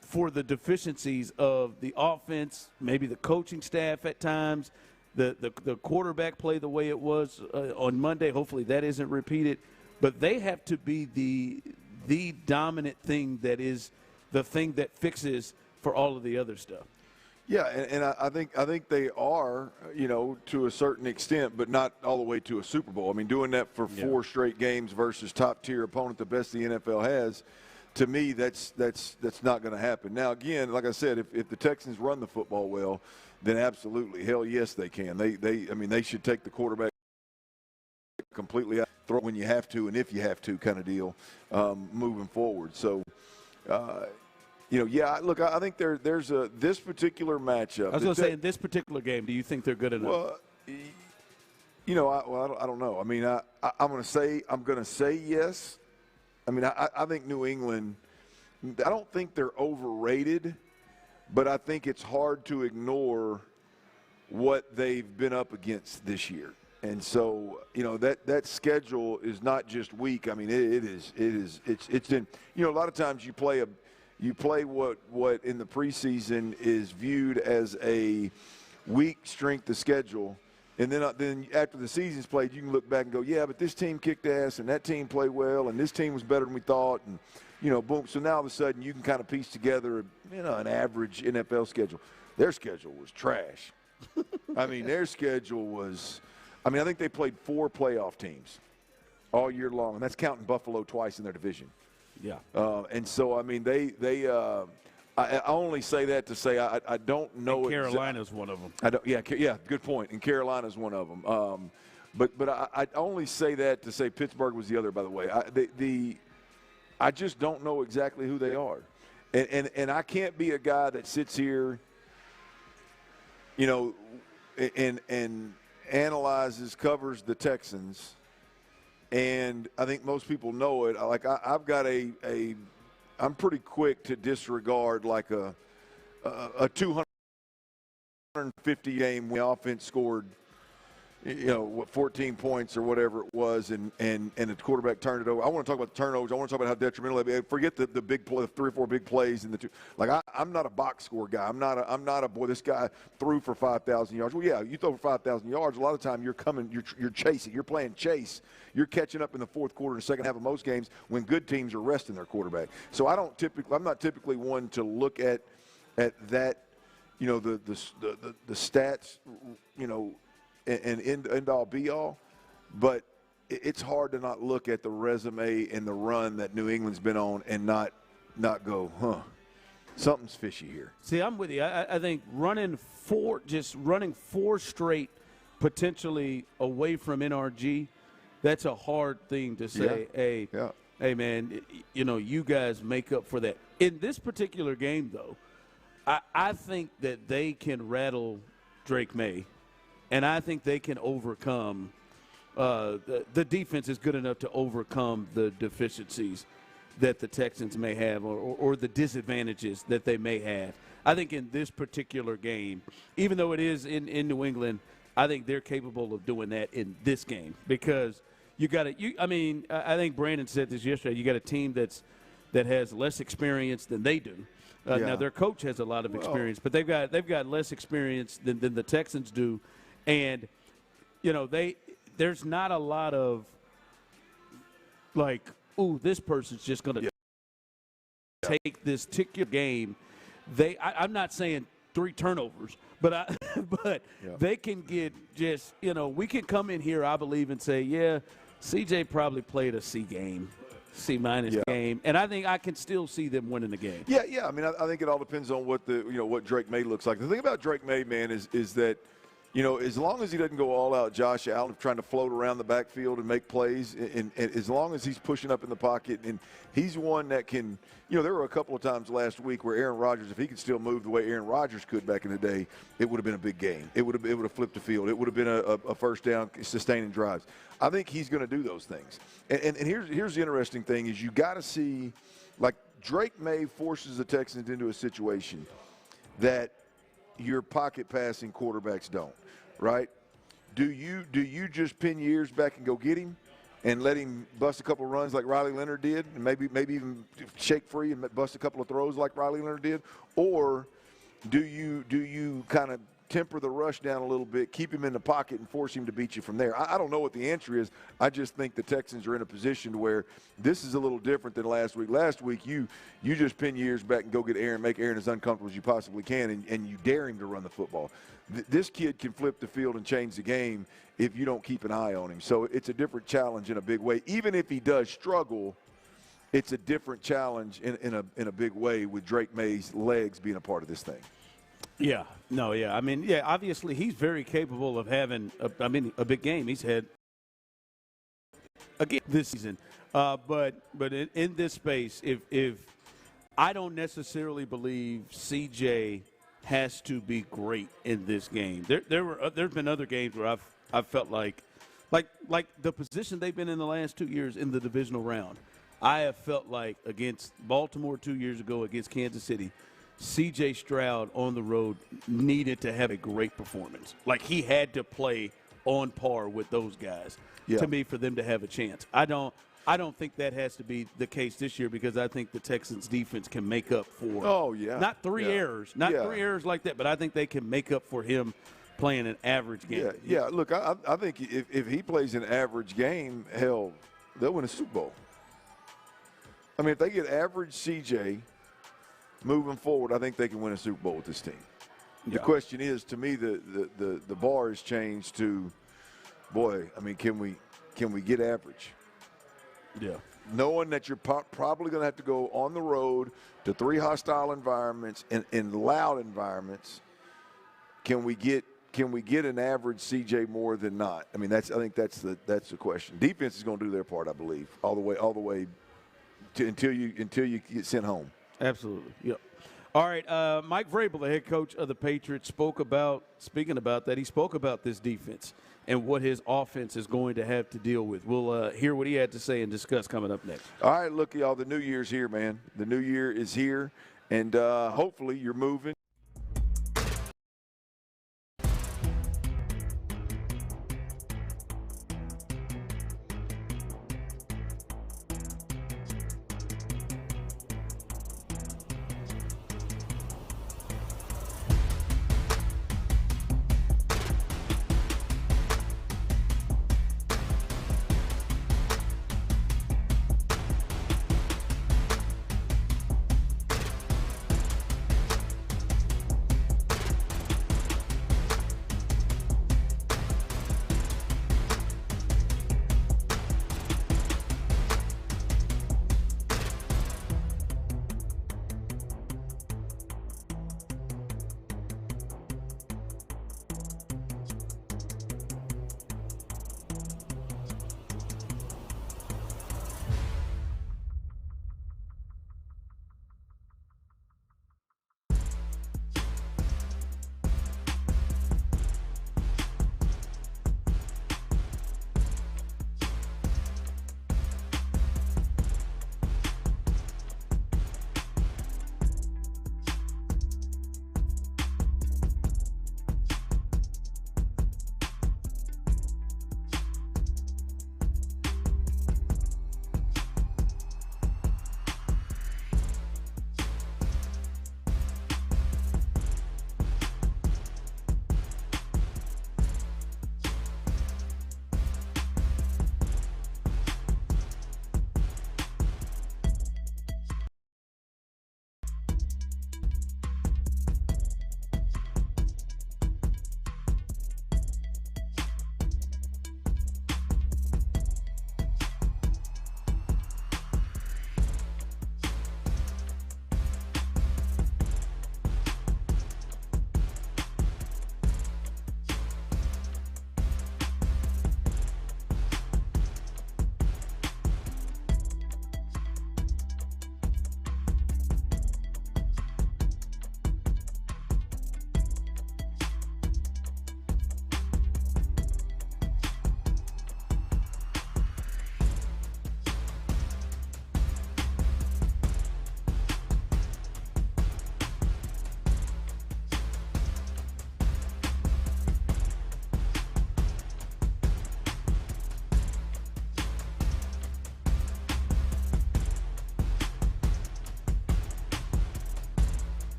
for the deficiencies of the offense, maybe the coaching staff at times, the quarterback play the way it was on Monday. Hopefully that isn't repeated. But they have to be the dominant thing that is the thing that fixes for all of the other stuff. Yeah, and I think they are, to a certain extent, but not all the way to a Super Bowl. I mean, doing that for 4 straight games versus top-tier opponent, the best the NFL has, to me, that's not going to happen. Now, again, like I said, if the Texans run the football well, then absolutely, hell yes, they can. They should take the quarterback completely out, throw it when you have to and if you have to kind of deal moving forward. So, look, I think there's this particular matchup. I was going to say, in this particular game, do you think they're good enough? Well, I don't know. I mean, I'm going to say yes. I mean, I think New England, I don't think they're overrated, but I think it's hard to ignore what they've been up against this year. And so, that schedule is not just weak. I mean, it's in, a lot of times you play what in the preseason is viewed as a weak strength of schedule. And then after the season's played, you can look back and go, yeah, but this team kicked ass and that team played well and this team was better than we thought. And, boom. So now all of a sudden you can kind of piece together, an average NFL schedule. Their schedule was trash. I mean, their schedule was – I think they played 4 playoff teams all year long, and that's counting Buffalo twice in their division. Yeah. And so, I mean, I only say that to say I don't know. And Carolina's one of them. Yeah, good point. And Carolina's one of them. But I only say that to say Pittsburgh was the other. By the way, I just don't know exactly who they are, and I can't be a guy that sits here, and analyzes, covers the Texans. And I think most people know it. Like I've got I'm pretty quick to disregard like a 250 game when the offense scored, 14 points or whatever it was, and the quarterback turned it over. I want to talk about the turnovers. I want to talk about how detrimental they be. Forget the big play, 3 or 4 big plays in the two. Like I'm not a box score guy. I'm not a boy. This guy threw for 5,000 yards. Well, yeah, you throw for 5,000 yards. A lot of the time you're chasing. You're playing chase. You're catching up in the fourth quarter and the second half of most games when good teams are resting their quarterback. So I'm not typically one to look at that, the stats, and end all be all, but it's hard to not look at the resume and the run that New England's been on and not go, something's fishy here. See, I'm with you. I think running 4 straight potentially away from NRG, that's a hard thing to say. Yeah. Hey man, you guys make up for that. In this particular game, though, I think that they can rattle Drake May. And I think they can overcome the defense is good enough to overcome the deficiencies that the Texans may have or the disadvantages that they may have. I think in this particular game, even though it is in New England, I think they're capable of doing that in this game because I think Brandon said this yesterday. You got a team that has less experience than they do. Now their coach has a lot of experience, but they've got less experience than the Texans do. And, there's not a lot of like, ooh, this person's just going to take this particular game, I'm not saying 3 turnovers, but they can get just, we can come in here, I believe, and say, yeah, CJ probably played a C game, C- game, and I think I can still see them winning the game. Yeah. I mean, I think it all depends on what what Drake May looks like. The thing about Drake May, man, is that as long as he doesn't go all out Josh Allen trying to float around the backfield and make plays, and as long as he's pushing up in the pocket, and he's one that can, there were a couple of times last week where Aaron Rodgers, if he could still move the way Aaron Rodgers could back in the day, it would have been a big game. It would have flipped the field. It would have been a first down, sustaining drives. I think he's going to do those things. And here's the interesting thing is you got to see, like Drake May forces the Texans into a situation that your pocket passing quarterbacks don't. Right? Do you just pin your ears back and go get him and let him bust a couple of runs like Riley Leonard did, and maybe even shake free and bust a couple of throws like Riley Leonard did? Or do you kind of temper the rush down a little bit, keep him in the pocket, and force him to beat you from there? I don't know what the answer is. I just think the Texans are in a position where this is a little different than last week. Last week, you just pin your ears back and go get Aaron, make Aaron as uncomfortable as you possibly can, and you dare him to run the football. This kid can flip the field and change the game if you don't keep an eye on him. So it's a different challenge in a big way. Even if he does struggle, it's a different challenge in a big way with Drake May's legs being a part of this thing. Yeah. No, yeah. I mean, yeah, obviously he's very capable of having a big game. He's had again this season. But in this space, if I don't necessarily believe CJ has to be great in this game. There's been other games where I've felt like the position they've been in the last 2 years in the divisional round. I have felt like against Baltimore 2 years ago, against Kansas City, C.J. Stroud on the road needed to have a great performance. Like he had to play on par with those guys to me for them to have a chance. I don't think that has to be the case this year because I think the Texans defense can make up for not three errors like that, but I think they can make up for him playing an average game. Yeah. Look, I think if he plays an average game, hell, they'll win a Super Bowl. I mean, if they get average CJ moving forward, I think they can win a Super Bowl with this team. The question is, to me, the bar has changed to, boy, I mean, can we get average? Yeah. Knowing that you're probably going to have to go on the road to 3 hostile environments and in loud environments, can we get an average CJ more than not? I mean, I think that's the question. Defense is going to do their part, I believe, all the way until you get sent home. Absolutely. Yep. All right. Mike Vrabel, the head coach of the Patriots, spoke about this defense and what his offense is going to have to deal with. We'll hear what he had to say and discuss coming up next. All right, look, y'all, the new year's here, man. The new year is here, and hopefully you're moving.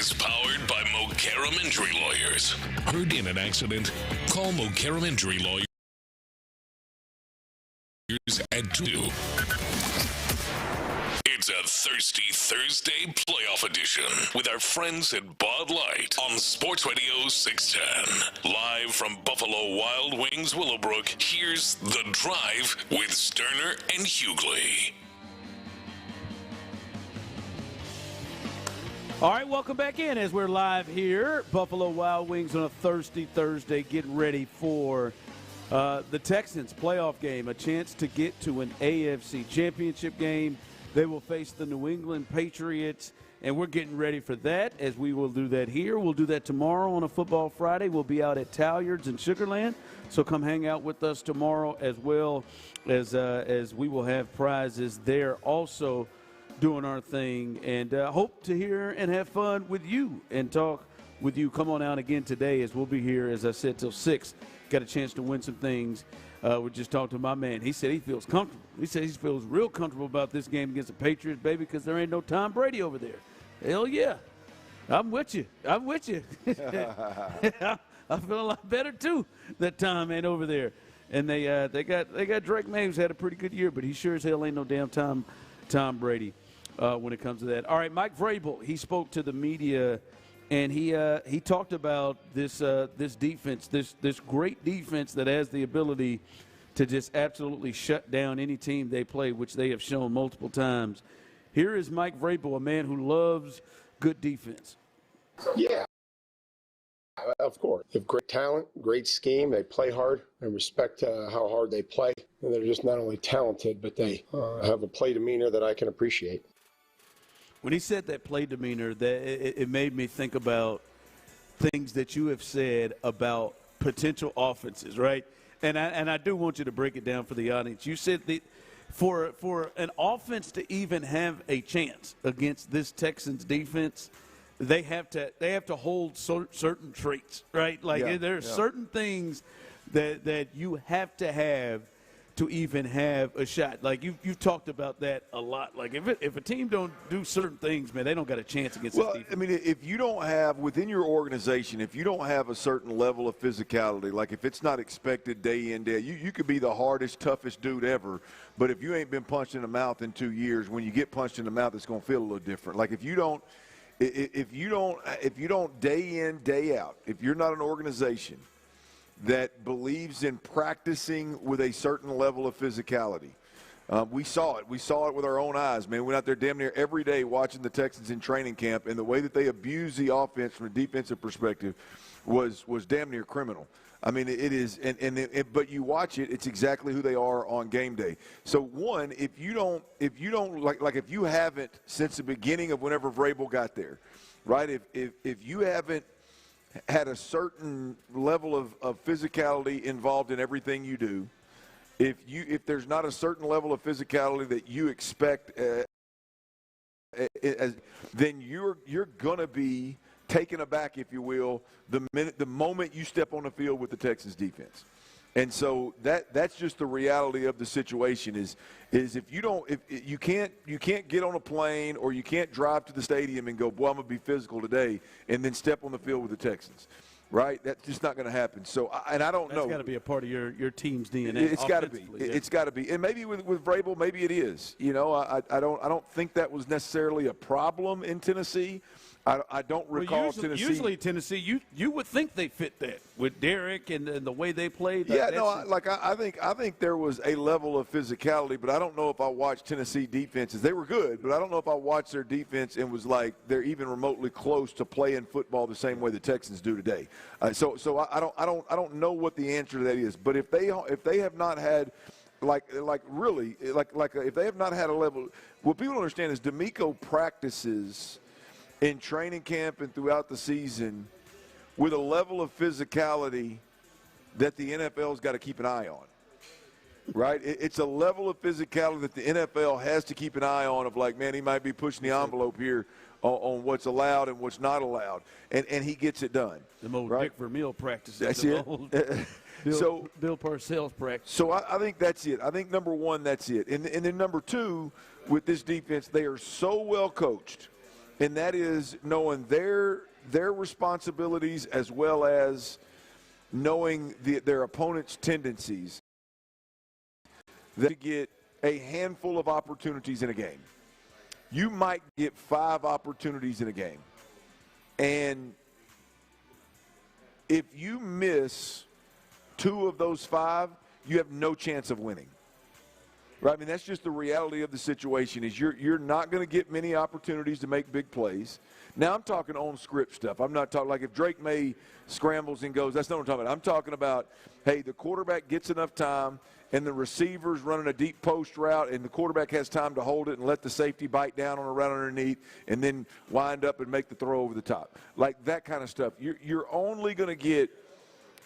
is powered by Mokaram Injury Lawyers. Heard in an accident? Call Mokaram Injury Lawyers at 2. It's a Thirsty Thursday playoff edition with our friends at Bud Light on Sports Radio 610. Live from Buffalo Wild Wings Willowbrook, here's The Drive with Stoerner and Hughley. All right, welcome back in as we're live here. Buffalo Wild Wings on a Thirsty Thursday, getting ready for the Texans playoff game, a chance to get to an AFC championship game. They will face the New England Patriots, and we're getting ready for that as we will do that here. We'll do that tomorrow on a Football Friday. We'll be out at Talyards in Sugar Land, so come hang out with us tomorrow as well as we will have prizes there also doing our thing, and hope to hear and have fun with you and talk with you. Come on out again today as we'll be here, as I said, till 6. Got a chance to win some things. We just talked to my man. He said he feels comfortable. He said he feels real comfortable about this game against the Patriots, baby, because there ain't no Tom Brady over there. Hell yeah. I'm with you. I'm with you. I feel a lot better, too, that Tom ain't over there. And they got Drake May, who's had a pretty good year, but he sure as hell ain't no damn Tom Brady when it comes to that. All right, Mike Vrabel, he spoke to the media, and he talked about this defense, this great defense that has the ability to just absolutely shut down any team they play, which they have shown multiple times. Here is Mike Vrabel, a man who loves good defense. Yeah, of course. They have great talent, great scheme. They play hard. I respect how hard they play. And they're just not only talented, but they have a play demeanor that I can appreciate. When he said that play demeanor, that it made me think about things that you have said about potential offenses, right? And I do want you to break it down for the audience. You said that for an offense to even have a chance against this Texans defense, they have to hold certain traits, right? Like there are certain things that you have to even have a shot. Like you've talked about that a lot. Like if a team don't do certain things, man, they don't got a chance against this defense. I mean, if you don't have within your organization, if you don't have a certain level of physicality, like if it's not expected day in, day out, you could be the hardest, toughest dude ever, but if you ain't been punched in the mouth in 2 years, when you get punched in the mouth, it's going to feel a little different. Like if you don't day in, day out, if you're not an organization that believes in practicing with a certain level of physicality. We saw it. We saw it with our own eyes, man. We went out there damn near every day watching the Texans in training camp, and the way that they abused the offense from a defensive perspective was damn near criminal. I mean, it is, but you watch it, it's exactly who they are on game day. So one, if you haven't since the beginning of whenever Vrabel got there, right? If you haven't had a certain level of physicality involved in everything you do, if there's not a certain level of physicality that you expect, then you're going to be taken aback, if you will, the moment you step on the field with the Texans defense. And so that's just the reality of the situation is if you can't get on a plane or you can't drive to the stadium and go, boy, I'm going to be physical today, and then step on the field with the Texans, right? That's just not going to happen. So I don't know. That's got to be a part of your team's DNA. It's got to be. Yeah. It's got to be. And maybe with Vrabel, maybe it is. You know, I don't think that was necessarily a problem in Tennessee. I don't recall Tennessee. Usually Tennessee, you would think they fit that with Derek and the way they played. Yeah, I think there was a level of physicality, but I don't know if I watched Tennessee defenses. They were good, but I don't know if I watched their defense and was like they're even remotely close to playing football the same way the Texans do today. So I don't know what the answer to that is. But if they have not had if they have not had a level, what people don't understand is D'Amico practices in training camp and throughout the season with a level of physicality that the NFL's got to keep an eye on, right? It's a level of physicality that the NFL has to keep an eye on of like, man, he might be pushing the envelope here on what's allowed and what's not allowed, and he gets it done. The old right? Dick Vermeil practices. That's it. Bill Parcells practice. So I think that's it. I think, number one, that's it. And then number two, with this defense, they are so well coached. and that is knowing their responsibilities as well as knowing their opponent's tendencies. They get a handful of opportunities in a game. You might get 5 opportunities in a game. And if you miss 2 of those 5, you have no chance of winning. Right? I mean, that's just the reality of the situation is you're not going to get many opportunities to make big plays. Now, I'm talking on script stuff. I'm not talking like if Drake May scrambles and goes, that's not what I'm talking about. I'm talking about, hey, the quarterback gets enough time and the receiver's running a deep post route and the quarterback has time to hold it and let the safety bite down on a route underneath and then wind up and make the throw over the top. Like that kind of stuff. You're only going to get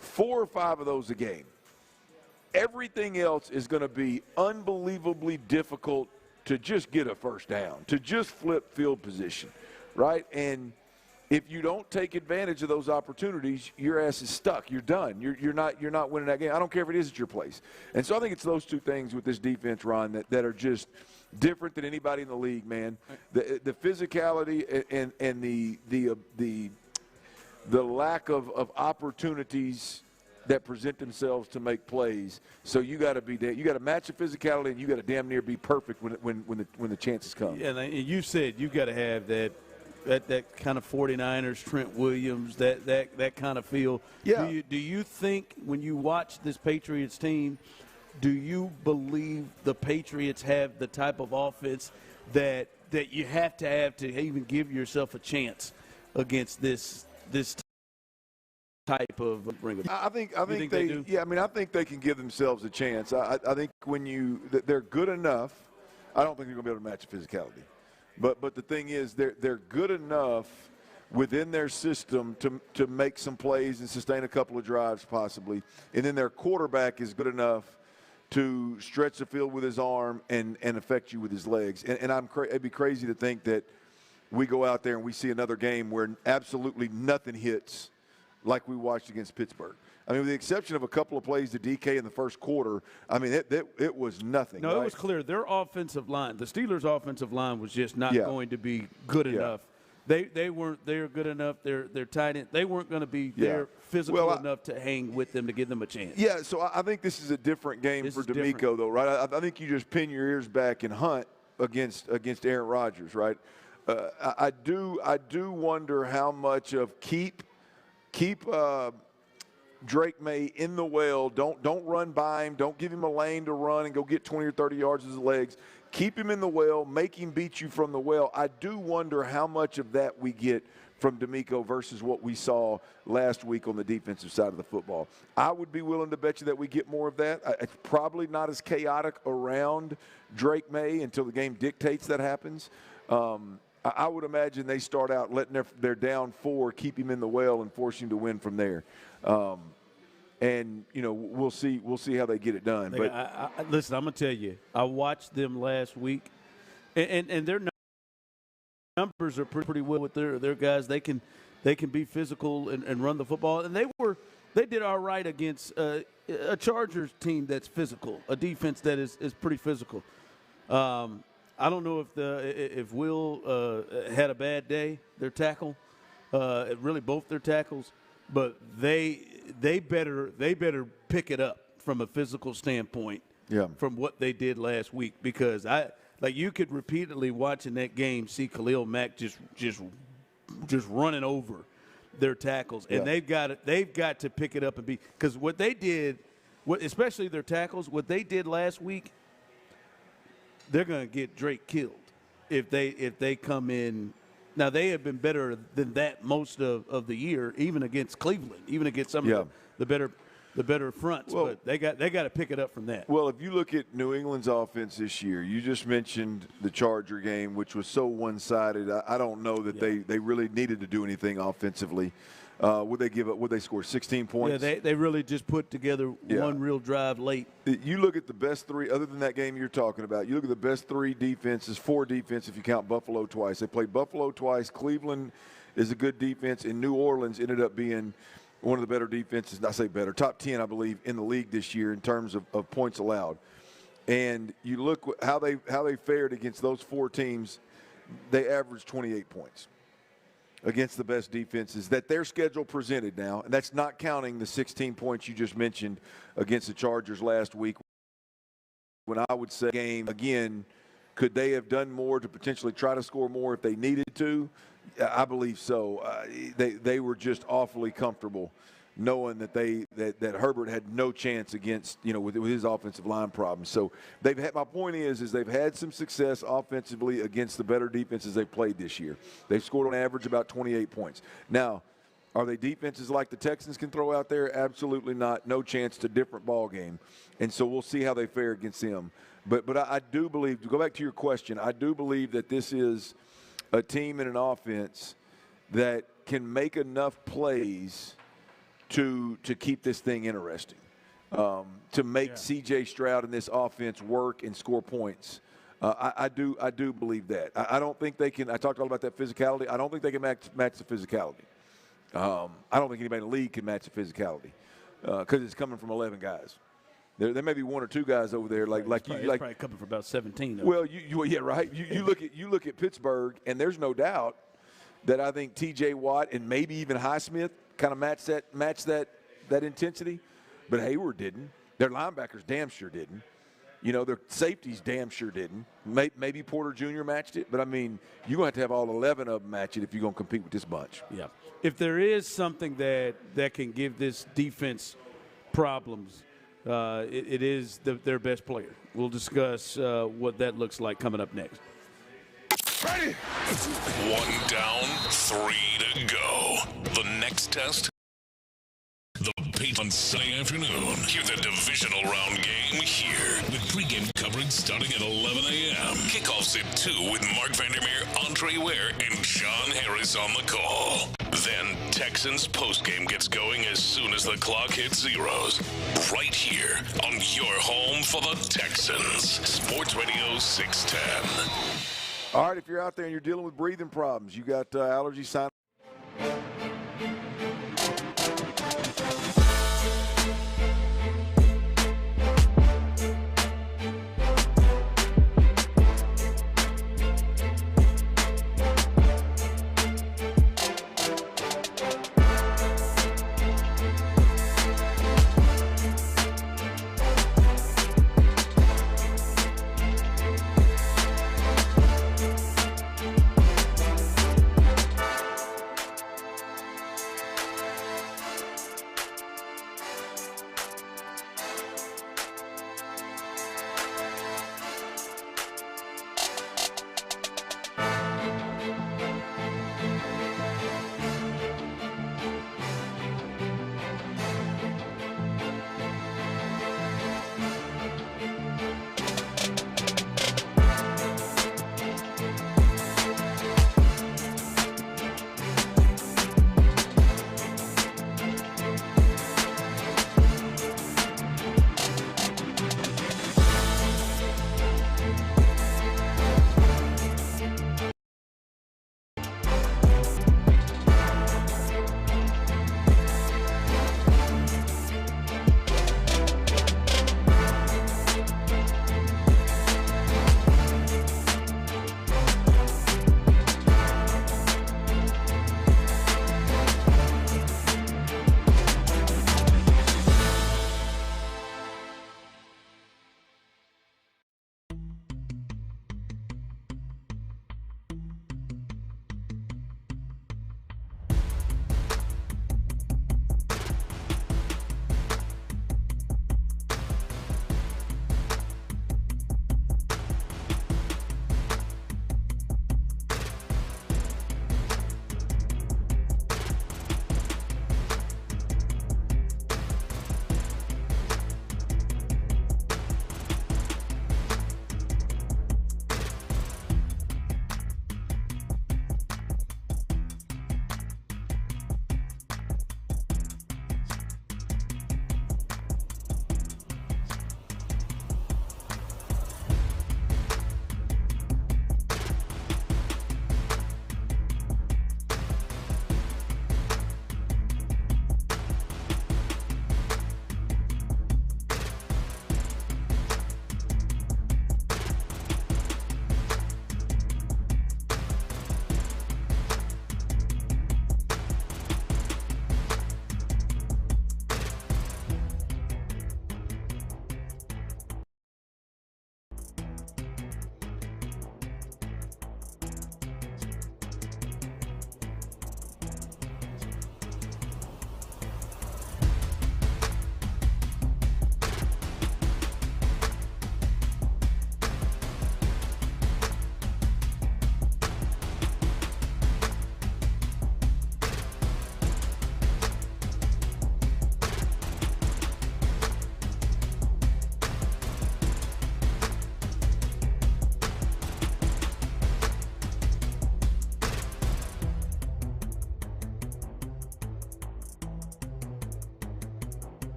4 or 5 of those a game. Everything else is going to be unbelievably difficult to just get a first down, to just flip field position, right? And if you don't take advantage of those opportunities, your ass is stuck. You're done. You're not winning that game. I don't care if it is at your place. And so I think it's those 2 things with this defense, Ron, that are just different than anybody in the league, man. The physicality and the lack of opportunities that present themselves to make plays. So you got to match the physicality, and you got to damn near be perfect when the chances come. Yeah, and you said you got to have that kind of 49ers, Trent Williams, that kind of feel. Yeah. Do you think when you watch this Patriots team, do you believe the Patriots have the type of offense that you have to even give yourself a chance against this type of ring? I think they do. Yeah, I mean, I think they can give themselves a chance. I think they're good enough. I don't think they're going to be able to match the physicality. But the thing is, they're good enough within their system to make some plays and sustain a couple of drives possibly. And then their quarterback is good enough to stretch the field with his arm and affect you with his legs. And it'd be crazy to think that we go out there and we see another game where absolutely nothing hits like we watched against Pittsburgh. I mean, with the exception of a couple of plays to DK in the first quarter, I mean, it was nothing. No, right? It was clear. Their offensive line, the Steelers' offensive line was just not going to be good enough. They weren't there good enough. They're tight end. They weren't going to be there physical enough to hang with them to give them a chance. Yeah, so I think this is a different game for D'Amico, though, right? I think you just pin your ears back and hunt against Aaron Rodgers, right? I do wonder how much of keep Drake May in the well. Don't run by him. Don't give him a lane to run and go get 20 or 30 yards with his legs. Keep him in the well. Make him beat you from the well. I do wonder how much of that we get from D'Amico versus what we saw last week on the defensive side of the football. I would be willing to bet you that we get more of that. It's probably not as chaotic around Drake May until the game dictates that happens. I would imagine they start out letting their down 4, keep him in the well, and force him to win from there. And we'll see how they get it done. But listen, I'm gonna tell you, I watched them last week, and their numbers are pretty well with their guys. They can be physical and run the football, and they did all right against a Chargers team that's physical, a defense that is pretty physical. I don't know if Will had a bad day, their tackle, really both their tackles, but they better pick it up from a physical standpoint from what they did last week, because you could repeatedly watching that game see Khalil Mack just running over their tackles, and they've got to pick it up and be, because what they did, especially their tackles, what they did last week, they're going to get Drake killed if they come in. Now, they have been better than that most of the year, even against Cleveland, even against some of the better fronts. Well, but they got to pick it up from that. Well, if you look at New England's offense this year, you just mentioned the Charger game, which was so one-sided. I don't know that they really needed to do anything offensively. Would they give up? Would they score 16 points? Yeah, they really just put together one real drive late. You look at the best 3, other than that game you're talking about. You look at the best 4 defense if you count Buffalo twice. They played Buffalo twice. Cleveland is a good defense, and New Orleans ended up being one of the better defenses. I say better, top 10, I believe, in the league this year in terms of points allowed. And you look how they fared against those 4 teams. they averaged 28 points against the best defenses that their schedule presented now. And that's not counting the 16 points you just mentioned against the Chargers last week. When I would say game, again, could they have done more to potentially try to score more if they needed to? I believe so. They were just awfully comfortable knowing that that Herbert had no chance against, with his offensive line problems. So my point is they've had some success offensively against the better defenses they've played this year. They've scored on average about 28 points. Now, are they defenses like the Texans can throw out there? Absolutely not. No chance. It's a different ball game. And so we'll see how they fare against them. But I do believe, to go back to your question, I do believe that this is a team and an offense that can make enough plays to keep this thing interesting, to make C.J. Stroud and this offense work and score points. I do believe that. I don't think they can. I talked all about that physicality. I don't think they can match the physicality. I don't think anybody in the league can match the physicality because it's coming from 11 guys. There may be one or two guys over there like probably coming from about 17. Well, yeah, right. You look at Pittsburgh, and there's no doubt that I think T.J. Watt and maybe even Highsmith kind of match that intensity, but Hayward didn't. Their linebackers damn sure didn't. Their safeties damn sure didn't. Maybe Porter Jr. matched it, but, you're going to have all 11 of them match it if you're going to compete with this bunch. Yeah. If there is something that can give this defense problems, it is their best player. We'll discuss what that looks like coming up next. Ready. 1 down, 3 to go. The next test. The Payne on Sunday afternoon. Hear the divisional round game here with pregame coverage starting at 11 a.m. Kickoffs at 2 with Mark Vandermeer, Andre Ware, and John Harris on the call. Then Texans postgame gets going as soon as the clock hits zeros. Right here on your home for the Texans. Sports Radio 610. All right, if you're out there and you're dealing with breathing problems, you got allergy sign.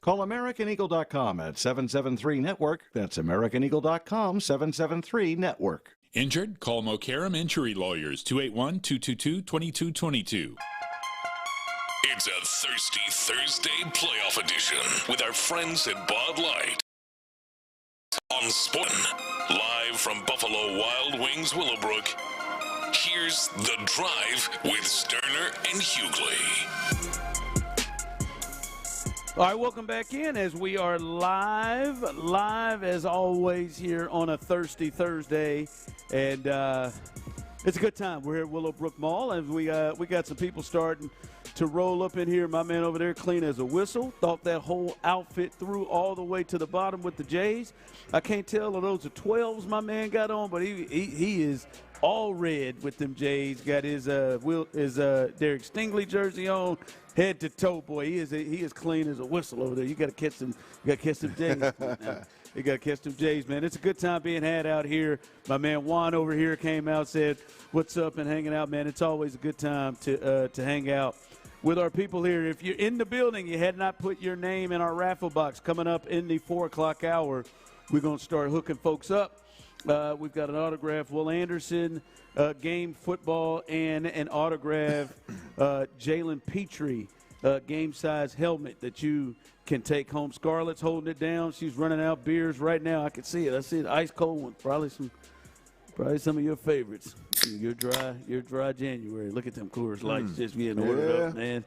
Call AmericanEagle.com at 773-NETWORK. That's AmericanEagle.com, 773-NETWORK. Injured? Call Mokaram Injury Lawyers, 281-222-2222. It's a Thirsty Thursday playoff edition with our friends at Bud Light. On Sport, live from Buffalo Wild Wings Willowbrook, here's The Drive with Stoerner and Hughley. All right, welcome back in as we are live as always here on a Thirsty Thursday, and it's a good time. We're here at Willowbrook Mall, and we got some people starting to roll up in here. My man over there, clean as a whistle, thought that whole outfit through all the way to the bottom with the J's. I can't tell if those are 12s my man got on, but he is all red with them J's. Got his Derek Stingley jersey on. Head to toe, boy, he is clean as a whistle over there. You got to catch them J's. You got to catch them J's, man. It's a good time being had out here. My man Juan over here came out, said, "What's up?" and hanging out, man. It's always a good time to hang out with our people here. If you're in the building, you had not put your name in our raffle box. Coming up in the 4 o'clock hour, we're going to start hooking folks up. We've got an autograph, Will Anderson, game football, and an autograph, Jalen Petrie, game-size helmet that you can take home. Scarlett's holding it down. She's running out beers right now. I can see it. I see it. Ice cold one. Probably some of your favorites. Your dry January. Look at them Coors Lights just getting ordered up, man.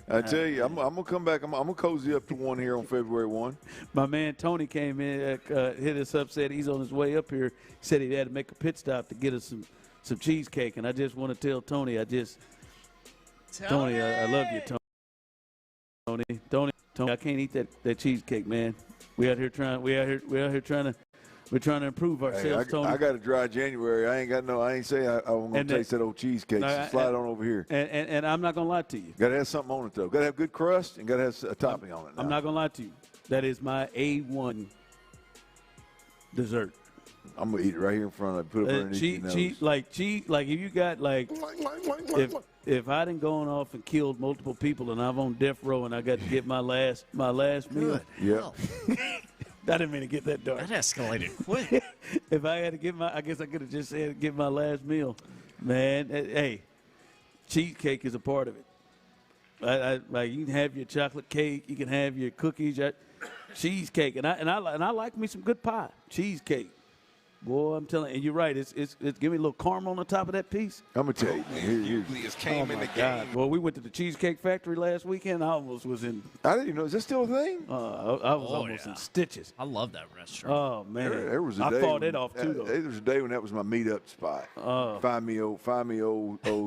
I tell you, I'm going to come back. I'm going to cozy up to one here on February 1. My man Tony came in, hit us up, said he's on his way up here. He said he had to make a pit stop to get us some cheesecake. And I just want to tell Tony, Tony, I love you, Tony. Tony, I can't eat that cheesecake, man. We're trying to improve ourselves, Tony. I got a dry January. I ain't say I'm going to taste that old cheesecake. So slide on over here. And I'm not going to lie to you. Got to have something on it, though. Got to have good crust and got to have a topping on it. I'm not going to lie to you. That is my A1 dessert. I'm going to eat it right here in front of it. Put it underneath your nose. Like if you got if I done gone off and killed multiple people and I'm on death row and I got to get my last meal. Yeah. I didn't mean to get that dark. That escalated quick. If I had to I guess I could have just said get my last meal. Man, hey, cheesecake is a part of it. Like you can have your chocolate cake, you can have your cookies, cheesecake, and I like me some good pie. Cheesecake. Boy, I'm telling you, and you're right. It's give me a little caramel on the top of that piece. I'm gonna tell you, oh my God! Well, we went to the Cheesecake Factory last weekend. I almost was in. I didn't even know. Is that still a thing? I was almost in stitches. I love that restaurant. Oh man, there was a day. I fought it off too, though. There was a day when that was my meetup spot. Find me old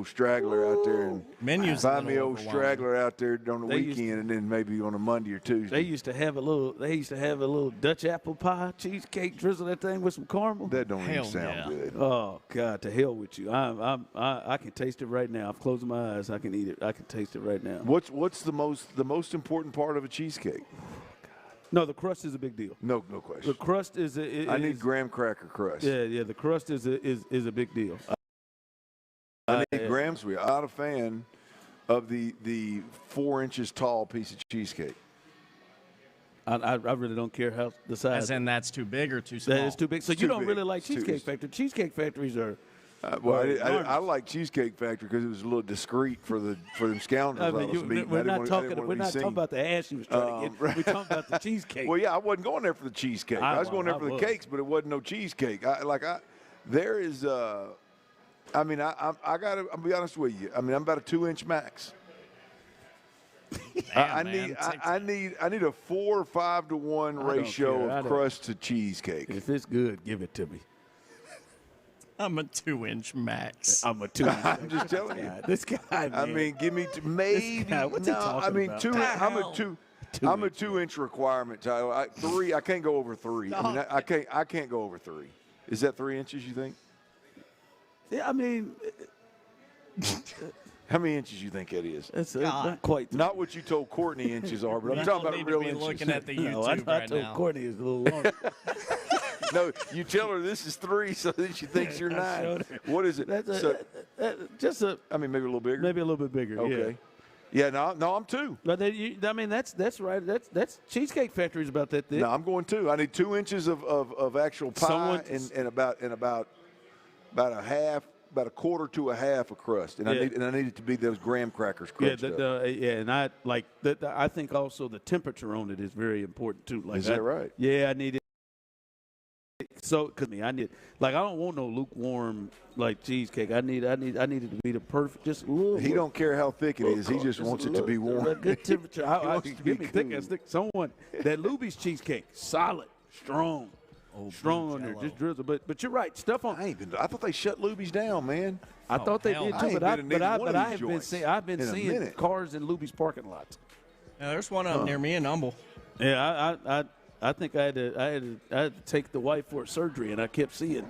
straggler out there, and menus. Find me old straggler out there on the weekend, and then maybe on a Monday or Tuesday. They used to have a little Dutch apple pie cheesecake, drizzle that thing with some caramel. That don't even sound good. Oh God, to hell with you! I can taste it right now. I'm closing my eyes. I can eat it. I can taste it right now. What's the most important part of a cheesecake? No, the crust is a big deal. No question. The crust is I need graham cracker crust. Yeah. The crust is a big deal. I need grams. We're not a fan of the 4 inches tall piece of cheesecake. I really don't care how the size. As in that's too big or too small? That is too big. So you don't really like Cheesecake Factory. Cheesecake Factories are. I like Cheesecake Factory because it was a little discreet for them scoundrels. We're not talking about the ass you was trying to get. We're talking about the cheesecake. Well, yeah, I wasn't going there for the cheesecake. I was going there for the cakes, but it wasn't no cheesecake. I'll be honest with you. I mean, I'm about a 2-inch max. Damn, I need a 4 or 5 to 1 ratio of crust to cheesecake. If it's good, give it to me. I'm a 2-inch max. I'm a 2-inch. I'm just telling you. This guy. Man. I mean, give me maybe. What's he talking about? 2. I'm a 2-inch requirement, Tyler. 3. I can't go over 3. I mean, I can't go over 3. Is that 3 inches? You think? Yeah, I mean. How many inches you think it is? It's not quite. Not what you told Courtney inches are, but I'm talking about real inches. Looking at the YouTube I told Courtney it's a little longer. No, you tell her this is 3, so that she thinks you're 9. What is it? Maybe a little bit bigger. Okay. Yeah, no, I'm 2. But that's right. That's Cheesecake Factory's about that thick. No, I'm going 2. I need 2 inches of actual pie and about a quarter to a half of crust, and I need it to be those graham crackers crunched up. And I like that. I think also the temperature on it is very important too. Like is that right? Yeah, I need it. So, I don't want no lukewarm like cheesecake. I need it to be the perfect, just a little. He don't care how thick it is. He just wants it to be warm. A good temperature. Give me thick as thick. Someone that Luby's cheesecake, solid, strong. Strong on there, just drizzle. But you're right. Stuff on. I thought they shut Luby's down, man. I thought they did too, but I've been seeing cars in Luby's parking lots. Yeah, there's one up near me in Humble. Yeah, I think I had to take the wife for a surgery, and I kept seeing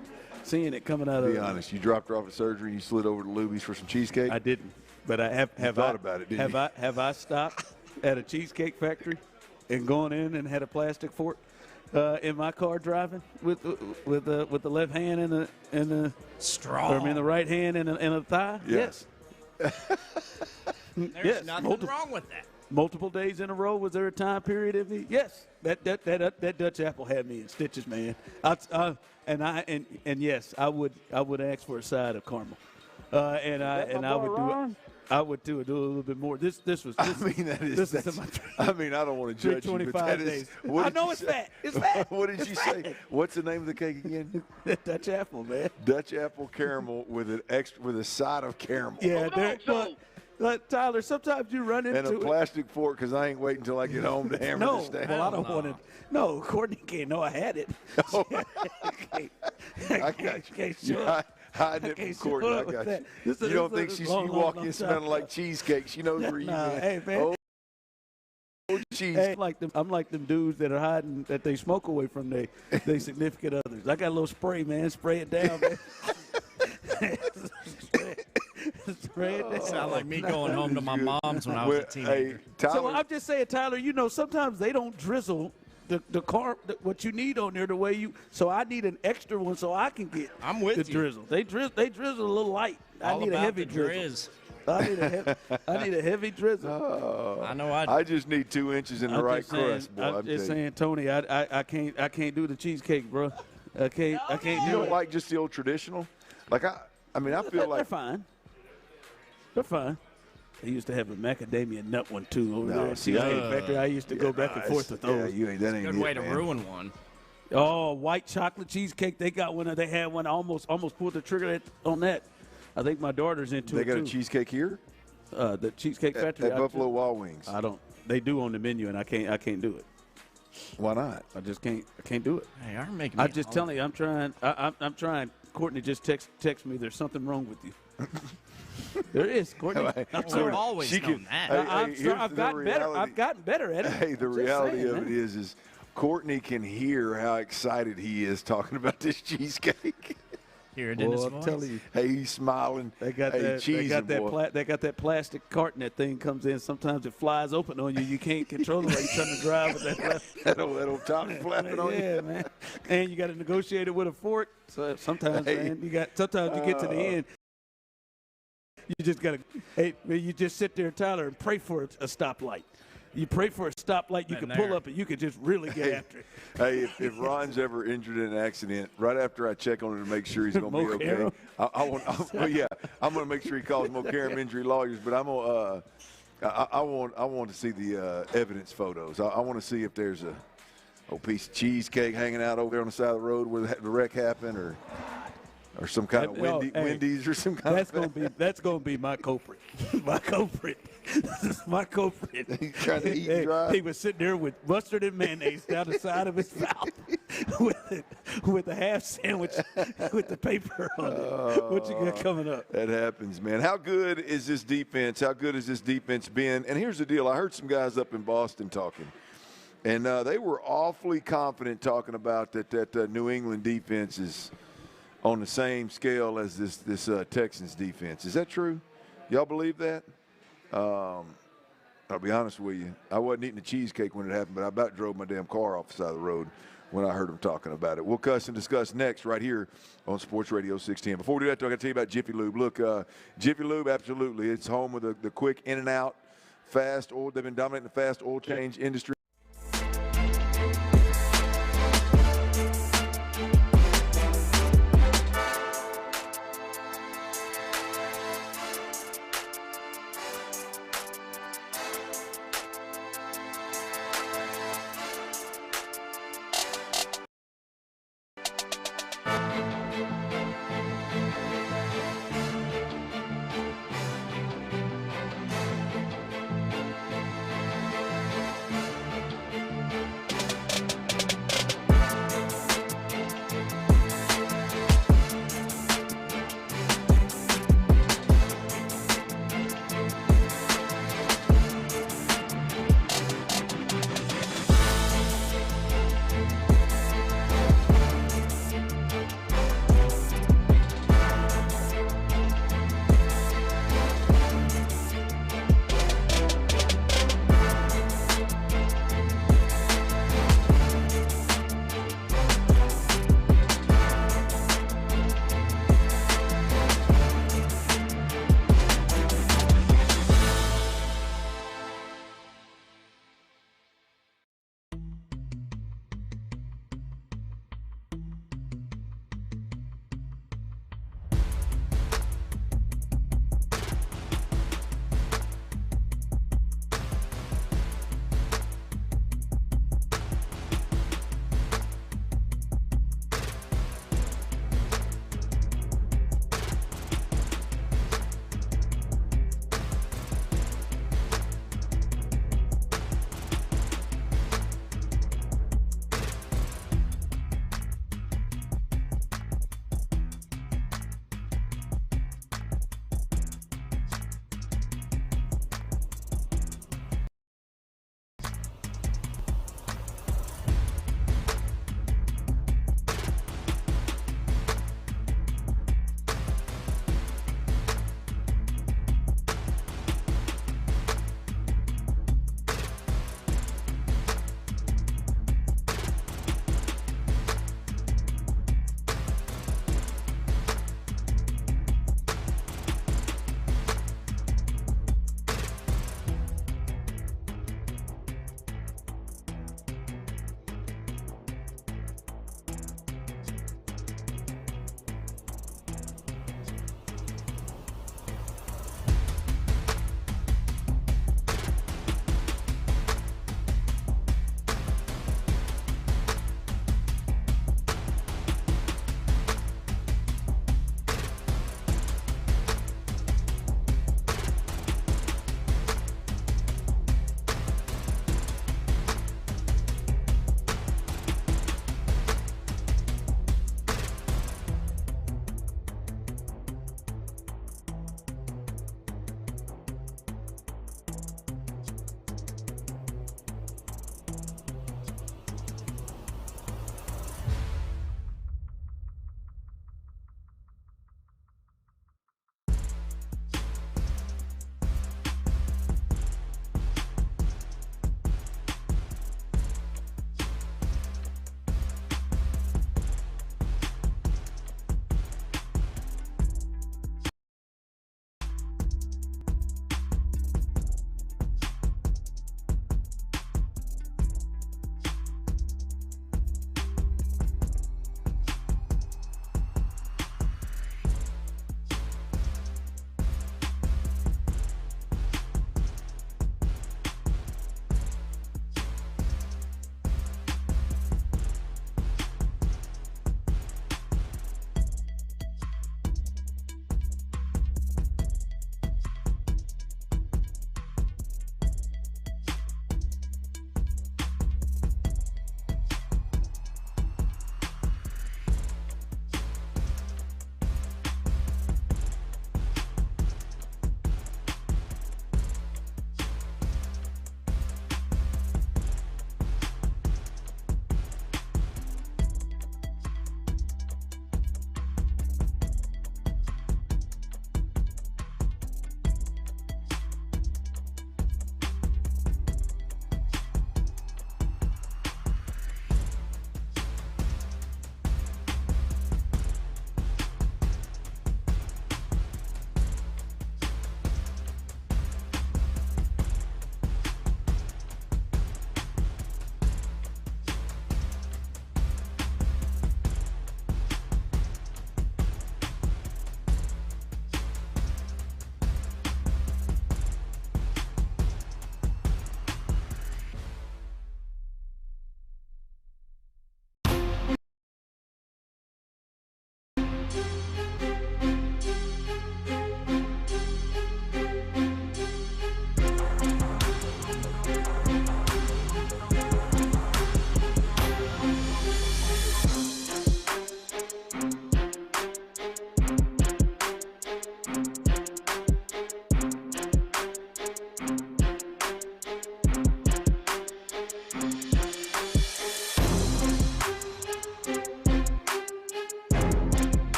it coming out of. Be honest, you dropped her off at surgery, and you slid over to Luby's for some cheesecake. I didn't, but I have thought about it. Didn't you? Have I stopped at a cheesecake factory and gone in and had a plastic fork in my car driving with the left hand and the straw, or the right hand and a thigh? Yeah. Yes. There's nothing wrong with that. Multiple days in a row. Was there a time period of me? Yes. That Dutch apple had me in stitches, man. Yes, I would ask for a side of caramel, I would do a little bit more. This was. I don't want to judge you, but that is. I know it's fat. It's fat. What did you say? What's the name of the cake again? Dutch apple, man. Dutch apple caramel with a side of caramel. Yeah, Tyler, sometimes you run into and a plastic fork because I ain't waiting until I get home to hammer this down. Well, I don't want it. No, Courtney can't know I had it. I got you. You're hiding it from Courtney. I got you. You don't think she walk in smelling like cheesecake. She knows where you been. Hey, man. Cheese. Hey, I'm like them dudes that are hiding that they smoke away from their significant others. I got a little spray, man. Spray it down, man. Sound like me going home to my mom's when I was a teenager. So I'm just saying, Tyler, sometimes they don't drizzle the what you need on there the way you. So I need an extra one so I can get the drizzle. They drizzle a little light. I need a heavy drizzle. I need a heavy drizzle. Oh, I know. I just need 2 inches in the right crust, boy. I'm just saying, Tony. I can't do the cheesecake, bro. I can't. You don't like just the old traditional? Like I feel like they're fine. They're fine. They used to have a macadamia nut one too over there at Cheesecake Factory. I used to go back and forth with those. Yeah, that ain't good way to ruin one. Oh, white chocolate cheesecake. They got one. They had one. Almost pulled the trigger on that. I think my daughter's into it too. They got a cheesecake here? The Cheesecake Factory at Buffalo Wild Wings. I don't. They do on the menu, and I can't do it. Why not? I just can't. I can't do it. Hey, I'm making. I'm just telling you. I'm trying. I'm trying. Courtney just text me. There's something wrong with you. There is, Courtney. I've always known that. I've gotten better. I've gotten better at it. Hey, the reality of it is Courtney can hear how excited he is talking about this cheesecake. Hear it in his voice. I'm telling you. Hey, he's smiling. They got that plastic carton. That thing comes in. Sometimes it flies open on you. You can't control it while you're trying to drive with that. that old top flapping on you. Yeah, man. And you got to negotiate it with a fork. So sometimes, man, sometimes you get to the end. You just got to, you just sit there, Tyler, and pray for a stoplight. You pray for a stoplight, you can pull up and you can just really get after it. Hey, if Ron's ever injured in an accident, right after I check on him to make sure he's going to be okay, I'm going to make sure he calls Mokaram Injury Lawyers, but I want to see the evidence photos. I want to see if there's a piece of cheesecake hanging out over there on the side of the road where the wreck happened, or some kind of Wendy's or some kind that's gonna be my culprit. My culprit. This is my culprit. He's trying to eat and drive. He was sitting there with mustard and mayonnaise down the side of his mouth with a half sandwich with the paper on it. What you got coming up? That happens, man. How good is this defense? How good has this defense been? And here's the deal. I heard some guys up in Boston talking, and they were awfully confident talking about that New England defense is on the same scale as this Texans defense. Is that true? Y'all believe that? I'll be honest with you. I wasn't eating the cheesecake when it happened, but I about drove my damn car off the side of the road when I heard them talking about it. We'll cuss and discuss next right here on Sports Radio 610. Before we do that, I got to tell you about Jiffy Lube. Look, Jiffy Lube, absolutely. It's home with the quick in and out fast oil. They've been dominating the fast oil change industry.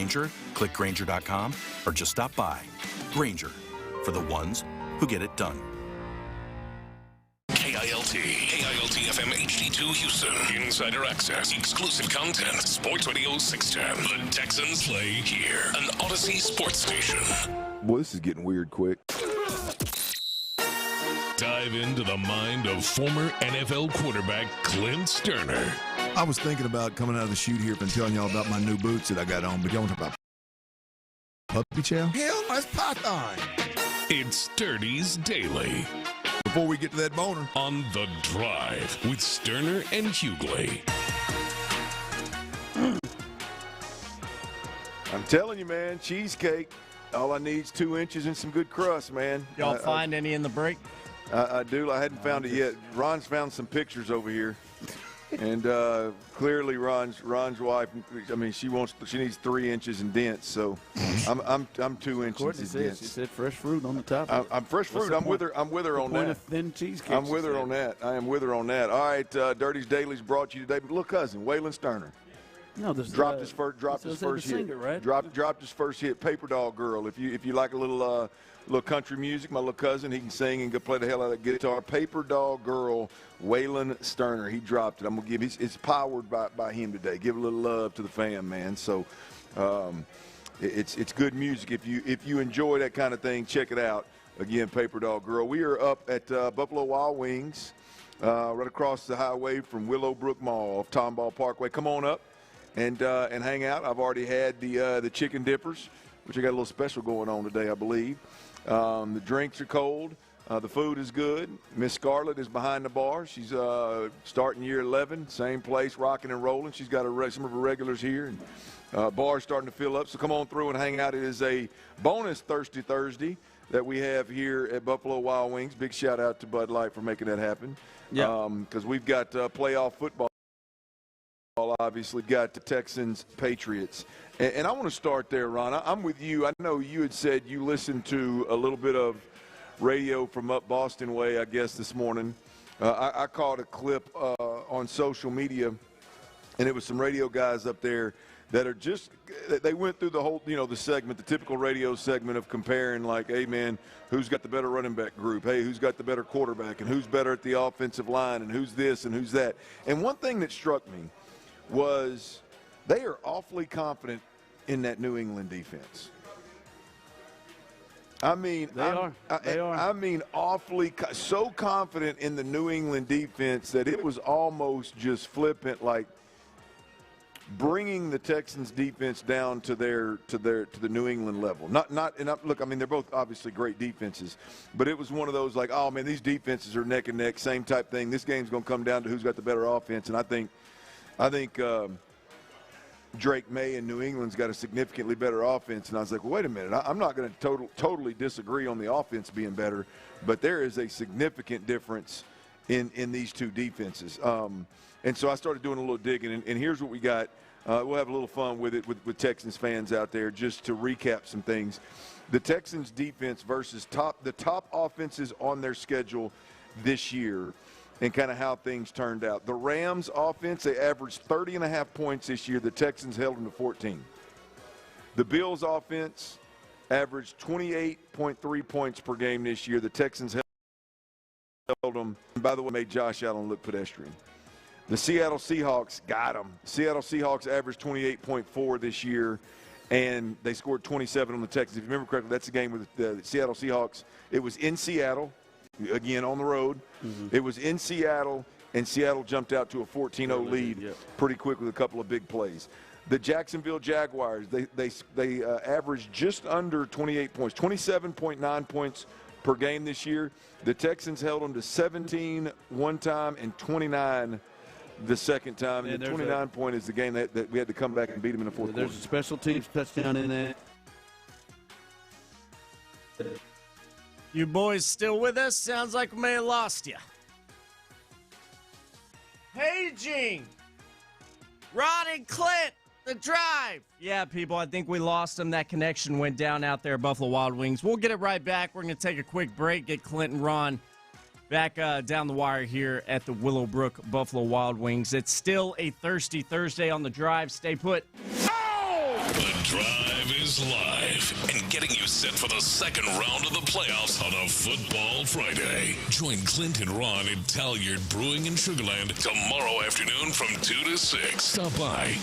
Grainger, click Grainger.com, or just stop by. Grainger, for the ones who get it done. KILT FM HD2 Houston. Insider access, exclusive content. Sports Radio 610. The Texans play here. An Odyssey sports station. Boy, this is getting weird quick. Dive into the mind of former NFL quarterback Clint Stoerner. I was thinking about coming out of the chute here and telling y'all about my new boots that I got on, but y'all want to talk about puppy chow? Hell, that's Python. It's Sturdy's Daily. Before we get to that boner. On The Drive with Stoerner and Hughley. I'm telling you, man, cheesecake. All I need is 2 inches and some good crust, man. Y'all find any in the break? I do. I hadn't found it yet. Ron's found some pictures over here. And clearly Ron's wife, I mean, she needs 3 inches in dents, so I'm 2 inches in dents. She said fresh fruit on the top. I'm fresh fruit. I'm with her on that. Point of thin cheesecake. I'm with her on that. I am with her on that. All right, Dirty's Daily's brought to you today. Little cousin, Waylon Stoerner. No, this dropped his first hit. Singer, right? Dropped his first hit. Paper Doll Girl. If you like a little country music, my little cousin, he can sing and go play the hell out of that guitar. Paper Doll Girl, Waylon Stoerner. He dropped it. I'm gonna give. It's powered by him today. Give a little love to the fam, man. So, it's good music. If you enjoy that kind of thing, check it out. Again, Paper Doll Girl. We are up at Buffalo Wild Wings, right across the highway from Willowbrook Mall off Tomball Parkway. Come on up and hang out. I've already had the chicken dippers, which I got a little special going on today, I believe. The drinks are cold. The food is good. Miss Scarlett is behind the bar. She's starting year 11, same place, rocking and rolling. She's got some of her regulars here. And bar's starting to fill up, so come on through and hang out. It is a bonus Thirsty Thursday that we have here at Buffalo Wild Wings. Big shout out to Bud Light for making that happen. Yeah. Because we've got playoff football. Obviously got the Texans-Patriots. And I want to start there, Ron. I'm with you. I know you had said you listened to a little bit of radio from up Boston way, I guess, this morning. I caught a clip on social media, and it was some radio guys up there that are just – they went through the whole, the segment, the typical radio segment of comparing, like, hey, man, who's got the better running back group? Hey, who's got the better quarterback? And who's better at the offensive line? And who's this and who's that? And one thing that struck me was they are awfully confident in that New England defense. I mean, they are. I mean, awfully so confident in the New England defense that it was almost just flippant, like bringing the Texans defense down to the New England level. Look, I mean, they're both obviously great defenses, but it was one of those like, oh man, these defenses are neck and neck, same type thing. This game's going to come down to who's got the better offense, and I think Drake May in New England's got a significantly better offense. And I was like, well, wait a minute. I'm not going to totally disagree on the offense being better, but there is a significant difference in these two defenses. And so I started doing a little digging, and here's what we got. We'll have a little fun with it with Texans fans out there just to recap some things. The Texans defense versus the top offenses on their schedule this year, and kind of how things turned out. The Rams offense, they averaged 30.5 points this year. The Texans held them to 14. The Bills offense averaged 28.3 points per game this year. The Texans held them, and by the way, made Josh Allen look pedestrian. The Seattle Seahawks got them. Seattle Seahawks averaged 28.4 this year, and they scored 27 on the Texans. If you remember correctly, that's the game with the Seattle Seahawks. It was in Seattle. Again, on the road. Mm-hmm. It was in Seattle, and Seattle jumped out to a 14-0 lead pretty quick with a couple of big plays. The Jacksonville Jaguars, they averaged just under 28 points, 27.9 points per game this year. The Texans held them to 17 one time and 29 the second time. And the 29-point is the game that we had to come back and beat them in the fourth quarter. There's a special teams touchdown in there. You boys still with us? Sounds like we may have lost you. Paging! Ron and Clint, the drive! Yeah, people, I think we lost them. That connection went down out there at Buffalo Wild Wings. We'll get it right back. We're going to take a quick break, get Clint and Ron back down the wire here at the Willowbrook Buffalo Wild Wings. It's still a Thirsty Thursday on the drive. Stay put. The drive. News Live and getting you set for the second round of the playoffs on a Football Friday. Join Clint and Ron at Talyard Brewing in Sugar Land tomorrow afternoon from 2 to 6. Stop by.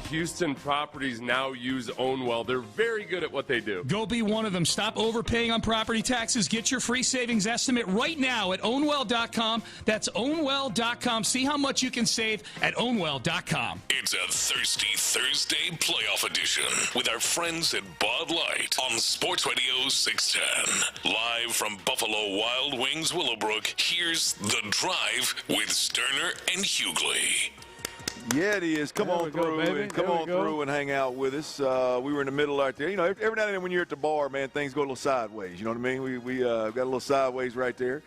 Houston properties now use Ownwell. They're very good at what they do. Go be one of them. Stop overpaying on property taxes. Get your free savings estimate right now at ownwell.com. That's ownwell.com. See how much you can save at ownwell.com. It's a Thirsty Thursday playoff edition with our friends at Bud Light on Sports Radio 610. Live from Buffalo Wild Wings Willowbrook, here's The Drive with Stoerner and Hughley. Yeah, it is. Come on through and hang out with us. We were in the middle out there. You know, every now and then when you're at the bar, man, things go a little sideways. You know what I mean? We got a little sideways right there.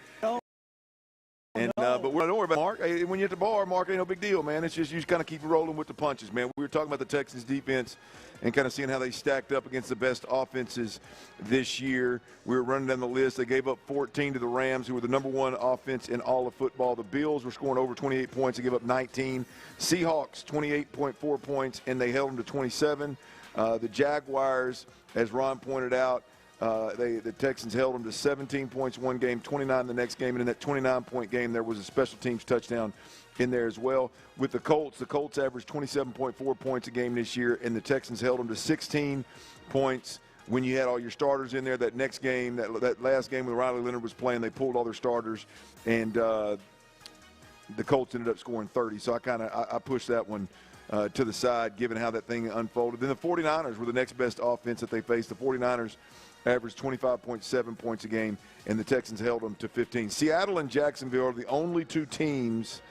And but we're not worried about Mark. Hey, when you're at the bar, Mark, ain't no big deal, man. It's just you just kind of keep rolling with the punches, man. We were talking about the Texans defense and kind of seeing how they stacked up against the best offenses this year. We were running down the list. They gave up 14 to the Rams, who were the #1 offense in all of football. The Bills were scoring over 28 points. They gave up 19. Seahawks, 28.4 points, and they held them to 27. The Jaguars, as Ron pointed out, the Texans held them to 17 points one game, 29 the next game, and in that 29-point game, there was a special teams touchdown in there as well. With the Colts averaged 27.4 points a game this year, and the Texans held them to 16 points when you had all your starters in there. That next game, that last game when Riley Leonard was playing, they pulled all their starters, and the Colts ended up scoring 30. So I pushed that one to the side, given how that thing unfolded. Then the 49ers were the next best offense that they faced. The 49ers averaged 25.7 points a game, and the Texans held them to 15. Seattle and Jacksonville are the only two teams,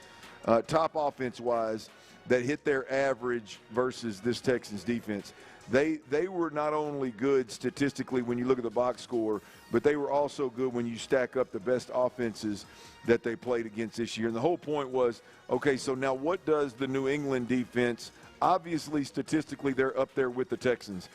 top offense-wise, that hit their average versus this Texans defense. They were not only good statistically when you look at the box score, but they were also good when you stack up the best offenses that they played against this year. And the whole point was, okay, so now what does the New England defense – obviously, statistically, they're up there with the Texans.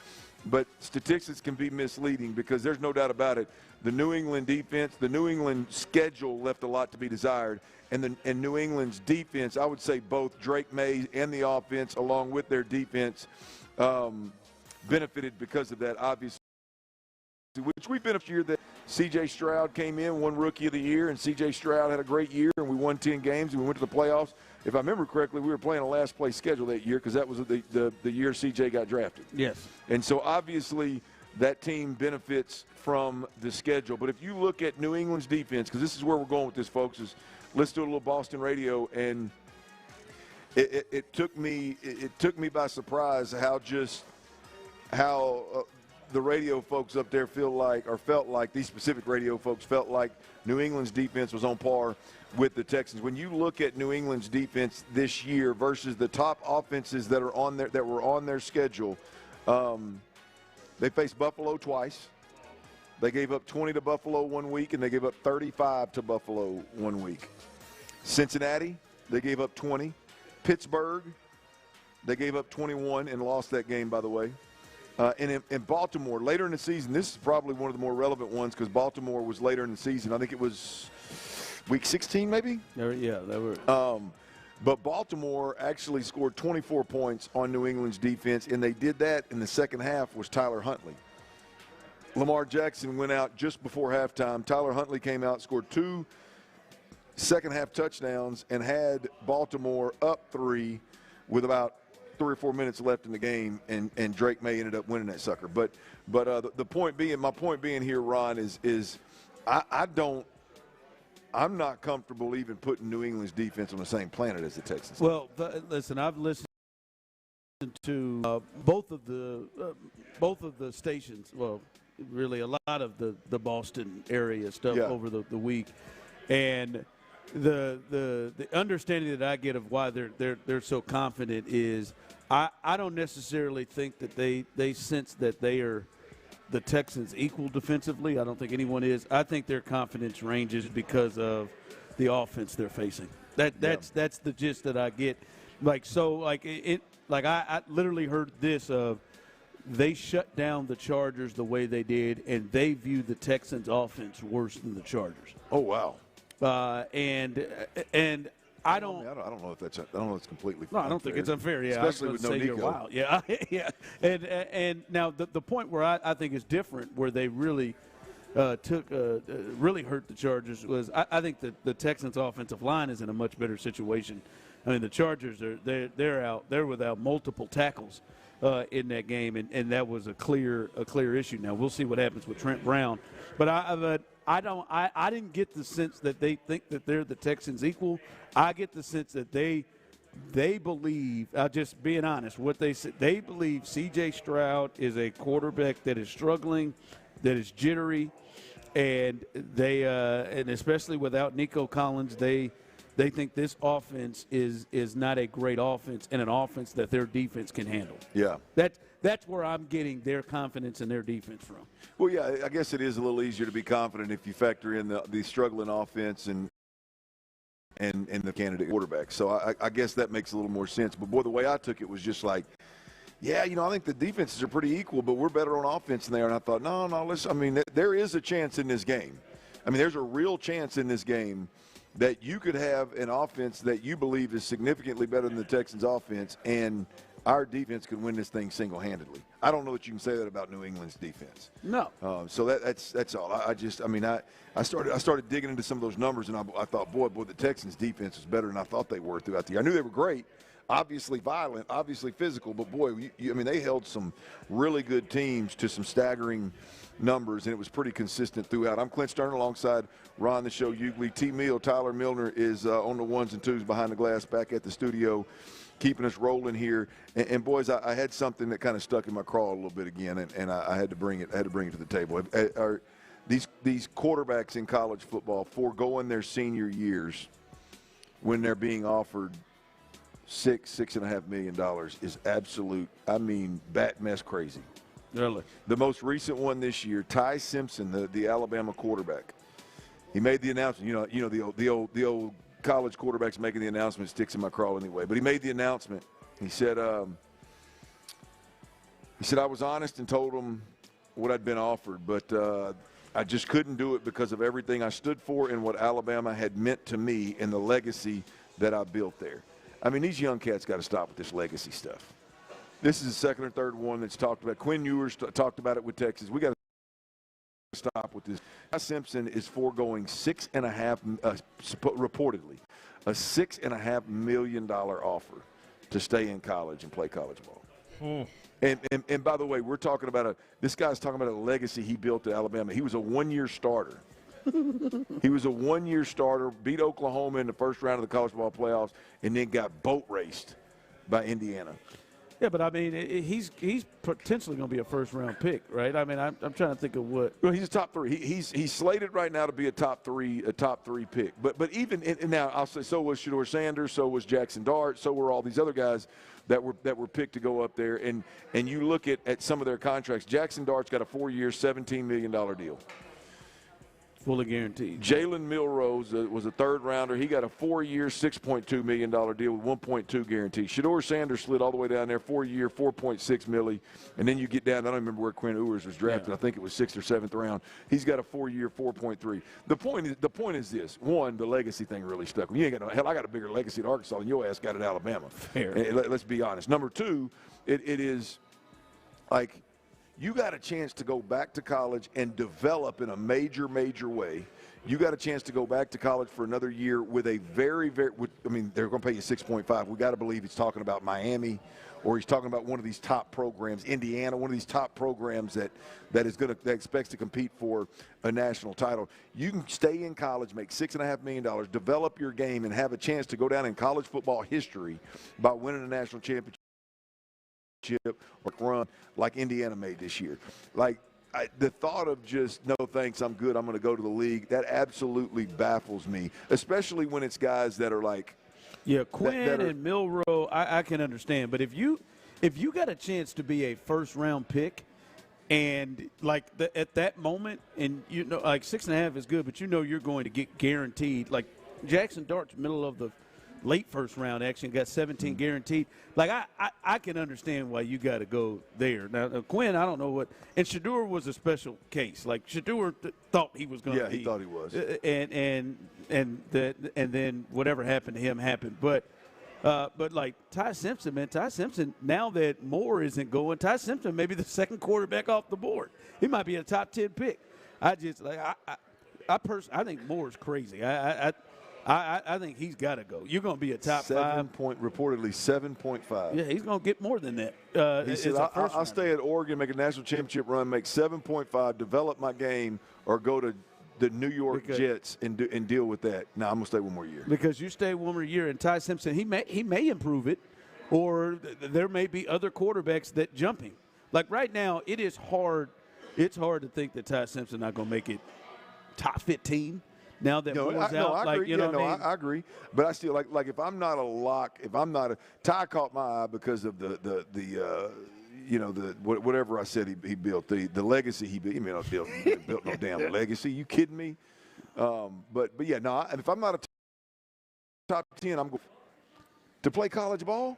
But statistics can be misleading because there's no doubt about it. The New England defense, the New England schedule left a lot to be desired. And New England's defense, I would say both Drake May and the offense, along with their defense, benefited because of that, obviously. Which we've been a year that C.J. Stroud came in, won Rookie of the Year, and C.J. Stroud had a great year, and we won 10 games, and we went to the playoffs. If I remember correctly, we were playing a last-place schedule that year because that was the year C.J. got drafted. Yes. And so, obviously, that team benefits from the schedule. But if you look at New England's defense, because this is where we're going with this, folks, is let's do a little Boston radio, and it took me by surprise how the radio folks up there felt like these specific radio folks felt like New England's defense was on par with the Texans. When you look at New England's defense this year versus the top offenses that were on their schedule, they faced Buffalo twice. They gave up 20 to Buffalo one week, and they gave up 35 to Buffalo one week. Cincinnati, they gave up 20. Pittsburgh, they gave up 21 and lost that game, by the way. And in Baltimore, later in the season, this is probably one of the more relevant ones because Baltimore was later in the season. I think it was week 16 maybe? Yeah, they were. But Baltimore actually scored 24 points on New England's defense, and they did that in the second half was Tyler Huntley. Lamar Jackson went out just before halftime. Tyler Huntley came out, scored 2 second-half touchdowns, and had Baltimore up 3 with about 3 or 4 minutes left in the game, and Drake May ended up winning that sucker. But the point being, my point being here, Ron, is I'm not comfortable even putting New England's defense on the same planet as the Texans. Well, listen, I've listened to both of the stations. Well, really a lot of the Boston area stuff over the week, and the understanding that I get of why they're so confident is I don't necessarily think that they sense that they are the Texans equal defensively. I don't think anyone is. I think their confidence ranges because of the offense they're facing. That's the gist that I get. I literally heard this of they shut down the Chargers the way they did, and they view the Texans offense worse than the Chargers. Oh wow. And I don't know if that's completely. No, I don't think it's unfair. Yeah, especially with no Nico. Wow. Yeah, yeah. And now the point where I think is different, where they really really hurt the Chargers was I think that the Texans' offensive line is in a much better situation. I mean, the Chargers they're without multiple tackles in that game, and that was a clear issue. Now we'll see what happens with Trent Brown, but I didn't get the sense that they think that they're the Texans equal. I get the sense that they believe, just being honest, what they said, they believe C.J. Stroud is a quarterback that is struggling, that is jittery, and and especially without Nico Collins, they think this offense is not a great offense and an offense that their defense can handle. Yeah. That's where I'm getting their confidence in their defense from. Well, yeah, I guess it is a little easier to be confident if you factor in the struggling offense and the candidate quarterback. So I guess that makes a little more sense. But, boy, the way I took it was just like, yeah, I think the defenses are pretty equal, but we're better on offense than they are. And I thought, no, listen, there is a chance in this game. There's a real chance in this game that you could have an offense that you believe is significantly better than the Texans' offense, and our defense could win this thing single-handedly. I don't know that you can say that about New England's defense. No. So that's all. I started digging into some of those numbers, and I thought, boy, the Texans' defense was better than I thought they were throughout the year. I knew they were great, obviously violent, obviously physical, but, boy, they held some really good teams to some staggering numbers, and it was pretty consistent throughout. I'm Clint Stoerner alongside Ron the Show Hughley. T. Meal, Tyler Milner is on the ones and twos behind the glass back at the studio, keeping us rolling here. And boys, I had something that kind of stuck in my craw a little bit again, and I had to bring it to the table. Are these quarterbacks in college football foregoing their senior years when they're being offered $6.5 million is absolute, bat mess crazy. Really? The most recent one this year, Ty Simpson, the Alabama quarterback. He made the announcement. The old college quarterbacks making the announcement sticks in my craw anyway. But he made the announcement. He said, I was honest and told him what I'd been offered, but I just couldn't do it because of everything I stood for and what Alabama had meant to me and the legacy that I built there. These young cats got to stop with this legacy stuff. This is the second or third one that's talked about. Quinn Ewers talked about it with Texas. We got to stop with this. Ty Simpson is foregoing reportedly a $6.5 million offer to stay in college and play college ball. And by the way, we're talking about this guy's talking about a legacy he built at Alabama. He was a one-year starter. He was a one-year starter, beat Oklahoma in the first round of the college ball playoffs, and then got boat raced by Indiana. Yeah, but he's potentially going to be a first-round pick, right? I'm trying to think of what. Well, he's a top three. He's slated right now to be a top three pick. But even now, I'll say so was Shedeur Sanders, so was Jackson Dart, so were all these other guys that were picked to go up there. And you look at some of their contracts. Jackson Dart's got a 4-year, $17 million deal. fully guaranteed. Jalen Milrose was a third-rounder. He got a 4-year, $6.2 million deal with 1.2 guarantee. Shedeur Sanders slid all the way down there, 4-year, $4.6 million. And then you get down, I don't remember where Quinn Ewers was drafted. I think it was 6th or 7th round. He's got a 4-year, $4.3. The point is this. One, the legacy thing really stuck. You ain't got no, hell, I got a bigger legacy at Arkansas than your ass got at Alabama. Fair. And let's be honest. Number two, it is like you got a chance to go back to college and develop in a major way. You got a chance to go back to college for another year with a very, they're going to pay you 6.5. We got to believe he's talking about Miami, or he's talking about one of these top programs, Indiana, one of these top programs that expects to compete for a national title. You can stay in college, make $6.5 million, develop your game, and have a chance to go down in college football history by winning a national championship or run like Indiana made this year. Like, the thought of just, no thanks, I'm good, I'm going to go to the league, that absolutely baffles me, especially when it's guys that are like. Yeah, Quinn and Milroe, I can understand. But if you got a chance to be a first-round pick and, like, at that moment, and, you know, like 6.5 is good, but you know you're going to get guaranteed. Like, Jackson Dart's middle of the late first round action, got 17 guaranteed. Like, I can understand why you got to go there. Now, Quinn, I don't know what – and Shedeur was a special case. Like, Shedeur thought he was going to be. Yeah, he thought he was. And then whatever happened to him happened. But like Ty Simpson, man, Ty Simpson, now that Moore isn't going, Ty Simpson may be the second quarterback off the board. He might be a top 10 pick. I think Moore's crazy. I think he's got to go. You're going to be a top 5. Reportedly 7.5. Yeah, he's going to get more than that. He said, I'll stay at Oregon, make a national championship run, make 7.5, develop my game, or go to the New York Jets and deal with that. No, I'm going to stay one more year. Because you stay one more year, and Ty Simpson, he may improve it, or there may be other quarterbacks that jump him. Like right now, it is hard. It's hard to think that Ty Simpson not going to make it top 15. Now that Moore's out, I agree. I agree. But I still like if I'm not a lock, Ty caught my eye because of the whatever I said he built, the legacy he built. He may not built no damn legacy. You kidding me? But yeah, no. If I'm not a top 10, I'm going to play college ball.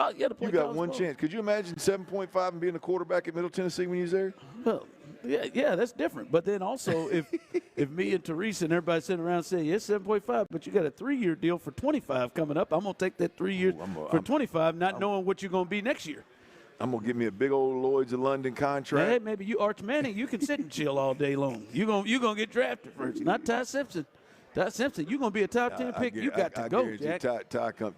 Oh, yeah, to play you got college one ball. chance. Could you imagine 7.5 and being a quarterback at Middle Tennessee when you was there? Well, yeah, that's different. But then also, if me and Teresa and everybody sitting around saying, yeah, 7.5, but you got a 3-year deal for 25 coming up, I'm going to take that 3 years for 25, not knowing what you're going to be next year. I'm going to give me a big old Lloyd's of London contract. Hey, maybe you, Arch Manning, you can sit and chill all day long. You're going to get drafted first, not Ty Simpson. Ty Simpson, you're going to be a top 10 pick. You got to go, Jack.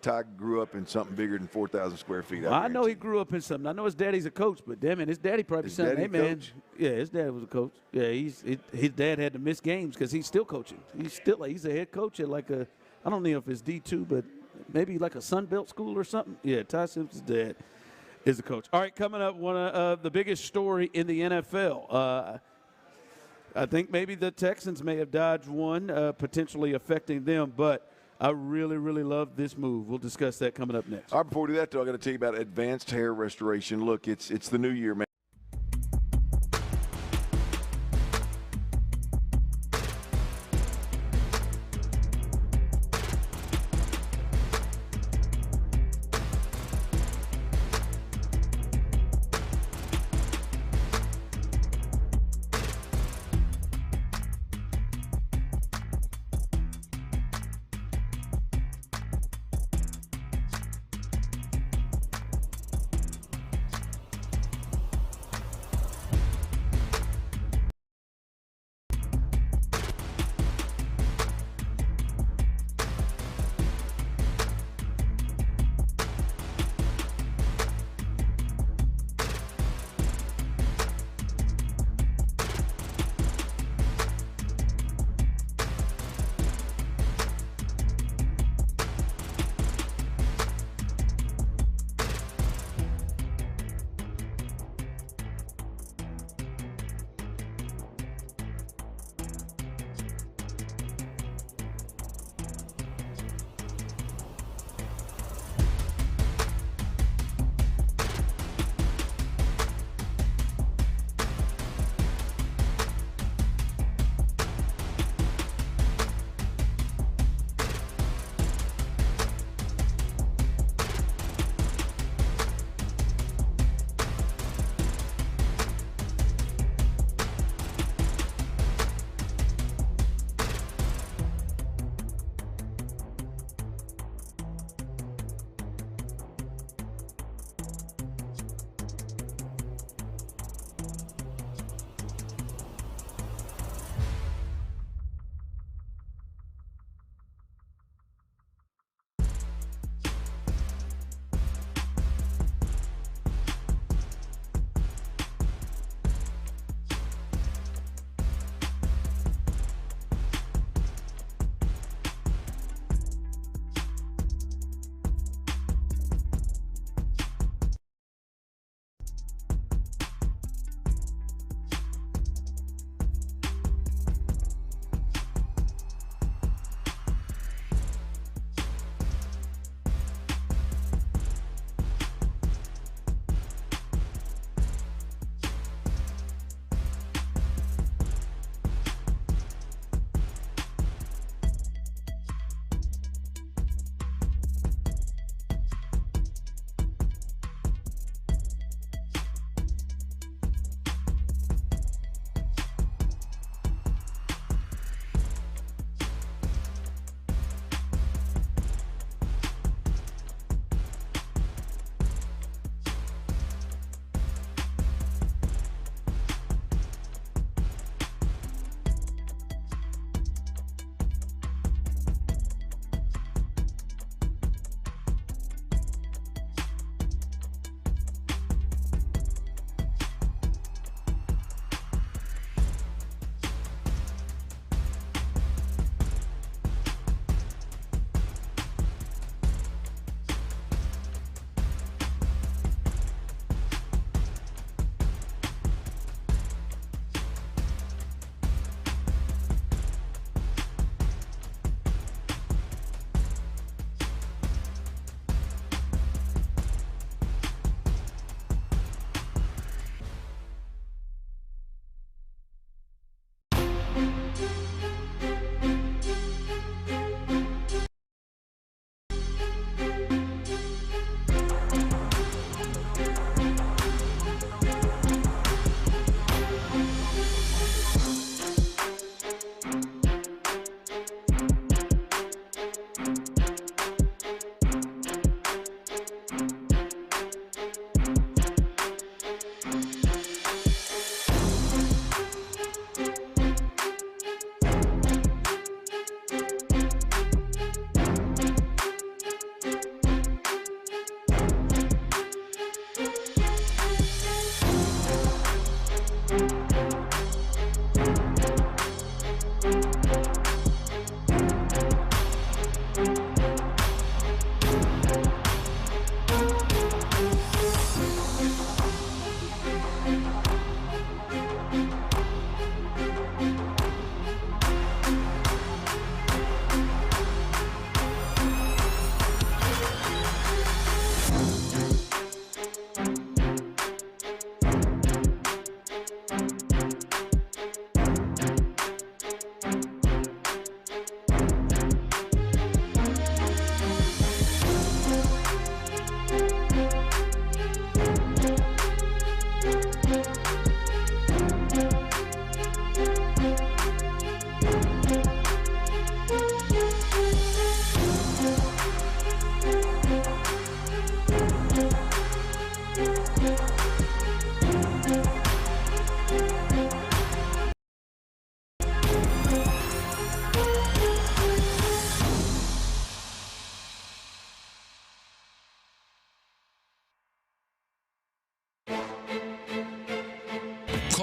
Ty grew up in something bigger than 4,000 square feet. I know he grew up in something. I know his daddy's a coach, but damn it, his daddy probably said, hey, man. Coach? Yeah, his dad was a coach. Yeah, his dad had to miss games because he's still coaching. He's a head coach at like I don't know if it's D2, but maybe like a Sun Belt school or something. Yeah, Ty Simpson's dad is a coach. All right, coming up, one of the biggest story in the NFL. I think maybe the Texans may have dodged one, potentially affecting them, but I really, really love this move. We'll discuss that coming up next. All right, before we do that, though, I got to tell you about advanced hair restoration. Look, it's the new year, man.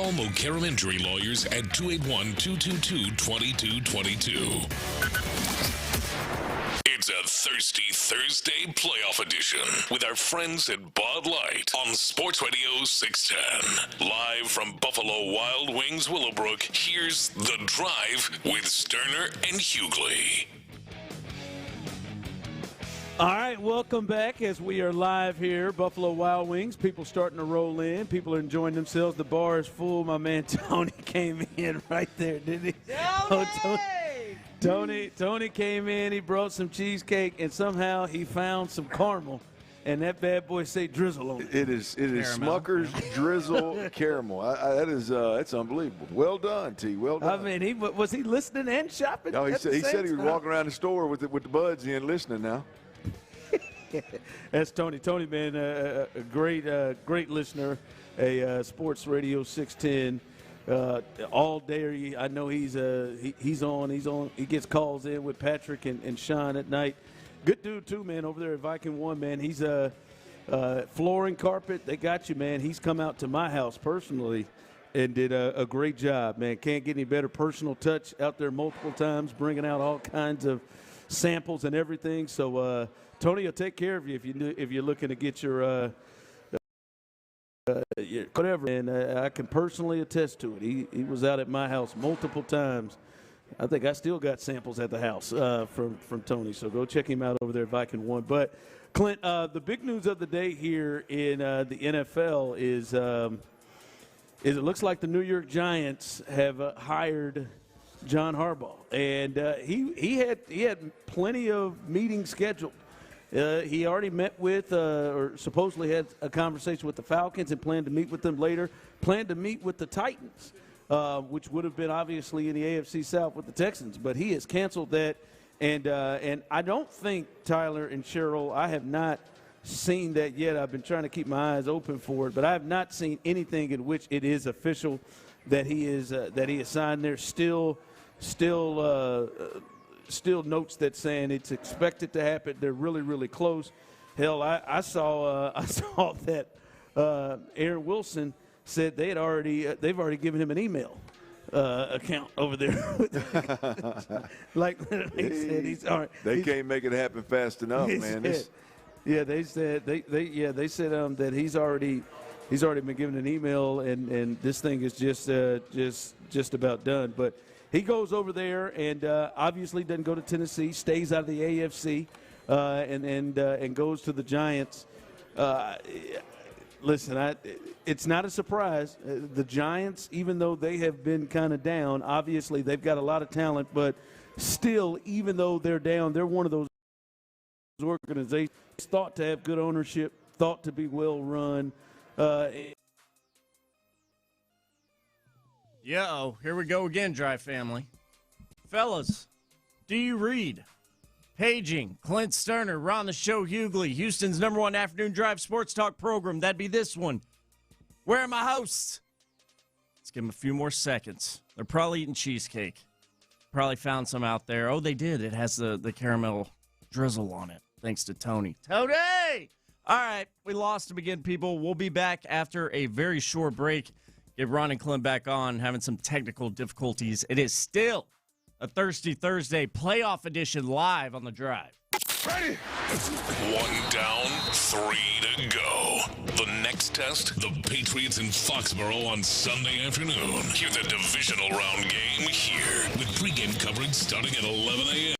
Call Mokaram Injury Lawyers at 281-222-2222. It's a Thirsty Thursday playoff edition with our friends at Bud Light on Sports Radio 610. Live from Buffalo Wild Wings Willowbrook, here's The Drive with Stoerner and Hughley. All right, welcome back as we are live here, Buffalo Wild Wings. People starting to roll in. People are enjoying themselves. The bar is full. My man Tony came in right there, didn't he? Tony came in. He brought some cheesecake, and somehow he found some caramel, and that bad boy say drizzle on it. It is Smucker's drizzle caramel. That's unbelievable. Well done, T. Well done. I mean, was he listening and shopping? No, he said he was walking around the store with the buds in, listening now. That's Tony. Tony, man, a great listener, a Sports Radio 610 all day. I know he's on. He gets calls in with Patrick and Sean at night. Good dude too, man. Over there at Viking One, man. He's flooring, carpet. They got you, man. He's come out to my house personally and did a great job, man. Can't get any better personal touch out there multiple times, bringing out all kinds of samples and everything. So Tony will take care of you if you're looking to get your whatever. And I can personally attest to it. He was out at my house multiple times. I think I still got samples at the house from Tony. So go check him out over there at Viking One. But Clint, the big news of the day here in the NFL is it looks like the New York Giants have hired John Harbaugh, and he had plenty of meetings scheduled. He already met with, or supposedly had a conversation with the Falcons and planned to meet with them later. Planned to meet with the Titans, which would have been obviously in the AFC South with the Texans, but he has canceled that. And I don't think, Tyler and Cheryl, I have not seen that yet. I've been trying to keep my eyes open for it, but I have not seen anything in which it is official that he is signed. There's still notes that saying it's expected to happen. They're really, really close. Hell, I saw that Aaron Wilson said they've already given him an email account over there. Like they said, he's all right. They can't make it happen fast enough, man. They said that he's already been given an email, and this thing is just about done. But he goes over there and obviously doesn't go to Tennessee, stays out of the AFC, and goes to the Giants. Listen, it's not a surprise. The Giants, even though they have been kind of down, obviously they've got a lot of talent, but still, even though they're down, they're one of those organizations thought to have good ownership, thought to be well run. Here we go again, Drive family. Fellas, do you read? Paging Clint Stoerner, Ron the Show Hughley, Houston's #1 afternoon drive sports talk program. That'd be this one. Where are my hosts? Let's give them a few more seconds. They're probably eating cheesecake. Probably found some out there. Oh, they did. It has the caramel drizzle on it, thanks to Tony. Tony! All right, we lost them again, people. We'll be back after a very short break. Get Ron and Clint back on, having some technical difficulties. It is still a Thirsty Thursday playoff edition live on the Drive. Ready? 1 down, 3 to go. The next test, the Patriots in Foxborough on Sunday afternoon. Hear the divisional round game here with pregame coverage starting at 11 a.m.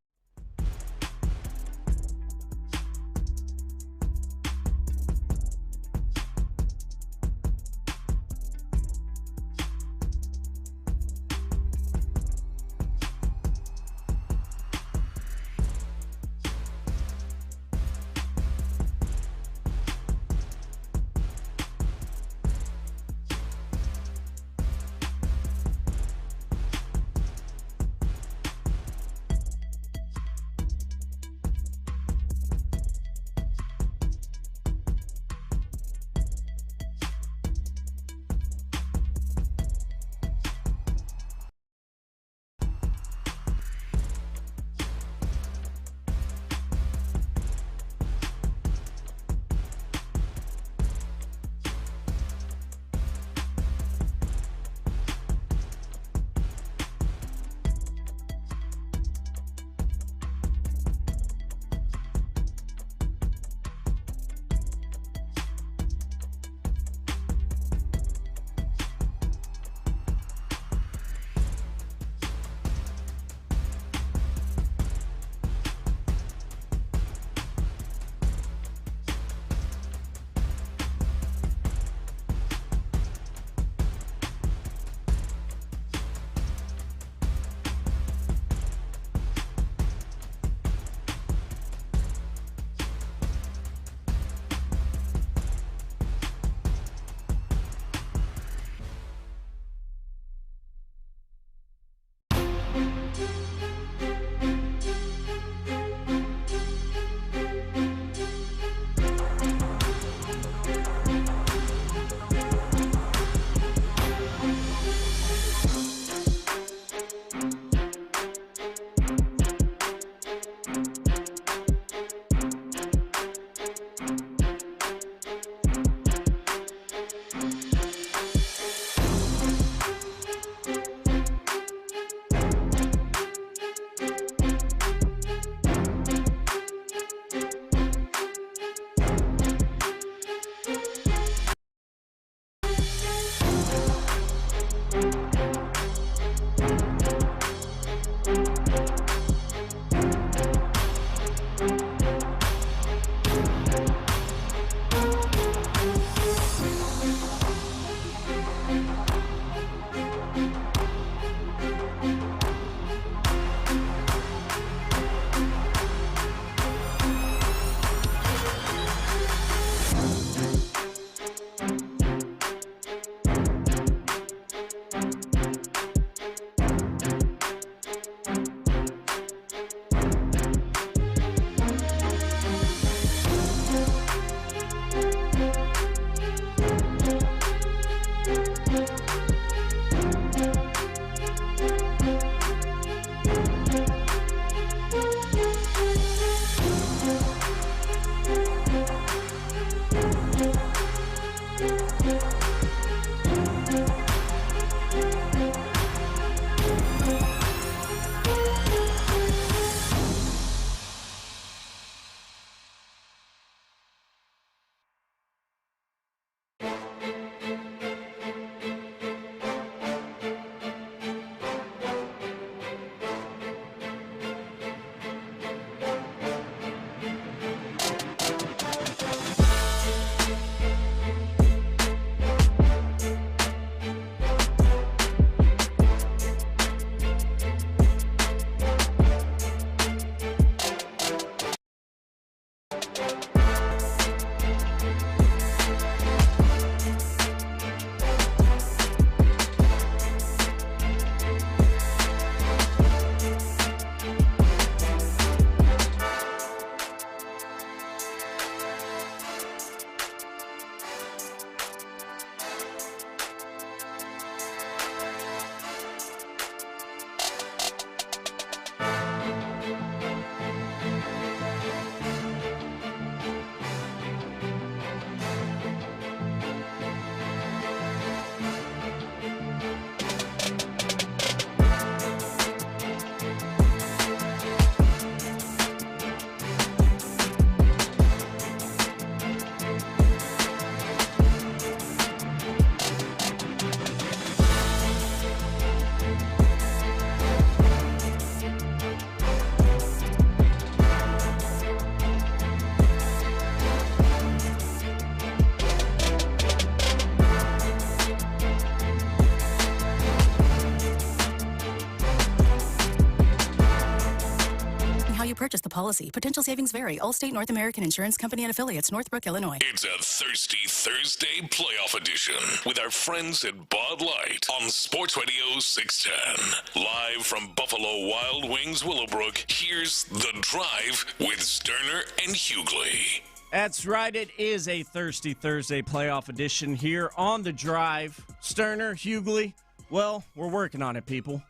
purchased the policy. Potential savings vary. Allstate North American Insurance Company and Affiliates, Northbrook, Illinois. It's a Thirsty Thursday playoff edition with our friends at Bud Light on Sports Radio 610. Live from Buffalo Wild Wings Willowbrook, here's The Drive with Stoerner and Hughley. That's right. It is a Thirsty Thursday playoff edition here on The Drive. Stoerner, Hughley, well, we're working on it, people.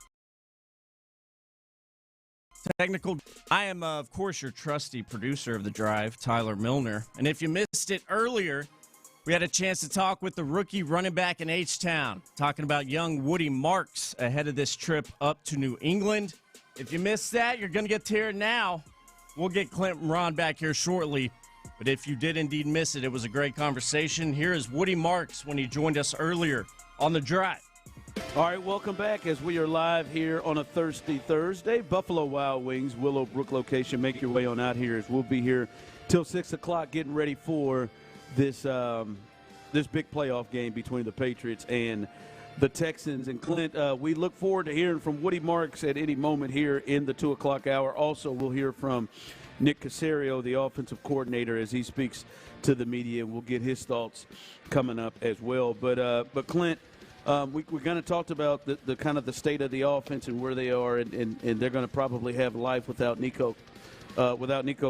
Technical. I am, of course, your trusty producer of The Drive, Tyler Milner. And if you missed it earlier, we had a chance to talk with the rookie running back in H-Town, talking about young Woody Marks ahead of this trip up to New England. If you missed that, you're going to get to hear it now. We'll get Clint and Ron back here shortly. But if you did indeed miss it, it was a great conversation. Here is Woody Marks when he joined us earlier on The Drive. All right, welcome back as we are live here on a Thirsty Thursday. Buffalo Wild Wings, Willowbrook location. Make your way on out here as we'll be here till 6 o'clock getting ready for this this big playoff game between the Patriots and the Texans. And, Clint, we look forward to hearing from Woody Marks at any moment here in the 2 o'clock hour. Also, we'll hear from Nick Casario, the offensive coordinator, as he speaks to the media. We'll get his thoughts coming up as well. But Clint, we kind of talked about the kind of the state of the offense and where they are, and they're going to probably have life without Nico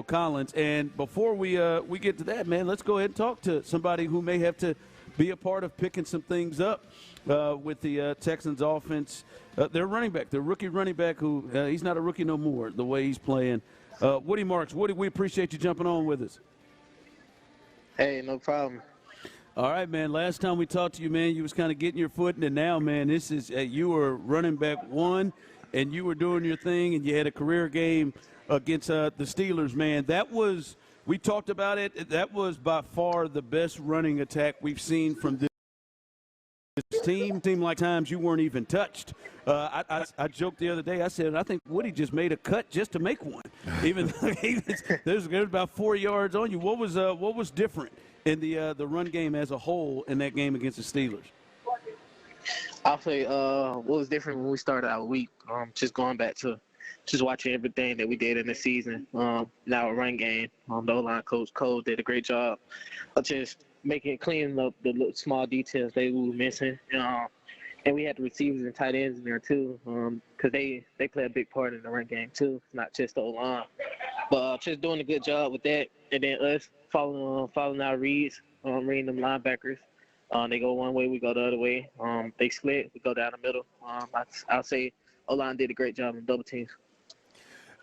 Collins. And before we get to that, man, let's go ahead and talk to somebody who may have to be a part of picking some things up with the Texans offense. Their running back, their rookie running back, who he's not a rookie no more, the way he's playing. Woody Marks, Woody, we appreciate you jumping on with us. Hey, no problem. All right, man. Last time we talked to you, man, you was kind of getting your footing, and now, man, this is you were running back one, and you were doing your thing, and you had a career game against the Steelers, man. That was, we talked about it, that was by far the best running attack we've seen from this team. Seemed like times you weren't even touched. I joked the other day. I said, I think Woody just made a cut just to make one. Even there's about 4 yards on you. What was different in the run game as a whole in that game against the Steelers? I'll say what was different when we started our week. Just going back to just watching everything that we did in the season. Now a run game. The O-line coach Cole did a great job of just cleaning up the little small details they were missing. And we had the receivers and tight ends in there too, because they play a big part in the run game too, not just the O-line. But just doing a good job with that, and then us following our reads, reading them linebackers. They go one way, we go the other way. They split, we go down the middle. I'll say O-line did a great job in double teams.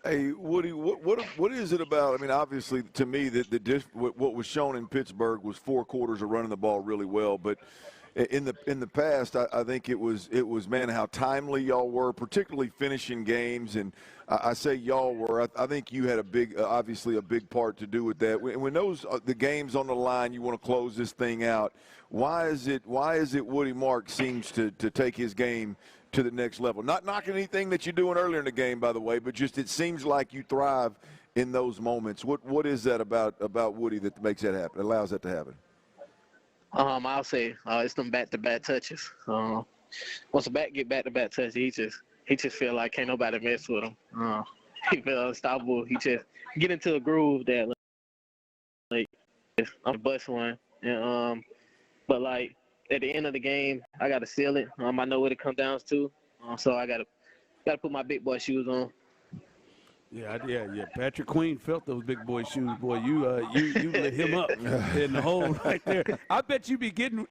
Hey, Woody, what is it about? I mean, obviously, to me, what was shown in Pittsburgh was 4 quarters of running the ball really well. But in the past, I think it was man, how timely y'all were, particularly finishing games. And I say y'all were. I think you had obviously a big part to do with that. When the games on the line, you want to close this thing out. Why is it Woody Marks seems to take his game to the next level? Not knocking anything that you're doing earlier in the game, by the way, but just it seems like you thrive in those moments. What is that about Woody that makes that happen, allows that to happen? I'll say it's them back-to-back touches. Once a back get back-to-back touches, he just feel like can't nobody mess with him. He feel unstoppable. He just get into a groove that like I'm a bust one. And but like at the end of the game, I got to seal it. I know what it comes down to, so I got to put my big boy shoes on. Yeah. Patrick Queen felt those big boy shoes, boy. You lit him up in the hole right there. I bet you be getting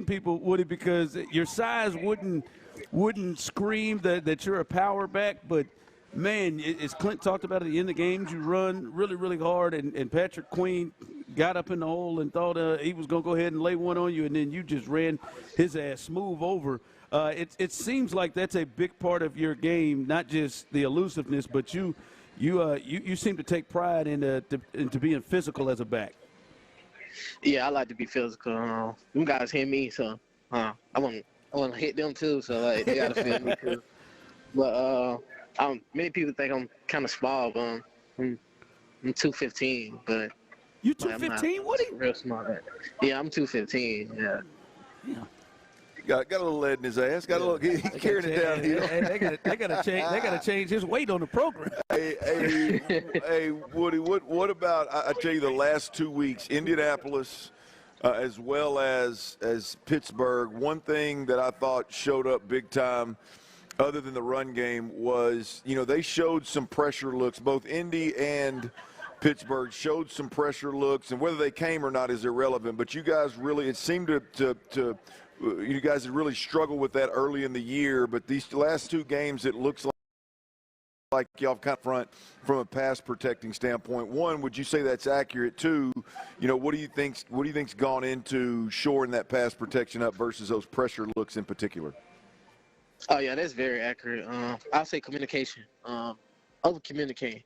people, Woody, because your size wouldn't scream that you're a power back, but man, as Clint talked about at the end of the games, you run really, really hard, and Patrick Queen got up in the hole and thought he was going to go ahead and lay one on you, and then you just ran his ass smooth over. It seems like that's a big part of your game, not just the elusiveness, but you seem to take pride into being physical as a back. Yeah, I like to be physical. Them guys hit me, so I want to hit them too. So like they got to feel me too. But many people think I'm kind of small, but I'm 215. But you 215, Woody? Real small. Yeah, I'm 215. Yeah. Got a little lead in his ass. Got a little. He carried it down here. They got to change his weight on the program. Hey, Woody, what about, I tell you, the last 2 weeks, Indianapolis as well as Pittsburgh, one thing that I thought showed up big time other than the run game was, they showed some pressure looks. Both Indy and Pittsburgh showed some pressure looks, and whether they came or not is irrelevant. But you guys really, it seemed you guys had really struggled with that early in the year. But these last 2 games, it looks like y'all kind of front from a pass protecting standpoint. One, would you say that's accurate? Two, what do you think's gone into shoring that pass protection up versus those pressure looks in particular? Oh yeah, that's very accurate. I'll say communication. Over communicating.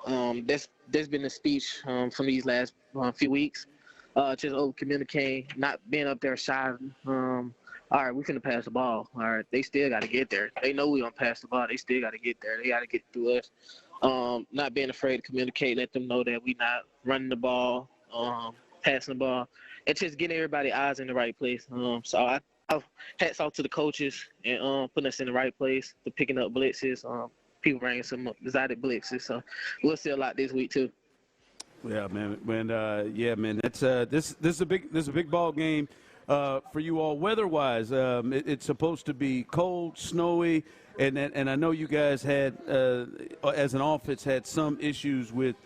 That's been the speech from these last few weeks. Just over communicating, not being up there shy. All right, we finna pass the ball. All right, they still got to get there. They know we gonna pass the ball. They still got to get there. They got to get through us. Not being afraid to communicate, let them know that we not running the ball, passing the ball, and just getting everybody eyes in the right place. So I hats off to the coaches and putting us in the right place, to picking up blitzes. People bringing some exotic blitzes. So we'll see a lot this week too. Yeah, man. Man. That's this is a big ball game. For you all, weather-wise, it's supposed to be cold, snowy, and I know you guys had, as an offense, had some issues with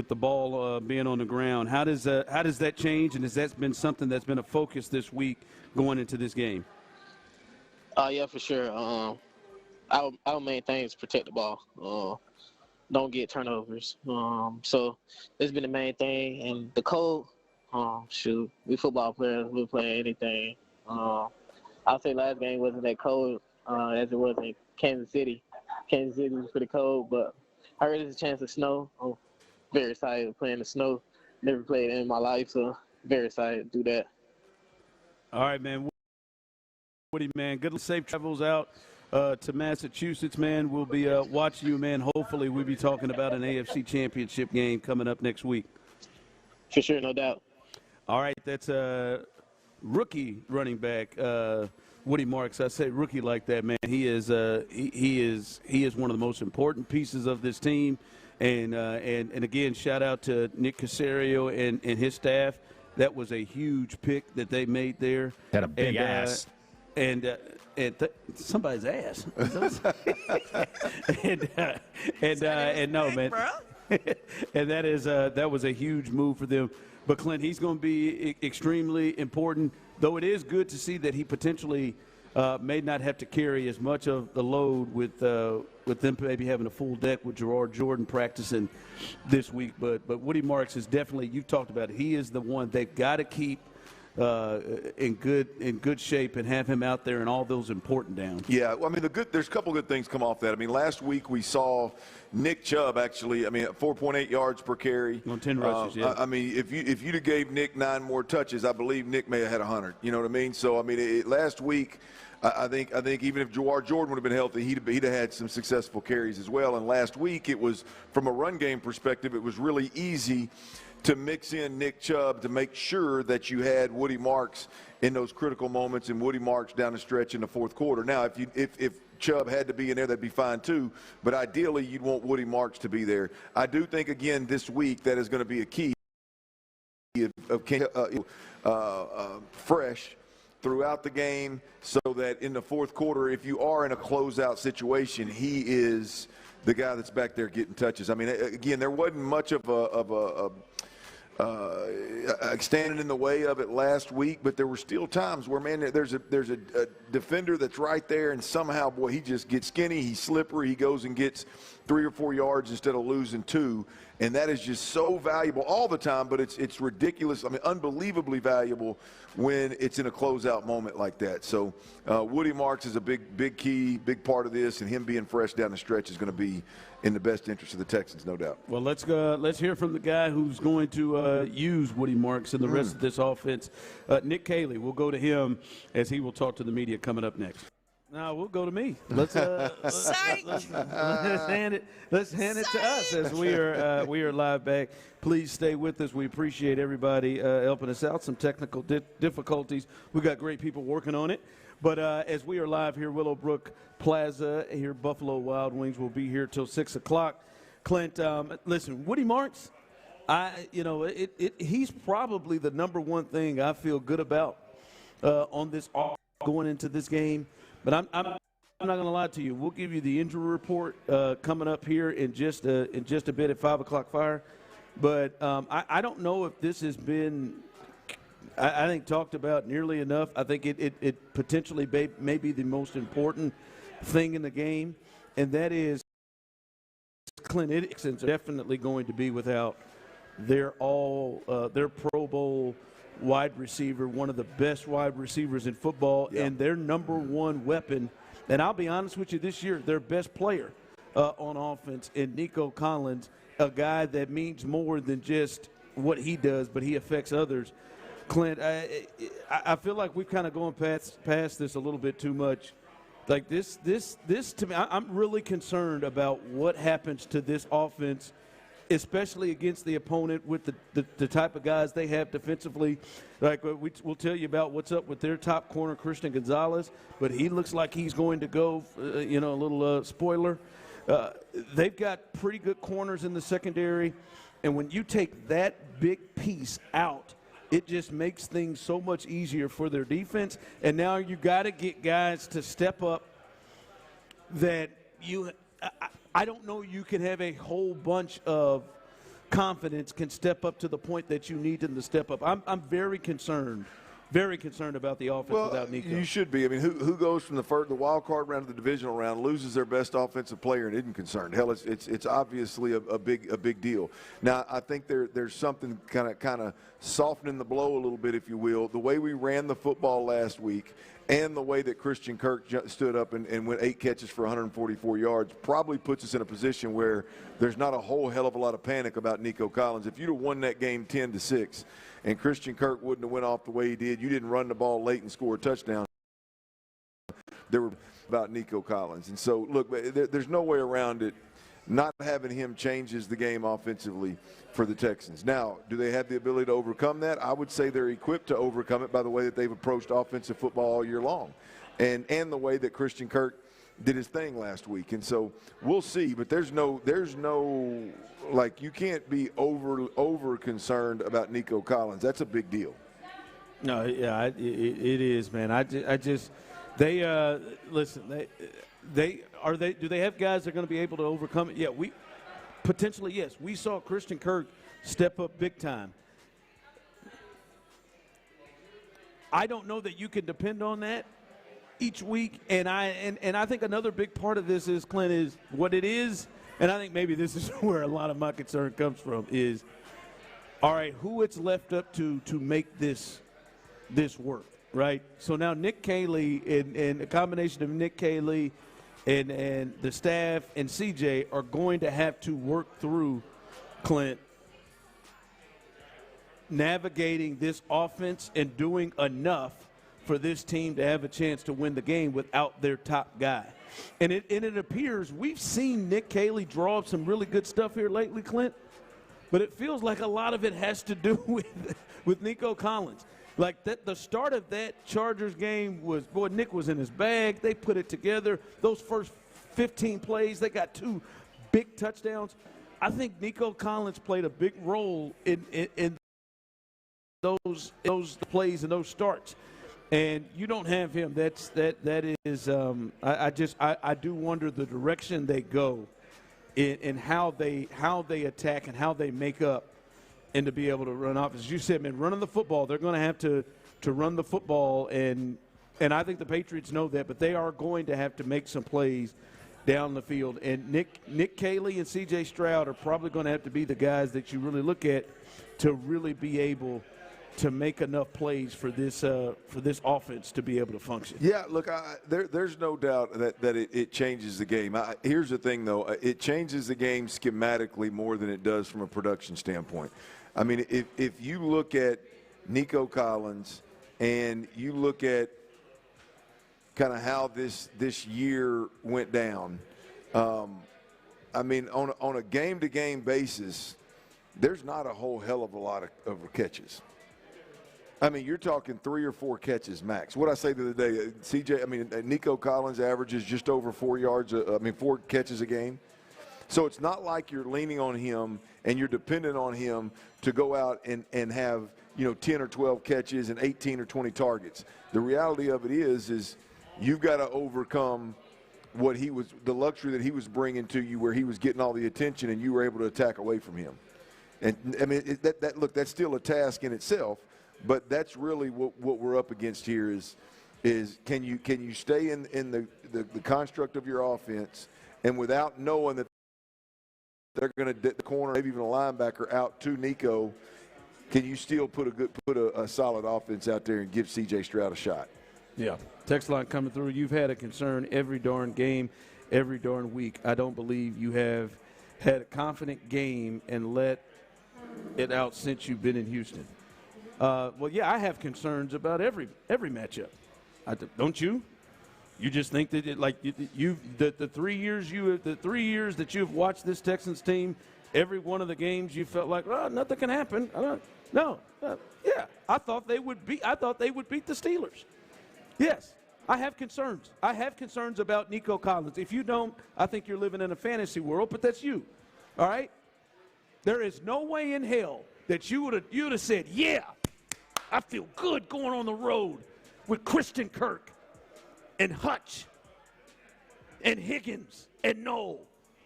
the ball being on the ground. How does that change, and has that been something that's been a focus this week going into this game? Yeah, for sure. Our main thing is protect the ball. Don't get turnovers. So that's been the main thing, and the cold. Shoot, we football players, we'll play anything. I'll say last game wasn't that cold as it was in Kansas City. Kansas City was pretty cold, but I heard there's a chance of snow. I'm very excited to play in the snow. Never played in my life, so very excited to do that. All right, man. Woody, man, good safe travels out to Massachusetts, man. We'll be watching you, man. Hopefully we'll be talking about an AFC championship game coming up next week. For sure, no doubt. All right, that's a rookie running back, Woody Marks. I say rookie like that, man. He is one of the most important pieces of this team, and again, shout out to Nick Casario and his staff. That was a huge pick that they made there. Had a big ass. Somebody's ass. and no, man. And that was a huge move for them. But Clint, he's going to be extremely important, though it is good to see that he potentially may not have to carry as much of the load with them maybe having a full deck with Gerard Jordan practicing this week. But Woody Marks is definitely, you've talked about it, he is the one they've got to keep in good shape and have him out there in all those important downs. Yeah, well, I mean, there's a couple good things come off that. I mean, last week we saw Nick Chubb actually, at 4.8 yards per carry. On 10 rushes, yeah. I mean, if you'd have gave Nick 9 more touches, I believe Nick may have had 100. You know what I mean? So, I mean, last week, I think even if Gerard Jordan would have been healthy, he'd have had some successful carries as well. And last week, it was, from a run game perspective, it was really easy to mix in Nick Chubb to make sure that you had Woody Marks in those critical moments and Woody Marks down the stretch in the fourth quarter. Now, if Chubb had to be in there, that'd be fine too. But ideally, you'd want Woody Marks to be there. I do think, again, this week that is going to be a key of fresh throughout the game so that in the fourth quarter, if you are in a closeout situation, he is the guy that's back there getting touches. I mean, again, there wasn't much of a standing in the way of it last week, but there were still times where, man, there's a defender that's right there, and somehow, boy, he just gets skinny, he's slippery, he goes and gets 3 or 4 yards instead of losing 2, and that is just so valuable all the time, but it's ridiculous, I mean, unbelievably valuable when it's in a closeout moment like that. So Woody Marks is a big key, big part of this, and him being fresh down the stretch is going to be in the best interest of the Texans, no doubt. Well, let's hear from the guy who's going to use Woody Marks in the rest of this offense. Nick Caley, we'll go to him as he will talk to the media coming up next. No, we'll go to me. Let's hand it to us as we are live back. Please stay with us. We appreciate everybody helping us out. Some technical difficulties. We've got great people working on it. But as we are live here, Willowbrook Plaza here, Buffalo Wild Wings will be here till 6 o'clock. Clint, listen, Woody Marks, he's probably the number one thing I feel good about on this going into this game. But I'm not going to lie to you. We'll give you the injury report coming up here in just a bit at 5 o'clock fire. But I don't know if this has been, I think, talked about nearly enough. I think it potentially may be the most important thing in the game, and that is Clint Dixon's definitely going to be without their Pro Bowl wide receiver, one of the best wide receivers in football, and their number one weapon. And I'll be honest with you, this year, their best player on offense in Nico Collins, a guy that means more than just what he does, but he affects others. Clint, I feel like we've kind of gone past this a little bit too much. Like this to me, I'm really concerned about what happens to this offense, especially against the opponent with the type of guys they have defensively. Like we'll tell you about what's up with their top corner, Christian Gonzalez, but he looks like he's going to go, a little spoiler. They've got pretty good corners in the secondary, and when you take that big piece out, it just makes things so much easier for their defense. And now you got to get guys to step up that I don't know you can have a whole bunch of confidence can step up to the point that you need them to step up. I'm very concerned about the offense without Nico. You should be. I mean, who goes from the wild card round to the divisional round, loses their best offensive player, and isn't concerned? Hell, it's obviously a big deal. Now, I think there's something kind of softening the blow a little bit, if you will. The way we ran the football last week, and the way that Christian Kirk stood up and went 8 catches for 144 yards probably puts us in a position where there's not a whole hell of a lot of panic about Nico Collins. If you'd have won that game 10-6 and Christian Kirk wouldn't have went off the way he did, you didn't run the ball late and score a touchdown, there were about Nico Collins. And so, look, there's no way around it. Not having him changes the game offensively for the Texans. Now, do they have the ability to overcome that? I would say they're equipped to overcome it by the way that they've approached offensive football all year long and the way that Christian Kirk did his thing last week. And so we'll see, but there's no like, you can't be over concerned about Nico Collins. That's a big deal. No, yeah, it is, man. Listen, do they have guys that are going to be able to overcome it? Yeah, potentially, yes. We saw Christian Kirk step up big time. I don't know that you can depend on that each week, and I think another big part of this is, Clint, is what it is, and I think maybe this is where a lot of my concern comes from is, all right, who it's left up to make this work, right? So now Nick Caley and a combination of Nick Caley and the staff and CJ are going to have to work through, Clint, navigating this offense and doing enough for this team to have a chance to win the game without their top guy. And it appears we've seen Nick Caley draw up some really good stuff here lately, Clint, but it feels like a lot of it has to do with Nico Collins. Like the start of that Chargers game was, boy, Nick was in his bag. They put it together. Those first 15 plays, they got 2 big touchdowns. I think Nico Collins played a big role in those plays and those starts. And you don't have him. That is. I do wonder the direction they go, in how they attack and how they make up, and to be able to run off. As you said, man, running the football, they're going to have to run the football, and I think the Patriots know that, but they are going to have to make some plays down the field. And Nick Caley and C.J. Stroud are probably going to have to be the guys that you really look at to really be able to make enough plays for this offense to be able to function. Yeah, look, there's no doubt that it changes the game. Here's the thing, though. It changes the game schematically more than it does from a production standpoint. I mean, if you look at Nico Collins and you look at kind of how this year went down, I mean, on a game-to-game basis, there's not a whole hell of a lot of catches. I mean, you're talking 3 or 4 catches max. What I say the other day, Nico Collins averages just over 4 catches a game. So it's not like you're leaning on him and you're dependent on him to go out and have, 10 or 12 catches and 18 or 20 targets. The reality of it is you've got to overcome the luxury that he was bringing to you, where he was getting all the attention and you were able to attack away from him. And I mean, that's still a task in itself, but that's really what we're up against here is can you stay in the construct of your offense, and without knowing that they're going to the corner, maybe even a linebacker out to Nico, can you still put a solid offense out there and give C.J. Stroud a shot? Yeah. Text line coming through. You've had a concern every darn game, every darn week. I don't believe you have had a confident game and let it out since you've been in Houston. Well, yeah, I have concerns about every matchup. Don't you? You just think that the 3 years that you've watched this Texans team, every one of the games you felt like, oh, nothing can happen. I thought they would beat the Steelers. Yes, I have concerns. I have concerns about Nico Collins. If you don't, I think you're living in a fantasy world, but that's you. All right? There is no way in hell that you'd have said, yeah, I feel good going on the road with Christian Kirk and Hutch and Higgins and Noel.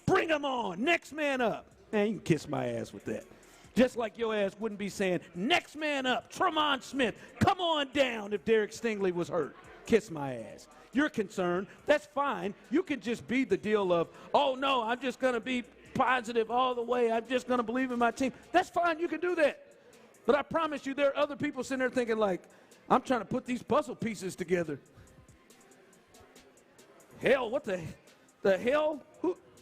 Bring them on. Next man up. Man, you can kiss my ass with that. Just like your ass wouldn't be saying, next man up, Tremont Smith, come on down if Derek Stingley was hurt. Kiss my ass. You're concerned. That's fine. You can just be the deal of, oh, no, I'm just going to be positive all the way. I'm just going to believe in my team. That's fine. You can do that. But I promise you there are other people sitting there thinking like, I'm trying to put these puzzle pieces together. Hell, what the hell?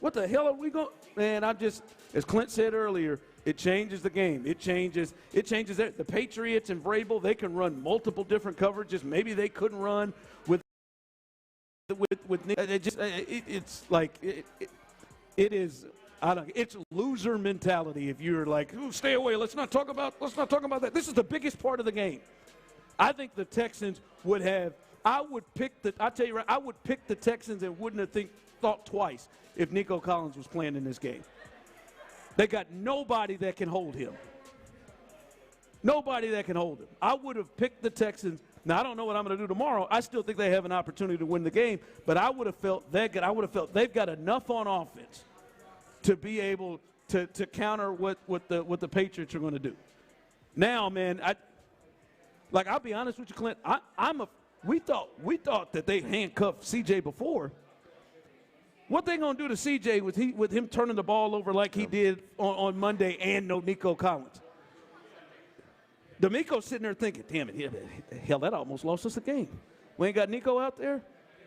What the hell are we going? Man, as Clint said earlier, it changes the game. It changes that. The Patriots and Vrabel, they can run multiple different coverages. Maybe they couldn't run with it's like it is. I don't. It's loser mentality. If you're like, ooh, stay away. Let's not talk about that. This is the biggest part of the game. I think the Texans would have. I would pick the Texans and wouldn't have thought twice if Nico Collins was playing in this game. They got nobody that can hold him. Nobody that can hold him. I would have picked the Texans. Now, I don't know what I'm going to do tomorrow. I still think they have an opportunity to win the game, but I would have felt they've got enough on offense to be able to counter what the Patriots are going to do. Now, man, I'll be honest with you, Clint. We thought that they handcuffed C.J. before. What they going to do to C.J. with him turning the ball over like he did on Monday and no Nico Collins? D'Amico's sitting there thinking, damn it, hell, that almost lost us a game. We ain't got Nico out there?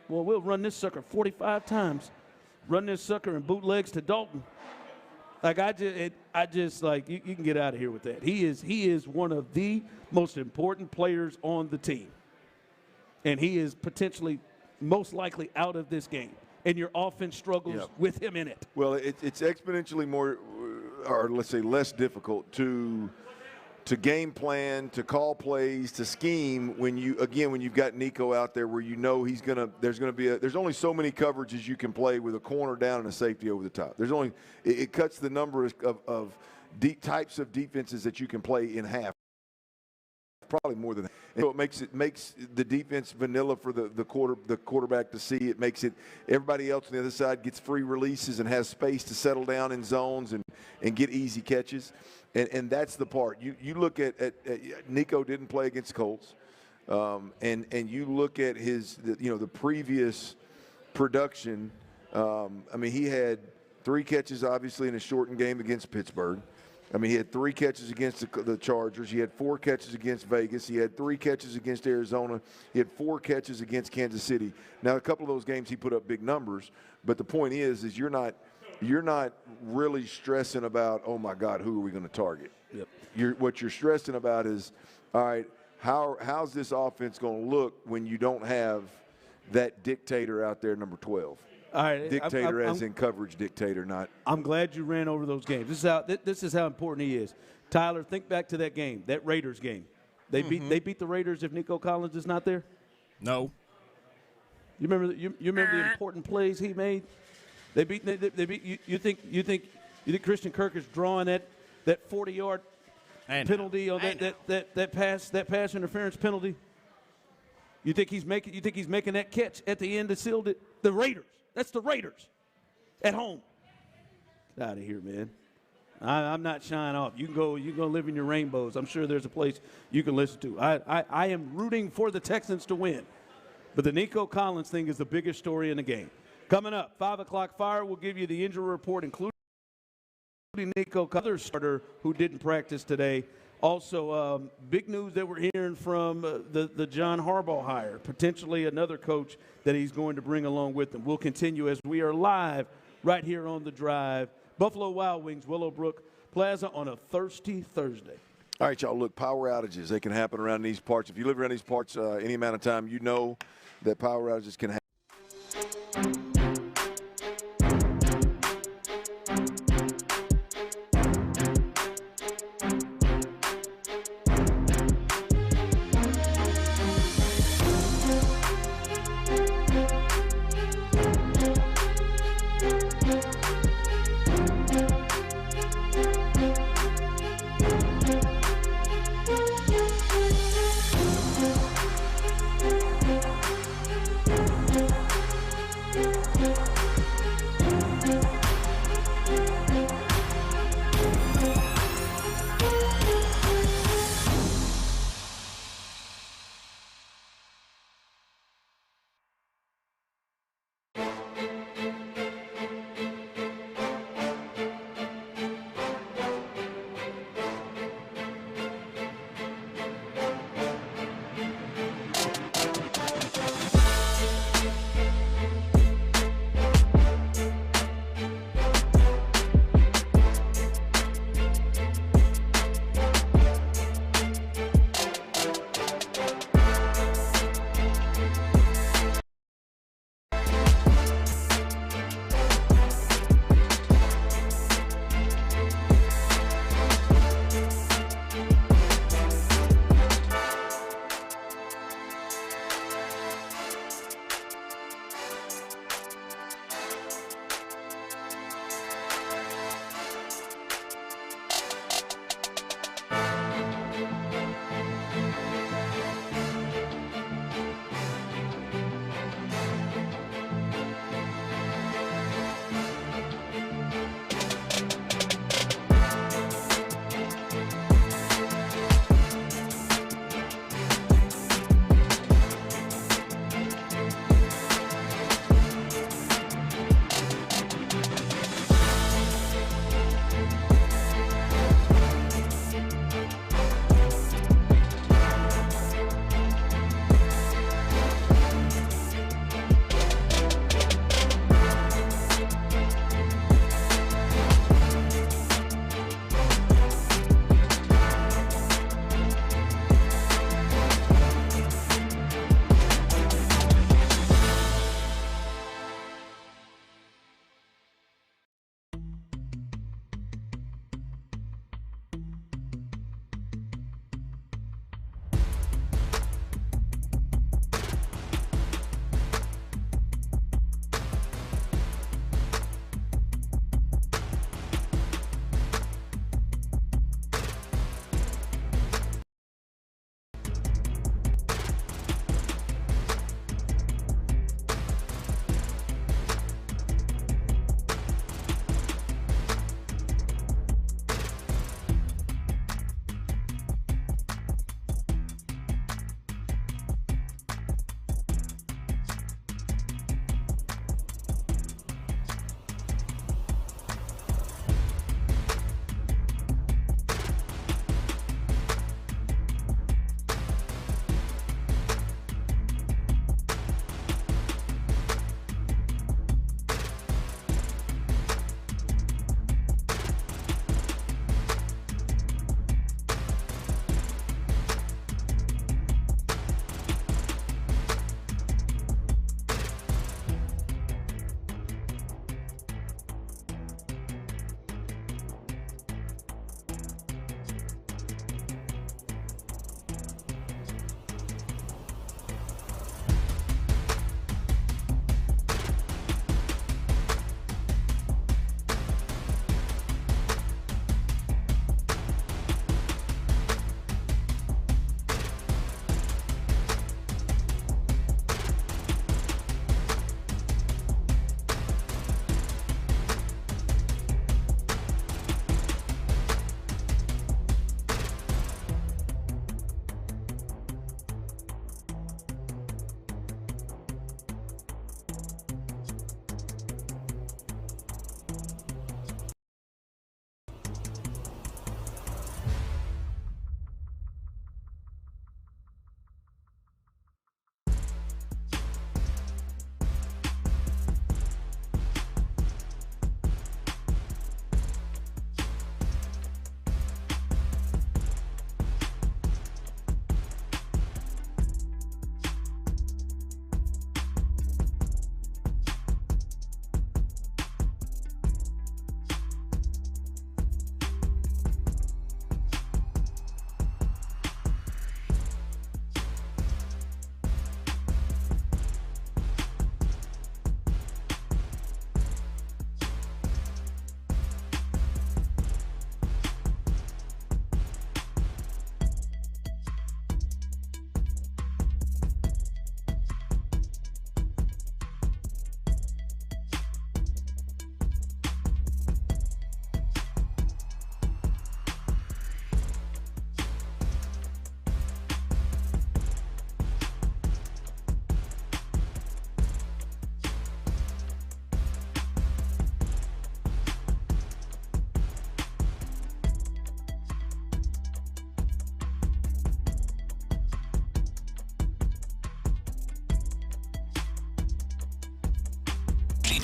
Well, we'll run this sucker 45 times. Run this sucker in bootlegs to Dalton. Like, you can get out of here with that. He is one of the most important players on the team. And he is potentially most likely out of this game. And your offense struggles with him in it. Well, it's exponentially more, or let's say less difficult to game plan, to call plays, to scheme when you've got Nico out there, where there's only so many coverages you can play with a corner down and a safety over the top. It cuts the number of types of defenses that you can play in half. Probably more than that. And so it makes the defense vanilla for the quarterback to see. It makes it everybody else on the other side gets free releases and has space to settle down in zones and get easy catches. And that's the part. You look at Nico didn't play against Colts, and you look at the previous production. He had 3 catches obviously in a shortened game against Pittsburgh. He had 3 catches against the Chargers. He had 4 catches against Vegas. He had 3 catches against Arizona. He had 4 catches against Kansas City. Now, a couple of those games he put up big numbers, but the point is you're not really stressing about, oh my God, who are we going to target? Yep. What you're stressing about is, all right, how's this offense going to look when you don't have that dictator out there, number 12? All right, dictator as in coverage dictator, not. I'm glad you ran over those games. This is how important he is. Tyler, think back to that game, that Raiders game. They beat the Raiders if Nico Collins is not there? No. You remember the important plays he made? They beat. You think Christian Kirk is drawing that 40-yard penalty on that pass interference penalty? You think he's making that catch at the end that sealed it? The Raiders. That's the Raiders at home. Get out of here, man. I'm not shying off. You can go live in your rainbows. I'm sure there's a place you can listen to. I am rooting for the Texans to win. But the Nico Collins thing is the biggest story in the game. Coming up, 5 o'clock fire, we'll give you the injury report, including Nico Collins, starter who didn't practice today. Also, big news that we're hearing from the John Harbaugh hire, potentially another coach that he's going to bring along with him. We'll continue as we are live right here on The Drive. Buffalo Wild Wings, Willowbrook Plaza on a thirsty Thursday. All right, y'all, look, power outages, they can happen around these parts. If you live around these parts any amount of time, you know that power outages can happen.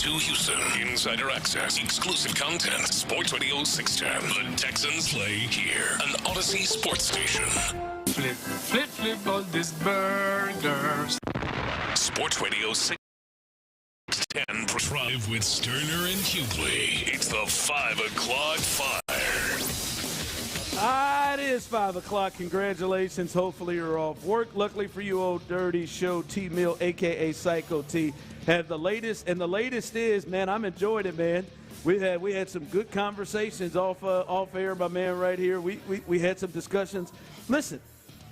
HD2 Houston. Insider access, exclusive content. Sports Radio 610. The Texans play here. An Odyssey sports station. Flip on this burger. Sports Radio 610. Drive with Stoerner and Hughley. It's the 5 o'clock fire. It is 5 o'clock. Congratulations. Hopefully you're off work. Luckily for you, Old Dirty Show T-Mill, a.k.a. Psycho T, had the latest. And the latest is, man, I'm enjoying it, man. We had some good conversations off air, my man, right here. We had some discussions. Listen,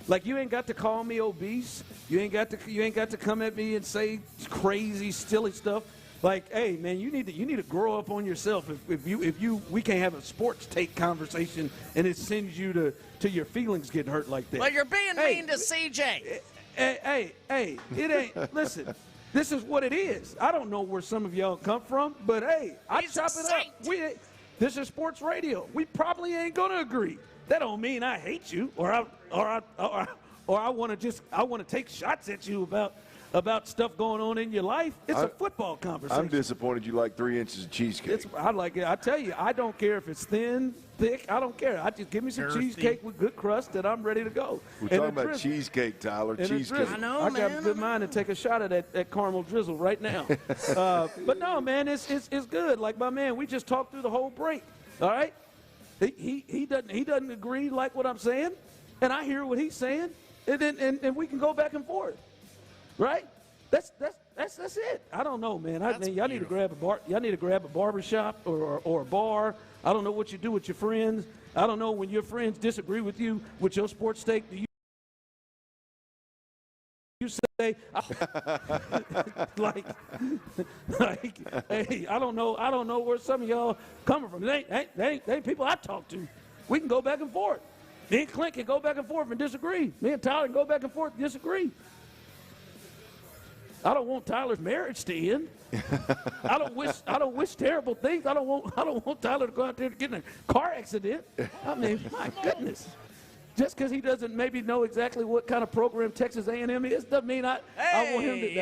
like, you ain't got to call me obese. You ain't got to come at me and say crazy, silly stuff. Like, hey, man, you need to grow up on yourself. We can't have a sports take conversation and it sends you to your feelings getting hurt like that. Well, you're being mean to CJ. Hey, it ain't. Listen, this is what it is. I don't know where some of y'all come from, but hey, I chop it up. This is sports radio. We probably ain't gonna agree. That don't mean I hate you or I want to take shots at you about stuff going on in your life. It's a football conversation. I'm disappointed you like 3 inches of cheesecake. I like it. I tell you, I don't care if it's thin, thick. I don't care. I just give me some cheesecake with good crust, and I'm ready to go. We're talking about cheesecake, Tyler. Cheesecake. I know, I got a good mind to take a shot at that caramel drizzle right now. But no, man, it's good. Like, my man, we just talked through the whole break. All right, he doesn't agree like what I'm saying, and I hear what he's saying, and we can go back and forth. Right? That's it. I don't know, man. Y'all need to grab a bar. Y'all need to grab a barbershop or a bar. I don't know what you do with your friends. I don't know when your friends disagree with you with your sports take. Do you say like, hey, I don't know where some of y'all coming from. They ain't people I talk to. We can go back and forth. Me and Clint can go back and forth and disagree. Me and Tyler can go back and forth and disagree. I don't want Tyler's marriage to end. I don't wish terrible things. I don't want Tyler to go out there to get in a car accident. I mean, my goodness. Just because he doesn't maybe know exactly what kind of program Texas A&M is doesn't mean I want him to.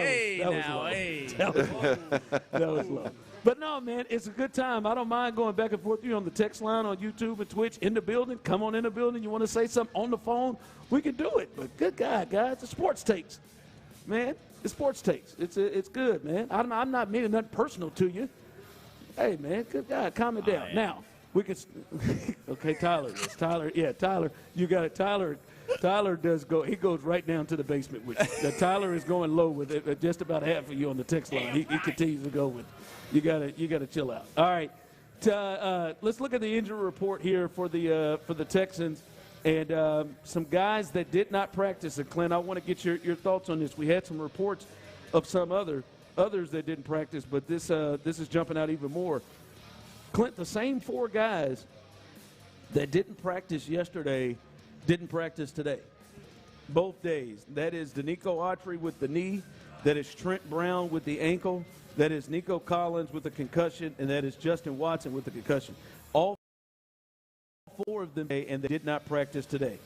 That was low. But no, man, it's a good time. I don't mind going back and forth with you on the text line, on YouTube and Twitch, in the building. Come on in the building. You want to say something on the phone? We can do it. But good God, guys, the sports takes, man. It's sports takes. It's good, man. I'm not meaning nothing personal to you. Hey, man, good God, calm it down. Now, we can – okay, Tyler. It's Tyler. Yeah, Tyler, you got it. Tyler does go – he goes right down to the basement with you. Tyler is going low with it, just about half of you on the text line. He continues to go with you. You got to chill out. All right. Let's look at the injury report here for the Texans. And some guys that did not practice. And, Clint, I want to get your thoughts on this. We had some reports of some others that didn't practice, but this is jumping out even more. Clint, the same 4 guys that didn't practice yesterday didn't practice today. Both days. That is Nico Collins with the knee. That is Trent Brown with the ankle. That is Nico Collins with the concussion. And that is Justin Watson with the concussion. All 4 of them, and they did not practice today.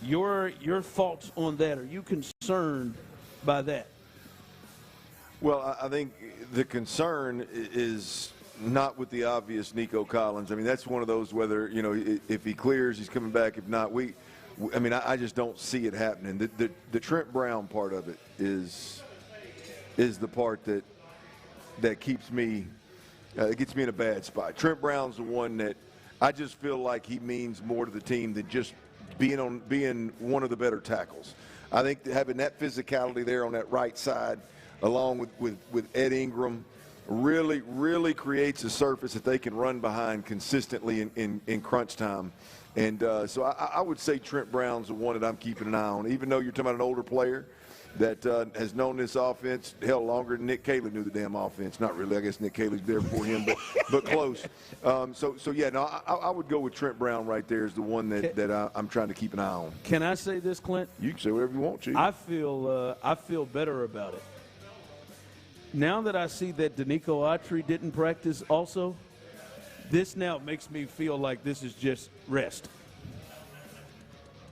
Your thoughts on that? Are you concerned by that? Well, I think the concern is not with the obvious Nico Collins. I mean, that's one of those whether, if he clears, he's coming back. If not, I just don't see it happening. The Trent Brown part of it is the part that keeps me it gets me in a bad spot. Trent Brown's the one that I just feel like he means more to the team than just being one of the better tackles. I think having that physicality there on that right side, along with Ed Ingram, really creates a surface that they can run behind consistently in crunch time. And so I would say Trent Brown's the one that I'm keeping an eye on, even though you're talking about an older player that has known this offense hell longer than Nick Caley knew the damn offense. Not really. I guess Nick Caley's there for him, but close. I would go with Trent Brown right there as the one that I'm trying to keep an eye on. Can I say this, Clint? You can say whatever you want, Chief. I feel better about it. Now that I see that Danico Autry didn't practice also, this now makes me feel like this is just rest.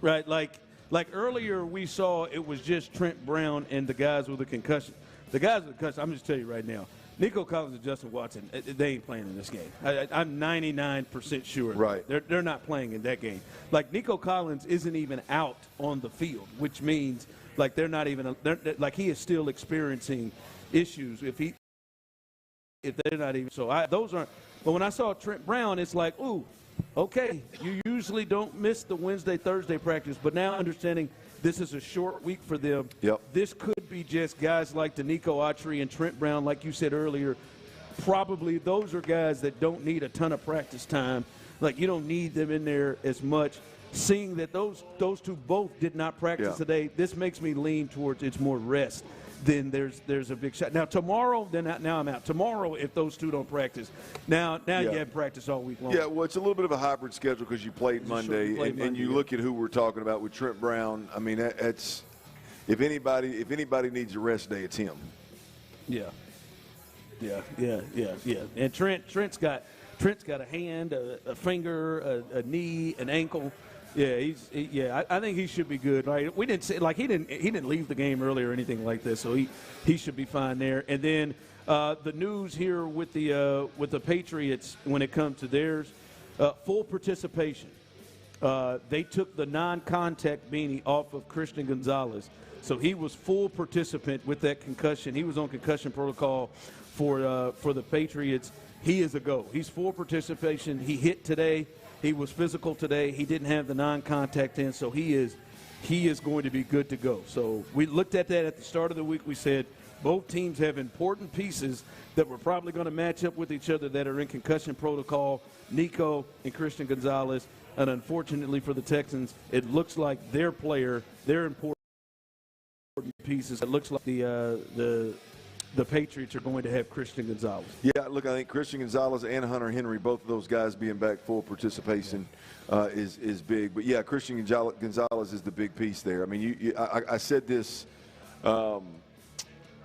Right? Like earlier we saw it was just Trent Brown and the guys with the concussion. The guys with the concussion, I'm just telling you right now, Nico Collins and Justin Watson, they ain't playing in this game. I'm 99% sure. Right. They're not playing in that game. Like, Nico Collins isn't even out on the field, which means, like, they're not even – like, he is still experiencing issues if they're not even – so those aren't – but when I saw Trent Brown, it's like, ooh, okay, you usually don't miss the Wednesday, Thursday practice, but now understanding this is a short week for them. Yep. This could be just guys like Danico Autry and Trent Brown, like you said earlier. Probably those are guys that don't need a ton of practice time. Like, you don't need them in there as much. Seeing that those two both did not practice today, this makes me lean towards it's more rest than there's a big shot. Now, tomorrow, now I'm out. Tomorrow, if those two don't practice, now you have practice all week long. Yeah, well, it's a little bit of a hybrid schedule because you played Monday, and you look at who we're talking about with Trent Brown. I mean, that's if anybody needs a rest day, it's him. Yeah. And Trent's got a hand, a finger, a knee, an ankle. Yeah, I think he should be good. Right? We didn't say like he didn't leave the game early or anything like this, so he should be fine there. And then the news here with the Patriots when it comes to theirs, full participation. They took the non-contact beanie off of Christian Gonzalez, so he was full participant with that concussion. He was on concussion protocol for the Patriots. He is a go. He's full participation. He hit today. He was physical today. He didn't have the non-contact in, so he is going to be good to go. So we looked at that at the start of the week. We said both teams have important pieces that we're probably going to match up with each other that are in concussion protocol, Nico and Christian Gonzalez. And unfortunately for the Texans, it looks like their important pieces. It looks like the Patriots are going to have Christian Gonzalez. Yeah, look, I think Christian Gonzalez and Hunter Henry, both of those guys being back full participation is big. But, yeah, Christian Gonzalez is the big piece there. I mean, I said this a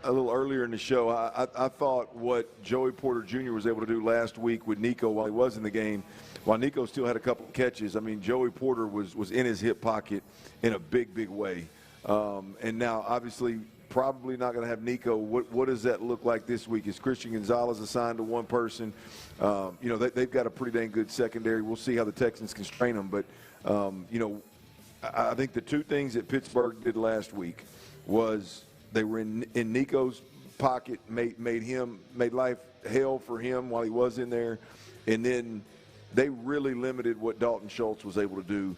little earlier in the show. I thought what Joey Porter Jr. was able to do last week with Nico while he was in the game, while Nico still had a couple of catches, I mean, Joey Porter was in his hip pocket in a big, big way. And now, obviously, probably not going to have Nico. What does that look like this week? Is Christian Gonzalez assigned to one person? They've got a pretty dang good secondary. We'll see how the Texans constrain them. But, I think the two things that Pittsburgh did last week was they were in Nico's pocket, made life hell for him while he was in there. And then they really limited what Dalton Schultz was able to do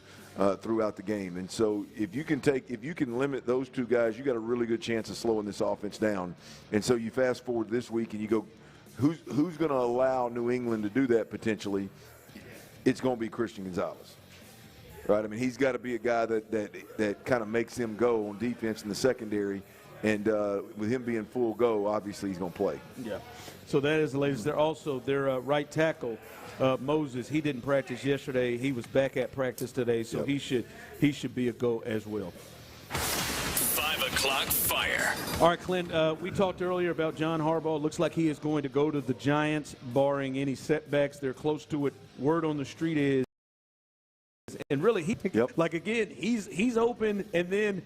throughout the game. And so if you can limit those two guys, you got a really good chance of slowing this offense down. And so you fast forward this week and you go, who's going to allow New England to do that potentially? It's going to be Christian Gonzalez. Right? I mean, he's got to be a guy that kind of makes them go on defense in the secondary. And with him being full go, obviously he's going to play. Yeah. So that is the latest. They're also their right tackle, Moses. He didn't practice yesterday. He was back at practice today, so he should be a go as well. 5 o'clock fire. All right, Clint. We talked earlier about John Harbaugh. Looks like he is going to go to the Giants, barring any setbacks. They're close to it. Word on the street is, and really, he's open, and then.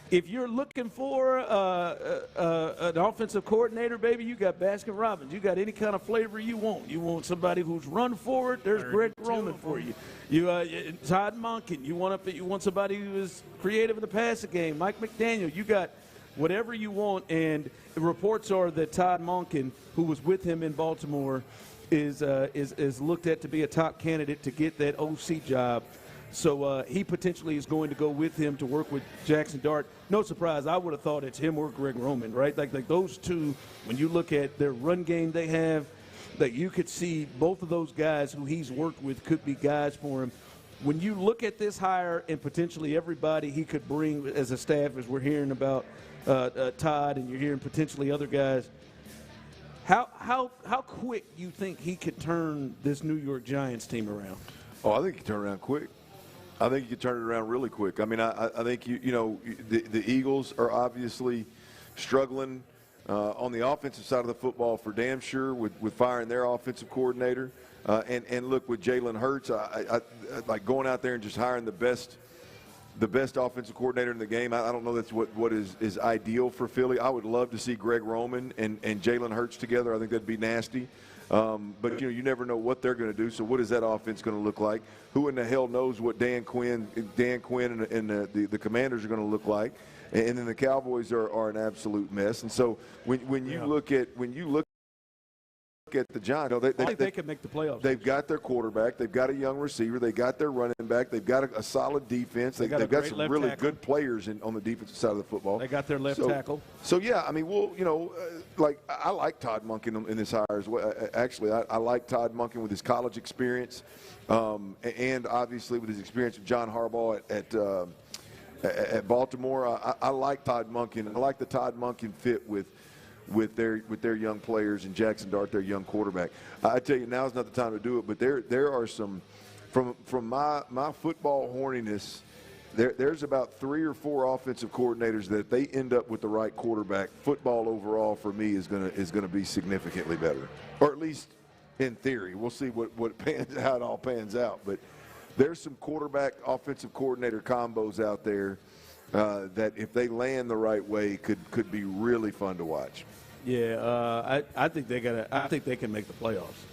If you're looking for an offensive coordinator, baby, you got Baskin Robbins. You got any kind of flavor you want. You want somebody who's run forward. There's Greg Roman for you. Todd Monken. You want somebody who is creative in the passing game. Mike McDaniel. You got whatever you want. And the reports are that Todd Monken, who was with him in Baltimore, is looked at to be a top candidate to get that OC job. So he potentially is going to go with him to work with Jackson Dart. No surprise, I would have thought it's him or Greg Roman, right? Like those two, when you look at their run game they have, that you could see both of those guys who he's worked with could be guys for him. When you look at this hire and potentially everybody he could bring as a staff, as we're hearing about Todd and you're hearing potentially other guys, how quick you think he could turn this New York Giants team around? Oh, I think he can turn it around quick. I think you can turn it around really quick. I mean, I think the Eagles are obviously struggling on the offensive side of the football for damn sure with firing their offensive coordinator. And look, with Jalen Hurts, I like going out there and just hiring the best the best offensive coordinator in the game. I don't know that's what is ideal for Philly. I would love to see Greg Roman and Jalen Hurts together. I think that'd be nasty. But you never know what they're going to do. So what is that offense going to look like? Who in the hell knows what Dan Quinn and the Commanders are going to look like? And then the Cowboys are an absolute mess. And so when you look at the Giants, I think they can make the playoffs. They've got their quarterback. They've got a young receiver. They got their running back. They've got a solid defense. They've got some really good players on the defensive side of the football. They got their left tackle. So yeah, I mean, I like Todd Monken in this hire as well. Actually, I like Todd Monken with his college experience, and obviously with his experience with John Harbaugh at Baltimore. I like Todd Monken. I like the Todd Monken fit with their young players and Jackson Dart, their young quarterback. I tell you, now's not the time to do it, but there are some from my football horniness. There's about 3 or 4 offensive coordinators that if they end up with the right quarterback, football overall for me is gonna be significantly better, or at least in theory. We'll see how it all pans out. But there's some quarterback offensive coordinator combos out there that if they land the right way could be really fun to watch. Yeah, I think they can make the playoffs.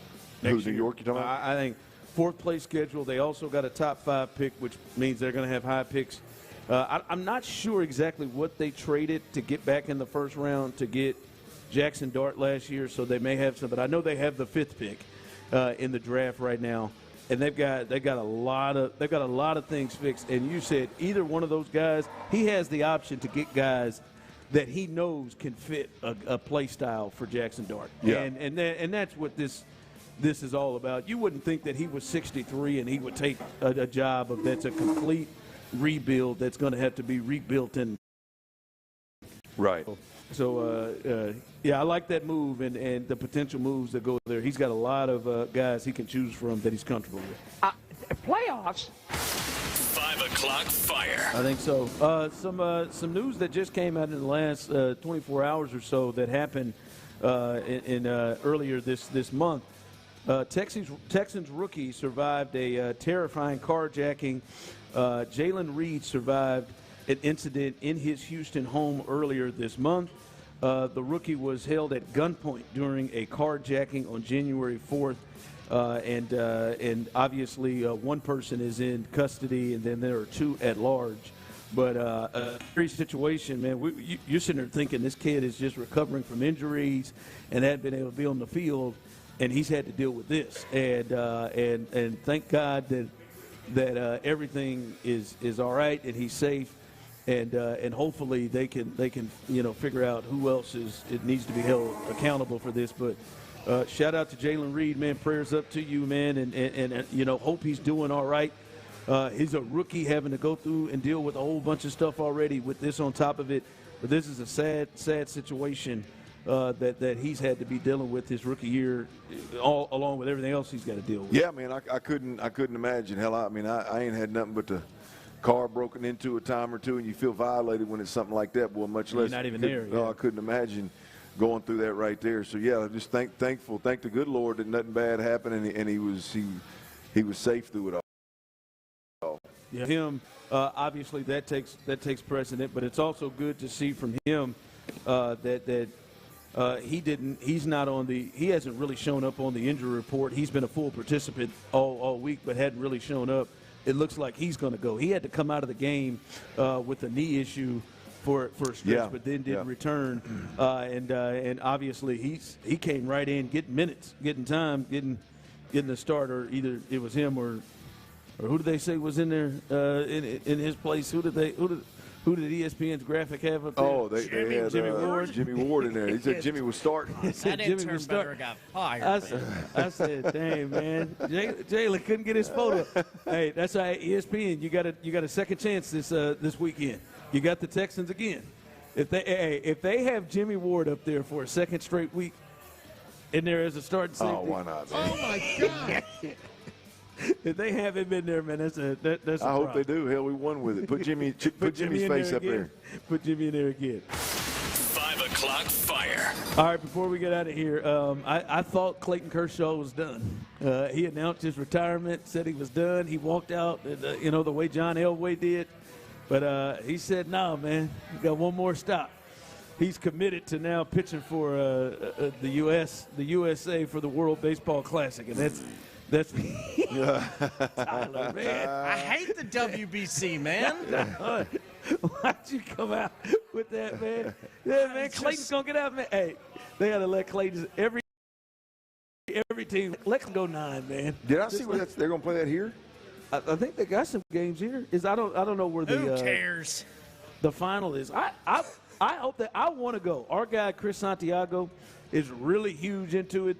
Who's New York you talking about? I think 4th place schedule. They also got a top 5 pick, which means they're going to have high picks. I'm not sure exactly what they traded to get back in the first round to get Jackson Dart last year, so they may have some. But I know they have the 5th pick in the draft right now, and they've got a lot of things fixed. And you said either one of those guys, he has the option to get guys that he knows can fit a play style for Jackson Dart. Yeah. And that's what this is all about. You wouldn't think that he was 63 and he would take a job that's a complete rebuild that's going to have to be rebuilt in. Right. So, I like that move and the potential moves that go there. He's got a lot of guys he can choose from that he's comfortable with. Playoffs? 5 o'clock fire. I think so. Some news that just came out in the last 24 hours or so that happened earlier this month. Texans rookie survived a terrifying carjacking. Jalen Reed survived an incident in his Houston home earlier this month. The rookie was held at gunpoint during a carjacking on January 4th. And obviously one person is in custody, and then there are 2 at large. But a scary situation, man. You're sitting there thinking this kid is just recovering from injuries and hadn't been able to be on the field, and he's had to deal with this. And thank God that everything is all right and he's safe. And hopefully they can figure out who else needs to be held accountable for this. But shout out to Jalen Reed, man. Prayers up to you, man, and hope he's doing all right. He's a rookie having to go through and deal with a whole bunch of stuff already with this on top of it. But this is a sad situation that he's had to be dealing with his rookie year, all along with everything else he's got to deal with. Yeah, man, I couldn't imagine. Hell, I mean, I ain't had nothing but the car broken into a time or two, and you feel violated when it's something like that. Boy, much less. You're not even there. No, I couldn't imagine going through that right there. So yeah, just thankful, thank the good Lord that nothing bad happened, and he was safe through it all. Yeah, him obviously that takes precedent, but it's also good to see from him that he hasn't really shown up on the injury report. He's been a full participant all week, but hadn't really shown up. It looks like he's going to go. He had to come out of the game with a knee issue for a stretch, but then didn't return. And obviously he came right in, getting minutes, getting time, getting the start, or either it was him or who did they say was in there in his place? Who did ESPN's graphic have up there? Oh, they had Jimmy Ward. Jimmy Ward in there. He said Jimmy was starting. That intern better got fired. I said, dang, man. Jalen couldn't get his photo. Hey, that's right, ESPN. You got a second chance this weekend. You got the Texans again. If they have Jimmy Ward up there for a second straight week in there as a starting safety. Oh, why not, man? Oh, my God. If they have him in there, man, that's a I hope they do. Hell, we won with it. Put Jimmy's face up there. Put Jimmy in there again. 5 o'clock fire. All right, before we get out of here, I thought Clayton Kershaw was done. He announced his retirement, said he was done. He walked out, the way John Elway did. But he said, no, man, you got one more stop. He's committed to now pitching for the USA for the World Baseball Classic, and that's Tyler, man. I hate the WBC, man. Why'd you come out with that, man? Yeah, man, Clayton's going to get out, man. Hey, they got to let Clayton every team let them go 9, man. Did I see where they're going to play that here? I think they got some games here. I don't know where the Who cares? The final is. I hope that I want to go. Our guy Chris Santiago is really huge into it.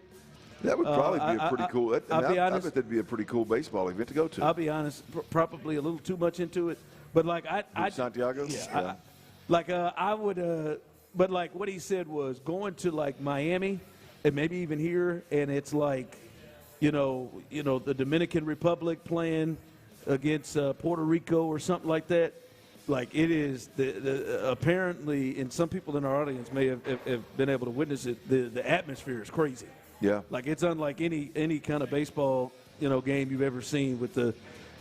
That would probably be a pretty cool. I'll be honest. I bet that'd be a pretty cool baseball event to go to. I'll be honest, probably a little too much into it. But like Santiago. Yeah. I would. But like what he said was going to like Miami and maybe even here, and it's like, you know, the Dominican Republic playing against Puerto Rico or something like that. Like it is apparently, and some people in our audience may have been able to witness it. The atmosphere is crazy. Yeah. Like it's unlike any kind of baseball, game you've ever seen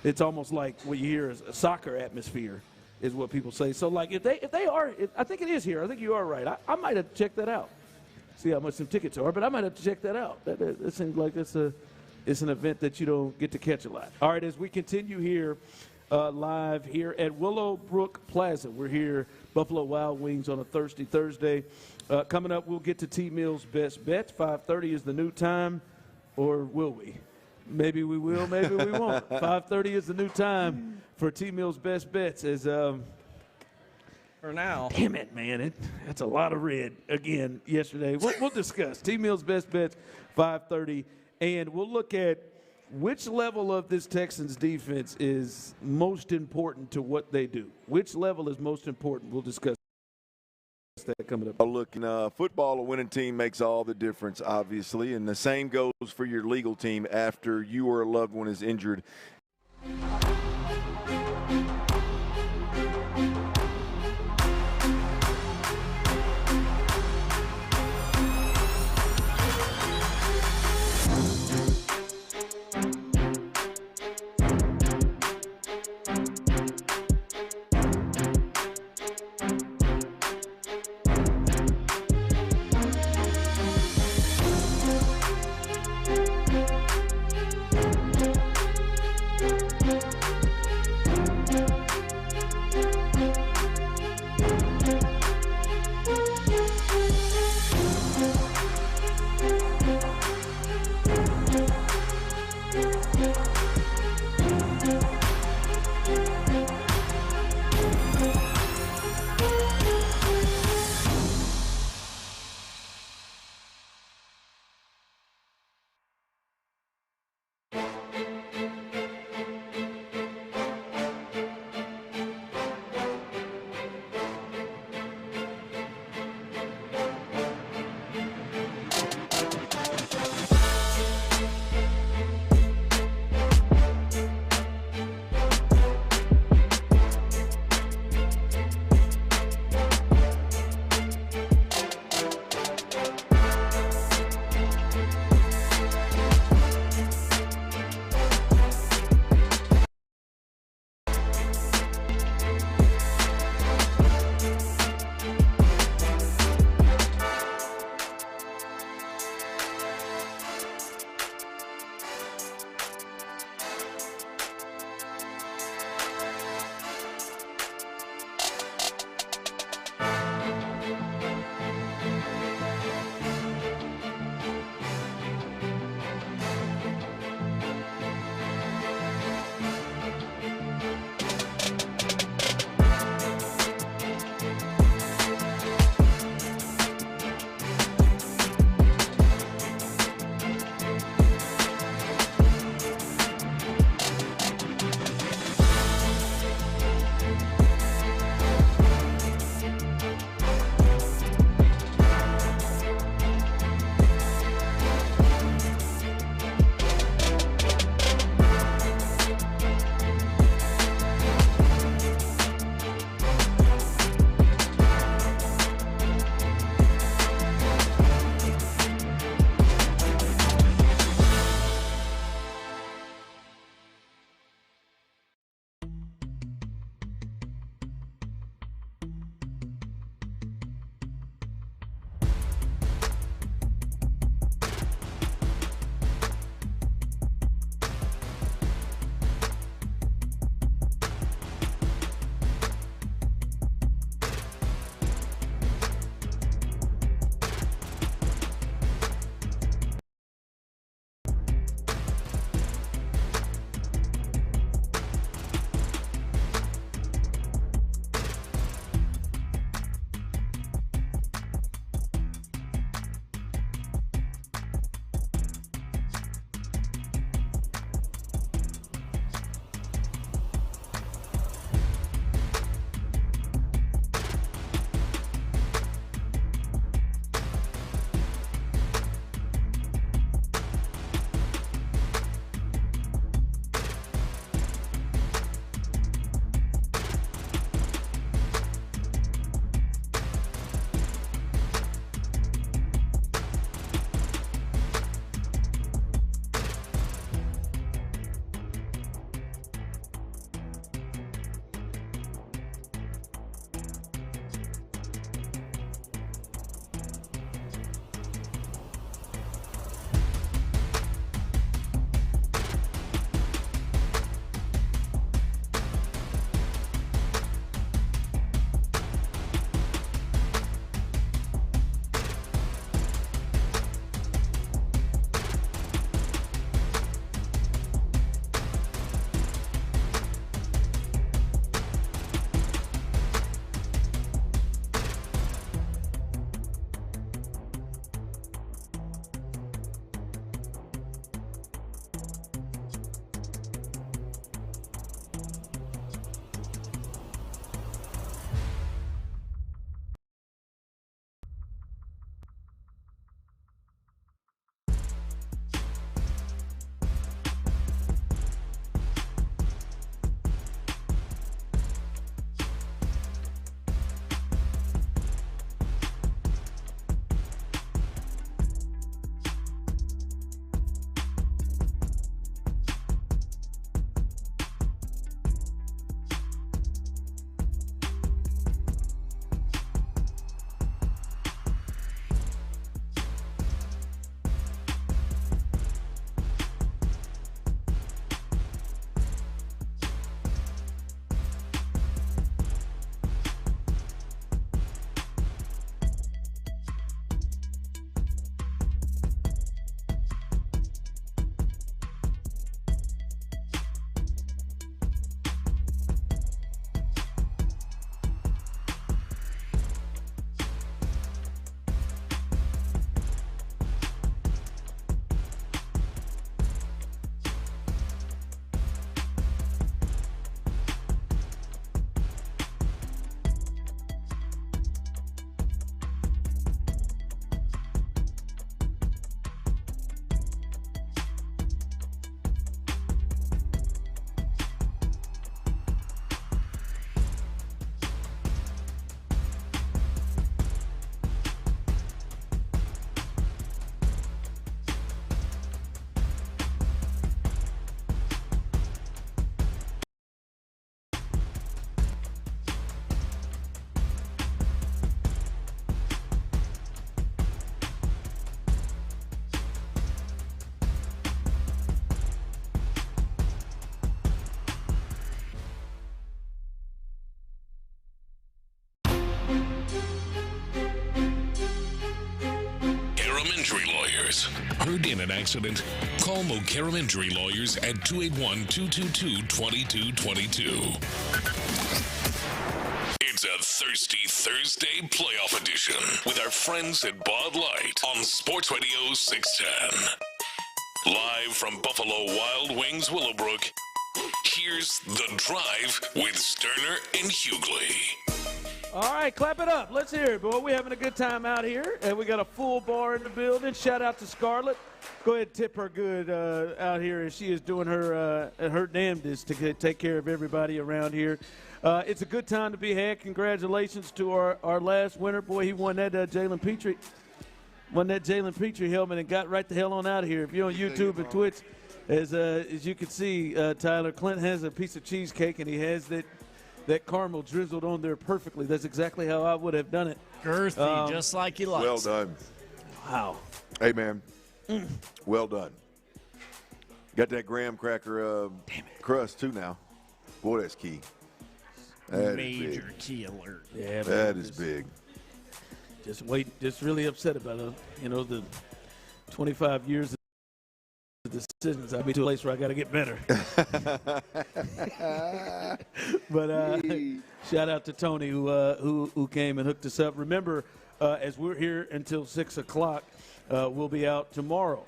it's almost like what you hear is a soccer atmosphere is what people say. So like if they are, I think it is here. I think you are right. I might have to check that out. See how much some tickets are, but I might have to check that out. That seems like it's an event that you don't get to catch a lot. All right, as we continue here live here at Willowbrook Plaza. We're here, Buffalo Wild Wings on a Thursday. Coming up, we'll get to T-Mill's Best Bets. 5:30 is the new time, or will we? Maybe we will, maybe we won't. 5:30 is the new time for T-Mill's Best Bets. For now. Damn it, man. That's a lot of red again yesterday. We'll discuss T-Mill's Best Bets, 5:30. And we'll look at which level of this Texans defense is most important to what they do. Which level is most important? We'll discuss that coming up. Look, in football, a winning team makes all the difference, obviously. And the same goes for your legal team after you or a loved one is injured. yours. Heard in an accident? Call Mokaram Injury Lawyers at 281-222-2222. It's a Thirsty Thursday playoff edition with our friends at Bud Light on Sports Radio 610. Live from Buffalo Wild Wings Willowbrook, here's The Drive with Stoerner and Hughley. All right, clap it up. Let's hear it, boy. We're having a good time out here, and we got a full bar in the building. Shout out to Scarlett. Go ahead and tip her good out here as she is doing her damnedest to take care of everybody around here. It's a good time to be had. Congratulations to our last winner. Boy, he won that Jalen Petrie. Won that Jalen Petrie helmet and got right the hell on out of here. If you're on YouTube and Twitch, as you can see, Tyler, Clint has a piece of cheesecake, and he has that caramel drizzled on there perfectly. That's exactly how I would have done it. Girthy, just like he likes. Well done. Wow. Hey, man. Well done. Got that graham cracker crust, too, now. Boy, that's key. That Major key alert. Yeah, that is big. Just really upset about it. The 25 years of decisions. I'll be to a place where I got to get better. But shout out to Tony who came and hooked us up. Remember, as we're here until 6 o'clock, we'll be out tomorrow.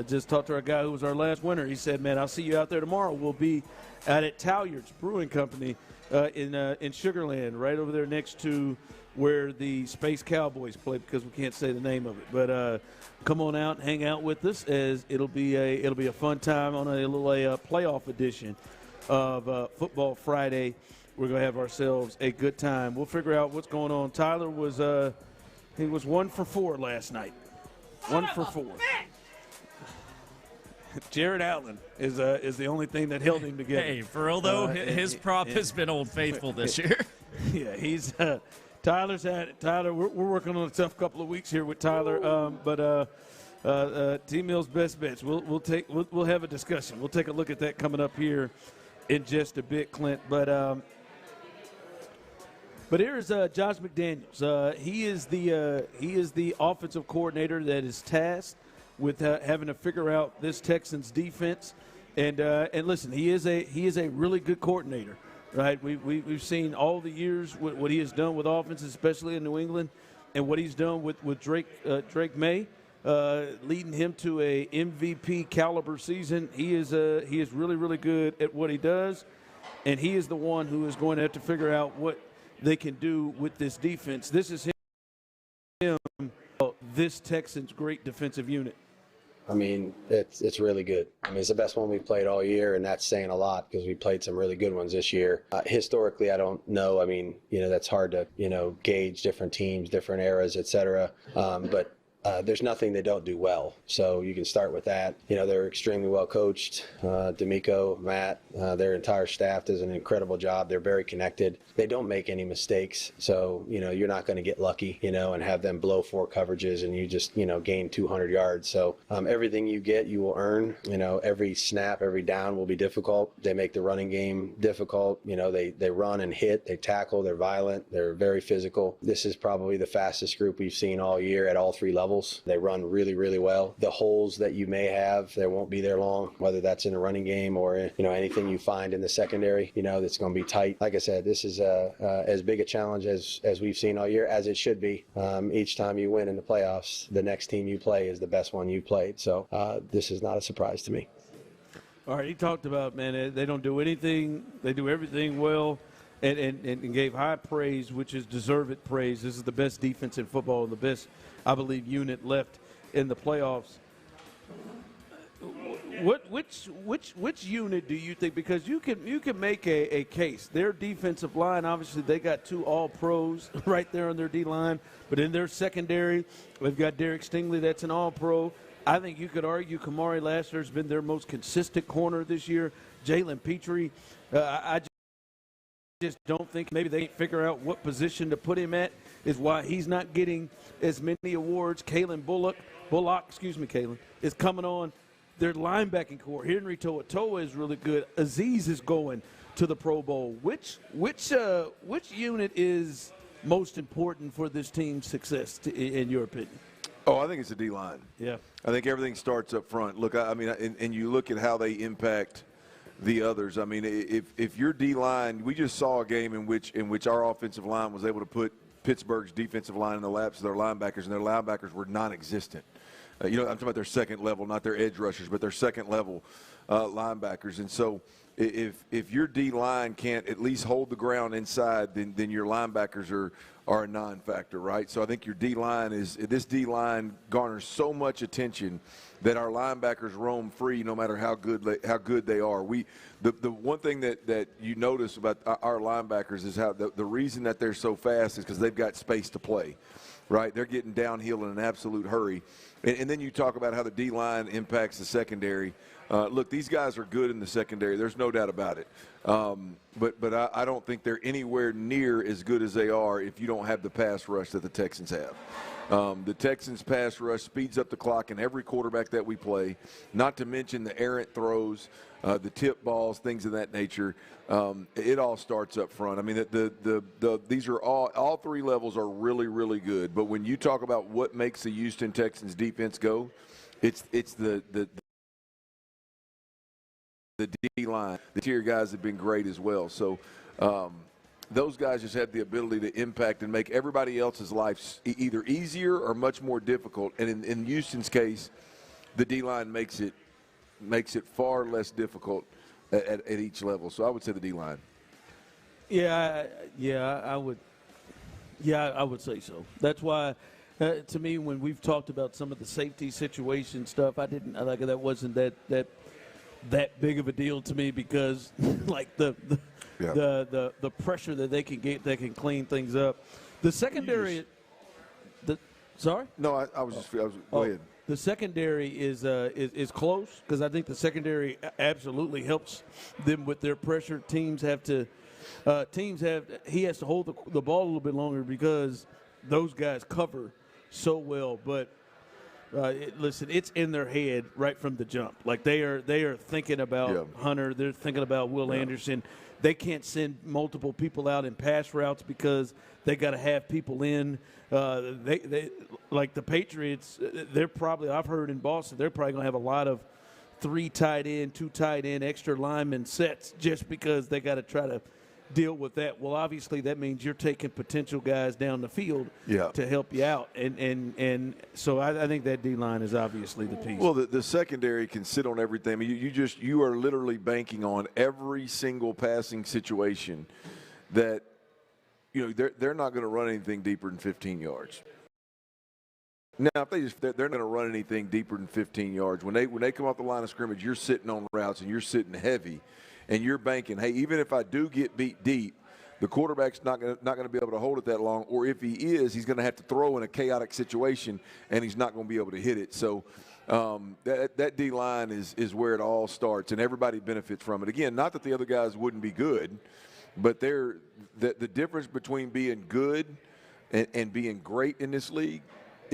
Just talked to our guy who was our last winner. He said, man, I'll see you out there tomorrow. We'll be out at Talyard's Brewing Company in Sugar Land, right over there next to where the Space Cowboys play, because we can't say the name of it. But come on out and hang out with us, as it'll be a fun time on a little playoff edition of Football Friday. We're going to have ourselves a good time. We'll figure out what's going on. Tyler was he was 1 for 4 last night. 1 for 4. Jared Allen is the only thing that held him together. Hey, for real though, his prop has been Old Faithful this year. Yeah, he's Tyler's had it. Tyler, we're working on a tough couple of weeks here with Tyler, but T-Mill's best bets. We'll have a discussion. We'll take a look at that coming up here in just a bit, Clint. But here's Josh McDaniels. He is the offensive coordinator that is tasked with having to figure out this Texans defense. And listen, he is a really good coordinator. Right, we've seen all the years what he has done with offenses, especially in New England, and what he's done with Drake May, leading him to a MVP caliber season. He is really, really good at what he does, and he is the one who is going to have to figure out what they can do with this defense. This is him, this Texans' great defensive unit. I mean, it's really good. I mean, it's the best one we've played all year, and that's saying a lot because we played some really good ones this year. Historically, I don't know. I mean, that's hard to, gauge different teams, different eras, et cetera. But there's nothing they don't do well. So you can start with that. They're extremely well coached. D'Amico, Matt, their entire staff does an incredible job. They're very connected. They don't make any mistakes. So, you're not going to get lucky, and have them blow 4 coverages and you just, gain 200 yards. So everything you get, you will earn. Every snap, every down will be difficult. They make the running game difficult. They run and hit. They tackle. They're violent. They're very physical. This is probably the fastest group we've seen all year at all 3 levels. They run really, really well. The holes that you may have, they won't be there long, whether that's in the running game or, anything you find in the secondary, that's going to be tight. Like I said, this is as big a challenge as we've seen all year, as it should be. Each time you win in the playoffs, the next team you play is the best one you played. So this is not a surprise to me. All right, he talked about, man, they don't do anything. They do everything well. And gave high praise, which is deserved praise. This is the best defense in football and the best, I believe, unit left in the playoffs. Which unit do you think? Because you can make a case. Their defensive line, obviously, they got 2 All-Pros right there on their D-line. But in their secondary, they've got Derek Stingley, that's an All-Pro. I think you could argue Kamari Lassiter has been their most consistent corner this year. Jalen Petrie, I just don't think maybe they can't figure out what position to put him at is why he's not getting as many awards. Kalen Bullock, is coming on. Their linebacking core, Henry Toa is really good. Aziz is going to the Pro Bowl. Which unit is most important for this team's success, in your opinion? Oh, I think it's a D-line. Yeah. I think everything starts up front. Look, I mean, and you look at how they impact the others. I mean, if your D-line, we just saw a game in which our offensive line was able to put Pittsburgh's defensive line in the laps of their linebackers, and their linebackers were non-existent. I'm talking about their second level, not their edge rushers, but their second level linebackers. And so if your D-line can't at least hold the ground inside, then your linebackers are a non-factor, right? So I think your this D-line garners so much attention that our linebackers roam free no matter how good they are. The one thing that you notice about our linebackers is how the reason that they're so fast is because they've got space to play, right? They're getting downhill in an absolute hurry. And then you talk about how the D-line impacts the secondary. Look, these guys are good in the secondary. There's no doubt about it. But I don't think they're anywhere near as good as they are if you don't have the pass rush that the Texans have. The Texans' pass rush speeds up the clock in every quarterback that we play, not to mention the errant throws, the tip balls, things of that nature. It all starts up front. I mean, these are all three levels are really, really good. But when you talk about what makes the Houston Texans defense go, it's the D-line. The tier guys have been great as well. So those guys just have the ability to impact and make everybody else's life either easier or much more difficult. And in Houston's case, the D-line makes it far less difficult at each level. So I would say the D-line. I would. Yeah, I would say so. That's why, to me, when we've talked about some of the safety situation stuff, that wasn't that big of a deal to me because, like the pressure that they can get, they can clean things up. The secondary. Sorry? No, I was go ahead. The secondary is close because I think the secondary absolutely helps them with their pressure. He has to hold the ball a little bit longer because those guys cover so well. But listen, it's in their head right from the jump. Like they are thinking about Hunter. They're thinking about Will Anderson. They can't send multiple people out in pass routes because they got to have people in. They like the Patriots. I've heard in Boston they're probably going to have a lot of 3 tight end, 2 tight end, extra lineman sets just because they got to try to deal with that. Well, obviously that means you're taking potential guys down the field to help you out, and so I think that D-line is obviously the piece. Well, the secondary can sit on everything. I mean, you are literally banking on every single passing situation that they're not going to run anything deeper than 15 yards. Now, if they're not going to run anything deeper than 15 yards. When they come off the line of scrimmage, you're sitting on routes and you're sitting heavy. And you're banking, hey, even if I do get beat deep, the quarterback's not going to be able to hold it that long. Or if he is, he's going to have to throw in a chaotic situation, and he's not going to be able to hit it. So that D-line is where it all starts, and everybody benefits from it. Again, not that the other guys wouldn't be good, but the difference between being good and being great in this league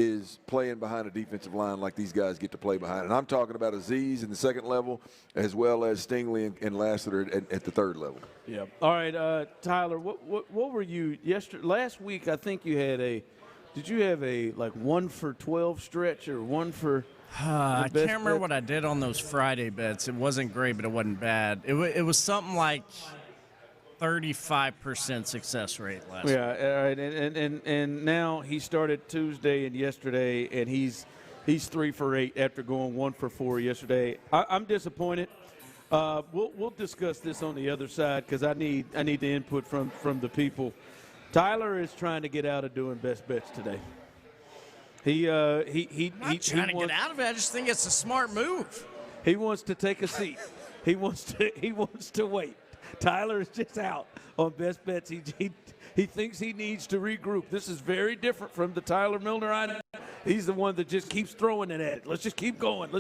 is playing behind a defensive line like these guys get to play behind. And I'm talking about Azeez in the second level as well as Stingley and Lassiter at the third level. Yeah. All right, Tyler, what were you last week? I think you had did you have a 1 for 12 stretch or 1 for I can't remember what I did on those Friday bets. It wasn't great, but it wasn't bad. It was something like 35% success rate last week. Yeah, all right, and now he started Tuesday and yesterday, and he's 3 for 8 after going 1 for 4 yesterday. I'm disappointed. We'll discuss this on the other side because I need the input from the people. Tyler is trying to get out of doing best bets today. I'm not trying to get out of it. I just think it's a smart move. He wants to take a seat. He wants to wait. Tyler is just out on best bets. He thinks he needs to regroup. This is very different from the Tyler Milner I know. He's the one that just keeps throwing it at it. Let's just keep going.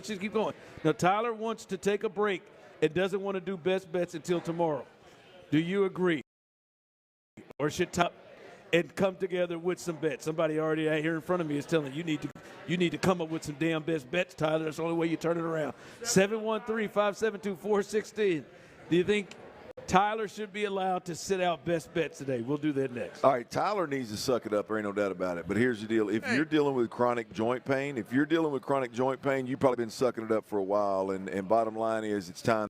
Now, Tyler wants to take a break and doesn't want to do best bets until tomorrow. Do you agree? Or should Tyler and come together with some bets? Somebody already out here in front of me is telling you need to come up with some damn best bets, Tyler. That's the only way you turn it around. 713-572-4610. Do you think Tyler should be allowed to sit out best bets today. We'll do that next. All right, Tyler needs to suck it up. There ain't no doubt about it. But here's the deal. If you're dealing with chronic joint pain, you've probably been sucking it up for a while. And bottom line is it's time.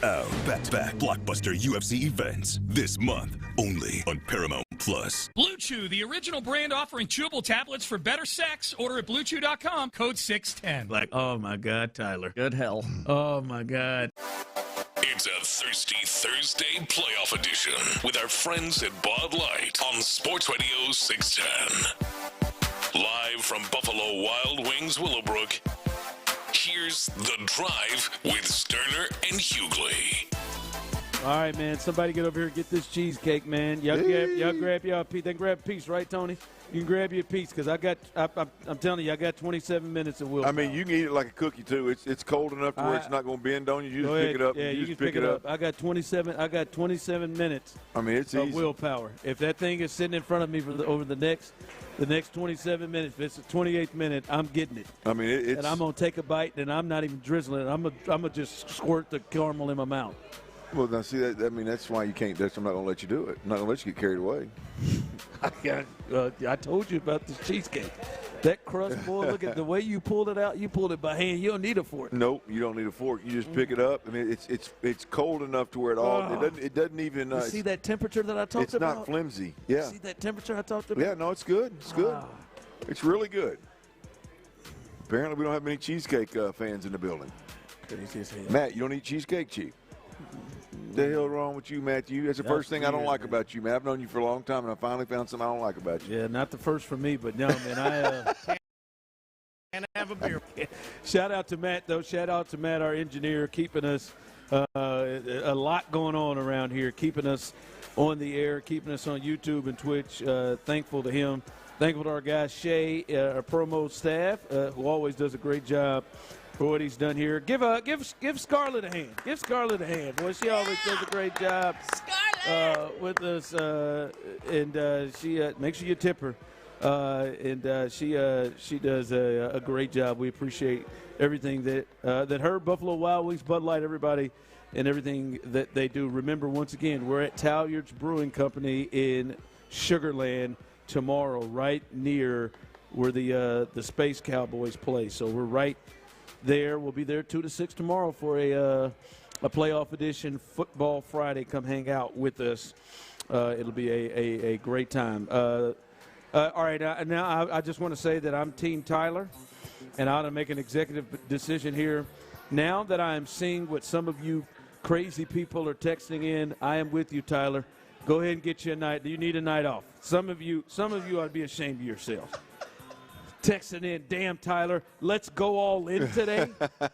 Out back-to-back blockbuster UFC events this month only on Paramount Plus. Blue Chew, the original brand offering chewable tablets for better sex. Order at BlueChew.com, code 610. Like, oh my God, Tyler. Good hell. Oh my God. It's a Thirsty Thursday playoff edition with our friends at Bud Light on Sports Radio 610. Live from Buffalo Wild Wings Willowbrook, here's The Drive with Stoerner and Hughley. All right, man. Somebody get over here and get this cheesecake, man. Y'all grab y'all a piece. Then grab a piece, right, Tony? You can grab you a piece because I'm telling you, I got 27 minutes of willpower. I mean, you can eat it like a cookie too. It's cold enough to where it's not going to bend on you. You just pick it up. Yeah, you just pick it up. I got 27 minutes. I mean, it's of easy. willpower. If that thing is sitting in front of me over the next 27 minutes, if it's the 28th minute, I'm getting it. I mean, it's and I'm gonna take a bite, and I'm not even drizzling it. I'm gonna just squirt the caramel in my mouth. Well, now see that. I mean, that's why you can't. I'm not going to let you do it. I'm not going to let you get carried away. I told you about this cheesecake. That crust, boy, look at the way you pulled it out. You pulled it by hand. You don't need a fork. Nope, you don't need a fork. You just pick it up. I mean, it's cold enough to where it doesn't even. You see that temperature that I talked about? It's not flimsy. Yeah. See that temperature I talked about? Yeah, no, it's good. It's good. It's really good. Apparently, we don't have many cheesecake fans in the building. Matt, you don't eat cheesecake, Chief? The hell wrong with you, Matthew? That's the first thing I don't like about you, man. I've known you for a long time, and I finally found something I don't like about you. Yeah, not the first for me, but no, man. Can't have a beer. Shout out to Matt, though. Shout out to Matt, our engineer, keeping us a lot going on around here, keeping us on the air, keeping us on YouTube and Twitch. Thankful to him. Thankful to our guy Shay, our promo staff, who always does a great job for what he's done here. Give Scarlett a hand. Give Scarlett a hand. Boy, she always does a great job with us. And she make sure you tip her. She does a great job. We appreciate everything that her, Buffalo Wild Wings, Bud Light, everybody, and everything that they do. Remember, once again, we're at Talyard's Brewing Company in Sugar Land tomorrow, right near where the Space Cowboys play. So we're right there. We'll be there 2 to 6 tomorrow for a playoff edition Football Friday. Come hang out with us. It'll be a great time. All right, now I just want to say that I'm Team Tyler, and I ought to make an executive decision here. Now that I am seeing what some of you crazy people are texting in, I am with you, Tyler. Go ahead and get you a night. You need a night off. Some of you ought to be ashamed of yourselves. Texting in, damn, Tyler, let's go all in today.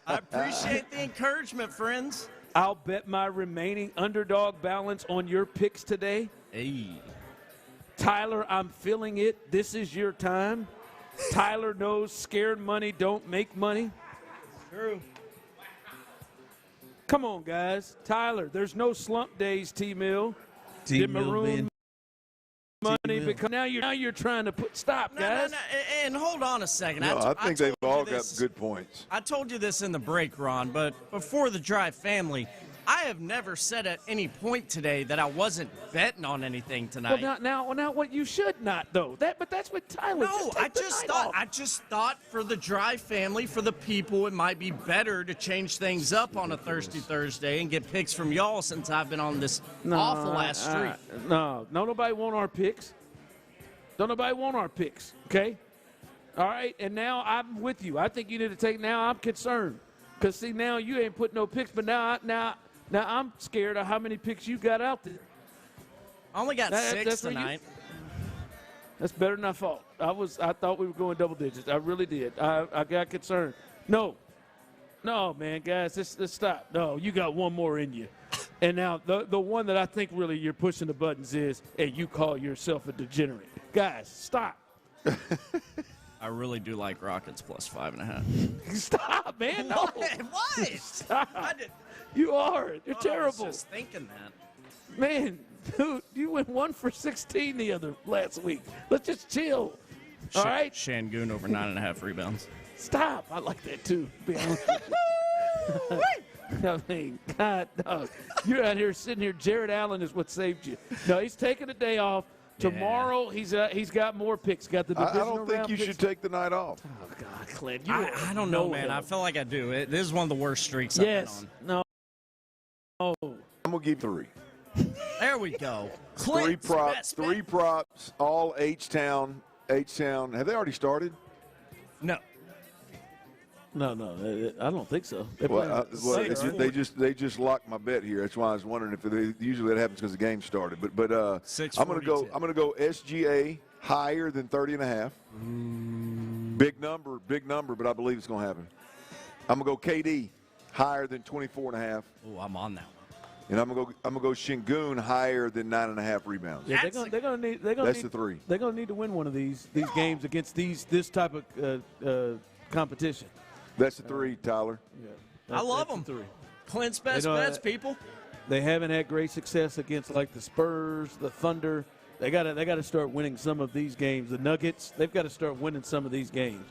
I appreciate the encouragement, friends. I'll bet my remaining underdog balance on your picks today. Hey. Tyler, I'm feeling it. This is your time. Tyler knows scared money don't make money. True. Come on, guys. Tyler, there's no slump days, T-Mill. T-Mill money because now you're trying to stop, guys. No. And hold on a second. No, I think they've all got good points. I told you this in the break, Ron, but before the Drive family, I have never said at any point today that I wasn't betting on anything tonight. Well, now, what you should not though. But that's what Tyler. No, I just thought for the Drive family, for the people, it might be better to change things up on a Thirsty Thursday and get picks from y'all since I've been on this awful ass streak. No, nobody want our picks. Don't nobody want our picks. Okay. All right, and now I'm with you. I think you need to take. Now I'm concerned because see now you ain't put no picks, but now I'm scared of how many picks you got out there. I only got 6 tonight. That's better than I thought. I thought we were going double digits. I really did. I got concerned. No, man, guys, let's stop. No, you got one more in you. And now the one that I think really you're pushing the buttons is, hey, you call yourself a degenerate. Guys, stop. I really do like Rockets plus 5.5. Stop, man. No. What? Stop. You are. You're terrible. I was just thinking that. Man, dude, you went 1 for 16 last week. Let's just chill. All right? Shangoon over 9.5 rebounds. Stop. I like that, too, to be honest with you. I mean, God, dog. You're out here sitting here. Jared Allen is what saved you. No, he's taking a day off. Tomorrow, he's got more picks. Got the divisional round. I don't think you should take the night off. Oh, God, Clint. I don't know, man. I feel like I do. This is one of the worst streaks I've been on. No. I'm going to give 3. There we go. Three Clint's props, all H-Town. H-Town. Have they already started? No. No, I don't think so. They just locked my bet here. That's why I was wondering if usually that happens because the game started. But I'm gonna go SGA higher than 30.5. Big number, but I believe it's gonna happen. I'm gonna go KD higher than 24.5. Oh, I'm on that one. And I'm gonna go Şengün higher than 9.5 rebounds. Yeah, they're gonna need. That's the three. They're gonna need to win one of these games against this type of competition. That's the three, Tyler. Yeah, I love them. Clint's best bets, people. They haven't had great success against like the Spurs, the Thunder. They got to start winning some of these games. The Nuggets, they've got to start winning some of these games.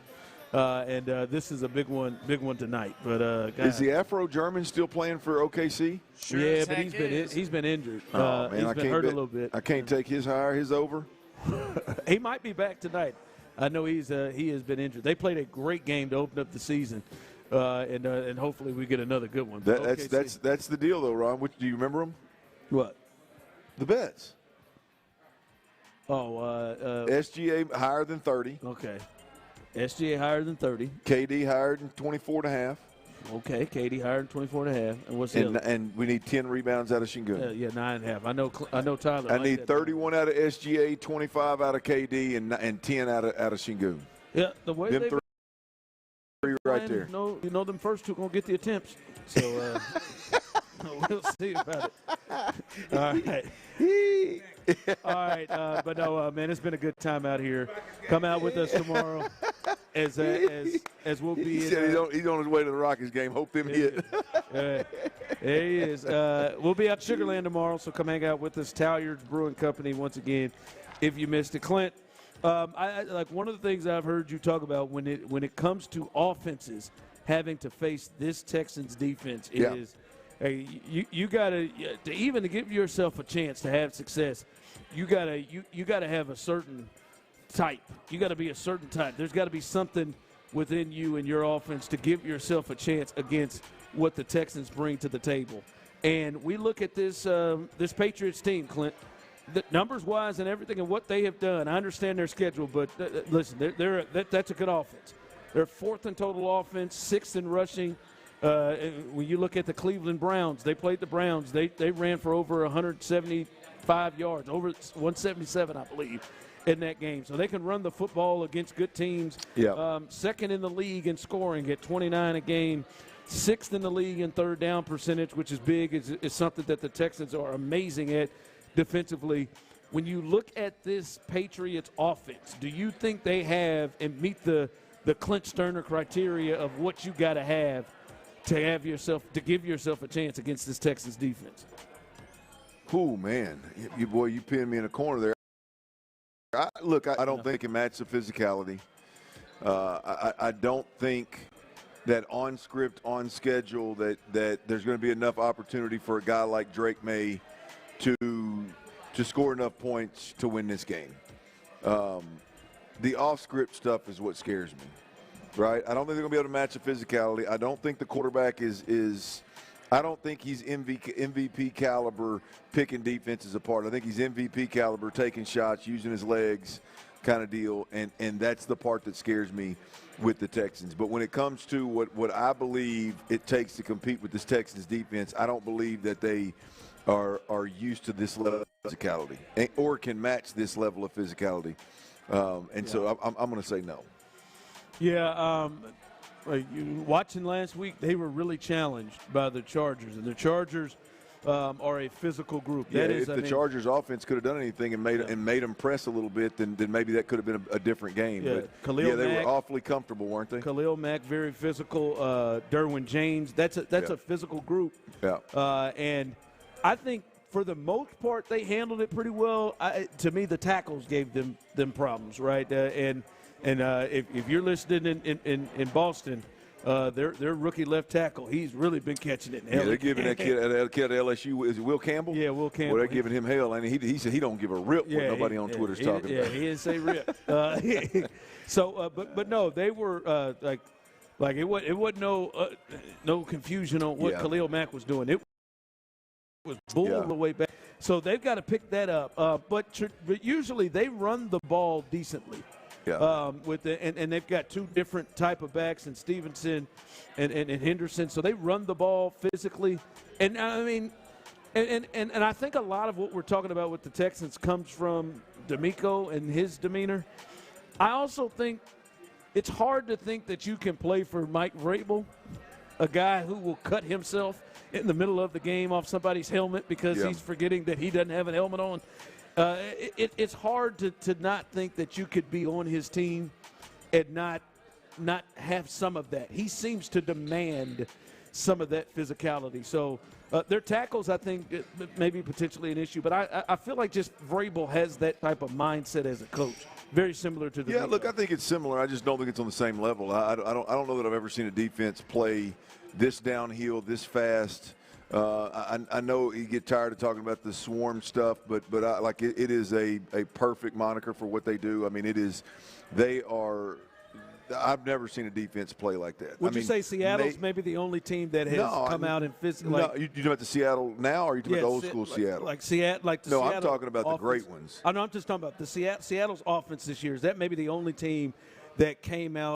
And this is a big one tonight. But is the Afro-German still playing for OKC? Sure, yeah, but he's been injured. Man, he's been hurt a little bit. I can't take his over. He might be back tonight. I know he has been injured. They played a great game to open up the season, and hopefully we get another good one. That's the deal, though, Ron. Do you remember them? What? The bets. SGA higher than 30. Okay. SGA higher than 30. KD higher than 24.5. Okay, KD higher than 24.5. And what's the other? And we need 10 rebounds out of Şengün. Yeah, 9.5. I know Tyler. I need 31 out of SGA, 25 out of KD, and 10 out of Şengün. Yeah, the way them they three right there. You know them first two gonna get the attempts. So we'll see about it. All right. All right, but no, man, it's been a good time out here. Come out with us tomorrow, as we'll be. He said he's on his way to the Rockies game. Hope them hit. There he is. We'll be at Sugarland tomorrow, so come hang out with us. Talyard's Brewing Company once again. If you missed it, Clint, I like one of the things I've heard you talk about when it comes to offenses having to face this Texans defense is. Hey, you gotta to give yourself a chance to have success. You gotta have a certain type. You gotta be a certain type. There's got to be something within you and your offense to give yourself a chance against what the Texans bring to the table. And we look at this Patriots team, Clint, the numbers wise and everything and what they have done. I understand their schedule, but listen, that's a good offense. They're fourth in total offense, sixth in rushing. When you look at the Cleveland Browns, they played the Browns. They ran for over 175 yards, over 177, I believe, in that game. So they can run the football against good teams. Yeah. Second in the league in scoring at 29 a game. Sixth in the league in third down percentage, which is big. Is something that the Texans are amazing at defensively. When you look at this Patriots offense, do you think they have and meet the Clint Stoerner criteria of what you got to have to give yourself a chance against this Texans defense? Oh, man. You pinned me in a corner there. I don't think it can match the physicality. I don't think that on script, on schedule, that there's going to be enough opportunity for a guy like Drake May to score enough points to win this game. The off-script stuff is what scares me. Right, I don't think they're going to be able to match the physicality. I don't think the quarterback is I don't think he's MVP caliber picking defenses apart. I think he's MVP caliber taking shots, using his legs kind of deal, and that's the part that scares me with the Texans. But when it comes to what I believe it takes to compete with this Texans defense, I don't believe that they are used to this level of physicality or can match this level of physicality. So I'm going to say no. Yeah, watching last week, they were really challenged by the Chargers, and the Chargers are a physical group. If the Chargers' offense could have done anything and made them press a little bit, then maybe that could have been a different game. Yeah, but they were awfully comfortable, weren't they? Khalil Mack, very physical. Derwin James, that's a physical group. Yeah. And I think for the most part, they handled it pretty well. To me, the tackles gave them problems, right? And if you're listening in Boston, their rookie left tackle, he's really been catching it. Yeah, they're giving that kid at LSU, is it Will Campbell? Yeah, Will Campbell. Well, they're giving him hell, and he said he don't give a rip what nobody on Twitter's talking about. Yeah, he didn't say rip. But no, they were like it wasn't no confusion on what Khalil Mack was doing. It was bull the way back. So they've got to pick that up. But usually they run the ball decently. Yeah. And they've got two different type of backs in Stevenson and Henderson. So they run the ball physically. And I mean, and I think a lot of what we're talking about with the Texans comes from D'Amico and his demeanor. I also think it's hard to think that you can play for Mike Vrabel, a guy who will cut himself in the middle of the game off somebody's helmet because he's forgetting that he doesn't have an helmet on. It's hard to not think that you could be on his team and not have some of that. He seems to demand some of that physicality. So their tackles, I think, maybe potentially an issue. But I feel like just Vrabel has that type of mindset as a coach, very similar to the. Yeah, look, I think it's similar. I just don't think it's on the same level. I don't know that I've ever seen a defense play this downhill, this fast. I know you get tired of talking about the swarm stuff, but it is a perfect moniker for what they do. I mean, they are. I've never seen a defense play like that. Would you say Seattle's maybe the only team that has come out and physically? No, you talking about the Seattle now, or are you talking about the old school Seattle? Like Seattle, No, I'm talking about the great ones. I know. I'm just talking about the Seattle's offense this year. Is that maybe the only team that came out